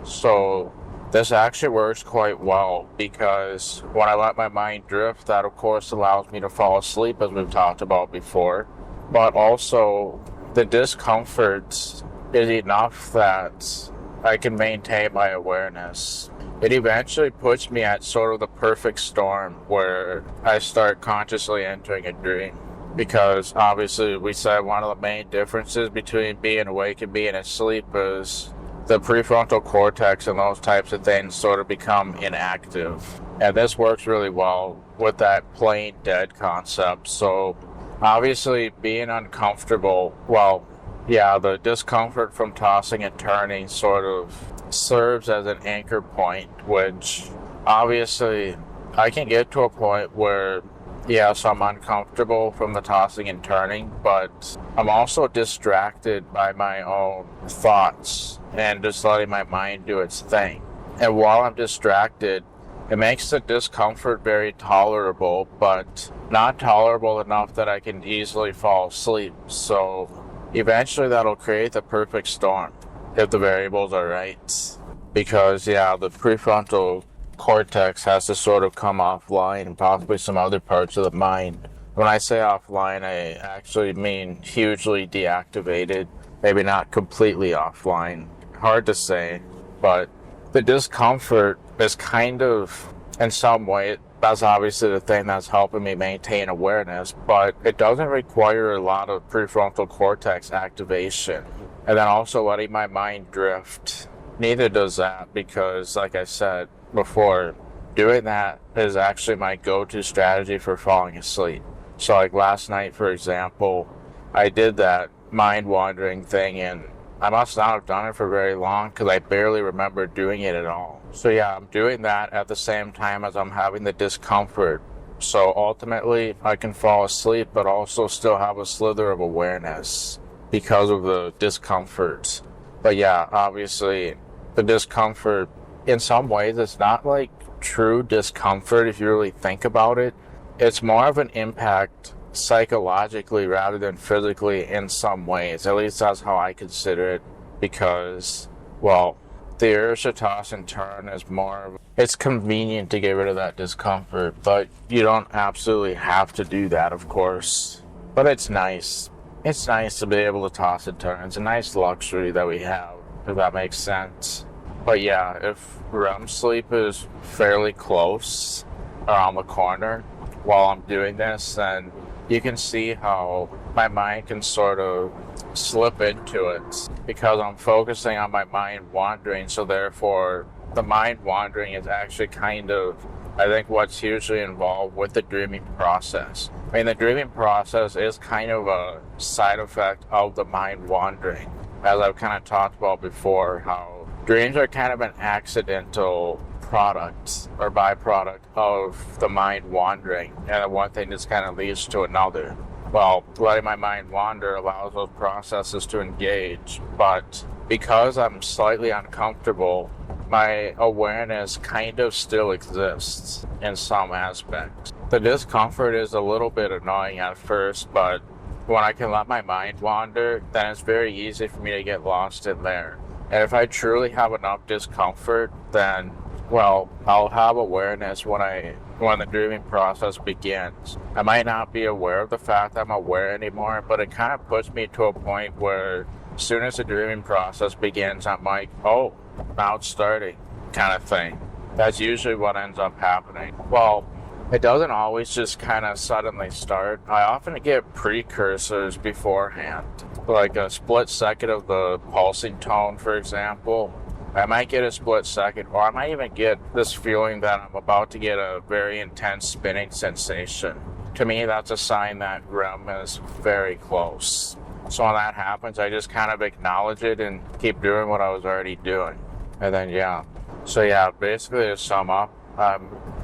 Speaker 2: So this actually works quite well because when I let my mind drift, that of course allows me to fall asleep, as we've talked about before. But also the discomfort is enough that I can maintain my awareness. It eventually puts me at sort of the perfect storm where I start consciously entering a dream. Because obviously we said one of the main differences between being awake and being asleep is the prefrontal cortex and those types of things sort of become inactive. And this works really well with that playing dead concept. So obviously being uncomfortable, the discomfort from tossing and turning sort of serves as an anchor point, which obviously I can get to a point where yes, I'm uncomfortable from the tossing and turning, but I'm also distracted by my own thoughts and just letting my mind do its thing. And while I'm distracted, it makes the discomfort very tolerable, but not tolerable enough that I can easily fall asleep. So eventually that'll create the perfect storm if the variables are right. Because, the prefrontal cortex has to sort of come offline and possibly some other parts of the mind. When I say offline, I actually mean hugely deactivated, maybe not completely offline. Hard to say, but the discomfort is kind of, in some way, that's obviously the thing that's helping me maintain awareness, but it doesn't require a lot of prefrontal cortex activation. And then also letting my mind drift. Neither does that because, like I said before, doing that is actually my go-to strategy for falling asleep. So like last night, for example, I did that mind-wandering thing and I must not have done it for very long because I barely remember doing it at all. So I'm doing that at the same time as I'm having the discomfort So ultimately, I can fall asleep, but also still have a slither of awareness because of the discomfort. But yeah, obviously, the discomfort, in some ways, it's not like true discomfort if you really think about it. It's more of an impact psychologically rather than physically in some ways. At least that's how I consider it, because, well, the urge to toss and turn is more, it's convenient to get rid of that discomfort, but you don't absolutely have to do that, of course. But it's nice. It's nice to be able to toss and turn. It's a nice luxury that we have, if that makes sense. But yeah, if REM sleep is fairly close around the corner while I'm doing this, then you can see how my mind can sort of slip into it because I'm focusing on my mind wandering. So therefore, the mind wandering is actually kind of, I think, what's hugely involved with the dreaming process. I mean, the dreaming process is kind of a side effect of the mind wandering, as I've kind of talked about before, how dreams are kind of an accidental product or byproduct of the mind wandering, and one thing just kind of leads to another. Well, letting my mind wander allows those processes to engage, but because I'm slightly uncomfortable, my awareness kind of still exists in some aspects. The discomfort is a little bit annoying at first, but when I can let my mind wander, then it's very easy for me to get lost in there. And if I truly have enough discomfort, then, well, I'll have awareness when the dreaming process begins. I might not be aware of the fact that I'm aware anymore, but it kind of puts me to a point where as soon as the dreaming process begins, I'm like, oh, now it's starting, kind of thing. That's usually what ends up happening. Well, it doesn't always just kind of suddenly start. I often get precursors beforehand, like a split second of the pulsing tone, for example. I might get a split second, or I might even get this feeling that I'm about to get a very intense spinning sensation. To me, that's a sign that REM is very close. So when that happens, I just kind of acknowledge it and keep doing what I was already doing. And then, yeah. So yeah, basically to sum up,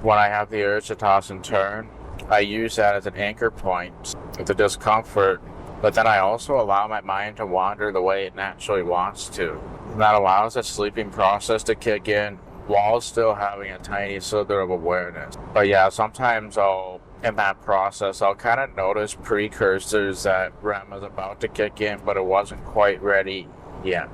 Speaker 2: when I have the urge to toss and turn, I use that as an anchor point with the discomfort, but then I also allow my mind to wander the way it naturally wants to. And that allows the sleeping process to kick in while still having a tiny slither of awareness. But yeah, sometimes in that process, I'll kind of notice precursors that REM is about to kick in, but it wasn't quite ready yet.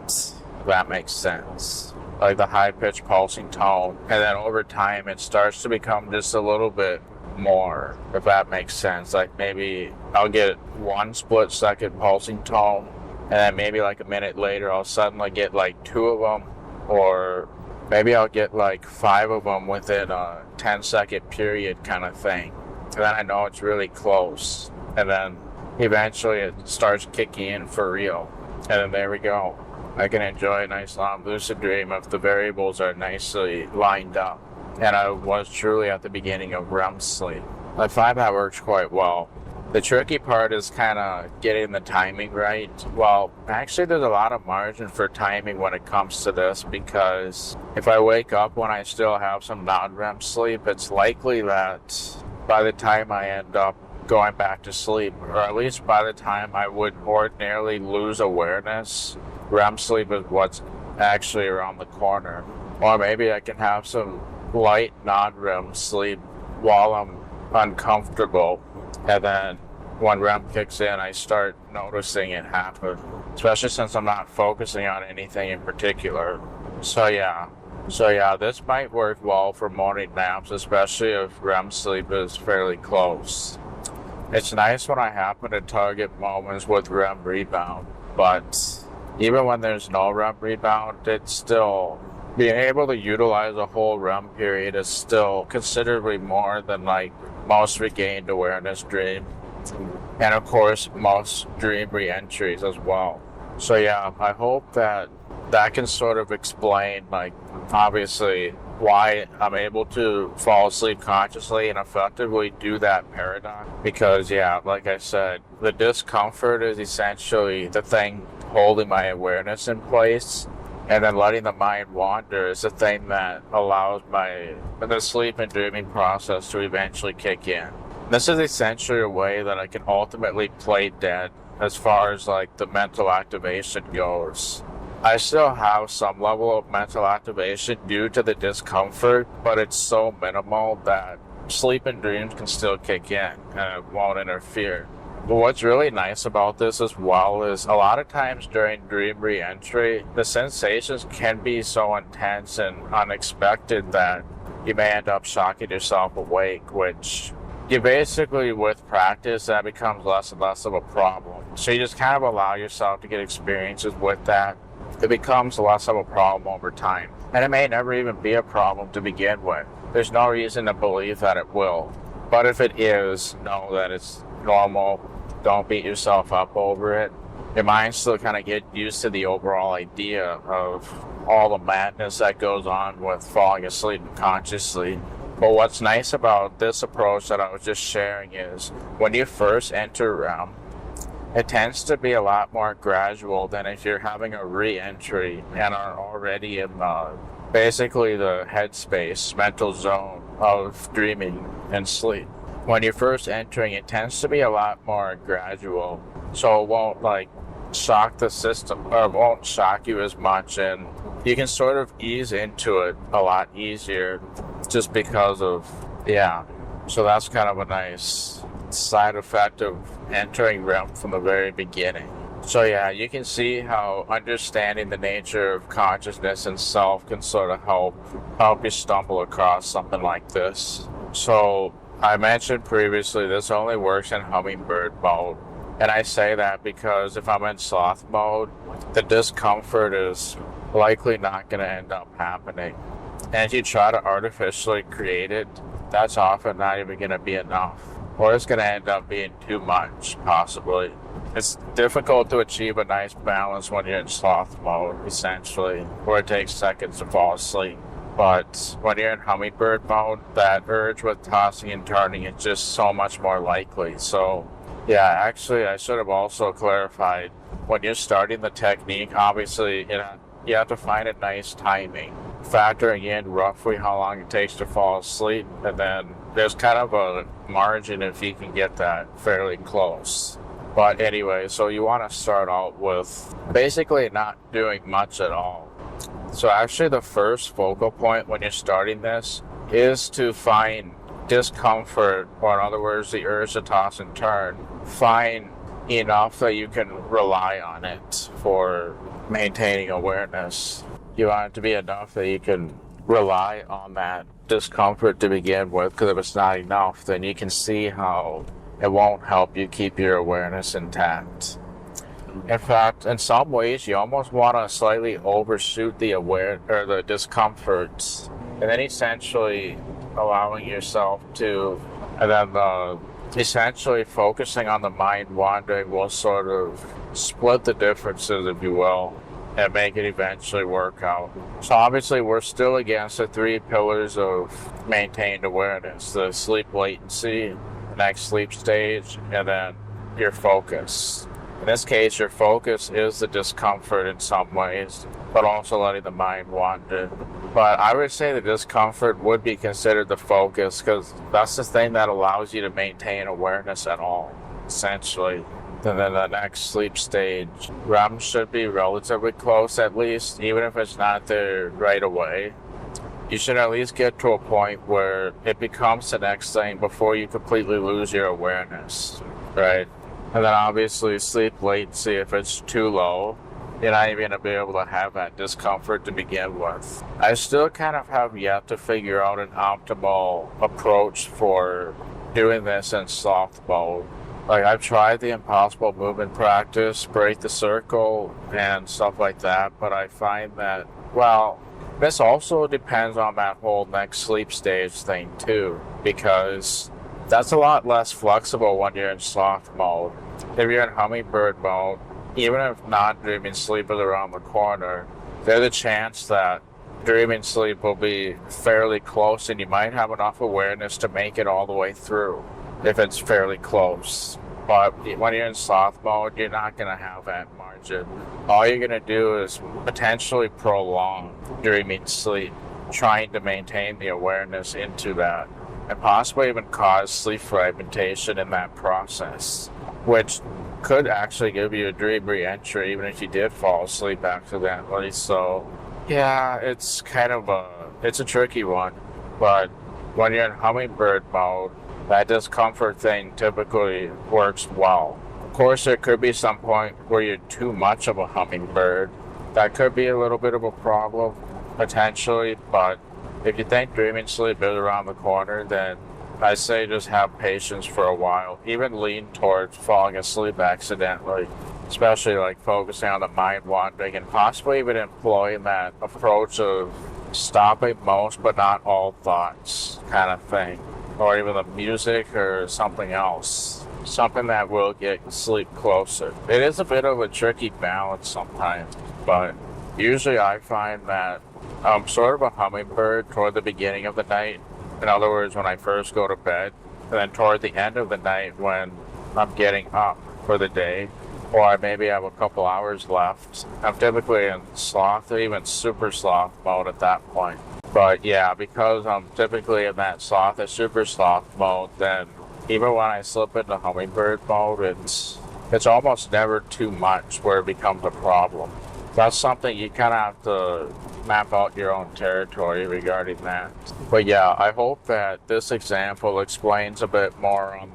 Speaker 2: If that makes sense. Like the high-pitched pulsing tone, and then over time it starts to become just a little bit more, if that makes sense. Like maybe I'll get one split-second pulsing tone, and then maybe like a minute later I'll suddenly get like 2 of them, or maybe I'll get like 5 of them within a 10-second period kind of thing. And then I know it's really close, and then eventually it starts kicking in for real, and then there we go. I can enjoy a nice long lucid dream if the variables are nicely lined up. And I was truly at the beginning of REM sleep. I find that works quite well. The tricky part is kind of getting the timing right. Well, actually there's a lot of margin for timing when it comes to this, because if I wake up when I still have some non-REM sleep, it's likely that by the time I end up going back to sleep, or at least by the time I would ordinarily lose awareness, REM sleep is what's actually around the corner. Or maybe I can have some light non-REM sleep while I'm uncomfortable, and then when REM kicks in, I start noticing it happen, especially since I'm not focusing on anything in particular. So yeah, this might work well for morning naps, especially if REM sleep is fairly close. It's nice when I happen to target moments with REM rebound, but even when there's no REM rebound, it's still, being able to utilize a whole REM period is still considerably more than like most regained awareness dream. And of course, most dream re-entries as well. So yeah, I hope that can sort of explain, like, obviously why I'm able to fall asleep consciously and effectively do that paradox. Because yeah, like I said, the discomfort is essentially the thing holding my awareness in place. And then letting the mind wander is the thing that allows the sleep and dreaming process to eventually kick in. This is essentially a way that I can ultimately play dead as far as like the mental activation goes. I still have some level of mental activation due to the discomfort, but it's so minimal that sleep and dreams can still kick in and it won't interfere. But what's really nice about this as well is a lot of times during dream re-entry, the sensations can be so intense and unexpected that you may end up shocking yourself awake, which you basically, with practice, that becomes less and less of a problem. So you just kind of allow yourself to get experiences with that. It becomes less of a problem over time. And it may never even be a problem to begin with. There's no reason to believe that it will. But if it is, know that it's normal. Don't beat yourself up over it. Your mind still kind of get used to the overall idea of all the madness that goes on with falling asleep consciously. But what's nice about this approach that I was just sharing is when you first enter REM, it tends to be a lot more gradual than if you're having a re-entry and are already in basically the headspace, mental zone of dreaming and sleep. When you're first entering, it tends to be a lot more gradual, so it won't like shock the system, or it won't shock you as much, and you can sort of ease into it a lot easier just because of, so that's kind of a nice side effect of entering REM from the very beginning. So you can see how understanding the nature of consciousness and self can sort of help you stumble across something like this. So I mentioned previously this only works in hummingbird mode, and I say that because if I'm in sloth mode, the discomfort is likely not going to end up happening. And if you try to artificially create it, that's often not even going to be enough, or it's going to end up being too much, possibly. It's difficult to achieve a nice balance when you're in sloth mode, essentially, where it takes seconds to fall asleep. But when you're in hummingbird mode, that urge with tossing and turning is just so much more likely. So, actually, I should have also clarified, when you're starting the technique, obviously, you have to find a nice timing, factoring in roughly how long it takes to fall asleep, and then there's kind of a margin if you can get that fairly close. But anyway, so you want to start out with basically not doing much at all. So actually the first focal point when you're starting this is to find discomfort, or in other words, the urge to toss and turn. Find enough that you can rely on it for maintaining awareness. You want it to be enough that you can rely on that discomfort to begin with, because if it's not enough, then you can see how it won't help you keep your awareness intact. In fact, in some ways, you almost want to slightly overshoot the discomforts, and then essentially allowing yourself to, and then essentially focusing on the mind wandering will sort of split the differences, if you will, and make it eventually work out. So obviously, we're still against the three pillars of maintained awareness: the sleep latency, the next sleep stage, and then your focus. In this case, your focus is the discomfort in some ways, but also letting the mind wander. But I would say the discomfort would be considered the focus, because that's the thing that allows you to maintain awareness at all, essentially. And then the next sleep stage, REM should be relatively close at least, even if it's not there right away. You should at least get to a point where it becomes the next thing before you completely lose your awareness, right? And then obviously sleep latency, if it's too low, you're not even going to be able to have that discomfort to begin with. I still kind of have yet to figure out an optimal approach for doing this in soft mode. Like, I've tried the impossible movement practice, break the circle, and stuff like that, but I find that, this also depends on that whole next sleep stage thing too, because that's a lot less flexible when you're in sloth mode. If you're in hummingbird mode, even if non-dreaming sleep is around the corner, there's a chance that dreaming sleep will be fairly close, and you might have enough awareness to make it all the way through if it's fairly close. But when you're in sloth mode, you're not going to have that margin. All you're going to do is potentially prolong dreaming sleep, trying to maintain the awareness into that, and possibly even cause sleep fragmentation in that process, which could actually give you a dream re-entry even if you did fall asleep accidentally. So yeah, it's kind of it's a tricky one. But when you're in hummingbird mode, that discomfort thing typically works well. Of course, there could be some point where you're too much of a hummingbird. That could be a little bit of a problem, potentially, but if you think dreaming sleep is around the corner, then I say just have patience for a while. Even lean towards falling asleep accidentally, especially like focusing on the mind wandering and possibly even employing that approach of stopping most but not all thoughts kind of thing, or even the music or something else, something that will get sleep closer. It is a bit of a tricky balance sometimes, but usually I find that I'm sort of a hummingbird toward the beginning of the night. In other words, when I first go to bed, and then toward the end of the night when I'm getting up for the day, or I maybe have a couple hours left. I'm typically in sloth or even super sloth mode at that point. But yeah, because I'm typically in that sloth or super sloth mode, then even when I slip into hummingbird mode, it's almost never too much where it becomes a problem. That's something you kind of have to map out your own territory regarding that. But yeah, I hope that this example explains a bit more on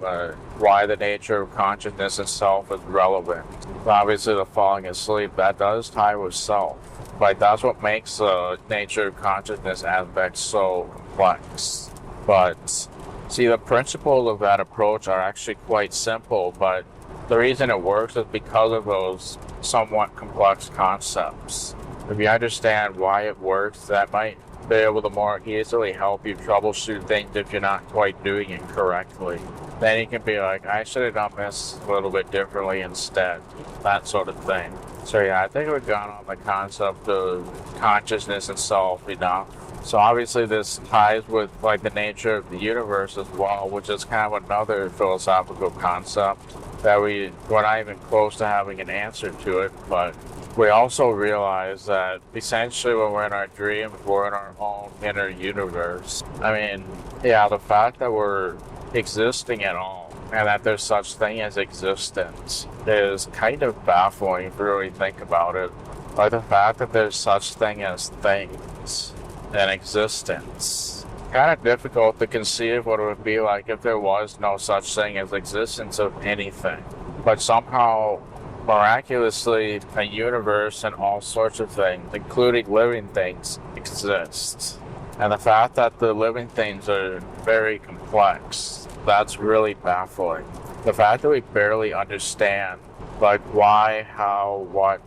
Speaker 2: why the nature of consciousness itself is relevant. Obviously, the falling asleep, that does tie with self. Like, that's what makes the nature of consciousness aspect so complex. But see, the principles of that approach are actually quite simple, but the reason it works is because of those somewhat complex concepts. If you understand why it works, that might be able to more easily help you troubleshoot things if you're not quite doing it correctly. Then you can be like, I should have done this a little bit differently instead, that sort of thing. So yeah, I think we've gone on the concept of consciousness itself enough. So obviously this ties with like the nature of the universe as well, which is kind of another philosophical concept that we're not even close to having an answer to it, but we also realize that essentially when we're in our dreams, we're in our own inner universe. I mean, yeah, the fact that we're existing at all and that there's such thing as existence is kind of baffling if you really think about it. Like the fact that there's such thing as things and existence. Kind of difficult to conceive what it would be like if there was no such thing as existence of anything. But somehow, miraculously, a universe and all sorts of things, including living things, exist. And the fact that the living things are very complex, that's really baffling. The fact that we barely understand, like, why, how, what,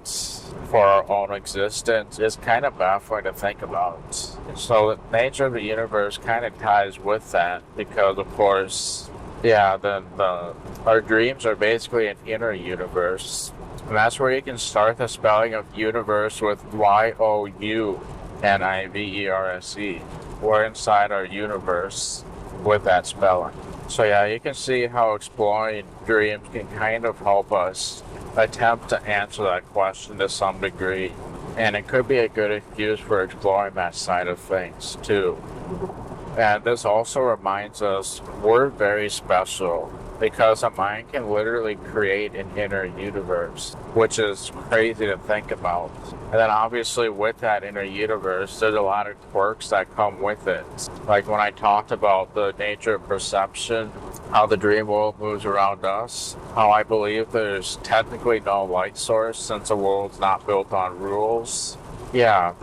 Speaker 2: for our own existence is kind of baffling to think about. So the nature of the universe kind of ties with that because, of course, yeah, our dreams are basically an inner universe. And that's where you can start the spelling of universe with Y-O-U-N-I-V-E-R-S-E. We're inside our universe with that spelling. So yeah, you can see how exploring dreams can kind of help us attempt to answer that question to some degree. And it could be a good excuse for exploring that side of things too. And this also reminds us we're very special because a mind can literally create an inner universe, which is crazy to think about. And then obviously with that inner universe, there's a lot of quirks that come with it. Like when I talked about the nature of perception, how the dream world moves around us, how I believe there's technically no light source since the world's not built on rules. Yeah,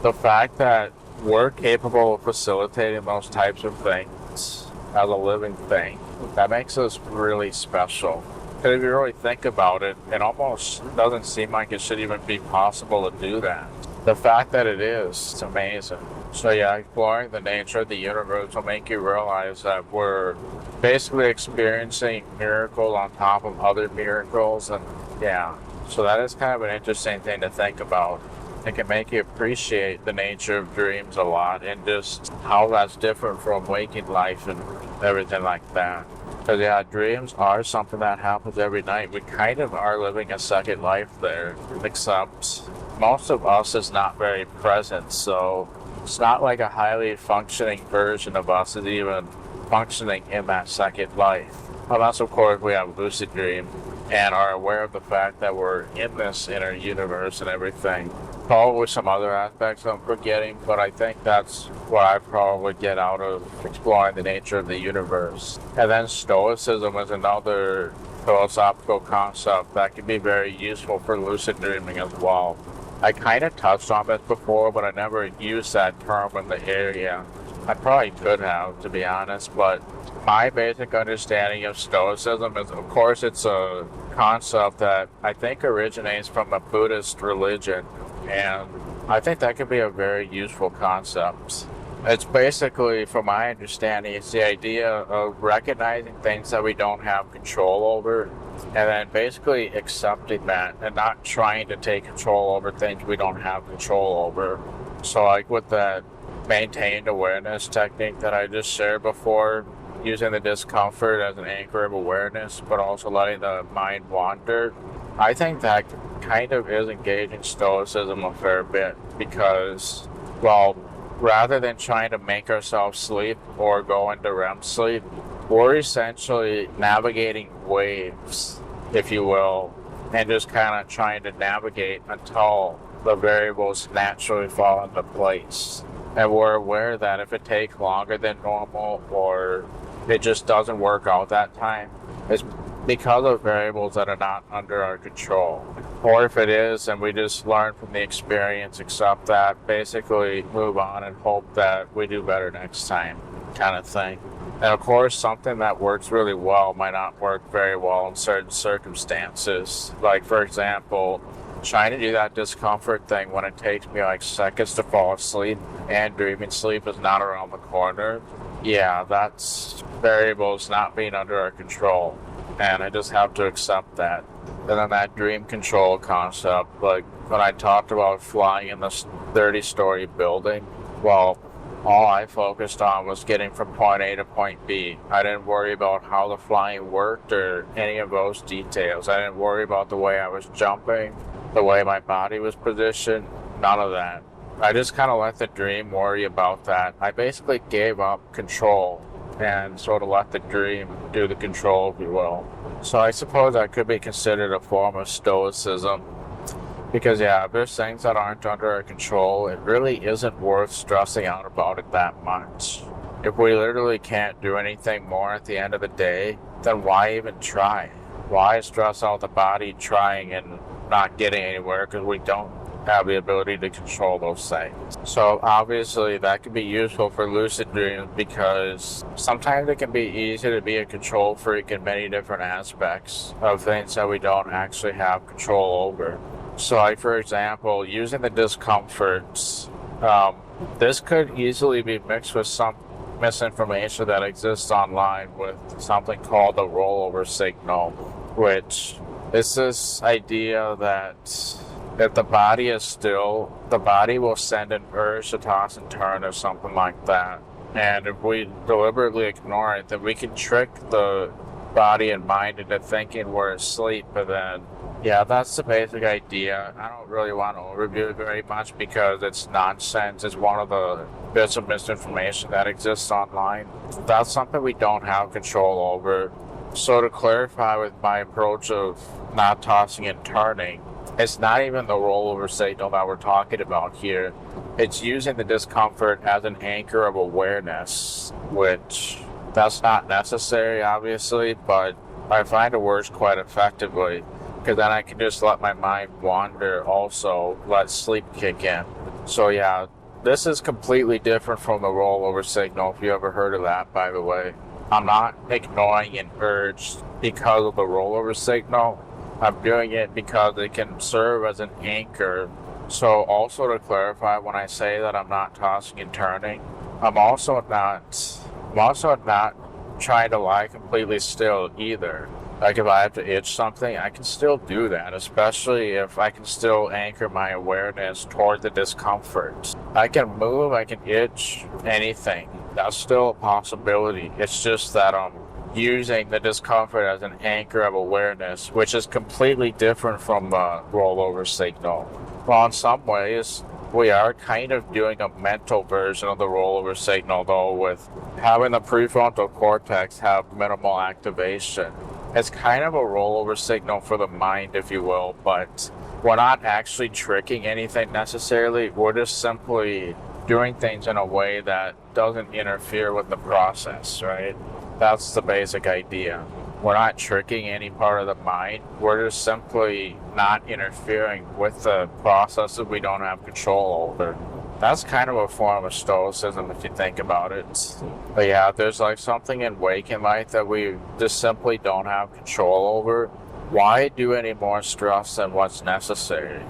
Speaker 2: the fact that we're capable of facilitating those types of things as a living thing, that makes us really special. Because if you really think about it, it almost doesn't seem like it should even be possible to do that. The fact that it is, it's amazing. So yeah, exploring the nature of the universe will make you realize that we're basically experiencing miracles on top of other miracles, and yeah, so that is kind of an interesting thing to think about. It can make you appreciate the nature of dreams a lot and just how that's different from waking life and everything like that. Because, yeah, dreams are something that happens every night. We kind of are living a second life there, except most of us is not very present, so it's not like a highly functioning version of us is even functioning in that second life. Unless, of course, we have a lucid dream and are aware of the fact that we're in this inner universe and everything. Probably some other aspects I'm forgetting, but I think that's what I probably get out of exploring the nature of the universe. And then stoicism is another philosophical concept that can be very useful for lucid dreaming as well. I kind of touched on this before, but I never used that term in the area. I probably could have, to be honest, but my basic understanding of stoicism is, of course, it's a concept that I think originates from a Buddhist religion, and I think that could be a very useful concept. It's basically, from my understanding, it's the idea of recognizing things that we don't have control over, and then basically accepting that and not trying to take control over things we don't have control over. So like with that maintained awareness technique that I just shared before, using the discomfort as an anchor of awareness, but also letting the mind wander, I think that kind of is engaging stoicism a fair bit because, well, rather than trying to make ourselves sleep or go into REM sleep, we're essentially navigating waves, if you will, and just kind of trying to navigate until the variables naturally fall into place. And we're aware that if it takes longer than normal or it just doesn't work out that time, it's because of variables that are not under our control. Or if it is, and we just learn from the experience, accept that, basically move on and hope that we do better next time, kind of thing. And of course, something that works really well might not work very well in certain circumstances. Like, for example, trying to do that discomfort thing when it takes me like seconds to fall asleep and dreaming sleep is not around the corner. Yeah, that's variables not being under our control, and I just have to accept that. And then that dream control concept, like when I talked about flying in this 30-story building, well, all I focused on was getting from point A to point B. I didn't worry about how the flying worked or any of those details. I didn't worry about the way I was jumping, the way my body was positioned, none of that. I just kind of let the dream worry about that. I basically gave up control and sort of let the dream do the control, if you will. So I suppose that could be considered a form of stoicism. Because, yeah, if there's things that aren't under our control, it really isn't worth stressing out about it that much. If we literally can't do anything more at the end of the day, then why even try? Why stress out the body trying and not getting anywhere because we don't have the ability to control those things? So obviously that can be useful for lucid dreams because sometimes it can be easy to be a control freak in many different aspects of things that we don't actually have control over. So like, for example, using the discomforts, this could easily be mixed with some misinformation that exists online with something called the rollover signal, which is this idea that if the body is still, the body will send an urge to toss and turn or something like that. And if we deliberately ignore it, then we can trick the body and mind into thinking we're asleep, but then, yeah, that's the basic idea. I don't really want to overview it very much because it's nonsense. It's one of the bits of misinformation that exists online. That's something we don't have control over. So to clarify with my approach of not tossing and turning, it's not even the rollover signal that we're talking about here. It's using the discomfort as an anchor of awareness, which that's not necessary, obviously, but I find it works quite effectively because then I can just let my mind wander, also let sleep kick in. So yeah, this is completely different from the rollover signal, if you ever heard of that, by the way. I'm not ignoring an urge because of the rollover signal. I'm doing it because it can serve as an anchor. So also to clarify, when I say that I'm not tossing and turning, I'm also not trying to lie completely still either. Like if I have to itch something, I can still do that, especially if I can still anchor my awareness toward the discomfort. I can move, I can itch, anything. That's still a possibility. It's just that I'm using the discomfort as an anchor of awareness, which is completely different from the rollover signal. Well, in some ways, we are kind of doing a mental version of the rollover signal, though, with having the prefrontal cortex have minimal activation. It's kind of a rollover signal for the mind, if you will, but we're not actually tricking anything necessarily. We're just simply doing things in a way that doesn't interfere with the process, right? That's the basic idea. We're not tricking any part of the mind. We're just simply not interfering with the process that we don't have control over. That's kind of a form of stoicism if you think about it. But yeah, there's like something in waking life that we just simply don't have control over. Why do any more stress than what's necessary?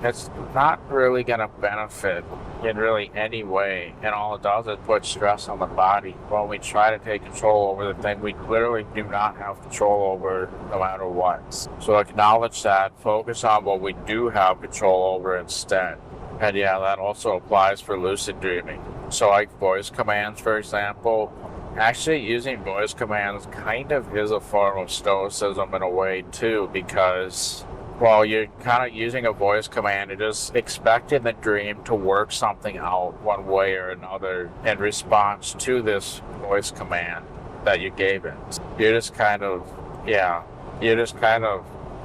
Speaker 2: It's not really gonna benefit in really any way, and all it does is put stress on the body while we try to take control over the thing we literally do not have control over no matter what. So acknowledge that, focus on what we do have control over instead. And yeah, that also applies for lucid dreaming. So like voice commands, for example, actually using voice commands kind of is a form of stoicism in a way too, because well, you're kind of using a voice command and just expecting the dream to work something out one way or another in response to this voice command that you gave it. You're just kind of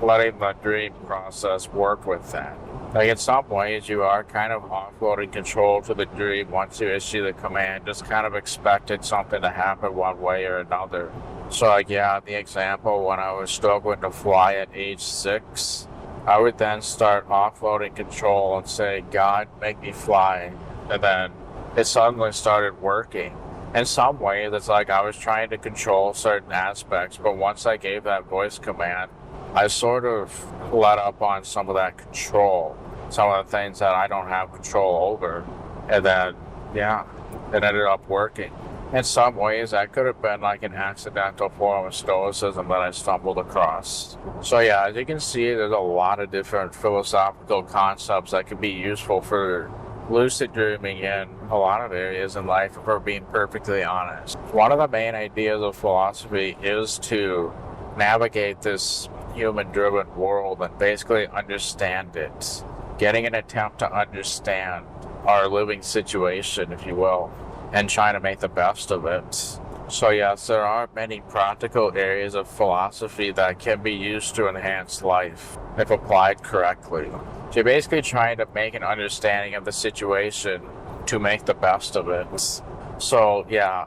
Speaker 2: letting the dream process work with that. Like in some ways, you are kind of offloading control to the dream once you issue the command, just kind of expecting something to happen one way or another. So like, yeah, the example, when I was struggling to fly at age 6, I would then start offloading control and say, God, make me fly. And then it suddenly started working. In some ways, it's like I was trying to control certain aspects, but once I gave that voice command, I sort of let up on some of that control, some of the things that I don't have control over. And then, yeah, it ended up working. In some ways, that could have been like an accidental form of stoicism that I stumbled across. So yeah, as you can see, there's a lot of different philosophical concepts that can be useful for lucid dreaming in a lot of areas in life, if we're being perfectly honest. One of the main ideas of philosophy is to navigate this human-driven world and basically understand it. Getting an attempt to understand our living situation, if you will, and trying to make the best of it. So yes, there are many practical areas of philosophy that can be used to enhance life, if applied correctly. So you're basically trying to make an understanding of the situation to make the best of it. So yeah,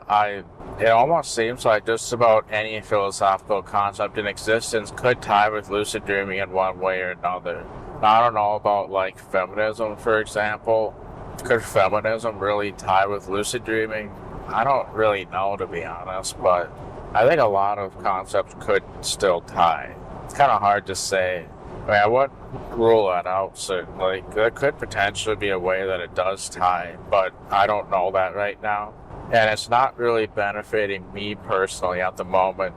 Speaker 2: it almost seems like just about any philosophical concept in existence could tie with lucid dreaming in one way or another. I don't know about like feminism, for example. Could feminism really tie with lucid dreaming? I don't really know, to be honest, but I think a lot of concepts could still tie. It's kind of hard to say. I mean, I wouldn't rule that out, certainly. There could potentially be a way that it does tie, but I don't know that right now. And it's not really benefiting me personally at the moment,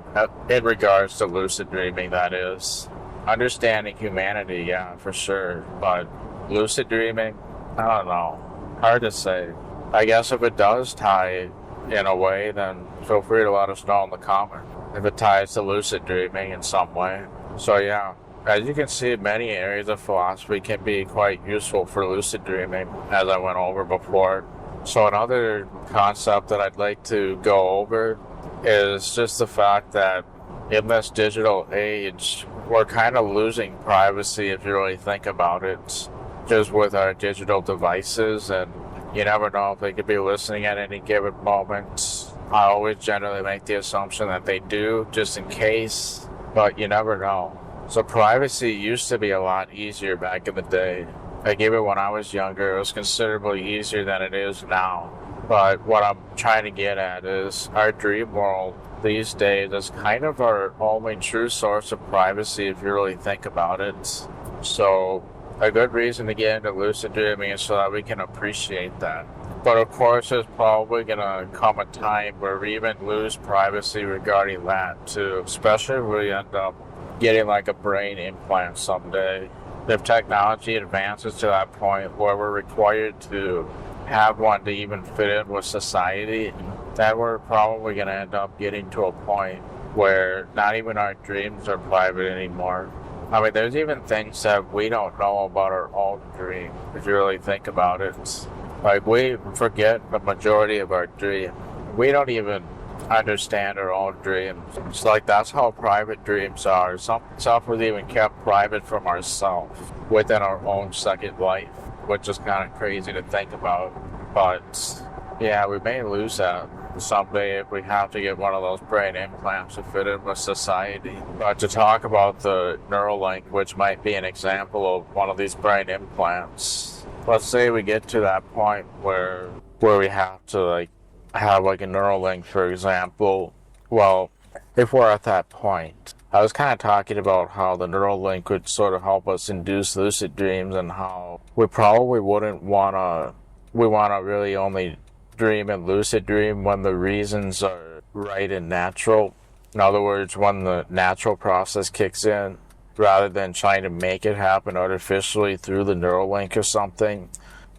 Speaker 2: in regards to lucid dreaming, that is. Understanding humanity, yeah, for sure, but lucid dreaming, I don't know. Hard to say. I guess if it does tie in a way, then feel free to let us know in the comment if it ties to lucid dreaming in some way. So yeah, as you can see, many areas of philosophy can be quite useful for lucid dreaming, as I went over before. So another concept that I'd like to go over is just the fact that in this digital age, we're kind of losing privacy, if you really think about it, just with our digital devices, and you never know if they could be listening at any given moment. I always generally make the assumption that they do, just in case, but you never know. So privacy used to be a lot easier back in the day. Like even when I was younger, it was considerably easier than it is now. But what I'm trying to get at is our dream world these days is kind of our only true source of privacy, if you really think about it. So a good reason to get into lucid dreaming is so that we can appreciate that. But of course, there's probably going to come a time where we even lose privacy regarding that too, especially if we end up getting like a brain implant someday. If technology advances to that point where we're required to have one to even fit in with society, then we're probably going to end up getting to a point where not even our dreams are private anymore. I mean, there's even things that we don't know about our own dream, if you really think about it. Like, we forget the majority of our dream. We don't even understand our own dreams. It's like, that's how private dreams are. Some stuff was even kept private from ourselves within our own second life, which is kind of crazy to think about. But yeah, we may lose that someday if we have to get one of those brain implants to fit in with society. But to talk about the Neuralink, which might be an example of one of these brain implants, let's say we get to that point where we have to have a Neuralink, for example. Well, if we're at that point, I was kind of talking about how the Neuralink would sort of help us induce lucid dreams, and how we probably wouldn't want to really only dream and lucid dream when the reasons are right and natural. In other words, when the natural process kicks in, rather than trying to make it happen artificially through the Neuralink or something.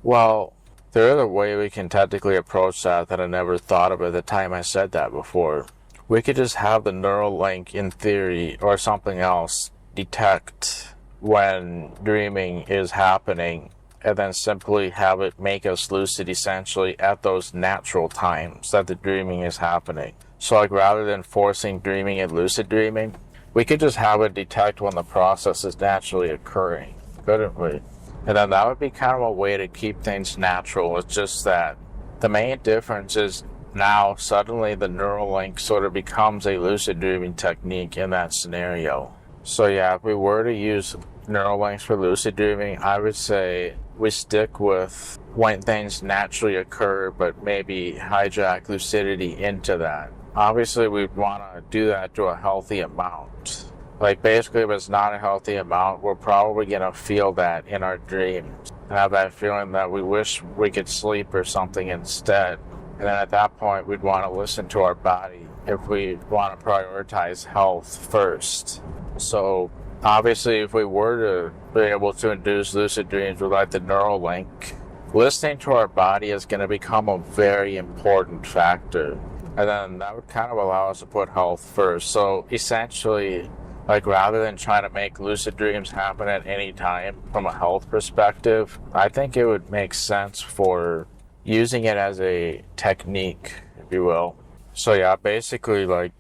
Speaker 2: Well, there is a way we can technically approach that I never thought of at the time I said that before. We could just have the Neuralink, in theory, or something else, detect when dreaming is happening, and then simply have it make us lucid essentially at those natural times that the dreaming is happening. So rather than forcing dreaming and lucid dreaming, we could just have it detect when the process is naturally occurring, couldn't we? And then that would be kind of a way to keep things natural. It's just that the main difference is now suddenly the Neuralink sort of becomes a lucid dreaming technique in that scenario. So yeah, if we were to use Neuralinks for lucid dreaming, I would say we stick with when things naturally occur, but maybe hijack lucidity into that. Obviously, we'd want to do that to a healthy amount. Basically, if it's not a healthy amount, we're probably going to feel that in our dreams. And have that feeling that we wish we could sleep or something instead. And then at that point, we'd want to listen to our body if we want to prioritize health first. So obviously, if we were to be able to induce lucid dreams with the Neuralink, listening to our body is going to become a very important factor. And then that would kind of allow us to put health first. So essentially, rather than trying to make lucid dreams happen at any time from a health perspective, I think it would make sense for using it as a technique, if you will. So yeah, basically, the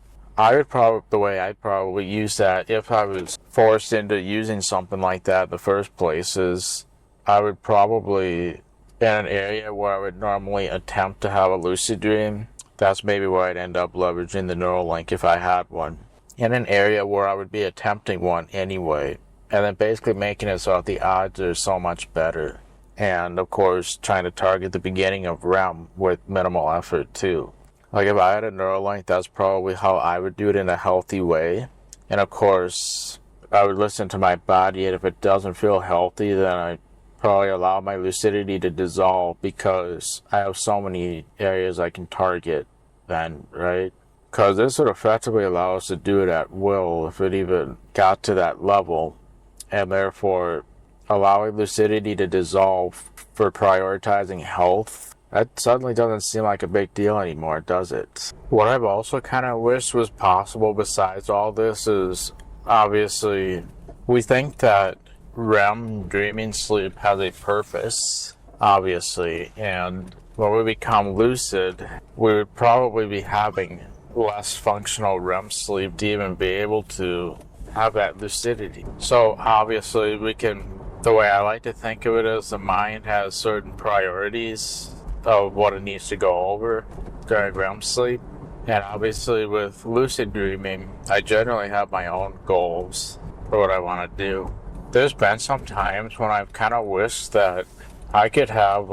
Speaker 2: way I'd probably use that if I was forced into using something like that in the first place is I would probably, in an area where I would normally attempt to have a lucid dream, that's maybe where I'd end up leveraging the Neuralink if I had one. In an area where I would be attempting one anyway, and then basically making it so that the odds are so much better. And of course, trying to target the beginning of REM with minimal effort too. If I had a Neuralink, that's probably how I would do it in a healthy way. And of course, I would listen to my body, and if it doesn't feel healthy, then I'd probably allow my lucidity to dissolve, because I have so many areas I can target then, right? Because this would effectively allow us to do it at will if it even got to that level, and therefore allowing lucidity to dissolve for prioritizing health, that suddenly doesn't seem like a big deal anymore, does it? What I've also kind of wished was possible besides all this is, obviously, we think that REM dreaming sleep has a purpose, obviously, and when we become lucid, we would probably be having less functional REM sleep to even be able to have that lucidity. So obviously the way I like to think of it is the mind has certain priorities of what it needs to go over during REM sleep. And obviously with lucid dreaming, I generally have my own goals for what I want to do. There's been some times when I've kind of wished that I could have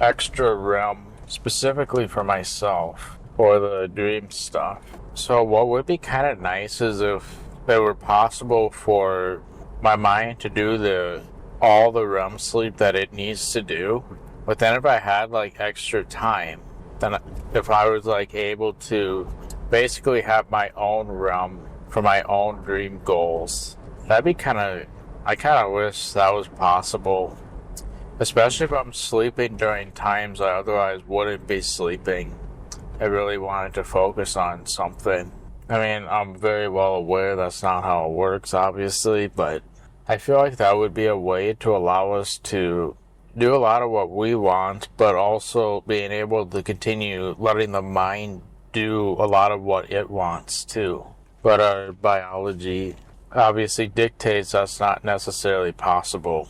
Speaker 2: extra REM specifically for myself for the dream stuff. So what would be kind of nice is if it were possible for my mind to do all the REM sleep that it needs to do. But then if I had extra time, then if I was able to basically have my own REM for my own dream goals, that'd be I kind of wish that was possible. Especially if I'm sleeping during times I otherwise wouldn't be sleeping. I really wanted to focus on something. I mean, I'm very well aware that's not how it works, obviously, but I feel like that would be a way to allow us to do a lot of what we want, but also being able to continue letting the mind do a lot of what it wants too. But our biology obviously dictates that's not necessarily possible.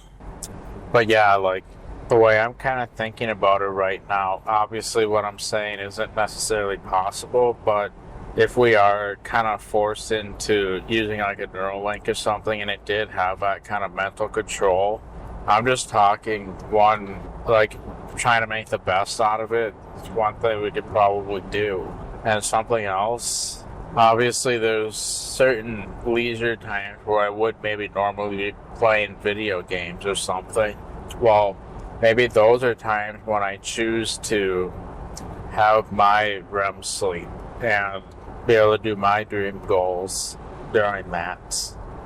Speaker 2: But yeah, like, the way I'm kind of thinking about it right now, obviously what I'm saying isn't necessarily possible, but if we are kind of forced into using like a neural link or something and it did have that kind of mental control, I'm just talking one, like, trying to make the best out of it. It's one thing we could probably do. And something else, obviously there's certain leisure times where I would maybe normally be playing video games or something. Well, maybe those are times when I choose to have my REM sleep and be able to do my dream goals during that,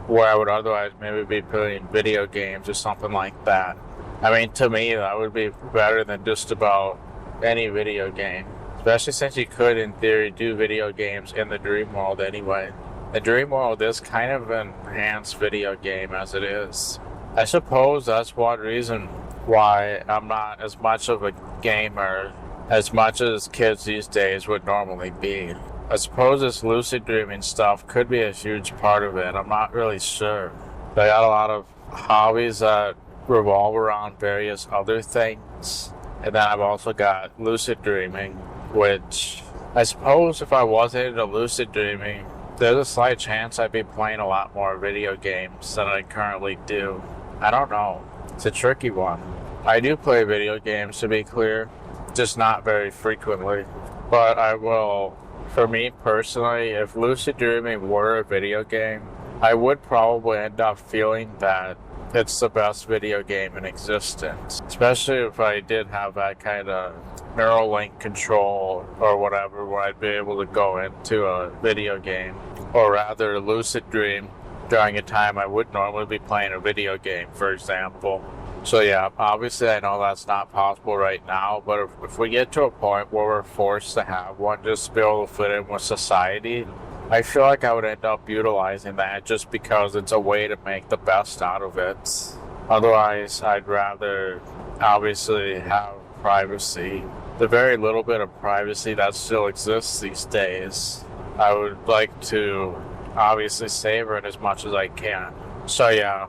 Speaker 2: where I would otherwise maybe be playing video games or something like that. I mean, to me, that would be better than just about any video game, especially since you could, in theory, do video games in the dream world anyway. The dream world is kind of an enhanced video game as it is. I suppose that's one reason why I'm not as much of a gamer as much as kids these days would normally be. I suppose this lucid dreaming stuff could be a huge part of it. I'm not really sure. I got a lot of hobbies that revolve around various other things. And then I've also got lucid dreaming, which I suppose if I wasn't into lucid dreaming, there's a slight chance I'd be playing a lot more video games than I currently do. I don't know. It's a tricky one. I do play video games, to be clear, just not very frequently. But I will. For me personally, if lucid dreaming were a video game, I would probably end up feeling that it's the best video game in existence. Especially if I did have that kind of neural link control or whatever, where I'd be able to go into a video game, or rather lucid dream during a time I would normally be playing a video game, for example. So yeah, obviously I know that's not possible right now, but if we get to a point where we're forced to have one just to be able to fit in with society, I feel like I would end up utilizing that just because it's a way to make the best out of it. Otherwise, I'd rather obviously have privacy. The very little bit of privacy that still exists these days, I would like to obviously savor it as much as I can. So yeah.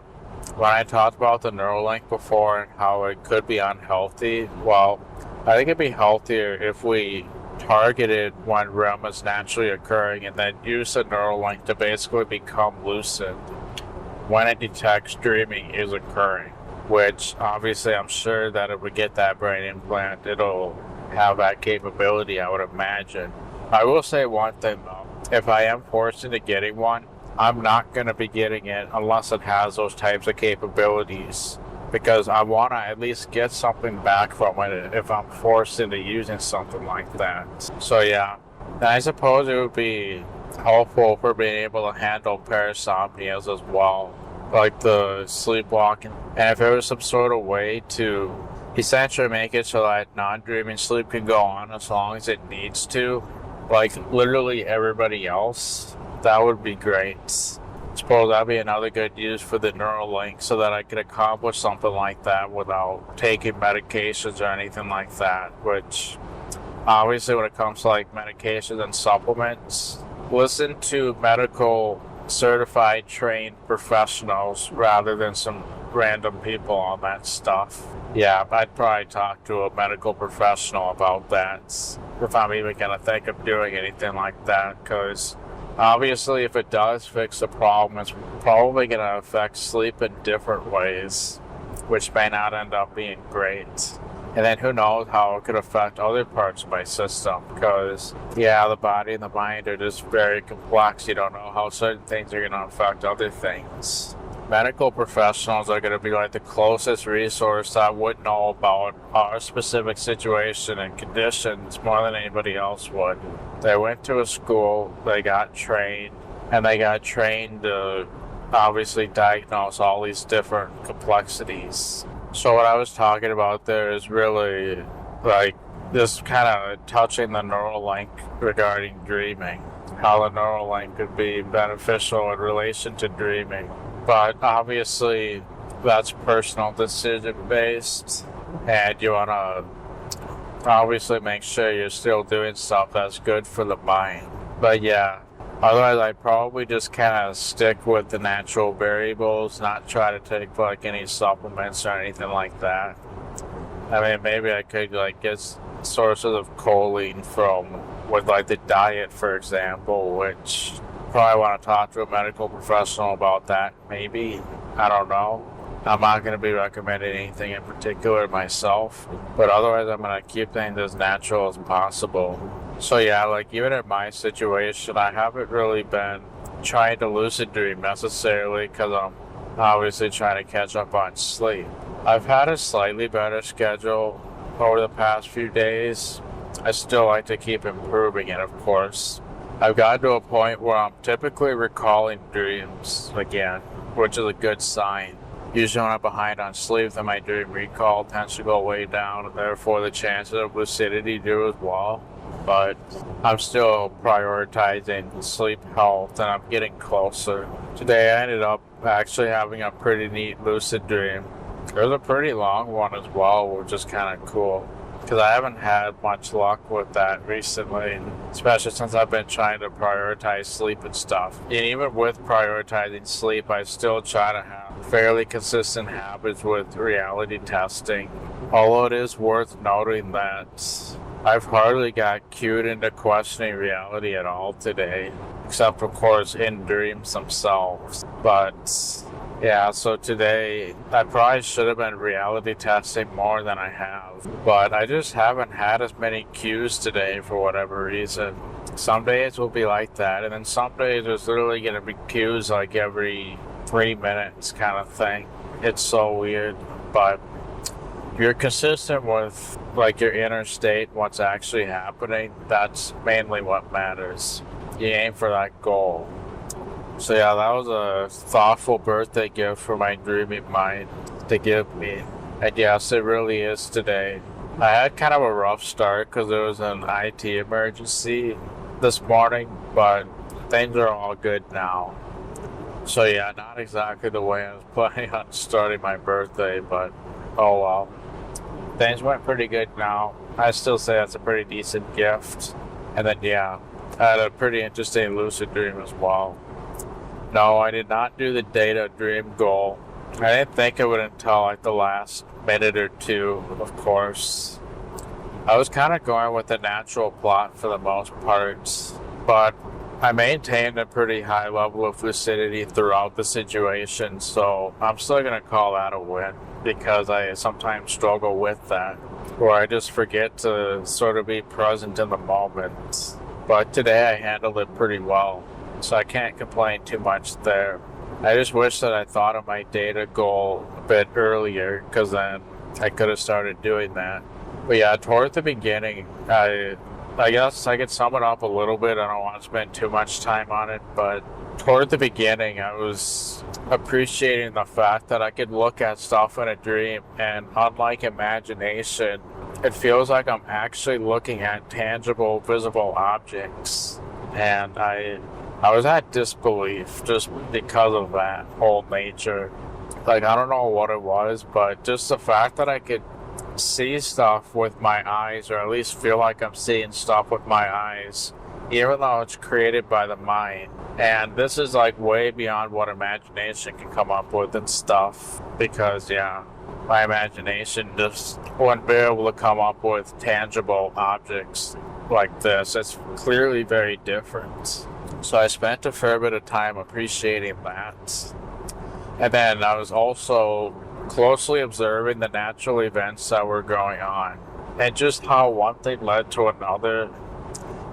Speaker 2: When I talked about the Neuralink before and how it could be unhealthy, well, I think it'd be healthier if we targeted when REM is naturally occurring and then use the Neuralink to basically become lucid when it detects dreaming is occurring, which obviously I'm sure that if we get that brain implant, it'll have that capability, I would imagine. I will say one thing though, if I am forced into getting one, I'm not going to be getting it unless it has those types of capabilities, because I want to at least get something back from it if I'm forced into using something like that. So yeah, and I suppose it would be helpful for being able to handle parasomnias as well, like the sleepwalking. And if there was some sort of way to essentially make it so that non-dreaming sleep can go on as long as it needs to, like literally everybody else, that would be great. I suppose that'd be another good use for the neural link, so that I could accomplish something like that without taking medications or anything like that, which obviously when it comes to like medications and supplements, listen to medical certified trained professionals rather than some random people on that stuff. Yeah, I'd probably talk to a medical professional about that if I'm even going to think of doing anything like that, because obviously if it does fix the problem, it's probably going to affect sleep in different ways, which may not end up being great. And then who knows how it could affect other parts of my system, because yeah, the body and the mind are just very complex. You don't know how certain things are going to affect other things. Medical professionals are going to be like the closest resource that would know about our specific situation and conditions more than anybody else would. They went to a school, they got trained, and they got trained to obviously diagnose all these different complexities. So what I was talking about there is really like just kind of touching the neural link regarding dreaming, how the neural link could be beneficial in relation to dreaming. But obviously, that's personal decision based, and you want to obviously make sure you're still doing stuff that's good for the mind. But yeah, otherwise I'd probably just kind of stick with the natural variables, not try to take like any supplements or anything like that. I mean, maybe I could like get sources of choline from with like the diet, for example, which probably want to talk to a medical professional about that. Maybe, I don't know. I'm not going to be recommending anything in particular myself, but otherwise I'm going to keep things as natural as possible. So yeah, like even in my situation, I haven't really been trying to lucid dream necessarily because I'm obviously trying to catch up on sleep. I've had a slightly better schedule over the past few days. I still like to keep improving it, of course. I've gotten to a point where I'm typically recalling dreams again, which is a good sign. Usually when I'm behind on sleep, then my dream recall tends to go way down, and therefore the chances of lucidity do as well. But I'm still prioritizing sleep health, and I'm getting closer. Today I ended up actually having a pretty neat lucid dream. It was a pretty long one as well, which is kind of cool, because I haven't had much luck with that recently, especially since I've been trying to prioritize sleep and stuff. And even with prioritizing sleep, I still try to have fairly consistent habits with reality testing. Although it is worth noting that I've hardly got cued into questioning reality at all today, except of course in dreams themselves. But yeah, so today I probably should have been reality testing more than I have, but I just haven't had as many cues today for whatever reason. Some days will be like that, and then some days there's literally going to be cues like every 3 minutes kind of thing. It's so weird, but if you're consistent with like your inner state, what's actually happening, that's mainly what matters. You aim for that goal. So yeah, that was a thoughtful birthday gift for my dreaming mind to give me. And yes, it really is today. I had kind of a rough start because there was an IT emergency this morning, but things are all good now. So yeah, not exactly the way I was planning on starting my birthday, but oh well. Things went pretty good now. I still say that's a pretty decent gift. And then yeah, I had a pretty interesting lucid dream as well. No, I did not do the data dream goal. I didn't think of it until like the last minute or two, of course. I was kind of going with the natural plot for the most part, but I maintained a pretty high level of lucidity throughout the situation, so I'm still going to call that a win, because I sometimes struggle with that, where I just forget to sort of be present in the moment. But today I handled it pretty well, so I can't complain too much there. I just wish that I thought of my data goal a bit earlier, because then I could have started doing that. But yeah, toward the beginning, I guess I could sum it up a little bit. I don't want to spend too much time on it, but toward the beginning, I was appreciating the fact that I could look at stuff in a dream, and unlike imagination, it feels like I'm actually looking at tangible, visible objects. And I was at disbelief just because of that whole nature. Like, I don't know what it was, but just the fact that I could see stuff with my eyes, or at least feel like I'm seeing stuff with my eyes, even though it's created by the mind. And this is like way beyond what imagination can come up with and stuff, because yeah, my imagination just wouldn't be able to come up with tangible objects like this. It's clearly very different. So I spent a fair bit of time appreciating that. And then I was also closely observing the natural events that were going on, and just how one thing led to another.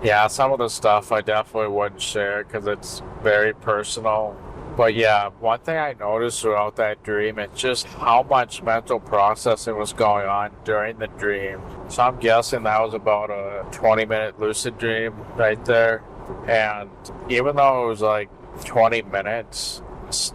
Speaker 2: Yeah, some of the stuff I definitely wouldn't share because it's very personal. But yeah, one thing I noticed throughout that dream is just how much mental processing was going on during the dream. So I'm guessing that was about a 20-minute lucid dream right there. And even though it was like 20 minutes,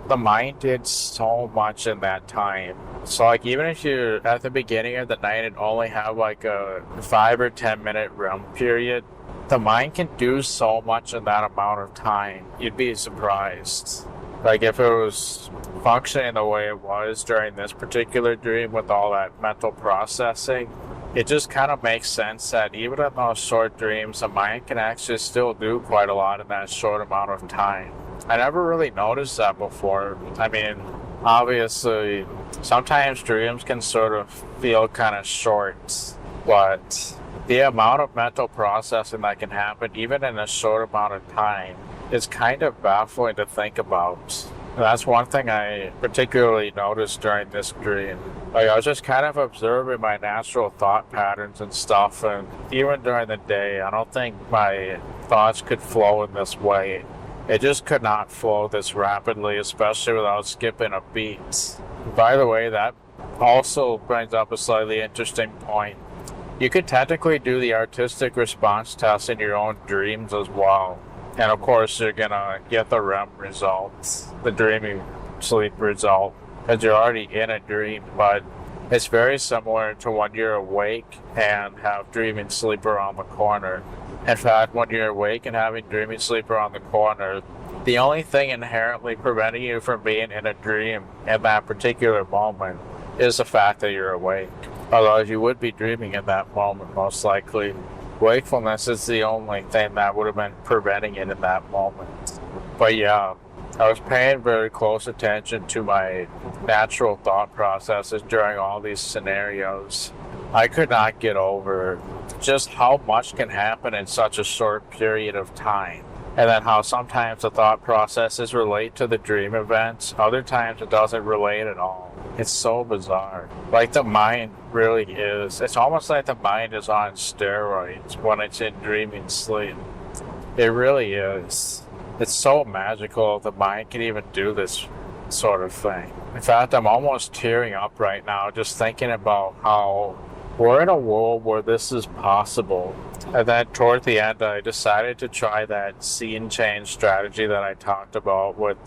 Speaker 2: the mind did so much in that time. So like even if you're at the beginning of the night and only have like a 5 or 10 minute REM period, the mind can do so much in that amount of time. You'd be surprised. Like if it was functioning the way it was during this particular dream with all that mental processing, it just kind of makes sense that even in those short dreams, the mind can actually still do quite a lot in that short amount of time. I never really noticed that before. I mean, obviously, sometimes dreams can sort of feel kind of short, but the amount of mental processing that can happen even in a short amount of time is kind of baffling to think about. And that's one thing I particularly noticed during this dream. Like I was just kind of observing my natural thought patterns and stuff, and even during the day, I don't think my thoughts could flow in this way. It just could not flow this rapidly, especially without skipping a beat. By the way, that also brings up a slightly interesting point. You could technically do the artistic response test in your own dreams as well. And of course, you're gonna get the REM results, the dreaming sleep result, because you're already in a dream. But it's very similar to when you're awake and have dreaming sleep around the corner. In fact, when you're awake and having dreaming sleep around the corner, the only thing inherently preventing you from being in a dream in that particular moment is the fact that you're awake. Otherwise, you would be dreaming in that moment, most likely. Wakefulness is the only thing that would have been preventing it in that moment. But yeah, I was paying very close attention to my natural thought processes during all these scenarios. I could not get over just how much can happen in such a short period of time. And then how sometimes the thought processes relate to the dream events, other times it doesn't relate at all. It's so bizarre. Like the mind really is. It's almost like the mind is on steroids when it's in dreaming sleep. It really is. It's so magical the mind can even do this sort of thing. In fact, I'm almost tearing up right now just thinking about how we're in a world where this is possible. And then toward the end, I decided to try that scene change strategy that I talked about with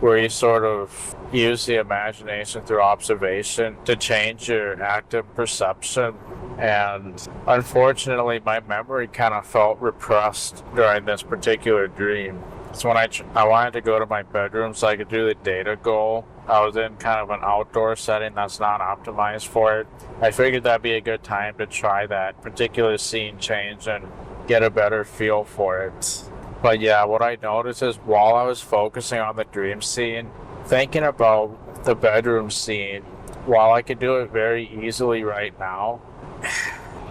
Speaker 2: where you sort of use the imagination through observation to change your active perception. And unfortunately, my memory kind of felt repressed during this particular dream. So when I wanted to go to my bedroom so I could do the data goal, I was in kind of an outdoor setting that's not optimized for it. I figured that'd be a good time to try that particular scene change and get a better feel for it. But yeah, what I noticed is while I was focusing on the dream scene, thinking about the bedroom scene, while I could do it very easily right now,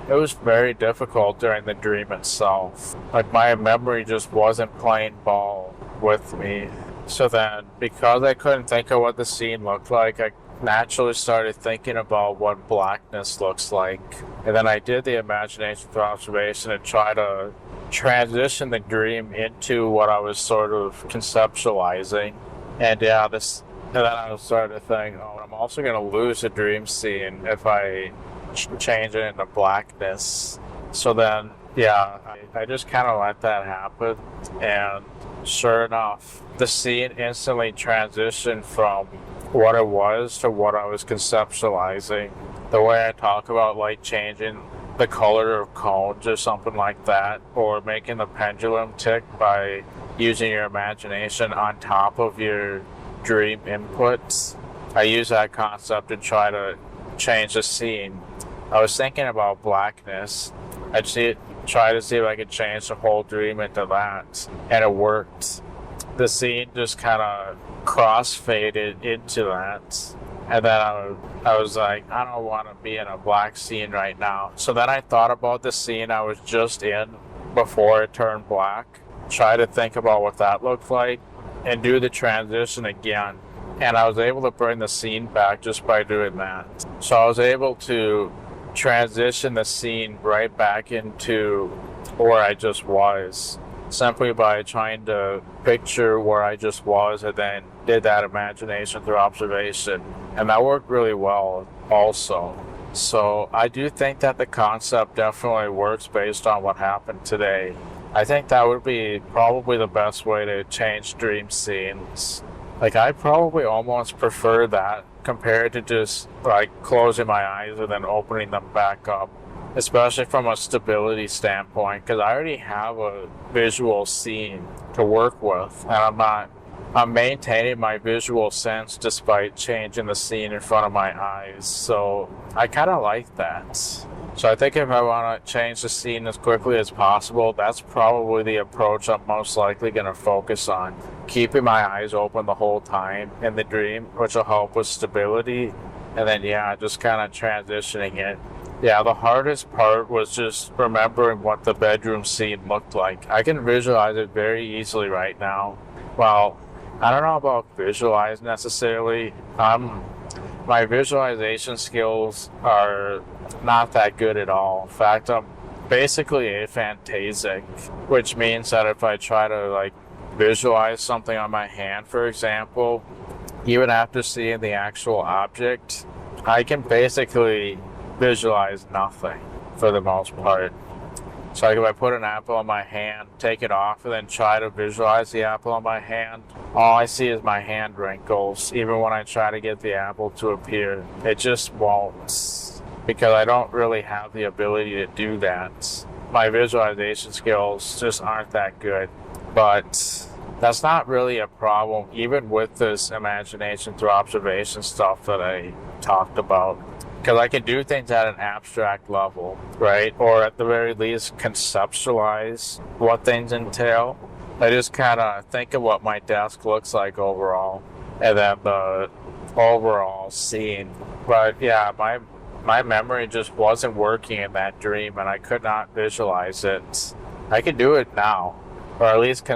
Speaker 2: it was very difficult during the dream itself. Like my memory just wasn't playing ball with me. So then, because I couldn't think of what the scene looked like, I naturally started thinking about what blackness looks like. And then I did the imagination through observation and try to transition the dream into what I was sort of conceptualizing. And yeah, and then I started to think, oh, I'm also going to lose the dream scene if I change it into blackness. So then, yeah, I just kind of let that happen. And sure enough, the scene instantly transitioned from what it was to what I was conceptualizing. The way I talk about like changing the color of cones or something like that, or making the pendulum tick by using your imagination on top of your dream inputs. I use that concept to try to change the scene. I was thinking about blackness. I'd try to see if I could change the whole dream into that, and it worked. The scene just kind of cross-faded into that, and then I was like, I don't want to be in a black scene right now. So then I thought about the scene I was just in before it turned black, try to think about what that looked like, and do the transition again. And I was able to bring the scene back just by doing that. So I was able to transition the scene right back into where I just was, simply by trying to picture where I just was and then did that imagination through observation. And that worked really well also. So I do think that the concept definitely works based on what happened today. I think that would be probably the best way to change dream scenes. Like, I probably almost prefer that compared to just like closing my eyes and then opening them back up, especially from a stability standpoint, because I already have a visual scene to work with, and I'm maintaining my visual sense despite changing the scene in front of my eyes. So I kind of like that. So I think if I want to change the scene as quickly as possible, that's probably the approach I'm most likely going to focus on. Keeping my eyes open the whole time in the dream, which will help with stability. And then, just kind of transitioning it. Yeah, the hardest part was just remembering what the bedroom scene looked like. I can visualize it very easily right now. Well, I don't know about visualize necessarily. My visualization skills are not that good at all. In fact, I'm basically aphantasic, which means that if I try to like visualize something on my hand, for example, even after seeing the actual object, I can basically visualize nothing for the most part. So like if I put an apple on my hand, take it off, and then try to visualize the apple on my hand, all I see is my hand wrinkles. Even when I try to get the apple to appear, it just won't, because I don't really have the ability to do that. My visualization skills just aren't that good. But that's not really a problem, even with this imagination through observation stuff that I talked about. Because I can do things at an abstract level, right? Or at the very least conceptualize what things entail. I just kind of think of what my desk looks like overall, and then the overall scene. But yeah, my memory just wasn't working in that dream, and I could not visualize it. I can do it now, or at least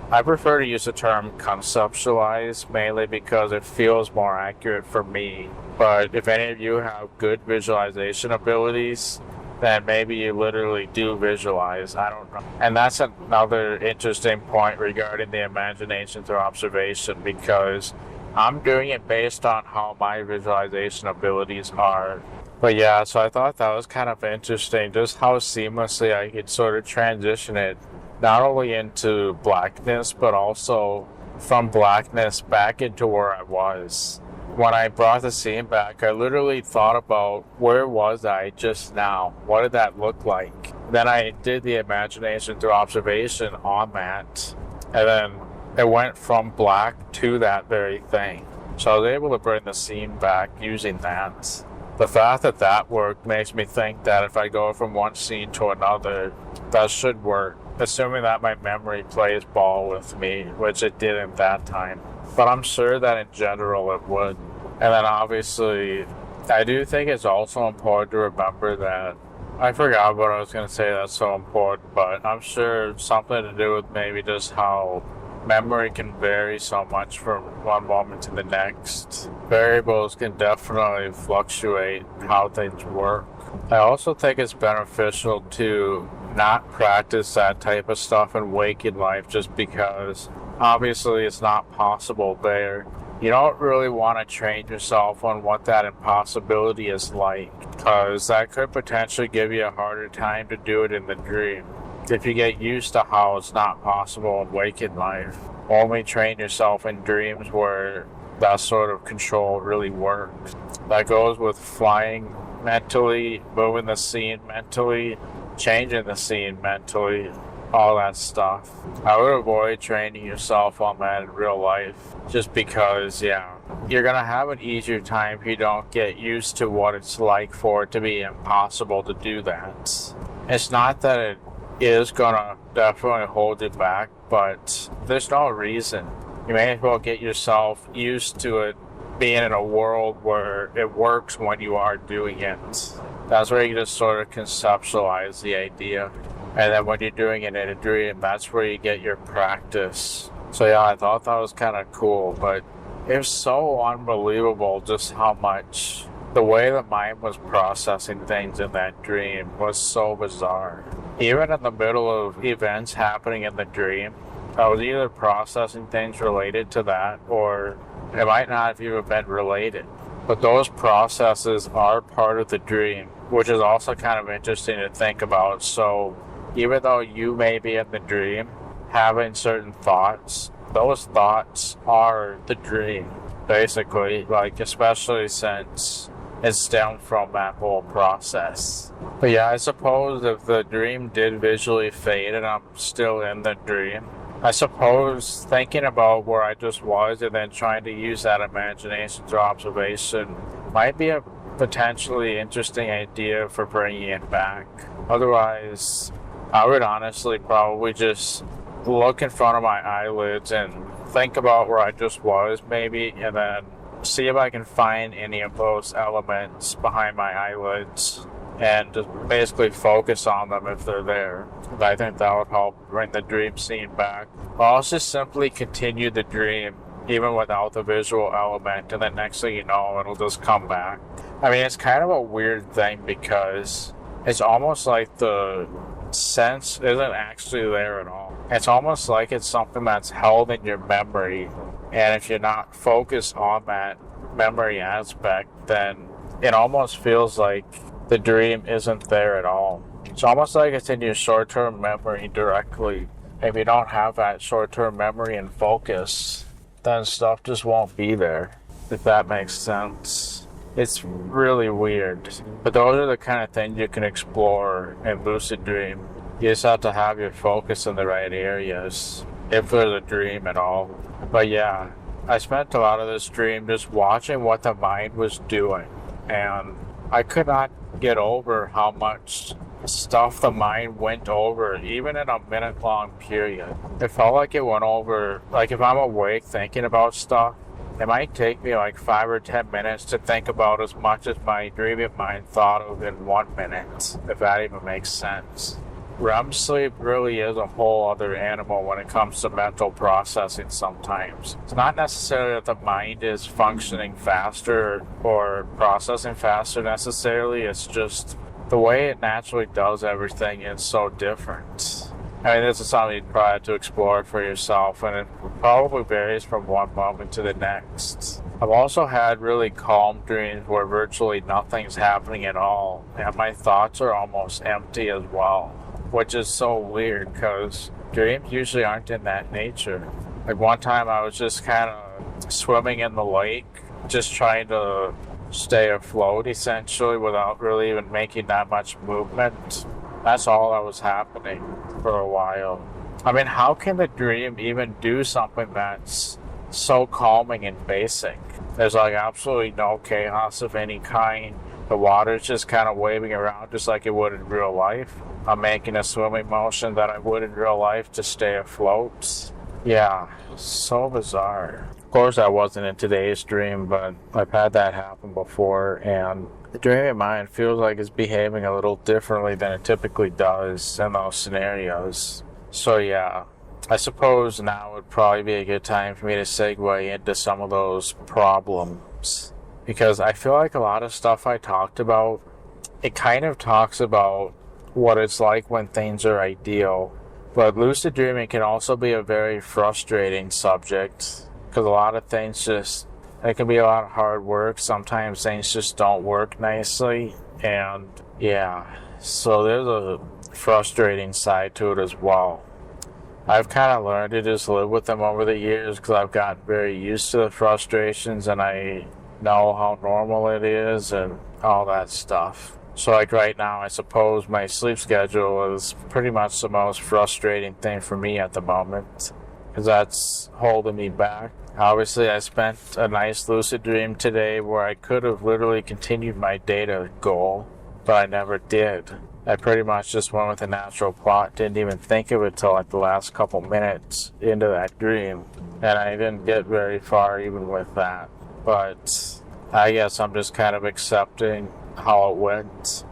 Speaker 2: I prefer to use the term conceptualize, mainly because it feels more accurate for me. But if any of you have good visualization abilities, then maybe you literally do visualize. I don't know. And that's another interesting point regarding the imagination through observation, because I'm doing it based on how my visualization abilities are. But yeah, so I thought that was kind of interesting, just how seamlessly I could sort of transition it, not only into blackness, but also from blackness back into where I was. When I brought the scene back, I literally thought about, where was I just now? What did that look like? Then I did the imagination through observation on that, and then it went from black to that very thing. So I was able to bring the scene back using that. The fact that that worked makes me think that if I go from one scene to another, that should work, assuming that my memory plays ball with me, which it didn't that time. But I'm sure that in general it would. And then obviously, I do think it's also important to remember that, I forgot what I was going to say that's so important, but I'm sure something to do with maybe just how memory can vary so much from one moment to the next. Variables can definitely fluctuate how things work. I also think it's beneficial to not practice that type of stuff in waking life, just because obviously it's not possible there. You don't really want to train yourself on what that impossibility is like, because that could potentially give you a harder time to do it in the dream. If you get used to how it's not possible in waking life, only train yourself in dreams where that sort of control really works. That goes with flying mentally, moving the scene mentally, changing the scene mentally, all that stuff. I would avoid training yourself on that in real life, just because, you're going to have an easier time if you don't get used to what it's like for it to be impossible to do that. It's not that it is going to definitely hold you back, but there's no reason. You may as well get yourself used to it being in a world where it works when you are doing it. That's where you just sort of conceptualize the idea. And then when you're doing it in a dream, that's where you get your practice. So I thought that was kind of cool, but it was so unbelievable just how much the way the mind was processing things in that dream was so bizarre. Even in the middle of events happening in the dream, I was either processing things related to that, or it might not have even been related. But those processes are part of the dream, which is also kind of interesting to think about. So even though you may be in the dream having certain thoughts, those thoughts are the dream, basically, like, especially since it stemmed from that whole process. But yeah, I suppose if the dream did visually fade and I'm still in the dream, I suppose thinking about where I just was and then trying to use that imagination to observation might be a potentially interesting idea for bringing it back. Otherwise, I would honestly probably just look in front of my eyelids and think about where I just was, maybe, and then see if I can find any of those elements behind my eyelids and just basically focus on them if they're there. I think that would help bring the dream scene back. I'll just simply continue the dream even without the visual element, and then next thing you know, it'll just come back. I mean, it's kind of a weird thing because it's almost like the sense isn't actually there at all. It's almost like it's something that's held in your memory, and if you're not focused on that memory aspect, then it almost feels like the dream isn't there at all. It's almost like it's in your short-term memory directly. If you don't have that short-term memory and focus, then stuff just won't be there, if that makes sense. It's really weird. But those are the kind of things you can explore in lucid dream. You just have to have your focus in the right areas, if there's a dream at all. But yeah, I spent a lot of this dream just watching what the mind was doing. And I could not get over how much stuff the mind went over, even in a minute-long period. It felt like it went over, like if I'm awake thinking about stuff, it might take me like 5 or 10 minutes to think about as much as my dreaming mind thought of in 1 minute, if that even makes sense. REM sleep really is a whole other animal when it comes to mental processing sometimes. It's not necessarily that the mind is functioning faster or processing faster necessarily, it's just the way it naturally does everything is so different. I mean, this is something you'd probably have to explore for yourself, and it probably varies from one moment to the next. I've also had really calm dreams where virtually nothing's happening at all, and my thoughts are almost empty as well, which is so weird because dreams usually aren't in that nature. Like one time I was just kind of swimming in the lake, just trying to stay afloat essentially without really even making that much movement. That's all that was happening for a while. I mean, how can the dream even do something that's so calming and basic? There's like absolutely no chaos of any kind. The water's just kind of waving around just like it would in real life. I'm making a swimming motion that I would in real life to stay afloat. Yeah, so bizarre. Of course, that wasn't in today's dream, but I've had that happen before, and the dreaming mind feels like it's behaving a little differently than it typically does in those scenarios. So yeah, I suppose now would probably be a good time for me to segue into some of those problems. Because I feel like a lot of stuff I talked about, it kind of talks about what it's like when things are ideal. But lucid dreaming can also be a very frustrating subject because a lot of things it can be a lot of hard work. Sometimes things just don't work nicely. And yeah, so there's a frustrating side to it as well. I've kind of learned to just live with them over the years because I've gotten very used to the frustrations and I know how normal it is and all that stuff. So like right now, I suppose my sleep schedule is pretty much the most frustrating thing for me at the moment because that's holding me back. Obviously, I spent a nice lucid dream today where I could have literally continued my data goal, but I never did. I pretty much just went with a natural plot, didn't even think of it till like the last couple minutes into that dream, and I didn't get very far even with that. But I guess I'm just kind of accepting how it went.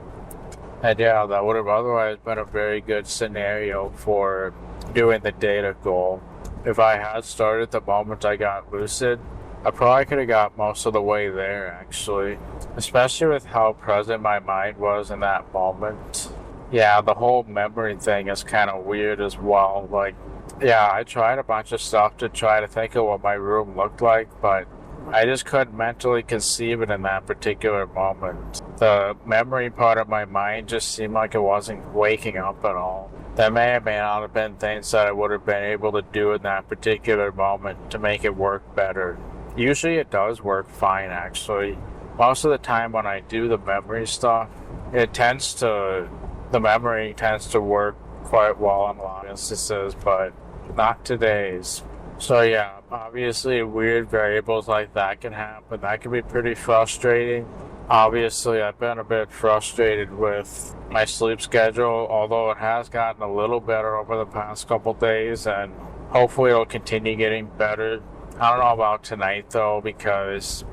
Speaker 2: And yeah, that would have otherwise been a very good scenario for doing the data goal. If I had started the moment I got lucid, I probably could have got most of the way there actually. Especially with how present my mind was in that moment. Yeah, the whole memory thing is kind of weird as well. Like, yeah, I tried a bunch of stuff to try to think of what my room looked like, but I just couldn't mentally conceive it in that particular moment. the memory part of my mind just seemed like it wasn't waking up at all. There may or may not have been things that I would have been able to do in that particular moment to make it work better. Usually it does work fine, actually. Most of the time when I do the memory stuff, the memory tends to work quite well on a lot of instances, but not today's. So yeah, obviously weird variables like that can happen. That can be pretty frustrating. Obviously, I've been a bit frustrated with my sleep schedule, although it has gotten a little better over the past couple days, and hopefully it'll continue getting better. I don't know about tonight, though, because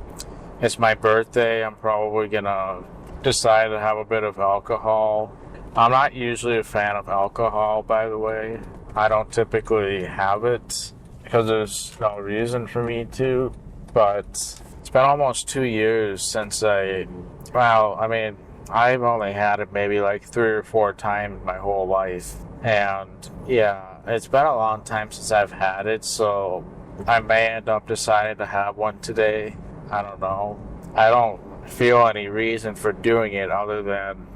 Speaker 2: it's my birthday. I'm probably going to decide to have a bit of alcohol. I'm not usually a fan of alcohol, by the way. I don't typically have it because there's no reason for me to, but it's been almost 2 years since I've only had it maybe like 3 or 4 times my whole life. And yeah, it's been a long time since I've had it, so I may end up deciding to have one today. I don't know. I don't feel any reason for doing it other than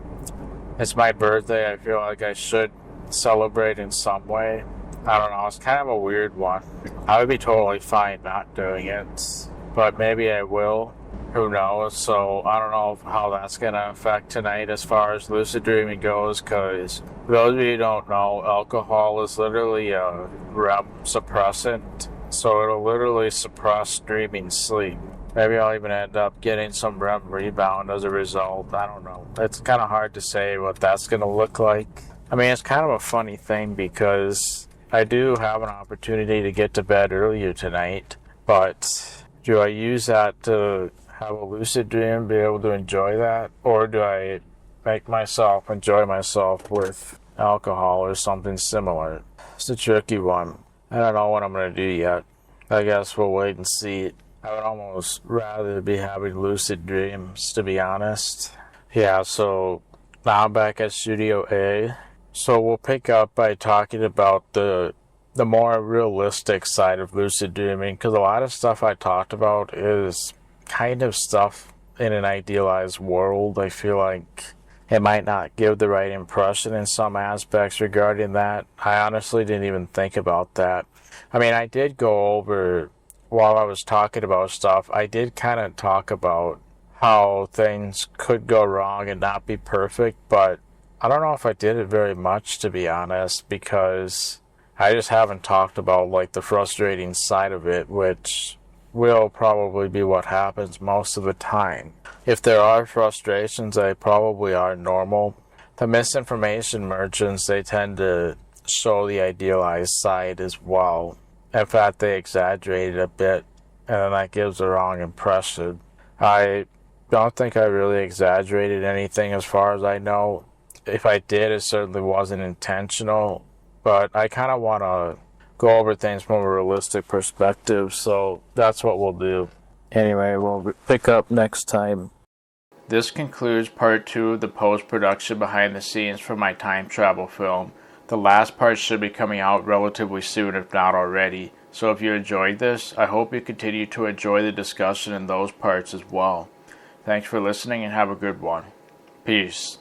Speaker 2: it's my birthday. I feel like I should celebrate in some way. I don't know. It's kind of a weird one. I would be totally fine not doing it, but maybe I will. Who knows? So I don't know how that's going to affect tonight as far as lucid dreaming goes, because for those of you who don't know, alcohol is literally a REM suppressant. So it'll literally suppress dreaming sleep. Maybe I'll even end up getting some REM rebound as a result. I don't know. It's kind of hard to say what that's going to look like. I mean, it's kind of a funny thing because I do have an opportunity to get to bed earlier tonight, but do I use that to have a lucid dream, be able to enjoy that? Or do I make myself enjoy myself with alcohol or something similar? It's a tricky one. I don't know what I'm going to do yet. I guess we'll wait and see. I would almost rather be having lucid dreams, to be honest. Yeah, so now I'm back at Studio A. So we'll pick up by talking about the more realistic side of lucid dreaming, because a lot of stuff I talked about is kind of stuff in an idealized world. I feel like it might not give the right impression in some aspects regarding that. I honestly didn't even think about that. I mean, I did go over, while I was talking about stuff, I did kind of talk about how things could go wrong and not be perfect, but I don't know if I did it very much, to be honest, because I just haven't talked about like the frustrating side of it, which will probably be what happens most of the time. If there are frustrations, they probably are normal. The misinformation merchants, they tend to show the idealized side as well. In fact, they exaggerate it a bit, and then that gives the wrong impression. I don't think I really exaggerated anything as far as I know. If I did, it certainly wasn't intentional, but I kind of want to go over things from a realistic perspective, so that's what we'll do. Anyway, we'll pick up next time.
Speaker 1: This concludes part 2 of the post-production behind the scenes for my time travel film. The last part should be coming out relatively soon, if not already. So if you enjoyed this, I hope you continue to enjoy the discussion in those parts as well. Thanks for listening and have a good one. Peace.